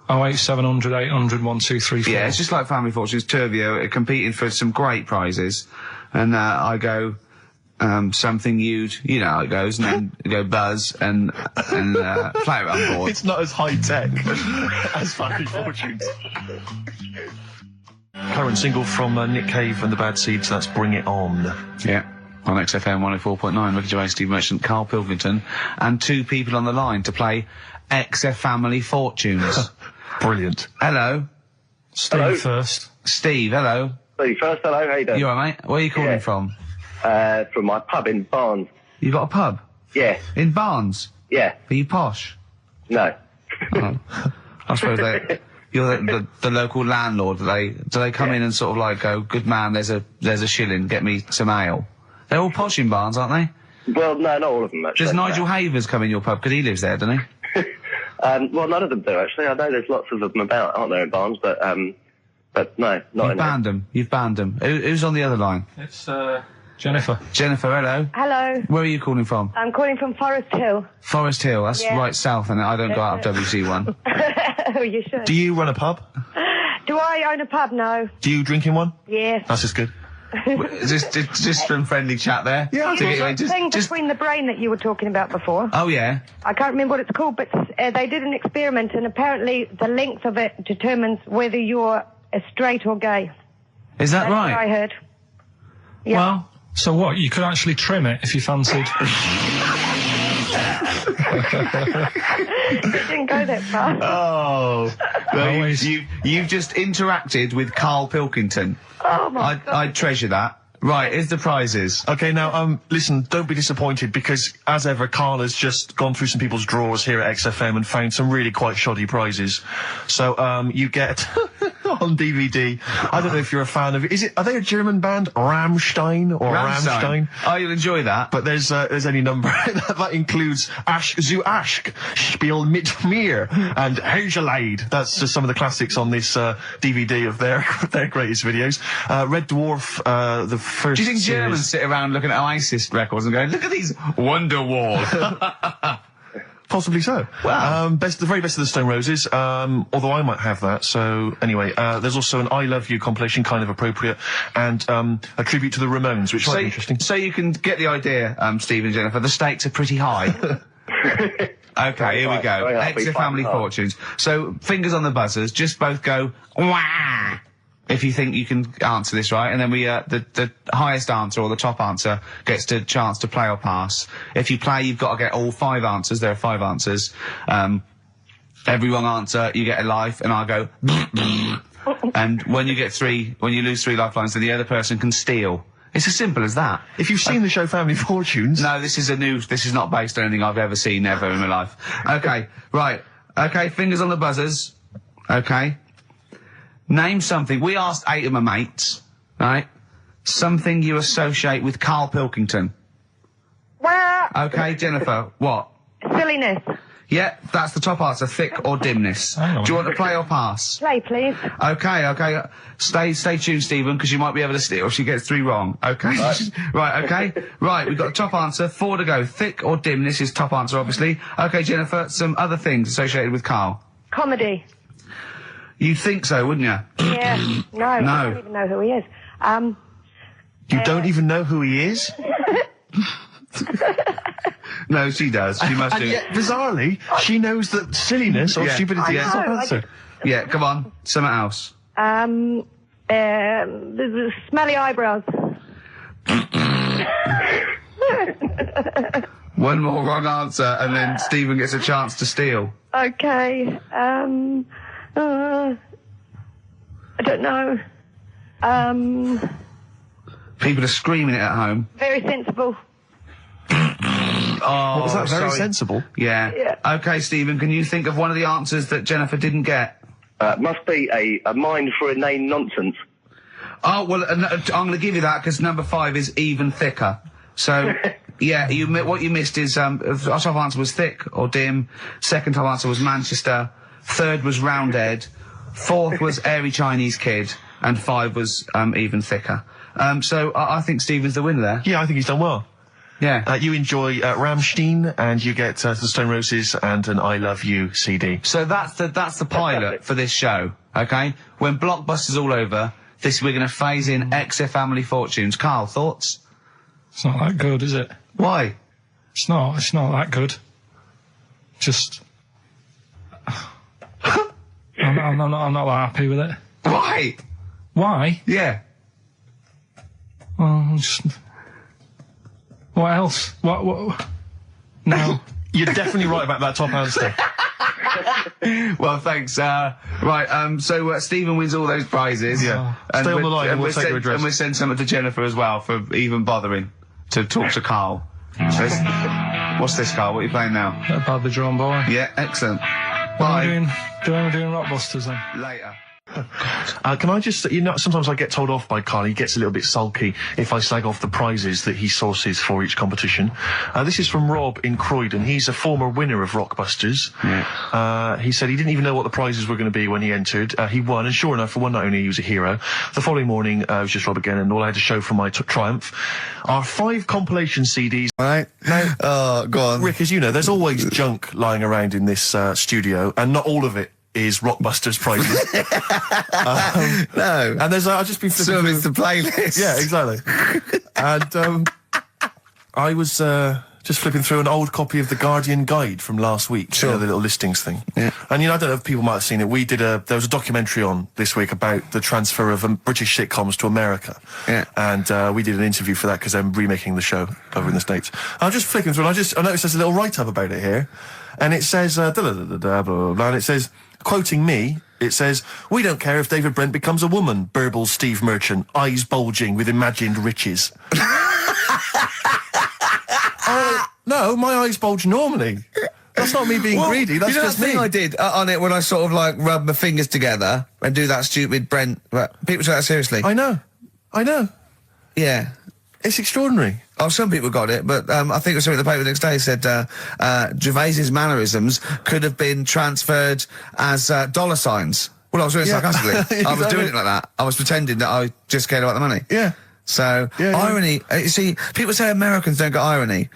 08700 800 1234. Yeah, it's just like Family Fortunes. Two of you are competing for some great prizes. And, I go, something you know how it goes, and then you go Buzz and play it on board. It's not as high tech as Family Fortunes. Current single from Nick Cave and the Bad Seeds, that's Bring It On. Yeah. On XFM 104.9, Ricky Gervais, Steve Merchant, Karl Pilkington, and 2 people on the line to play XF Family Fortunes. Brilliant. Hello. Steve first. Steve, hello. Steve first, hello, how you doing? You alright, mate? Where are you calling from? From my pub in Barnes. You got a pub? Yeah. In Barnes? Yeah. Are you posh? No. Oh. I suppose you're the local landlord. Do they come in and sort of like go, good man, there's a shilling, get me some ale? They're all posh in Barnes, aren't they? Well, no, not all of them, actually. Does Nigel Havers come in your pub? Because he lives there, doesn't he? Well, none of them do, actually. I know there's lots of them about, aren't there, in Barnes, but no, not You've in banned them. You've banned them. Who's on the other line? It's, Jennifer. Jennifer, hello. Hello. Where are you calling from? I'm calling from Forest Hill. Forest Hill, that's Yeah. right south, and I don't go out of WC1. Oh, you should. Do you run a pub? Do I own a pub? No. Do you drink in one? Yes. That's just good. just some friendly chat there. Yeah, To get you in, the thing between the brain that you were talking about before. Oh, yeah. I can't remember what it's called, but they did an experiment, and apparently the length of it determines whether you're straight or gay. Is that That's right? what I heard. Yeah. Well, so what? You could actually trim it if you fancied. It didn't go that far. Oh. Well, you've just interacted with Karl Pilkington. Oh, my God. I treasure that. Right, here's the prizes. Okay, now, listen, don't be disappointed, because, as ever, Carl has just gone through some people's drawers here at XFM and found some really quite shoddy prizes. So, you get... on DVD. I don't know if you're a fan of it. Are they a German band? Rammstein or Rammstein? Oh, you'll enjoy that. But there's any number that includes Asch zu Asch, Spiel mit mir, and Hergelade. That's just some of the classics on this DVD of their greatest videos. Red Dwarf, the first. Do you think Germans sit around looking at ISIS records and going, "Look at these Wonderwall"? Possibly so. Wow. The very best of the Stone Roses, although I might have that. So anyway, there's also an I Love You compilation, kind of appropriate, and a tribute to the Ramones, which might be interesting. So you can get the idea, Steve and Jennifer, the stakes are pretty high. Okay, here we go. Extra family fortunes. So, fingers on the buzzers, just both go, wah! If you think you can answer this right, and then we, the highest answer or the top answer gets the chance to play or pass. If you play, you've got to get all 5 answers. There are 5 answers. Every wrong answer, you get a life, and I'll go, and when you lose 3 lifelines, then the other person can steal. It's as simple as that. If you've seen the show Family Fortunes... No, this is not based on anything I've ever seen ever in my life. Okay, right. Okay, fingers on the buzzers. Okay. Name something. We asked 8 of my mates, right? Something you associate with Karl Pilkington. Okay, Jennifer, what? Silliness. Yeah, that's the top answer. Thick or dimness. Do you want to play or pass? Play, please. Okay. Stay tuned, Stephen, because you might be able to steal if she gets 3 wrong. Okay. Right, okay. Right, we've got a top answer. 4 to go. Thick or dimness is top answer, obviously. Okay, Jennifer, some other things associated with Karl. Comedy. You'd think so, wouldn't you? Yeah. No. I don't even know who he is. You don't even know who he is? No, she does. She must do and yet, bizarrely, she knows that silliness or stupidity is the top answer. Yeah, come on. Something else. The smelly eyebrows. One more wrong answer, and then Stephen gets a chance to steal. Okay. I don't know. People are screaming it at home. Very sensible. Oh, what was that? Very sorry. sensible. Yeah. Okay, Stephen, can you think of one of the answers that Jennifer didn't get? Must be a mind for inane nonsense. Oh, well, I'm going to give you that because number 5 is even thicker. So, yeah, what you missed is, our top answer was thick or dim. Second top answer was Manchester. Third was Roundhead. 4th was airy Chinese kid. And 5 was, even thicker. So I think Stephen's the winner there. Yeah, I think he's done well. Yeah. You enjoy Rammstein, and you get the Stone Roses and an I Love You CD. So that's the pilot for this show, okay? When Blockbuster's all over, we're going to phase in XF Family Fortunes. Karl, thoughts? It's not that good, is it? Why? It's not that good. Just... I'm not that happy with it. Why? Why? Yeah. Well, just... What else? What? No. You're definitely right about that top answer. Well, thanks. So Stephen wins all those prizes. Yeah. Stay on the line and we'll take your address. And we'll send something to Jennifer as well for even bothering to talk to Karl. What's this, Karl? What are you playing now? A badly drawn boy. Yeah, excellent. Bye. Doing Rockbusters then? Later. Can I just, sometimes I get told off by Karl. He gets a little bit sulky if I slag off the prizes that he sources for each competition. This is from Rob in Croydon. He's a former winner of Rockbusters. Yeah. He said he didn't even know what the prizes were going to be when he entered. He won, and sure enough, for one night only, he was a hero. The following morning, it was just Rob again, and all I had to show for my triumph are 5 compilation CDs. Right. Now, go on. Rick, as you know, there's always junk lying around in this studio, and not all of it is Rockbusters prizes. No. And there's, I've just been flipping some is the playlist. Yeah, exactly. And, I was, just flipping through an old copy of the Guardian Guide from last week. Sure. You know, the little listings thing. Yeah. And, I don't know if people might have seen it. There was a documentary on this week about the transfer of British sitcoms to America. Yeah. And, we did an interview for that because I'm remaking the show over in the States. I'm just flicking through and I noticed there's a little write-up about it here. And it says, blah, blah, blah, blah, blah, and it says, quoting me, it says, "We don't care if David Brent becomes a woman," burbles Steve Merchant, eyes bulging with imagined riches. No, my eyes bulge normally. That's not me being greedy. That's you know just that thing me. I did on it when I sort of like rub my fingers together and do that stupid Brent. People take that seriously. I know. Yeah. It's extraordinary. Oh, some people got it, but I think it was something in the paper the next day said Gervais's mannerisms could have been transferred as dollar signs. Well, I was doing it sarcastically. Exactly. I was doing it like that. I was pretending that I just cared about the money. Yeah. So, irony, you see, people say Americans don't get irony.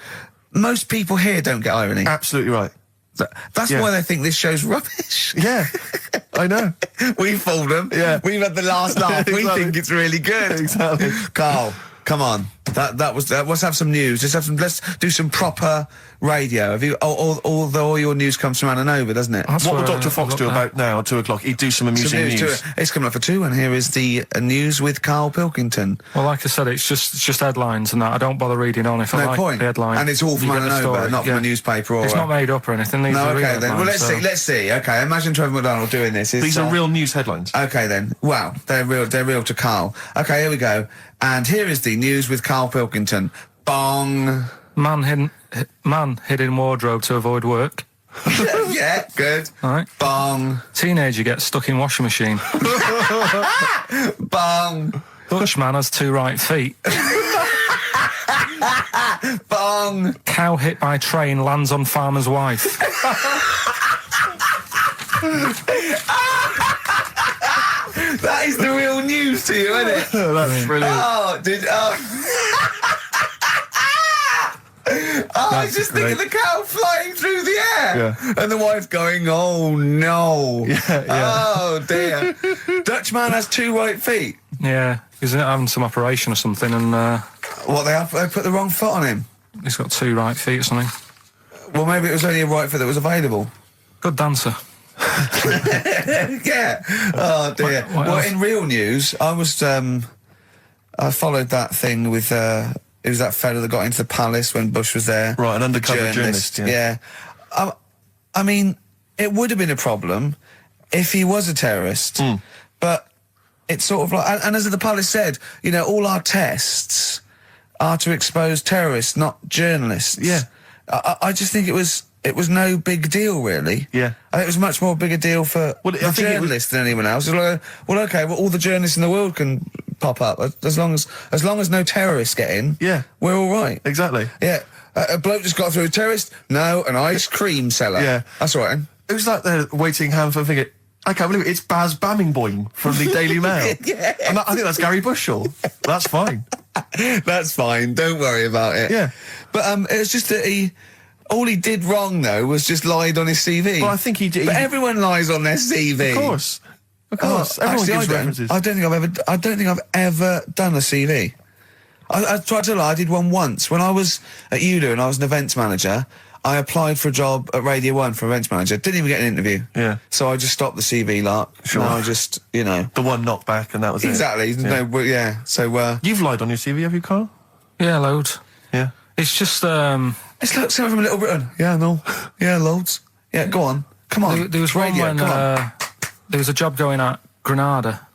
Most people here don't get irony. Absolutely right. That's why they think this show's rubbish. Yeah, I know. We fooled them. Yeah. We've had the last laugh. We Exactly. think it's really good. Exactly. Carl, come on. Let's have some news. Let's do some proper radio. Have you? All your news comes from Ananova, doesn't it? What will Dr. Fox do about now at 2 o'clock? He'd do some amusing news. It's coming up for 2, and here is the news with Karl Pilkington. Well, like I said, it's just headlines and that. I don't bother reading on if I like the headline. And it's all from Ananova, not from a newspaper or... It's not made up or anything. These are real okay then. Well, let's see. Okay, imagine Trevor McDonald doing this. These are real news headlines. Okay then. Wow, they're real to Karl. Okay, here we go. And here is the news with Karl Pilkington. Bong. Man hid in wardrobe to avoid work. Yeah, good. All right. Bong. Teenager gets stuck in washing machine. Bong. Dutch man has 2 right feet. Bong. Cow hit by train lands on farmer's wife. That is the real news to you, isn't it? That's brilliant. I was just thinking the cow flying through the air. Yeah. And the wife going, oh no. Yeah. Oh dear. Dutch man has 2 right feet. Yeah, he's having some operation or something and... they put the wrong foot on him? He's got 2 right feet or something. Well, maybe it was only a right foot that was available. Good dancer. Yeah. Oh dear. What well, else? in real news, I was I followed that thing with it was that fella that got into the palace when Bush was there. Right, an undercover journalist. Yeah. I mean, it would have been a problem if he was a terrorist, but it's sort of like, and as the palace said, you know, all our tests are to expose terrorists, not journalists. Yeah. I just think it was no big deal, really. Yeah. I think it was much more big a deal for the journalist than anyone else. It was like, all the journalists in the world can pop up as long as no terrorists get in. Yeah. We're all right. Exactly. Yeah. A bloke just got through a terrorist. No, an ice cream seller. Yeah. That's all right. It was like they're waiting hand for finger. I can't believe it. It's Baz Bammingboim from the Daily Mail. Yeah. And I think that's Gary Bushell. That's fine. That's fine. Don't worry about it. Yeah. But it was just that all he did wrong though was just lied on his CV. Well, I think he did. But everyone lies on their CV. Of course. Everyone gives references. I don't think I've ever done a CV. I tried to lie. I did one once when I was at ULU and I was an events manager. I applied for a job at Radio 1 for events manager. Didn't even get an interview. Yeah. So I just stopped the CV lark. Sure. And I just, you know. The one knocked back and that was exactly. it. Exactly. No, yeah. So you've lied on your CV, have you, Carl? Yeah, loads. Yeah. It's just it's like someone from Little Britain. Yeah, no. Yeah, loads. Yeah, go on. Come on. There was one Radio, when come on. there was a job going at Granada.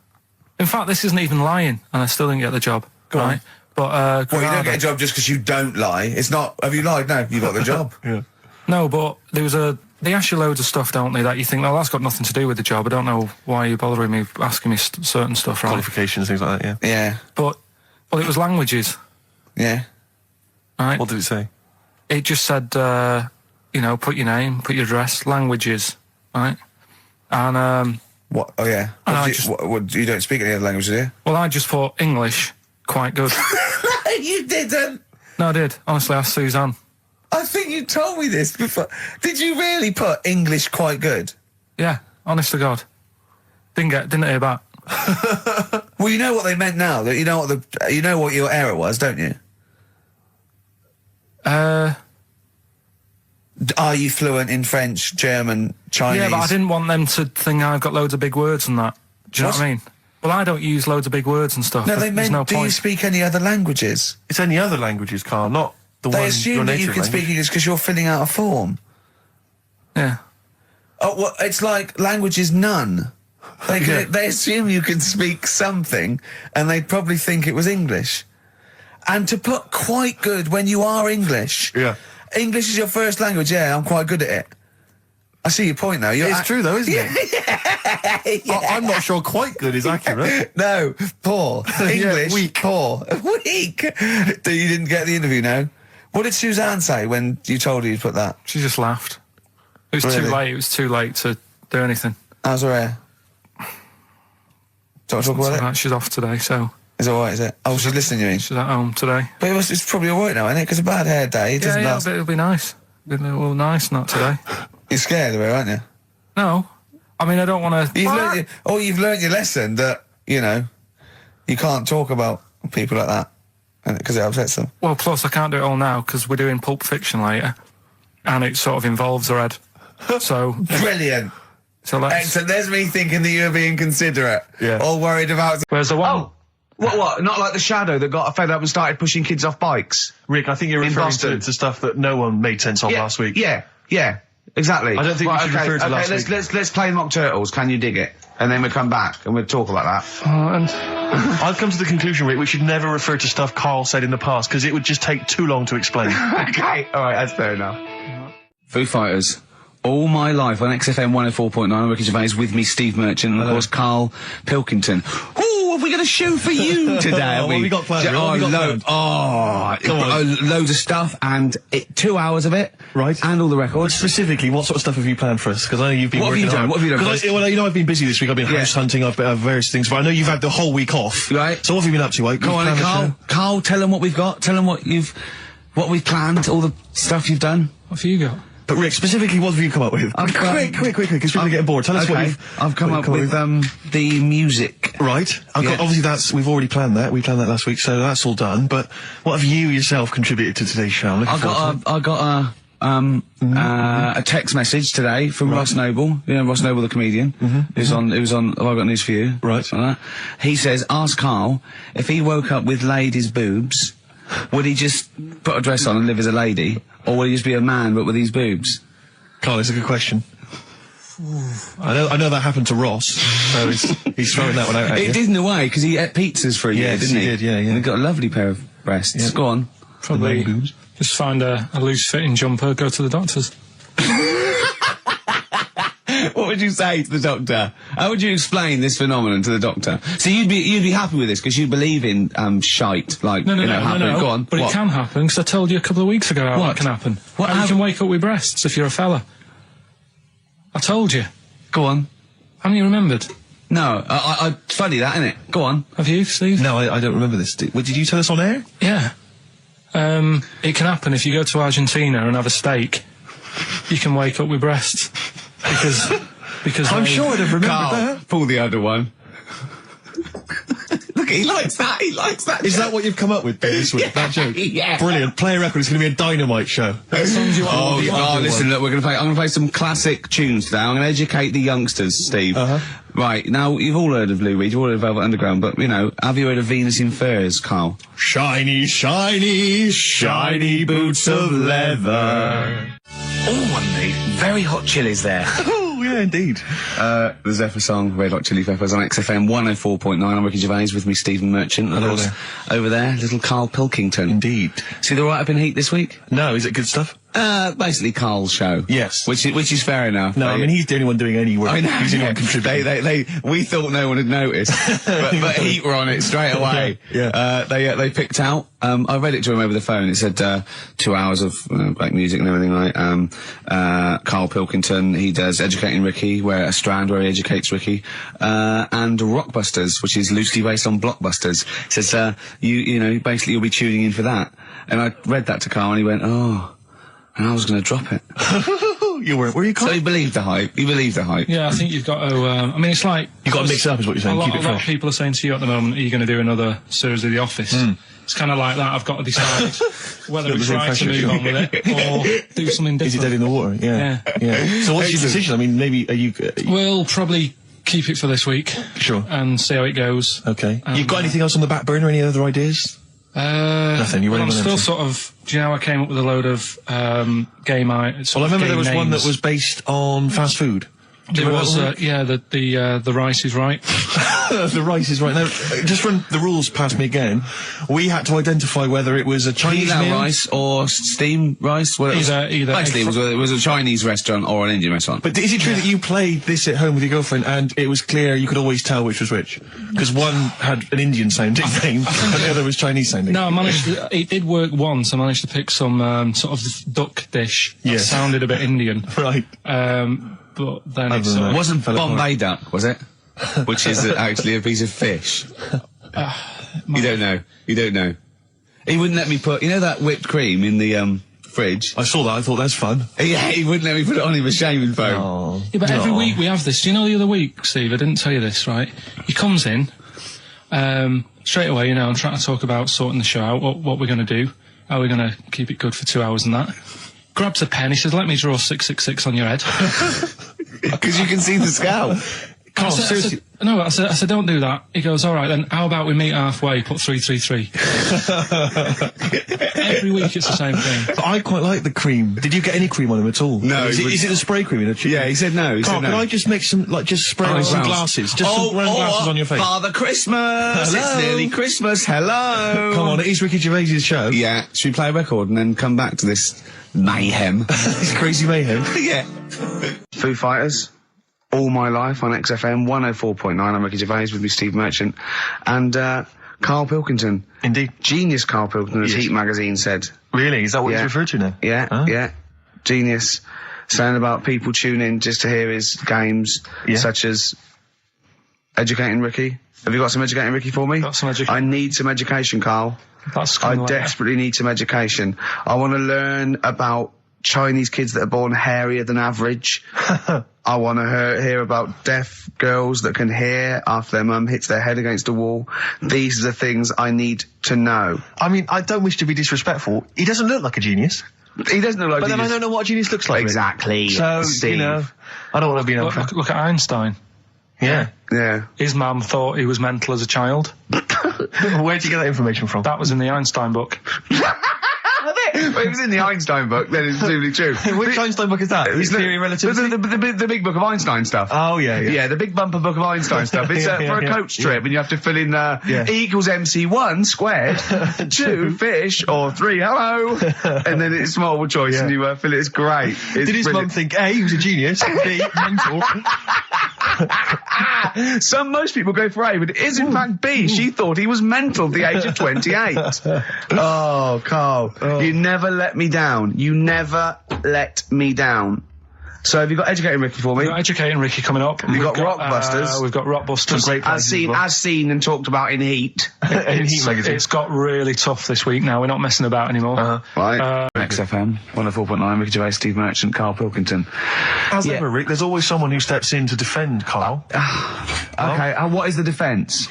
In fact, this isn't even lying, and I still didn't get the job. Go right? on. But well, you don't get a job just because you don't lie. It's not. Have you lied? No, you got the job. Yeah. No, but there was they ask you loads of stuff, don't they, that you think, well, that's got nothing to do with the job. I don't know why you're bothering me, asking me certain stuff, right? Qualifications, things like that, yeah. Yeah. But, well, it was languages. Yeah. Right? What did it say? It just said, you know, put your name, put your address, languages, right? And, what? Oh, yeah. What, you don't speak any other languages, do you? Well, I just thought English, quite good. You didn't? No, I did. Honestly, asked Suzanne. I think you told me this before. Did you really put English quite good? Yeah, honest to God. Didn't hear back. Well, you know what they meant now. That you know what your error was, don't you? Are you fluent in French, German, Chinese? Yeah, but I didn't want them to think I've got loads of big words and that. Do you know what I mean? Well, I don't use loads of big words and stuff. No, they meant, no do point. you speak any other languages? It's any other languages, Carl, not the one. They assume that you can speak English because you're filling out a form. Yeah. Oh, well, it's like language is none. They assume you can speak something, and they'd probably think it was English. And to put quite good when you are English, English is your first language. Yeah, I'm quite good at it. I see your point, though. It's true, though, isn't it? Yeah. I'm not sure quite good is accurate. No, poor. English, weak. Poor. Weak. You didn't get the interview, no? What did Suzanne say when you told her you'd put that? She just laughed. It was too late. It was too late to do anything. How's her hair? Don't talk about it? She's off today, so... Is it alright, is it? Oh, she's listening, you mean? She's at home today. But it's probably alright now, isn't it? Because a bad hair day, it doesn't last... but it'll be nice. Well, nice, not today. You're scared of her, aren't you? No. I mean, I don't want to... You've learned your lesson that, you know, you can't talk about people like that because it upsets them. Well, plus I can't do it all now because we're doing Pulp Fiction later and it sort of involves her head. So... Brilliant. So excellent. There's me thinking that you're being considerate. Yeah. All worried about... Where's the one? Oh! What? Not like the Shadow that got fed up and started pushing kids off bikes? Rick, I think you're referring to stuff that no one made sense of last week. Yeah, exactly. I don't think we should refer to last week. Let's play Mock Turtles, Can You Dig It? And then we'll come back and we'll talk about that. I've come to the conclusion, Rick, we should never refer to stuff Carl said in the past, because it would just take too long to explain. Okay, alright, that's fair enough. Foo Fighters. All my life on XFM 104.9, I'm Ricky Gervais, with me, Steve Merchant, and of course, Karl Pilkington. Ooh, have we got a show for you today? What have we got planned? Loads of stuff, and 2 hours of it. Right. And all the records. Specifically, what sort of stuff have you planned for us? Because I know you've been working hard. What have you done? Well, you know, I've been busy this week. I've been house hunting, I've various things, but I know you've had the whole week off. Right. So what have you been up to? Go on, Karl, tell them what we've got. Tell them what we've planned, all the stuff you've done. What have you got? But Rick, specifically, what have you come up with? Quick, because people are getting bored. Tell us what you've... I've come up with the music. Right. Obviously, we've already planned that. We planned that last week, so that's all done. But what have you yourself contributed to today's show? I got a text message today from Ross Noble. You know Ross Noble, the comedian. It was on. Have I got news for you? Right. He says, ask Karl if he woke up with ladies' boobs, would he just put a dress on and live as a lady? Or will he just be a man, but with these boobs? Carl, it's a good question. I know that happened to Ross, so he's throwing that one out at you. It did in a way, because he ate pizzas for a year, didn't he? He did, yeah. And he got a lovely pair of breasts. Yeah. Go on. Probably just find a loose-fitting jumper, go to the doctor's. What would you say to the doctor? How would you explain this phenomenon to the doctor? So you'd be happy with this because you believe in shite, like no. Go on. But it can happen because I told you a couple of weeks ago how it can happen. How you can wake up with breasts if you're a fella. I told you. Go on. Haven't you remembered? No. It's funny that, isn't it? Go on. Have you, Steve? No, I don't remember this. Did you tell us on air? Yeah. It can happen if you go to Argentina and have a steak. You can wake up with breasts. Because I'm sure I'd have remembered that. Pull the other one. Look, he likes that. Is that what you've come up with this week? That joke? Yeah. Brilliant. Play a record. It's going to be a dynamite show. Listen, look, we're going to play some classic tunes today. I'm going to educate the youngsters, Steve. Right, now, you've all heard of Lou Reed, you've all heard of Velvet Underground, but, you know, have you heard of Venus in Furs, Karl? Shiny, shiny, shiny boots of leather. Oh, and the very hot chilies there. Oh, yeah, indeed. The Zephyr song, Red Hot Chili Peppers on XFM 104.9. I'm Ricky Gervais, with me, Stephen Merchant. Hello there. Over there, little Karl Pilkington. Indeed. See the write-up in Heat this week? No, is it good stuff? Basically Karl's show. Yes. Which is fair enough. No, I mean, he's the only one doing any work. I know. He's the only one contributing. We thought no one had noticed. but Heat were on it straight away. Yeah. They picked out, I read it to him over the phone. It said, 2 hours of black music and everything, right? Karl Pilkington, he does Educating Ricky, a strand where he educates Ricky, and Rockbusters, which is loosely based on Blockbusters. It says, you know, basically you'll be tuning in for that. And I read that to Karl and he went, oh. And I was going to drop it. You weren't, were you? So he believed the hype. Yeah, I think you've got to, I mean, it's like... You've got to mix it up is what you're saying, keep it fresh. A lot of people are saying to you at the moment, are you going to do another series of The Office? It's kind of like that. I've got to decide whether we try to move on with it or do something different. Is it dead in the water? Yeah. So what's your decision? I mean, maybe, are you... We'll probably keep it for this week. Sure. And see how it goes. Okay. You've got anything else on the back burner? Any other ideas? Nothing. You're I'm still sort of. Do you know I came up with a load of game. Well, I remember there was one that was based on fast food. There was, the rice is right. The rice is right. Now, just run the rules past me again. We had to identify whether it was a Chinese meal rice or steamed rice. Well, either actually, it was a Chinese restaurant or an Indian restaurant. But is it true that you played this at home with your girlfriend and it was clear you could always tell which was which? Because one had an Indian sounding name and the other was Chinese sounding. No, it did work once. I managed to pick some sort of duck dish that sounded a bit Indian. Right. But then it wasn't Bombay duck, was it? Which is actually a piece of fish. You don't know. He wouldn't let me put, that whipped cream in the fridge. I saw that. I thought that's fun. Yeah, he wouldn't let me put it on. He was shaming phone. Oh, yeah, but every week we have this. Do you know the other week, Steve? I didn't tell you this, right? He comes in straight away. I'm trying to talk about sorting the show out. What we're going to do? How we're going to keep it good for 2 hours and that. Grabs a pen. He says, "Let me draw 666 on your head." Because you can see the scalp. I said, don't do that. He goes, all right, then how about we meet halfway, put 333. Every week it's the same thing. But I quite like the cream. Did you get any cream on him at all? No. Is it the spray cream in a chicken? Yeah, he said no. Carl, can I just make some, just spray on some glasses? Just some round glasses on your face. Father Christmas! Hello. It's nearly Christmas, hello! Come on, it is Ricky Gervais' show. Yeah, should we play a record and then come back to this mayhem? This crazy mayhem? Yeah. Foo Fighters. All My Life on XFM 104.9. I'm Ricky Gervais with me, Steve Merchant, and Karl Pilkington. Indeed. Genius Karl Pilkington, as Heat magazine said. Really? Is that what he's referred to now? Yeah, yeah. Genius. Saying about people tune in just to hear his games, such as Educating Ricky. Have you got some Educating Ricky for me? Got some education. I need some education, Karl. I desperately need some education. I want to learn about Chinese kids that are born hairier than average. I want to hear about deaf girls that can hear after their mum hits their head against a wall. These are the things I need to know. I mean, I don't wish to be disrespectful. He doesn't look like a genius. He doesn't look like a genius. But then I don't know what a genius looks like. Exactly. So, Steve. I don't want to be an unfair. Look at Einstein. Yeah. Yeah. His mum thought he was mental as a child. Where'd you get that information from? That was in the Einstein book. Well, it was in the Einstein book, then it's presumably true. Which Einstein book is that? His Theory of Relativity? The big book of Einstein stuff. Oh, yeah. Yeah, the big bumper book of Einstein stuff. It's for a coach trip, and you have to fill in E equals MC1 squared, 2 fish, or 3 hello, and then it's multiple choice, and you fill it. It's great. Did his mum think, A, he was a genius, B, mental? Most people go for A, but it is in fact B. She thought he was mental at the age of 28. Oh, Karl, you never let me down. You never let me down. So have you got Educating Ricky for me? We've got Educating Ricky coming up. We've got Rockbusters. We've got Rockbusters. Great as seen and talked about in Heat. In Heat magazine. It's got really tough this week now. We're not messing about anymore. Right. XFM 104.9. Ricky Gervais, Steve Merchant, Karl Pilkington. As ever, Rick, there's always someone who steps in to defend Karl. Okay. What is the defence?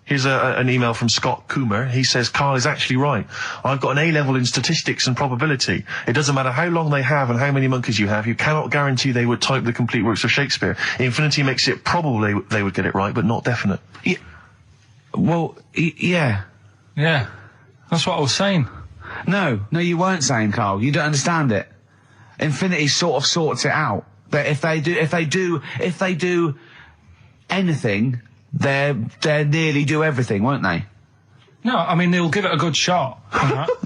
Here's an email from Scott Coomer. He says, Karl is actually right. I've got an A-level in statistics and probability. It doesn't matter how long they have and how many monkeys you have. You cannot guarantee they would type the complete works of Shakespeare. Infinity makes it probable they would get it right, but not definite. Yeah. Well, yeah. Yeah. That's what I was saying. No, you weren't saying, Karl. You don't understand it. Infinity sort of sorts it out. That if they do anything, they nearly do everything, won't they? No, I mean, they'll give it a good shot.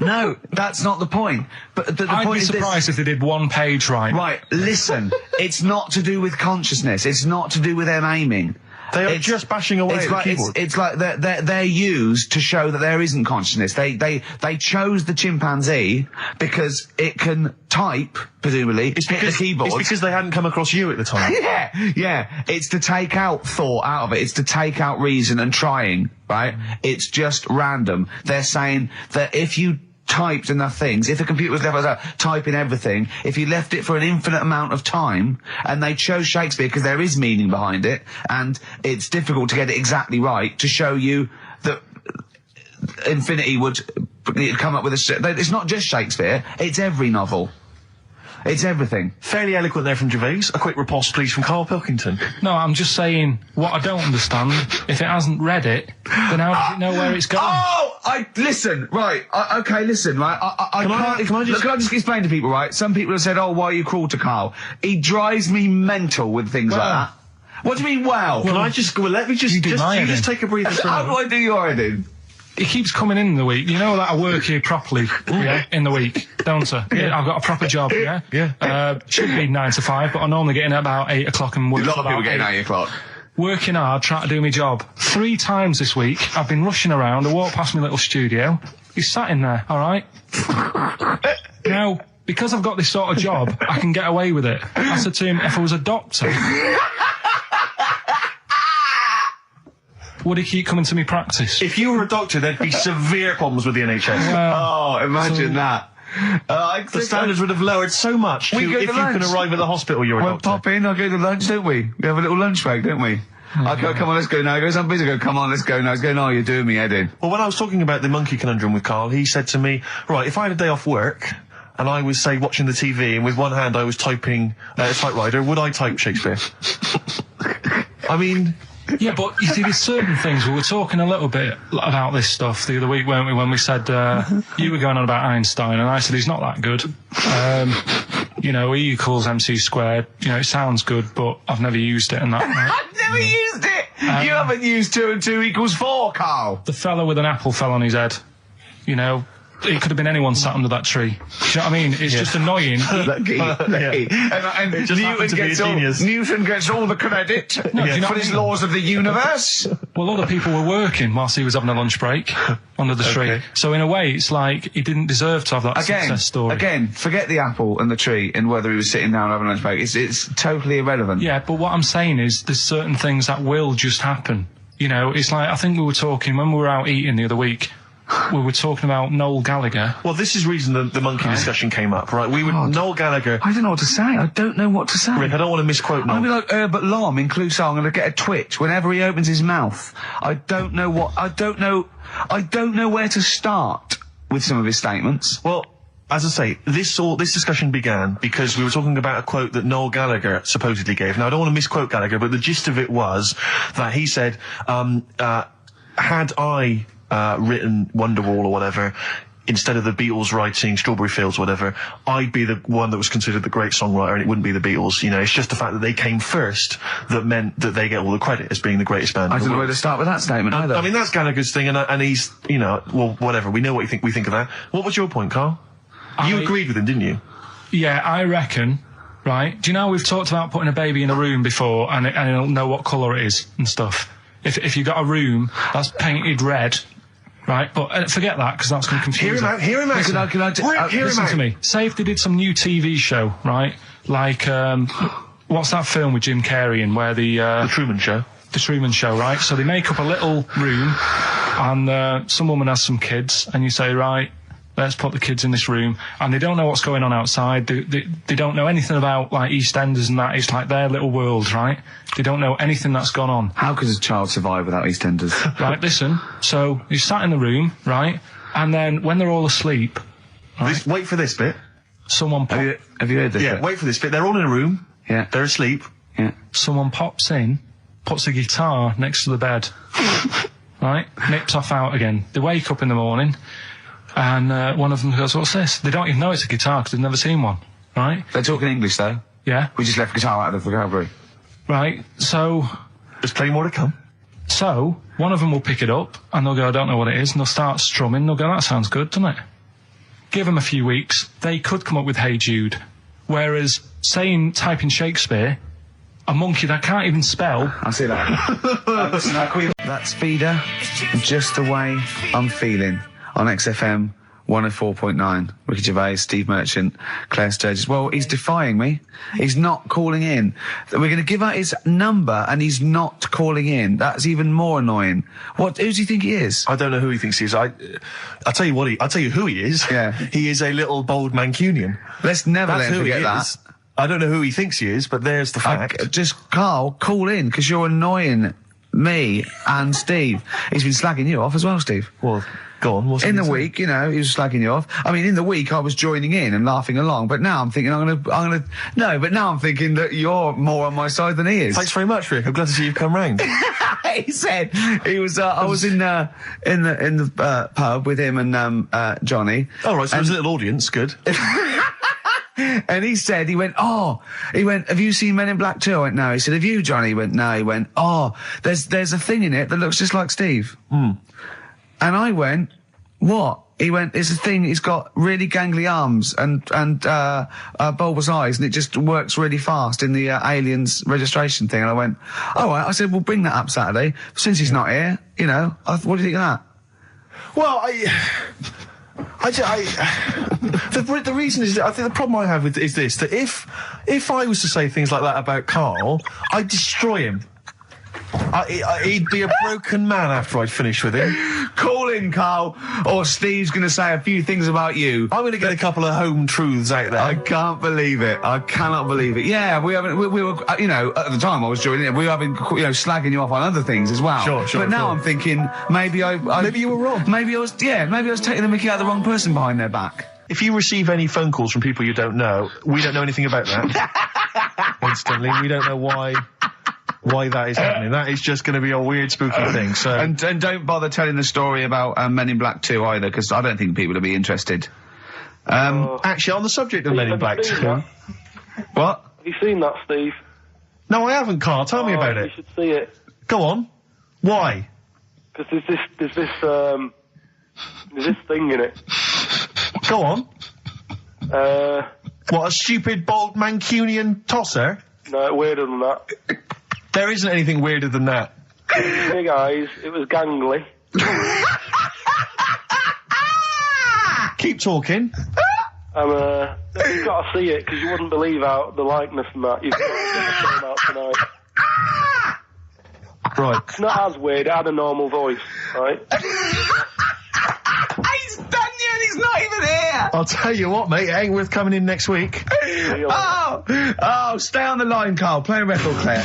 No, that's not the point. But the I'd point be is surprised if they did one page right. Right, listen, it's not to do with consciousness. It's not to do with them aiming. They are just bashing away at the keyboard. It's like they're used to show that there isn't consciousness. They chose the chimpanzee because it can type, presumably, hit the keyboard. It's because they hadn't come across you at the time. Yeah. It's to take out thought out of it. It's to take out reason and trying, right? It's just random. They're saying that if you typed enough things, if the computer was left typing everything, if you left it for an infinite amount of time, and they chose Shakespeare because there is meaning behind it, and it's difficult to get it exactly right, to show you that Infinity would come up with it's not just Shakespeare, it's every novel. It's everything. Fairly eloquent there from Gervais. A quick riposte, please, from Karl Pilkington. No, I'm just saying, what I don't understand, if it hasn't read it, then how does it know where it's going? Listen, right, okay, listen, right, Can I just explain to people, right? Some people have said, oh, why are you cruel to Karl? He drives me mental with things like that. What do you mean, wow? Let me just take a breather. How do I do your editing? He keeps coming in the week. You know that I work here properly, in the week, don't I? Yeah. I've got a proper job, yeah? Should be 9 to 5, but I normally get in at about 8 o'clock and work. A lot of people getting 8 o'clock. Working hard, trying to do my job. 3 times this week, I've been rushing around. I walked past my little studio. He's sat in there, all right? Now, because I've got this sort of job, I can get away with it. I said to him, if I was a doctor, would he keep coming to me practice? If you were a doctor, there'd be severe problems with the NHS. Imagine that. The standards would have lowered so much if you can arrive at the hospital you're a doctor. Pop in, I'll go to lunch, don't we? We have a little lunch break, don't we? I go, come on, let's go now. He goes, I'm busy. I go, come on, let's go now. He's going, oh, you're doing me head in. Well, when I was talking about the monkey conundrum with Karl, he said to me, right, if I had a day off work, and I was, say, watching the TV, and with one hand I was typing a typewriter, would I type Shakespeare? I mean... Yeah, but you see, there's certain things. We were talking a little bit about this stuff the other week, weren't we, when we said, you were going on about Einstein, and I said he's not that good. You know, E equals MC squared. You know, it sounds good, but I've never used it and that. I've never used it! You haven't used 2 and 2 equals 4, Karl! The fella with an apple fell on his head. You know, it could have been anyone sat under that tree. Do you know what I mean? It's just annoying. And Newton gets all the credit for his laws of the universe. Well, other people were working whilst he was having a lunch break under the tree. So in a way, it's like he didn't deserve to have that success story. Again, forget the apple and the tree and whether he was sitting down having a lunch break. It's totally irrelevant. Yeah, but what I'm saying is there's certain things that will just happen. You know, it's like, I think we were talking when we were out eating the other week. We were talking about Noel Gallagher. Well, this is the reason the monkey discussion came up, right? Noel Gallagher... I don't know what to say. I don't know what to say. Rick, I don't want to misquote Noel. I'll be like Herbert Lom in Clouseau. I'm going to get a twitch whenever he opens his mouth. I don't know where to start with some of his statements. Well, as I say, this discussion began because we were talking about a quote that Noel Gallagher supposedly gave. Now, I don't want to misquote Gallagher, but the gist of it was that he said, had I... written Wonderwall or whatever, instead of the Beatles writing Strawberry Fields or whatever, I'd be the one that was considered the great songwriter and it wouldn't be the Beatles. You know, it's just the fact that they came first that meant that they get all the credit as being the greatest band. I don't know where to start with that statement either. I mean, that's Gallagher's thing and he's, you know, well, whatever. We know what we think of that. What was your point, Karl? You agreed with him, didn't you? Yeah, I reckon, right? Do you know we've talked about putting a baby in a room before and it'll know what colour it is and stuff? If you got a room that's painted red, right, but forget that because that's going to confuse him. Hear him out. Listen to me. Say if they did some new TV show, right? Like, what's that film with Jim Carrey in where the Truman Show? The Truman Show, right? So they make up a little room, and some woman has some kids, and you say, right, let's put the kids in this room, and they don't know what's going on outside. They don't know anything about like EastEnders and that. It's like their little world, right? They don't know anything that's gone on. How could a child survive without EastEnders? Right, listen. So he's sat in the room, right? And then when they're all asleep, right, wait for this bit. Someone have you heard this? Yeah, bit? Wait for this bit. They're all in a room. Yeah. They're asleep. Yeah. Someone pops in, puts a guitar next to the bed, right? Nips off out again. They wake up in the morning. And one of them goes, what's this? They don't even know it's a guitar because they've never seen one, right? They're talking English, though. Yeah. We just left guitar out of the vocabulary. Right, so... There's plenty more to come. So, one of them will pick it up, and they'll go, I don't know what it is, and they'll start strumming, they'll go, that sounds good, doesn't it? Give them a few weeks, they could come up with Hey Jude. Whereas, typing Shakespeare, a monkey that can't even spell... I see that. Listen, that's Feeder, Just the Way I'm Feeling. On XFM 104.9. Ricky Gervais, Steve Merchant, Claire Sturgis. Well, he's defying me. He's not calling in. We're going to give out his number and he's not calling in. That's even more annoying. Who does he think he is? I don't know who he thinks he is. I'll tell you I'll tell you who he is. Yeah. He is a little bold Mancunian. Let's never let him forget that. I don't know who he thinks he is, but there's the fact. Just, Karl, call in, because you're annoying. me and Steve. He's been slagging you off as well, Steve. Well, go on. What's in the week, you know, he was slagging you off. I mean, in the week, I was joining in and laughing along, but now I'm thinking but now I'm thinking that you're more on my side than he is. Thanks very much, Rick. I'm glad to see you've come round. He said he was. I was in the pub with him and Johnny. Oh right, so there's a little audience. Good. And he said, have you seen Men in Black 2? I went, no. He said, have you, Johnny? He went, no. He went, there's a thing in it that looks just like Steve. Mm. And I went, what? He went, it's a thing, he's got really gangly arms and bulbous eyes, and it just works really fast in the Aliens registration thing. And I went, all right. I said, we'll bring that up Saturday. Since he's not here, you know, what do you think of that? Well, the reason is, I think the problem I have with is this, that if I was to say things like that about Karl, I'd destroy him. He'd be a broken man after I'd finished with him. Call in, Karl, or Steve's going to say a few things about you. I'm going to get a couple of home truths out there. I can't believe it. I cannot believe it. Yeah, we were, you know, at the time I was joining it, we were having, you know, slagging you off on other things as well. Sure. But now I'm thinking, maybe you were wrong. Maybe I was taking the mickey out of the wrong person behind their back. If you receive any phone calls from people you don't know, we don't know anything about that. Instantly, we don't know why that is happening. That is just going to be a weird, spooky thing. So and don't bother telling the story about Men in Black 2 either, because I don't think people will be interested. Actually, on the subject of Men in Black 2, what? Have you seen that, Steve? No, I haven't, Karl. Tell me about it. You should see it. Go on. Why? Because there's this thing in it. Go on. What, a stupid, bald Mancunian tosser? No, weirder than that. There isn't anything weirder than that. Big eyes, it was gangly. Keep talking. You've got to see it, because you wouldn't believe how the likeness and that. You've got to get the film out tonight. Right. It's not as weird, it had a normal voice, right? He's done you and he's not even here! I'll tell you what, mate, it ain't worth coming in next week. Stay on the line, Karl. Play a record, Claire.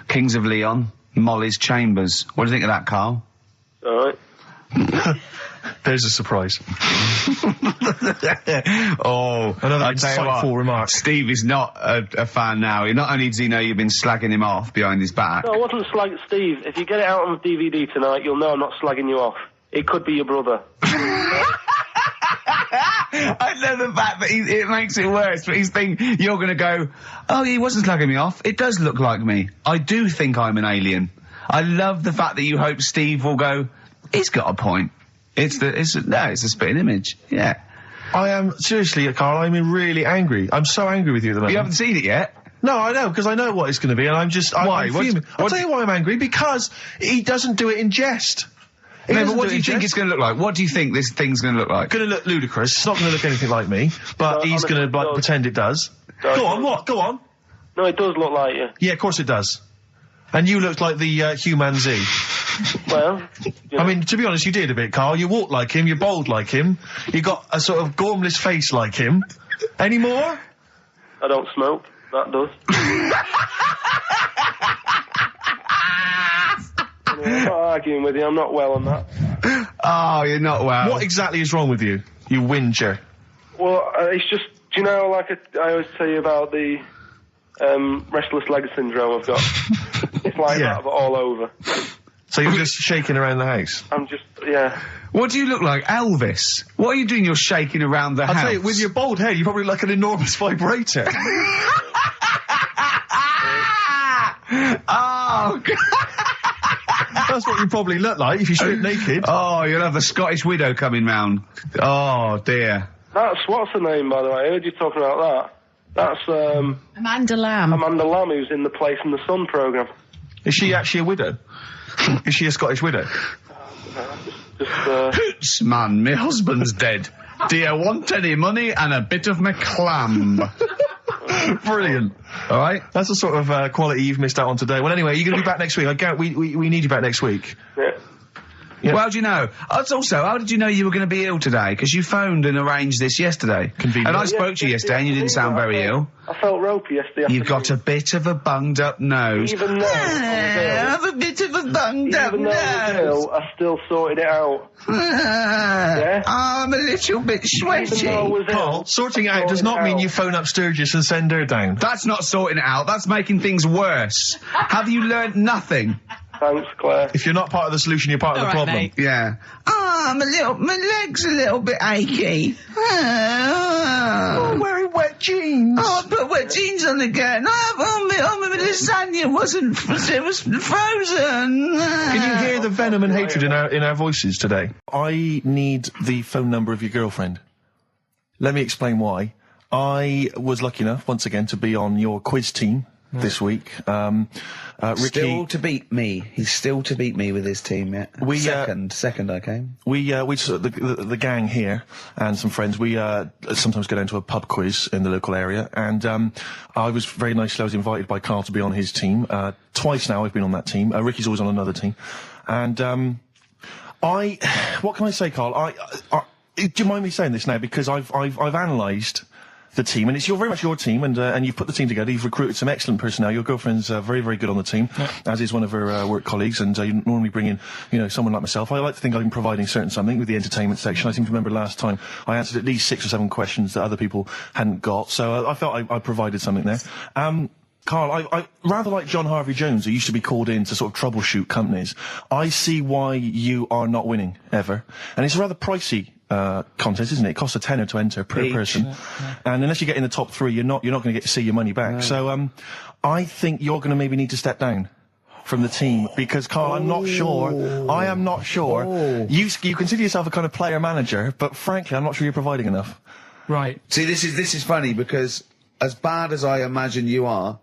Kings of Leon, Molly's Chambers. What do you think of that, Karl? Alright. There's a surprise. Another insightful remark. Steve is not a fan now. Not only does he know you've been slagging him off behind his back. No, I wasn't slagging Steve. If you get it out on DVD tonight, you'll know I'm not slagging you off. It could be your brother. I love the fact that it makes it worse, but he's thinking you're going to go, oh, he wasn't slagging me off. It does look like me. I do think I'm an alien. I love the fact that you hope Steve will go, he's got a point. It's a spitting image. Yeah. I am, seriously, Karl, I'm really angry. I'm so angry with you at the moment. You haven't seen it yet? No, I know, because I know what it's going to be, and I'm just... Why? I'll tell you why I'm angry, because he doesn't do it in jest. No, but what do you think it's going to look like? What do you think this thing's going to look like? Going to look ludicrous. It's not going to look anything like me, but he's going to pretend it does. Go on, what? Go on. No, it does look like you. Yeah, of course it does. And you looked like the Human Z. Well, I mean, to be honest, you did a bit, Karl. You walk like him, you're bold like him, you got a sort of gormless face like him. Any more? I don't smoke. That does. I'm not arguing with you, I'm not well on that. Oh, you're not well. What exactly is wrong with you, you whinger? Well, it's just, do you know, like I always tell you about the restless leg syndrome I've got? It's like that, but all over. So you're just shaking around the house? I'm just, yeah. What do you look like, Elvis? What are you doing? You're shaking around the house. I'll tell you, with your bald head, you probably look like an enormous vibrator. Oh, God. That's what you probably look like if you strip naked. Oh, you'll have the Scottish widow coming round. Oh, dear. That's, what's her name, by the way? I heard you talking about that. That's, Amanda Lamb. Amanda Lamb, who's in the Place in the Sun programme. Is she actually a widow? Is she a Scottish widow? Hoots, man, my husband's dead. Do you want any money and a bit of my clam? Brilliant. All right. That's the sort of quality you've missed out on today. Well, anyway, you're going to be back next week. We need you back next week. Yeah. Yep. Well, how do you know? Also, how did you know you were going to be ill today? Because you phoned and arranged this yesterday. Convenient. And I spoke to you yesterday and you didn't sound very ill. I felt ropey yesterday. You've got a bit of a bunged up nose. Even though I have a bit of a bunged up Even though I was nose. ill, I still sorted it out. Yeah? I'm a little bit sweaty. Even though I was Carl, ill, sorting it out does not mean you phone up Sturgis and send her down. That's not sorting it out. That's making things worse. Have you learnt nothing? Thanks, Claire. If you're not part of the solution, you're part of the problem. mate. Yeah. My leg's a little bit achy. Oh, wearing wet jeans. Oh, I put wet jeans on again. My lasagna it was frozen. Can you hear the venom and hatred in our voices today? I need the phone number of your girlfriend. Let me explain why. I was lucky enough, once again, to be on your quiz team this week. Ricky, Still to beat me. He's still to beat me with his team, yeah. Second I came. the gang here and some friends, we sometimes go down to a pub quiz in the local area, and I was very nicely, I was invited by Karl to be on his team. Twice now I've been on that team. Ricky's always on another team. And what can I say, Karl? Do you mind me saying this now? Because I've analysed the team, and it's very much your team, and you've put the team together. You've recruited some excellent personnel. Your girlfriend's very, very good on the team, as is one of her work colleagues. And you normally bring in, someone like myself. I like to think I've been providing something with the entertainment section. I seem to remember last time I answered at least 6 or 7 questions that other people hadn't got. So I felt I provided something there. Karl, I rather like John Harvey Jones, who used to be called in to sort of troubleshoot companies. I see why you are not winning ever, and it's a rather pricey contest, isn't it? It costs a tenner to enter per person, and unless you get in the top 3, you're not going to get to see your money back. No. So I think you're going to maybe need to step down from the team, because Karl, I am not sure. You consider yourself a kind of player manager, but frankly, I'm not sure you're providing enough. Right. See, this is funny, because as bad as I imagine you are,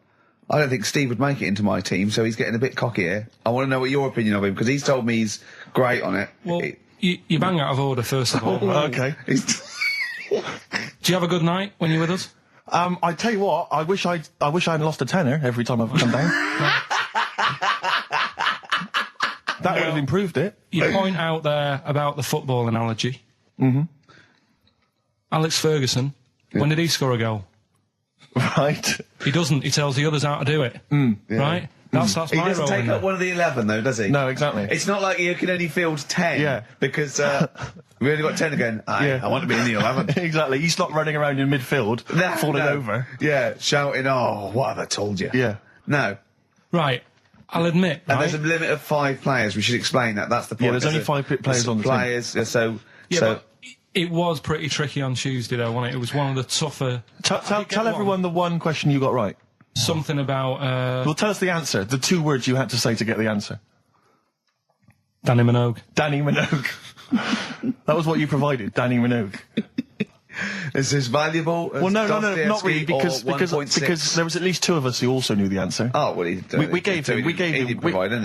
I don't think Steve would make it into my team, so he's getting a bit cocky here. I want to know what your opinion of him, because he's told me he's great on it. Well, you bang out of order, first of all. Okay. Do you have a good night when you're with us? I tell you what, I wish I'd lost a tenner every time I've come down. That would have improved it. You point out there about the football analogy. Mm-hmm. Alex Ferguson, when did he score a goal? Right. He doesn't. He tells the others how to do it. Right? That's my role. He doesn't take up one of the 11, though, does he? No, exactly. It's not like you can only field 10. Yeah. Because we only got 10 again. I want to be in the 11. Exactly. He's not running around in midfield, falling over. Yeah, shouting, "Oh, what have I told you?" Yeah. No. Right. I'll admit. And there's a limit of 5 players. We should explain that. That's the point. Yeah, there's only 5 players on the team. But it was pretty tricky on Tuesday, though, wasn't it? It was one of the tougher... Tell everyone the one question you got right. Something about... Well, tell us the answer. The 2 words you had to say to get the answer. Danny Minogue. Danny Minogue. That was what you provided, Danny Minogue. Is this valuable? Well, no, not really, because there was at least 2 of us who also knew the answer. Oh, well, we gave him.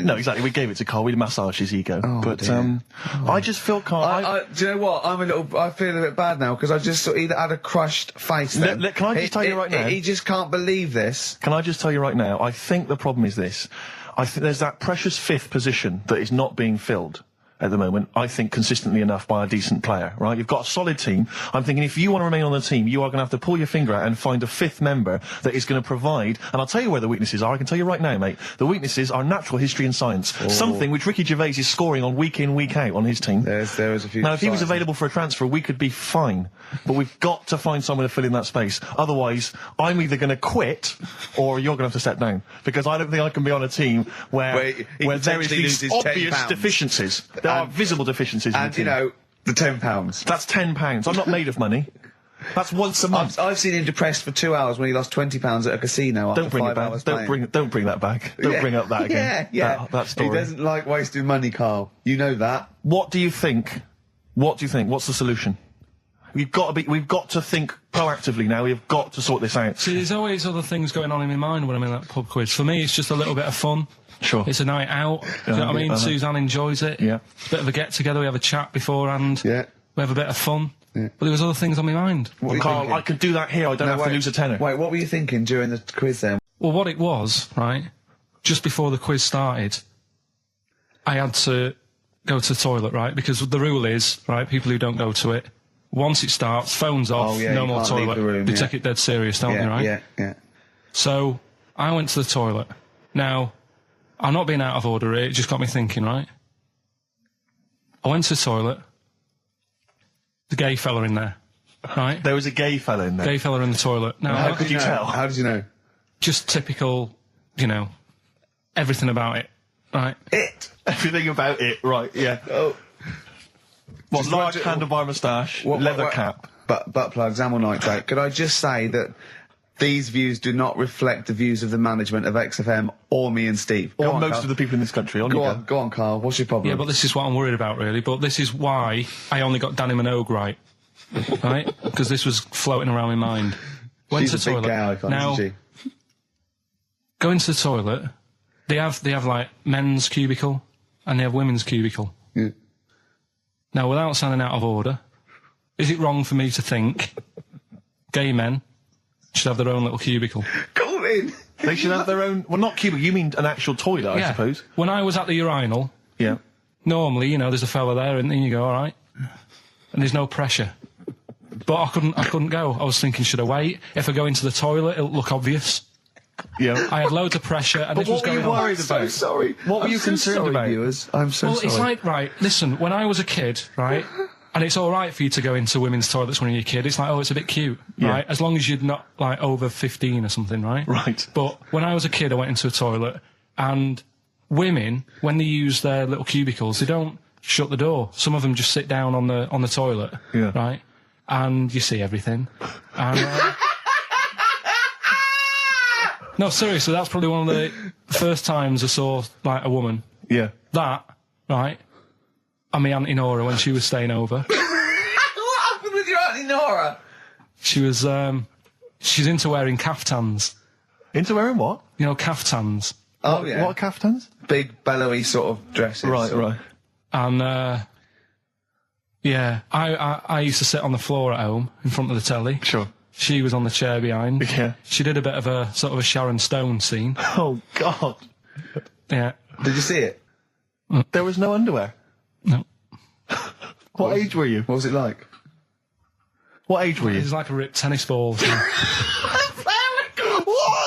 No, exactly. We gave it to Karl. We massaged his ego. Oh, but I just feel Karl. Do you know what? I feel a bit bad now, because I just either had a crushed face. Then. Can I just tell you right now? He just can't believe this. Can I just tell you right now? I think the problem is this. I think there's that precious 5th position that is not being filled at the moment, I think, consistently enough by a decent player, right? You've got a solid team. I'm thinking if you want to remain on the team, you are going to have to pull your finger out and find a 5th member that is going to provide, and I'll tell you where the weaknesses are. I can tell you right now, mate. The weaknesses are natural history and science. Something which Ricky Gervais is scoring on week in, week out on his team. There is a few. Now, if he was available for a transfer, we could be fine. But we've got to find someone to fill in that space. Otherwise, I'm either going to quit, or you're going to have to step down. Because I don't think I can be on a team where there is these obvious deficiencies. There are visible deficiencies. And, the £10. That's £10. I'm not made of money. That's once a month. I've seen him depressed for 2 hours when he lost £20 at a casino after 5 hours playing. Don't bring that back. Don't bring up that again. That story. He doesn't like wasting money, Karl. You know that. What do you think? What's the solution? We've got to think proactively now. We've got to sort this out. See, there's always other things going on in my mind when I'm in that pub quiz. For me, it's just a little bit of fun. Sure. It's a night out. Do you know what I mean? Suzanne enjoys it. Yeah. Bit of a get-together. We have a chat beforehand. Yeah. We have a bit of fun. Yeah. But there was other things on my mind. Well, Karl, I could do that here. I don't have to lose a tenner. Wait, what were you thinking during the quiz then? Well, what it was, right, just before the quiz started, I had to go to the toilet, right? Because the rule is, right, people who don't go to it, once it starts, phones off, no more toilet. They take it dead serious, don't they, right? Yeah. So, I went to the toilet. Now, I'm not being out of order here, it just got me thinking, right? I went to the toilet. The gay fella in there, right? There was a gay fella in there? Gay fella in the toilet. Now, how could you tell? How did you know? Just typical, you know, everything about it, right? Everything about it, right, yeah. Oh. What, large handlebar moustache, leather cap. Butt plugs, amyl nitrate. Could I just say that these views do not reflect the views of the management of XFM or me and Steve. Or most of the people in this country. Go on, Carl. What's your problem? Yeah, but this is what I'm worried about, really. But this is why I only got Danny Minogue right. Right? Because this was floating around my mind. Went to the toilet. Big gay icon, now, isn't she? go into the toilet. They have like men's cubicle and they have women's cubicle. Yeah. Now, without sounding out of order, is it wrong for me to think gay men should have their own little cubicle? Go in. They should have their own. Well, not cubicle. You mean an actual toilet, I suppose. When I was at the urinal, normally, you know, there's a fella there, and then you go, all right, and there's no pressure. But I couldn't go. I was thinking, should I wait? If I go into the toilet, it'll look obvious. Yeah. I had loads of pressure, and but this was going on. What were you worried about? I'm so sorry. What were you concerned about? Viewers? I'm so sorry. Well, it's like, right, listen, when I was a kid, right, and it's all right for you to go into women's toilets when you're a kid, it's like, oh, it's a bit cute, right, as long as you're not, like, over 15 or something, right? Right. But when I was a kid, I went into a toilet, and women, when they use their little cubicles, they don't shut the door. Some of them just sit down on the toilet, right, and you see everything. And, no, seriously, that's probably one of the first times I saw, like, a woman. Yeah. That, right, and my Auntie Nora when she was staying over. What happened with your Auntie Nora? She was, she's into wearing caftans. Into wearing what? You know, caftans. Oh, yeah. What are caftans? Big, bellowy sort of dresses. Right. And, yeah, I used to sit on the floor at home in front of the telly. Sure. She was on the chair behind. Yeah. She did a bit of a sort of a Sharon Stone scene. Oh, God. Yeah. Did you see it? There was no underwear? No. What age were you? What was it like? What age were you? It was like a ripped tennis ball. What?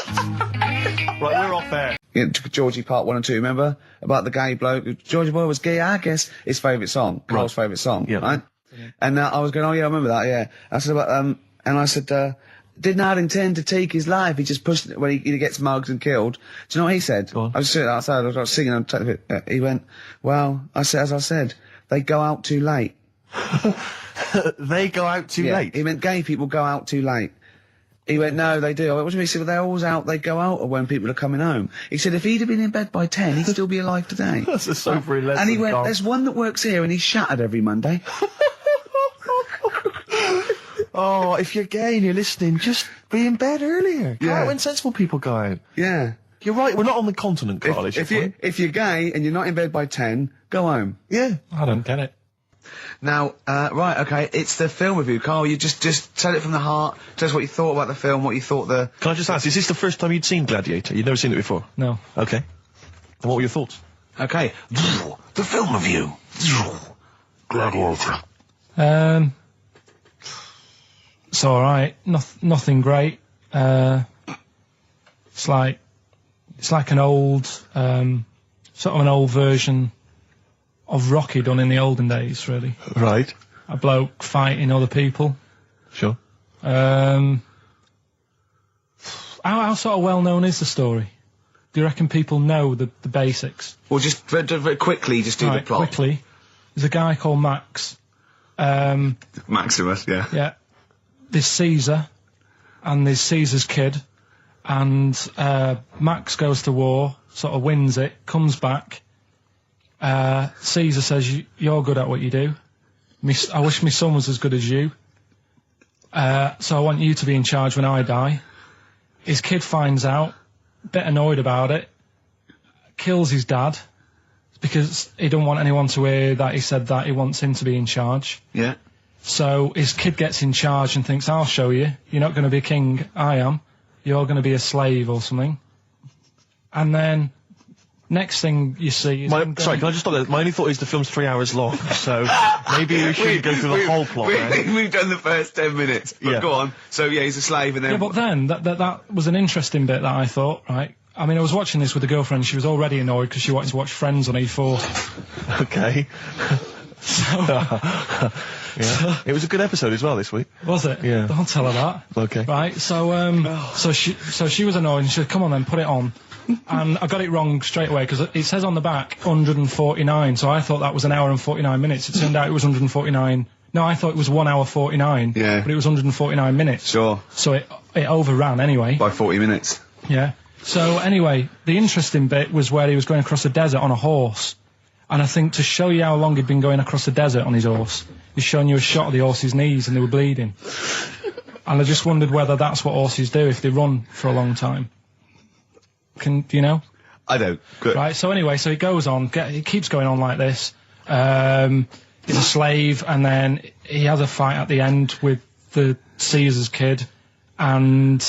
Right, we're off there. Yeah, Georgie Part 1 and 2, remember? About the gay bloke. Georgie Boy was gay, I guess. His favourite song. Carl's favourite song. Yeah. Right? And I was going, oh yeah, I remember that, yeah. I said about, and I said, did not intend to take his life. He just pushed it when he gets mugged and killed. Do you know what he said? I was sitting outside, I was singing, and he went, well, as I said, they go out too late. They go out too late? He meant gay people go out too late. He went, no, they do. I went, what do you mean? He said, well, they're always out, they go out or when people are coming home. He said, if he'd have been in bed by 10, he'd still be alive today. That's a sobering lesson. And he went, there's one that works here and he's shattered every Monday. Oh, if you're gay and you're listening, just be in bed earlier. Go out when sensible people go out. Yeah. You're right, we're not on the continent, Carl. If you're gay and you're not in bed by 10, go home. Yeah. I don't get it. Now, right, okay, it's the film review. Carl, you just tell it from the heart. Tell us what you thought about the film, what you thought the... Can I just ask, is this the first time you'd seen Gladiator? You'd never seen it before? No. Okay. And what were your thoughts? Okay. The film review. Gladiator. It's alright. Nothing great. It's like an old, sort of an old version of Rocky done in the olden days, really. Right. A bloke fighting other people. Sure. How sort of well known is the story? Do you reckon people know the basics? Well, just very quickly, just do the plot. Quickly. There's a guy called Max. Maximus, yeah. Yeah. There's Caesar, and there's Caesar's kid, and Max goes to war, sort of wins it, comes back. Caesar says, you're good at what you do. I wish my son was as good as you. So I want you to be in charge when I die. His kid finds out, a bit annoyed about it, kills his dad, because he don't want anyone to hear that he said that he wants him to be in charge. Yeah. So his kid gets in charge and thinks, I'll show you. You're not going to be king, I am. You're going to be a slave or something. And then Next thing you see is... Sorry, can I just stop there? My only thought is the film's 3 hours long, so maybe we should go through the whole plot. We've done the first 10 minutes. But go on. So, yeah, he's a slave and then... Yeah, but then, that was an interesting bit that I thought, right? I mean, I was watching this with a girlfriend. She was already annoyed because she wanted to watch Friends on E4. Okay. Yeah. It was a good episode as well this week. Was it? Yeah. Don't tell her that. Okay. Right, so she was annoyed and she said, come on then, put it on. And I got it wrong straight away because it says on the back 149, so I thought that was an hour and 49 minutes. It turned out it was 149. No, I thought it was 1 hour 49. Yeah. But it was 149 minutes. Sure. So it overran anyway. By 40 minutes. Yeah. So anyway, the interesting bit was where he was going across the desert on a horse. And I think to show you how long he'd been going across the desert on his horse, he's showing you a shot of the horse's knees and they were bleeding. And I just wondered whether that's what horses do if they run for a long time. Do you know? I don't. Good. Right, so anyway, so he goes on, he keeps going on like this. He's a slave, and then he has a fight at the end with the Caesar's kid, and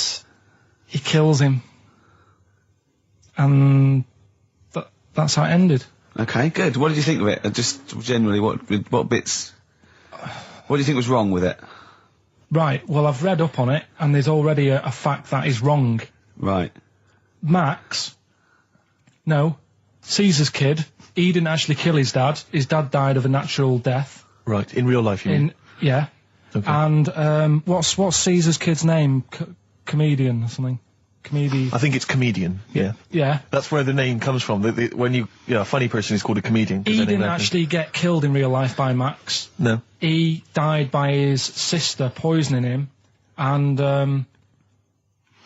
he kills him. And that's how it ended. Okay, good. What did you think of it? Just generally, what bits... What do you think was wrong with it? Right, well, I've read up on it, and there's already a fact that is wrong. Right. Caesar's kid, he didn't actually kill his dad. His dad died of a natural death. Right, in real life, you mean? Yeah. Okay. And, what's Caesar's kid's name? Comedian or something? I think it's comedian, yeah. Yeah. That's where the name comes from. When a funny person is called a comedian. He didn't actually get killed in real life by Max. No. He died by his sister poisoning him, and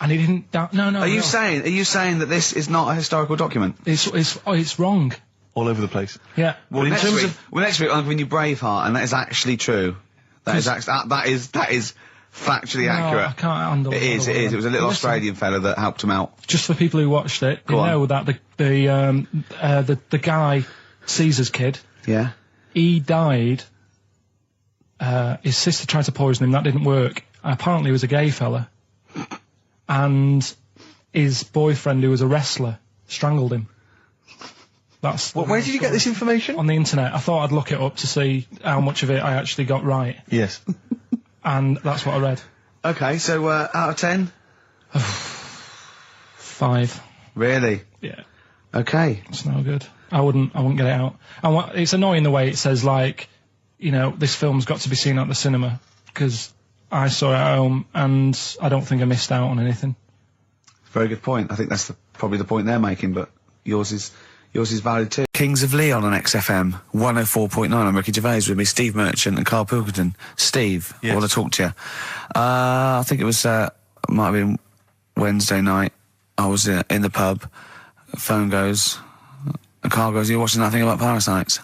he didn't die. No. Are you saying that this is not a historical document? It's wrong. All over the place. Yeah. Well, next week I'm giving you Braveheart, and that is actually true. That is factually accurate. I can't handle it. It is. It was a little Australian fella that helped him out. Just for people who watched it, you know that the guy, Caesar's kid. Yeah. He died. His sister tried to poison him. That didn't work. Apparently, he was a gay fella, and his boyfriend, who was a wrestler, strangled him. Where did you get this information? On the internet. I thought I'd look it up to see how much of it I actually got right. Yes. And that's what I read. Okay, so out of 10? 5. Really? Yeah. Okay. It's no good. I wouldn't get it out. And it's annoying the way it says, like, you know, this film's got to be seen at the cinema, because I saw it at home and I don't think I missed out on anything. Very good point. I think that's probably the point they're making, but yours is valid too. Kings of Leon on XFM 104.9. I'm Ricky Gervais, with me Steve Merchant and Karl Pilkington. Steve, I want to talk to you. I think it was might have been Wednesday night. I was in the pub. Phone goes. And Karl goes, "You're watching that thing about parasites?"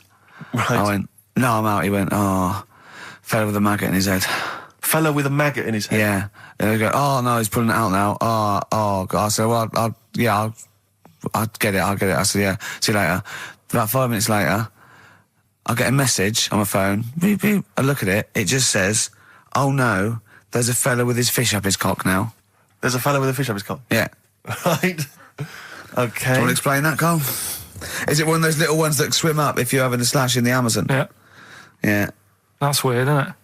Right. I went, "No, I'm out." He went, "Oh, fella with a maggot in his head." Fellow with a maggot in his head? Yeah. And they go, "Oh no, he's pulling it out now." Oh God. I said, "Well, I'll get it. I said, "Yeah, see you later." About 5 minutes later, I get a message on my phone. Beep, beep. I look at it. It just says, "Oh no, there's a fella with his fish up his cock now." There's a fella with a fish up his cock? Yeah. Right. Okay. Do you want to explain that, Carl? Is it one of those little ones that swim up if you're having a slash in the Amazon? Yeah. Yeah. That's weird, isn't it?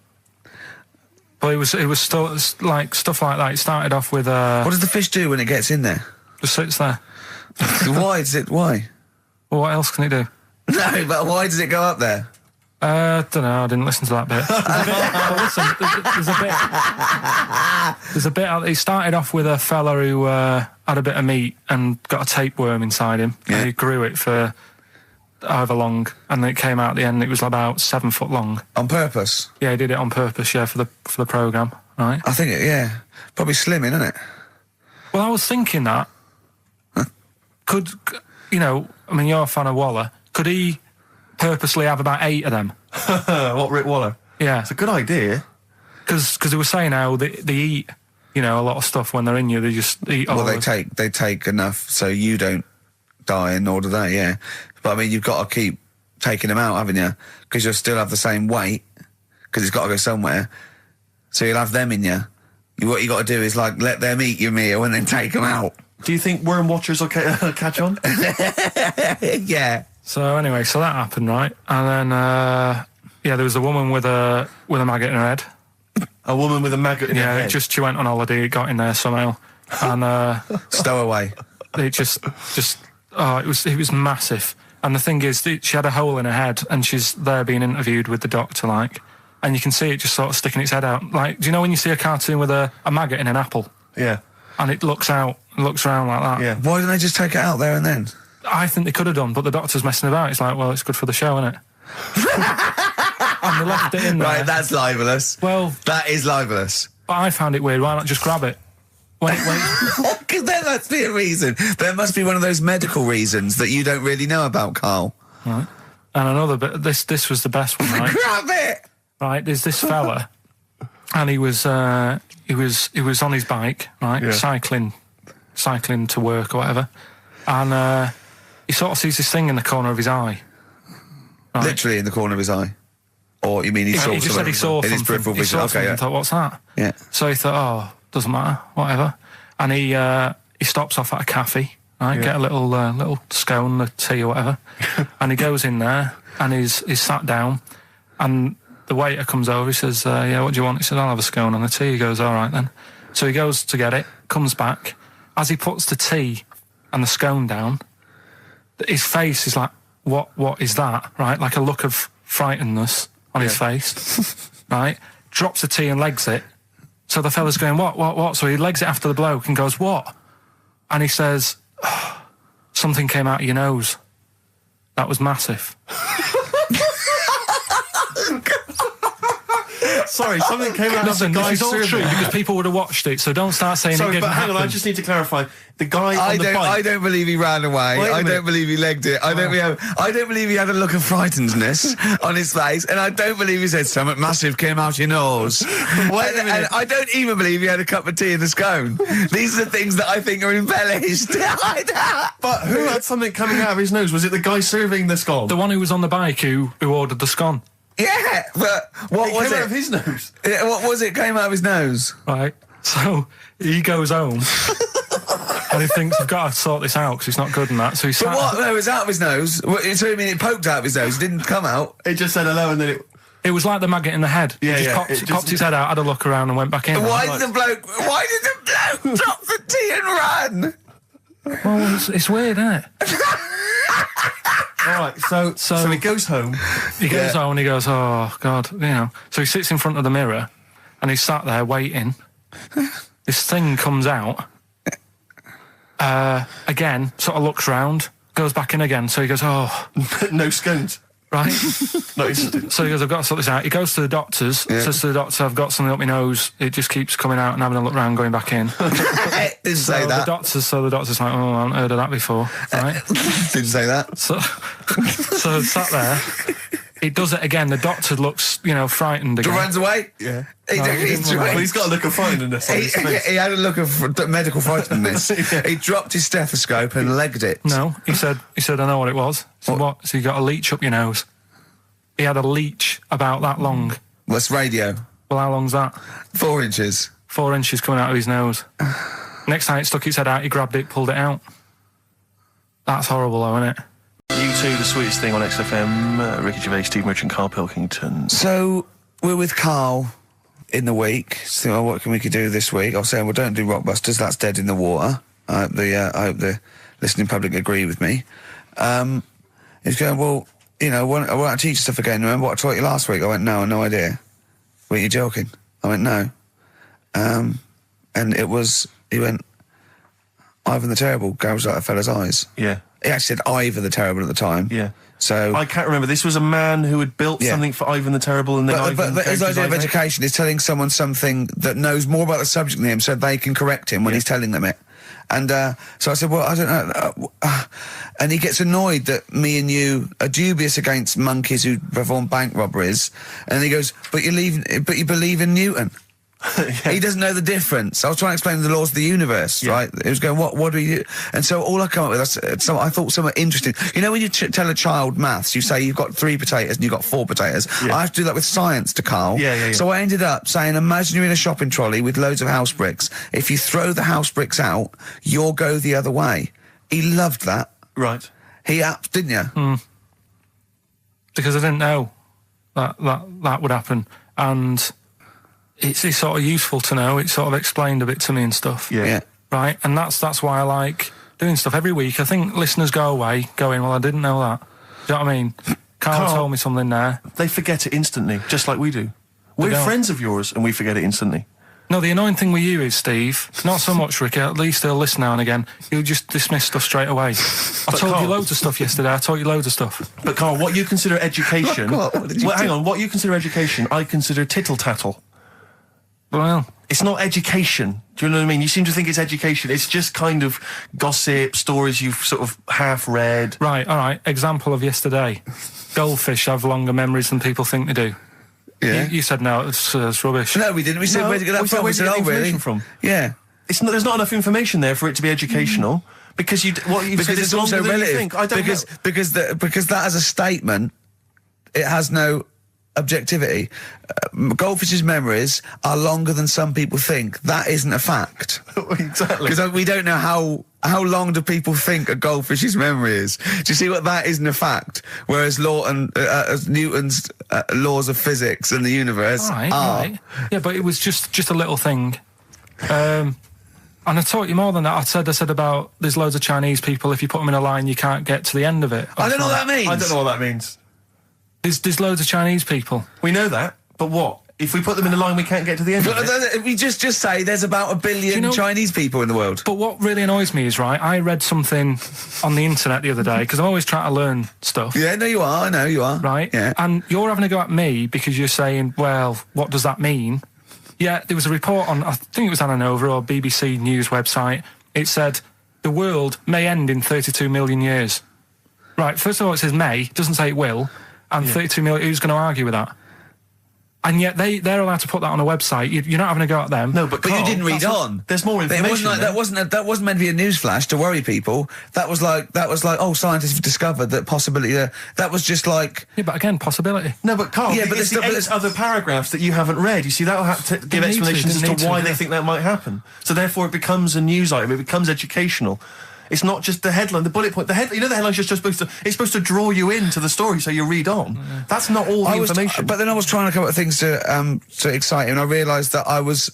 But it was like stuff like that. It started off with What does the fish do when it gets in there? Just sits there. Why? Well, what else can it do? No, but why does it go up there? Don't know, I didn't listen to that bit. There's a bit, he started off with a fella who had a bit of meat and got a tapeworm inside him. Yeah. And he grew it for however long, and then it came out at the end, it was about 7 foot long. On purpose? Yeah, he did it on purpose, yeah, for the programme, right? I think, probably slimming, isn't it? Well, I was thinking that. Could, you know, I mean, you're a fan of Waller, could he purposely have about 8 of them? What, Rick Waller? Yeah. It's a good idea. Because they were saying how they eat, you know, a lot of stuff when they're in you. They just eat all they take enough so you don't die, and nor do they, yeah. But, I mean, you've got to keep taking them out, haven't you? Because you'll still have the same weight, because it's got to go somewhere. So you'll have them in you. What you got to do is, like, let them eat your meal and then take them out. Do you think worm watchers will catch on? Yeah. So anyway, so that happened, right? And then, there was a woman with a maggot in her head. A woman with a maggot in her head? Yeah, she went on holiday, it got in there somehow. And, stowaway. It it was massive. And the thing is, she had a hole in her head, and she's there being interviewed with the doctor, like, and you can see it just sort of sticking its head out. Like, do you know when you see a cartoon with a maggot in an apple? Yeah. And it looks around like that. Yeah. Why didn't they just take it out there and then? I think they could have done, but the doctor's messing about. It's like, well, it's good for the show, isn't it? And they left it in there. Right, that's libelous. Well, that is libelous. But I found it weird. Why not just grab it? Wait. Because there must be a reason. There must be one of those medical reasons that you don't really know about, Carl. Right. And another bit. This was the best one. Right? Grab it. Right. There's this fella, and he was on his bike, right, cycling to work or whatever, and he sort of sees this thing in the corner of his eye. Right? Literally in the corner of his eye. Or you mean he saw? He just said he saw in his peripheral vision. Okay, yeah. I thought, what's that? Yeah. So he thought, oh, doesn't matter, whatever. And he stops off at a cafe, right? Get a little scone, a tea or whatever. And he goes in there and he's sat down, and the waiter comes over. He says, "Yeah, what do you want?" He says, "I'll have a scone and a tea." He goes, "All right then." So he goes to get it, comes back. As he puts the tea and the scone down, his face is like, "What is that?" Right, like a look of frightenedness on his face. Right, drops the tea and legs it. So the fella's going, what? So he legs it after the bloke and goes, "What?" And he says, oh, "Something came out of your nose. That was massive." Sorry, something came out of the guy's This is all true because people would have watched it, so don't start saying Sorry, it didn't but hang happen. on, I just need to clarify. The guy on the bike... I don't believe he ran away. I don't believe he legged it. I don't believe he had a look of frightenedness on his face, and I don't believe he said something massive came out your nose. And I don't even believe he had a cup of tea in the scone. These are the things that I think are embellished. But who had something coming out of his nose? Was it the guy serving the scone? The one who was on the bike who ordered the scone. Yeah, but what was it? Came out of his nose. What was it? Came out of his nose. Right. So he goes home and he thinks, I've got to sort this out because it's not good and that. So he But what? No, it was out of his nose. So you mean it poked out of his nose? It didn't come out. It just said hello and then it... It was like the maggot in the head. Yeah, he just popped his head out, had a look around and went back in. Why did the bloke drop the tea and run? Well, it's weird, isn't it? All right, so he goes home. He goes home and he goes, oh, God, you know. So he sits in front of the mirror and he's sat there waiting. This thing comes out. Again, sort of looks round, goes back in again. So he goes, oh. No scones. Right. No, so he goes, I've got to sort this out. He goes to the doctors, says to the doctor, I've got something up my nose. It just keeps coming out and having a look round, going back in. Didn't say that. So the doctor's like, oh, I haven't heard of that before. Right? Didn't say that. So sat there. It does it again. The doctor looks, frightened again. Runs away? Yeah. He's got a look of frightenedness on his face. He had a look of medical frightenedness. He dropped his stethoscope and legged it. No, he said, I know what it was. So what? So you got a leech up your nose. He had a leech about that long. What's radio? Well, how long's that? 4 inches. 4 inches coming out of his nose. Next time it stuck its head out, he grabbed it, pulled it out. That's horrible, though, isn't it? U2, the sweetest thing on XFM. Ricky Gervais, Steve Merchant, Karl Pilkington. So we're with Carl in the week. So what can we do this week? I was saying, well, don't do Rockbusters. That's dead in the water. I hope the listening public agree with me. He's going, well, I want to teach you stuff again. Remember what I taught you last week? I went, no, no idea. Were you joking? I went, no. And he went, Ivan the Terrible goes like a fella's eyes. Yeah. He actually said Ivan the Terrible at the time. Yeah. So I can't remember. This was a man who had built something for Ivan the Terrible, and then but his idea of education is telling someone something that knows more about the subject than him, so they can correct him when he's telling them it. And so I said, well, I don't know. And he gets annoyed that me and you are dubious against monkeys who perform bank robberies. And he goes, but you believe in Newton. He doesn't know the difference. I was trying to explain the laws of the universe, right? It was going, what do we do? And so all I come up with, I thought somewhat interesting. You know when you tell a child maths, you say you've got 3 potatoes and you've got 4 potatoes. I have to do that with science to Karl. So I ended up saying, imagine you're in a shopping trolley with loads of house bricks. If you throw the house bricks out, you'll go the other way. He loved that. Right. He didn't you? Because I didn't know that would happen. And it's sort of useful to know. It sort of explained a bit to me and stuff. Yeah. Right? And that's why I like doing stuff every week. I think listeners go away going, well, I didn't know that. Do you know what I mean? Karl told me something there. They forget it instantly, just like we do. We're friends of yours and we forget it instantly. No, the annoying thing with you is, Steve, not so much, Ricky, at least he'll listen now and again, you'll just dismiss stuff straight away. I told you loads of stuff yesterday, I taught you loads of stuff. But Karl, what you consider education... hang on, what you consider education, I consider tittle-tattle. Well... It's not education, do you know what I mean? You seem to think it's education, it's just kind of gossip, stories you've sort of half-read. Right, all right, example of yesterday. Goldfish have longer memories than people think they do. Yeah. You said no, it's rubbish. No, we didn't. We said, where'd you get that from? We said, oh, really? From? Yeah. There's not enough information there for it to be educational, because what you've said is also longer than relative. you think. I don't know. Because that as a statement, it has no objectivity. Goldfish's memories are longer than some people think. That isn't a fact. Exactly. Because we don't know how long do people think a goldfish's memory is. Do you see what that isn't a fact? Whereas Newton's laws of physics and the universe are. Right. Yeah, but it was just a little thing. And I taught you more than that. I said about there's loads of Chinese people, if you put them in a line, you can't get to the end of it. I don't know what that means. I don't know what that means. There's loads of Chinese people. We know that, but what? If we put them in a line, we can't get to the end of it. We just say there's about 1 billion Chinese people in the world. But what really annoys me is, right, I read something on the internet the other day, because I'm always trying to learn stuff. Yeah, no, you are. I know you are. Right? Yeah. And you're having a go at me because you're saying, well, what does that mean? Yeah, there was a report on, I think it was on Anova or BBC News website. It said, the world may end in 32 million years. Right, first of all, it says may, it doesn't say it will. And 32 million, who's going to argue with that? And yet they're allowed to put that on a website. You're not having a go at them. No, but you didn't read on. There's more information. That wasn't meant to be a newsflash to worry people. That was like, oh, scientists have discovered that possibility. That was just like. Yeah, but again, possibility. No, but Karl, yeah, but there's other paragraphs that you haven't read. You see, that'll have to give explanations as to why they think that might happen. So therefore, it becomes a news item. It becomes educational. It's not just the headline, the bullet point. The headline's just supposed to draw you into the story so you read on. Yeah. That's not all the information. But then I was trying to come up with things to excite him, and I realised that I was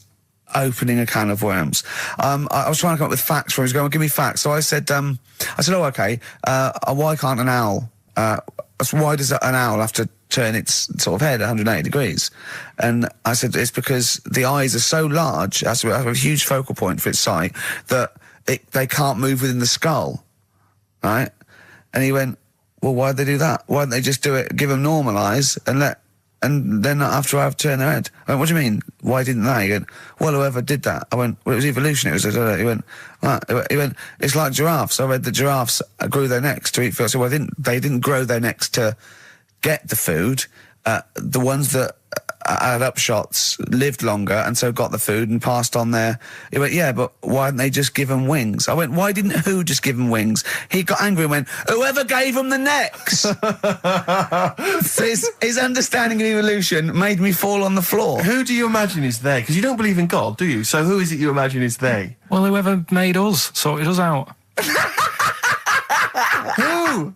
opening a can of worms. I was trying to come up with facts for him. He was going, give me facts. So I said, oh, okay, why can't an owl, why does an owl have to turn its sort of head 180 degrees? And I said, it's because the eyes are so large, it has a huge focal point for its sight, that they can't move within the skull, right? And he went, well, why'd they do that? Why didn't they just do it, give them normal eyes, and then after I've turned their head? I went, what do you mean? Why didn't they? He went, well, whoever did that. I went, well, it was evolution. It was, he went, it's like giraffes. I read that giraffes grew their necks to eat food. So they didn't grow their necks to get the food. The ones that had upshots lived longer and so got the food and passed on their. He went, yeah, but why didn't they just give them wings? I went, why didn't who just give them wings? He got angry and went, whoever gave them the necks. So his understanding of evolution made me fall on the floor. Who do you imagine is they? Because you don't believe in God, do you? So who is it you imagine is they? Well, whoever made us sorted us out. Who?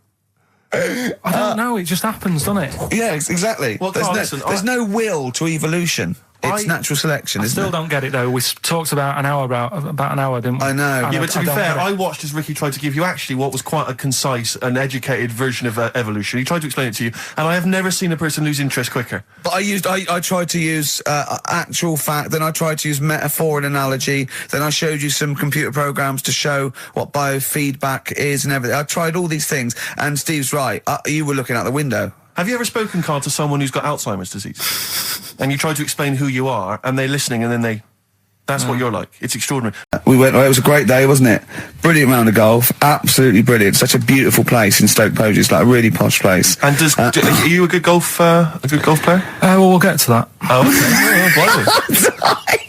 I don't know, it just happens, doesn't it? Yeah, exactly. Well, there's no will to evolution. It's natural selection, isn't it? I still don't get it, though. We talked about an hour, didn't we? I know. Yeah, but to be fair, I watched as Ricky tried to give you actually what was quite a concise and educated version of evolution. He tried to explain it to you, and I have never seen a person lose interest quicker. But I tried to use actual fact, then I tried to use metaphor and analogy, then I showed you some computer programs to show what biofeedback is and everything. I tried all these things, and Steve's right. You were looking out the window. Have you ever spoken, Karl, to someone who's got Alzheimer's disease? And you try to explain who you are, and they're listening, and then they... That's what you're like. It's extraordinary. It was a great day, wasn't it? Brilliant round of golf. Absolutely brilliant. Such a beautiful place in Stoke Poges. It's like a really posh place. And are you a good golf player? Well, we'll get to that. Oh, okay.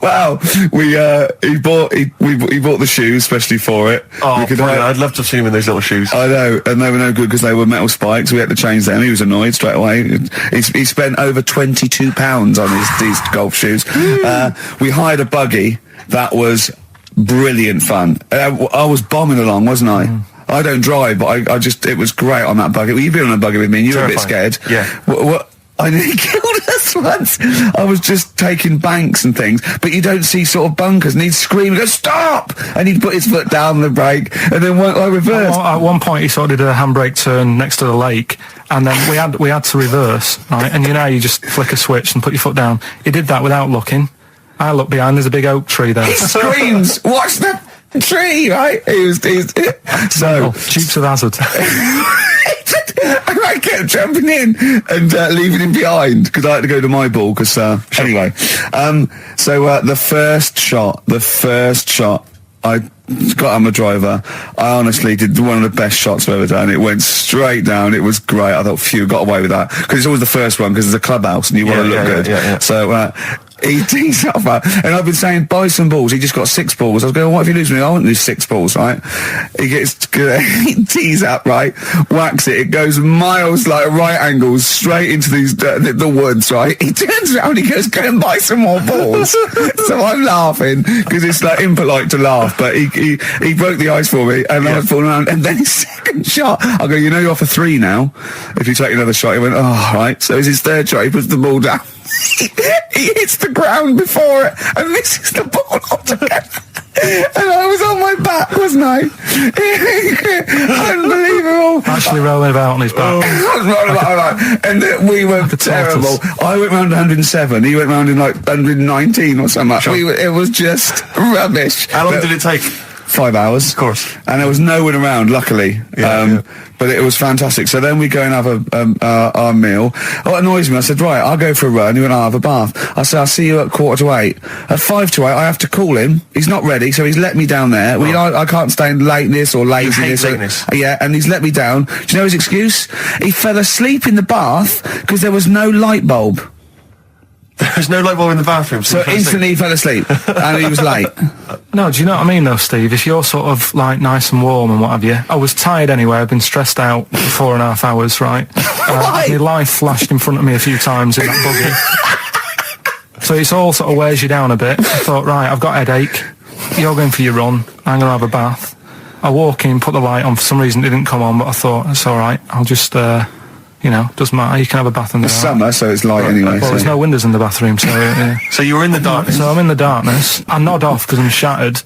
Wow, he bought the shoes especially for it. Oh, I'd love to have seen him in those little shoes. I know, and they were no good because they were metal spikes. We had to change them. He was annoyed straight away. He spent over £22 on these golf shoes. We hired a buggy that was brilliant fun. I was bombing along, wasn't I? I don't drive, but it was great on that buggy. Well, you've been on a buggy with me, and you were a bit scared. Yeah. What? I nearly killed us once. I was just taking banks and things, but you don't see sort of bunkers, and he'd scream and go, "Stop!" And he'd put his foot down the brake, and then I reversed. At one point, he sort of did a handbrake turn next to the lake, and then we had to reverse, right? And you just flick a switch and put your foot down. He did that without looking. I look behind, there's a big oak tree there. He screams, "Watch the tree!" Right? He's so Dukes of Hazzard. I kept jumping in and leaving him behind because I had to go to my ball. Because anyway, so the first shot, I got on my driver. I honestly did one of the best shots I've ever done. It went straight down. It was great. I thought, phew, got away with that because it's always the first one because it's a clubhouse and you want to look good. Yeah. So. He tees up, and I've been saying, buy some balls. He just got 6 balls. I was going, what if you lose me? I won't lose 6 balls, right? He tees up, right? Whacks it. It goes miles, like right angles, straight into these the woods, right? He turns around, he goes, go and buy some more balls. So I'm laughing because it's like impolite to laugh, but he broke the ice for me, and I was falling around. And then his second shot, I go, you're off a 3 now. If you take another shot, he went, oh, right. So it's his third shot. He puts the ball down. He hits the ground before it and misses the ball altogether. And I was on my back, wasn't I? Unbelievable. Actually rolling about on his back. I was rolling about, and we were terrible. I went round 107. He went round in like 119 or something. Sure. It was just rubbish. How long did it take? 5 hours. Of course. And there was no one around, luckily. But it was fantastic. So then we go and have our meal. What annoys me, I said, right, I'll go for a run. He went, I'll have a bath. I said, I'll see you at 7:45. At 7:55, I have to call him. He's not ready, so he's let me down there. I can't stand lateness or laziness. You hate lateness. Yeah, and he's let me down. Do you know his excuse? He fell asleep in the bath because there was no light bulb. There's no light bulb in the bathroom. So instantly he fell asleep, and he was late. No, do you know what I mean though, Steve? If you're sort of like nice and warm and what have you, I was tired anyway. I've been stressed out for 4.5 hours, right? My life flashed in front of me a few times in that buggy. So it's all sort of wears you down a bit. I thought, right, I've got a headache. You're going for your run. I'm gonna have a bath. I walk in, put the light on. For some reason, it didn't come on, but I thought it's all right. I'll just. Doesn't matter. You can have a bath in the summer, so it's light anyway. Well, there's no windows in the bathroom, so... Yeah. So you were in the darkness? So I'm in the darkness. I nod off because I'm shattered.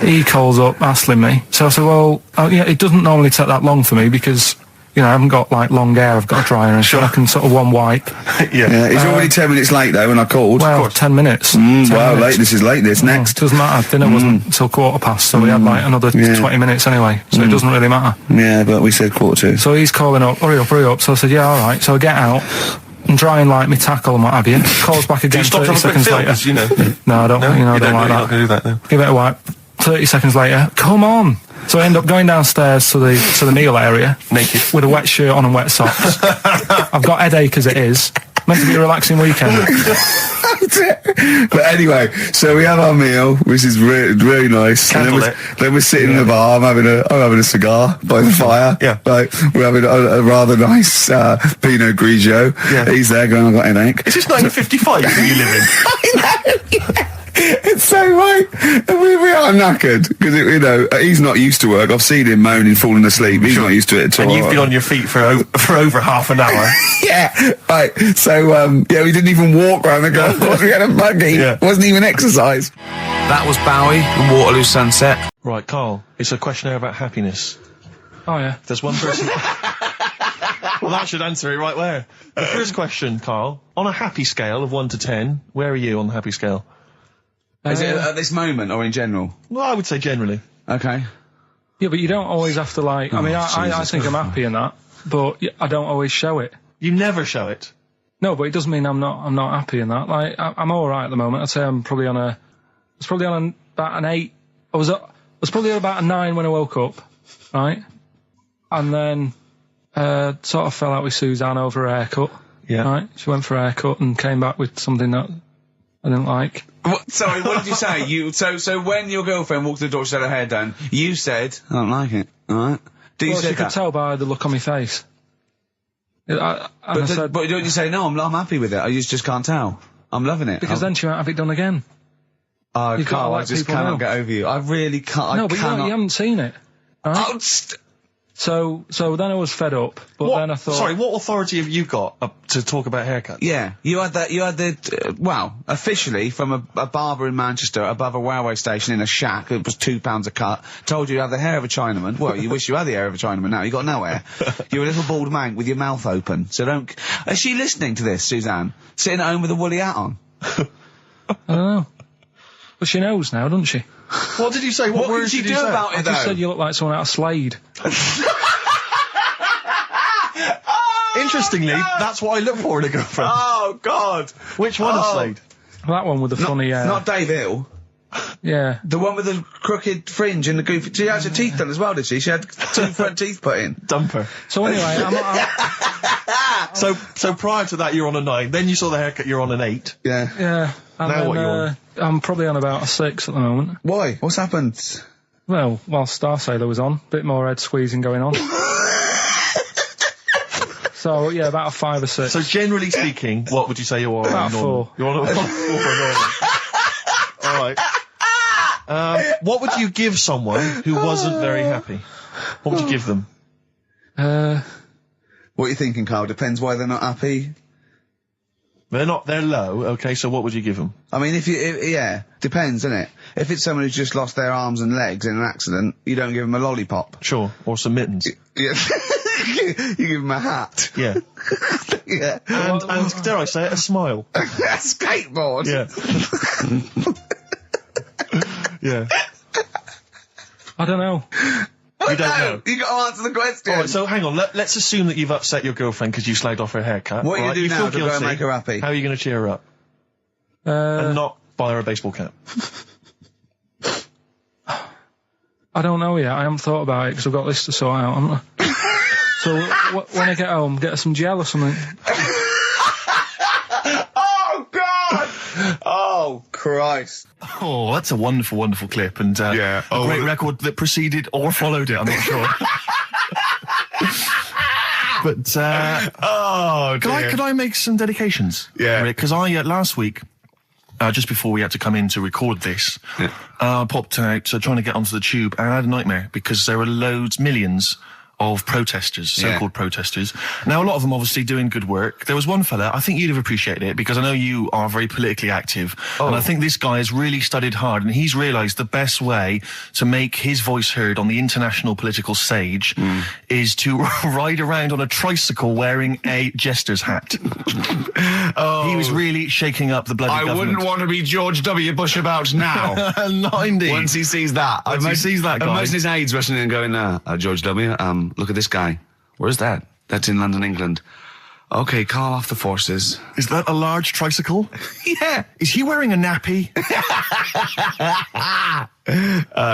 He calls up, hassling me. So I said, well, it doesn't normally take that long for me because, I haven't got, like, long hair. I've got a dryer and I can sort of one wipe. Yeah. He's already 10 minutes late, though, when I called. Well, 10 minutes. 10 minutes. This is late, this. Next. Doesn't matter. Dinner wasn't until 7:15, so we had, like, another 20 minutes anyway. So it doesn't really matter. Yeah, but we said 7:45. So he's calling up, hurry up. So I said, yeah, all right. So I get out and try and, like, me tackle and what have you. Calls back again 30 seconds later. No, I don't, I don't like that. Not gonna do that, though. Give it a wipe. 30 seconds later, come on. So I end up going downstairs to the meal area. Naked. With a wet shirt on and wet socks. I've got headache as it is. Meant to be a relaxing weekend. But anyway, so we have our meal, which is really nice. And then we're sitting in the bar. I'm having a cigar by the fire. Yeah. Like, we're having a rather nice Pinot Grigio. Yeah. He's there going, I've got headache. Is this 1955 that you live in? I know, yeah. It's so right. We are knackered because he's not used to work. I've seen him moaning, falling asleep. He's not used to it at all. And you've been on your feet for over half an hour. Yeah, right. So we didn't even walk around the golf course. We had a buggy. Yeah. It wasn't even exercise. That was Bowie and Waterloo Sunset. Right, Carl. It's a questionnaire about happiness. Oh yeah. There's one person. Well, that should answer it right where. The first question, Carl. On a happy scale of 1 to 10, where are you on the happy scale? Is it at this moment or in general? Well, I would say generally. Okay. Yeah, but you don't always have to like... I think I'm happy in that, but I don't always show it. You never show it? No, but it doesn't mean I'm not happy in that. Like, I'm all right at the moment. I'd say I'm probably on about an 8. I was probably on about a 9 when I woke up, right? And then sort of fell out with Suzanne over a haircut. Yeah. Right? She went for a haircut and came back with something that I didn't like. Sorry, what did you say? So when your girlfriend walked to the door, she had her hair done, you said, I don't like it, alright? She could tell by the look on my face. But don't you say, no, I'm happy with it, I just can't tell. I'm loving it. Because then she won't have it done again. Oh, Carl, I just cannot get over you. I really can't. No, but you haven't seen it. Right? So then I was fed up, but then I thought... Sorry, what authority have you got to talk about haircuts? Yeah, you had the officially from a barber in Manchester above a railway station in a shack, it was £2 a cut, told you have the hair of a Chinaman. Well, you wish you had the hair of a Chinaman now, you got no hair. You're a little bald man with your mouth open, so don't... Is she listening to this, Suzanne? Sitting at home with a woolly hat on? I don't know. But she knows now, doesn't she? What did you say? What words did you do about it, I just said you look like someone out of Slade. Interestingly, that's what I look for in a girlfriend. Oh, God. Which one of Slade? That one with the funny hair. Not Dave Hill. Yeah. The one with the crooked fringe and the goofy... She had her teeth done as well, did she? She had 2 front teeth put in. Dumper. So anyway, So prior to that, you're on a 9. Then you saw the haircut, you're on an 8. Yeah. Yeah. And now then, what you're on? I'm probably on about a 6 at the moment. Why? What's happened? Well, while Star Sailor was on, bit more head squeezing going on. So, yeah, about a 5 or 6. So generally speaking, what would you say you are? About 4. You're on a 4 Alright. What would you give someone who wasn't very happy? What would you give them? What are you thinking, Carl? Depends why they're not happy. They're low, okay, so what would you give them? I mean, yeah, depends, innit? If it's someone who's just lost their arms and legs in an accident, you don't give them a lollipop. Sure, or some mittens. Yeah. You give them a hat. Yeah. Yeah. And dare I say it, a smile. A skateboard. Yeah. Yeah. I don't know. You don't know. You got to answer the question. All right, so hang on. Let's assume that you've upset your girlfriend because you slagged off her haircut. What are you right? going to do now to feel go and make her happy? How are you going to cheer her up? And not buy her a baseball cap. I don't know yet. I haven't thought about it because I've got this to sort out, haven't I? So when I get home, get her some gel or something. Oh, God! Oh, Christ. Oh, that's a wonderful, wonderful clip, and a great record that preceded or followed it, I'm not sure. But, oh, dear. Could I make some dedications? Yeah. Because last week, just before we had to come in to record this, popped out trying to get onto the tube, and I had a nightmare because there were millions of protesters, so-called protesters. Now, a lot of them obviously doing good work. There was one fella, I think you'd have appreciated it, because I know you are very politically active, and I think this guy has really studied hard, and he's realised the best way to make his voice heard on the international political stage is to ride around on a tricycle wearing a jester's hat. He was really shaking up the bloody government. I wouldn't want to be George W. Bush about now. Not indeed. Once he sees that. Once he sees that guy. Imagine his aides rushing in and going, George W., look at this guy. Where's that? That's in London, England. Okay, call off the forces. Is that a large tricycle? Yeah. Is he wearing a nappy?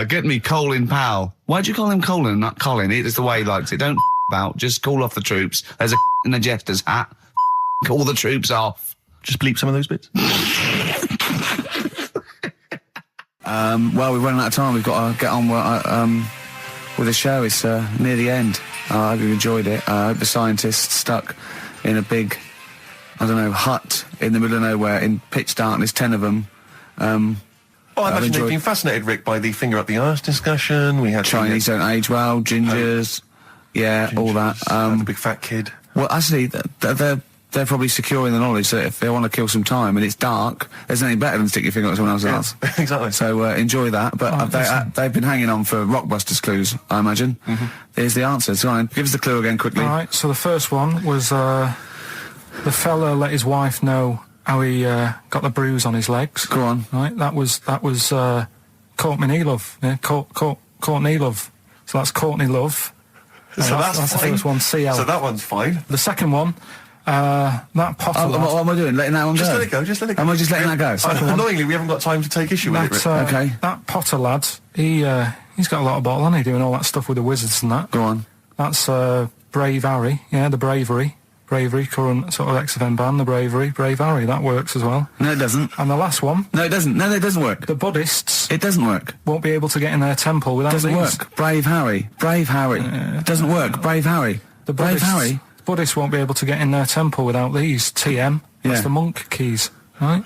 Get me Colin Powell. Why'd you call him Colin, not Colin? It's the way he likes it. Don't about. Just call off the troops. There's a in the jester's hat. Call the troops off. Just bleep some of those bits. Well, we're running out of time. We've got to get on with the show. It's near the end. I hope you enjoyed it. I hope the scientists stuck in a big, hut in the middle of nowhere in pitch darkness, 10 of them. Well, I imagine they've been fascinated, Rick, by the finger up the arse discussion. We had Chinese don't age well, gingers, all that. The big fat kid. Well, actually, they're probably secure in the knowledge that if they want to kill some time and it's dark, there's nothing better than stick your finger up someone else's ass. Exactly. So enjoy that. But they've been hanging on for Rockbusters clues, I imagine. Here's the answer. So give us the clue again quickly. All right, so the first one was the fella let his wife know how he got the bruise on his legs. Go on. Right, that was Courtney Love. Yeah, Courtney Love. So that's Courtney Love. So that's the first one. CL. So that one's fine. The second one That pottle lad. What am I doing? Letting that one go? Just let it go, just let it go. Am I just letting that go? Annoyingly, we haven't got time to take issue with it, Rick. Okay. That Potter lad, he's got a lot of bottle, hasn't he, doing all that stuff with the wizards and that. Go on. That's Brave Harry, the Bravery, current sort of XFM band, the Brave Harry, that works as well. No, it doesn't. And the last one. No, it doesn't. No, it doesn't work. The Buddhists. It doesn't work. Won't be able to get in their temple without Doesn't these. work. Brave Harry. Doesn't work. Brave Harry. The Brave Buddhists, Harry. Buddhists won't be able to get in their temple without these. TM. That's the monk keys, right?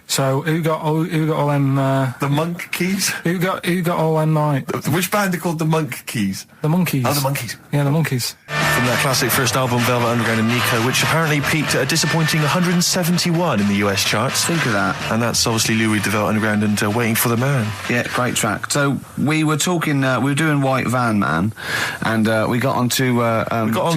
So who got all them? The monk keys. Who got all them? Right? Which band are called the Monk Keys? The Monkeys. Oh, the Monkeys. Yeah, the Monkeys. From their classic first album, Velvet Underground and Nico, which apparently peaked at a disappointing 171 in the US charts. Think of that. And that's obviously Lou Reed, the Velvet Underground, and Waiting for the Man. Yeah, great track. So we were talking, we were doing White Van Man, and we got onto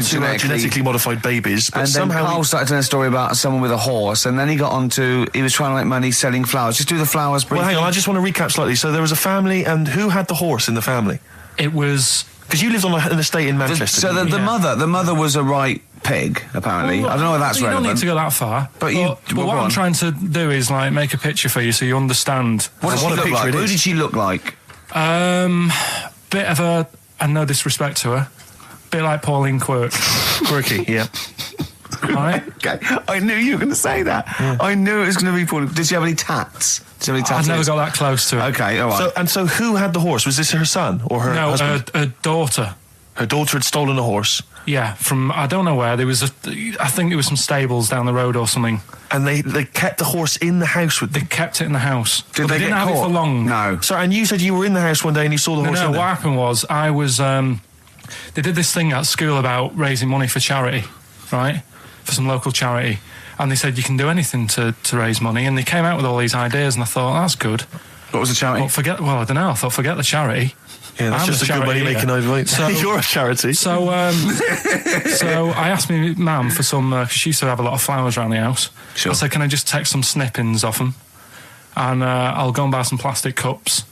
genetically modified babies, but and somehow then Carl started telling a story about someone with a horse, and then he got onto, he was trying to make money selling flowers. Just do the flowers briefly. Well, hang on, I just want to recap slightly. So there was a family, and who had the horse in the family? It was... Because you lived on an estate in Manchester. So the mother was a right pig, apparently. Well, I don't know if that's relevant. You don't need to go that far. But what I'm trying to do is, like, make a picture for you so you understand. What does she look like? Who did she look like? Bit of a, and no disrespect to her, bit like Pauline Quirk. Quirky, yeah. Right? Okay, I knew you were going to say that. Yeah. I knew it was going to be Pauline. Did she have any tats? I've never got that close to it. Okay, all right. So who had the horse? Was this her son or her husband? No, her daughter. Her daughter had stolen a horse. Yeah, from I don't know where. There was I think it was some stables down the road or something. And they kept the horse in the house with them? They kept it in the house. Did they didn't get have caught? it for long. No. Sorry, and you said you were in the house one day and you saw the horse in there? No, what happened was I was... they did this thing at school about raising money for charity, right? For some local charity. And they said you can do anything to raise money. And they came out with all these ideas and I thought, that's good. What was the charity? Well, I don't know. I thought, forget the charity. Yeah, that's just a good money making overweight. So, you're a charity. So, so I asked my mum for some, she used to have a lot of flowers around the house. Sure. I said, can I just take some snippings off them? And I'll go and buy some plastic cups.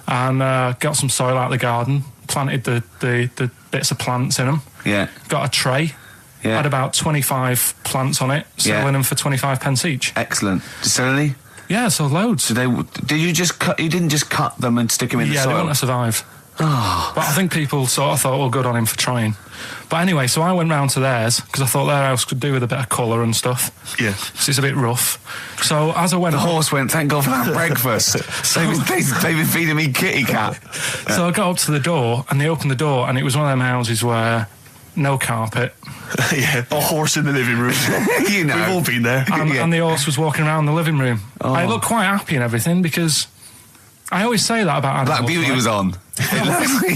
And got some soil out of the garden, planted the bits of plants in them. Yeah. Got a tray. Yeah. Had about 25 plants on it, selling them for 25 pence each. Excellent. Did you sell any? Yeah, so loads. So did you just cut? You didn't just cut them and stick them in the soil? Yeah, they want to survive. Oh. But I think people sort of thought, well, good on him for trying. But anyway, so I went round to theirs because I thought their house could do with a bit of colour and stuff. Yeah. So it's a bit rough. So as I went, the horse went, thank God for that breakfast. They've been feeding me kitty cat. So I got up to the door and they opened the door and it was one of them houses where no carpet. Yeah, a horse in the living room. You know. We've all been there. And the horse was walking around the living room. Oh. I looked quite happy and everything because I always say that about animals. Black Beauty was on.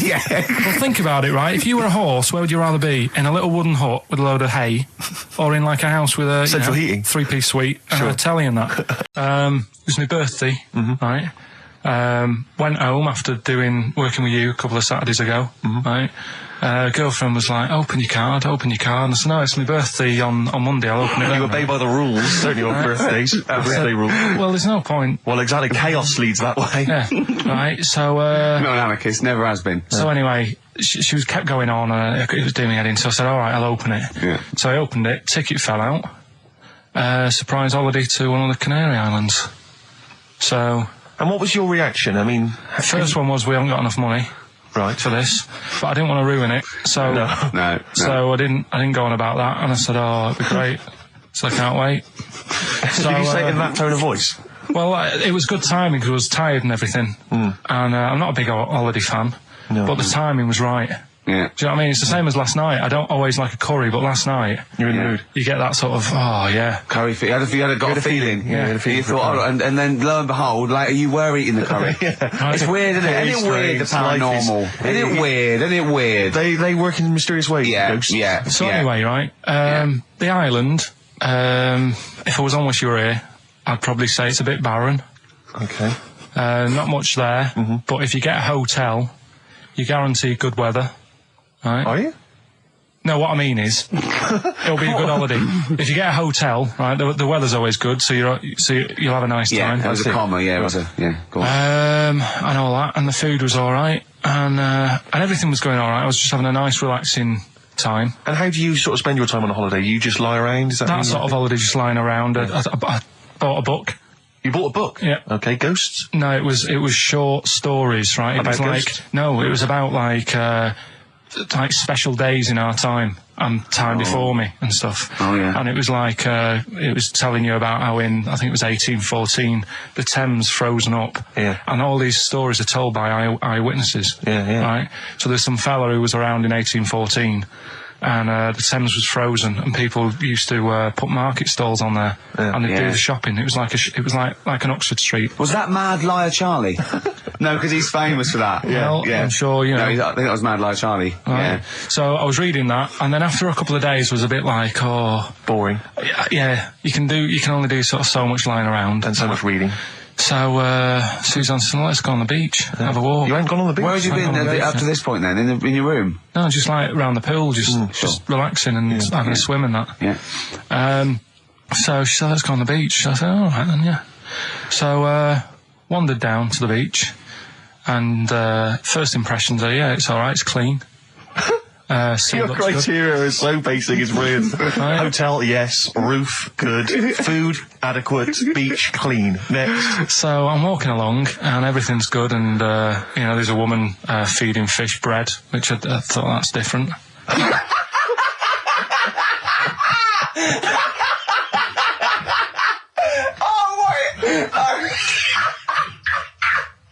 Yeah. Well, think about it, right? If you were a horse, where would you rather be? In a little wooden hut with a load of hay, or in like a house with a central heating, 3-piece suite, and a telly and that? It was my birthday, right? Went home after working with you a couple of Saturdays ago, right? Girlfriend was like, open your card. And I said, no, it's my birthday on Monday, I'll open it then. You obey by the rules, certainly on birthdays. Birthday rules. Well, there's no point. Well, exactly, chaos leads that way. Yeah, right, so... not an anarchist, never has been. So anyway, she was kept going on, it was doing me head in, so I said, all right, I'll open it. Yeah. So I opened it, ticket fell out. Surprise holiday to one of the Canary Islands. So... And what was your reaction? I mean... The first one was, we haven't got enough money. Right. For this, but I didn't want to ruin it, so no. So I didn't go on about that, and I said, "Oh, it'd be great." So I can't wait. So did you say it in that tone of voice? Well, it was good timing because I was tired and everything, and I'm not a big holiday fan, but the timing was right. Yeah. Do you know what I mean? It's the same as last night. I don't always like a curry, but last night you're in the mood. You get that sort of curry. You had a feeling. Yeah. You thought, and then lo and behold, later you were eating the curry. It's weird, isn't it? Isn't it weird? The paranormal. Isn't it weird? They work in mysterious ways. Yeah. So anyway, right? The island. If I was on with you here, I'd probably say it's a bit barren. Okay. Not much there, but if you get a hotel, you guarantee good weather. Right. Are you? No, what I mean is, it'll be a good holiday. If you get a hotel, right, the weather's always good, so you'll have a nice time. Yeah, that was a comma. Yeah, it was a Go on. And all that, and the food was all right, and everything was going all right. I was just having a nice, relaxing time. And how do you sort of spend your time on a holiday? You just lie around? Is that That sort of holiday, just lying around. I bought a book. You bought a book? Yeah. Okay, ghosts? No, it was short stories, right? About It was ghosts? it was about like special days in our time and time before me and stuff. Oh, yeah. And it was like it was telling you about how in, I think it was 1814, the Thames frozen up. Yeah. And all these stories are told by eyewitnesses. Yeah. Right? So there's some fella who was around in 1814 and the Thames was frozen and people used to put market stalls on there and they'd do the shopping. It was like an Oxford Street. Was that Mad Liar Charlie? No, because he's famous for that. Well, I'm sure, you know. No, I think that was Mad Liar Charlie. Right. Yeah. So I was reading that, and then after a couple of days was a bit like, boring. Yeah, you can only do sort of so much lying around and so much reading. So Suzanne said, let's go on the beach, have a walk. You ain't gone on the beach? Where had you been up to this point then? In your room? No, just like around the pool, just relaxing and having a swim and that. Yeah. So she said, let's go on the beach. I said, all right then, yeah. So wandered down to the beach, and first impressions are, yeah, it's all right, it's clean. Your criteria is so basic, it's brilliant. Hotel, yes. Roof, good. Food, adequate. Beach, clean. Next. So I'm walking along, and everything's good, and, there's a woman feeding fish bread, which I thought that's different.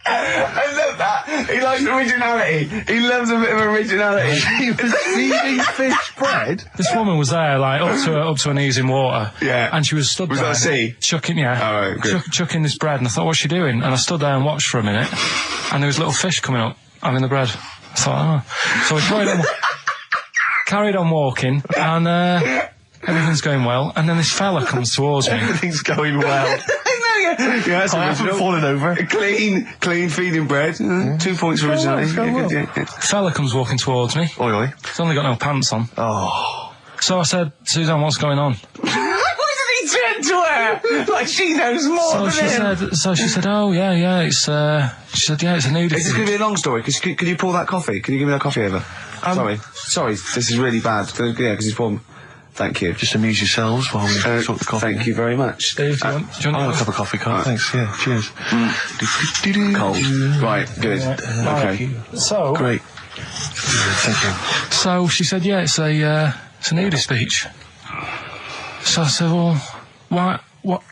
I love that. He likes originality. He loves a bit of originality. He was feeding fish bread? This woman was there, like, up to her knees in water. Yeah. And she was stood there. Was that a sea? Chucking, yeah. Oh, right, good. Chucking this bread, and I thought, what's she doing? And I stood there and watched for a minute, and there was little fish coming up, having the bread. I thought, oh. So we carried on walking, and everything's going well, and then this fella comes towards me. Everything's going well. Yeah, I haven't fallen over. Clean feeding bread. 2 points for originality. Fella comes walking towards me. Oi, oi. He's only got no pants on. Oh. So I said, Suzanne, what's going on? Why did he turn to her? Like she knows more than him. So she said, oh, yeah, it's, she said, yeah, it's a nudity. Is this going to be a long story? Could you pour that coffee? Can you give me that coffee over? Sorry, this is really bad. Yeah, because he's pouring. Thank you. Just amuse yourselves while we sort the coffee. Thank you very much. Dave, do you want I'll have a cup of coffee, Carl. Thanks, yeah, cheers. Cold. Right, good. Okay. So... Great. Thank you. So she said, yeah, it's a nudist beach. So I said, well, why, what?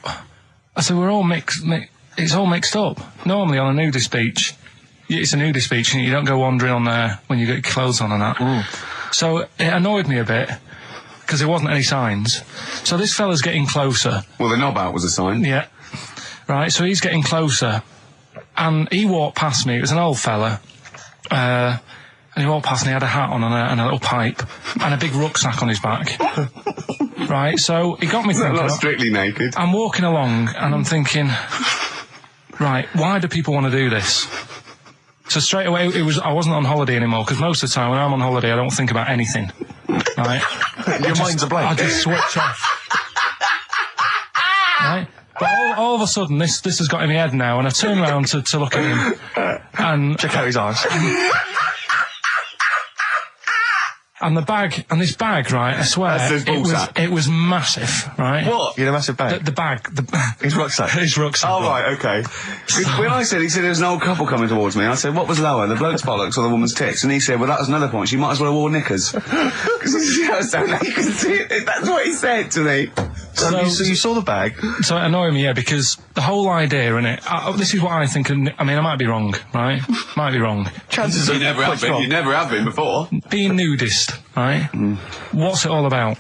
I said, we're all it's all mixed up. Normally on a nudist beach, it's a nudist beach and you don't go wandering on there when you get your clothes on and that. So it annoyed me a bit, because there wasn't any signs. So this fella's getting closer. Well, the knob out was a sign. Yeah. Right, so he's getting closer. And he walked past me. It was an old fella. And he walked past and he had a hat on and a little pipe. And a big rucksack on his back. Right, so he got me thinking... Not strictly naked. I'm walking along and I'm thinking... Right, why do people want to do this? So straight away, I wasn't on holiday anymore, because most of the time when I'm on holiday, I don't think about anything. Right? Your mind's a blank. I just switch off. Right? But all of a sudden, this has got in my head now, and I turn around to look at him, and... Check out his arse. And this bag, right, I swear, it was massive, right? What? You had a massive bag? The bag. His rucksack? His rucksack. Oh, right, okay. When he said there was an old couple coming towards me, I said, what was lower, the bloke's bollocks or the woman's tits? And he said, well, that was another point, she might as well have worn knickers. Because she was so naked, that's what he said to me. So you saw the bag? So it annoyed me, yeah, because the whole idea in it, this is what I think, I mean, I might be wrong, right? Might be wrong. Chances you never have been. You never have been before. Being nudist, right? What's it all about?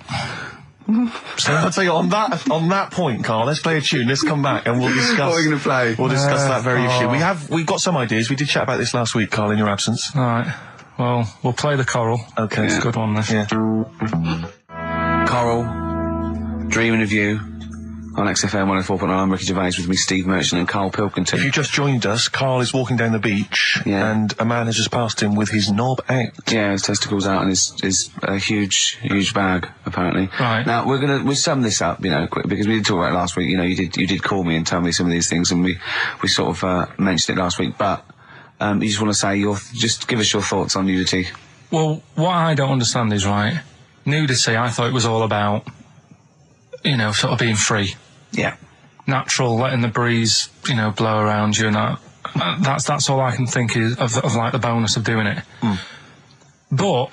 So I'll tell you, on that point, Carl, let's play a tune, let's come back and we'll discuss... What are we going to play? We'll discuss that very issue. We've got some ideas, we did chat about this last week, Carl, in your absence. Alright, well, we'll play the Coral. Okay. It's a good one, this. Yeah. Coral, Dreaming of You, on XFM 104.9. I'm Ricky Gervais, with me Steve Merchant and Karl Pilkington. If you just joined us, Carl is walking down the beach, and a man has just passed him with his knob out. Yeah, his testicles out and his huge bag, apparently. Right. Now, we'll sum this up, quick, because we did talk about it last week. You did call me and tell me some of these things, and we sort of mentioned it last week, but you just want to say just give us your thoughts on nudity. Well, what I don't understand is, right, nudity, I thought it was all about, you know, sort of being free. Yeah. Natural, letting the breeze, you know, blow around you and that. That's all I can think is of like the bonus of doing it. But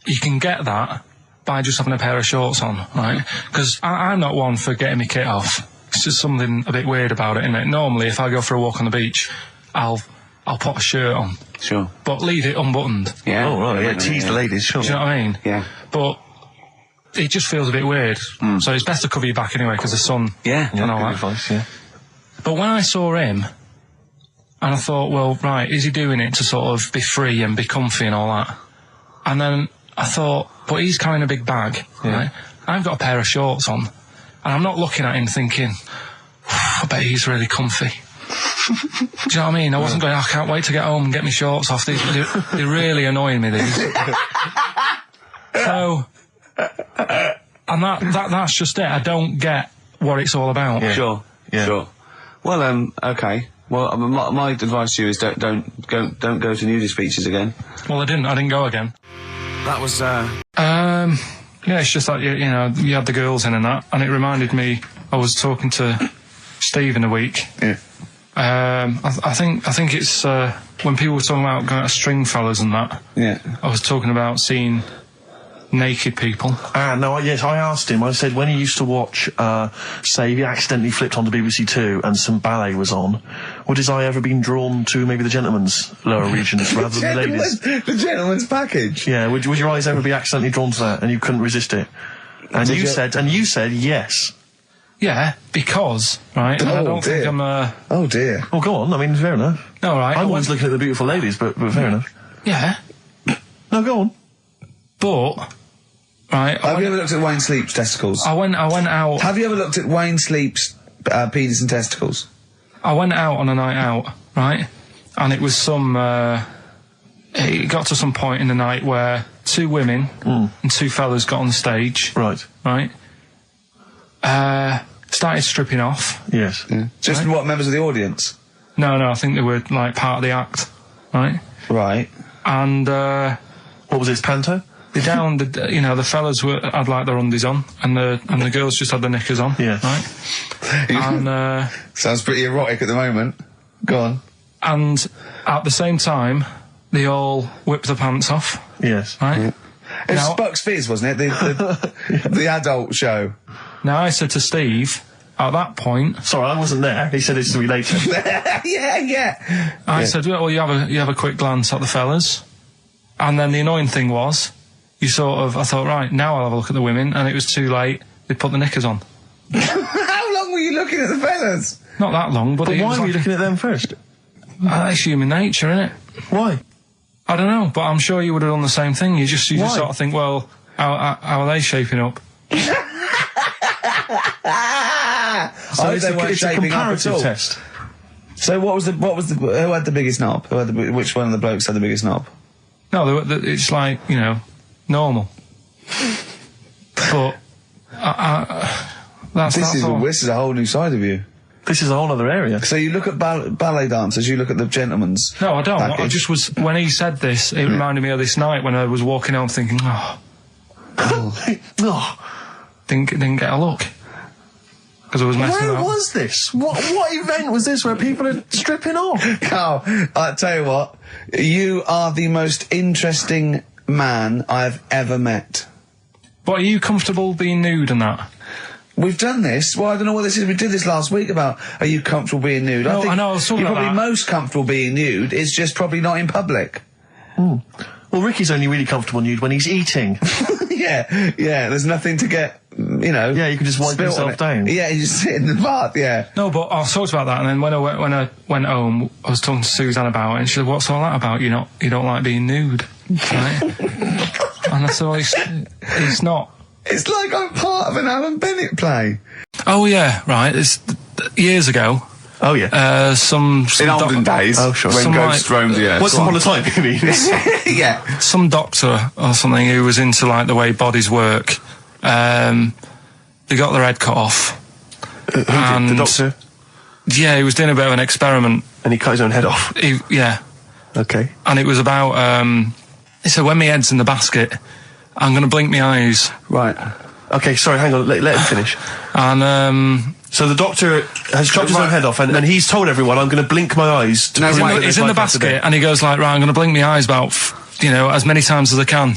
you can get that by just having a pair of shorts on, right? Because I'm not one for getting my kit off. It's just something a bit weird about it, isn't it? Normally, if I go for a walk on the beach, I'll put a shirt on. Sure. But leave it unbuttoned. Yeah. Oh, right, yeah, tease the ladies, sure. Do you know what I mean? Yeah. But it just feels a bit weird. So it's best to cover your back anyway, because the sun and all that. Advice, yeah. But when I saw him, and I thought, well, right, is he doing it to sort of be free and be comfy and all that? And then I thought, but he's carrying a big bag, right? I've got a pair of shorts on, and I'm not looking at him thinking, I bet he's really comfy. Do you know what I mean? I wasn't going, I can't wait to get home and get my shorts off. They're really annoying me, these. So, and that's just it. I don't get what it's all about. Yeah. Sure. Yeah. Sure. Well, okay. Well, my advice to you is don't go to nudist beaches again. Well, I didn't go again. That was, yeah, it's just like, you know, you had the girls in and that, and it reminded me, I was talking to Steve in a week. Yeah. I think it's, when people were talking about going to Stringfellas and that. Yeah. I was talking about seeing naked people. Yes, I asked him, I said, when he used to watch, say, he accidentally flipped onto BBC Two and some ballet was on, would his eye ever been drawn to maybe the gentleman's lower regions rather than the ladies? The gentleman's package? Yeah, would your eyes ever be accidentally drawn to that and you couldn't resist it? And you said yes. Yeah, because, right, I don't think I'm Oh dear. Well, go on, I mean, fair enough. No, right. I'm always looking at the beautiful ladies, but fair enough. Yeah. No, go on. But, right. Have you ever looked at Wayne Sleep's testicles? I went out. Have you ever looked at Wayne Sleep's penis and testicles? I went out on a night out, right? And it was it got to some point in the night where two women and two fellas got on the stage. Right. Right. Started stripping off. Yes. Yeah. Just what, members of the audience? No, I think they were like part of the act, right? Right. And what was this, panto? They down, the fellas had like their undies on, and the girls just had their knickers on. Yeah. Right. And sounds pretty erotic at the moment. Go on. And at the same time, they all whipped their pants off. Yes. Right. Yeah. It was Bucks Fizz, wasn't it? The adult show. Now I said to Steve at that point. Sorry, I wasn't there. He said it's to be later. yeah. I said, well, you have a quick glance at the fellas, and then the annoying thing was, I thought, right, now I'll have a look at the women, and it was too late. They put the knickers on. How long were you looking at the fellas? Not that long, but why were you looking at them first? That's human nature, innit? Why? I don't know, but I'm sure you would have done the same thing. You just sort of think, well, how are they shaping up? So it's a comparative test. So who had the biggest knob? Which one of the blokes had the biggest knob? No, it's like, normal. But this is a whole new side of you. This is a whole other area. So you look at ballet dancers, you look at the gentleman's. No, I don't. package. I just was, when he said this, it reminded me of this night when I was walking home thinking, didn't get a look. Because I was messing Where around. was this? What event was this where people are stripping off? Carl, I tell you what, you are the most interesting man I've ever met. But are you comfortable being nude and that? We've done this. Well, I don't know what this is. We did this last week about, are you comfortable being nude? No, I know, I was talking you're about probably that. most comfortable being nude. It's just probably not in public. Well, Ricky's only really comfortable nude when he's eating. Yeah, there's nothing to get, Yeah, you can just wipe yourself down. Yeah, you just sit in the bath, yeah. No, but I talked about that, and then when I went home, I was talking to Suzanne about it, and she said, what's all that about? You don't like being nude, right? And I said, well, it's not. It's like I'm part of an Alan Bennett play. Oh, yeah, right. It's years ago. Oh, yeah. In olden days, when ghosts roamed the earth. Once upon a time, you mean? Yeah. Some doctor or something who was into, like, the way bodies work. They got their head cut off. Who did? The doctor? Yeah, he was doing a bit of an experiment. And he cut his own head off? Yeah. Okay. And it was about, He said, when my head's in the basket, I'm going to blink my eyes. Right. Okay, sorry, hang on, let him finish. And, so the doctor has chopped his own head off, and he's told everyone, I'm going to blink my eyes. He's in the basket, and he goes like, right, I'm going to blink my eyes about, as many times as I can.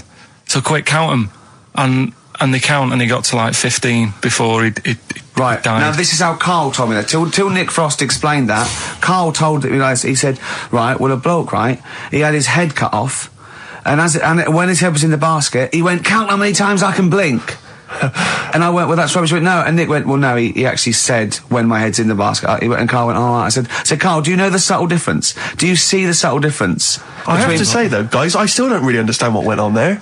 So quick, count them. And they count, and he got to like 15 before he died. Now, this is how Karl told me that. Till Nick Frost explained that, Karl told me, he said, right, well, a bloke, right, he had his head cut off, and when his head was in the basket, he went, count how many times I can blink. And I went, well, that's rubbish. He went, no. And Nick went, well, no, he actually said, when my head's in the basket. And Karl went, all right. I said, Karl, do you know the subtle difference? Do you see the subtle difference? I have to say, though, guys, I still don't really understand what went on there.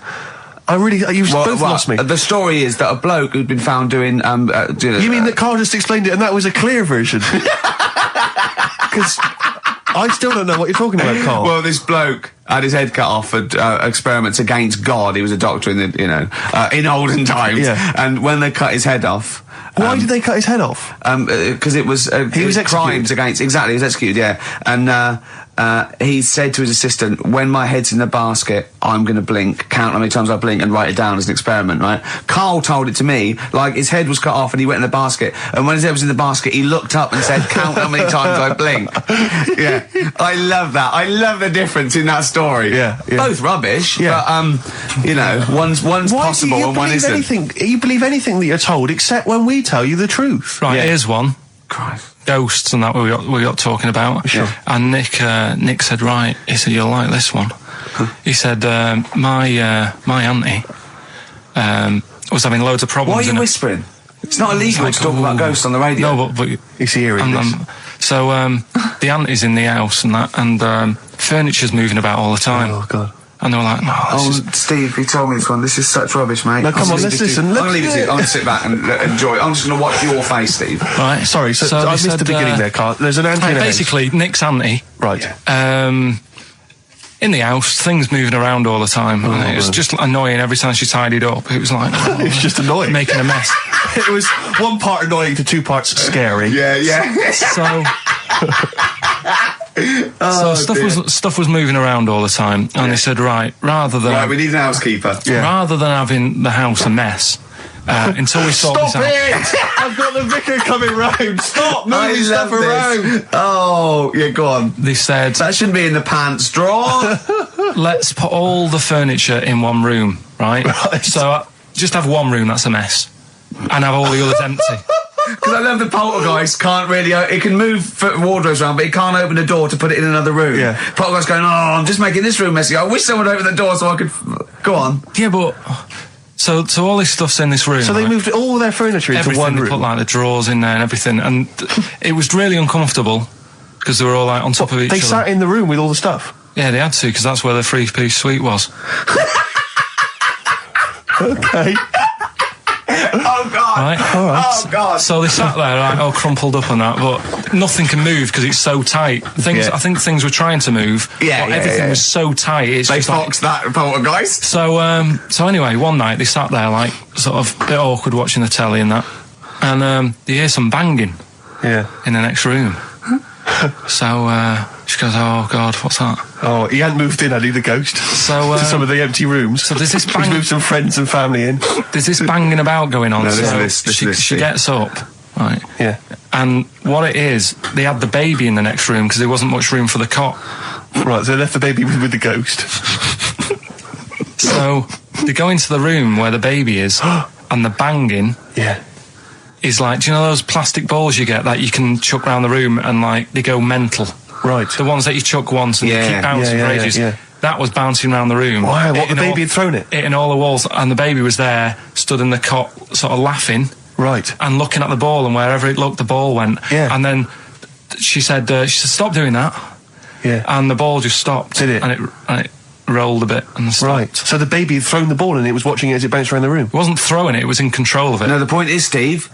You've both lost me. The story is that a bloke who'd been found doing, You mean that Karl just explained it and that was a clear version? Because I still don't know what you're talking about, Karl. Well, this bloke had his head cut off at experiments against God. He was a doctor in the, in olden times. Yeah. And when they cut his head off... Why did they cut his head off? Because it was... he was executed. Crimes against... Exactly, he was executed, yeah. And, he said to his assistant, when my head's in the basket, I'm going to blink, count how many times I blink and write it down as an experiment, right? Karl told it to me, like his head was cut off and he went in the basket, and when his head was in the basket, he looked up and said, count how many times I blink. Yeah. I love that. I love the difference in that story. Yeah. Both rubbish, but, one's possible and one isn't. You believe anything that you're told, except when we tell you the truth. Right, here's one. Christ. Ghosts and that we got talking about. Sure. And Nick said, right, he said, you'll like this one. He said, my auntie was having loads of problems. Why are you whispering? It's not illegal to talk about ghosts on the radio. No, but it's hearing this. So the auntie's in the house and that, and furniture's moving about all the time. Oh, God. And they were like, no, Steve, he told me this one. This is such rubbish, mate. No, come on, let's listen. I'm going to leave it to you. I'm going to sit back and enjoy it. I'm just going to watch your face, Steve. Right. Sorry, so I missed the beginning there, Karl. There's an auntie in the house. Basically, Nick's auntie. Right. In the house, things moving around all the time. And it was just annoying every time she tidied up. It was like... it was just annoying. Making a mess. It was one part annoying to two parts scary. Yeah. So... stuff was moving around all the time, and they said, right, we need an housekeeper. Rather than having the house a mess, until we sort this out. Stop it! I've got the vicar coming round. Stop moving stuff around. Oh, yeah, go on. They said that shouldn't be in the pants drawer. Let's put all the furniture in one room, right? So just have one room that's a mess, and have all the others empty. Because I love the poltergeist can't really... It can move wardrobes around, but it can't open a door to put it in another room. Yeah. Poltergeist going, I'm just making this room messy. I wish someone would open the door so I could... Go on. Yeah, but... So all this stuff's in this room. So they moved all their furniture into one room? They put, like, the drawers in there and everything, and it was really uncomfortable, because they were all, like, on top of each other. They sat in the room with all the stuff? Yeah, they had to, because that's where the three-piece suite was. Okay. Oh, God. Right? All right. Oh, God. So they sat there, right, all crumpled up and that, but nothing can move because it's so tight. I think things were trying to move, but everything was so tight. They foxed that poltergeist. So anyway, one night they sat there, like, sort of a bit awkward watching the telly and that, and they hear some banging in the next room. So she goes, oh, God, what's that? Oh, he hadn't moved in, had he, the ghost? So, to some of the empty rooms. So there's this He's moved some friends and family in. There's this banging about going on. No, she gets up, right? Yeah. And what it is, they had the baby in the next room because there wasn't much room for the cot. Right, so they left the baby with the ghost. So they go into the room where the baby is, and the banging... Yeah. Is like, do you know those plastic balls you get that you can chuck around the room and, like, they go mental? Right. The ones that you chuck once and they keep bouncing for ages. Yeah. That was bouncing around the room. Wow, the baby had thrown it? Hitting all the walls, and the baby was there, stood in the cot, sort of laughing. Right. And looking at the ball, and wherever it looked, the ball went. Yeah. And then she said, stop doing that. Yeah. And the ball just stopped. Did it? And it rolled a bit and stopped. Right. So the baby had thrown the ball and it was watching it as it bounced around the room? It wasn't throwing it, it was in control of it. No, the point is, Steve,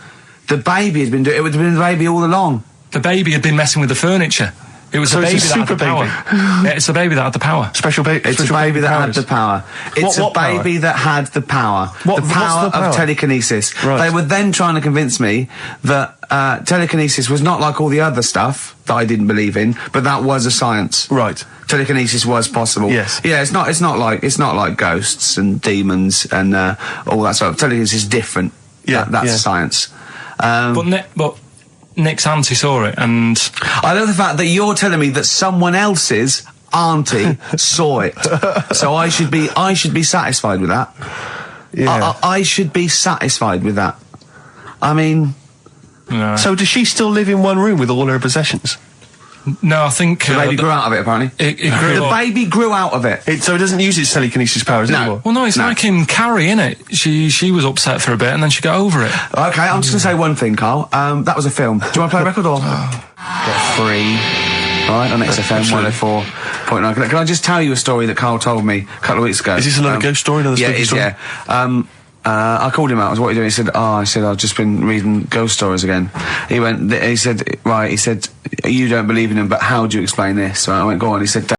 the baby had been doing it. It would have been the baby all along. The baby had been messing with the furniture. It was So a baby it's a that had super the power. Yeah, it's a baby that had the power. Special baby. It's a baby that had the power. It's What a baby that had the power. What- the what's power the power? of telekinesis. Right. They were then trying to convince me that telekinesis was not like all the other stuff that I didn't believe in, but that was a science. Right. Telekinesis was possible. Yes. Yeah, it's not like ghosts and demons and all that sort of. Telekinesis is different. Yeah, that's yeah. science. But Nick's auntie saw it, and I love the fact that you're telling me that someone else's auntie saw it. So I should be satisfied with that. Yeah. I should be satisfied with that. I mean, So does she still live in one room with all her possessions? no, I think the baby grew out of it. Apparently, it grew the up. baby grew out of it. So it doesn't use its telekinesis powers anymore? Well, no, it's like in Carrie, innit? She was upset for a bit, and then she got over it. Okay, I'm just going to say one thing, Carl. That was a film. Do you want to play a record or? Get free. All right, on XFM 104.9. Can I just tell you a story that Carl told me a couple of weeks ago? Is this another ghost story? Another yeah, spooky it is, story? yeah. I called him out. I was, what are you doing? He said, I've just been reading ghost stories again. He said, you don't believe in them, but how do you explain this? So I went, go on. He said,